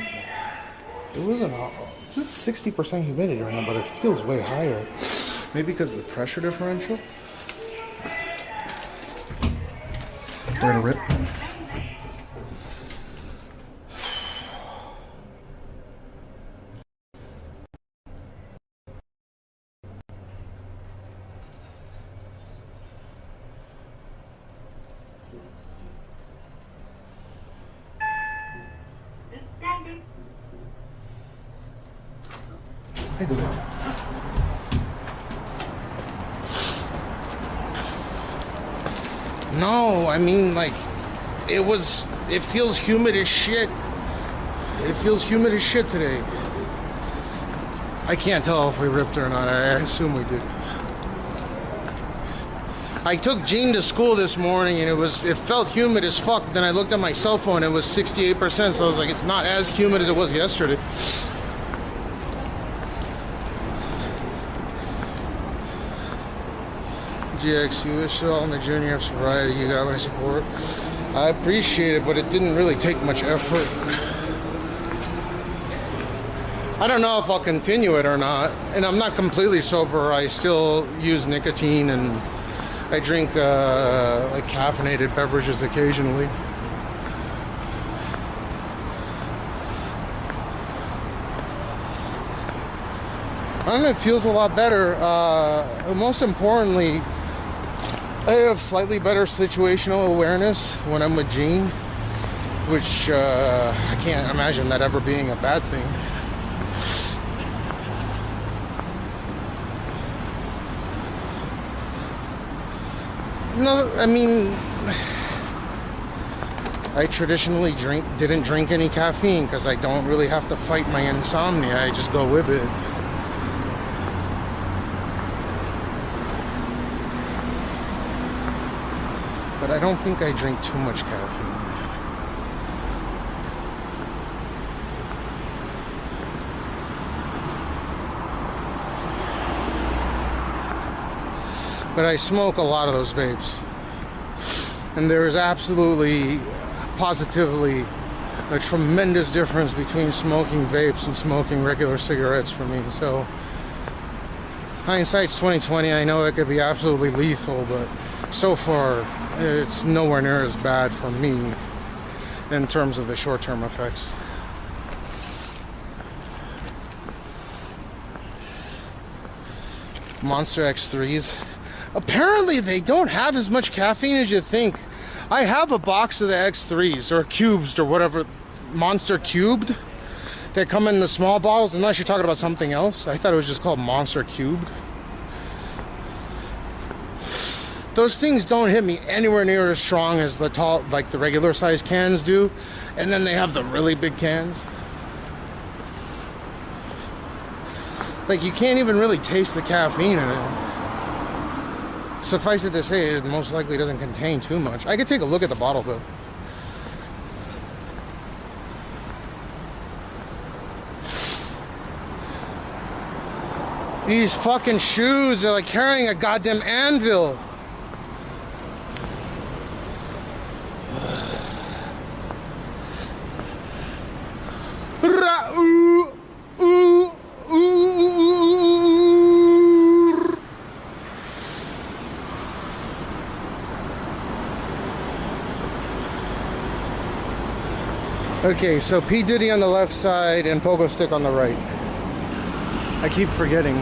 It wasn't all, it's just 60% humidity right now, but it feels way higher. Maybe because of the pressure differential? We're gonna rip. Hey, does it? No, I mean, like, it feels humid as shit. It feels humid as shit today. I can't tell if we ripped or not. I assume we did. I took Jean to school this morning and it felt humid as fuck. Then I looked at my cell phone, it was 68%, so I was like, it's not as humid as it was yesterday. GX, you wish all in the junior sobriety, you got my support. I appreciate it, but it didn't really take much effort. I don't know if I'll continue it or not, and I'm not completely sober. I still use nicotine, and I drink like caffeinated beverages occasionally. And it feels a lot better. Most importantly, I have slightly better situational awareness when I'm with Gene, which I can't imagine that ever being a bad thing. No, I mean, I traditionally didn't drink any caffeine because I don't really have to fight my insomnia. I just go with it. But I don't think I drink too much caffeine. But I smoke a lot of those vapes. And there is absolutely, positively, a tremendous difference between smoking vapes and smoking regular cigarettes for me. So, hindsight's 2020. I know it could be absolutely lethal, but so far, it's nowhere near as bad for me in terms of the short-term effects. Monster X3s. Apparently they don't have as much caffeine as you think. I have a box of the X3s, or cubes, or whatever, Monster Cubed. They come in the small bottles, unless you're talking about something else. I thought it was just called Monster Cubed. Those things don't hit me anywhere near as strong as the tall, like the regular size cans do. And then they have the really big cans. Like, you can't even really taste the caffeine in it. Suffice it to say, it most likely doesn't contain too much. I could take a look at the bottle, though. These fucking shoes are like carrying a goddamn anvil. Okay, so P. Diddy on the left side and Pogo Stick on the right. I keep forgetting.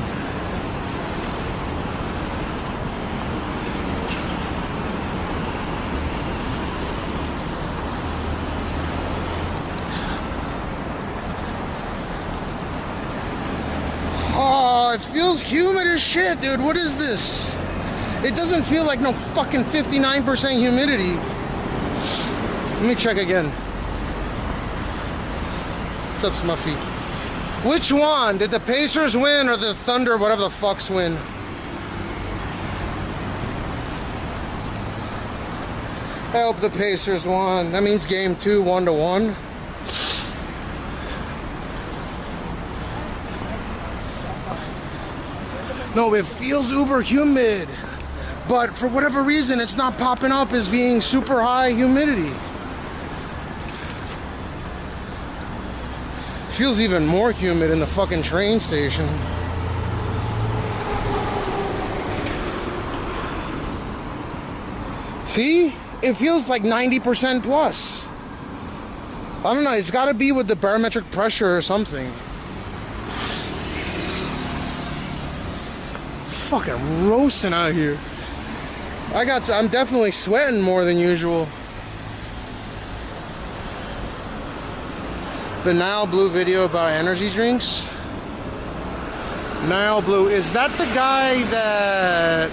Oh, it feels humid as shit, dude. What is this? It doesn't feel like no fucking 59% humidity. Let me check again. What's up, Smuffy? Which one? Did the Pacers win or the Thunder, whatever the fucks, win? I hope the Pacers won. That means game 2, 1-1. No, it feels uber humid. But for whatever reason, it's not popping up as being super high humidity. Feels even more humid in the fucking train station. See? It feels like 90% plus. I don't know, it's gotta be with the barometric pressure or something. Fucking roasting out here. I'm definitely sweating more than usual. The Nile Blue video about energy drinks. Nile Blue, is that the guy that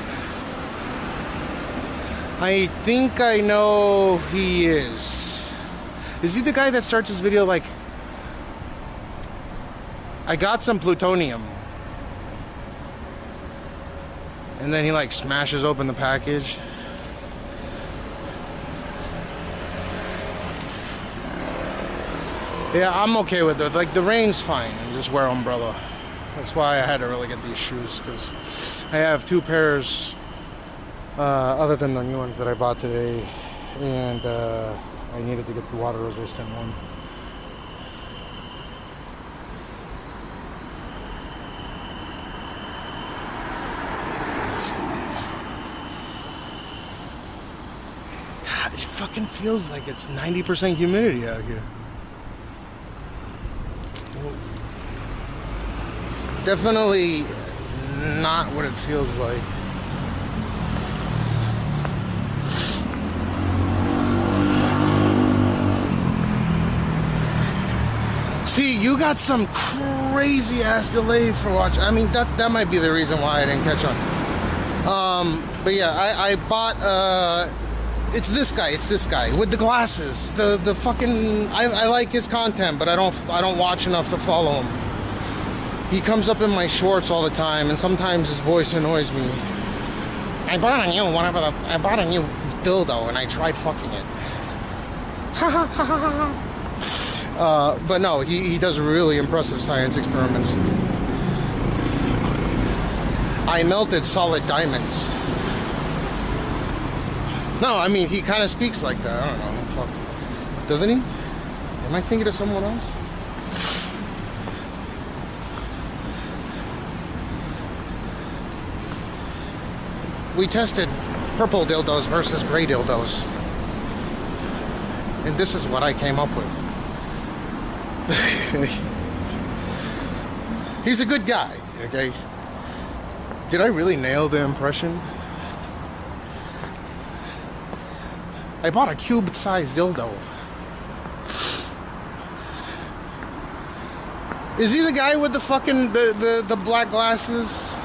I think I know he is? Is he the guy that starts his video like, I got some plutonium, and then he like smashes open the package? Yeah, I'm okay with it. Like, the rain's fine. I just wear an umbrella. That's why I had to really get these shoes, because I have 2 pairs other than the new ones that I bought today, and I needed to get the water resistant one. It fucking feels like it's 90% humidity out here. Definitely not what it feels like. See, you got some crazy ass delay for watching. I mean, that might be the reason why I didn't catch on. But yeah, I bought it's this guy with the glasses. The fucking I like his content, but I don't watch enough to follow him. He comes up in my shorts all the time, and sometimes his voice annoys me. I bought a new dildo, and I tried fucking it. Ha ha ha ha ha. But no, he does really impressive science experiments. I melted solid diamonds. No, I mean, he kind of speaks like that. I don't know. Fuck. Doesn't he? Am I thinking of someone else? We tested purple dildos versus gray dildos. And this is what I came up with. He's a good guy, okay? Did I really nail the impression? I bought a cube-sized dildo. Is he the guy with the fucking the black glasses?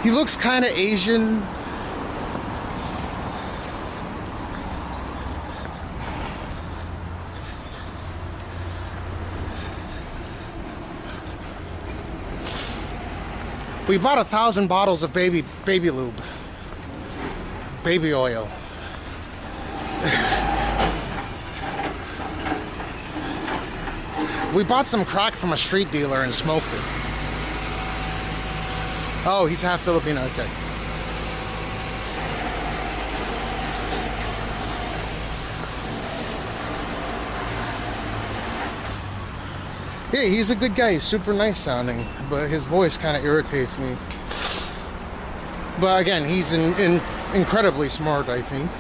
He looks kind of Asian. We bought 1,000 bottles of baby lube, baby oil. We bought some crack from a street dealer and smoked it. Oh, he's half Filipino, okay. Yeah, he's a good guy. He's super nice sounding, but his voice kind of irritates me. But again, he's incredibly smart, I think.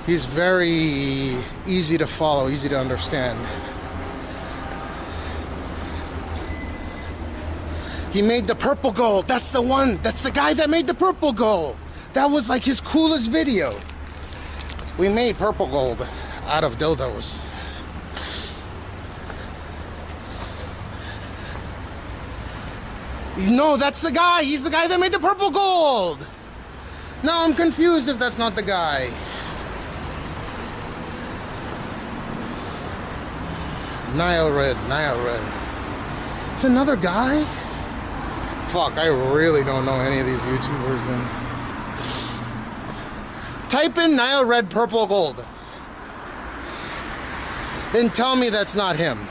He's very easy to follow, easy to understand. He made the purple gold. That's the one. That's the guy that made the purple gold. That was like his coolest video. We made purple gold out of dildos. No, that's the guy. He's the guy that made the purple gold. No, I'm confused if that's not the guy. Nile Red. It's another guy? Fuck, I really don't know any of these YouTubers then. Type in Nile Red Purple Gold. Then tell me that's not him.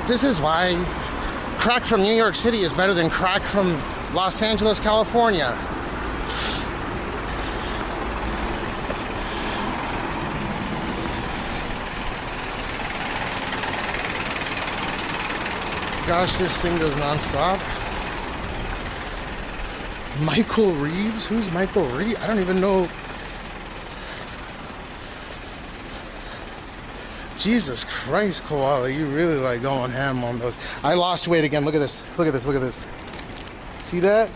This is why crack from New York City is better than crack from Los Angeles, California. Gosh, this thing goes non-stop. Michael Reeves? Who's Michael Reeves? I don't even know. Jesus Christ, Koala, you really like going ham on those. I lost weight again. Look at this. Look at this. Look at this. See that?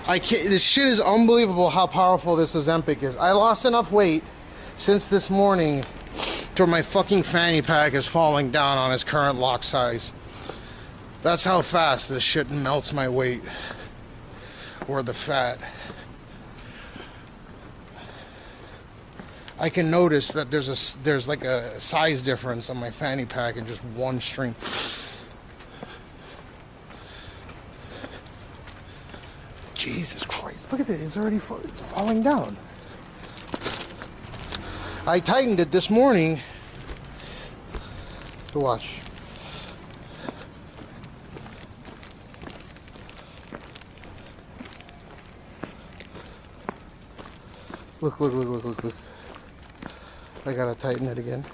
I can't. This shit is unbelievable how powerful this Ozempic is. I lost enough weight since this morning to where my fucking fanny pack is falling down on its current lock size. That's how fast this shit melts my weight. Or the fat. I can notice that there's like a size difference on my fanny pack in just one string. Jesus Christ, look at this, it's already falling down. I tightened it this morning to watch. Look. I gotta tighten it again.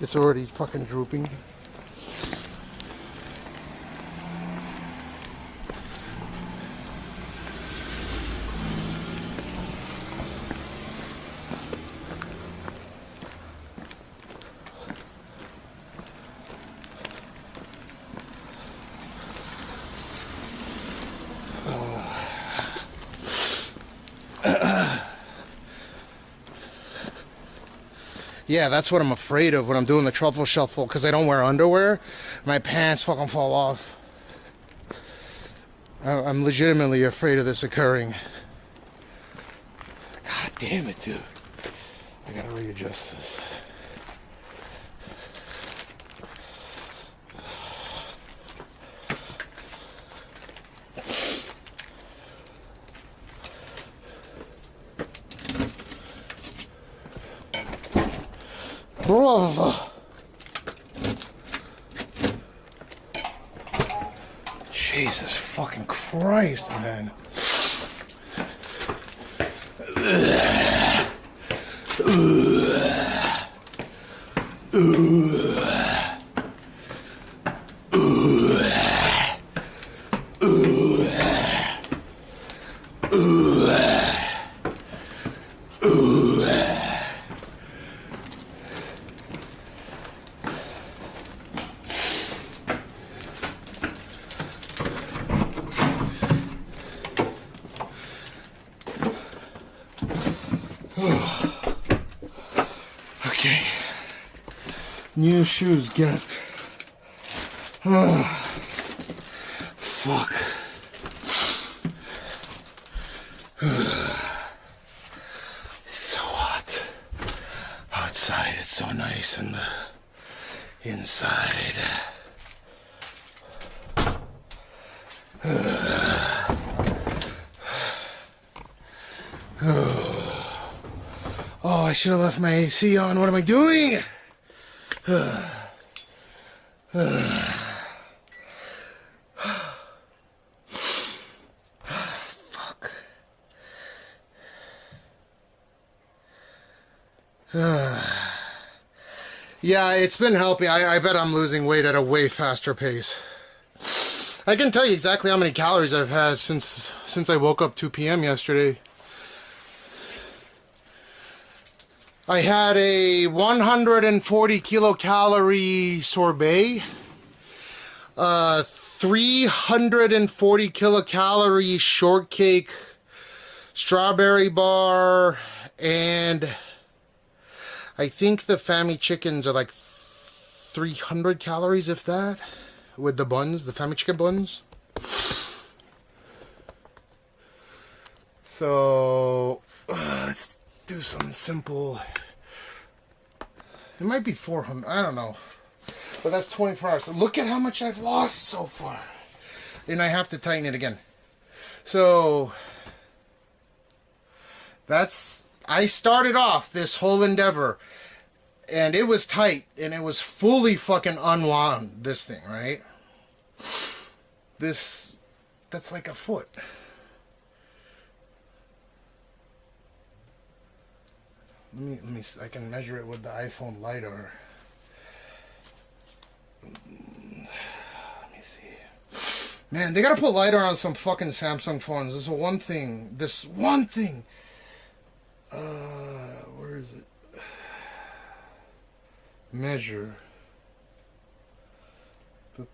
It's already fucking drooping. Yeah, that's what I'm afraid of when I'm doing the truffle shuffle, because I don't wear underwear. My pants fucking fall off. I'm legitimately afraid of this occurring. God damn it, dude. I gotta readjust this. Bravo. Jesus fucking Christ, man. Okay. New shoes get. Fuck. It's so hot outside. It's so nice in the inside. Oh, I should have left my AC on. What am I doing? Fuck. Yeah, it's been helping. I bet I'm losing weight at a way faster pace. I can tell you exactly how many calories I've had since I woke up 2 p.m. yesterday. I had a 140 kilocalorie sorbet, 340 kilocalorie shortcake, strawberry bar, and I think the Family chickens are like 300 calories, if that, with the buns, the Family chicken buns. So, let's do some simple. It might be 400, I don't know, but that's 24 hours. So look at how much I've lost so far, and I have to tighten it again. So that's, I started off this whole endeavor and it was tight and it was fully fucking unwound, this thing, right? That's like a foot. Let me, I can measure it with the iPhone LiDAR. Let me see. Man, they gotta put LiDAR on some fucking Samsung phones. This one thing. Where is it? Measure. Okay.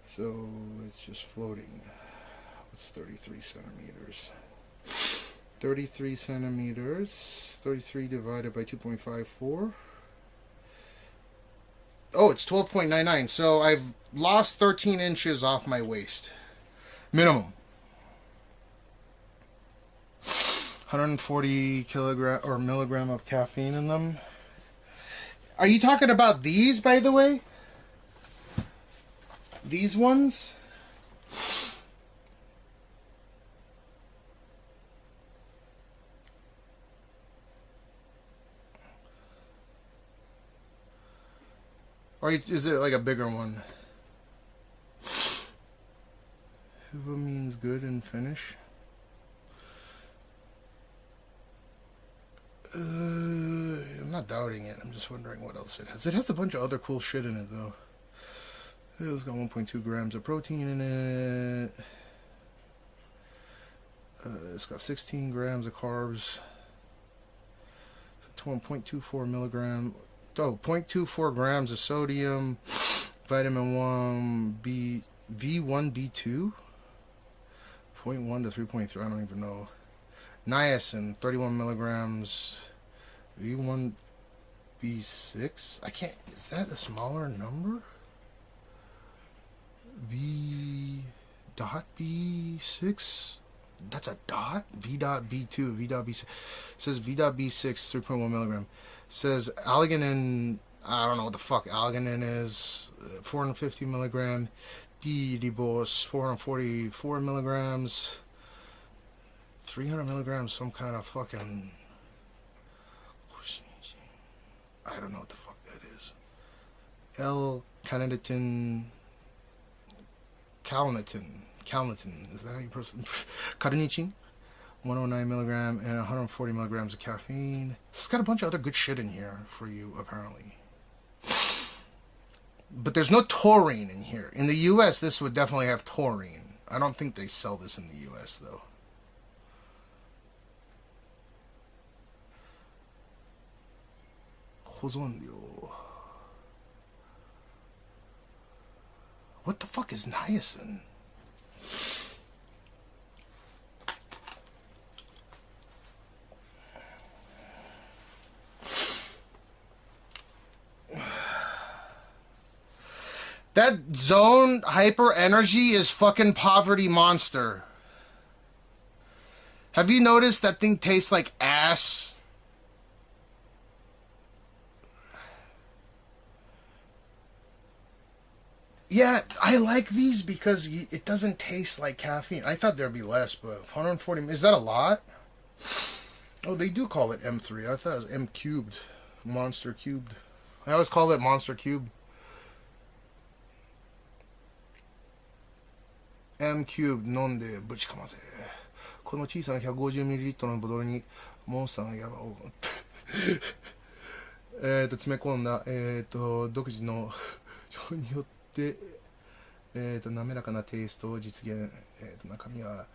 So it's just floating. It's 33 centimeters. 33 centimeters. 33 divided by 2.54. Oh, it's 12.99. So I've lost 13 inches off my waist. Minimum. 140 kilogram or milligram of caffeine in them. Are you talking about these, by the way? These ones? Or is there like a bigger one? Huva means good in Finnish. I'm not doubting it. I'm just wondering what else it has. It has a bunch of other cool shit in it, though. It's got 1.2 grams of protein in it. It's got 16 grams of carbs. 0.24 milligram. Oh, 0.24 grams of sodium. Vitamin 1 B, V1, B2. 0.1 to 3.3. I don't even know. Niacin, 31 milligrams. V1, B6. I can't. Is that a smaller number? V dot B6. That's a dot. V dot B2. V dot B6. It says V dot B6, 3.1 milligram. It says alliginin. I don't know what the fuck alliginin is. 450 milligram. D-ribose, 444 milligrams. 300 milligrams, some kind of fucking... I don't know what the fuck that is. L-carnitine... Calnitin. Is that how you pronounce it? Carnitine. 109 milligram and 140 milligrams of caffeine. It's got a bunch of other good shit in here for you, apparently. But there's no taurine in here. In the U.S., this would definitely have taurine. I don't think they sell this in the U.S., though. What the fuck is niacin? That zone hyper energy is fucking poverty monster. Have you noticed that thing tastes like ass? Yeah, I like these because it doesn't taste like caffeine. I thought there'd be less, but 140, is that a lot? Oh, they do call it M3. I thought it was M cubed. Monster cubed. I always call it Monster cubed. M cubed 飲んでぶちかませ。この小さな 150ml のボトルにモンスターの山を詰め込んだ独自のによって滑らかなテイストを実現。中身は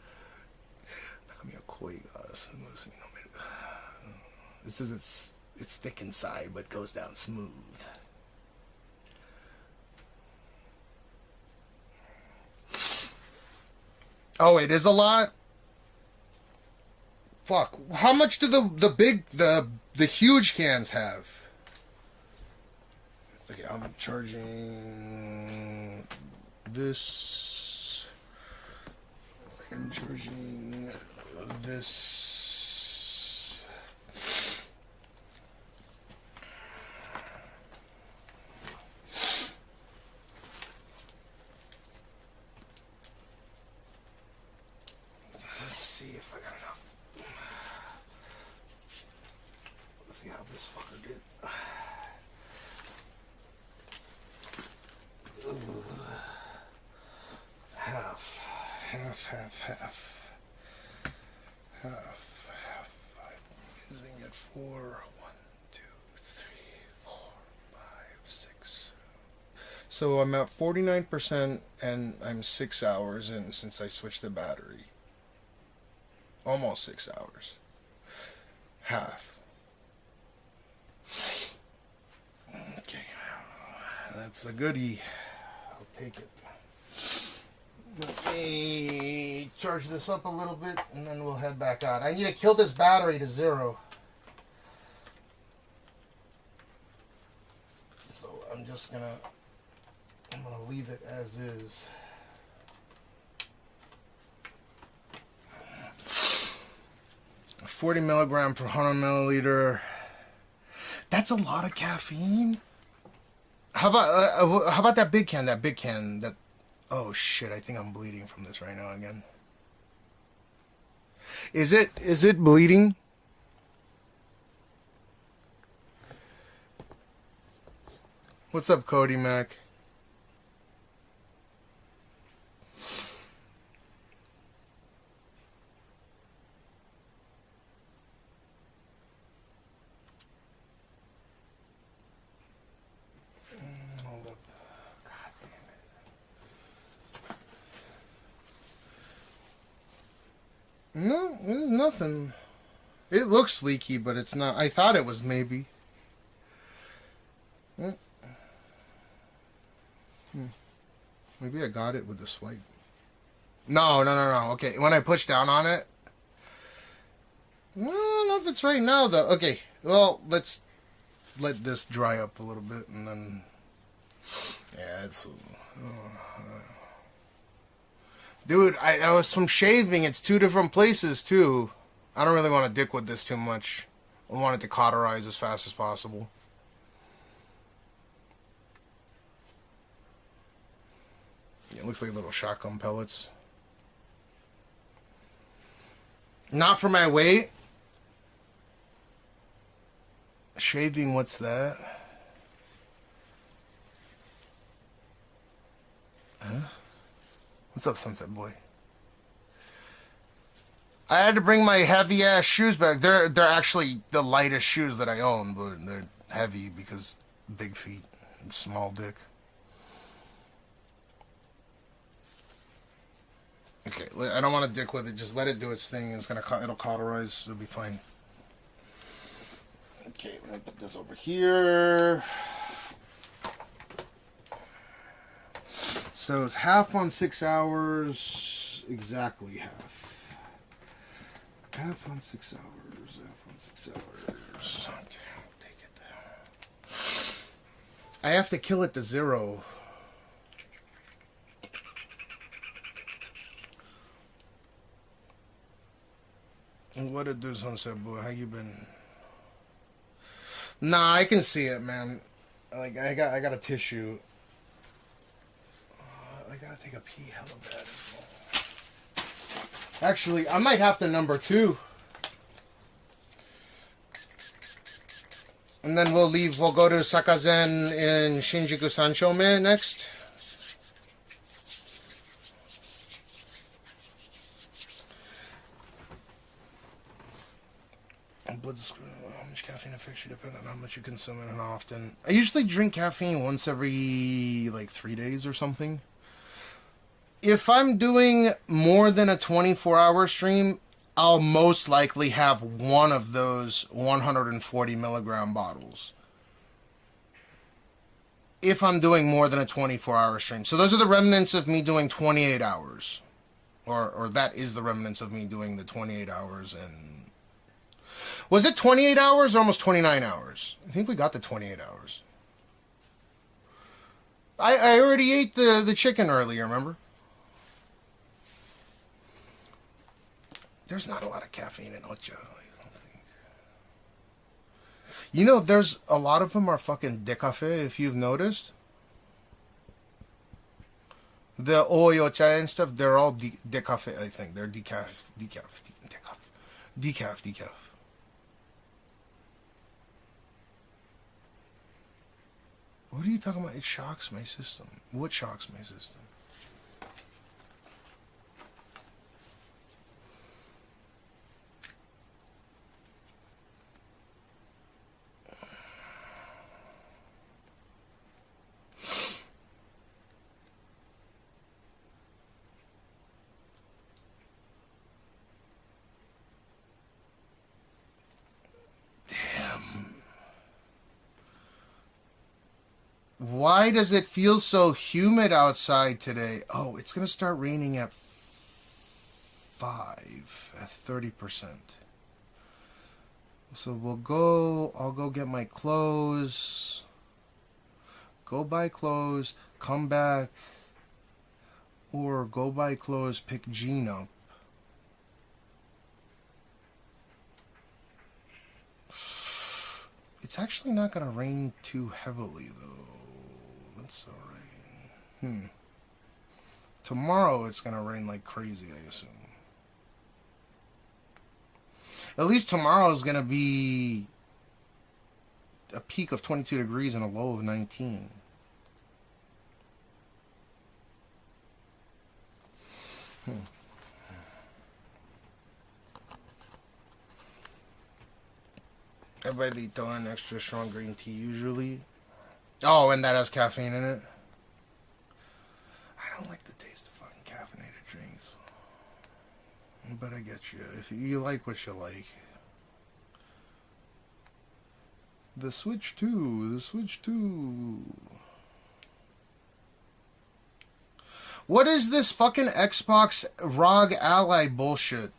濃いがスムースに飲める。It says it's thick inside but goes down smooth. Oh, it is a lot? Fuck. How much do the huge cans have? Okay, I'm charging this. I'm charging this. Let's see if I got enough. Let's see how this fucker did. Half. I'm using it for 1, 2, 3, 4, 5, 6. So I'm at 49% and I'm 6 hours in since I switched the battery. Almost 6 hours. Half. Okay. That's the goodie. I'll take it. Let me charge this up a little bit and then we'll head back out. I need to kill this battery to 0. So I'm gonna leave it as is. A 40 milligram per 100 milliliter. That's a lot of caffeine. How about that big can? Oh shit, I think I'm bleeding from this right now again. Is it bleeding? What's up, Cody Mac? Hold up. God damn it. No, there's nothing. It looks leaky, but it's not. I thought it was maybe. Maybe I got it with the swipe. No. Okay, when I push down on it. Well, I don't know if it's right now, though. Okay, well, let's let this dry up a little bit, and then... Yeah, it's... Dude, I was from shaving. It's two different places, too. I don't really want to dick with this too much. I want it to cauterize as fast as possible. Yeah, it looks like little shotgun pellets. Not for my weight. Shaving, what's that? Huh? What's up, Sunset Boy? I had to bring my heavy ass shoes back. They're actually the lightest shoes that I own, but they're heavy because big feet and small dick. Okay, I don't want to dick with it. Just let it do its thing. It'll cauterize. It'll be fine. Okay, I'm gonna put this over here. So it's half on 6 hours. Exactly half. Half on 6 hours. Half on 6 hours. Okay, I'll take it. I have to kill it to 0. What it do, Sunset Boy? How you been? Nah, I can see it, man. Like I got a tissue. I gotta take a pee hella bad. Actually, I might have to number 2. And then we'll leave. We'll go to Sakazen in Shinjuku Sanchome next. How much caffeine affects you depends on how much you consume and how often. I usually drink caffeine once every like 3 days or something. If I'm doing more than a 24-hour stream, I'll most likely have one of those 140 milligram bottles. If I'm doing more than a 24-hour stream. So those are the remnants of me doing 28 hours. Or that is the remnants of me doing the 28 hours and... Was it 28 hours or almost 29 hours? I think we got the 28 hours. I already ate the chicken earlier, remember? There's not a lot of caffeine in Ocha, I don't think. You know, there's a lot of them are fucking decafe, if you've noticed. The oi Ocha and stuff, they're all decafe, I think. They're decaf. What are you talking about? It shocks my system. What shocks my system? Why does it feel so humid outside today? Oh, it's going to start raining at 30%. So I'll go get my clothes, go buy clothes, come back, or go buy clothes, pick Jean up. It's actually not going to rain too heavily, though. That's alright. Tomorrow it's going to rain like crazy, I assume. At least tomorrow is going to be a peak of 22 degrees and a low of 19. Everybody throw in extra strong green tea usually. Oh, and that has caffeine in it. I don't like the taste of fucking caffeinated drinks. But I get you. If you like what you like. The Switch 2. The Switch 2. What is this fucking Xbox ROG Ally bullshit?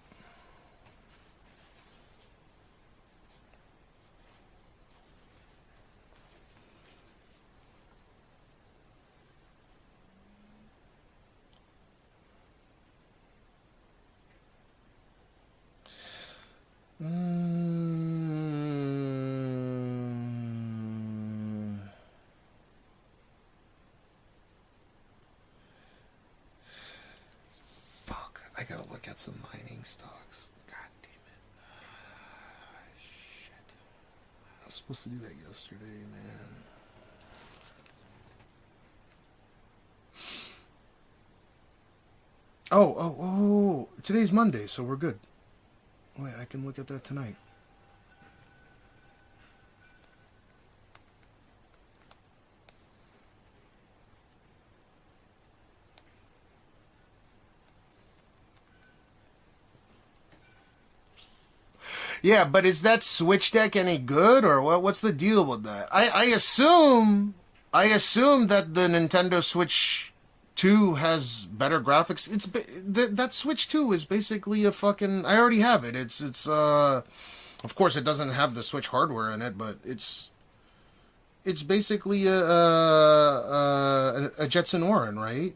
Fuck, I gotta look at some mining stocks. God damn it. Shit. I was supposed to do that yesterday, man. Oh, today's Monday, so we're good. Wait, I can look at that tonight. Yeah, but is that Switch deck any good, or what? What's the deal with that? I assume that the Nintendo Switch 2 has better graphics. It's that Switch 2 is basically a fucking. I already have it. It's of course it doesn't have the Switch hardware in it, but it's basically a Jetson Orin, right?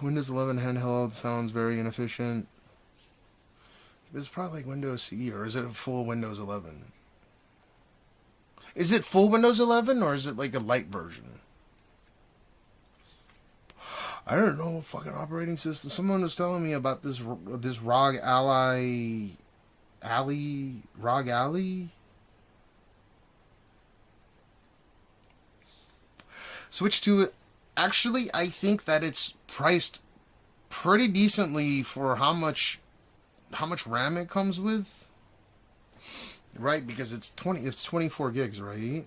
Windows 11 handheld sounds very inefficient. It's probably like Windows CE, or is it a full Windows 11? Is it full Windows 11, or is it like a light version? I don't know, fucking operating system. Someone was telling me about this ROG Ally. Switch to, actually, I think that it's priced pretty decently for how much RAM it comes with. Right, because it's 24 gigs, right?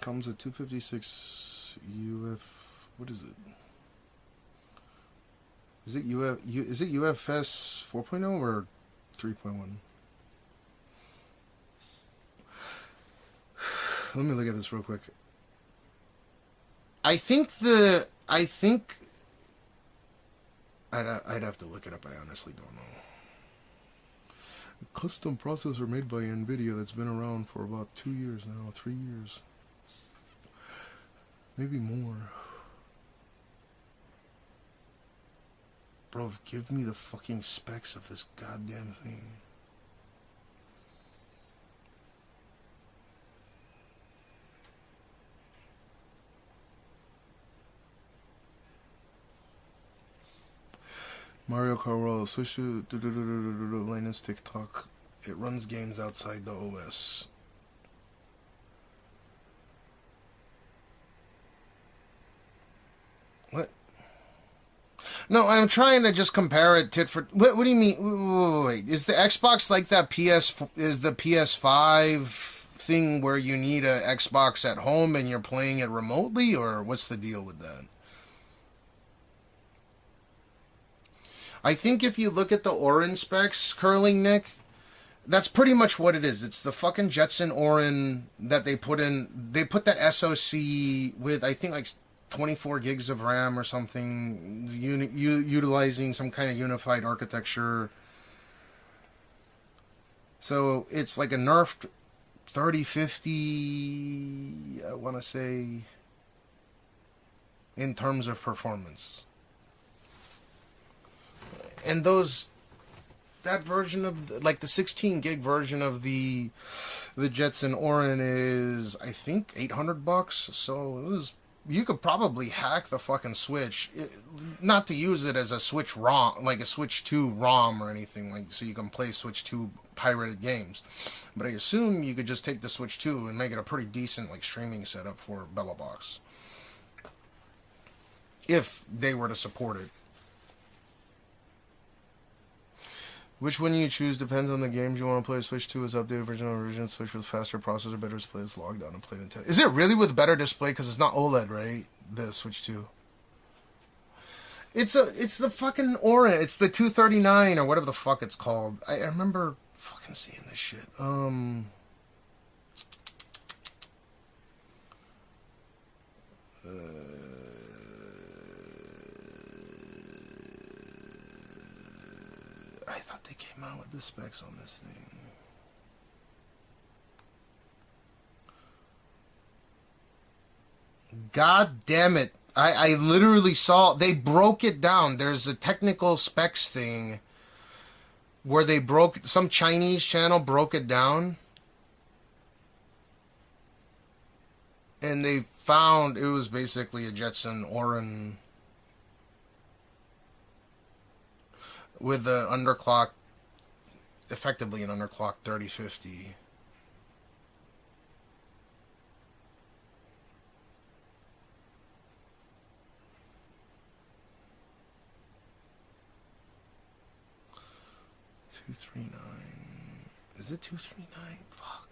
Comes at 256 UF. What is it? Is it UFS 4.0 or 3.1? Let me look at this real quick. I'd have to look it up. I honestly don't know. A custom processor made by NVIDIA that's been around for about 2 years now, 3 years. Maybe more. Bro, give me the fucking specs of this goddamn thing. Mario Kart World, switch to Linus TikTok. It runs games outside the OS. What? No, I'm trying to just compare it tit for. What do you mean? Wait, is the Xbox like that is the PS5 thing where you need a Xbox at home and you're playing it remotely, or what's the deal with that? I think if you look at the Orin specs, Curling Nick, that's pretty much what it is. It's the fucking Jetson Orin that they put in. They put that SoC with, I think, like 24 gigs of RAM or something, utilizing some kind of unified architecture. So it's like a nerfed 3050, I want to say, in terms of performance. And that version of, like the 16 gig version of the The Jetson Orin is, I think, $800. So it was, you could probably hack the fucking Switch, not to use it as a Switch ROM, like a Switch 2 ROM or anything, like so you can play Switch 2 pirated games. But I assume you could just take the Switch 2 and make it a pretty decent like streaming setup for BellaBox, if they were to support it. Which one you choose depends on the games you want to play. Switch 2 is updated version. Switch with faster processor, better display. It's logged on and played in 10. Is it really with better display? Because it's not OLED, right? The Switch 2. It's the fucking Orin. It's the 239 or whatever the fuck it's called. I remember fucking seeing this shit. I thought they came out with the specs on this thing. God damn it. I literally saw, they broke it down. There's a technical specs thing where they broke, some Chinese channel broke it down. And they found it was basically a Jetson Orin with the underclock, effectively an underclock 3050. $239. Is it $239? Fuck.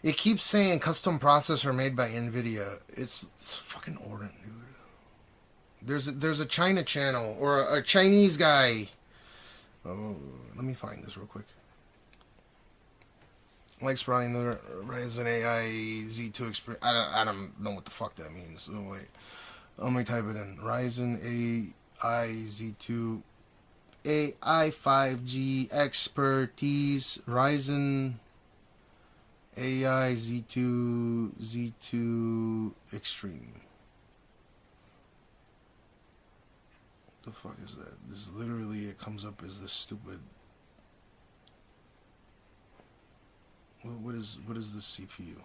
It keeps saying custom processor made by NVIDIA. It's fucking Orin, dude. There's a China channel or a Chinese guy. Oh, let me find this real quick. Like Brian, the Ryzen AI Z2 experience. I don't know what the fuck that means. So wait, let me type it in. Ryzen AI Z2 AI 5G expertise. Ryzen AI Z2 Extreme. What the fuck is that? This literally, it comes up as this stupid. What is the CPU?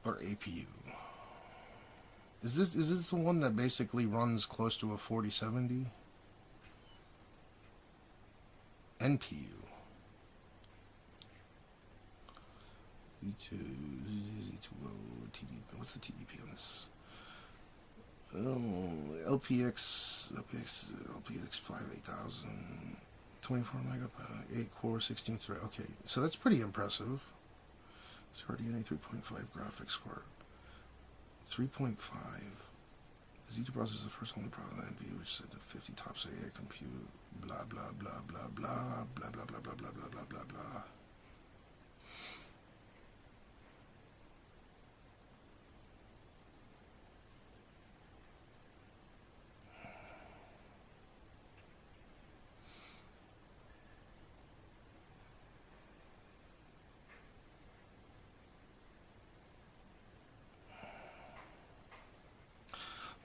Or APU? Is this the one that basically runs close to a 4070? NPU. Z2, TDP. What's the TDP on this? LPX 58000, 24 megabyte, 8 core, 16 thread. Okay, so that's pretty impressive. It's RDNA 3.5 graphics card. 3.5. The Z2 processor is the first only product on NPU, which said the 50 tops AI compute. Blah blah blah blah blah blah blah blah blah blah blah blah blah blah.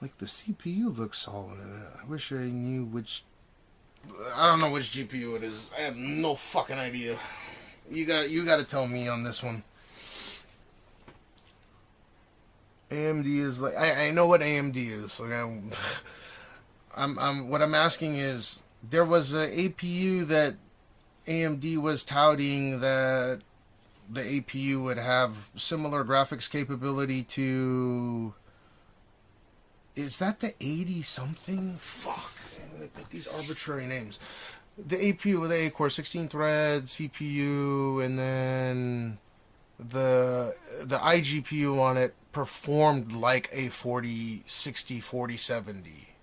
Like the CPU looks solid in it. I wish I knew which. I don't know which GPU it is. I have no fucking idea. You got to tell me on this one. AMD is like, I know what AMD is. Like what I'm asking is, there was a APU that AMD was touting that the APU would have similar graphics capability to. Is that the 80 something? Fuck. They put these arbitrary names. The APU with the 8 core, 16 thread CPU, and then the iGPU on it performed like a 4060, 4070.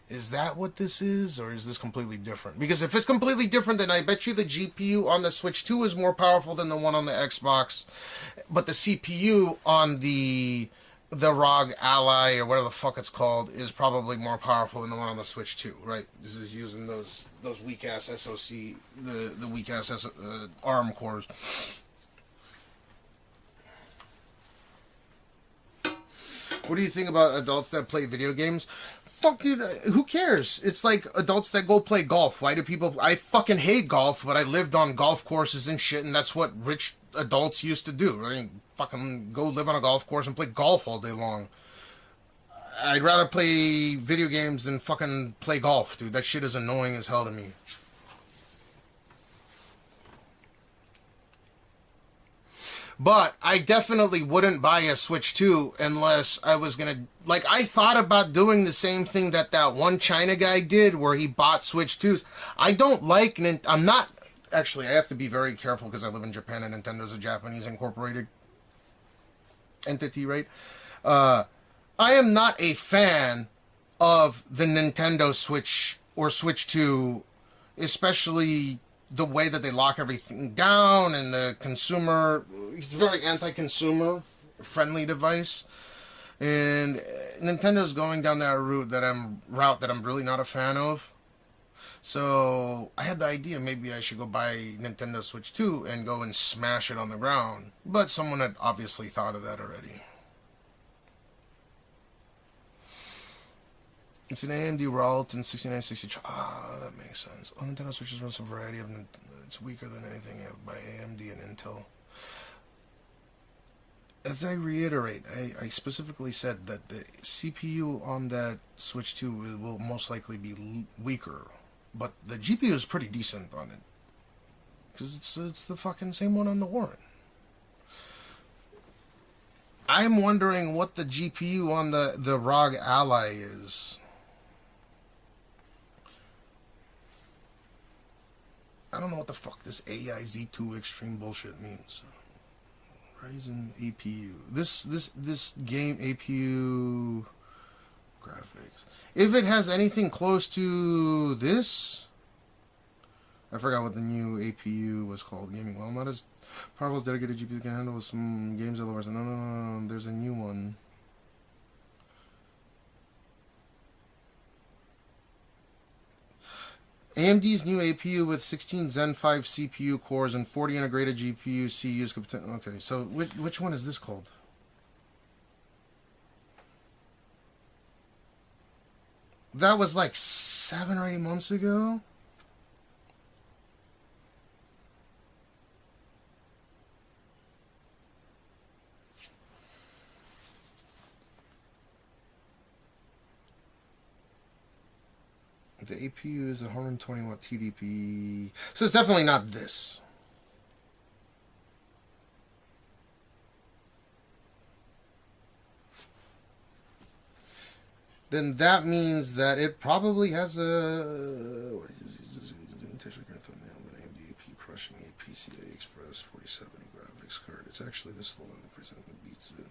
Is that what this is, or is this completely different? Because if it's completely different, then I bet you the GPU on the Switch 2 is more powerful than the one on the Xbox, but the CPU on the the ROG Ally or whatever the fuck it's called is probably more powerful than the one on the Switch 2, right? This is using those weak ass SoC, the weak ass ARM cores. What do you think about adults that play video games? Fuck, dude, who cares? It's like adults that go play golf. Why do people... I fucking hate golf, but I lived on golf courses and shit, and that's what rich adults used to do. Right? Fucking go live on a golf course and play golf all day long. I'd rather play video games than fucking play golf, dude. That shit is annoying as hell to me. But I definitely wouldn't buy a Switch 2 unless I was going to... Like, I thought about doing the same thing that one China guy did where he bought Switch 2s. I don't like... I'm not... Actually, I have to be very careful because I live in Japan and Nintendo's a Japanese incorporated entity, right? I am not a fan of the Nintendo Switch or Switch 2, especially... the way that they lock everything down and the consumer, it's a very anti-consumer friendly device. And Nintendo's going down that route that I'm really not a fan of. So I had the idea maybe I should go buy Nintendo Switch 2 and go and smash it on the ground. But someone had obviously thought of that already. It's an AMD Ralton 6960. Ah, that makes sense. Oh, Nintendo Switches runs a variety of... It's weaker than anything by AMD and Intel. As I reiterate, I specifically said that the CPU on that Switch 2 will most likely be weaker. But the GPU is pretty decent on it. Because it's the fucking same one on the Warren. I'm wondering what the GPU on the ROG Ally is. I don't know what the fuck this AI Z2 Extreme bullshit means. Ryzen APU. This game APU graphics. If it has anything close to this, I forgot what the new APU was called. Gaming. Well, not as powerful as dedicated GPU can handle some games at lower. No. There's a new one. AMD's new APU with 16 Zen 5 CPU cores and 40 integrated GPU CUs. Okay, so which one is this called? That was like 7 or 8 months ago? The APU is 120 watt TDP. So it's definitely not this. Then that means that it probably has a... AMD AP crushing a PCI Express 4070 graphics card. It's actually this 11% that beats it.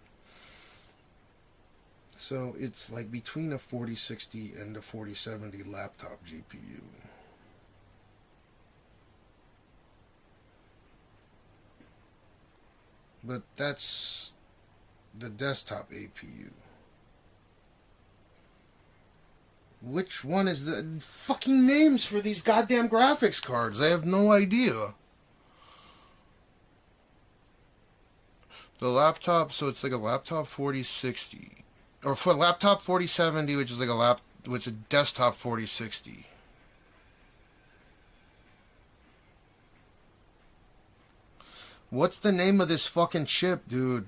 So it's like between a 4060 and a 4070 laptop GPU. But that's the desktop APU. Which one is the fucking names for these goddamn graphics cards? I have no idea. The laptop, so it's like a laptop 4060. Or for laptop 4070, which is like which is a desktop 4060. What's the name of this fucking chip, dude?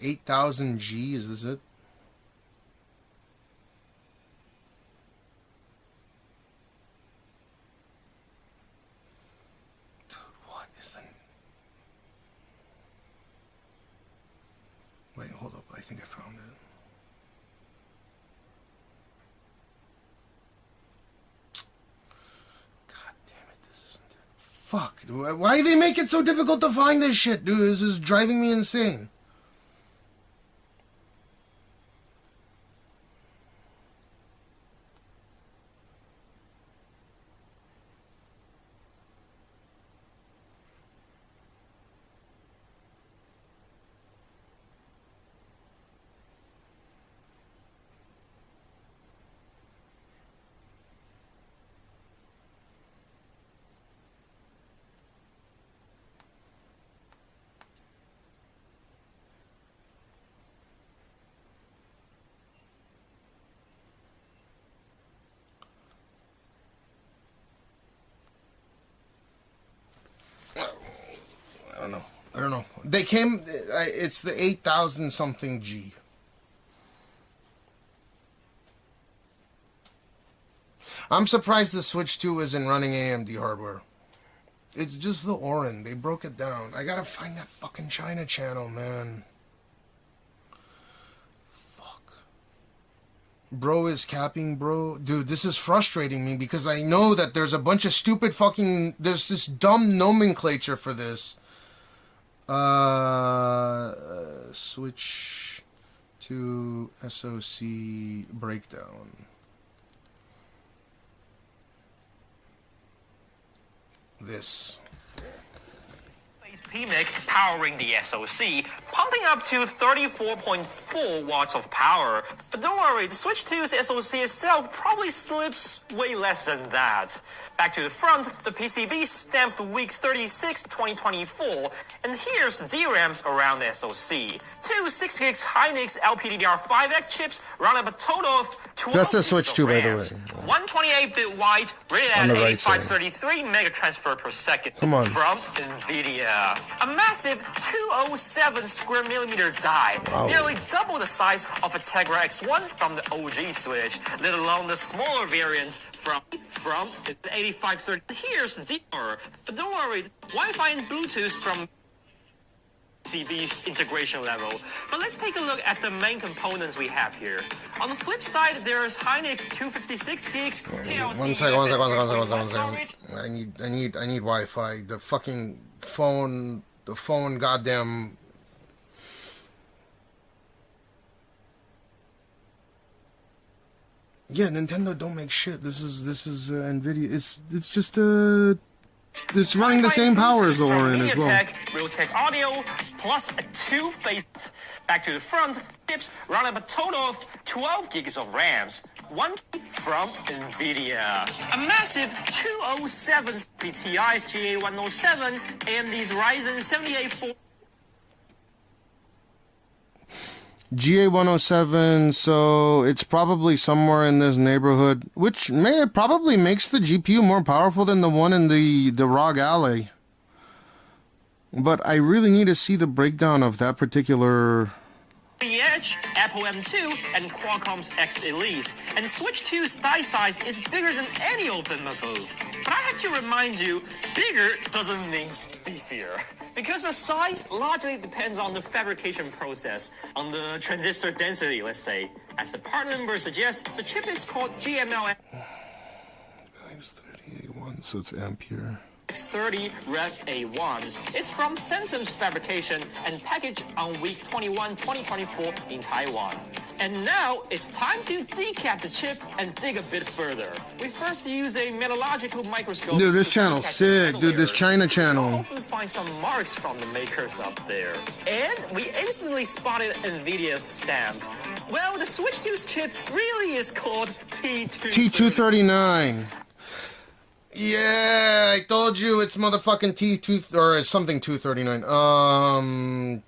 8000G, is this it? Dude, what is the... Wait, hold up. I think I found it. God damn it, this isn't it. Fuck. Why do they make it so difficult to find this shit, dude? This is driving me insane. I don't know. They came. It's the 8000 something G. I'm surprised the Switch 2 isn't running AMD hardware. It's just the Orin. They broke it down. I gotta find that fucking China channel, man. Fuck. Bro is capping, bro. Dude, this is frustrating me because I know that there's a bunch of stupid fucking... There's this dumb nomenclature for this. Switch to SoC breakdown. This. PMIC powering the SoC, pumping up to 34.4 watts of power. But don't worry, the Switch 2's SoC itself probably slips way less than that. Back to the front, the PCB stamped week 36, 2024, and here's the DRAMs around the SoC. Two 6GB Hynix LPDDR5X chips round up a total of 12 That's the Switch 2, by the way. 128-bit wide, rated at 8533 megatransfer per second. Come on. From NVIDIA. A massive 207 square millimeter die, Wow. nearly double the size of a Tegra X1 from the OG Switch, let alone the smaller variant from 8530. Here's the deeper, but don't worry, Wi-Fi and Bluetooth from PCB's integration level. But let's take a look at the main components we have here. On the flip side, there's Hynix 256 gigs, TLC. One second. I need Wi-Fi. The fucking phone, goddamn. Yeah, Nintendo don't make shit. This is Nvidia. It's just it's running the same power as the Orin as well. Realtek Audio plus a two-phase. Back to the front, chips run up a total of 12 gigs of RAMs. One from NVIDIA. A massive 207 PTI's GA107 and these Ryzen 7840. GA107, so it's probably somewhere in this neighborhood, which probably makes the GPU more powerful than the one in the ROG Ally. But I really need to see the breakdown of that particular... The Edge, Apple M2, and Qualcomm's X Elite. And Switch 2's die size is bigger than any of them above. But I have to remind you, bigger doesn't mean beefier. Because the size largely depends on the fabrication process, on the transistor density, let's say. As the part number suggests, the chip is called GML. Times 38.1, so it's ampere. X30 Rev A1. It's from Samsung's fabrication and packaged on week 21, 2024 in Taiwan. And now it's time to decap the chip and dig a bit further. We first use a metallurgical microscope. Dude, this channel's sick. Dude, this China channel. We'll hopefully find some marks from the makers up there. And we instantly spotted NVIDIA's stamp. Well, the Switch 2's chip really is called T239. Yeah, I told you it's motherfucking T2 or something 239.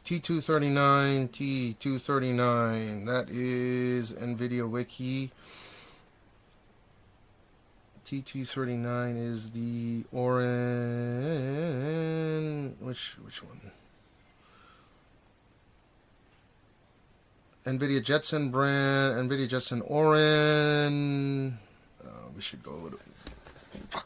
T239. That is NVIDIA Wiki. T239 is the Orin. Which one? NVIDIA Jetson brand. NVIDIA Jetson Orin. We should go a little. Fuck.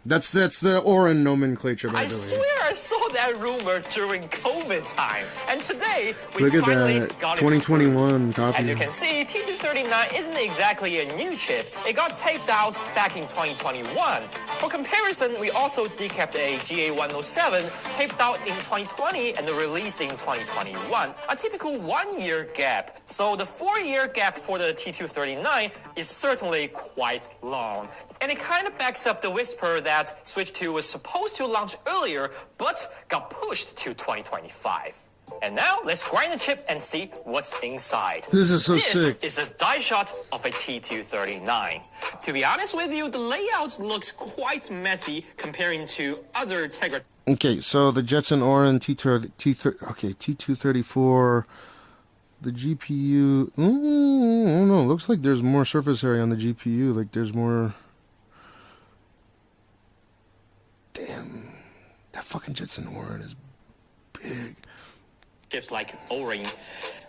That's the Orin nomenclature, by the way. I swear I saw that rumor during COVID time, and today we Look at finally that got 2021 it. copy. As you can see, T239 isn't exactly a new chip. It got taped out back in 2021. For comparison, we also decapped a GA107 taped out in 2020 and released in 2021. A typical 1-year gap. So the 4-year gap for the T239 is certainly quite long. And it kind of backs up the whisper that Switch 2 was supposed to launch earlier, but got pushed to 2025. And now, let's grind the chip and see what's inside. This is so sick. This is a die shot of a T239. To be honest with you, the layout looks quite messy comparing to other Tegra. Okay, so the Jetson Orin T234. The GPU. I don't know. Looks like there's more surface area on the GPU. Like there's more. Damn. fucking Jetson Orin is big. Chips like O-ring.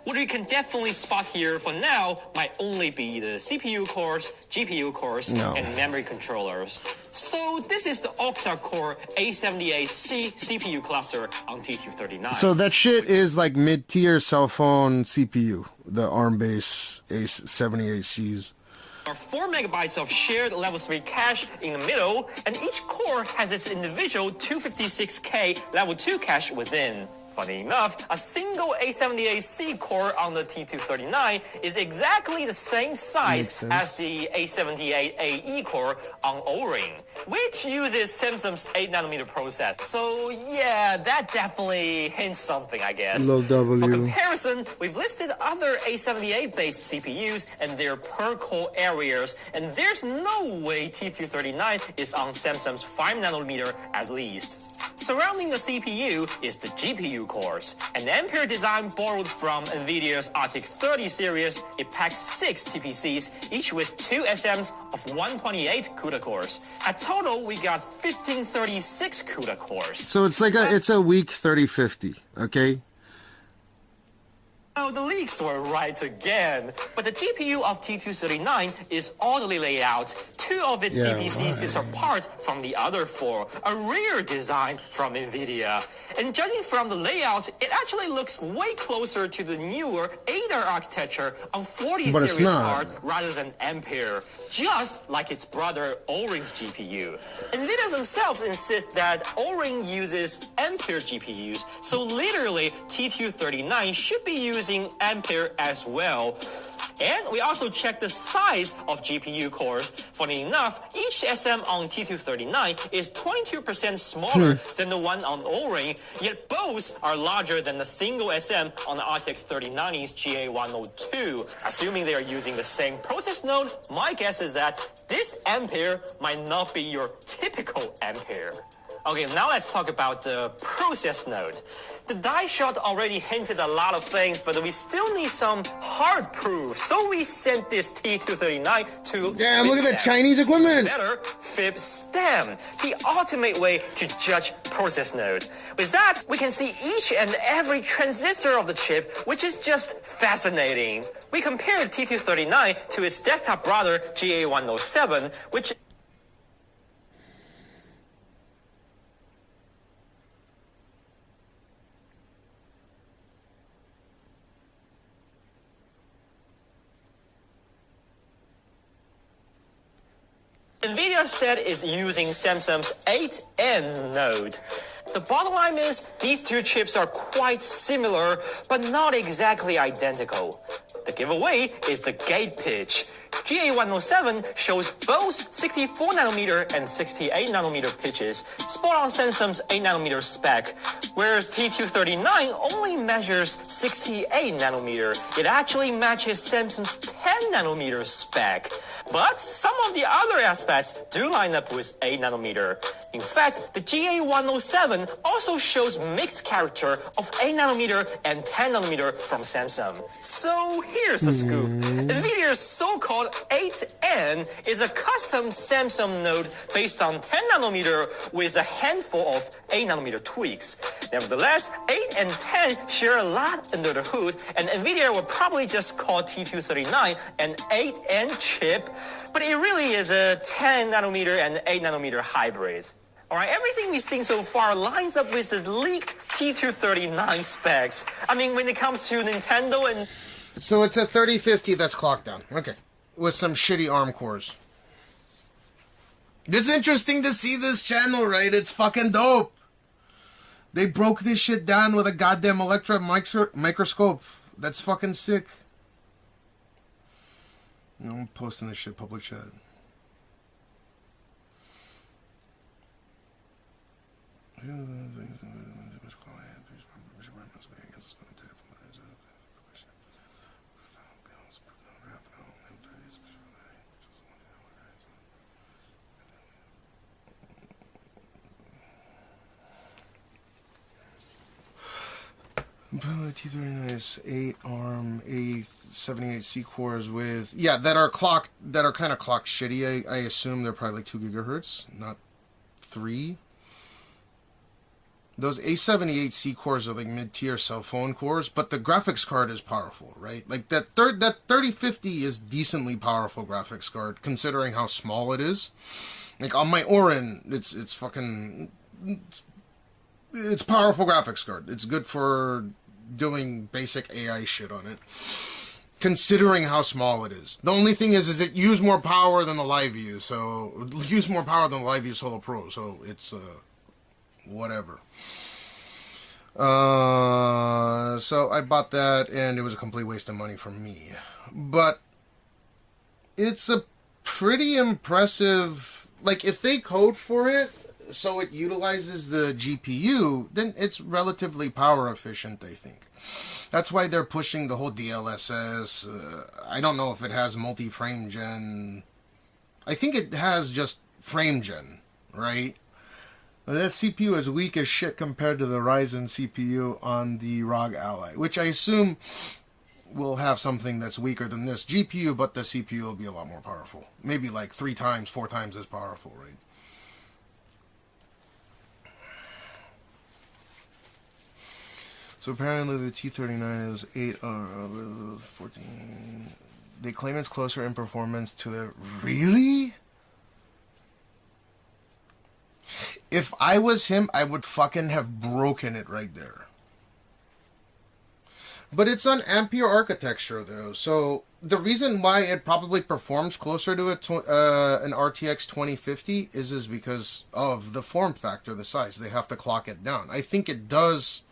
What you can definitely spot here for now might only be the CPU cores, GPU cores, and memory controllers. So this is the octa-core A78C CPU cluster on T239. So that shit is like mid-tier cell phone CPU, the ARM-based A78Cs. Are 4 megabytes of shared level 3 cache in the middle, and each core has its individual 256K level 2 cache within. Funny enough, a single A78C core on the T239 is exactly the same size as the A78AE core on O-ring, which uses Samsung's 8nm process. So yeah, that definitely hints something, I guess. Low W. For comparison, we've listed other A78-based CPUs and their per-core areas, and there's no way T239 is on Samsung's 5nm at least. Surrounding the CPU is the GPU cores, an Ampere design borrowed from NVIDIA's RTX 30 series. It packs 6 TPCs, each with 2 SMs of 128 CUDA cores. At total, we got 1536 CUDA cores. So it's like it's a weak 3050, okay? Oh, the leaks were right again. But the GPU of T239 is oddly laid out. 2 of its TPCs sits apart from the other 4, a rare design from NVIDIA. And judging from the layout, it actually looks way closer to the newer Ada architecture on 40 series card rather than Ampere, just like its brother O-ring's GPU. NVIDIA themselves insist that O-ring uses Ampere GPUs, so literally T239 should be using Ampere as well. And we also checked the size of GPU cores. Funny enough, each SM on T239 is 22% smaller than the one on O-ring, yet both are larger than the single SM on the RTX 3090's GA102. Assuming they are using the same process node, my guess is that this Ampere might not be your typical Ampere. Okay, now let's talk about the process node. The die shot already hinted a lot of things, but we still need some hard proof. So we sent this T239 to Damn, look at that Chinese equipment. Better FibStem, the ultimate way to judge process node. With that, we can see each and every transistor of the chip, which is just fascinating. We compared T239 to its desktop brother GA107, which NVIDIA said is using Samsung's 8N node. The bottom line is these two chips are quite similar, but not exactly identical. The giveaway is the gate pitch. GA107 shows both 64nm and 68nm pitches, spot on Samsung's 8nm spec, whereas T239 only measures 68nm. It actually matches Samsung's 10nm spec. But some of the other aspects do line up with 8nm. In fact, the GA107 also shows mixed character of 8nm and 10nm from Samsung. So here's the scoop. NVIDIA's so-called 8N is a custom Samsung node based on 10nm with a handful of 8nm tweaks. Nevertheless, 8 and 10 share a lot under the hood, and NVIDIA will probably just call T239 an 8N chip, but it really is a 10nm and 8nm hybrid. Alright, everything we've seen so far lines up with the leaked T239 specs. I mean, when it comes to Nintendo and... So it's a 3050 that's clocked down. Okay. With some shitty ARM cores. It's interesting to see this channel, right? It's fucking dope. They broke this shit down with a goddamn electron microscope. That's fucking sick. I'm posting this shit public chat. T39 is 8 ARM A78C cores with that are kind of clocked shitty. I assume they're probably like 2 gigahertz, not 3. Those A78C cores are like mid-tier cell phone cores, but the graphics card is powerful, right? Like that 3050 is decently powerful graphics card considering how small it is. Like on my Orin, it's fucking, it's powerful graphics card. It's good for doing basic AI shit on it, considering how small it is. The only thing is it used more power than the LiveU, so used more power than the LiveU Solo Pro, so it's whatever. So I bought that, and it was a complete waste of money for me. But it's a pretty impressive, like if they code for it so it utilizes the GPU, then it's relatively power efficient, I think. That's why they're pushing the whole DLSS. I don't know if it has multi-frame gen. I think it has just frame gen, right? That CPU is weak as shit compared to the Ryzen CPU on the ROG Ally, which I assume will have something that's weaker than this GPU, but the CPU will be a lot more powerful. Maybe like 3 times, 4 times as powerful, right? So apparently the T39 is 8 or 14. They claim it's closer in performance to the... Really? If I was him, I would fucking have broken it right there. But it's on Ampere architecture, though. So the reason why it probably performs closer to an RTX 2050 is because of the form factor, the size. They have to clock it down. I think it does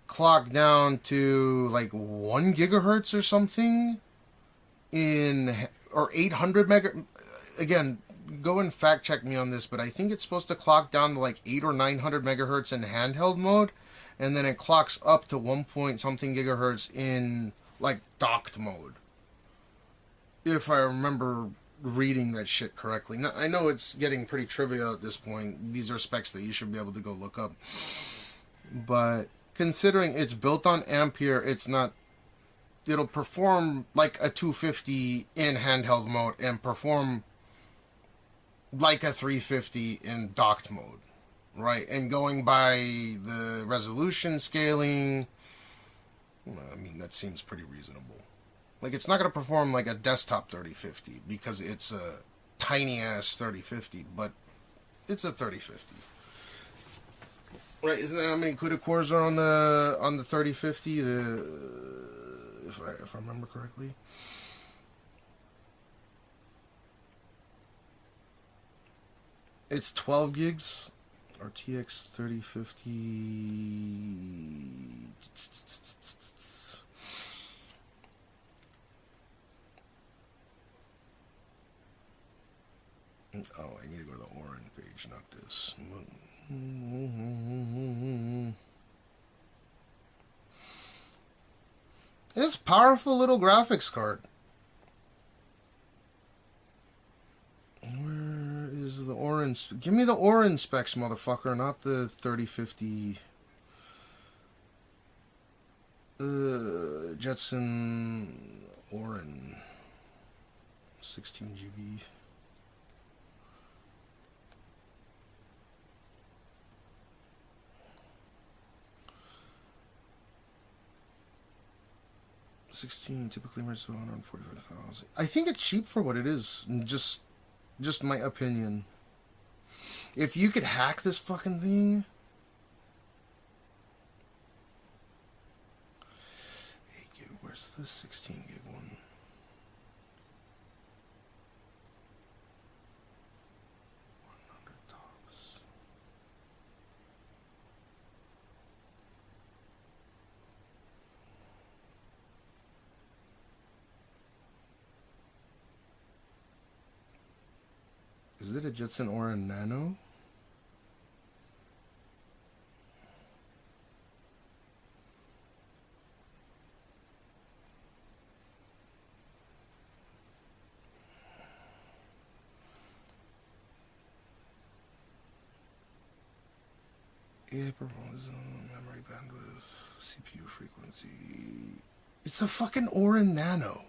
clock down to like 1 gigahertz or something or 800 mega. Again, go and fact check me on this, but I think it's supposed to clock down to like 800 or 900 megahertz in handheld mode, and then it clocks up to 1 point something gigahertz in like docked mode, if I remember reading that shit correctly. Now, I know it's getting pretty trivial at this point. These are specs that you should be able to go look up, but considering it's built on Ampere, it's not, it'll perform like a 250 in handheld mode and perform like a 350 in docked mode, right? And going by the resolution scaling, I mean, that seems pretty reasonable. Like, it's not going to perform like a desktop 3050 because it's a tiny-ass 3050, but it's a 3050. Right, isn't that how many CUDA cores are on the 3050? If I remember correctly. It's 12 gigs. RTX 3050. Oh, I need to go to the Orin page, not this. It's powerful little graphics card. Where is the Orin? Give me the Orin specs, motherfucker, not the 3050. Jetson Orin. 16 GB. Typically merges to 145,000. I think it's cheap for what it is. Just my opinion. If you could hack this fucking thing. Hey, where's the 16 gig one? Is it a Jetson Orin Nano? Yeah, performance, memory bandwidth, CPU frequency. It's a fucking Orin Nano.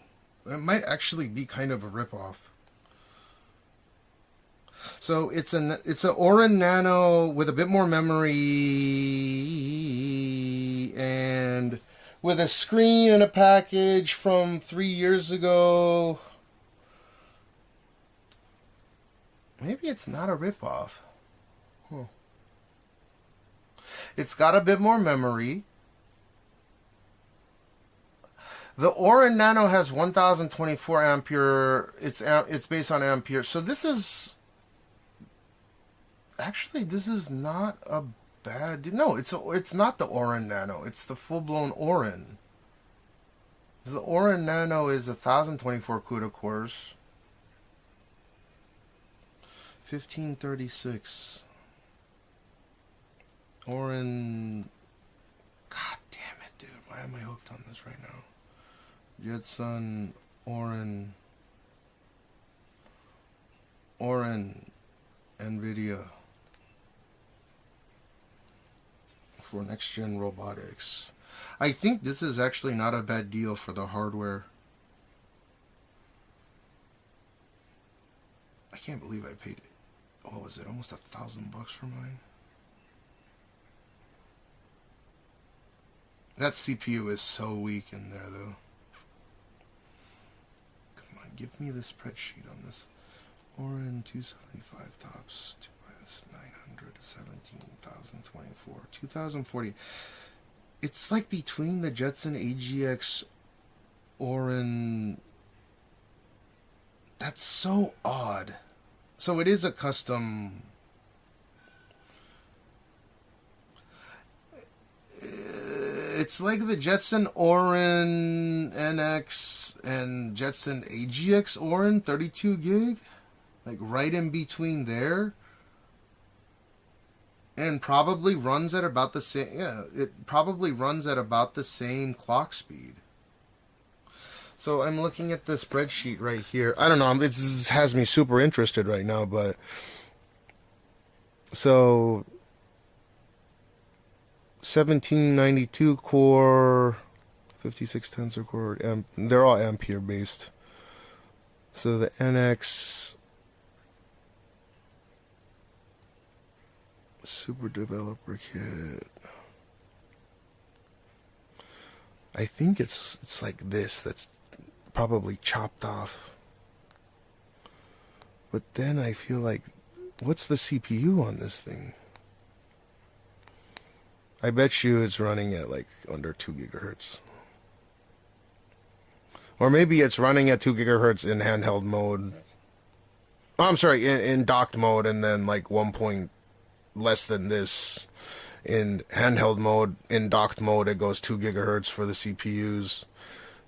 It might actually be kind of a ripoff. So it's an Orin Nano with a bit more memory and with a screen and a package from 3 years ago. Maybe it's not a ripoff. Huh. It's got a bit more memory. The Orin Nano has 1024 ampere. It's based on ampere. So this is actually, this is not a bad. No, it's not the Orin Nano. It's the full-blown Orin. The Orin Nano is 1024 CUDA cores. 1536. Orin. God damn it, dude. Why am I hooked on this right now? Jetson, Orin, NVIDIA for next-gen robotics. I think this is actually not a bad deal for the hardware. I can't believe I paid, what was it, almost $1,000 for mine? That CPU is so weak in there, though. Give me the spreadsheet on this. Orin 275 tops, 900, 17,024, 2040. It's like between the Jetson AGX Orin. That's so odd. So it is a custom. It's like the Jetson Orin NX and Jetson AGX Orin 32 gig, like right in between there, and probably runs at about the same. Yeah, it probably runs at about the same clock speed. So I'm looking at the spreadsheet right here. I don't know. It has me super interested right now, but so. 1792 core, 56 tensor core, they're all ampere based. So the NX Super Developer Kit. I think it's like this, that's probably chopped off. But then I feel like, what's the CPU on this thing? I bet you it's running at like under 2 gigahertz. Or maybe it's running at 2 gigahertz in handheld mode. Oh, I'm sorry, in docked mode, and then like 1 point less than this in handheld mode. In docked mode, it goes 2 gigahertz for the CPUs.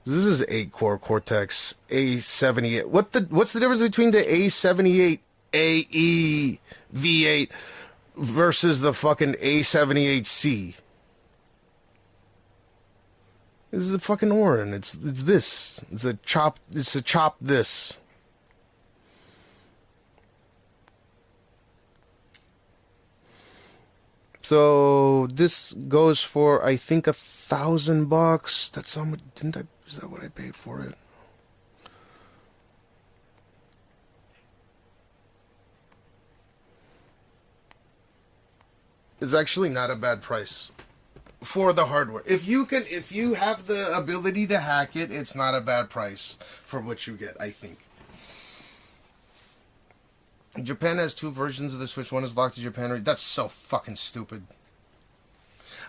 This is 8-core Cortex A78. What's the difference between the A78AE V8 versus the fucking A78C? This is a fucking Orin. It's this. It's a chop this. So this goes for, I think, $1,000. That's how much. Is that what I paid for it? It's actually not a bad price for the hardware. If you have the ability to hack it, it's not a bad price for what you get, I think. Japan has 2 versions of the Switch. One is locked to Japan. That's so fucking stupid.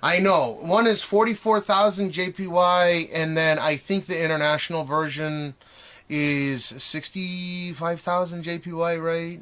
I know. One is 44,000 JPY, and then I think the international version is 65,000 JPY, right?